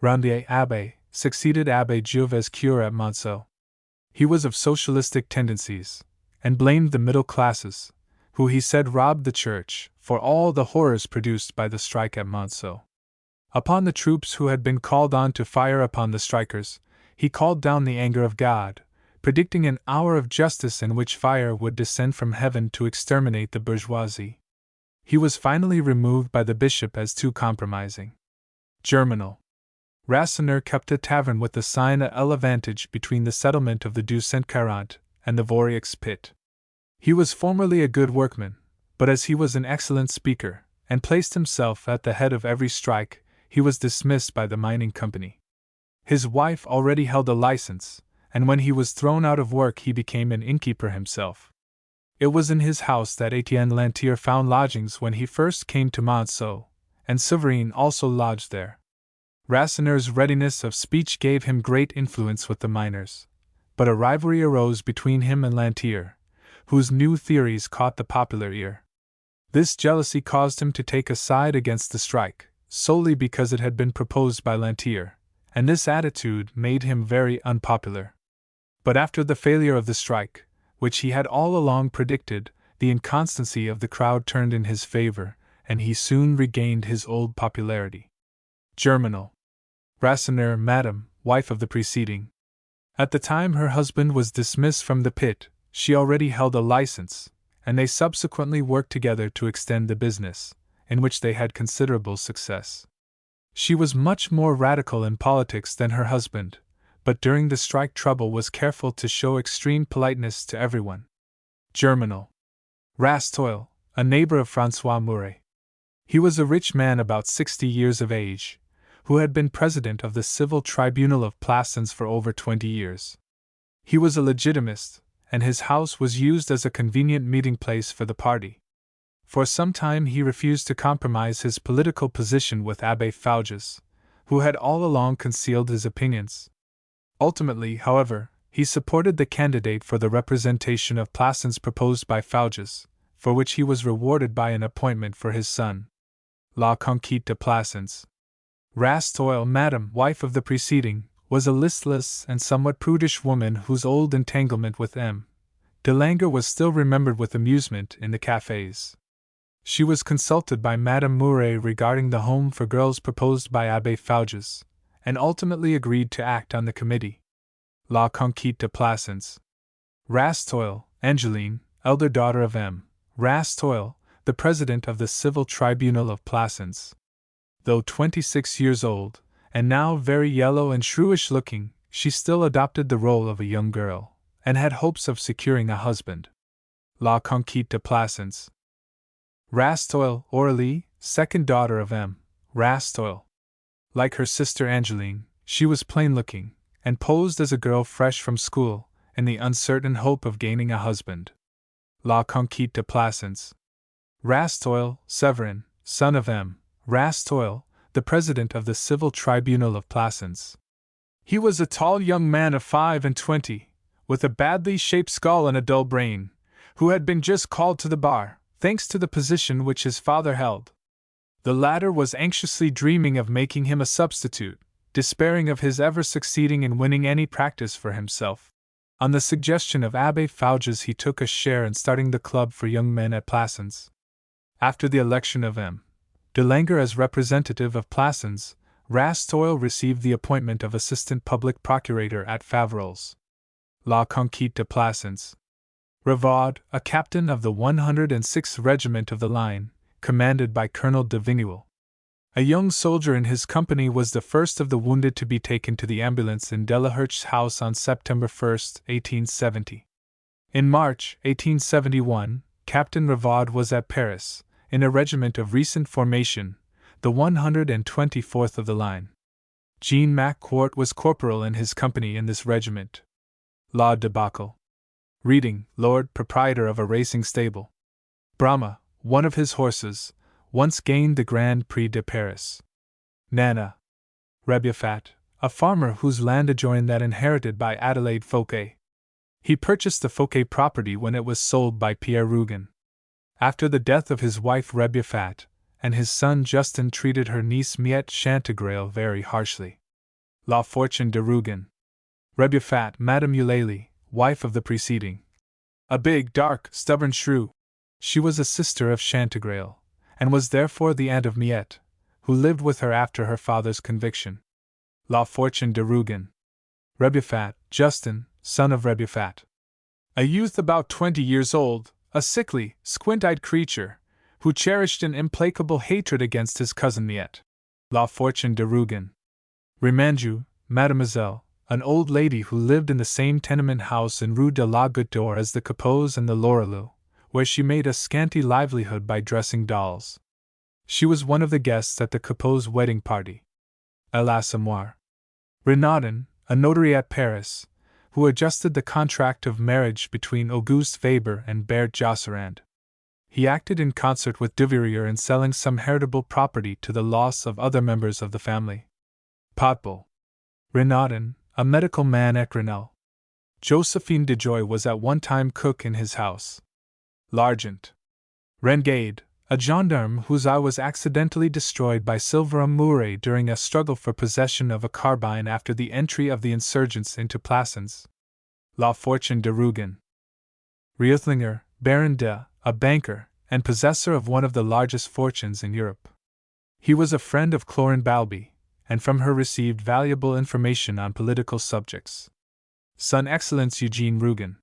Randier Abbé succeeded Abbé Juve as cure at Monceau. He was of socialistic tendencies, and blamed the middle classes, who he said robbed the church, for all the horrors produced by the strike at Monceau. Upon the troops who had been called on to fire upon the strikers, he called down the anger of God, predicting an hour of justice in which fire would descend from heaven to exterminate the bourgeoisie. He was finally removed by the bishop as too compromising. Germinal. Rasseneur kept a tavern with the sign à l'avantage between the settlement of the Deux Saint-Quarante and the Vauriaux pit. He was formerly a good workman, but as he was an excellent speaker, and placed himself at the head of every strike, he was dismissed by the mining company. His wife already held a license, and when he was thrown out of work he became an innkeeper himself. It was in his house that Etienne Lantier found lodgings when he first came to Monceau, and Séverine also lodged there. Rasseneur's readiness of speech gave him great influence with the miners, but a rivalry arose between him and Lantier, whose new theories caught the popular ear. This jealousy caused him to take a side against the strike, solely because it had been proposed by Lantier, and this attitude made him very unpopular. But after the failure of the strike, which he had all along predicted, the inconstancy of the crowd turned in his favor, and he soon regained his old popularity. Germinal. Rasseneur, Madame, wife of the preceding. At the time her husband was dismissed from the pit, she already held a license, and they subsequently worked together to extend the business, in which they had considerable success. She was much more radical in politics than her husband, but during the strike trouble was careful to show extreme politeness to everyone. Germinal. Rastoil, a neighbor of François Mouret. He was a rich man about 60 years of age, who had been president of the Civil Tribunal of Plassans for over 20 years. He was a legitimist, and his house was used as a convenient meeting place for the party. For some time he refused to compromise his political position with Abbé Fouges, who had all along concealed his opinions. Ultimately, however, he supported the candidate for the representation of Plassans proposed by Fouges, for which he was rewarded by an appointment for his son. La Conquête de Plassans. Rastoil, Madame, wife of the preceding, was a listless and somewhat prudish woman whose old entanglement with M. de Langeais was still remembered with amusement in the cafés. She was consulted by Madame Mouret regarding the home for girls proposed by Abbé Fouges, and ultimately agreed to act on the committee. La Conquête de Plassans. Rastoil, Angeline, elder daughter of M. Rastoil, the president of the Civil Tribunal of Plassans. Though 26 years old, and now very yellow and shrewish looking, she still adopted the role of a young girl, and had hopes of securing a husband. La Conquête de Plassans. Rastoil, Aurélie, second daughter of M. Rastoil. Like her sister Angeline, she was plain-looking, and posed as a girl fresh from school, in the uncertain hope of gaining a husband. La Conquête de Plassans. Rastoil, Severin, son of M. Rastoil, the president of the Civil Tribunal of Plassans. He was a tall young man of 25, with a badly shaped skull and a dull brain, who had been just called to the bar, thanks to the position which his father held. The latter was anxiously dreaming of making him a substitute, despairing of his ever succeeding in winning any practice for himself. On the suggestion of Abbé Fouges, he took a share in starting the club for young men at Plassans. After the election of M. de Langer as representative of Plassans, Rastoil received the appointment of assistant public procurator at Faverolles. La Conquête de Plassans. Ravaud, a captain of the 106th Regiment of the Line, commanded by Colonel de Vigneul. A young soldier in his company was the first of the wounded to be taken to the ambulance in Delaherche's house on September 1, 1870. In March 1871, Captain Ravaud was at Paris, in a regiment of recent formation, the 124th of the line. Rougon-Macquart was corporal in his company in this regiment. La debacle. Reading, Lord Proprietor of a racing stable. Brahma, one of his horses, once gained the Grand Prix de Paris. Nana. Rebuffat, a farmer whose land adjoined that inherited by Adelaide Fouquet. He purchased the Fouquet property when it was sold by Pierre Rougon. After the death of his wife Rebuffat, and his son Justin treated her niece Miette Chantegreil very harshly. La Fortune de Rougon. Rebuffat, Madame Eulalie, wife of the preceding. A big, dark, stubborn shrew. She was a sister of Chantegreil, and was therefore the aunt of Miette, who lived with her after her father's conviction. La Fortune de Rougon. Rebuffat, Justin, son of Rebuffat. A youth about 20 years old, a sickly, squint-eyed creature, who cherished an implacable hatred against his cousin Miette. La Fortune de Rougon. Remanjou, Mademoiselle, an old lady who lived in the same tenement house in Rue de la Goutte d'Or as the Capots and the Lorelou, where she made a scanty livelihood by dressing dolls. She was one of the guests at the Capots' wedding party. A l'Assommoir. Renaudin, a notary at Paris, who adjusted the contract of marriage between Auguste Faber and Berthe Josserand. He acted in concert with Duvirier in selling some heritable property to the loss of other members of the family. Potbul. Renaudin, a medical man at Grenelle. Josephine de Joy was at one time cook in his house. L'Argent. Rengade, a gendarme whose eye was accidentally destroyed by Silverum Mouret during a struggle for possession of a carbine after the entry of the insurgents into Plassans. La Fortune de Rougon. Reuthlinger, Baron de, a banker, and possessor of one of the largest fortunes in Europe. He was a friend of Clorin Balby, and from her received valuable information on political subjects. Son Excellence Eugene Rougon.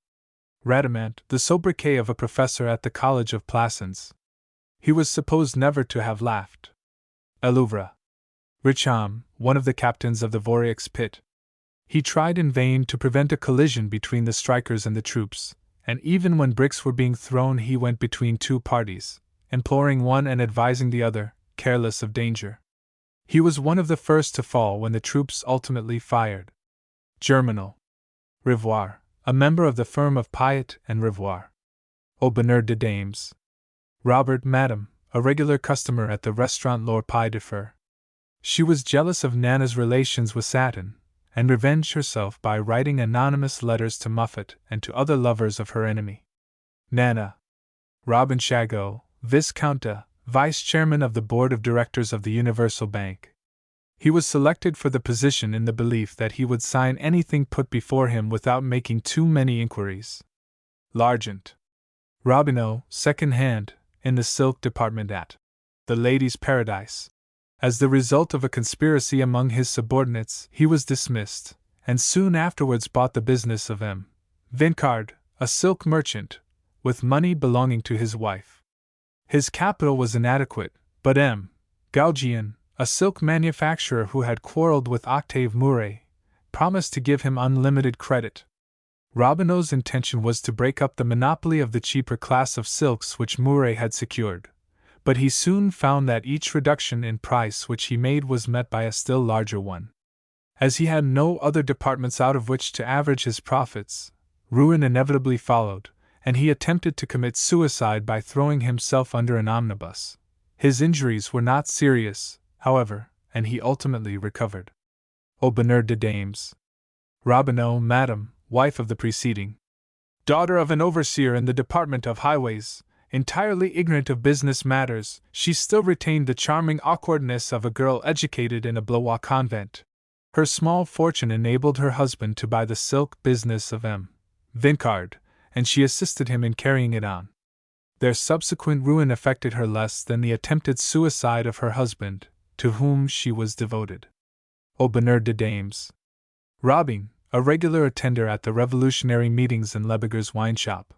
Radamant, the sobriquet of a professor at the College of Plassans. He was supposed never to have laughed. Elouvre. Richam, one of the captains of the Voreaux pit. He tried in vain to prevent a collision between the strikers and the troops, and even when bricks were being thrown he went between two parties, imploring one and advising the other, careless of danger. He was one of the first to fall when the troops ultimately fired. Germinal. Rivoire, a member of the firm of Piat and Rivoire. Aubonneur de Dames. Robert Madame, a regular customer at the restaurant Lord Pie de Fer. She was jealous of Nana's relations with Satin, and revenged herself by writing anonymous letters to Muffet and to other lovers of her enemy. Nana. Robin Chagot, Viscount de, vice-chairman of the board of directors of the Universal Bank. He was selected for the position in the belief that he would sign anything put before him without making too many inquiries. L'Argent. Robineau, second-hand, in the silk department at the Ladies' Paradise. As the result of a conspiracy among his subordinates, he was dismissed, and soon afterwards bought the business of M. Vincard, a silk merchant, with money belonging to his wife. His capital was inadequate, but M. Gauguin, a silk manufacturer who had quarreled with Octave Mouret, promised to give him unlimited credit. Robineau's intention was to break up the monopoly of the cheaper class of silks which Mouret had secured, but he soon found that each reduction in price which he made was met by a still larger one. As he had no other departments out of which to average his profits, ruin inevitably followed, and he attempted to commit suicide by throwing himself under an omnibus. His injuries were not serious, however, and he ultimately recovered. Au bonheur de dames. Robineau, madam, wife of the preceding, daughter of an overseer in the Department of Highways, entirely ignorant of business matters, she still retained the charming awkwardness of a girl educated in a Blois convent. Her small fortune enabled her husband to buy the silk business of M. Vincard, and she assisted him in carrying it on. Their subsequent ruin affected her less than the attempted suicide of her husband, to whom she was devoted. Au bonheur de dames. Robin, a regular attender at the revolutionary meetings in Lebeger's wine shop.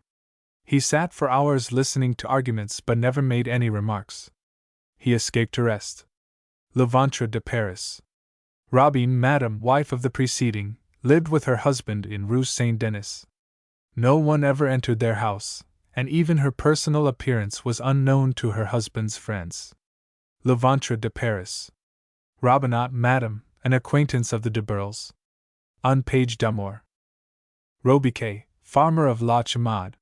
He sat for hours listening to arguments but never made any remarks. He escaped arrest. Le Ventre de Paris. Robin, madam, wife of the preceding, lived with her husband in Rue Saint-Denis. No one ever entered their house, and even her personal appearance was unknown to her husband's friends. Le Ventre de Paris. Robinot, madam, an acquaintance of the de Burles. Un page d'amour. Robiquet, farmer of La Chamade.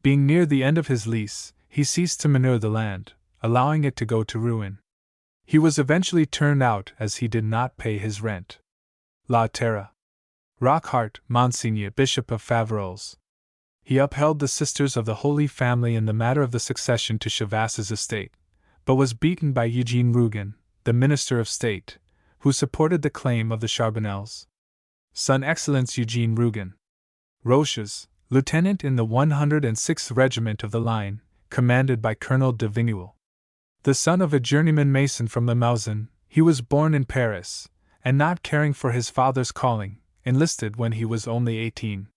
Being near the end of his lease, he ceased to manure the land, allowing it to go to ruin. He was eventually turned out as he did not pay his rent. La Terre. Rockhart, Monsignor, Bishop of Faverolles. He upheld the Sisters of the Holy Family in the matter of the succession to Chavass's estate, but was beaten by Eugene Rougon, the Minister of State, who supported the claim of the Charbonnels. Son Excellence Eugene Rougon. Roches, lieutenant in the 106th Regiment of the Line, commanded by Colonel de Vigneul. The son of a journeyman mason from Limousin, he was born in Paris, and not caring for his father's calling, enlisted when he was only 18.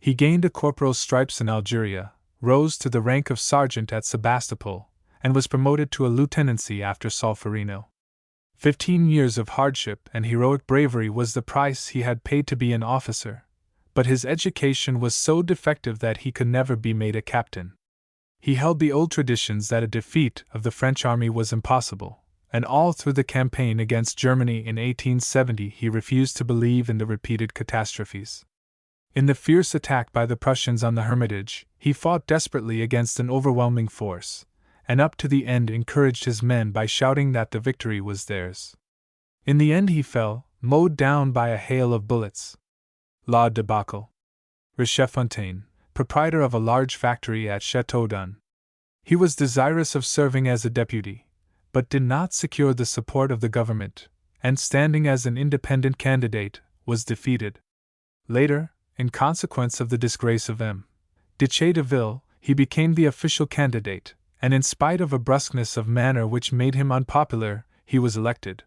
He gained a corporal's stripes in Algeria, rose to the rank of sergeant at Sebastopol, and was promoted to a lieutenancy after Solferino. 15 years of hardship and heroic bravery was the price he had paid to be an officer, but his education was so defective that he could never be made a captain. He held the old traditions that a defeat of the French army was impossible, and all through the campaign against Germany in 1870 he refused to believe in the repeated catastrophes. In the fierce attack by the Prussians on the Hermitage, he fought desperately against an overwhelming force, and up to the end encouraged his men by shouting that the victory was theirs. In the end he fell, mowed down by a hail of bullets. La Debacle. Richefontaine, proprietor of a large factory at Châteaudun. He was desirous of serving as a deputy, but did not secure the support of the government, and standing as an independent candidate, was defeated. Later, in consequence of the disgrace of M. de Chedeville, he became the official candidate, and in spite of a brusqueness of manner which made him unpopular, he was elected.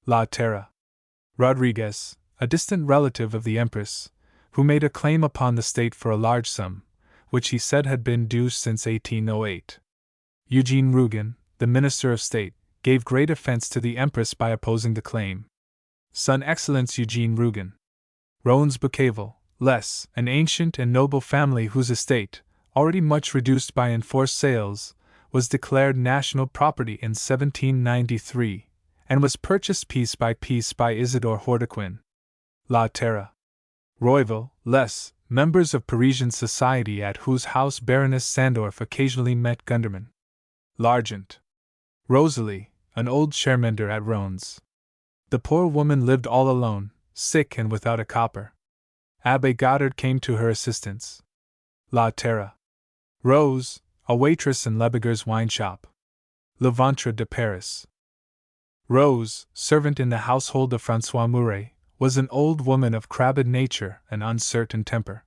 La Terra. Rodriguez, a distant relative of the Empress, who made a claim upon the state for a large sum, which he said had been due since 1808. Eugene Rougon, the Minister of State, gave great offense to the Empress by opposing the claim. Son Excellence Eugene Rougon. Rougon-Macquart, less, an ancient and noble family whose estate, already much reduced by enforced sales, was declared national property in 1793, and was purchased piece by Isidore Hordequin. La Terre. Royville, less, members of Parisian society at whose house Baroness Sandorf occasionally met Gunderman. L'Argent. Rosalie, an old sharemander at Rheims. The poor woman lived all alone, sick and without a copper. Abbé Goddard came to her assistance. La Terre. Rose, a waitress in Lebeger's wine shop. Le Ventre de Paris. Rose, servant in the household of François Mouret, was an old woman of crabbed nature and uncertain temper.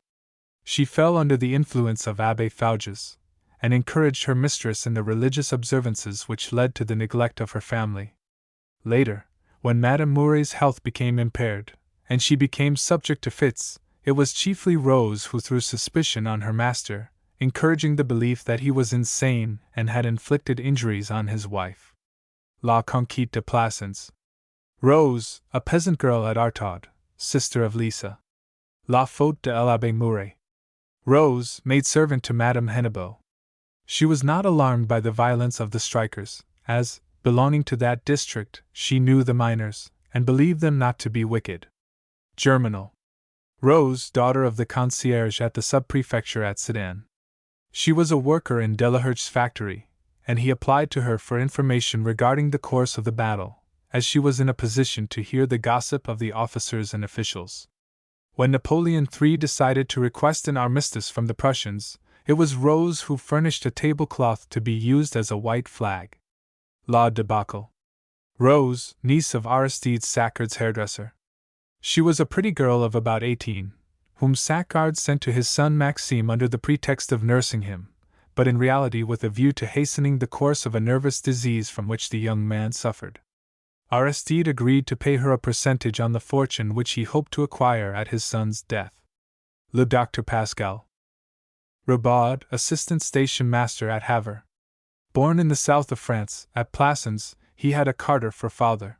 She fell under the influence of Abbé Fouges, and encouraged her mistress in the religious observances which led to the neglect of her family. Later, when Madame Mouret's health became impaired, and she became subject to fits, it was chiefly Rose who threw suspicion on her master, encouraging the belief that he was insane and had inflicted injuries on his wife. La Conquête de Plassans. Rose, a peasant girl at Artaud, sister of Lisa. La Faute de l'Abbé Mouret. Rose, maidservant to Madame Hennebeau. She was not alarmed by the violence of the strikers, as, belonging to that district, she knew the miners, and believed them not to be wicked. Germinal. Rose, daughter of the concierge at the sub-prefecture at Sedan. She was a worker in Delaherche's factory, and he applied to her for information regarding the course of the battle, as she was in a position to hear the gossip of the officers and officials. When Napoleon III decided to request an armistice from the Prussians, it was Rose who furnished a tablecloth to be used as a white flag. La debacle. Rose, niece of Aristide Saccard's hairdresser. She was a pretty girl of about 18, whom Saccard sent to his son Maxime under the pretext of nursing him, but in reality with a view to hastening the course of a nervous disease from which the young man suffered. Aristide agreed to pay her a percentage on the fortune which he hoped to acquire at his son's death. Le Docteur Pascal. Ribaud, assistant station master at Havre. Born in the south of France, at Plassans, he had a carter for father.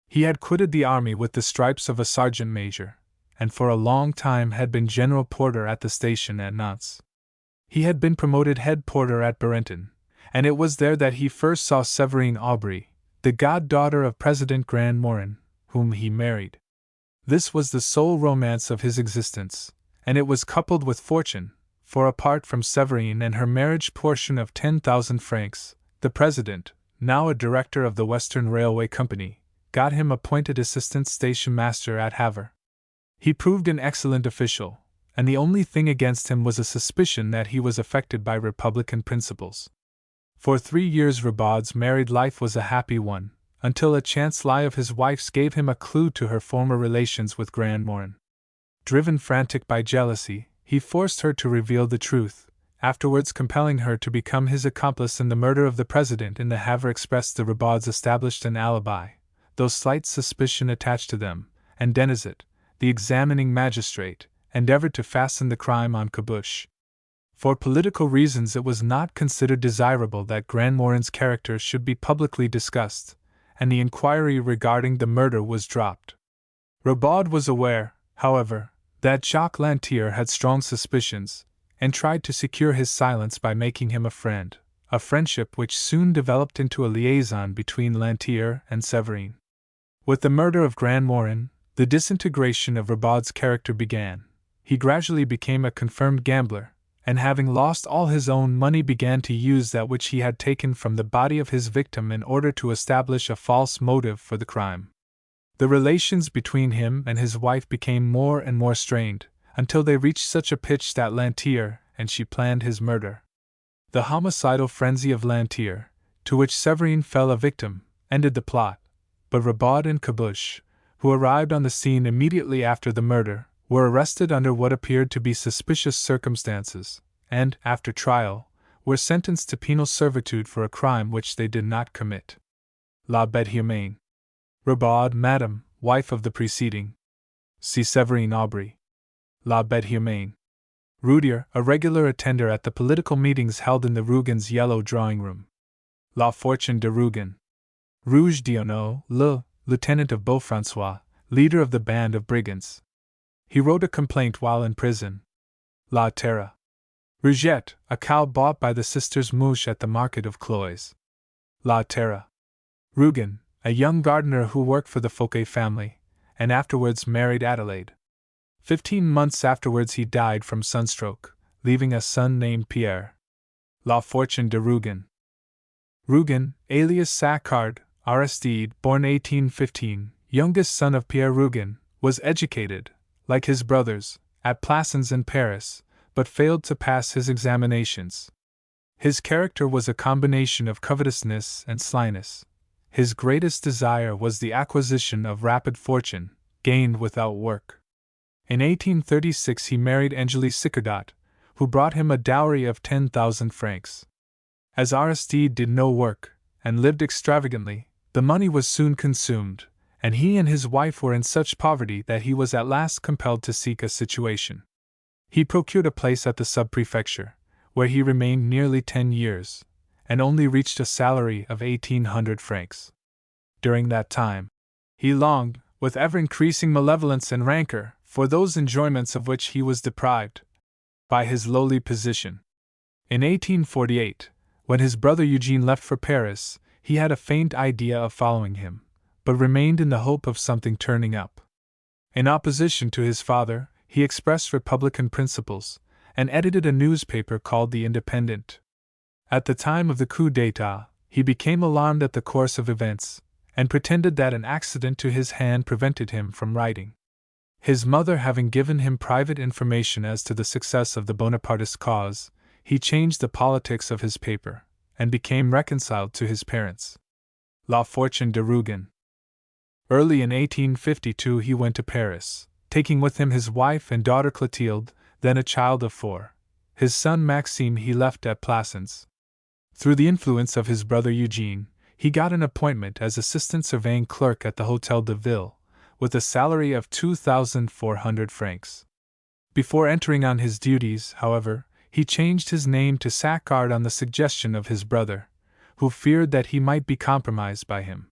He had quitted the army with the stripes of a sergeant major, and for a long time had been general porter at the station at Nantes. He had been promoted head porter at Barenton, and it was there that he first saw Séverine Aubry, the goddaughter of President Grandmorin, whom he married. This was the sole romance of his existence, and it was coupled with fortune, for apart from Séverine and her marriage portion of 10,000 francs, the president, now a director of the Western Railway Company, got him appointed assistant station master at Havre. He proved an excellent official, and the only thing against him was a suspicion that he was affected by Republican principles. For 3 years Ribaud's married life was a happy one, until a chance lie of his wife's gave him a clue to her former relations with Grandmorin. Driven frantic by jealousy, he forced her to reveal the truth, afterwards compelling her to become his accomplice in the murder of the president in the Havre Express. The Ribauds established an alibi, though slight suspicion attached to them, and Denizet, the examining magistrate, endeavored to fasten the crime on Caboche. For political reasons it was not considered desirable that Grandmorin's character should be publicly discussed, and the inquiry regarding the murder was dropped. Ribaud was aware, however, that Jacques Lantier had strong suspicions, and tried to secure his silence by making him a friend, a friendship which soon developed into a liaison between Lantier and Séverine. With the murder of Grandmorin, the disintegration of Ribaud's character began. He gradually became a confirmed gambler, and having lost all his own money began to use that which he had taken from the body of his victim in order to establish a false motive for the crime. The relations between him and his wife became more and more strained, until they reached such a pitch that Lantier and she planned his murder. The homicidal frenzy of Lantier, to which Séverine fell a victim, ended the plot, but Ribaud and Caboche, who arrived on the scene immediately after the murder, were arrested under what appeared to be suspicious circumstances, and, after trial, were sentenced to penal servitude for a crime which they did not commit. La Bête Humaine. Ribaud, Madame, wife of the preceding. See Séverine Aubry. La Bête Humaine. Roudier, a regular attender at the political meetings held in the Rougon's yellow drawing-room. La Fortune de Rougon. Rouge Dionneau, lieutenant of Beaufrançois, leader of the band of brigands. He wrote a complaint while in prison. La Terre. Rougette, a cow bought by the sisters Mouche at the market of Cloyes. La Terre. Rougon, a young gardener who worked for the Fouquet family, and afterwards married Adelaide. 15 months afterwards he died from sunstroke, leaving a son named Pierre. La Fortune de Rougon. Rougon, alias Saccard, Aristide, born 1815, youngest son of Pierre Rougon, was educated, like his brothers, at Plassans in Paris, but failed to pass his examinations. His character was a combination of covetousness and slyness. His greatest desire was the acquisition of rapid fortune, gained without work. In 1836 he married Angélie Sicardot, who brought him a dowry of 10,000 francs. As Aristide did no work, and lived extravagantly, the money was soon consumed, and he and his wife were in such poverty that he was at last compelled to seek a situation. He procured a place at the sub-prefecture, where he remained nearly 10 years, and only reached a salary of 1,800 francs. During that time, he longed, with ever-increasing malevolence and rancor, for those enjoyments of which he was deprived by his lowly position. In 1848, when his brother Eugene left for Paris, he had a faint idea of following him, but remained in the hope of something turning up. In opposition to his father, he expressed republican principles, and edited a newspaper called The Independent. At the time of the coup d'état, he became alarmed at the course of events, and pretended that an accident to his hand prevented him from writing. His mother having given him private information as to the success of the Bonapartist cause, he changed the politics of his paper, and became reconciled to his parents. La Fortune de Rougon. Early in 1852 he went to Paris, taking with him his wife and daughter Clotilde, then a child of 4. His son Maxime he left at Plassans. Through the influence of his brother Eugene, he got an appointment as assistant surveying clerk at the Hôtel de Ville, with a salary of 2,400 francs. Before entering on his duties, however, he changed his name to Saccard on the suggestion of his brother, who feared that he might be compromised by him.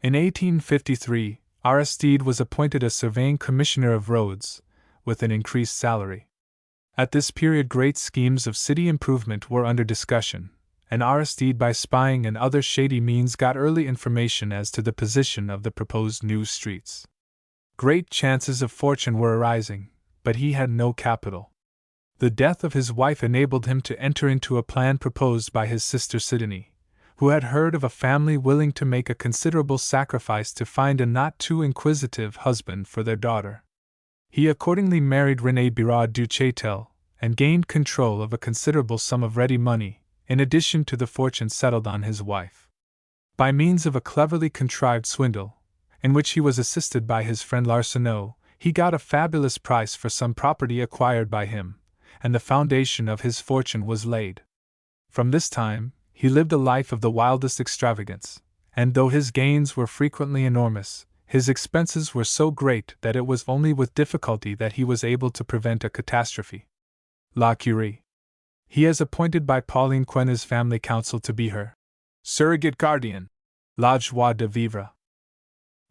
In 1853, Aristide was appointed as surveying commissioner of roads, with an increased salary. At this period great schemes of city improvement were under discussion, and Aristide by spying and other shady means got early information as to the position of the proposed new streets. Great chances of fortune were arising, but he had no capital. The death of his wife enabled him to enter into a plan proposed by his sister Sidonie, who had heard of a family willing to make a considerable sacrifice to find a not too inquisitive husband for their daughter. He accordingly married Renée Biraud du Châtel, and gained control of a considerable sum of ready money, in addition to the fortune settled on his wife. By means of a cleverly contrived swindle, in which he was assisted by his friend Larseneau, he got a fabulous price for some property acquired by him, and the foundation of his fortune was laid. From this time, he lived a life of the wildest extravagance, and though his gains were frequently enormous, his expenses were so great that it was only with difficulty that he was able to prevent a catastrophe. La Curie. He is appointed by Pauline Quenet's family council to be her surrogate guardian. La joie de vivre.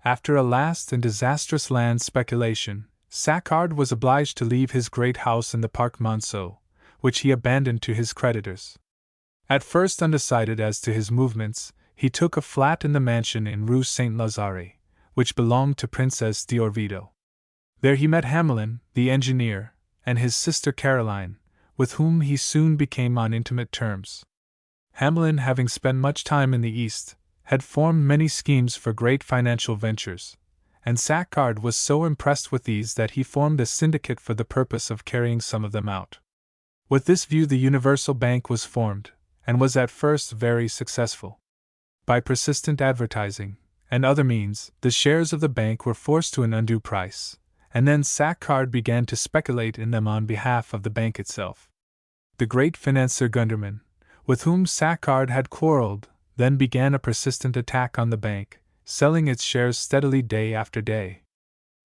After a last and disastrous land speculation, Saccard was obliged to leave his great house in the Parc Monceau, which he abandoned to his creditors. At first undecided as to his movements, he took a flat in the mansion in Rue Saint-Lazare, which belonged to Princess d'Orvieto. There he met Hamelin, the engineer, and his sister Caroline, with whom he soon became on intimate terms. Hamelin, having spent much time in the East, had formed many schemes for great financial ventures, and Saccard was so impressed with these that he formed a syndicate for the purpose of carrying some of them out. With this view the Universal Bank was formed, and was at first very successful. By persistent advertising, and other means, the shares of the bank were forced to an undue price, and then Saccard began to speculate in them on behalf of the bank itself. The great financier Gunderman, with whom Saccard had quarreled, then began a persistent attack on the bank, selling its shares steadily day after day.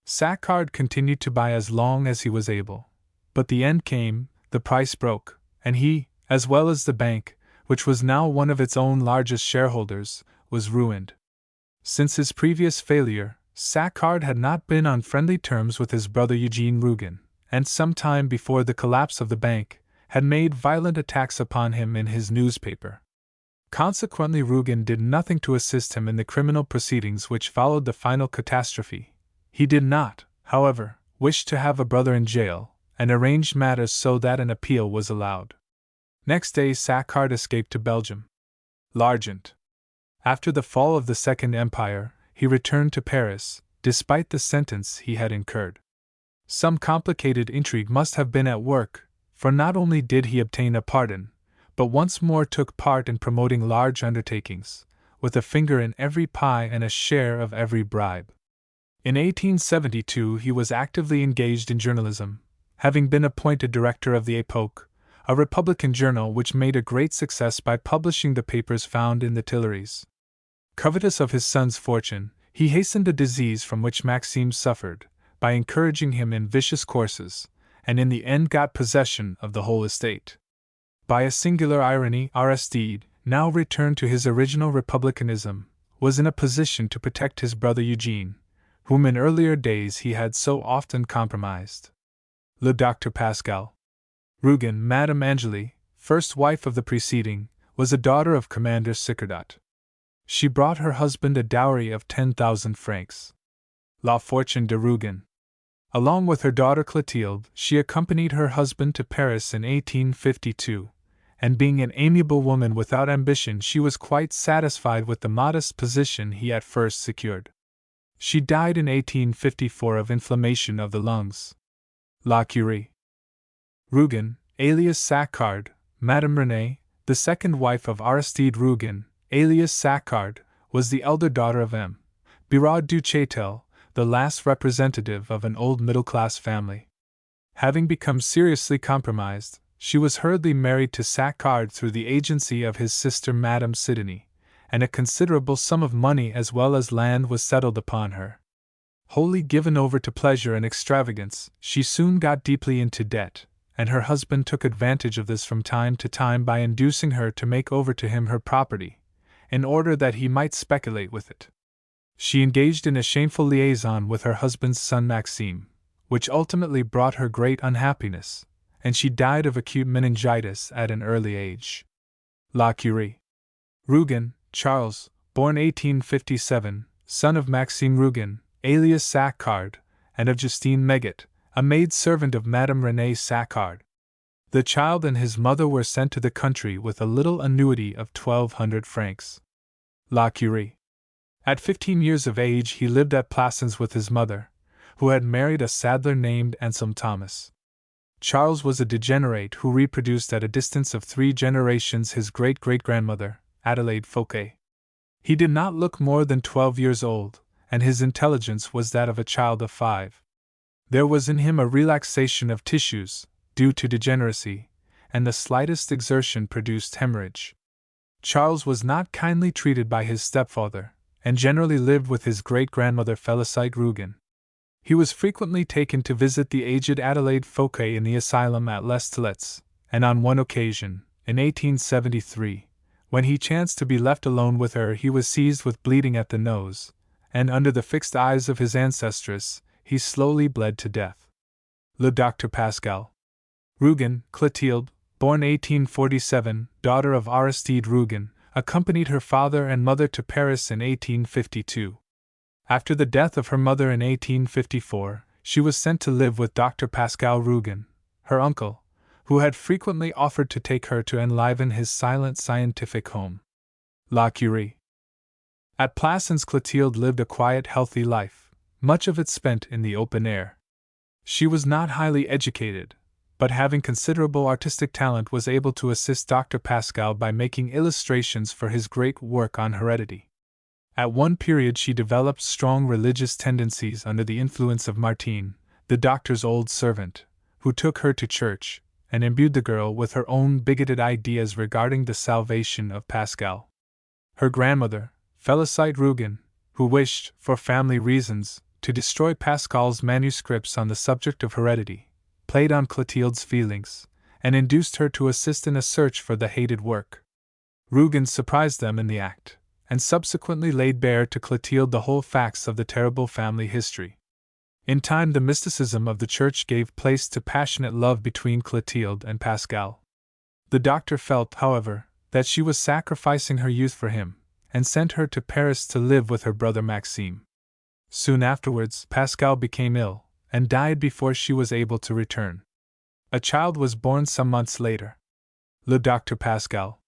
Saccard continued to buy as long as he was able, but the end came, the price broke, and he, as well as the bank, which was now one of its own largest shareholders, was ruined. Since his previous failure, Saccard had not been on friendly terms with his brother Eugene Rougon, and some time before the collapse of the bank, had made violent attacks upon him in his newspaper. Consequently, Rougon did nothing to assist him in the criminal proceedings which followed the final catastrophe. He did not, however, wish to have a brother in jail, and arranged matters so that an appeal was allowed. Next day Saccard escaped to Belgium. L'Argent. After the fall of the Second Empire, he returned to Paris, despite the sentence he had incurred. Some complicated intrigue must have been at work, for not only did he obtain a pardon, but once more took part in promoting large undertakings, with a finger in every pie and a share of every bribe. In 1872 he was actively engaged in journalism, having been appointed director of the Époque, a Republican journal which made a great success by publishing the papers found in the Tuileries. Covetous of his son's fortune, he hastened a disease from which Maxime suffered, by encouraging him in vicious courses, and in the end got possession of the whole estate. By a singular irony, Aristide, now returned to his original republicanism, was in a position to protect his brother Eugene, whom in earlier days he had so often compromised. Le Docteur Pascal. Rougon, Madame Angélie, first wife of the preceding, was a daughter of Commander Sicardot. She brought her husband a dowry of 10,000 francs. La Fortune de Rougon. Along with her daughter Clotilde, she accompanied her husband to Paris in 1852, and being an amiable woman without ambition, she was quite satisfied with the modest position he at first secured. She died in 1854 of inflammation of the lungs. La Curie. Rougon, alias Saccard, Madame Renée, the second wife of Aristide Rougon, alias Saccard, was the elder daughter of M. Biraud du Châtel, the last representative of an old middle-class family. Having become seriously compromised, she was hurriedly married to Saccard through the agency of his sister Madame Sidonie, and a considerable sum of money as well as land was settled upon her. Wholly given over to pleasure and extravagance, she soon got deeply into debt, and her husband took advantage of this from time to time by inducing her to make over to him her property, in order that he might speculate with it. She engaged in a shameful liaison with her husband's son Maxime, which ultimately brought her great unhappiness, and she died of acute meningitis at an early age. La Curie. Rougon, Charles, born 1857, son of Maxime Rougon, alias Saccard, and of Justine Megat, a maid-servant of Madame Renée Saccard. The child and his mother were sent to the country with a little annuity of 1,200 francs. La Curie. At 15 years of age he lived at Plassans with his mother, who had married a saddler named Anselm Thomas. Charles was a degenerate who reproduced at a distance of 3 generations his great-great-grandmother, Adelaide Fouquet. He did not look more than 12 years old, and his intelligence was that of a child of 5. There was in him a relaxation of tissues, due to degeneracy, and the slightest exertion produced hemorrhage. Charles was not kindly treated by his stepfather, and generally lived with his great-grandmother Félicite Rougon. He was frequently taken to visit the aged Adelaide Fouquet in the asylum at Les Tillettes, and on one occasion, in 1873, when he chanced to be left alone with her, he was seized with bleeding at the nose, and under the fixed eyes of his ancestress, he slowly bled to death. Le Docteur Pascal. Rougon, Clotilde, born 1847, daughter of Aristide Rougon, accompanied her father and mother to Paris in 1852. After the death of her mother in 1854, she was sent to live with Dr. Pascal Rougon, her uncle, who had frequently offered to take her to enliven his silent scientific home. La Curie. At Plassans, Clotilde lived a quiet, healthy life, much of it spent in the open air. She was not highly educated, but having considerable artistic talent was able to assist Dr. Pascal by making illustrations for his great work on heredity. At one period she developed strong religious tendencies under the influence of Martine, the doctor's old servant, who took her to church, and imbued the girl with her own bigoted ideas regarding the salvation of Pascal. Her grandmother, Félicite Rougon, who wished, for family reasons, to destroy Pascal's manuscripts on the subject of heredity, played on Clotilde's feelings, and induced her to assist in a search for the hated work. Rougon surprised them in the act, and subsequently laid bare to Clotilde the whole facts of the terrible family history. In time the mysticism of the church gave place to passionate love between Clotilde and Pascal. The doctor felt, however, that she was sacrificing her youth for him, and sent her to Paris to live with her brother Maxime. Soon afterwards, Pascal became ill, and died before she was able to return. A child was born some months later. Le Docteur Pascal.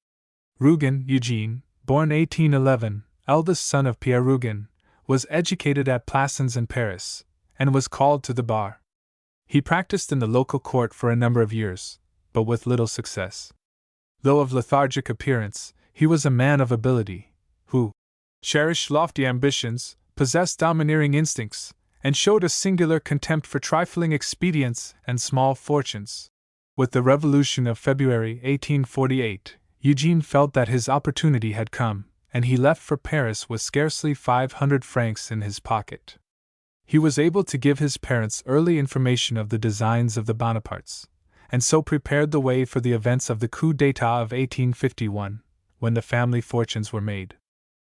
Rougon, Eugene, born 1811, eldest son of Pierre Rougon, was educated at Plassans in Paris, and was called to the bar. He practiced in the local court for a number of years, but with little success. Though of lethargic appearance, he was a man of ability, who cherished lofty ambitions, possessed domineering instincts, and showed a singular contempt for trifling expedients and small fortunes. With the Revolution of February 1848, Eugene felt that his opportunity had come, and he left for Paris with scarcely 500 francs in his pocket. He was able to give his parents early information of the designs of the Bonapartes, and so prepared the way for the events of the coup d'état of 1851, when the family fortunes were made.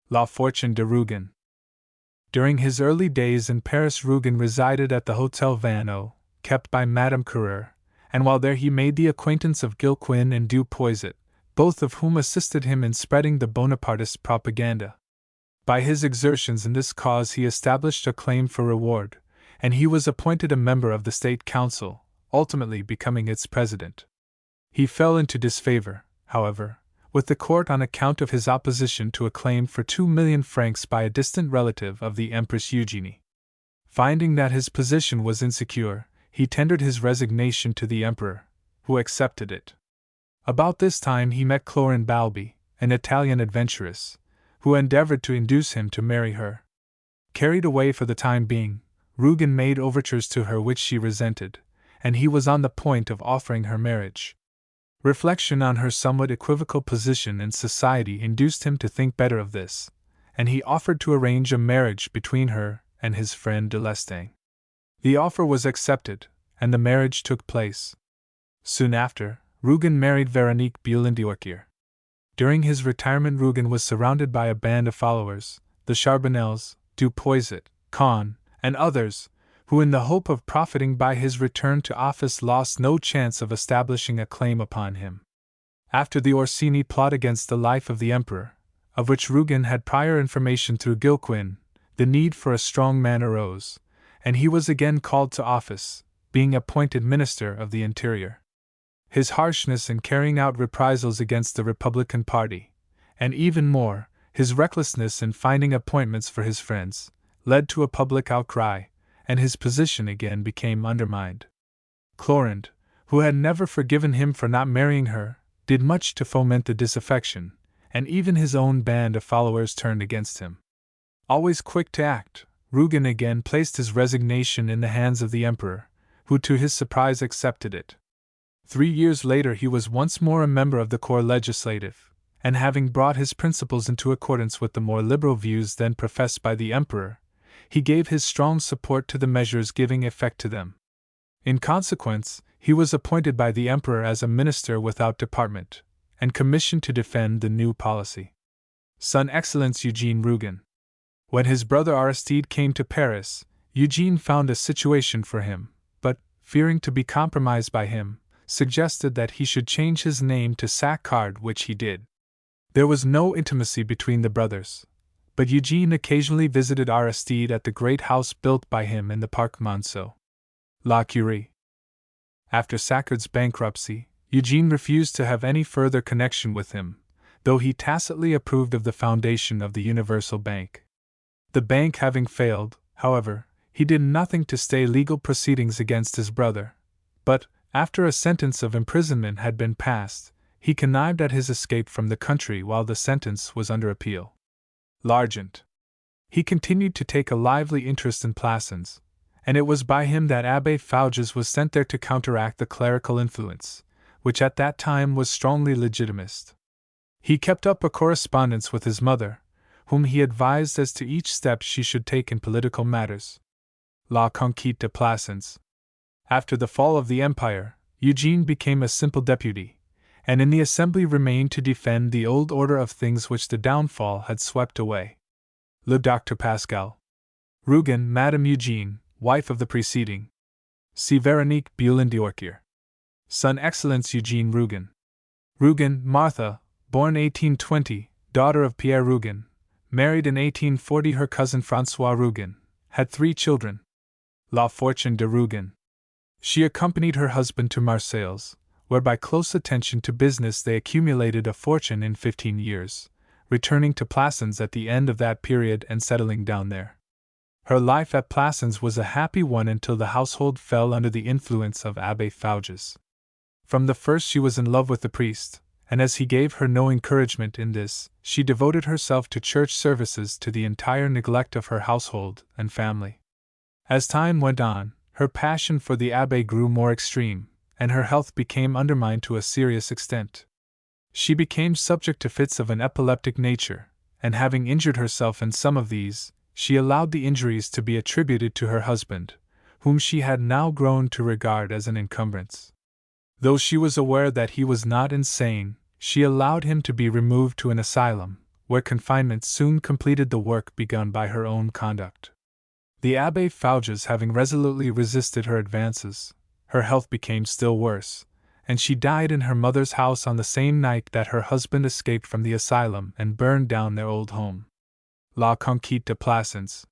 La Fortune de Rougon. During his early days in Paris, Rougon resided at the Hôtel Vanneau, kept by Madame Carrère, and while there he made the acquaintance of Gilquin and Du Poiset, both of whom assisted him in spreading the Bonapartist propaganda. By his exertions in this cause he established a claim for reward, and he was appointed a member of the State Council, ultimately becoming its president. He fell into disfavor, however, with the court on account of his opposition to a claim for 2 million francs by a distant relative of the Empress Eugenie. Finding that his position was insecure, he tendered his resignation to the emperor, who accepted it. About this time he met Clorin Balbi, an Italian adventuress, who endeavored to induce him to marry her. Carried away for the time being, Rougon made overtures to her which she resented, and he was on the point of offering her marriage. Reflection on her somewhat equivocal position in society induced him to think better of this, and he offered to arrange a marriage between her and his friend de Lestang. The offer was accepted, and the marriage took place. Soon after, Rougon married Veronique Boulin-Diorquier. During his retirement, Rougon was surrounded by a band of followers, the Charbonnels, Du Poiset, Caen, and others, who in the hope of profiting by his return to office lost no chance of establishing a claim upon him. After the Orsini plot against the life of the emperor, of which Rougon had prior information through Gilquin, the need for a strong man arose, and he was again called to office, being appointed Minister of the Interior. His harshness in carrying out reprisals against the Republican Party, and even more, his recklessness in finding appointments for his friends, led to a public outcry, and his position again became undermined. Clorinde, who had never forgiven him for not marrying her, did much to foment the disaffection, and even his own band of followers turned against him. Always quick to act, Rougon again placed his resignation in the hands of the emperor, who to his surprise accepted it. 3 years later he was once more a member of the Corps Legislative, and having brought his principles into accordance with the more liberal views then professed by the emperor, he gave his strong support to the measures giving effect to them. In consequence, he was appointed by the emperor as a minister without department, and commissioned to defend the new policy. Son Excellence Eugene Rougon. When his brother Aristide came to Paris, Eugene found a situation for him, but, fearing to be compromised by him, suggested that he should change his name to Saccard, which he did. There was no intimacy between the brothers, but Eugene occasionally visited Aristide at the great house built by him in the Parc Monceau. La Curie. After Saccard's bankruptcy, Eugene refused to have any further connection with him, though he tacitly approved of the foundation of the Universal Bank. The bank having failed, however, he did nothing to stay legal proceedings against his brother, but, after a sentence of imprisonment had been passed, he connived at his escape from the country while the sentence was under appeal. L'Argent. He continued to take a lively interest in Plassans, and it was by him that Abbé Fouges was sent there to counteract the clerical influence, which at that time was strongly legitimist. He kept up a correspondence with his mother, whom he advised as to each step she should take in political matters. La Conquête de Plassans. After the fall of the Empire, Eugene became a simple deputy, and in the assembly remained to defend the old order of things which the downfall had swept away. Le Docteur Pascal. Rougon, Madame Eugene, wife of the preceding. See Veronique Boulin-Diorquier. Son Excellence Eugene Rougon. Rougon, Martha, born 1820, daughter of Pierre Rougon, married in 1840 her cousin François Rougon, had 3 children. La Fortune de Rougon. She accompanied her husband to Marseilles, where by close attention to business they accumulated a fortune in 15 years, returning to Plassans at the end of that period and settling down there. Her life at Plassans was a happy one until the household fell under the influence of Abbé Fouges. From the first she was in love with the priest, and as he gave her no encouragement in this, she devoted herself to church services to the entire neglect of her household and family. As time went on, her passion for the abbé grew more extreme, and her health became undermined to a serious extent. She became subject to fits of an epileptic nature, and having injured herself in some of these, she allowed the injuries to be attributed to her husband, whom she had now grown to regard as an encumbrance. Though she was aware that he was not insane, she allowed him to be removed to an asylum, where confinement soon completed the work begun by her own conduct. The Abbé Fouges having resolutely resisted her advances, her health became still worse, and she died in her mother's house on the same night that her husband escaped from the asylum and burned down their old home. La Conquête de Plassans.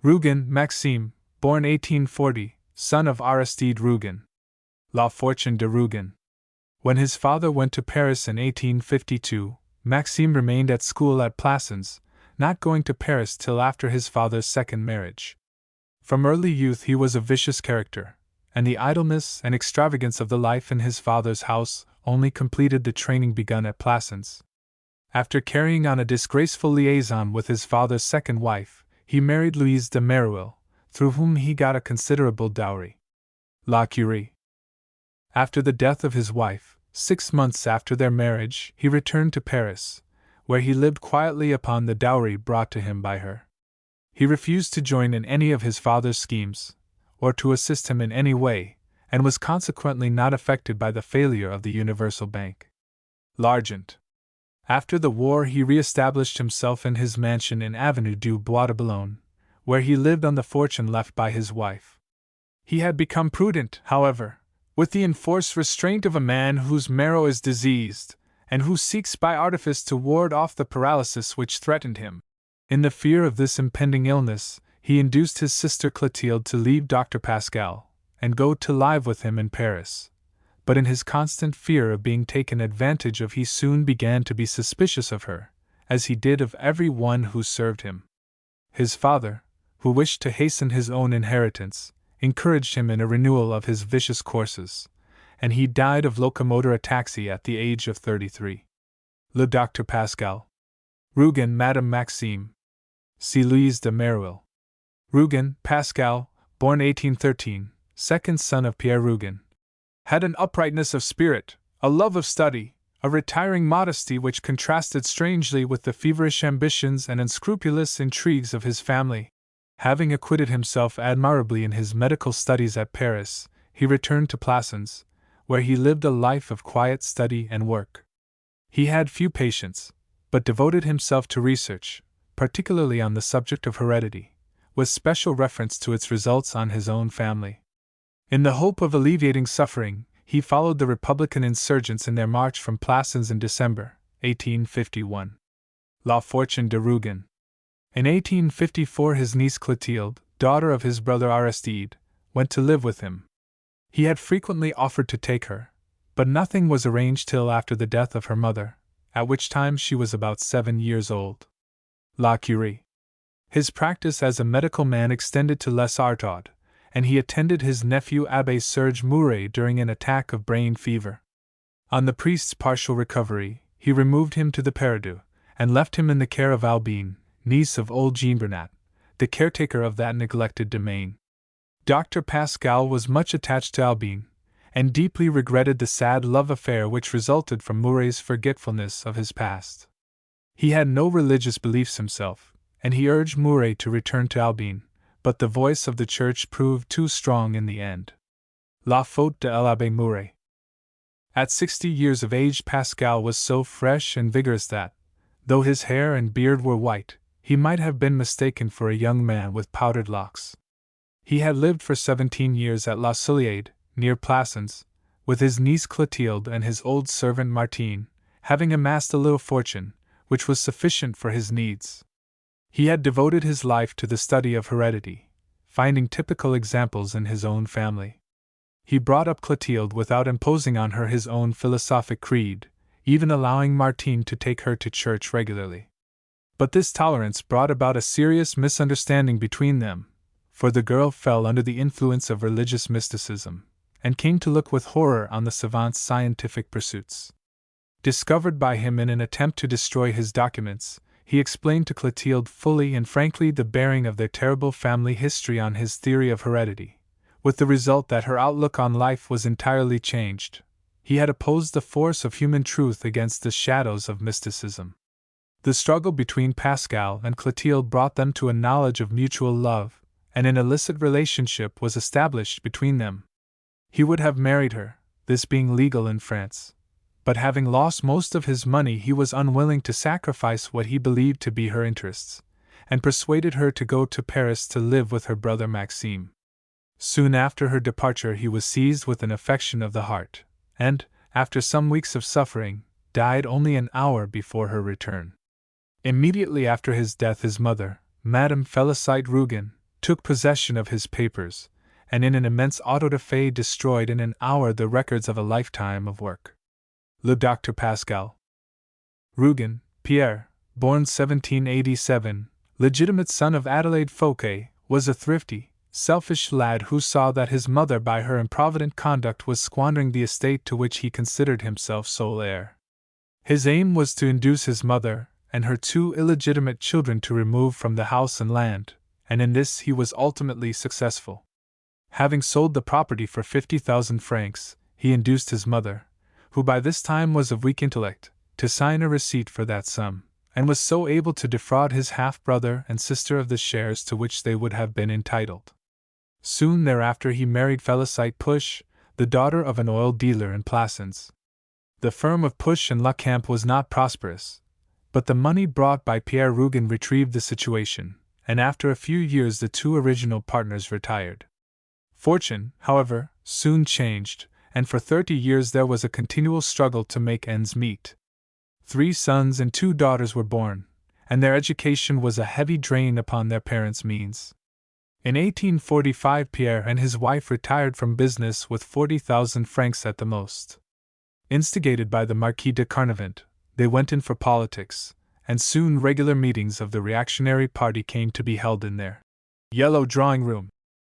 Rougon, Maxime, born 1840, son of Aristide Rougon. La Fortune de Rougon. When his father went to Paris in 1852, Maxime remained at school at Plassans, not going to Paris till after his father's second marriage. From early youth he was a vicious character, and the idleness and extravagance of the life in his father's house only completed the training begun at Plassans. After carrying on a disgraceful liaison with his father's second wife, he married Louise de Meruel, through whom he got a considerable dowry. La Curie. After the death of his wife, 6 months after their marriage, he returned to Paris, where he lived quietly upon the dowry brought to him by her. He refused to join in any of his father's schemes, or to assist him in any way, and was consequently not affected by the failure of the Universal Bank. L'Argent. After the war he re-established himself in his mansion in Avenue du Bois de Boulogne, where he lived on the fortune left by his wife. He had become prudent, however, with the enforced restraint of a man whose marrow is diseased, and who seeks by artifice to ward off the paralysis which threatened him. In the fear of this impending illness, he induced his sister Clotilde to leave Dr. Pascal, and go to live with him in Paris. But in his constant fear of being taken advantage of, he soon began to be suspicious of her, as he did of every one who served him. His father, who wished to hasten his own inheritance, encouraged him in a renewal of his vicious courses, and he died of locomotor ataxia at the age of 33. Le Dr. Pascal. Rougon, Madame Maxime. See Louise de Meruel. Rougon, Pascal, born 1813, second son of Pierre Rougon, had an uprightness of spirit, a love of study, a retiring modesty which contrasted strangely with the feverish ambitions and unscrupulous intrigues of his family. Having acquitted himself admirably in his medical studies at Paris, he returned to Plassans, where he lived a life of quiet study and work. He had few patients, but devoted himself to research, particularly on the subject of heredity, with special reference to its results on his own family. In the hope of alleviating suffering, he followed the Republican insurgents in their march from Plassans in December, 1851. La Fortune de Rougon. In 1854 his niece Clotilde, daughter of his brother Aristide, went to live with him. He had frequently offered to take her, but nothing was arranged till after the death of her mother, at which time she was about 7 years old. La Curie. His practice as a medical man extended to Les Artauds, and he attended his nephew Abbé Serge Mouret during an attack of brain fever. On the priest's partial recovery, he removed him to the Paradou, and left him in the care of Albine, niece of old Jean Bernat, the caretaker of that neglected domain. Dr. Pascal was much attached to Albine, and deeply regretted the sad love affair which resulted from Mouret's forgetfulness of his past. He had no religious beliefs himself, and he urged Mouret to return to Albine, but the voice of the Church proved too strong in the end. La faute de l'Abbé Mouret. At 60 years of age Pascal was so fresh and vigorous that, though his hair and beard were white, he might have been mistaken for a young man with powdered locks. He had lived for 17 years at La Soleilade, near Plassans, with his niece Clotilde and his old servant Martine, having amassed a little fortune, which was sufficient for his needs. He had devoted his life to the study of heredity, finding typical examples in his own family. He brought up Clotilde without imposing on her his own philosophic creed, even allowing Martine to take her to church regularly. But this tolerance brought about a serious misunderstanding between them, for the girl fell under the influence of religious mysticism, and came to look with horror on the savant's scientific pursuits. Discovered by him in an attempt to destroy his documents, he explained to Clotilde fully and frankly the bearing of their terrible family history on his theory of heredity, with the result that her outlook on life was entirely changed. He had opposed the force of human truth against the shadows of mysticism. The struggle between Pascal and Clotilde brought them to a knowledge of mutual love, and an illicit relationship was established between them. He would have married her, this being legal in France, but having lost most of his money he was unwilling to sacrifice what he believed to be her interests, and persuaded her to go to Paris to live with her brother Maxime. Soon after her departure he was seized with an affection of the heart, and, after some weeks of suffering, died only an hour before her return. Immediately after his death his mother, Madame Félicite Rougon, took possession of his papers, and in an immense auto-da-fe destroyed in an hour the records of a lifetime of work. Le Dr. Pascal Rougon, Pierre, born 1787, legitimate son of Adelaide Fouquet, was a thrifty, selfish lad who saw that his mother by her improvident conduct was squandering the estate to which he considered himself sole heir. His aim was to induce his mother and her two illegitimate children to remove from the house and land, and in this he was ultimately successful. Having sold the property for 50,000 francs, he induced his mother, who by this time was of weak intellect, to sign a receipt for that sum, and was so able to defraud his half-brother and sister of the shares to which they would have been entitled. Soon thereafter he married Félicite Push, the daughter of an oil dealer in Plassans. The firm of Push and Lecamp was not prosperous, but the money brought by Pierre Rougon retrieved the situation, and after a few years the two original partners retired. Fortune, however, soon changed, and for 30 years there was a continual struggle to make ends meet. 3 sons and 2 daughters were born, and their education was a heavy drain upon their parents' means. In 1845 Pierre and his wife retired from business with 40,000 francs at the most. Instigated by the Marquis de Carnavant, they went in for politics, and soon regular meetings of the reactionary party came to be held in their yellow drawing-room.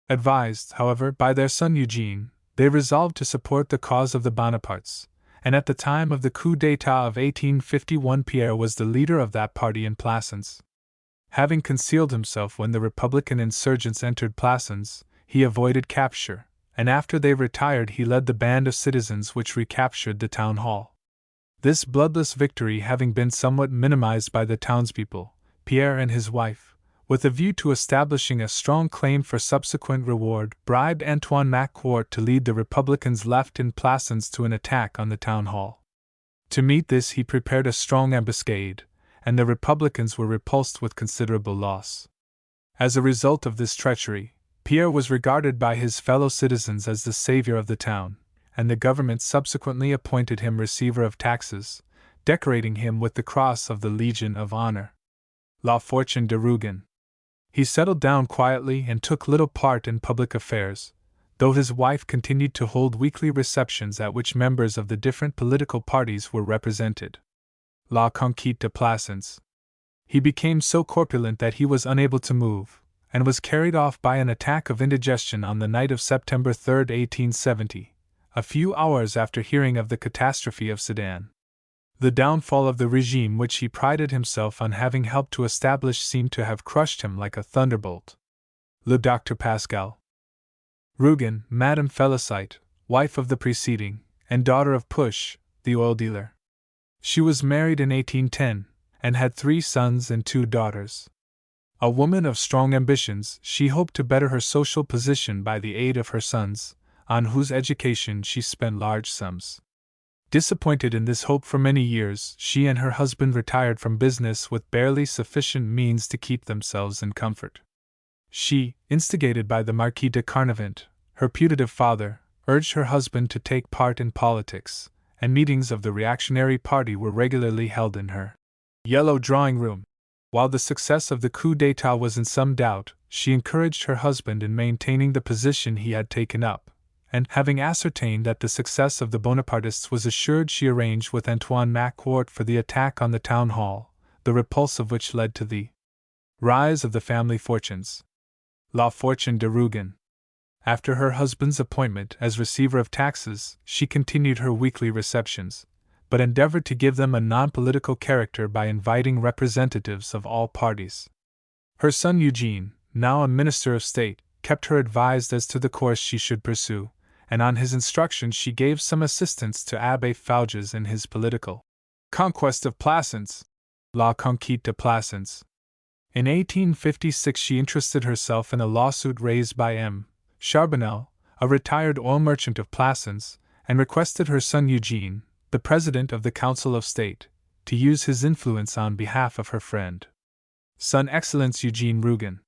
Advised, however, by their son Eugene, they resolved to support the cause of the Bonapartes, and at the time of the coup d'état of 1851 Pierre was the leader of that party in Plassans. Having concealed himself when the Republican insurgents entered Plassans, he avoided capture, and after they retired he led the band of citizens which recaptured the town hall. This bloodless victory having been somewhat minimized by the townspeople, Pierre and his wife, with a view to establishing a strong claim for subsequent reward, bribed Rougon-Macquart to lead the Republicans left in Plassans to an attack on the town hall. To meet this he prepared a strong ambuscade, and the Republicans were repulsed with considerable loss. As a result of this treachery, Pierre was regarded by his fellow citizens as the savior of the town, and the government subsequently appointed him receiver of taxes, decorating him with the Cross of the Legion of Honor. La Fortune de Rougon. He settled down quietly and took little part in public affairs, though his wife continued to hold weekly receptions at which members of the different political parties were represented. La Conquête de Plassans. He became so corpulent that he was unable to move, and was carried off by an attack of indigestion on the night of September 3, 1870, a few hours after hearing of the catastrophe of Sedan. The downfall of the regime which he prided himself on having helped to establish seemed to have crushed him like a thunderbolt. Le Dr. Pascal Rougon, Madame Félicite, wife of the preceding, and daughter of Push, the oil dealer. She was married in 1810, and had 3 sons and 2 daughters. A woman of strong ambitions, she hoped to better her social position by the aid of her sons, on whose education she spent large sums. Disappointed in this hope for many years, she and her husband retired from business with barely sufficient means to keep themselves in comfort. She, instigated by the Marquis de Carnavant, her putative father, urged her husband to take part in politics, and meetings of the reactionary party were regularly held in her yellow drawing-room. While the success of the coup d'état was in some doubt, she encouraged her husband in maintaining the position he had taken up, and, having ascertained that the success of the Bonapartists was assured, she arranged with Rougon-Macquart for the attack on the town hall, the repulse of which led to the rise of the family fortunes. La Fortune de Rougon. After her husband's appointment as receiver of taxes, she continued her weekly receptions, but endeavored to give them a non-political character by inviting representatives of all parties. Her son Eugene, now a minister of state, kept her advised as to the course she should pursue, and on his instructions she gave some assistance to Abbé Fouges in his political conquest of Plassans, La Conquête de Plassans. In 1856 she interested herself in a lawsuit raised by M. Charbonnel, a retired oil merchant of Plassans, and requested her son Eugene, the president of the Council of State, to use his influence on behalf of her friend, Son Excellence Eugene Rougon.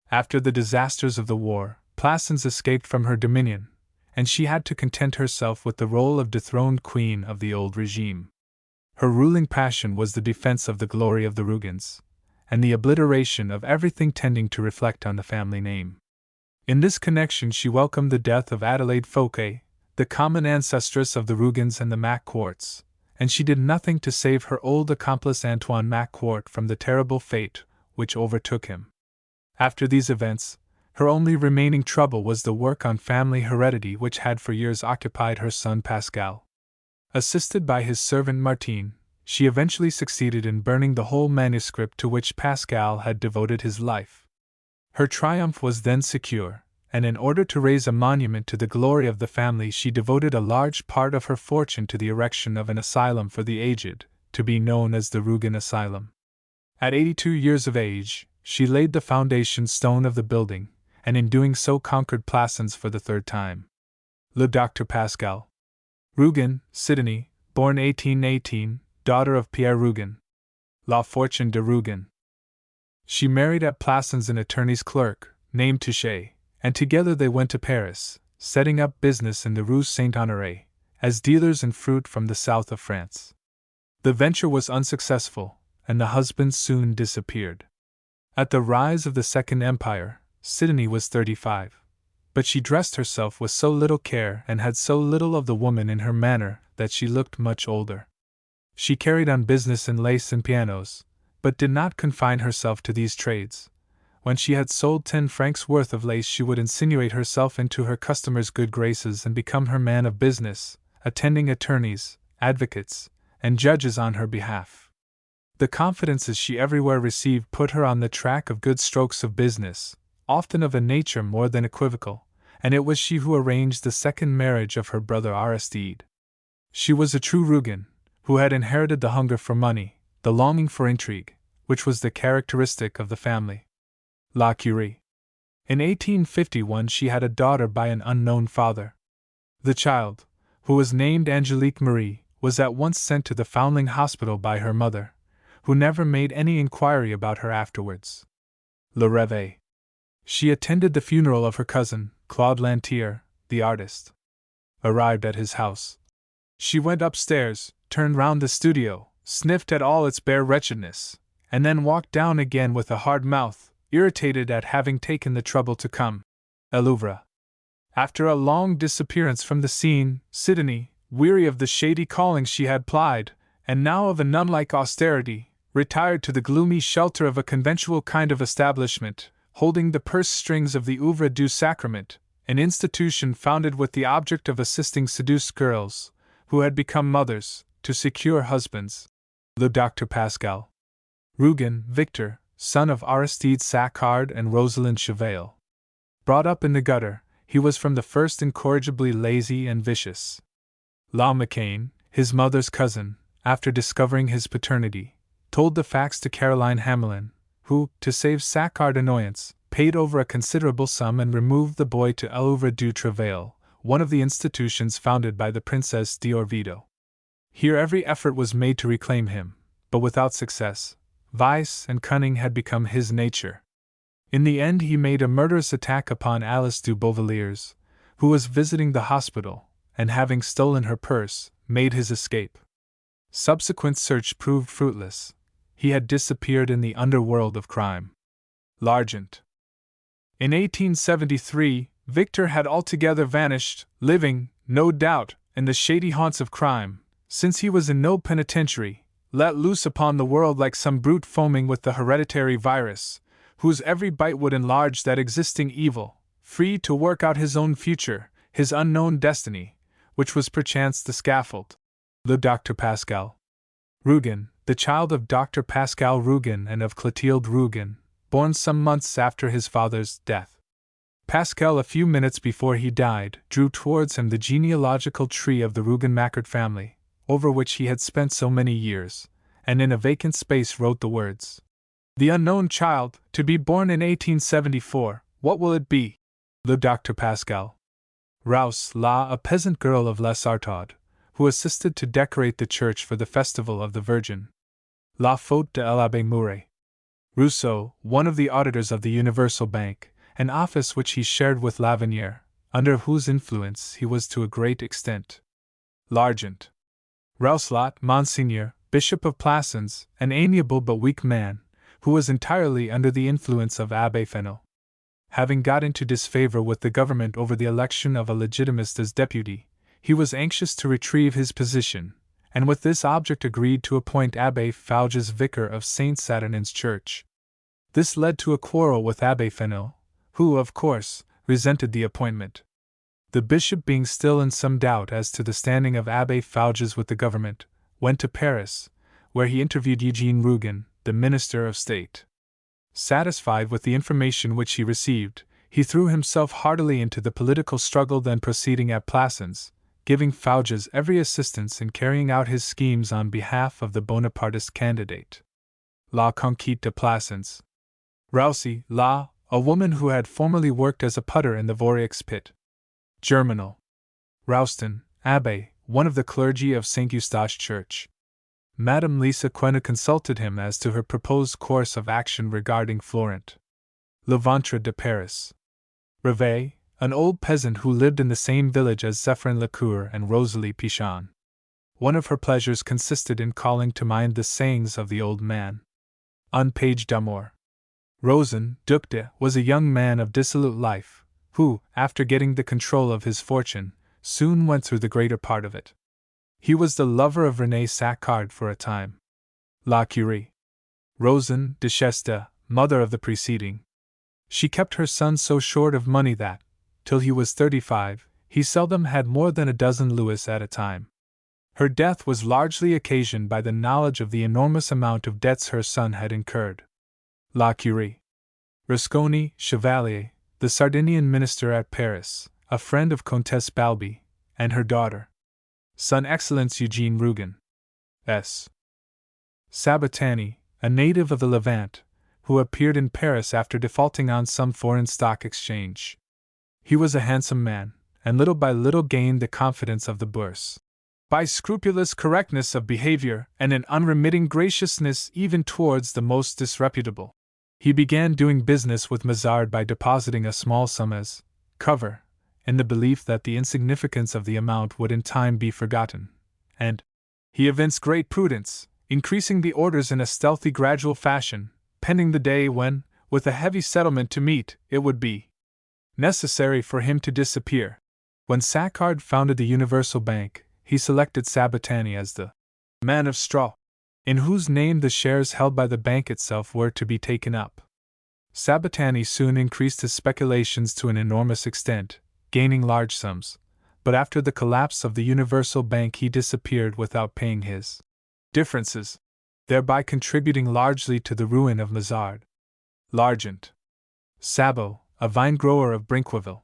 After the disasters of the war, Plassans escaped from her dominion, and she had to content herself with the role of dethroned queen of the old regime. Her ruling passion was the defense of the glory of the Rougons, and the obliteration of everything tending to reflect on the family name. In this connection she welcomed the death of Adelaide Fouquet, the common ancestress of the Rougons and the Macquarts, and she did nothing to save her old accomplice Antoine Macquart from the terrible fate which overtook him. After these events, her only remaining trouble was the work on family heredity which had for years occupied her son Pascal. Assisted by his servant Martine, she eventually succeeded in burning the whole manuscript to which Pascal had devoted his life. Her triumph was then secure, and in order to raise a monument to the glory of the family she devoted a large part of her fortune to the erection of an asylum for the aged, to be known as the Rougon Asylum. At 82 years of age, she laid the foundation stone of the building, and in doing so conquered Plassans for the third time. Le Dr. Pascal Rougon, Sidonie, born 1818, daughter of Pierre Rougon. La Fortune de Rougon. She married at Plassans an attorney's clerk, named Touchet, and together they went to Paris, setting up business in the Rue Saint-Honoré, as dealers in fruit from the south of France. The venture was unsuccessful, and the husband soon disappeared. At the rise of the Second Empire, Sidonie was 35, but she dressed herself with so little care and had so little of the woman in her manner that she looked much older. She carried on business in lace and pianos, but did not confine herself to these trades. When she had sold 10 francs worth of lace, she would insinuate herself into her customers' good graces and become her man of business, attending attorneys, advocates, and judges on her behalf. The confidences she everywhere received put her on the track of good strokes of business, often of a nature more than equivocal, and it was she who arranged the second marriage of her brother Aristide. She was a true Rougon, who had inherited the hunger for money, the longing for intrigue, which was the characteristic of the family. La Curie. In 1851 she had a daughter by an unknown father. The child, who was named Angelique Marie, was at once sent to the Foundling Hospital by her mother, who never made any inquiry about her afterwards. Le Rêve. She attended the funeral of her cousin, Claude Lantier, the artist. Arrived at his house, she went upstairs, turned round the studio, sniffed at all its bare wretchedness, and then walked down again with a hard mouth, irritated at having taken the trouble to come. A Louvre. After a long disappearance from the scene, Sidonie, weary of the shady calling she had plied, and now of a nun-like austerity, retired to the gloomy shelter of a conventual kind of establishment, holding the purse strings of the Ouvre du Sacrament, an institution founded with the object of assisting seduced girls, who had become mothers, to secure husbands. Le Dr. Pascal Rougon, Victor, son of Aristide Saccard and Rosalind Cheval. Brought up in the gutter, he was from the first incorrigibly lazy and vicious. La Macaine, his mother's cousin, after discovering his paternity, told the facts to Caroline Hamelin, who, to save Saccard annoyance, paid over a considerable sum and removed the boy to Louvre du Travail, one of the institutions founded by the Princesse d'Orvieto. Here every effort was made to reclaim him, but without success. Vice and cunning had become his nature. In the end he made a murderous attack upon Alice du Beauvilliers, who was visiting the hospital, and having stolen her purse, made his escape. Subsequent search proved fruitless. He had disappeared in the underworld of crime. L'Argent. In 1873, Victor had altogether vanished, living, no doubt, in the shady haunts of crime, since he was in no penitentiary, let loose upon the world like some brute foaming with the hereditary virus, whose every bite would enlarge that existing evil, free to work out his own future, his unknown destiny, which was perchance the scaffold. Le Dr. Pascal Rougon, the child of Dr. Pascal Rougon and of Clotilde Rougon, born some months after his father's death. Pascal, a few minutes before he died, drew towards him the genealogical tree of the Rougon-Macquart family, over which he had spent so many years, and in a vacant space wrote the words: "The unknown child, to be born in 1874, what will it be?" Le Dr. Pascal Rous, a peasant girl of Les Artauds, who assisted to decorate the church for the festival of the Virgin. La Faute de l'Abbé Mouret. Rousseau, one of the auditors of the Universal Bank, an office which he shared with Laveniere, under whose influence he was to a great extent. L'Argent. Rousselatte, Monseigneur, Bishop of Plassans, an amiable but weak man, who was entirely under the influence of Abbé Fenel. Having got into disfavor with the government over the election of a legitimist as deputy, he was anxious to retrieve his position, and with this object agreed to appoint Abbé Fouges vicar of St. Saturnin's Church. This led to a quarrel with Abbé Fenel, who, of course, resented the appointment. The bishop, being still in some doubt as to the standing of Abbé Fouges with the government, went to Paris, where he interviewed Eugene Rougon, the Minister of State. Satisfied with the information which he received, he threw himself heartily into the political struggle then proceeding at Plassans, giving Fouges every assistance in carrying out his schemes on behalf of the Bonapartist candidate. La Conquête de Plassans. Rousey, La, a woman who had formerly worked as a putter in the Vorieux pit. Germinal. Rouston, Abbé, one of the clergy of St. Eustache Church. Madame Lisa Quena consulted him as to her proposed course of action regarding Florent. Le Ventre de Paris. Reveille, an old peasant who lived in the same village as Zéphyrin Lecour and Rosalie Pichon. One of her pleasures consisted in calling to mind the sayings of the old man. Un page d'amour. Rosen, Duc de, was a young man of dissolute life, who, after getting the control of his fortune, soon went through the greater part of it. He was the lover of Renée Saccard for a time. La Curie. Rosen, Duchesse de, mother of the preceding. She kept her son so short of money that, till he was 35, he seldom had more than a dozen louis at a time. Her death was largely occasioned by the knowledge of the enormous amount of debts her son had incurred. La Curie. Rusconi, Chevalier, the Sardinian minister at Paris, a friend of Comtesse Balbi, and her daughter. Son Excellence Eugene Rougon. S. Sabatani, a native of the Levant, who appeared in Paris after defaulting on some foreign stock exchange. He was a handsome man, and little by little gained the confidence of the Bourse. By scrupulous correctness of behavior and an unremitting graciousness even towards the most disreputable, he began doing business with Mazard by depositing a small sum as cover, in the belief that the insignificance of the amount would in time be forgotten, and he evinced great prudence, increasing the orders in a stealthy gradual fashion, pending the day when, with a heavy settlement to meet, it would be necessary for him to disappear. When Saccard founded the Universal Bank, he selected Sabatani as the man of straw, in whose name the shares held by the bank itself were to be taken up. Sabatani soon increased his speculations to an enormous extent, gaining large sums, but after the collapse of the Universal Bank he disappeared without paying his differences, thereby contributing largely to the ruin of Mazard. L'Argent. Sabot, a vine-grower of Brinqueville.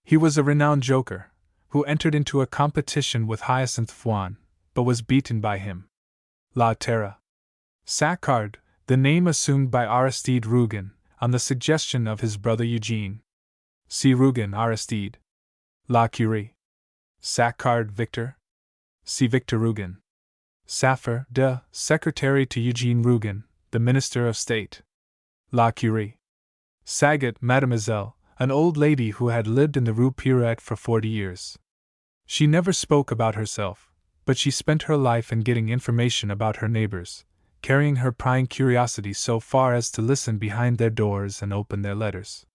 He was a renowned joker, who entered into a competition with Hyacinthe Fouan, but was beaten by him. La Terra. Saccard, the name assumed by Aristide Rougon, on the suggestion of his brother Eugene. C. Rougon Aristide. La Curie. Saccard Victor. C. Victor Rougon. Saphir de, secretary to Eugene Rougon, the Minister of State. La Curie. Saget Mademoiselle, an old lady who had lived in the Rue Pirouette for 40 years. She never spoke about herself, but she spent her life in getting information about her neighbors, carrying her prying curiosity so far as to listen behind their doors and open their letters.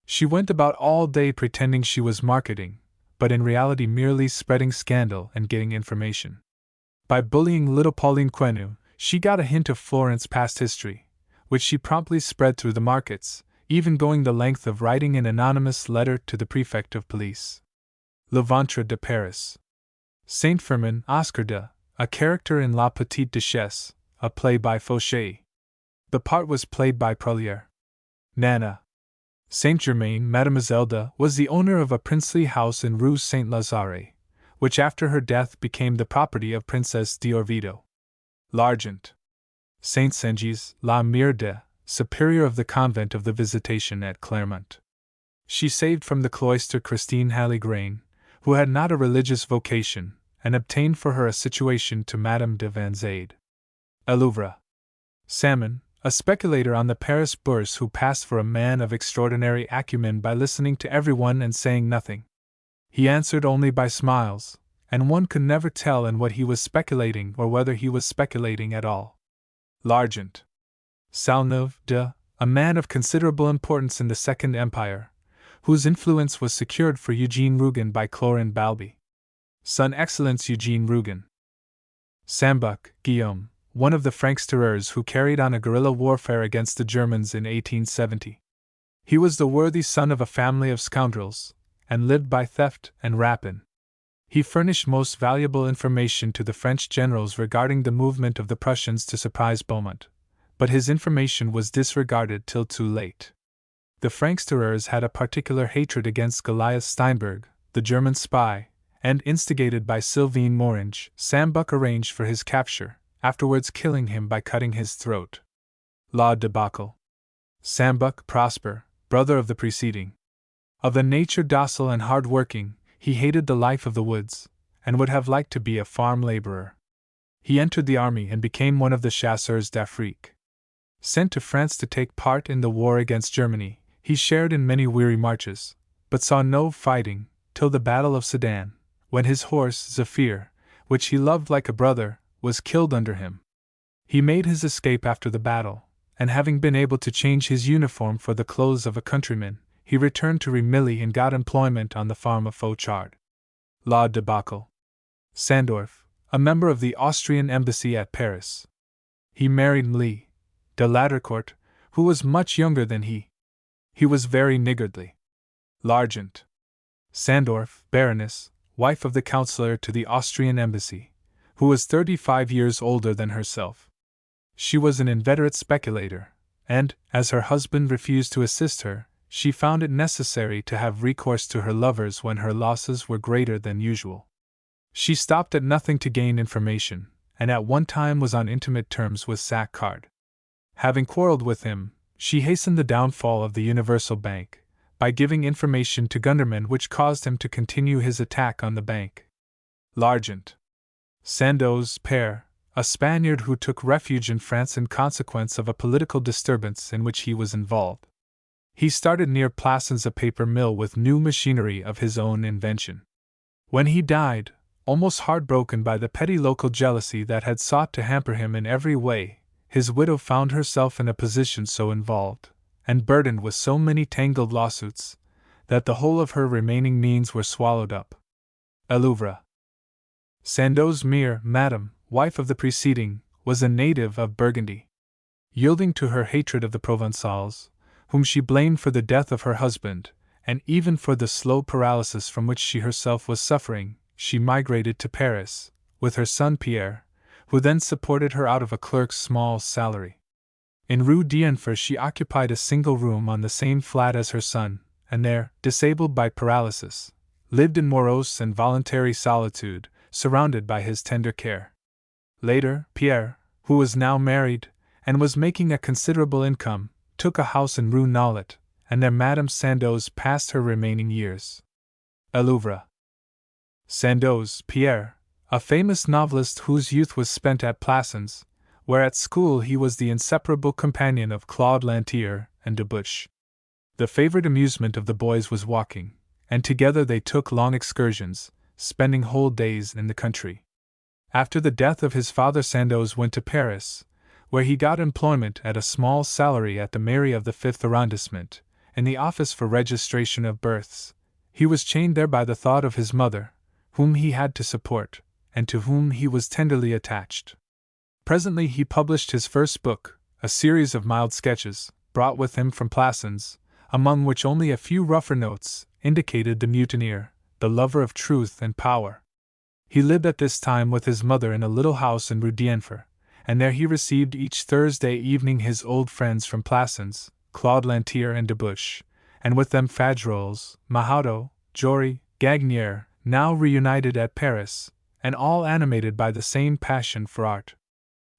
She went about all day pretending she was marketing, but in reality merely spreading scandal and getting information. By bullying little Pauline Quenu, she got a hint of Florent's past history, which she promptly spread through the markets, even going the length of writing an anonymous letter to the prefect of police. Le Ventre de Paris. Saint-Firmin Oscar de, a character in La Petite Duchesse, a play by Fauché. The part was played by Prolier. Nana. Saint-Germain Mademoiselle de was the owner of a princely house in Rue Saint-Lazare, which after her death became the property of Princess d'Orvieto. L'Argent. Saint-Sengis La Mire de, superior of the convent of the Visitation at Clermont. She saved from the cloister Christine Haligrain, who had not a religious vocation, and obtained for her a situation to Madame de Vanzade. Elouvre. Salmon, a speculator on the Paris Bourse who passed for a man of extraordinary acumen by listening to everyone and saying nothing. He answered only by smiles, and one could never tell in what he was speculating or whether he was speculating at all. L'Argent. Salneuve, a man of considerable importance in the Second Empire, whose influence was secured for Eugene Rougon by Clorin Balby. Son Excellence Eugene Rougon. Sambuc, Guillaume, one of the Franksterers who carried on a guerrilla warfare against the Germans in 1870. He was the worthy son of a family of scoundrels, and lived by theft and rapine. He furnished most valuable information to the French generals regarding the movement of the Prussians to surprise Beaumont, but his information was disregarded till too late. The Franksterers had a particular hatred against Goliath Steinberg, the German spy, and, instigated by Sylvain Morange, Sambuc arranged for his capture, afterwards killing him by cutting his throat. La debacle. Sambuc Prosper, brother of the preceding. Of a nature docile and hard-working, he hated the life of the woods, and would have liked to be a farm laborer. He entered the army and became one of the Chasseurs d'Afrique. Sent to France to take part in the war against Germany, he shared in many weary marches, but saw no fighting, till the Battle of Sedan, when his horse, Zephyr, which he loved like a brother, was killed under him. He made his escape after the battle, and having been able to change his uniform for the clothes of a countryman, he returned to Remilly and got employment on the farm of Fauchard. La debacle. Sandorf, a member of the Austrian embassy at Paris. He married Marie de Laddercourt, who was much younger than he. He was very niggardly. L'Argent. Sandorf, Baroness, wife of the counselor to the Austrian embassy, who was 35 years older than herself. She was an inveterate speculator, and, as her husband refused to assist her, she found it necessary to have recourse to her lovers when her losses were greater than usual. She stopped at nothing to gain information, and at one time was on intimate terms with Saccard. Having quarreled with him, she hastened the downfall of the Universal Bank, by giving information to Gunderman which caused him to continue his attack on the bank. L'Argent. Sandoz Père, a Spaniard who took refuge in France in consequence of a political disturbance in which he was involved. He started near Plassans a paper mill with new machinery of his own invention. When he died, almost heartbroken by the petty local jealousy that had sought to hamper him in every way, his widow found herself in a position so involved, and burdened with so many tangled lawsuits, that the whole of her remaining means were swallowed up. Elouvre. Sandoz Mere, Madame, wife of the preceding, was a native of Burgundy. Yielding to her hatred of the Provençals, whom she blamed for the death of her husband, and even for the slow paralysis from which she herself was suffering, she migrated to Paris, with her son Pierre, who then supported her out of a clerk's small salary. In Rue d'Enfer she occupied a single room on the same flat as her son, and there, disabled by paralysis, lived in morose and voluntary solitude, surrounded by his tender care. Later, Pierre, who was now married, and was making a considerable income, took a house in Rue Nollet, and there Madame Sandoz passed her remaining years. Elouvre. Sandoz Pierre, a famous novelist whose youth was spent at Plassans, where at school he was the inseparable companion of Claude Lantier and Dubuche. The favorite amusement of the boys was walking, and together they took long excursions, spending whole days in the country. After the death of his father, Sandoz went to Paris, where he got employment at a small salary at the mairie of the 5th arrondissement, in the office for registration of births. He was chained there by the thought of his mother, whom he had to support, and to whom he was tenderly attached. Presently he published his first book, a series of mild sketches, brought with him from Plassans, among which only a few rougher notes indicated the mutineer, the lover of truth and power. He lived at this time with his mother in a little house in Rue d'Enfer, and there he received each Thursday evening his old friends from Plassans, Claude Lantier and Dubuche, and with them Fadrolles, Mahaudeau, Jory, Gagnier, now reunited at Paris, and all animated by the same passion for art.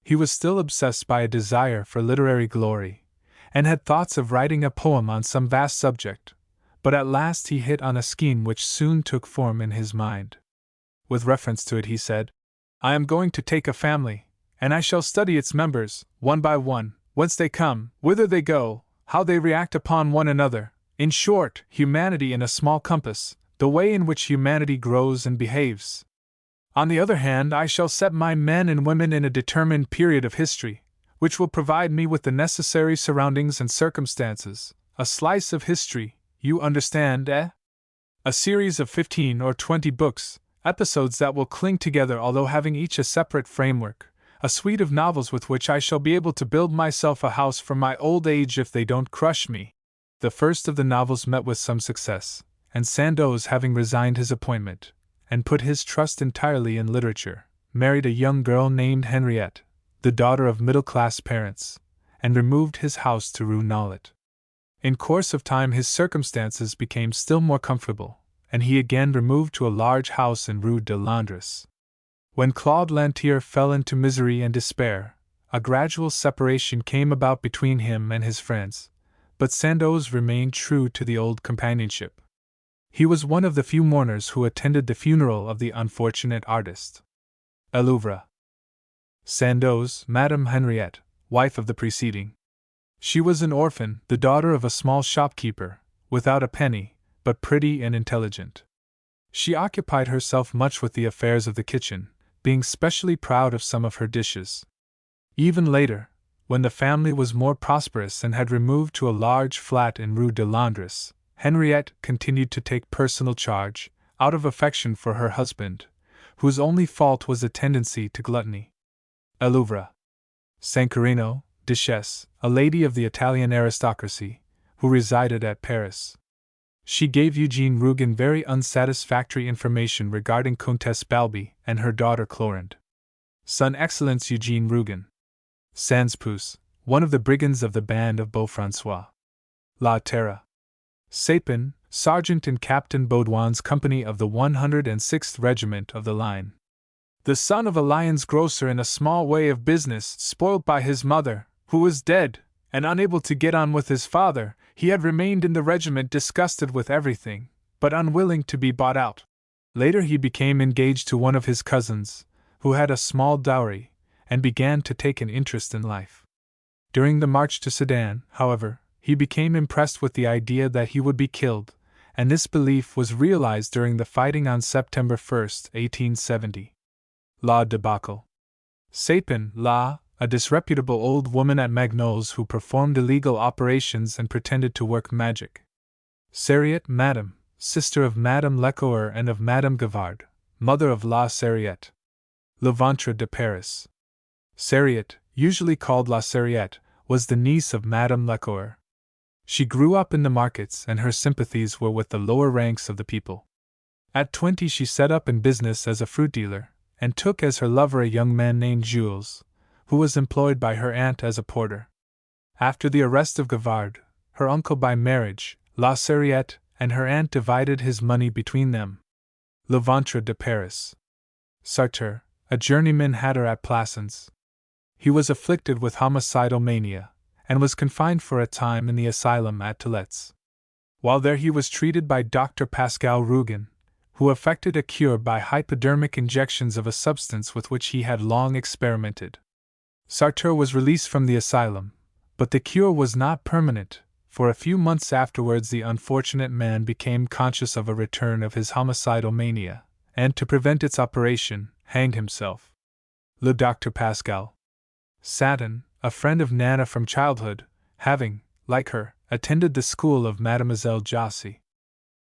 He was still obsessed by a desire for literary glory, and had thoughts of writing a poem on some vast subject, but at last he hit on a scheme which soon took form in his mind. With reference to it he said, "I am going to take a family, and I shall study its members, one by one, whence they come, whither they go, how they react upon one another, in short, humanity in a small compass, the way in which humanity grows and behaves. On the other hand, I shall set my men and women in a determined period of history, which will provide me with the necessary surroundings and circumstances, a slice of history, you understand, eh? A series of 15 or 20 books, episodes that will cling together although having each a separate framework, a suite of novels with which I shall be able to build myself a house for my old age if they don't crush me. The first of the novels met with some success, and Sandoz, having resigned his appointment, and put his trust entirely in literature, married a young girl named Henriette, the daughter of middle-class parents, and removed his house to Rougon-Macquart. In course of time his circumstances became still more comfortable, and he again removed to a large house in Rue de Londres. When Claude Lantier fell into misery and despair, a gradual separation came about between him and his friends, but Sandoz remained true to the old companionship. He was one of the few mourners who attended the funeral of the unfortunate artist. A Louvre. Sandoz, Madame Henriette, wife of the preceding. She was an orphan, the daughter of a small shopkeeper, without a penny, but pretty and intelligent. She occupied herself much with the affairs of the kitchen, being specially proud of some of her dishes. Even later, when the family was more prosperous and had removed to a large flat in Rue de Londres, Henriette continued to take personal charge, out of affection for her husband, whose only fault was a tendency to gluttony. A Louvre. Sancarino, Duchesse, a lady of the Italian aristocracy, who resided at Paris. She gave Eugene Rougon very unsatisfactory information regarding Comtesse Balbi and her daughter Clorinde. Son Excellence Eugene Rougon. Sanspouse, one of the brigands of the band of Beaufrancois. La Terra. Sapin, Sergeant in Captain Baudouin's company of the 106th Regiment of the Line. The son of a Lyons grocer in a small way of business, spoilt by his mother, who was dead, and unable to get on with his father, he had remained in the regiment disgusted with everything, but unwilling to be bought out. Later he became engaged to one of his cousins, who had a small dowry, and began to take an interest in life. During the march to Sedan, however, he became impressed with the idea that he would be killed, and this belief was realized during the fighting on September 1, 1870. La debacle. Sapin, a disreputable old woman at Magnol's who performed illegal operations and pretended to work magic. Sarriette, Madame, sister of Madame Lecoeur and of Madame Gavard, mother of La Sarriette. Le Ventre de Paris. Sarriette, usually called La Sarriette, was the niece of Madame Lecoeur. She grew up in the markets and her sympathies were with the lower ranks of the people. At 20 she set up in business as a fruit dealer, and took as her lover a young man named Jules, who was employed by her aunt as a porter. After the arrest of Gavard, her uncle by marriage, La Sarriette and her aunt divided his money between them. Le Ventre de Paris. Sartre, a journeyman hatter at Plassans. He was afflicted with homicidal mania, and was confined for a time in the asylum at Toulouse. While there he was treated by Dr. Pascal Rougon, who effected a cure by hypodermic injections of a substance with which he had long experimented. Sartre was released from the asylum, but the cure was not permanent, for a few months afterwards the unfortunate man became conscious of a return of his homicidal mania, and to prevent its operation, hanged himself. Le Dr. Pascal. Satin, a friend of Nana from childhood, having, like her, attended the school of Mademoiselle Jossy.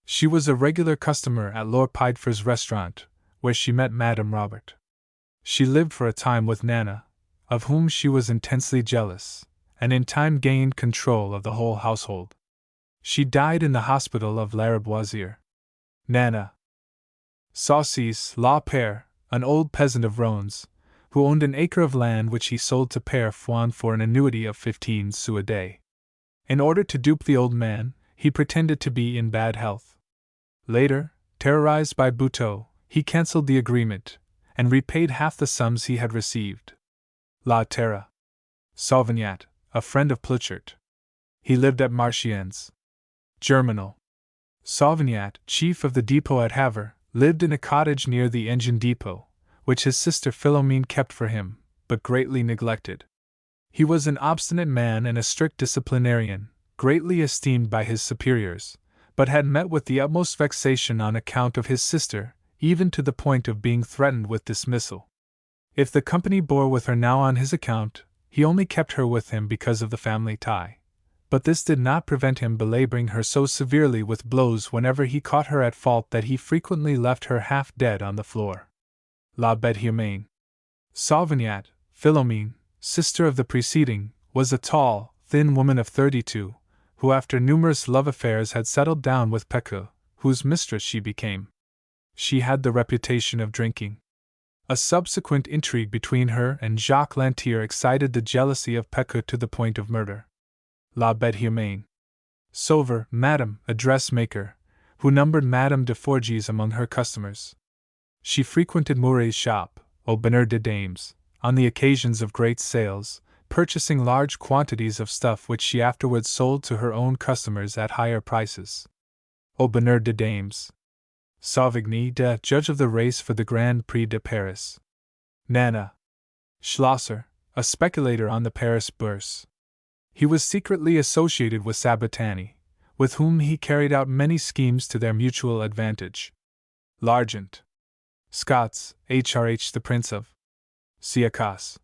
She was a regular customer at Lord Piedfer's restaurant, where she met Madame Robert. She lived for a time with Nana, of whom she was intensely jealous, and in time gained control of the whole household. She died in the hospital of Lariboisière. Nana. Saucis La Père, an old peasant of Rones, who owned an acre of land which he sold to Père Fouan for an annuity of 15 sous a day. In order to dupe the old man, he pretended to be in bad health. Later, terrorized by Buteau, he cancelled the agreement, and repaid half the sums he had received. La Terra. Sauvignat, a friend of Pluchart. He lived at Marchiennes. Germinal. Sauvignat, chief of the depot at Havre, lived in a cottage near the engine depot, which his sister Philomene kept for him, but greatly neglected. He was an obstinate man and a strict disciplinarian, greatly esteemed by his superiors, but had met with the utmost vexation on account of his sister, even to the point of being threatened with dismissal. If the company bore with her now on his account, he only kept her with him because of the family tie. But this did not prevent him belaboring her so severely with blows whenever he caught her at fault that he frequently left her half dead on the floor. La Bête Humaine. Sauvignat, Philomene, sister of the preceding, was a tall, thin woman of 32, who after numerous love affairs had settled down with Pecco, whose mistress she became. She had the reputation of drinking. A subsequent intrigue between her and Jacques Lantier excited the jealousy of Pecco to the point of murder. La Bête Humaine. Sauver, Madame, a dressmaker, who numbered Madame de Forges among her customers. She frequented Mouret's shop, au Bonheur des Dames, on the occasions of great sales, purchasing large quantities of stuff which she afterwards sold to her own customers at higher prices. Au Bonheur des Dames. Sauvigny de, judge of the race for the Grand Prix de Paris. Nana. Schlosser, a speculator on the Paris Bourse. He was secretly associated with Sabatani, with whom he carried out many schemes to their mutual advantage. L'Argent. Scots, HRH the Prince of Siacas.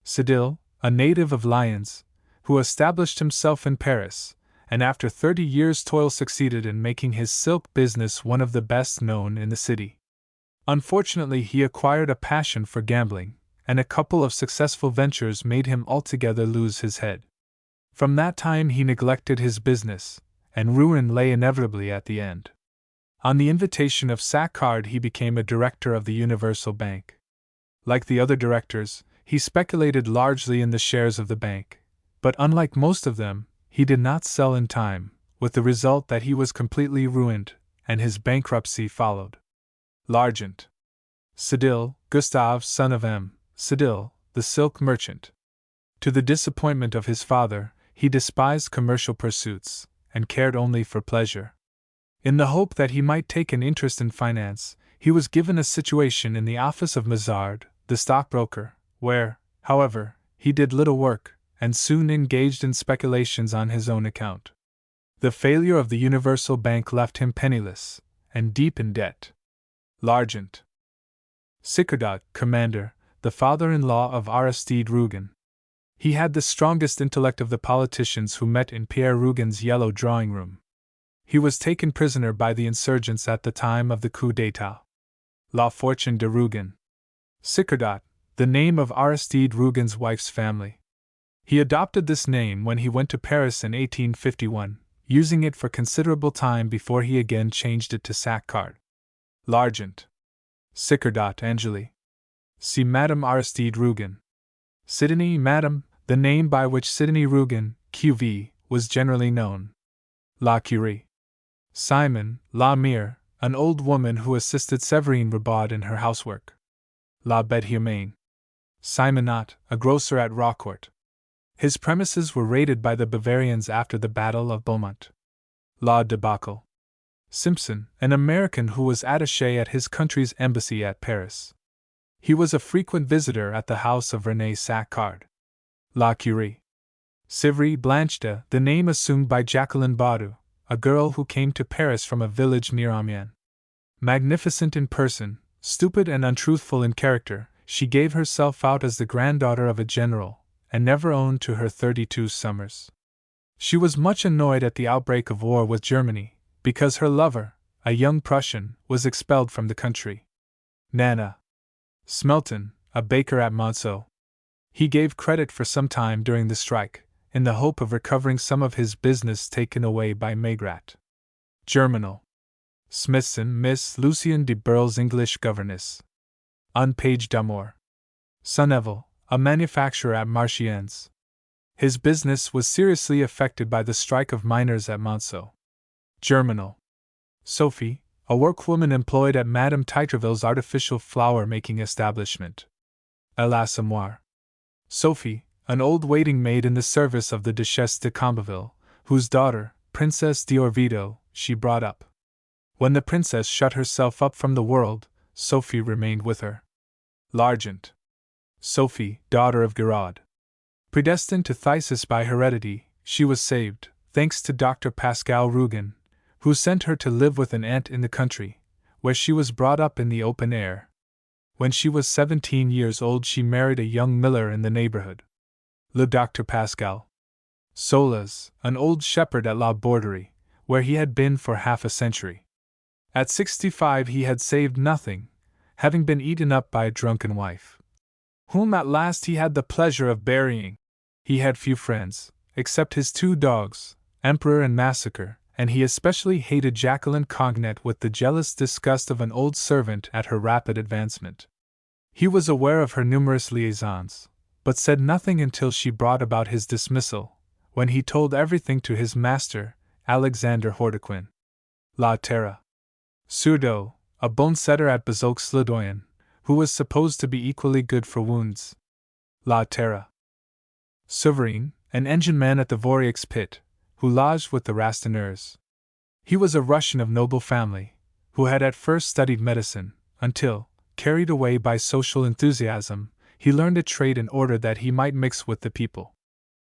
Sedil, a native of Lyons, who established himself in Paris, and after 30 years' toil succeeded in making his silk business one of the best known in the city. Unfortunately, he acquired a passion for gambling, and a couple of successful ventures made him altogether lose his head. From that time he neglected his business, and ruin lay inevitably at the end. On the invitation of Saccard he became a director of the Universal Bank. Like the other directors, he speculated largely in the shares of the bank, but unlike most of them, he did not sell in time, with the result that he was completely ruined, and his bankruptcy followed. L'Argent. Sedil, Gustave, son of M. Sedil, the silk merchant. To the disappointment of his father, he despised commercial pursuits, and cared only for pleasure. In the hope that he might take an interest in finance, he was given a situation in the office of Mazard, the stockbroker, where, however, he did little work, and soon engaged in speculations on his own account. The failure of the Universal Bank left him penniless, and deep in debt. L'Argent. Sicardot, commander, the father-in-law of Aristide Rougon. He had the strongest intellect of the politicians who met in Pierre Rougon's yellow drawing-room. He was taken prisoner by the insurgents at the time of the coup d'état. La Fortune de Rougon. Sicardot, the name of Aristide Rougon's wife's family. He adopted this name when he went to Paris in 1851, using it for considerable time before he again changed it to Saccard. L'Argent. Sicardot Angeli. See Madame Aristide Rougon. Sidonie, Madame, the name by which Sidonie Rougon, QV, was generally known. La Curie. Simon, La Mire, an old woman who assisted Séverine Rabaud in her housework. La Bête Humaine. Simonot, a grocer at Raucourt. His premises were raided by the Bavarians after the Battle of Beaumont. La Debacle. Simpson, an American who was attaché at his country's embassy at Paris. He was a frequent visitor at the house of René Saccard. La Curie. Sivry Blancheta, the name assumed by Jacqueline Baudu, a girl who came to Paris from a village near Amiens. Magnificent in person, stupid and untruthful in character, she gave herself out as the granddaughter of a general, and never owned to her 32 summers. She was much annoyed at the outbreak of war with Germany, because her lover, a young Prussian, was expelled from the country. Nana. Smelton, a baker at Monceau. He gave credit for some time during the strike, in the hope of recovering some of his business taken away by Maigrat. Germinal. Smithson, Miss Lucien de Burle's English governess. Unpage d'Amour. Sonneval, a manufacturer at Marchiennes. His business was seriously affected by the strike of miners at Monceau. Germinal. Sophie, a workwoman employed at Madame Titreville's artificial flower-making establishment. L'Assommoir. Sophie, an old waiting-maid in the service of the Duchesse de Combeville, whose daughter, Princess d'Orvieto, she brought up. When the princess shut herself up from the world, Sophie remained with her. L'Argent. Sophie, daughter of Giraud. Predestined to phthisis by heredity, she was saved, thanks to Dr. Pascal Rougon, who sent her to live with an aunt in the country, where she was brought up in the open air. When she was 17 years old she married a young miller in the neighborhood. Le Docteur Pascal. Zola's, an old shepherd at La Borderie, where he had been for half a century. At 65 he had saved nothing, having been eaten up by a drunken wife, whom at last he had the pleasure of burying. He had few friends, except his 2 dogs, Emperor and Massacre, and he especially hated Jacqueline Cognet with the jealous disgust of an old servant at her rapid advancement. He was aware of her numerous liaisons, but said nothing until she brought about his dismissal, when he told everything to his master, Alexander Hordequin. La Terra. Surdo, a bone-setter at Bezoux-le-Doyen, who was supposed to be equally good for wounds. La Terra. Souverain, an engine-man at the Vorieux pit, who lodged with the Rastineurs. He was a Russian of noble family, who had at first studied medicine, until, carried away by social enthusiasm, he learned a trade in order that he might mix with the people.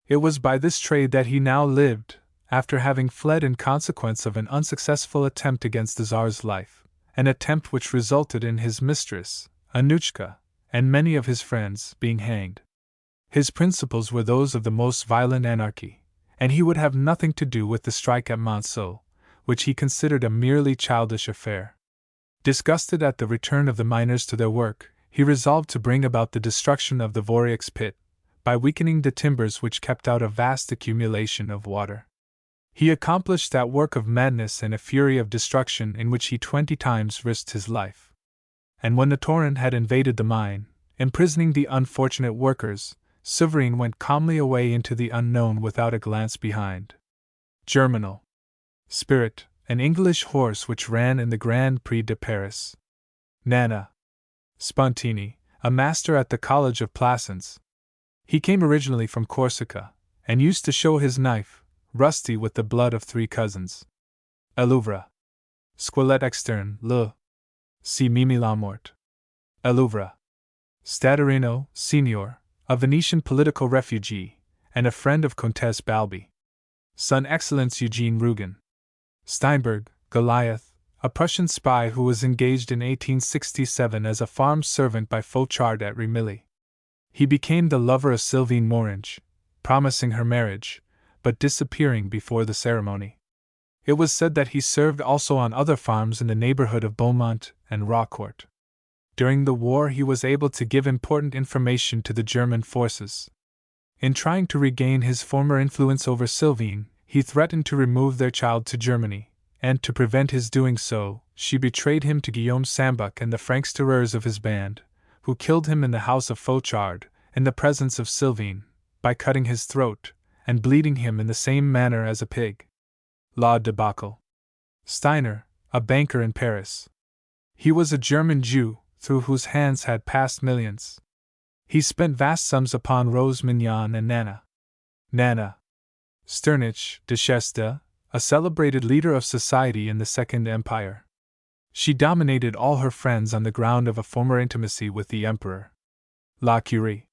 It was by this trade that he now lived, after having fled in consequence of an unsuccessful attempt against the Tsar's life, an attempt which resulted in his mistress, Anuchka, and many of his friends being hanged. His principles were those of the most violent anarchy, and he would have nothing to do with the strike at Monceau, which he considered a merely childish affair. Disgusted at the return of the miners to their work, he resolved to bring about the destruction of the Vorieux pit, by weakening the timbers which kept out a vast accumulation of water. He accomplished that work of madness and a fury of destruction in which he 20 times risked his life. And when the torrent had invaded the mine, imprisoning the unfortunate workers, Souverain went calmly away into the unknown without a glance behind. Germinal. Spirit, an English horse which ran in the Grand Prix de Paris. Nana. Spontini, a master at the College of Plassans. He came originally from Corsica, and used to show his knife, rusty with the blood of 3 cousins. Elouvre. Squelette externe, le. Si Mimi la Mort. Elouvre. Staderino, Signor, a Venetian political refugee, and a friend of Comtesse Balbi. Son Excellence Eugene Rougon. Steinberg, Goliath, a Prussian spy who was engaged in 1867 as a farm servant by Fauchard at Remilly. He became the lover of Sylvine Morange, promising her marriage, but disappearing before the ceremony. It was said that he served also on other farms in the neighborhood of Beaumont and Raucourt. During the war he was able to give important information to the German forces. In trying to regain his former influence over Sylvine, he threatened to remove their child to Germany, and to prevent his doing so, she betrayed him to Guillaume Sambuc and the Francs-tireurs of his band, who killed him in the house of Fauchard, in the presence of Sylvine, by cutting his throat, and bleeding him in the same manner as a pig. La debacle. Steiner, a banker in Paris. He was a German Jew, through whose hands had passed millions. He spent vast sums upon Rose Mignon and Nana. Nana. Sternich, Duchesse de, a celebrated leader of society in the Second Empire. She dominated all her friends on the ground of a former intimacy with the Emperor. La Curie.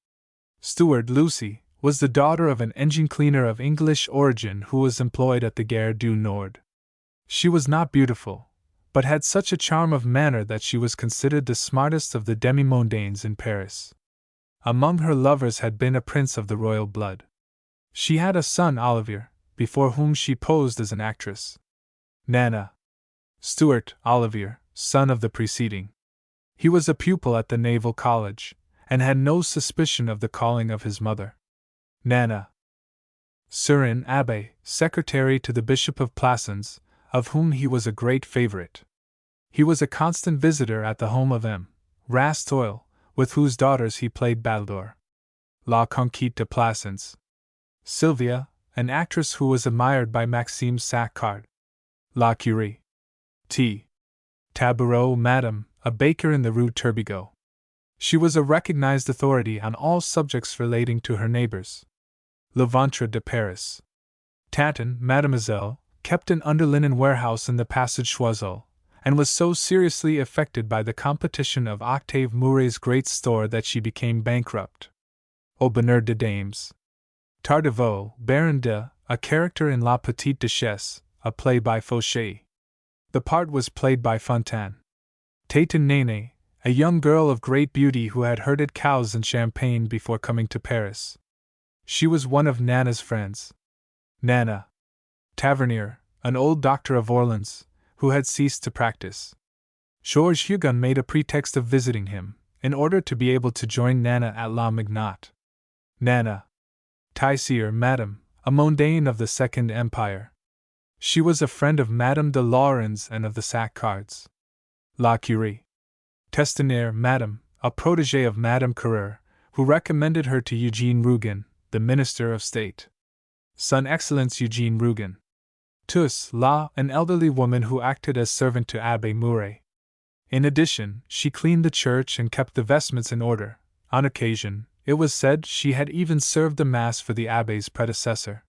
Steward Lucy was the daughter of an engine cleaner of English origin who was employed at the Gare du Nord. She was not beautiful, but had such a charm of manner that she was considered the smartest of the demi-mondaines in Paris. Among her lovers had been a prince of the royal blood. She had a son, Olivier, before whom she posed as an actress. Nana. Stuart Olivier, son of the preceding. He was a pupil at the Naval College, and had no suspicion of the calling of his mother. Nana. Surin Abbé, secretary to the Bishop of Plassans, of whom he was a great favorite. He was a constant visitor at the home of M. Rastoil, with whose daughters he played battledore. La Conquête de Plassans. Sylvia, an actress who was admired by Maxime Saccard. La Curie. T. Taboureau Madame, a baker in the Rue Turbigo. She was a recognized authority on all subjects relating to her neighbors. Le Ventre de Paris. Tanton, Mademoiselle, kept an underlinen warehouse in the Passage Choiseul, and was so seriously affected by the competition of Octave Mouret's great store that she became bankrupt. Au Bonheur de Dames. Tardivaux, Baron de, a character in La Petite Duchesse, a play by Fauché. The part was played by Fontaine. Tétin Néné, a young girl of great beauty who had herded cows in Champagne before coming to Paris. She was one of Nana's friends. Nana Tavernier, an old doctor of Orleans, who had ceased to practice. Georges Hugon made a pretext of visiting him, in order to be able to join Nana at La Magnate. Nana Tissier, Madame, a mondaine of the Second Empire. She was a friend of Madame de Laurens and of the Saccards. La Curie Testinier, Madame, a protégé of Madame Carrère, who recommended her to Eugene Rougon, the Minister of State. Son Excellence Eugene Rougon. Tous, La, an elderly woman who acted as servant to Abbé Mouret. In addition, she cleaned the church and kept the vestments in order. On occasion, it was said she had even served the Mass for the Abbé's predecessor.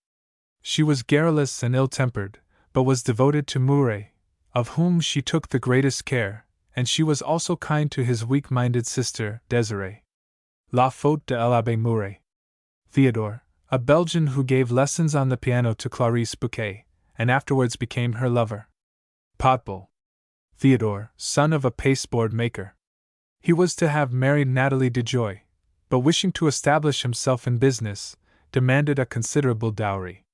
She was garrulous and ill-tempered, but was devoted to Mouret, of whom she took the greatest care, and she was also kind to his weak-minded sister, Désirée. La Faute de l'Abbé Mouret. Theodore, a Belgian who gave lessons on the piano to Clarice Bouquet, and afterwards became her lover. Potbul. Theodore, son of a pasteboard maker. He was to have married Nathalie de Joy, but wishing to establish himself in business, demanded a considerable dowry.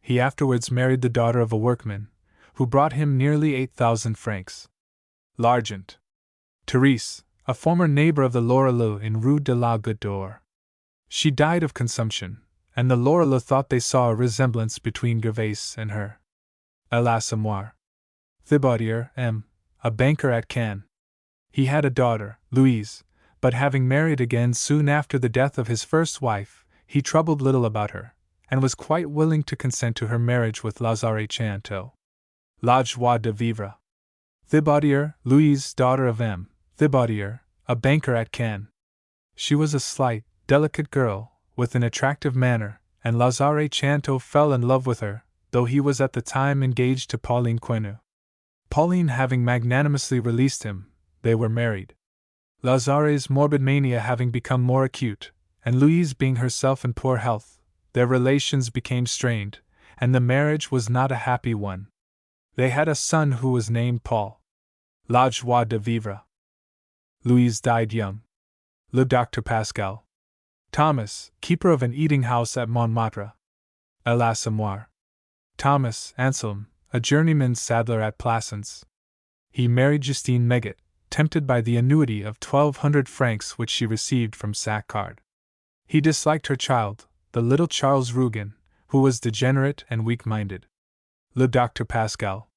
He afterwards married the daughter of a workman, who brought him nearly 8,000 francs. L'Argent. Therese, a former neighbor of the Loreleux in Rue de la Goutte d'Or. She died of consumption, and the Loreleux thought they saw a resemblance between Gervais and her. L'Assommoir. Thibaudier, M., a banker at Cannes. He had a daughter, Louise, but having married again soon after the death of his first wife, he troubled little about her, and was quite willing to consent to her marriage with Lazare Chanteau. La Joie de Vivre. Thibaudier, Louise, daughter of M. Thibaudier, a banker at Cannes. She was a slight, delicate girl, with an attractive manner, and Lazare Chanteau fell in love with her, though he was at the time engaged to Pauline Quenu. Pauline having magnanimously released him, they were married. Lazare's morbid mania having become more acute, and Louise being herself in poor health, their relations became strained, and the marriage was not a happy one. They had a son who was named Paul. La Joie de Vivre. Louise died young. Le Docteur Pascal. Thomas, keeper of an eating-house at Montmartre. L'Assommoir. Thomas Anselm, a journeyman saddler at Plassans. He married Justine Megat, tempted by the annuity of 1,200 francs which she received from Saccard. He disliked her child, the little Charles Rougon, who was degenerate and weak-minded. Le Docteur Pascal.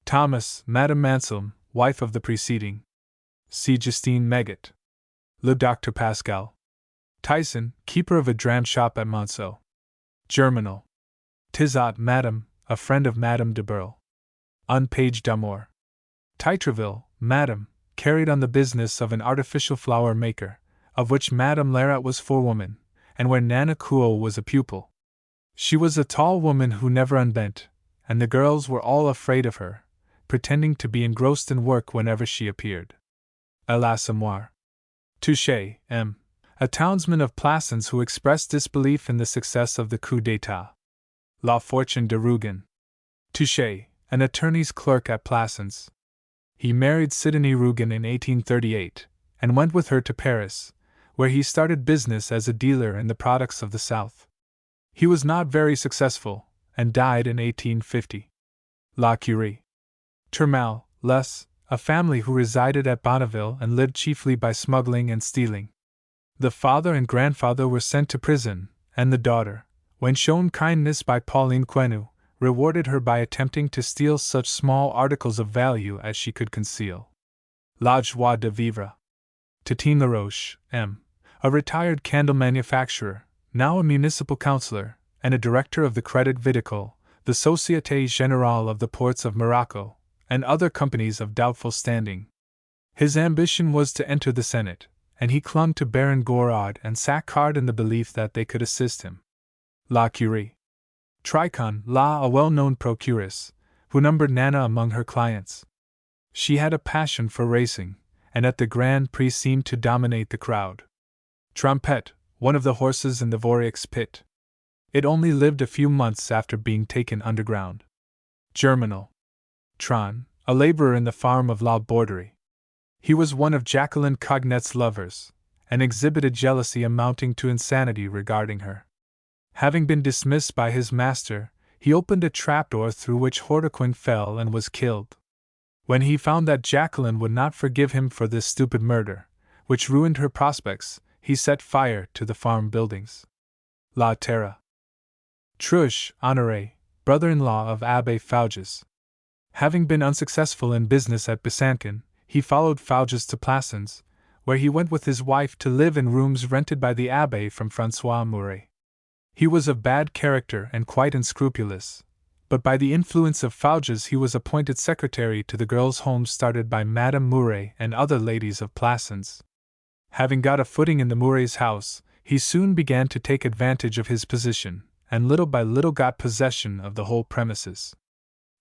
Thomas, Madame Anselm, wife of the preceding. See Justine Megat. Le Docteur Pascal. Tyson, keeper of a dram shop at Monceau. Germinal. Tizot, Madame, a friend of Madame de Burle. Unpage d'Amour. Titreville, Madame, carried on the business of an artificial flower maker, of which Madame Lerat was forewoman, and where Nana Couot was a pupil. She was a tall woman who never unbent, and the girls were all afraid of her, pretending to be engrossed in work whenever she appeared. L'Assommoir. Touché, M., a townsman of Plassans who expressed disbelief in the success of the coup d'état. La Fortune de Rougon. Touché, an attorney's clerk at Plassans. He married Sidonie Rougon in 1838, and went with her to Paris, where he started business as a dealer in the products of the South. He was not very successful, and died in 1850. La Curie. Turmal, Les, a family who resided at Bonneville and lived chiefly by smuggling and stealing. The father and grandfather were sent to prison, and the daughter, when shown kindness by Pauline Quenu, rewarded her by attempting to steal such small articles of value as she could conceal. La Joie de Vivre. Titine Laroche, M., a retired candle manufacturer, now a municipal councillor, and a director of the Crédit Viticole, the Société Générale of the ports of Morocco, and other companies of doubtful standing. His ambition was to enter the Senate, and he clung to Baron Gouraud and Saccard in the belief that they could assist him. La Curie. Tricon, La, a well-known procuress, who numbered Nana among her clients. She had a passion for racing, and at the Grand Prix seemed to dominate the crowd. Trompette, one of the horses in the Vorieux pit. It only lived a few months after being taken underground. Germinal. Tron, a laborer in the farm of La Borderie. He was one of Jacqueline Cognet's lovers, and exhibited jealousy amounting to insanity regarding her. Having been dismissed by his master, he opened a trapdoor through which Harlequin fell and was killed. When he found that Jacqueline would not forgive him for this stupid murder, which ruined her prospects, he set fire to the farm buildings. La Terra. Truche, Honoré, brother-in-law of Abbé Fouges. Having been unsuccessful in business at Besançon, he followed Fouges to Plassans, where he went with his wife to live in rooms rented by the Abbé from François Mouret. He was of bad character and quite unscrupulous, but by the influence of Fouges he was appointed secretary to the girls' home started by Madame Mouret and other ladies of Plassans. Having got a footing in the Mourets' house, he soon began to take advantage of his position, and little by little got possession of the whole premises.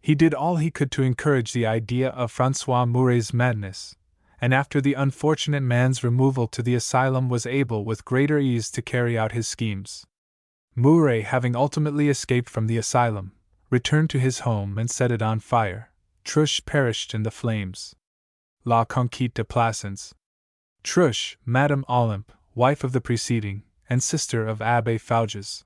He did all he could to encourage the idea of François Mouret's madness, and after the unfortunate man's removal to the asylum was able with greater ease to carry out his schemes. Mouret, having ultimately escaped from the asylum, returned to his home and set it on fire. Truche perished in the flames. La Conquête de Plassans. Truche, Madame Olympe, wife of the preceding, and sister of Abbé Fouges.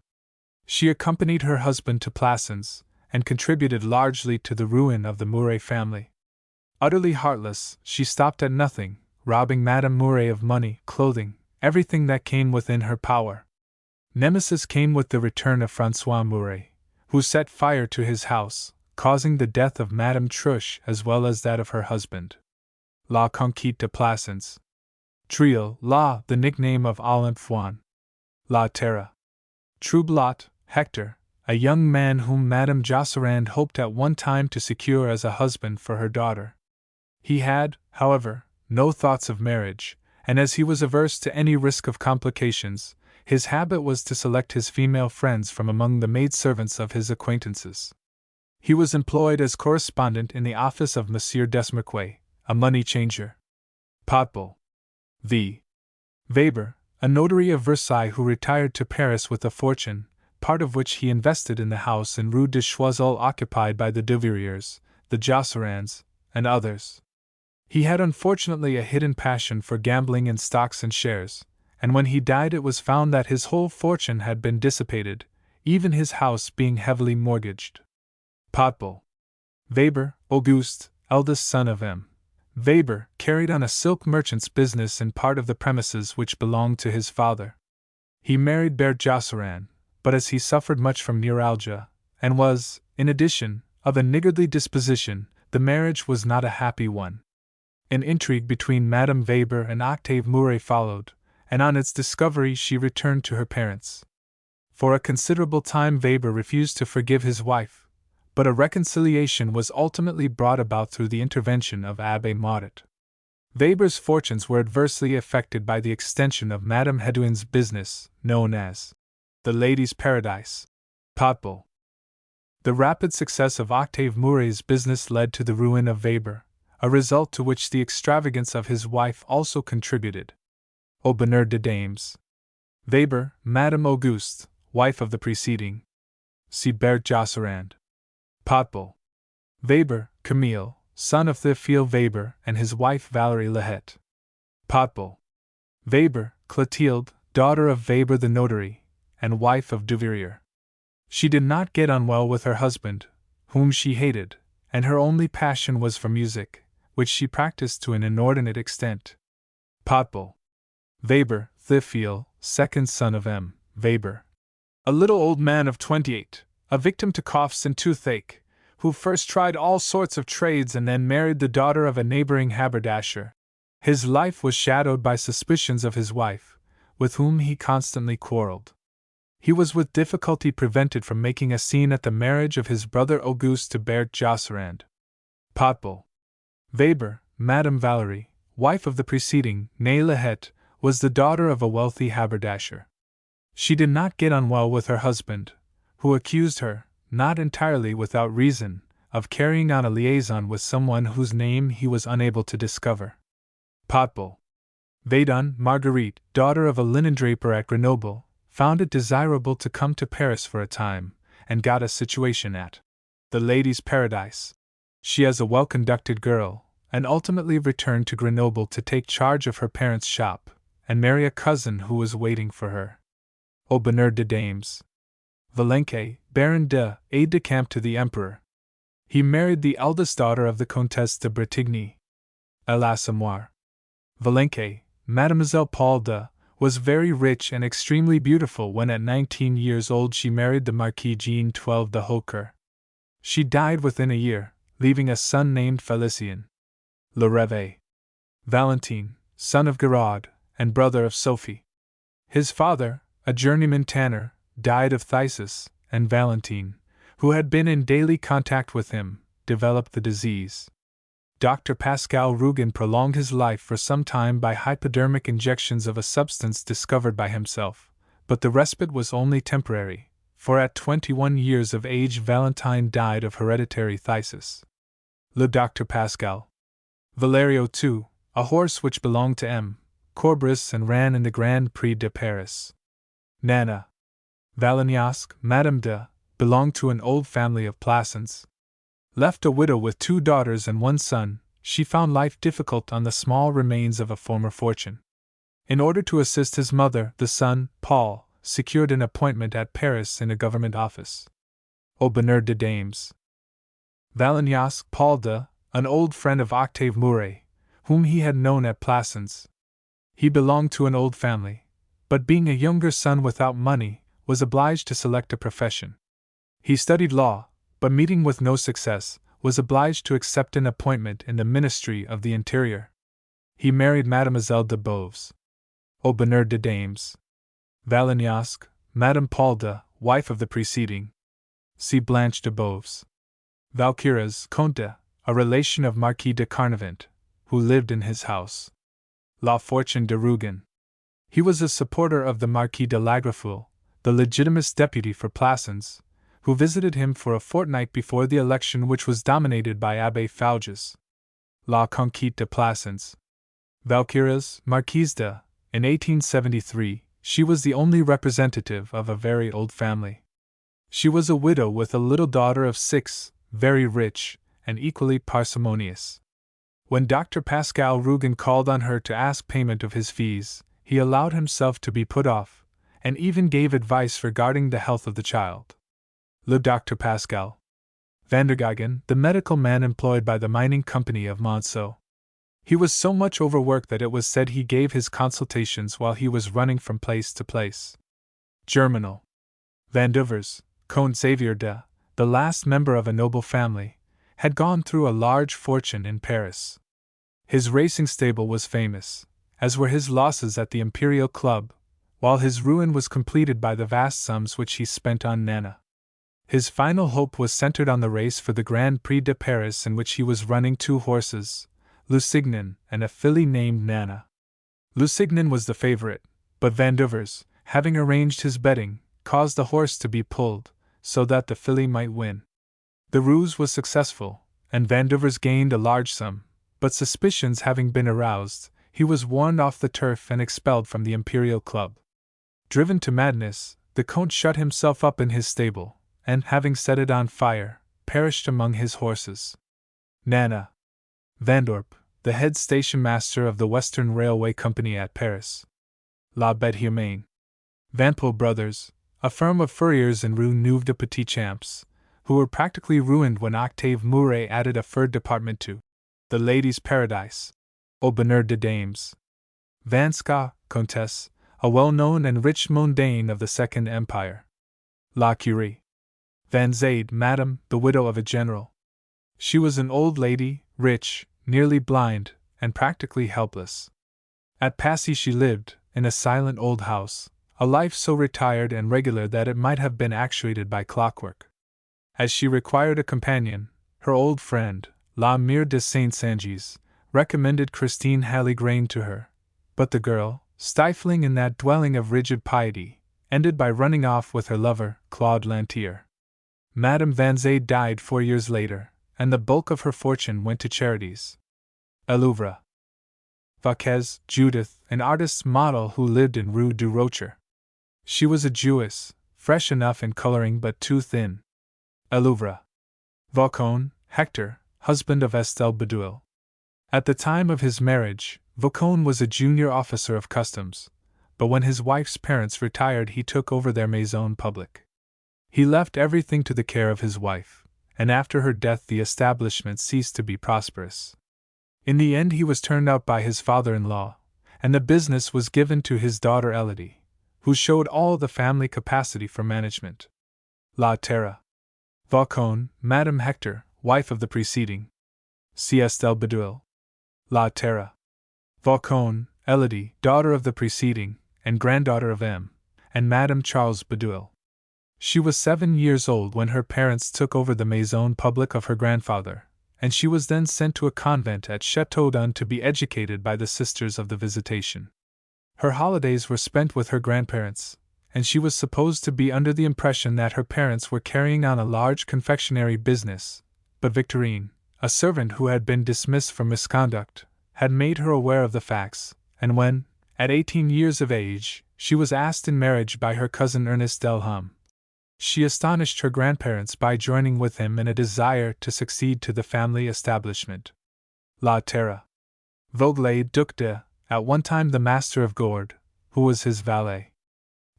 She accompanied her husband to Plassans, and contributed largely to the ruin of the Mouret family. Utterly heartless, she stopped at nothing, robbing Madame Mouret of money, clothing, everything that came within her power. Nemesis came with the return of François Mouret, who set fire to his house, causing the death of Madame Truche as well as that of her husband. La Conquête de Plassans. Triel, La, the nickname of Olympe Fouan. La Terra. Troublot, Hector, a young man whom Madame Josserand hoped at one time to secure as a husband for her daughter. He had, however, no thoughts of marriage, and as he was averse to any risk of complications, his habit was to select his female friends from among the maidservants of his acquaintances. He was employed as correspondent in the office of Monsieur Desmarquet, a money changer. Potbull. V. Weber, a notary of Versailles who retired to Paris with a fortune, part of which he invested in the house in Rue de Choiseul occupied by the Duviriers, the Josserands, and others. He had unfortunately a hidden passion for gambling in stocks and shares, and when he died it was found that his whole fortune had been dissipated, even his house being heavily mortgaged. Potbull. Weber, Auguste, eldest son of M. Weber, carried on a silk merchant's business in part of the premises which belonged to his father. He married Berthe Josserand, but as he suffered much from neuralgia, and was, in addition, of a niggardly disposition, the marriage was not a happy one. An intrigue between Madame Weber and Octave Mouret followed, and on its discovery she returned to her parents. For a considerable time Weber refused to forgive his wife, but a reconciliation was ultimately brought about through the intervention of Abbé Maudet. Weber's fortunes were adversely affected by the extension of Madame Hedouin's business, known as the Ladies' Paradise. Potbull. The rapid success of Octave Mouret's business led to the ruin of Weber, a result to which the extravagance of his wife also contributed. Au bonheur de dames. Weber, Madame Auguste, wife of the preceding. See Berthe Josserand. Potbull. Weber, Camille, son of Théophile Weber and his wife Valérie Lahette. Potbull. Weber, Clotilde, daughter of Weber the notary, and wife of Duvirier. She did not get on well with her husband, whom she hated, and her only passion was for music, which she practiced to an inordinate extent. Potbull. Weber, Théophile, second son of M. Weber. A little old man of 28, a victim to coughs and toothache, who first tried all sorts of trades and then married the daughter of a neighboring haberdasher. His life was shadowed by suspicions of his wife, with whom he constantly quarreled. He was with difficulty prevented from making a scene at the marriage of his brother Auguste to Berthe Josserand. Potbull. Weber, Madame Valérie, wife of the preceding, née Lahette, was the daughter of a wealthy haberdasher. She did not get on well with her husband, who accused her, not entirely without reason, of carrying on a liaison with someone whose name he was unable to discover. Potbull. Verdun, Marguerite, daughter of a linendraper at Grenoble, found it desirable to come to Paris for a time, and got a situation at the Ladies' Paradise. She is a well-conducted girl, and ultimately returned to Grenoble to take charge of her parents' shop, and marry a cousin who was waiting for her. Au bonheur de dames. Valenque, Baron de aide-de-camp to the Emperor. He married the eldest daughter of the Comtesse de Bretigny, l'Assommoir. Valenque, Mademoiselle Paul de, was very rich and extremely beautiful when at 19 years old she married the Marquis Jean XII de Haucourt. She died within a year, leaving a son named Felicien. Le Rêve. Valentine, son of Giraud, and brother of Sophie. His father, a journeyman tanner, died of phthisis, and Valentine, who had been in daily contact with him, developed the disease. Dr. Pascal Rougon prolonged his life for some time by hypodermic injections of a substance discovered by himself, but the respite was only temporary, for at 21 years of age Valentine died of hereditary phthisis. Le Dr. Pascal. Valerio too, a horse which belonged to M. Corbris and ran in the Grand Prix de Paris. Nana. Valagnosc, Madame de, belonged to an old family of Plassans. Left a widow with 2 daughters and 1 son, she found life difficult on the small remains of a former fortune. In order to assist his mother, the son, Paul, secured an appointment at Paris in a government office. Au bonheur de dames. Valagnosc Paul de, an old friend of Octave Mouret, whom he had known at Plassans. He belonged to an old family, but being a younger son without money, was obliged to select a profession. He studied law, but meeting with no success, was obliged to accept an appointment in the Ministry of the Interior. He married Mademoiselle de Beauvais. Au bonheur de dames. Valagnosc, Madame Paul de, wife of the preceding. See Blanche de Beauvais. Valcuras Comte, a relation of Marquis de Carnavant, who lived in his house. La Fortune de Rougon. He was a supporter of the Marquis de Lagrefouille, the legitimist deputy for Plassans, who visited him for a fortnight before the election which was dominated by Abbé Fouges. La Conquête de Plassans. Valcuras, Marquise de, in 1873, she was the only representative of a very old family. She was a widow with a little daughter of 6, very rich, and equally parsimonious. When Dr. Pascal Rougon called on her to ask payment of his fees, he allowed himself to be put off, and even gave advice regarding the health of the child. Le Dr. Pascal. Vanderguygen, the medical man employed by the mining company of Monceau. He was so much overworked that it was said he gave his consultations while he was running from place to place. Germinal. Vanduvers, Comte Xavier de, the last member of a noble family, had gone through a large fortune in Paris. His racing stable was famous, as were his losses at the Imperial Club, while his ruin was completed by the vast sums which he spent on Nana. His final hope was centered on the race for the Grand Prix de Paris, in which he was running 2 horses, Lusignan and a filly named Nana. Lusignan was the favorite, but Vanduvers, having arranged his betting, caused the horse to be pulled, so that the filly might win. The ruse was successful, and Vanduvers gained a large sum, but suspicions having been aroused, he was warned off the turf and expelled from the Imperial Club. Driven to madness, the Count shut himself up in his stable, and, having set it on fire, perished among his horses. Nana. Vandorp, the head station master of the Western Railway Company at Paris. La Bête Humaine. Vanpot Brothers, a firm of furriers in Rue Neuve de Petit Champs, who were practically ruined when Octave Mouret added a fur department to the Ladies' Paradise. Au bonheur de dames. Vanska, Comtesse, a well-known and rich mondaine of the Second Empire. La Curie. Van Zade, Madame, the widow of a general. She was an old lady, rich, nearly blind, and practically helpless. At Passy she lived, in a silent old house, a life so retired and regular that it might have been actuated by clockwork. As she required a companion, her old friend, La Mère de Saint-Sangis, recommended Christine Hallegrain to her, but the girl, stifling in that dwelling of rigid piety, ended by running off with her lover, Claude Lantier. Madame Van Zade died 4 years later, and the bulk of her fortune went to charities. Elouvre. Vaquez, Judith, an artist's model who lived in Rue du Rocher. She was a Jewess, fresh enough in coloring but too thin. Elouvre. Vaucon, Hector, husband of Estelle Bedouil. At the time of his marriage, Vaucon was a junior officer of customs, but when his wife's parents retired he took over their maison publique. He left everything to the care of his wife, and after her death the establishment ceased to be prosperous. In the end he was turned out by his father-in-law, and the business was given to his daughter Elodie, who showed all the family capacity for management. La Terra. Vaucon, Madame Hector, wife of the preceding. C.S. del Bedouil. La Terra. Vaucon, Elodie, daughter of the preceding, and granddaughter of M. and Madame Charles Bedouil. She was 7 years old when her parents took over the maison publique of her grandfather, and she was then sent to a convent at Châteaudun to be educated by the Sisters of the Visitation. Her holidays were spent with her grandparents, and she was supposed to be under the impression that her parents were carrying on a large confectionery business, but Victorine, a servant who had been dismissed for misconduct, had made her aware of the facts, and when, at 18 years of age, she was asked in marriage by her cousin Ernest Delham, she astonished her grandparents by joining with him in a desire to succeed to the family establishment. La Terra. Vogler Duc de, at one time the master of Gourd, who was his valet.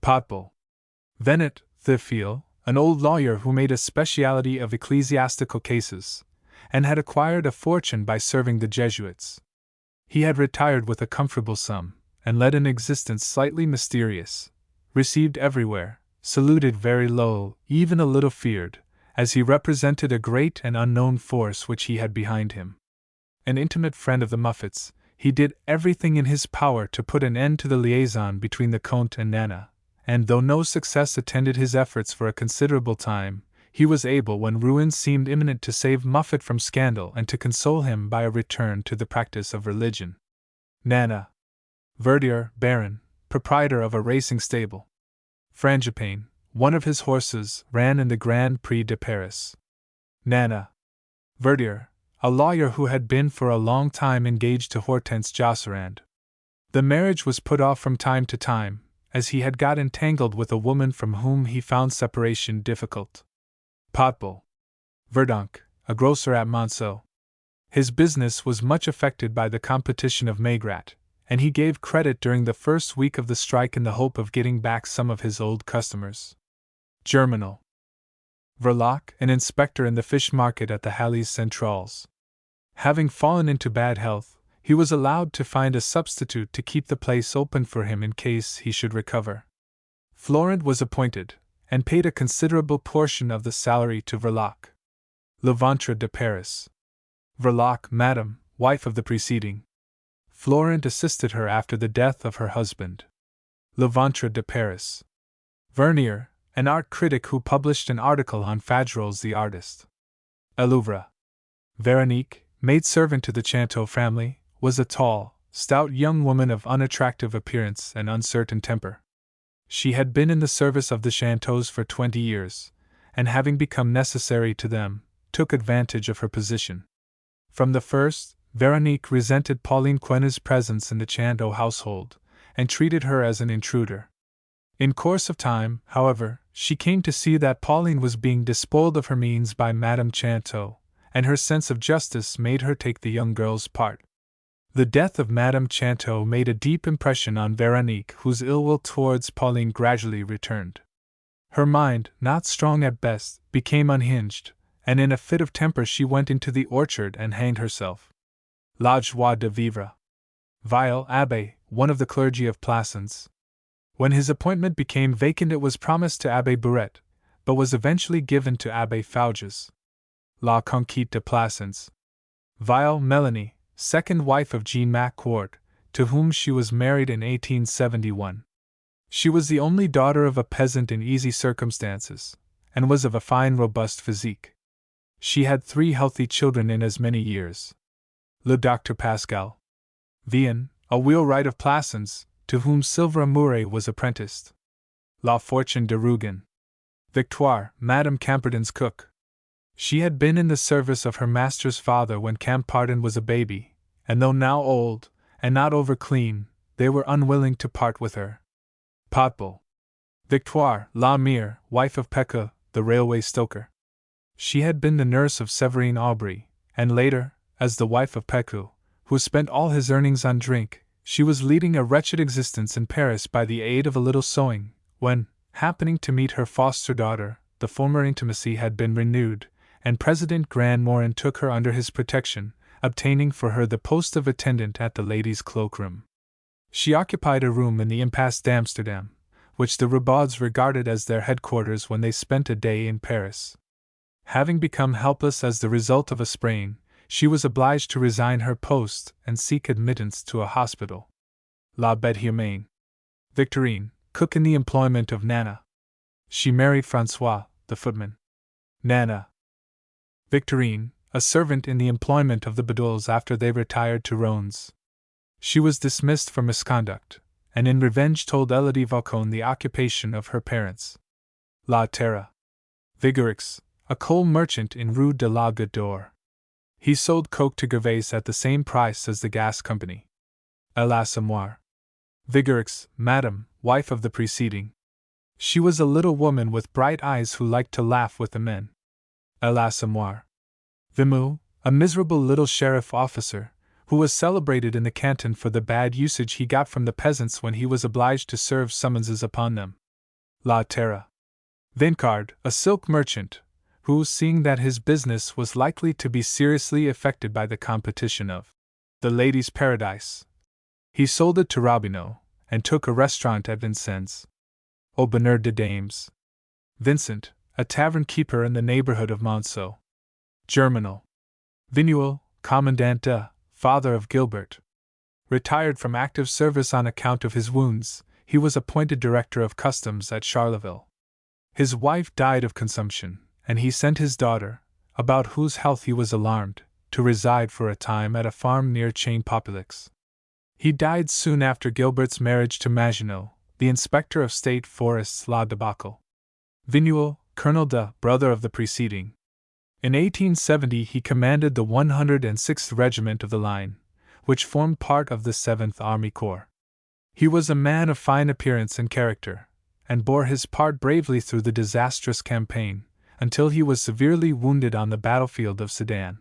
Potbul. Venet Thifil, an old lawyer who made a speciality of ecclesiastical cases, and had acquired a fortune by serving the Jesuits. He had retired with a comfortable sum, and led an existence slightly mysterious, received everywhere, saluted very low, even a little feared, as he represented a great and unknown force which he had behind him. An intimate friend of the Muffets, he did everything in his power to put an end to the liaison between the Comte and Nana, and though no success attended his efforts for a considerable time, he was able when ruin seemed imminent to save Muffet from scandal and to console him by a return to the practice of religion. Nana. Verdier, Baron, proprietor of a racing stable. Frangipane, one of his horses, ran in the Grand Prix de Paris. Nana. Verdier, a lawyer who had been for a long time engaged to Hortense Josserand. The marriage was put off from time to time, as he had got entangled with a woman from whom he found separation difficult. Potbul. Verdonck, a grocer at Monceau. His business was much affected by the competition of Maigrat, and he gave credit during the first week of the strike in the hope of getting back some of his old customers. Germinal. Verloc, an inspector in the fish market at the Halles Centrales. Having fallen into bad health, he was allowed to find a substitute to keep the place open for him in case he should recover. Florent was appointed, and paid a considerable portion of the salary to Verloc. Le Ventre de Paris. Verloc, Madame, wife of the preceding. Florent assisted her after the death of her husband. Le Ventre de Paris. Vernier, an art critic who published an article on Fadrolles the artist. Elouvre. Veronique, maidservant to the Chanteau family, was a tall, stout young woman of unattractive appearance and uncertain temper. She had been in the service of the Chanteaus for 20 years, and having become necessary to them, took advantage of her position. From the first, Veronique resented Pauline Quenet's presence in the Chanteau household, and treated her as an intruder. In course of time, however, she came to see that Pauline was being despoiled of her means by Madame Chanteau, and her sense of justice made her take the young girl's part. The death of Madame Chanteau made a deep impression on Veronique, whose ill will towards Pauline gradually returned. Her mind, not strong at best, became unhinged, and in a fit of temper she went into the orchard and hanged herself. La Joie de Vivre. Vial, Abbé, one of the clergy of Plassans. When his appointment became vacant it was promised to Abbé Buret, but was eventually given to Abbé Fouges. La Conquête de Plassans. Vial, Melanie, second wife of Rougon-Macquart, to whom she was married in 1871. She was the only daughter of a peasant in easy circumstances, and was of a fine robust physique. She had 3 healthy children in as many years. Le Docteur Pascal. Vian, a wheelwright of Plassans, to whom Sylvre Mouret was apprenticed. La Fortune de Rougon. Victoire, Madame Camperdon's cook. She had been in the service of her master's father when Campardon was a baby, and though now old, and not over clean, they were unwilling to part with her. Potbul. Victoire, La Mire, wife of Pecca, the railway stoker. She had been the nurse of Séverine Aubry, and later, as the wife of Pecou, who spent all his earnings on drink, she was leading a wretched existence in Paris by the aid of a little sewing, when, happening to meet her foster daughter, the former intimacy had been renewed, and President Grandmorin took her under his protection, obtaining for her the post of attendant at the ladies' cloakroom. She occupied a room in the Impasse d'Amsterdam, which the Roubaud's regarded as their headquarters when they spent a day in Paris. Having become helpless as the result of a sprain, she was obliged to resign her post and seek admittance to a hospital. La Bête Humaine. Victorine, cook in the employment of Nana. She married Francois, the footman. Nana. Victorine, a servant in the employment of the Bedouls after they retired to Rhodes. She was dismissed for misconduct, and in revenge told Elodie Vaucon the occupation of her parents. La Terra. Vigorix, a coal merchant in Rue de la Goutte d'Or. He sold coke to Gervais at the same price as the gas company. L'Assommoir. Vigorix, madam, wife of the preceding. She was a little woman with bright eyes who liked to laugh with the men. L'Assommoir. Vimou, a miserable little sheriff officer, who was celebrated in the canton for the bad usage he got from the peasants when he was obliged to serve summonses upon them. La Terra. Vincard, a silk merchant, who, seeing that his business was likely to be seriously affected by the competition of the Ladies' Paradise, he sold it to Robineau, and took a restaurant at Vincennes. Aubernard de Dames. Vincent, a tavern keeper in the neighborhood of Monceau. Germinal. Vigneul, Commandant de, father of Gilbert. Retired from active service on account of his wounds, he was appointed director of customs at Charleville. His wife died of consumption, and he sent his daughter, about whose health he was alarmed, to reside for a time at a farm near Chain-Populix. He died soon after Gilbert's marriage to Maginot, the inspector of state forests La Debacle. Vigneul, Colonel de, brother of the preceding. In 1870 he commanded the 106th Regiment of the Line, which formed part of the 7th Army Corps. He was a man of fine appearance and character, and bore his part bravely through the disastrous campaign, until he was severely wounded on the battlefield of Sedan.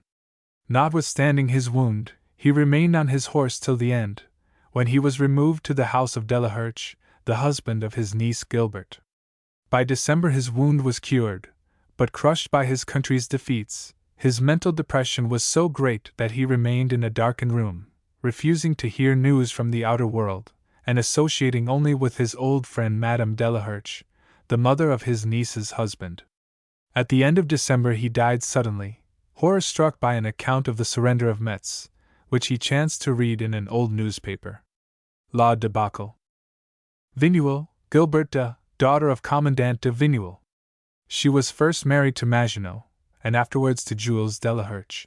Notwithstanding his wound, he remained on his horse till the end, when he was removed to the house of Delaherche, the husband of his niece Gilbert. By December his wound was cured, but crushed by his country's defeats, his mental depression was so great that he remained in a darkened room, refusing to hear news from the outer world, and associating only with his old friend Madame Delaherche, the mother of his niece's husband. At the end of December he died suddenly, horror-struck by an account of the surrender of Metz, which he chanced to read in an old newspaper. La Debacle. Vigneul, Gilbert de, daughter of Commandant de Vigneul. She was first married to Maginot, and afterwards to Jules Delaherche.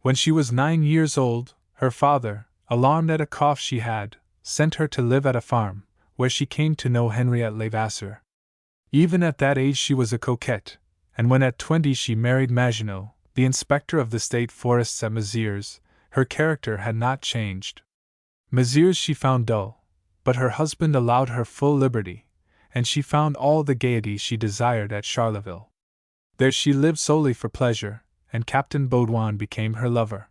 When she was 9 years old, her father, alarmed at a cough she had, sent her to live at a farm, where she came to know Henriette Levasseur. Even at that age she was a coquette, and when at 20 she married Maginot, the inspector of the state forests at Mézières, her character had not changed. Mézières she found dull, but her husband allowed her full liberty, and she found all the gaiety she desired at Charleville. There she lived solely for pleasure, and Captain Baudouin became her lover.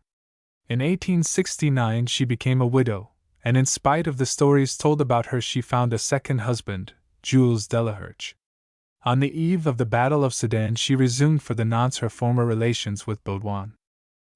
In 1869 she became a widow, and in spite of the stories told about her she found a second husband, Jules Delaherche. On the eve of the Battle of Sedan she resumed for the nonce her former relations with Baudouin.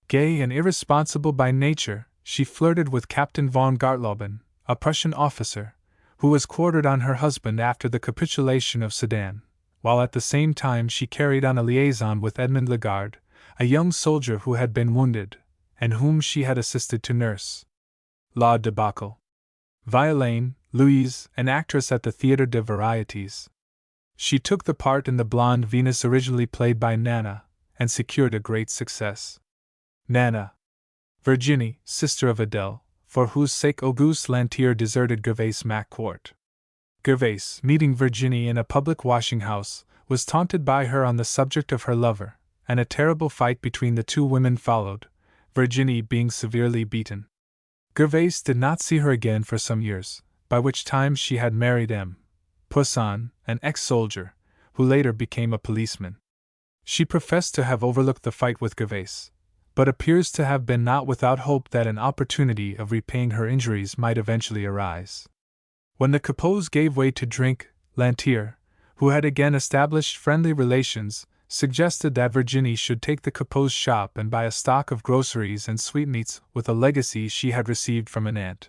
Gay and irresponsible by nature, she flirted with Captain von Gartloben, a Prussian officer, who was quartered on her husband after the capitulation of Sedan, while at the same time she carried on a liaison with Edmond Lagarde, a young soldier who had been wounded, and whom she had assisted to nurse. La Debacle. Violaine, Louise, an actress at the Théâtre des Variétés. She took the part in the blonde Venus originally played by Nana, and secured a great success. Nana. Virginie, sister of Adèle, for whose sake Auguste Lantier deserted Rougon-Macquart. Gervais, meeting Virginie in a public washing-house, was taunted by her on the subject of her lover, and a terrible fight between the two women followed, Virginie being severely beaten. Gervais did not see her again for some years, by which time she had married M. Poussin, an ex-soldier, who later became a policeman. She professed to have overlooked the fight with Gervais, but appears to have been not without hope that an opportunity of repaying her injuries might eventually arise. When the Capots gave way to drink, Lantier, who had again established friendly relations, suggested that Virginie should take the Capot's shop and buy a stock of groceries and sweetmeats with a legacy she had received from an aunt.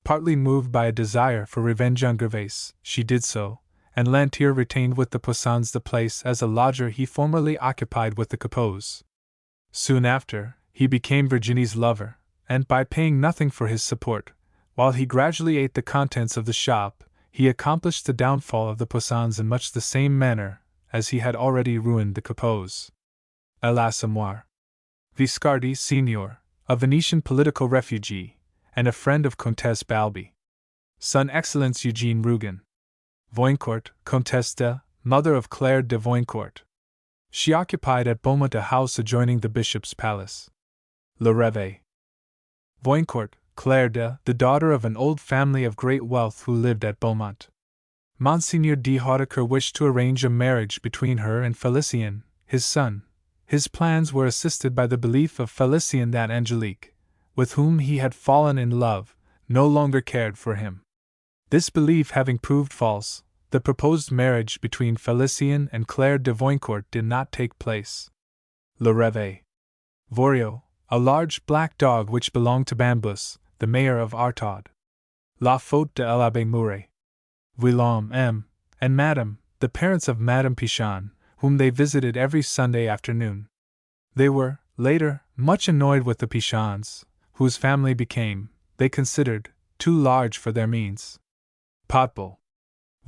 Partly moved by a desire for revenge on Gervais, she did so, and Lantier retained with the Poissons the place as a lodger he formerly occupied with the Capots. Soon after, he became Virginie's lover, and by paying nothing for his support, while he gradually ate the contents of the shop, he accomplished the downfall of the Poissons in much the same manner as he had already ruined the Capots. A l'Assommoir. Viscardi, Signor, a Venetian political refugee, and a friend of Comtesse Balbi. Son Excellence Eugène Rougon. Voincourt, Comtesse de, mother of Claire de Voincourt. She occupied at Beaumont a house adjoining the bishop's palace. Le Réveil. Voincourt, Claire de, the daughter of an old family of great wealth who lived at Beaumont. Monseigneur de Hautecoeur wished to arrange a marriage between her and Félicien, his son. His plans were assisted by the belief of Félicien that Angelique, with whom he had fallen in love, no longer cared for him. This belief having proved false, the proposed marriage between Félicien and Claire de Voincourt did not take place. Le Réveil. Vorio, a large black dog which belonged to Bambus, the mayor of Artaud. La Faute de l'Abbé Mouret. Guillaume M. and Madame, the parents of Madame Pichon, whom they visited every Sunday afternoon. They were, later, much annoyed with the Pichons, whose family became, they considered, too large for their means. Potbul.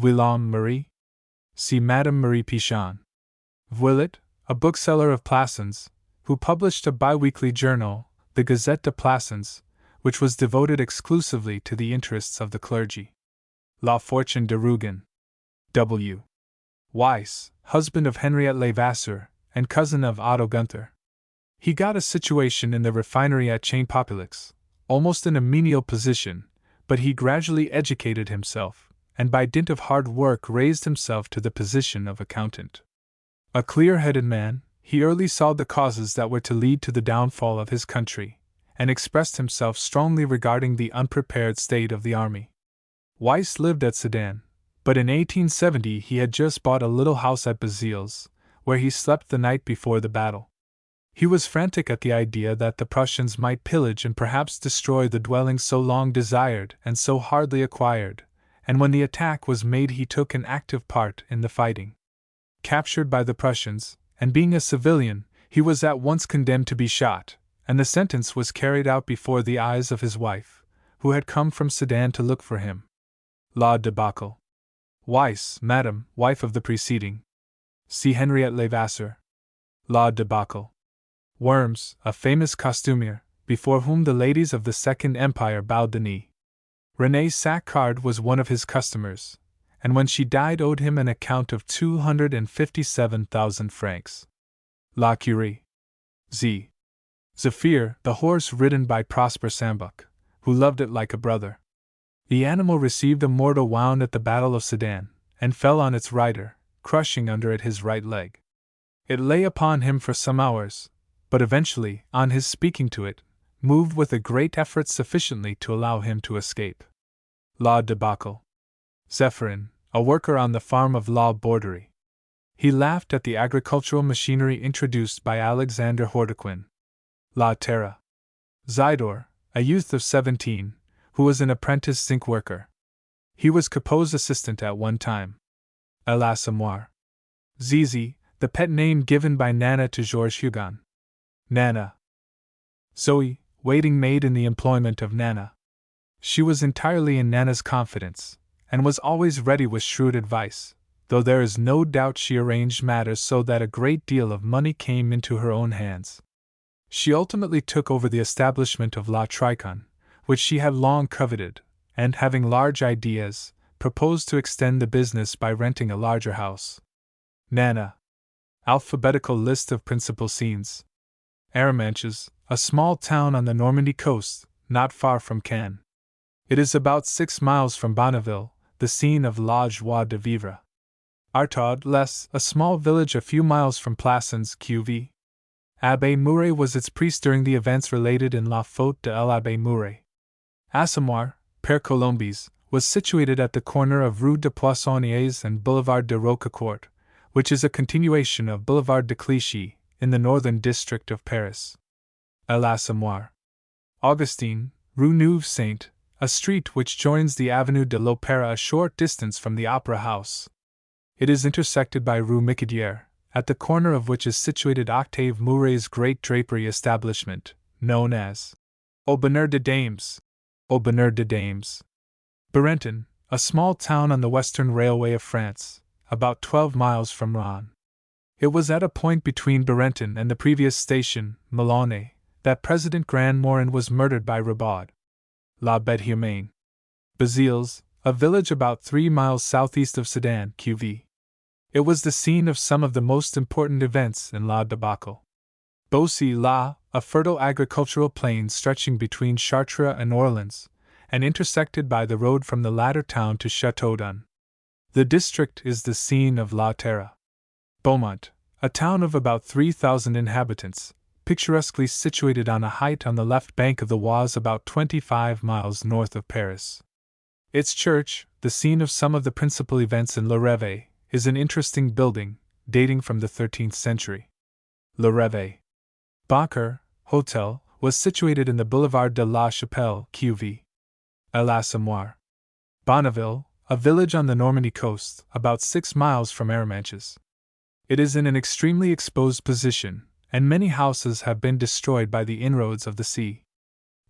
Guillaume Marie. See Madame Marie Pichon. Vuillet, a bookseller of Plassans, who published a bi-weekly journal, the Gazette de Plassans, which was devoted exclusively to the interests of the clergy. La Fortune de Rougon. W. Weiss, husband of Henriette Levasseur, and cousin of Otto Gunther. He got a situation in the refinery at Chain Populix, almost in a menial position, but he gradually educated himself, and by dint of hard work raised himself to the position of accountant. A clear-headed man, he early saw the causes that were to lead to the downfall of his country, and expressed himself strongly regarding the unprepared state of the army. Weiss lived at Sedan, but in 1870 he had just bought a little house at Bazilles, where he slept the night before the battle. He was frantic at the idea that the Prussians might pillage and perhaps destroy the dwelling so long desired and so hardly acquired, and when the attack was made he took an active part in the fighting. Captured by the Prussians, and being a civilian, he was at once condemned to be shot, and the sentence was carried out before the eyes of his wife, who had come from Sedan to look for him. La Debacle. Weiss, Madame, wife of the preceding. See Henriette Levasseur. La Debacle. Worms, a famous costumier, before whom the ladies of the Second Empire bowed the knee. Renée Saccard was one of his customers, and when she died owed him an account of 257,000 francs. La Curie. Z. Zephyr, the horse ridden by Prosper Sambuc, who loved it like a brother. The animal received a mortal wound at the Battle of Sedan, and fell on its rider, crushing under it his right leg. It lay upon him for some hours, but eventually, on his speaking to it, moved with a great effort sufficiently to allow him to escape. La Debacle. Zephyrin, a worker on the farm of La Borderie. He laughed at the agricultural machinery introduced by Alexander Hordequin. La Terra. Zidore, a youth of 17, who was an apprentice zinc worker. He was Capot's assistant at one time. A l'Assommoir. Zizi, the pet name given by Nana to Georges Hugon. Nana. Zoe, waiting maid in the employment of Nana. She was entirely in Nana's confidence, and was always ready with shrewd advice, though there is no doubt she arranged matters so that a great deal of money came into her own hands. She ultimately took over the establishment of La Tricon, which she had long coveted, and having large ideas, proposed to extend the business by renting a larger house. Nana. Alphabetical list of principal scenes. Arromanches, a small town on the Normandy coast, not far from Caen. It is about 6 miles from Bonneville, the scene of La Joie de Vivre. Artaud-les, a small village a few miles from Plassans, QV. Abbé Mouret was its priest during the events related in La Faute de l'Abbé Mouret. Assommoir, Père Colombi's, was situated at the corner of Rue de Poissonniers and Boulevard de Roquecourt, which is a continuation of Boulevard de Clichy, in the northern district of Paris. À l'Assommoir. Augustine, Rue Neuve Saint, a street which joins the Avenue de l'Opéra a short distance from the Opera House. It is intersected by Rue Macquart, at the corner of which is situated Octave Mouret's great drapery establishment, known as Au Bonheur des Dames. Au Bonheur des Dames. Berenton, a small town on the Western Railway of France, about 12 miles from Rouen. It was at a point between Berenton and the previous station, Melone, that President Grand-Morin was murdered by Ribaud. La Bête Humaine. Bazilles, a village about 3 miles southeast of Sedan, QV. It was the scene of some of the most important events in La Debacle. Beaucy-la, a fertile agricultural plain stretching between Chartres and Orleans, and intersected by the road from the latter town to Châteaudun. The district is the scene of La Terre. Beaumont, a town of about 3,000 inhabitants, picturesquely situated on a height on the left bank of the Oise about 25 miles north of Paris. Its church, the scene of some of the principal events in Le Réveil, is an interesting building, dating from the 13th century. Le Réveil. Bancourt, Hotel, was situated in the Boulevard de la Chapelle, QV. À l'Assommoir. Bonneville, a village on the Normandy coast, about 6 miles from Arromanches. It is in an extremely exposed position, and many houses have been destroyed by the inroads of the sea.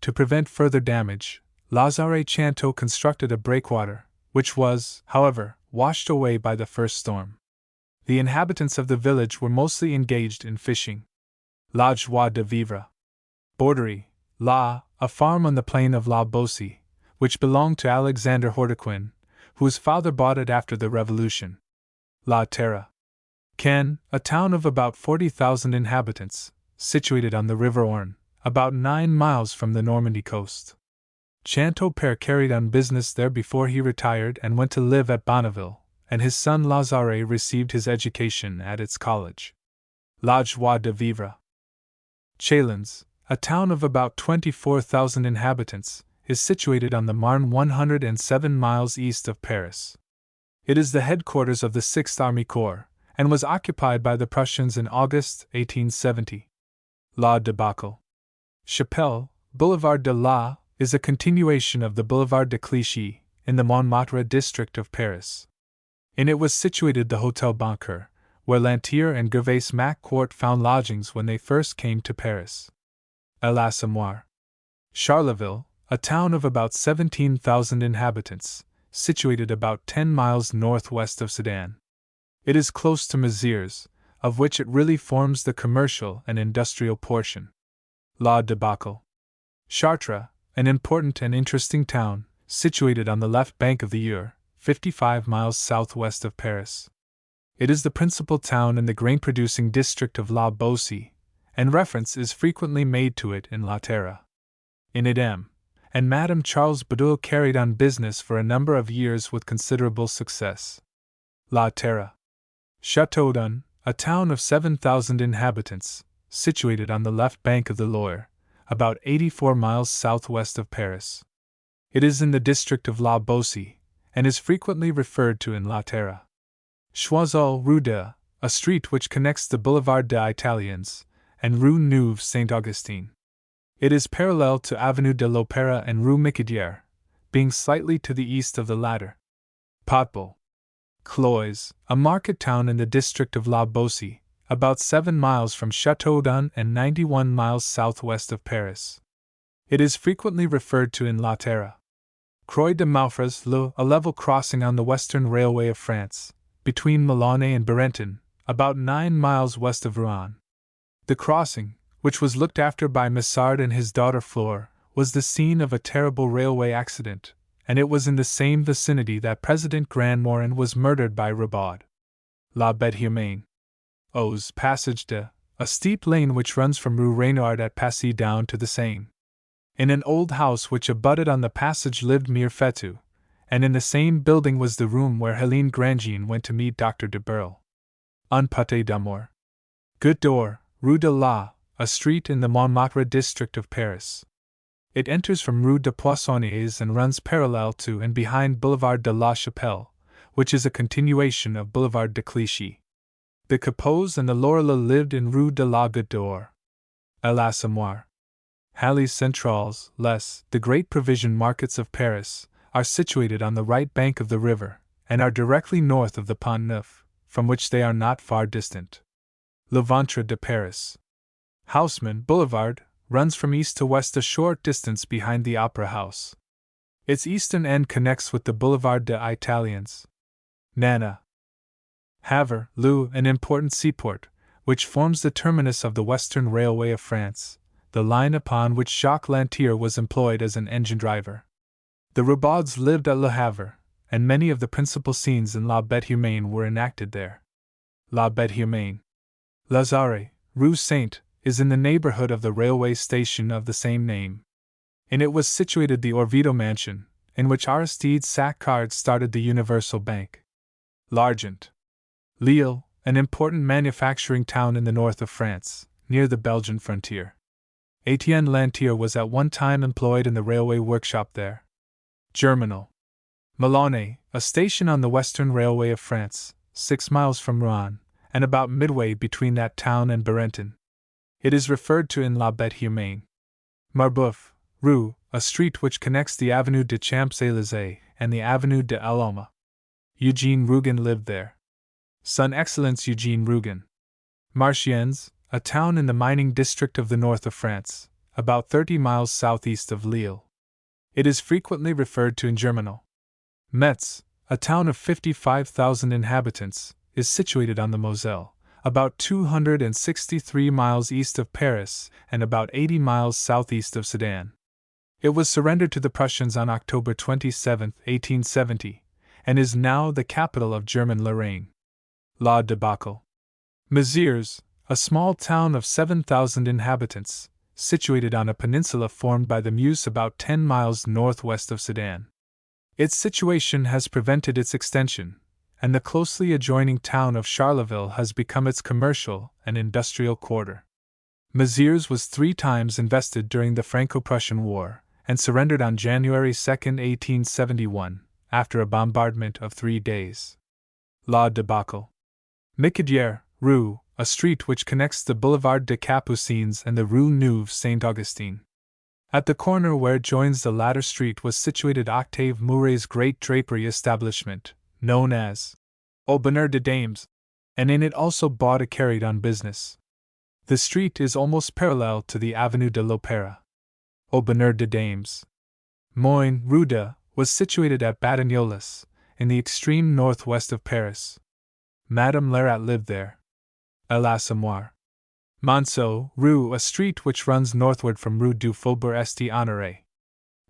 To prevent further damage, Lazare Chanteau constructed a breakwater, which was, however, washed away by the first storm. The inhabitants of the village were mostly engaged in fishing. La Joie de Vivre. Borderie, a farm on the plain of La Beaucy, which belonged to Alexander Hordequin, whose father bought it after the Revolution. La Terre. Caen, a town of about 40,000 inhabitants, situated on the River Orne, about 9 miles from the Normandy coast. Chanteau père carried on business there before he retired and went to live at Bonneville, and his son Lazare received his education at its college. La Joie de Vivre. Chalons, a town of about 24,000 inhabitants, is situated on the Marne 107 miles east of Paris. It is the headquarters of the 6th Army Corps, and was occupied by the Prussians in August 1870. La Debacle. Chapelle, Boulevard de la, is a continuation of the Boulevard de Clichy, in the Montmartre district of Paris. In it was situated the Hôtel Bancourt, where Lantier and Rougon-Macquart found lodgings when they first came to Paris. À l'Assommoir. Charleville, a town of about 17,000 inhabitants, situated about 10 miles northwest of Sedan. It is close to Mézières, of which it really forms the commercial and industrial portion. La Debacle. Chartres, an important and interesting town, situated on the left bank of the Eure, 55 miles southwest of Paris. It is the principal town in the grain-producing district of La Beaucy, and reference is frequently made to it in La Terre. In it and Madame Charles Baudouin carried on business for a number of years with considerable success. La Terre. Châteaudun, a town of 7,000 inhabitants, situated on the left bank of the Loire, about 84 miles southwest of Paris. It is in the district of La Beaucy, and is frequently referred to in La Terre. Choiseul Rue de, a street which connects the Boulevard des Italiens and Rue Neuve Saint-Augustin. It is parallel to Avenue de l'Opéra and Rue Macquart, being slightly to the east of the latter. Potbul. Cloyes, a market town in the district of La Beaucy, about 7 miles from Châteaudun and 91 miles southwest of Paris. It is frequently referred to in La Terre. Croix de Maufras, a level crossing on the Western Railway of France, between Melone and Berenton, about 9 miles west of Rouen. The crossing, which was looked after by Messard and his daughter Flore, was the scene of a terrible railway accident, and it was in the same vicinity that President Grand-Morin was murdered by Ribaud. La Bête Humaine. Aux Passage de, a steep lane which runs from Rue Reynard at Passy down to the Seine. In an old house which abutted on the passage lived Mere Fetu, and in the same building was the room where Helene Grandjean went to meet Dr. de Burle. Un Pâté d'Amour. Goutte d'Or, Rue de la, a street in the Montmartre district of Paris. It enters from Rue de Poissonniers and runs parallel to and behind Boulevard de la Chapelle, which is a continuation of Boulevard de Clichy. The Capots and the Lorilla lived in Rue de la Goutte d'Or. À l'Assommoir. Halles Centrales, the great provision markets of Paris, are situated on the right bank of the river, and are directly north of the Pont Neuf, from which they are not far distant. Le Ventre de Paris. Haussmann Boulevard runs from east to west a short distance behind the Opera House. Its eastern end connects with the Boulevard des Italiens. Nana. Havre, an important seaport, which forms the terminus of the Western Railway of France, the line upon which Jacques Lantier was employed as an engine driver. The Roubaud's lived at Le Havre, and many of the principal scenes in La Bête Humaine were enacted there. La Bête Humaine. Lazare, Rue Saint, is in the neighborhood of the railway station of the same name. In it was situated the Orvieto mansion, in which Aristide Sacquard started the Universal Bank. L'Argent. Lille, an important manufacturing town in the north of France, near the Belgian frontier. Etienne Lantier was at one time employed in the railway workshop there. Germinal. Melone, a station on the Western Railway of France, 6 miles from Rouen, and about midway between that town and Barenton. It is referred to in La Bête Humaine. Marbeuf, Rue, a street which connects the Avenue des Champs-Élysées and the Avenue de l'Homme. Eugene Rougon lived there. Son Excellence Eugene Rougon. Marchiennes, a town in the mining district of the north of France, about 30 miles southeast of Lille. It is frequently referred to in Germinal. Metz, a town of 55,000 inhabitants, is situated on the Moselle, about 263 miles east of Paris and about 80 miles southeast of Sedan. It was surrendered to the Prussians on October 27, 1870, and is now the capital of German Lorraine. La Debacle. Mézières, a small town of 7,000 inhabitants, situated on a peninsula formed by the Meuse about 10 miles northwest of Sedan. Its situation has prevented its extension, and the closely adjoining town of Charleville has become its commercial and industrial quarter. Mézières was 3 times invested during the Franco-Prussian War, and surrendered on January 2, 1871, after a bombardment of 3 days. La Debacle. Micadière, Rue, a street which connects the Boulevard des Capucines and the Rue Neuve Saint-Augustin. At the corner where it joins the latter street was situated Octave Mouret's great drapery establishment, known as Au Bonheur des Dames, and in it also bought carried on business. The street is almost parallel to the Avenue de l'Opéra. Au Bonheur des Dames. Moine, Rue de, was situated at Batignolles, in the extreme northwest of Paris. Madame Lerat lived there. À l'Assommoir. Monceau, Rue, a street which runs northward from Rue du Faubourg-St. Honoré.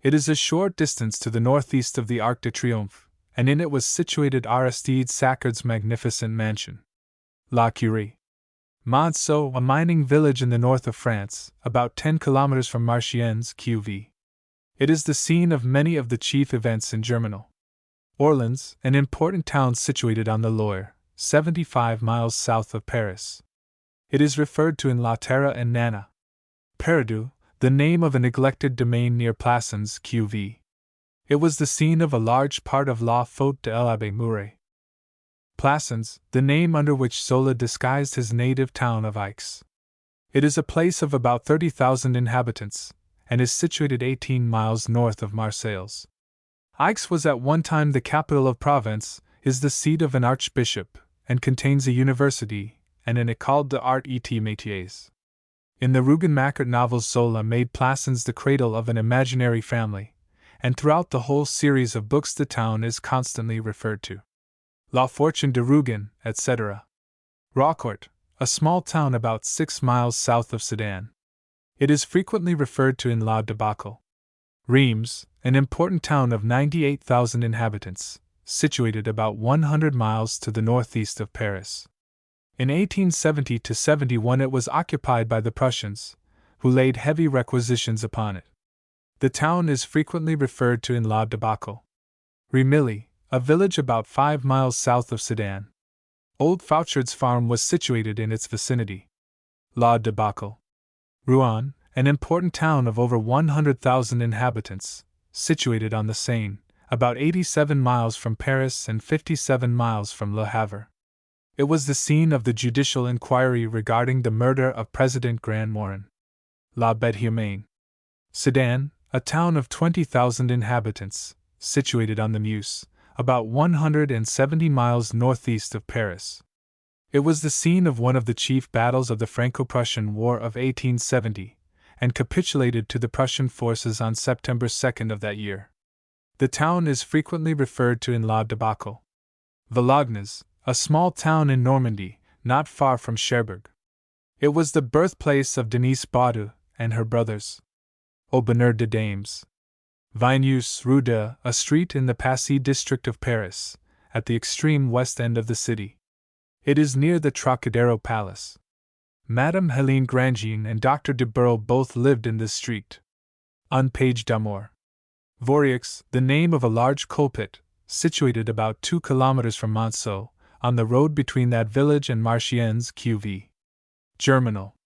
It is a short distance to the northeast of the Arc de Triomphe, and in it was situated Aristide Sacquard's magnificent mansion. La Curie. Monceau, a mining village in the north of France, about 10 kilometers from Marchiennes, QV. It is the scene of many of the chief events in Germinal. Orleans, an important town situated on the Loire, 75 miles south of Paris. It is referred to in La Terre and Nana. Peridou, the name of a neglected domain near Plassans, QV. It was the scene of a large part of La Faute de l'Abbé Mouret. Plassans, the name under which Zola disguised his native town of Aix. It is a place of about 30,000 inhabitants, and is situated 18 miles north of Marseilles. Aix was at one time the capital of Provence, is the seat of an archbishop, and contains a university, and an école d'art et métiers. In the Rougon-Macquart novels Zola made Plassans the cradle of an imaginary family, and throughout the whole series of books the town is constantly referred to. La Fortune de Rougon, etc. Raucourt, a small town about 6 miles south of Sedan. It is frequently referred to in La Debacle. Reims, an important town of 98,000 inhabitants, situated about 100 miles to the northeast of Paris. In 1870–71 it was occupied by the Prussians, who laid heavy requisitions upon it. The town is frequently referred to in La Debacle. Remilly, a village about 5 miles south of Sedan. Old Fouchard's farm was situated in its vicinity. La Debacle. Rouen, an important town of over 100,000 inhabitants, situated on the Seine, about 87 miles from Paris and 57 miles from Le Havre. It was the scene of the judicial inquiry regarding the murder of President Grand Morin. La Bête Humaine. Sedan, a town of 20,000 inhabitants, situated on the Meuse, about 170 miles northeast of Paris. It was the scene of one of the chief battles of the Franco-Prussian War of 1870, and capitulated to the Prussian forces on September 2 of that year. The town is frequently referred to in La Debacle. Valognes, a small town in Normandy, not far from Cherbourg. It was the birthplace of Denise Baudu and her brothers. Aubonneur de Dames. Vigneuse Rue de, a street in the Passy district of Paris, at the extreme west end of the city. It is near the Trocadero Palace. Madame Helene Grandjean and Dr. de Burgh both lived in this street. Un Page d'Amour. Vorieux, the name of a large coal pit, situated about 2 kilometers from Monceau, on the road between that village and Marchiennes QV. Germinal.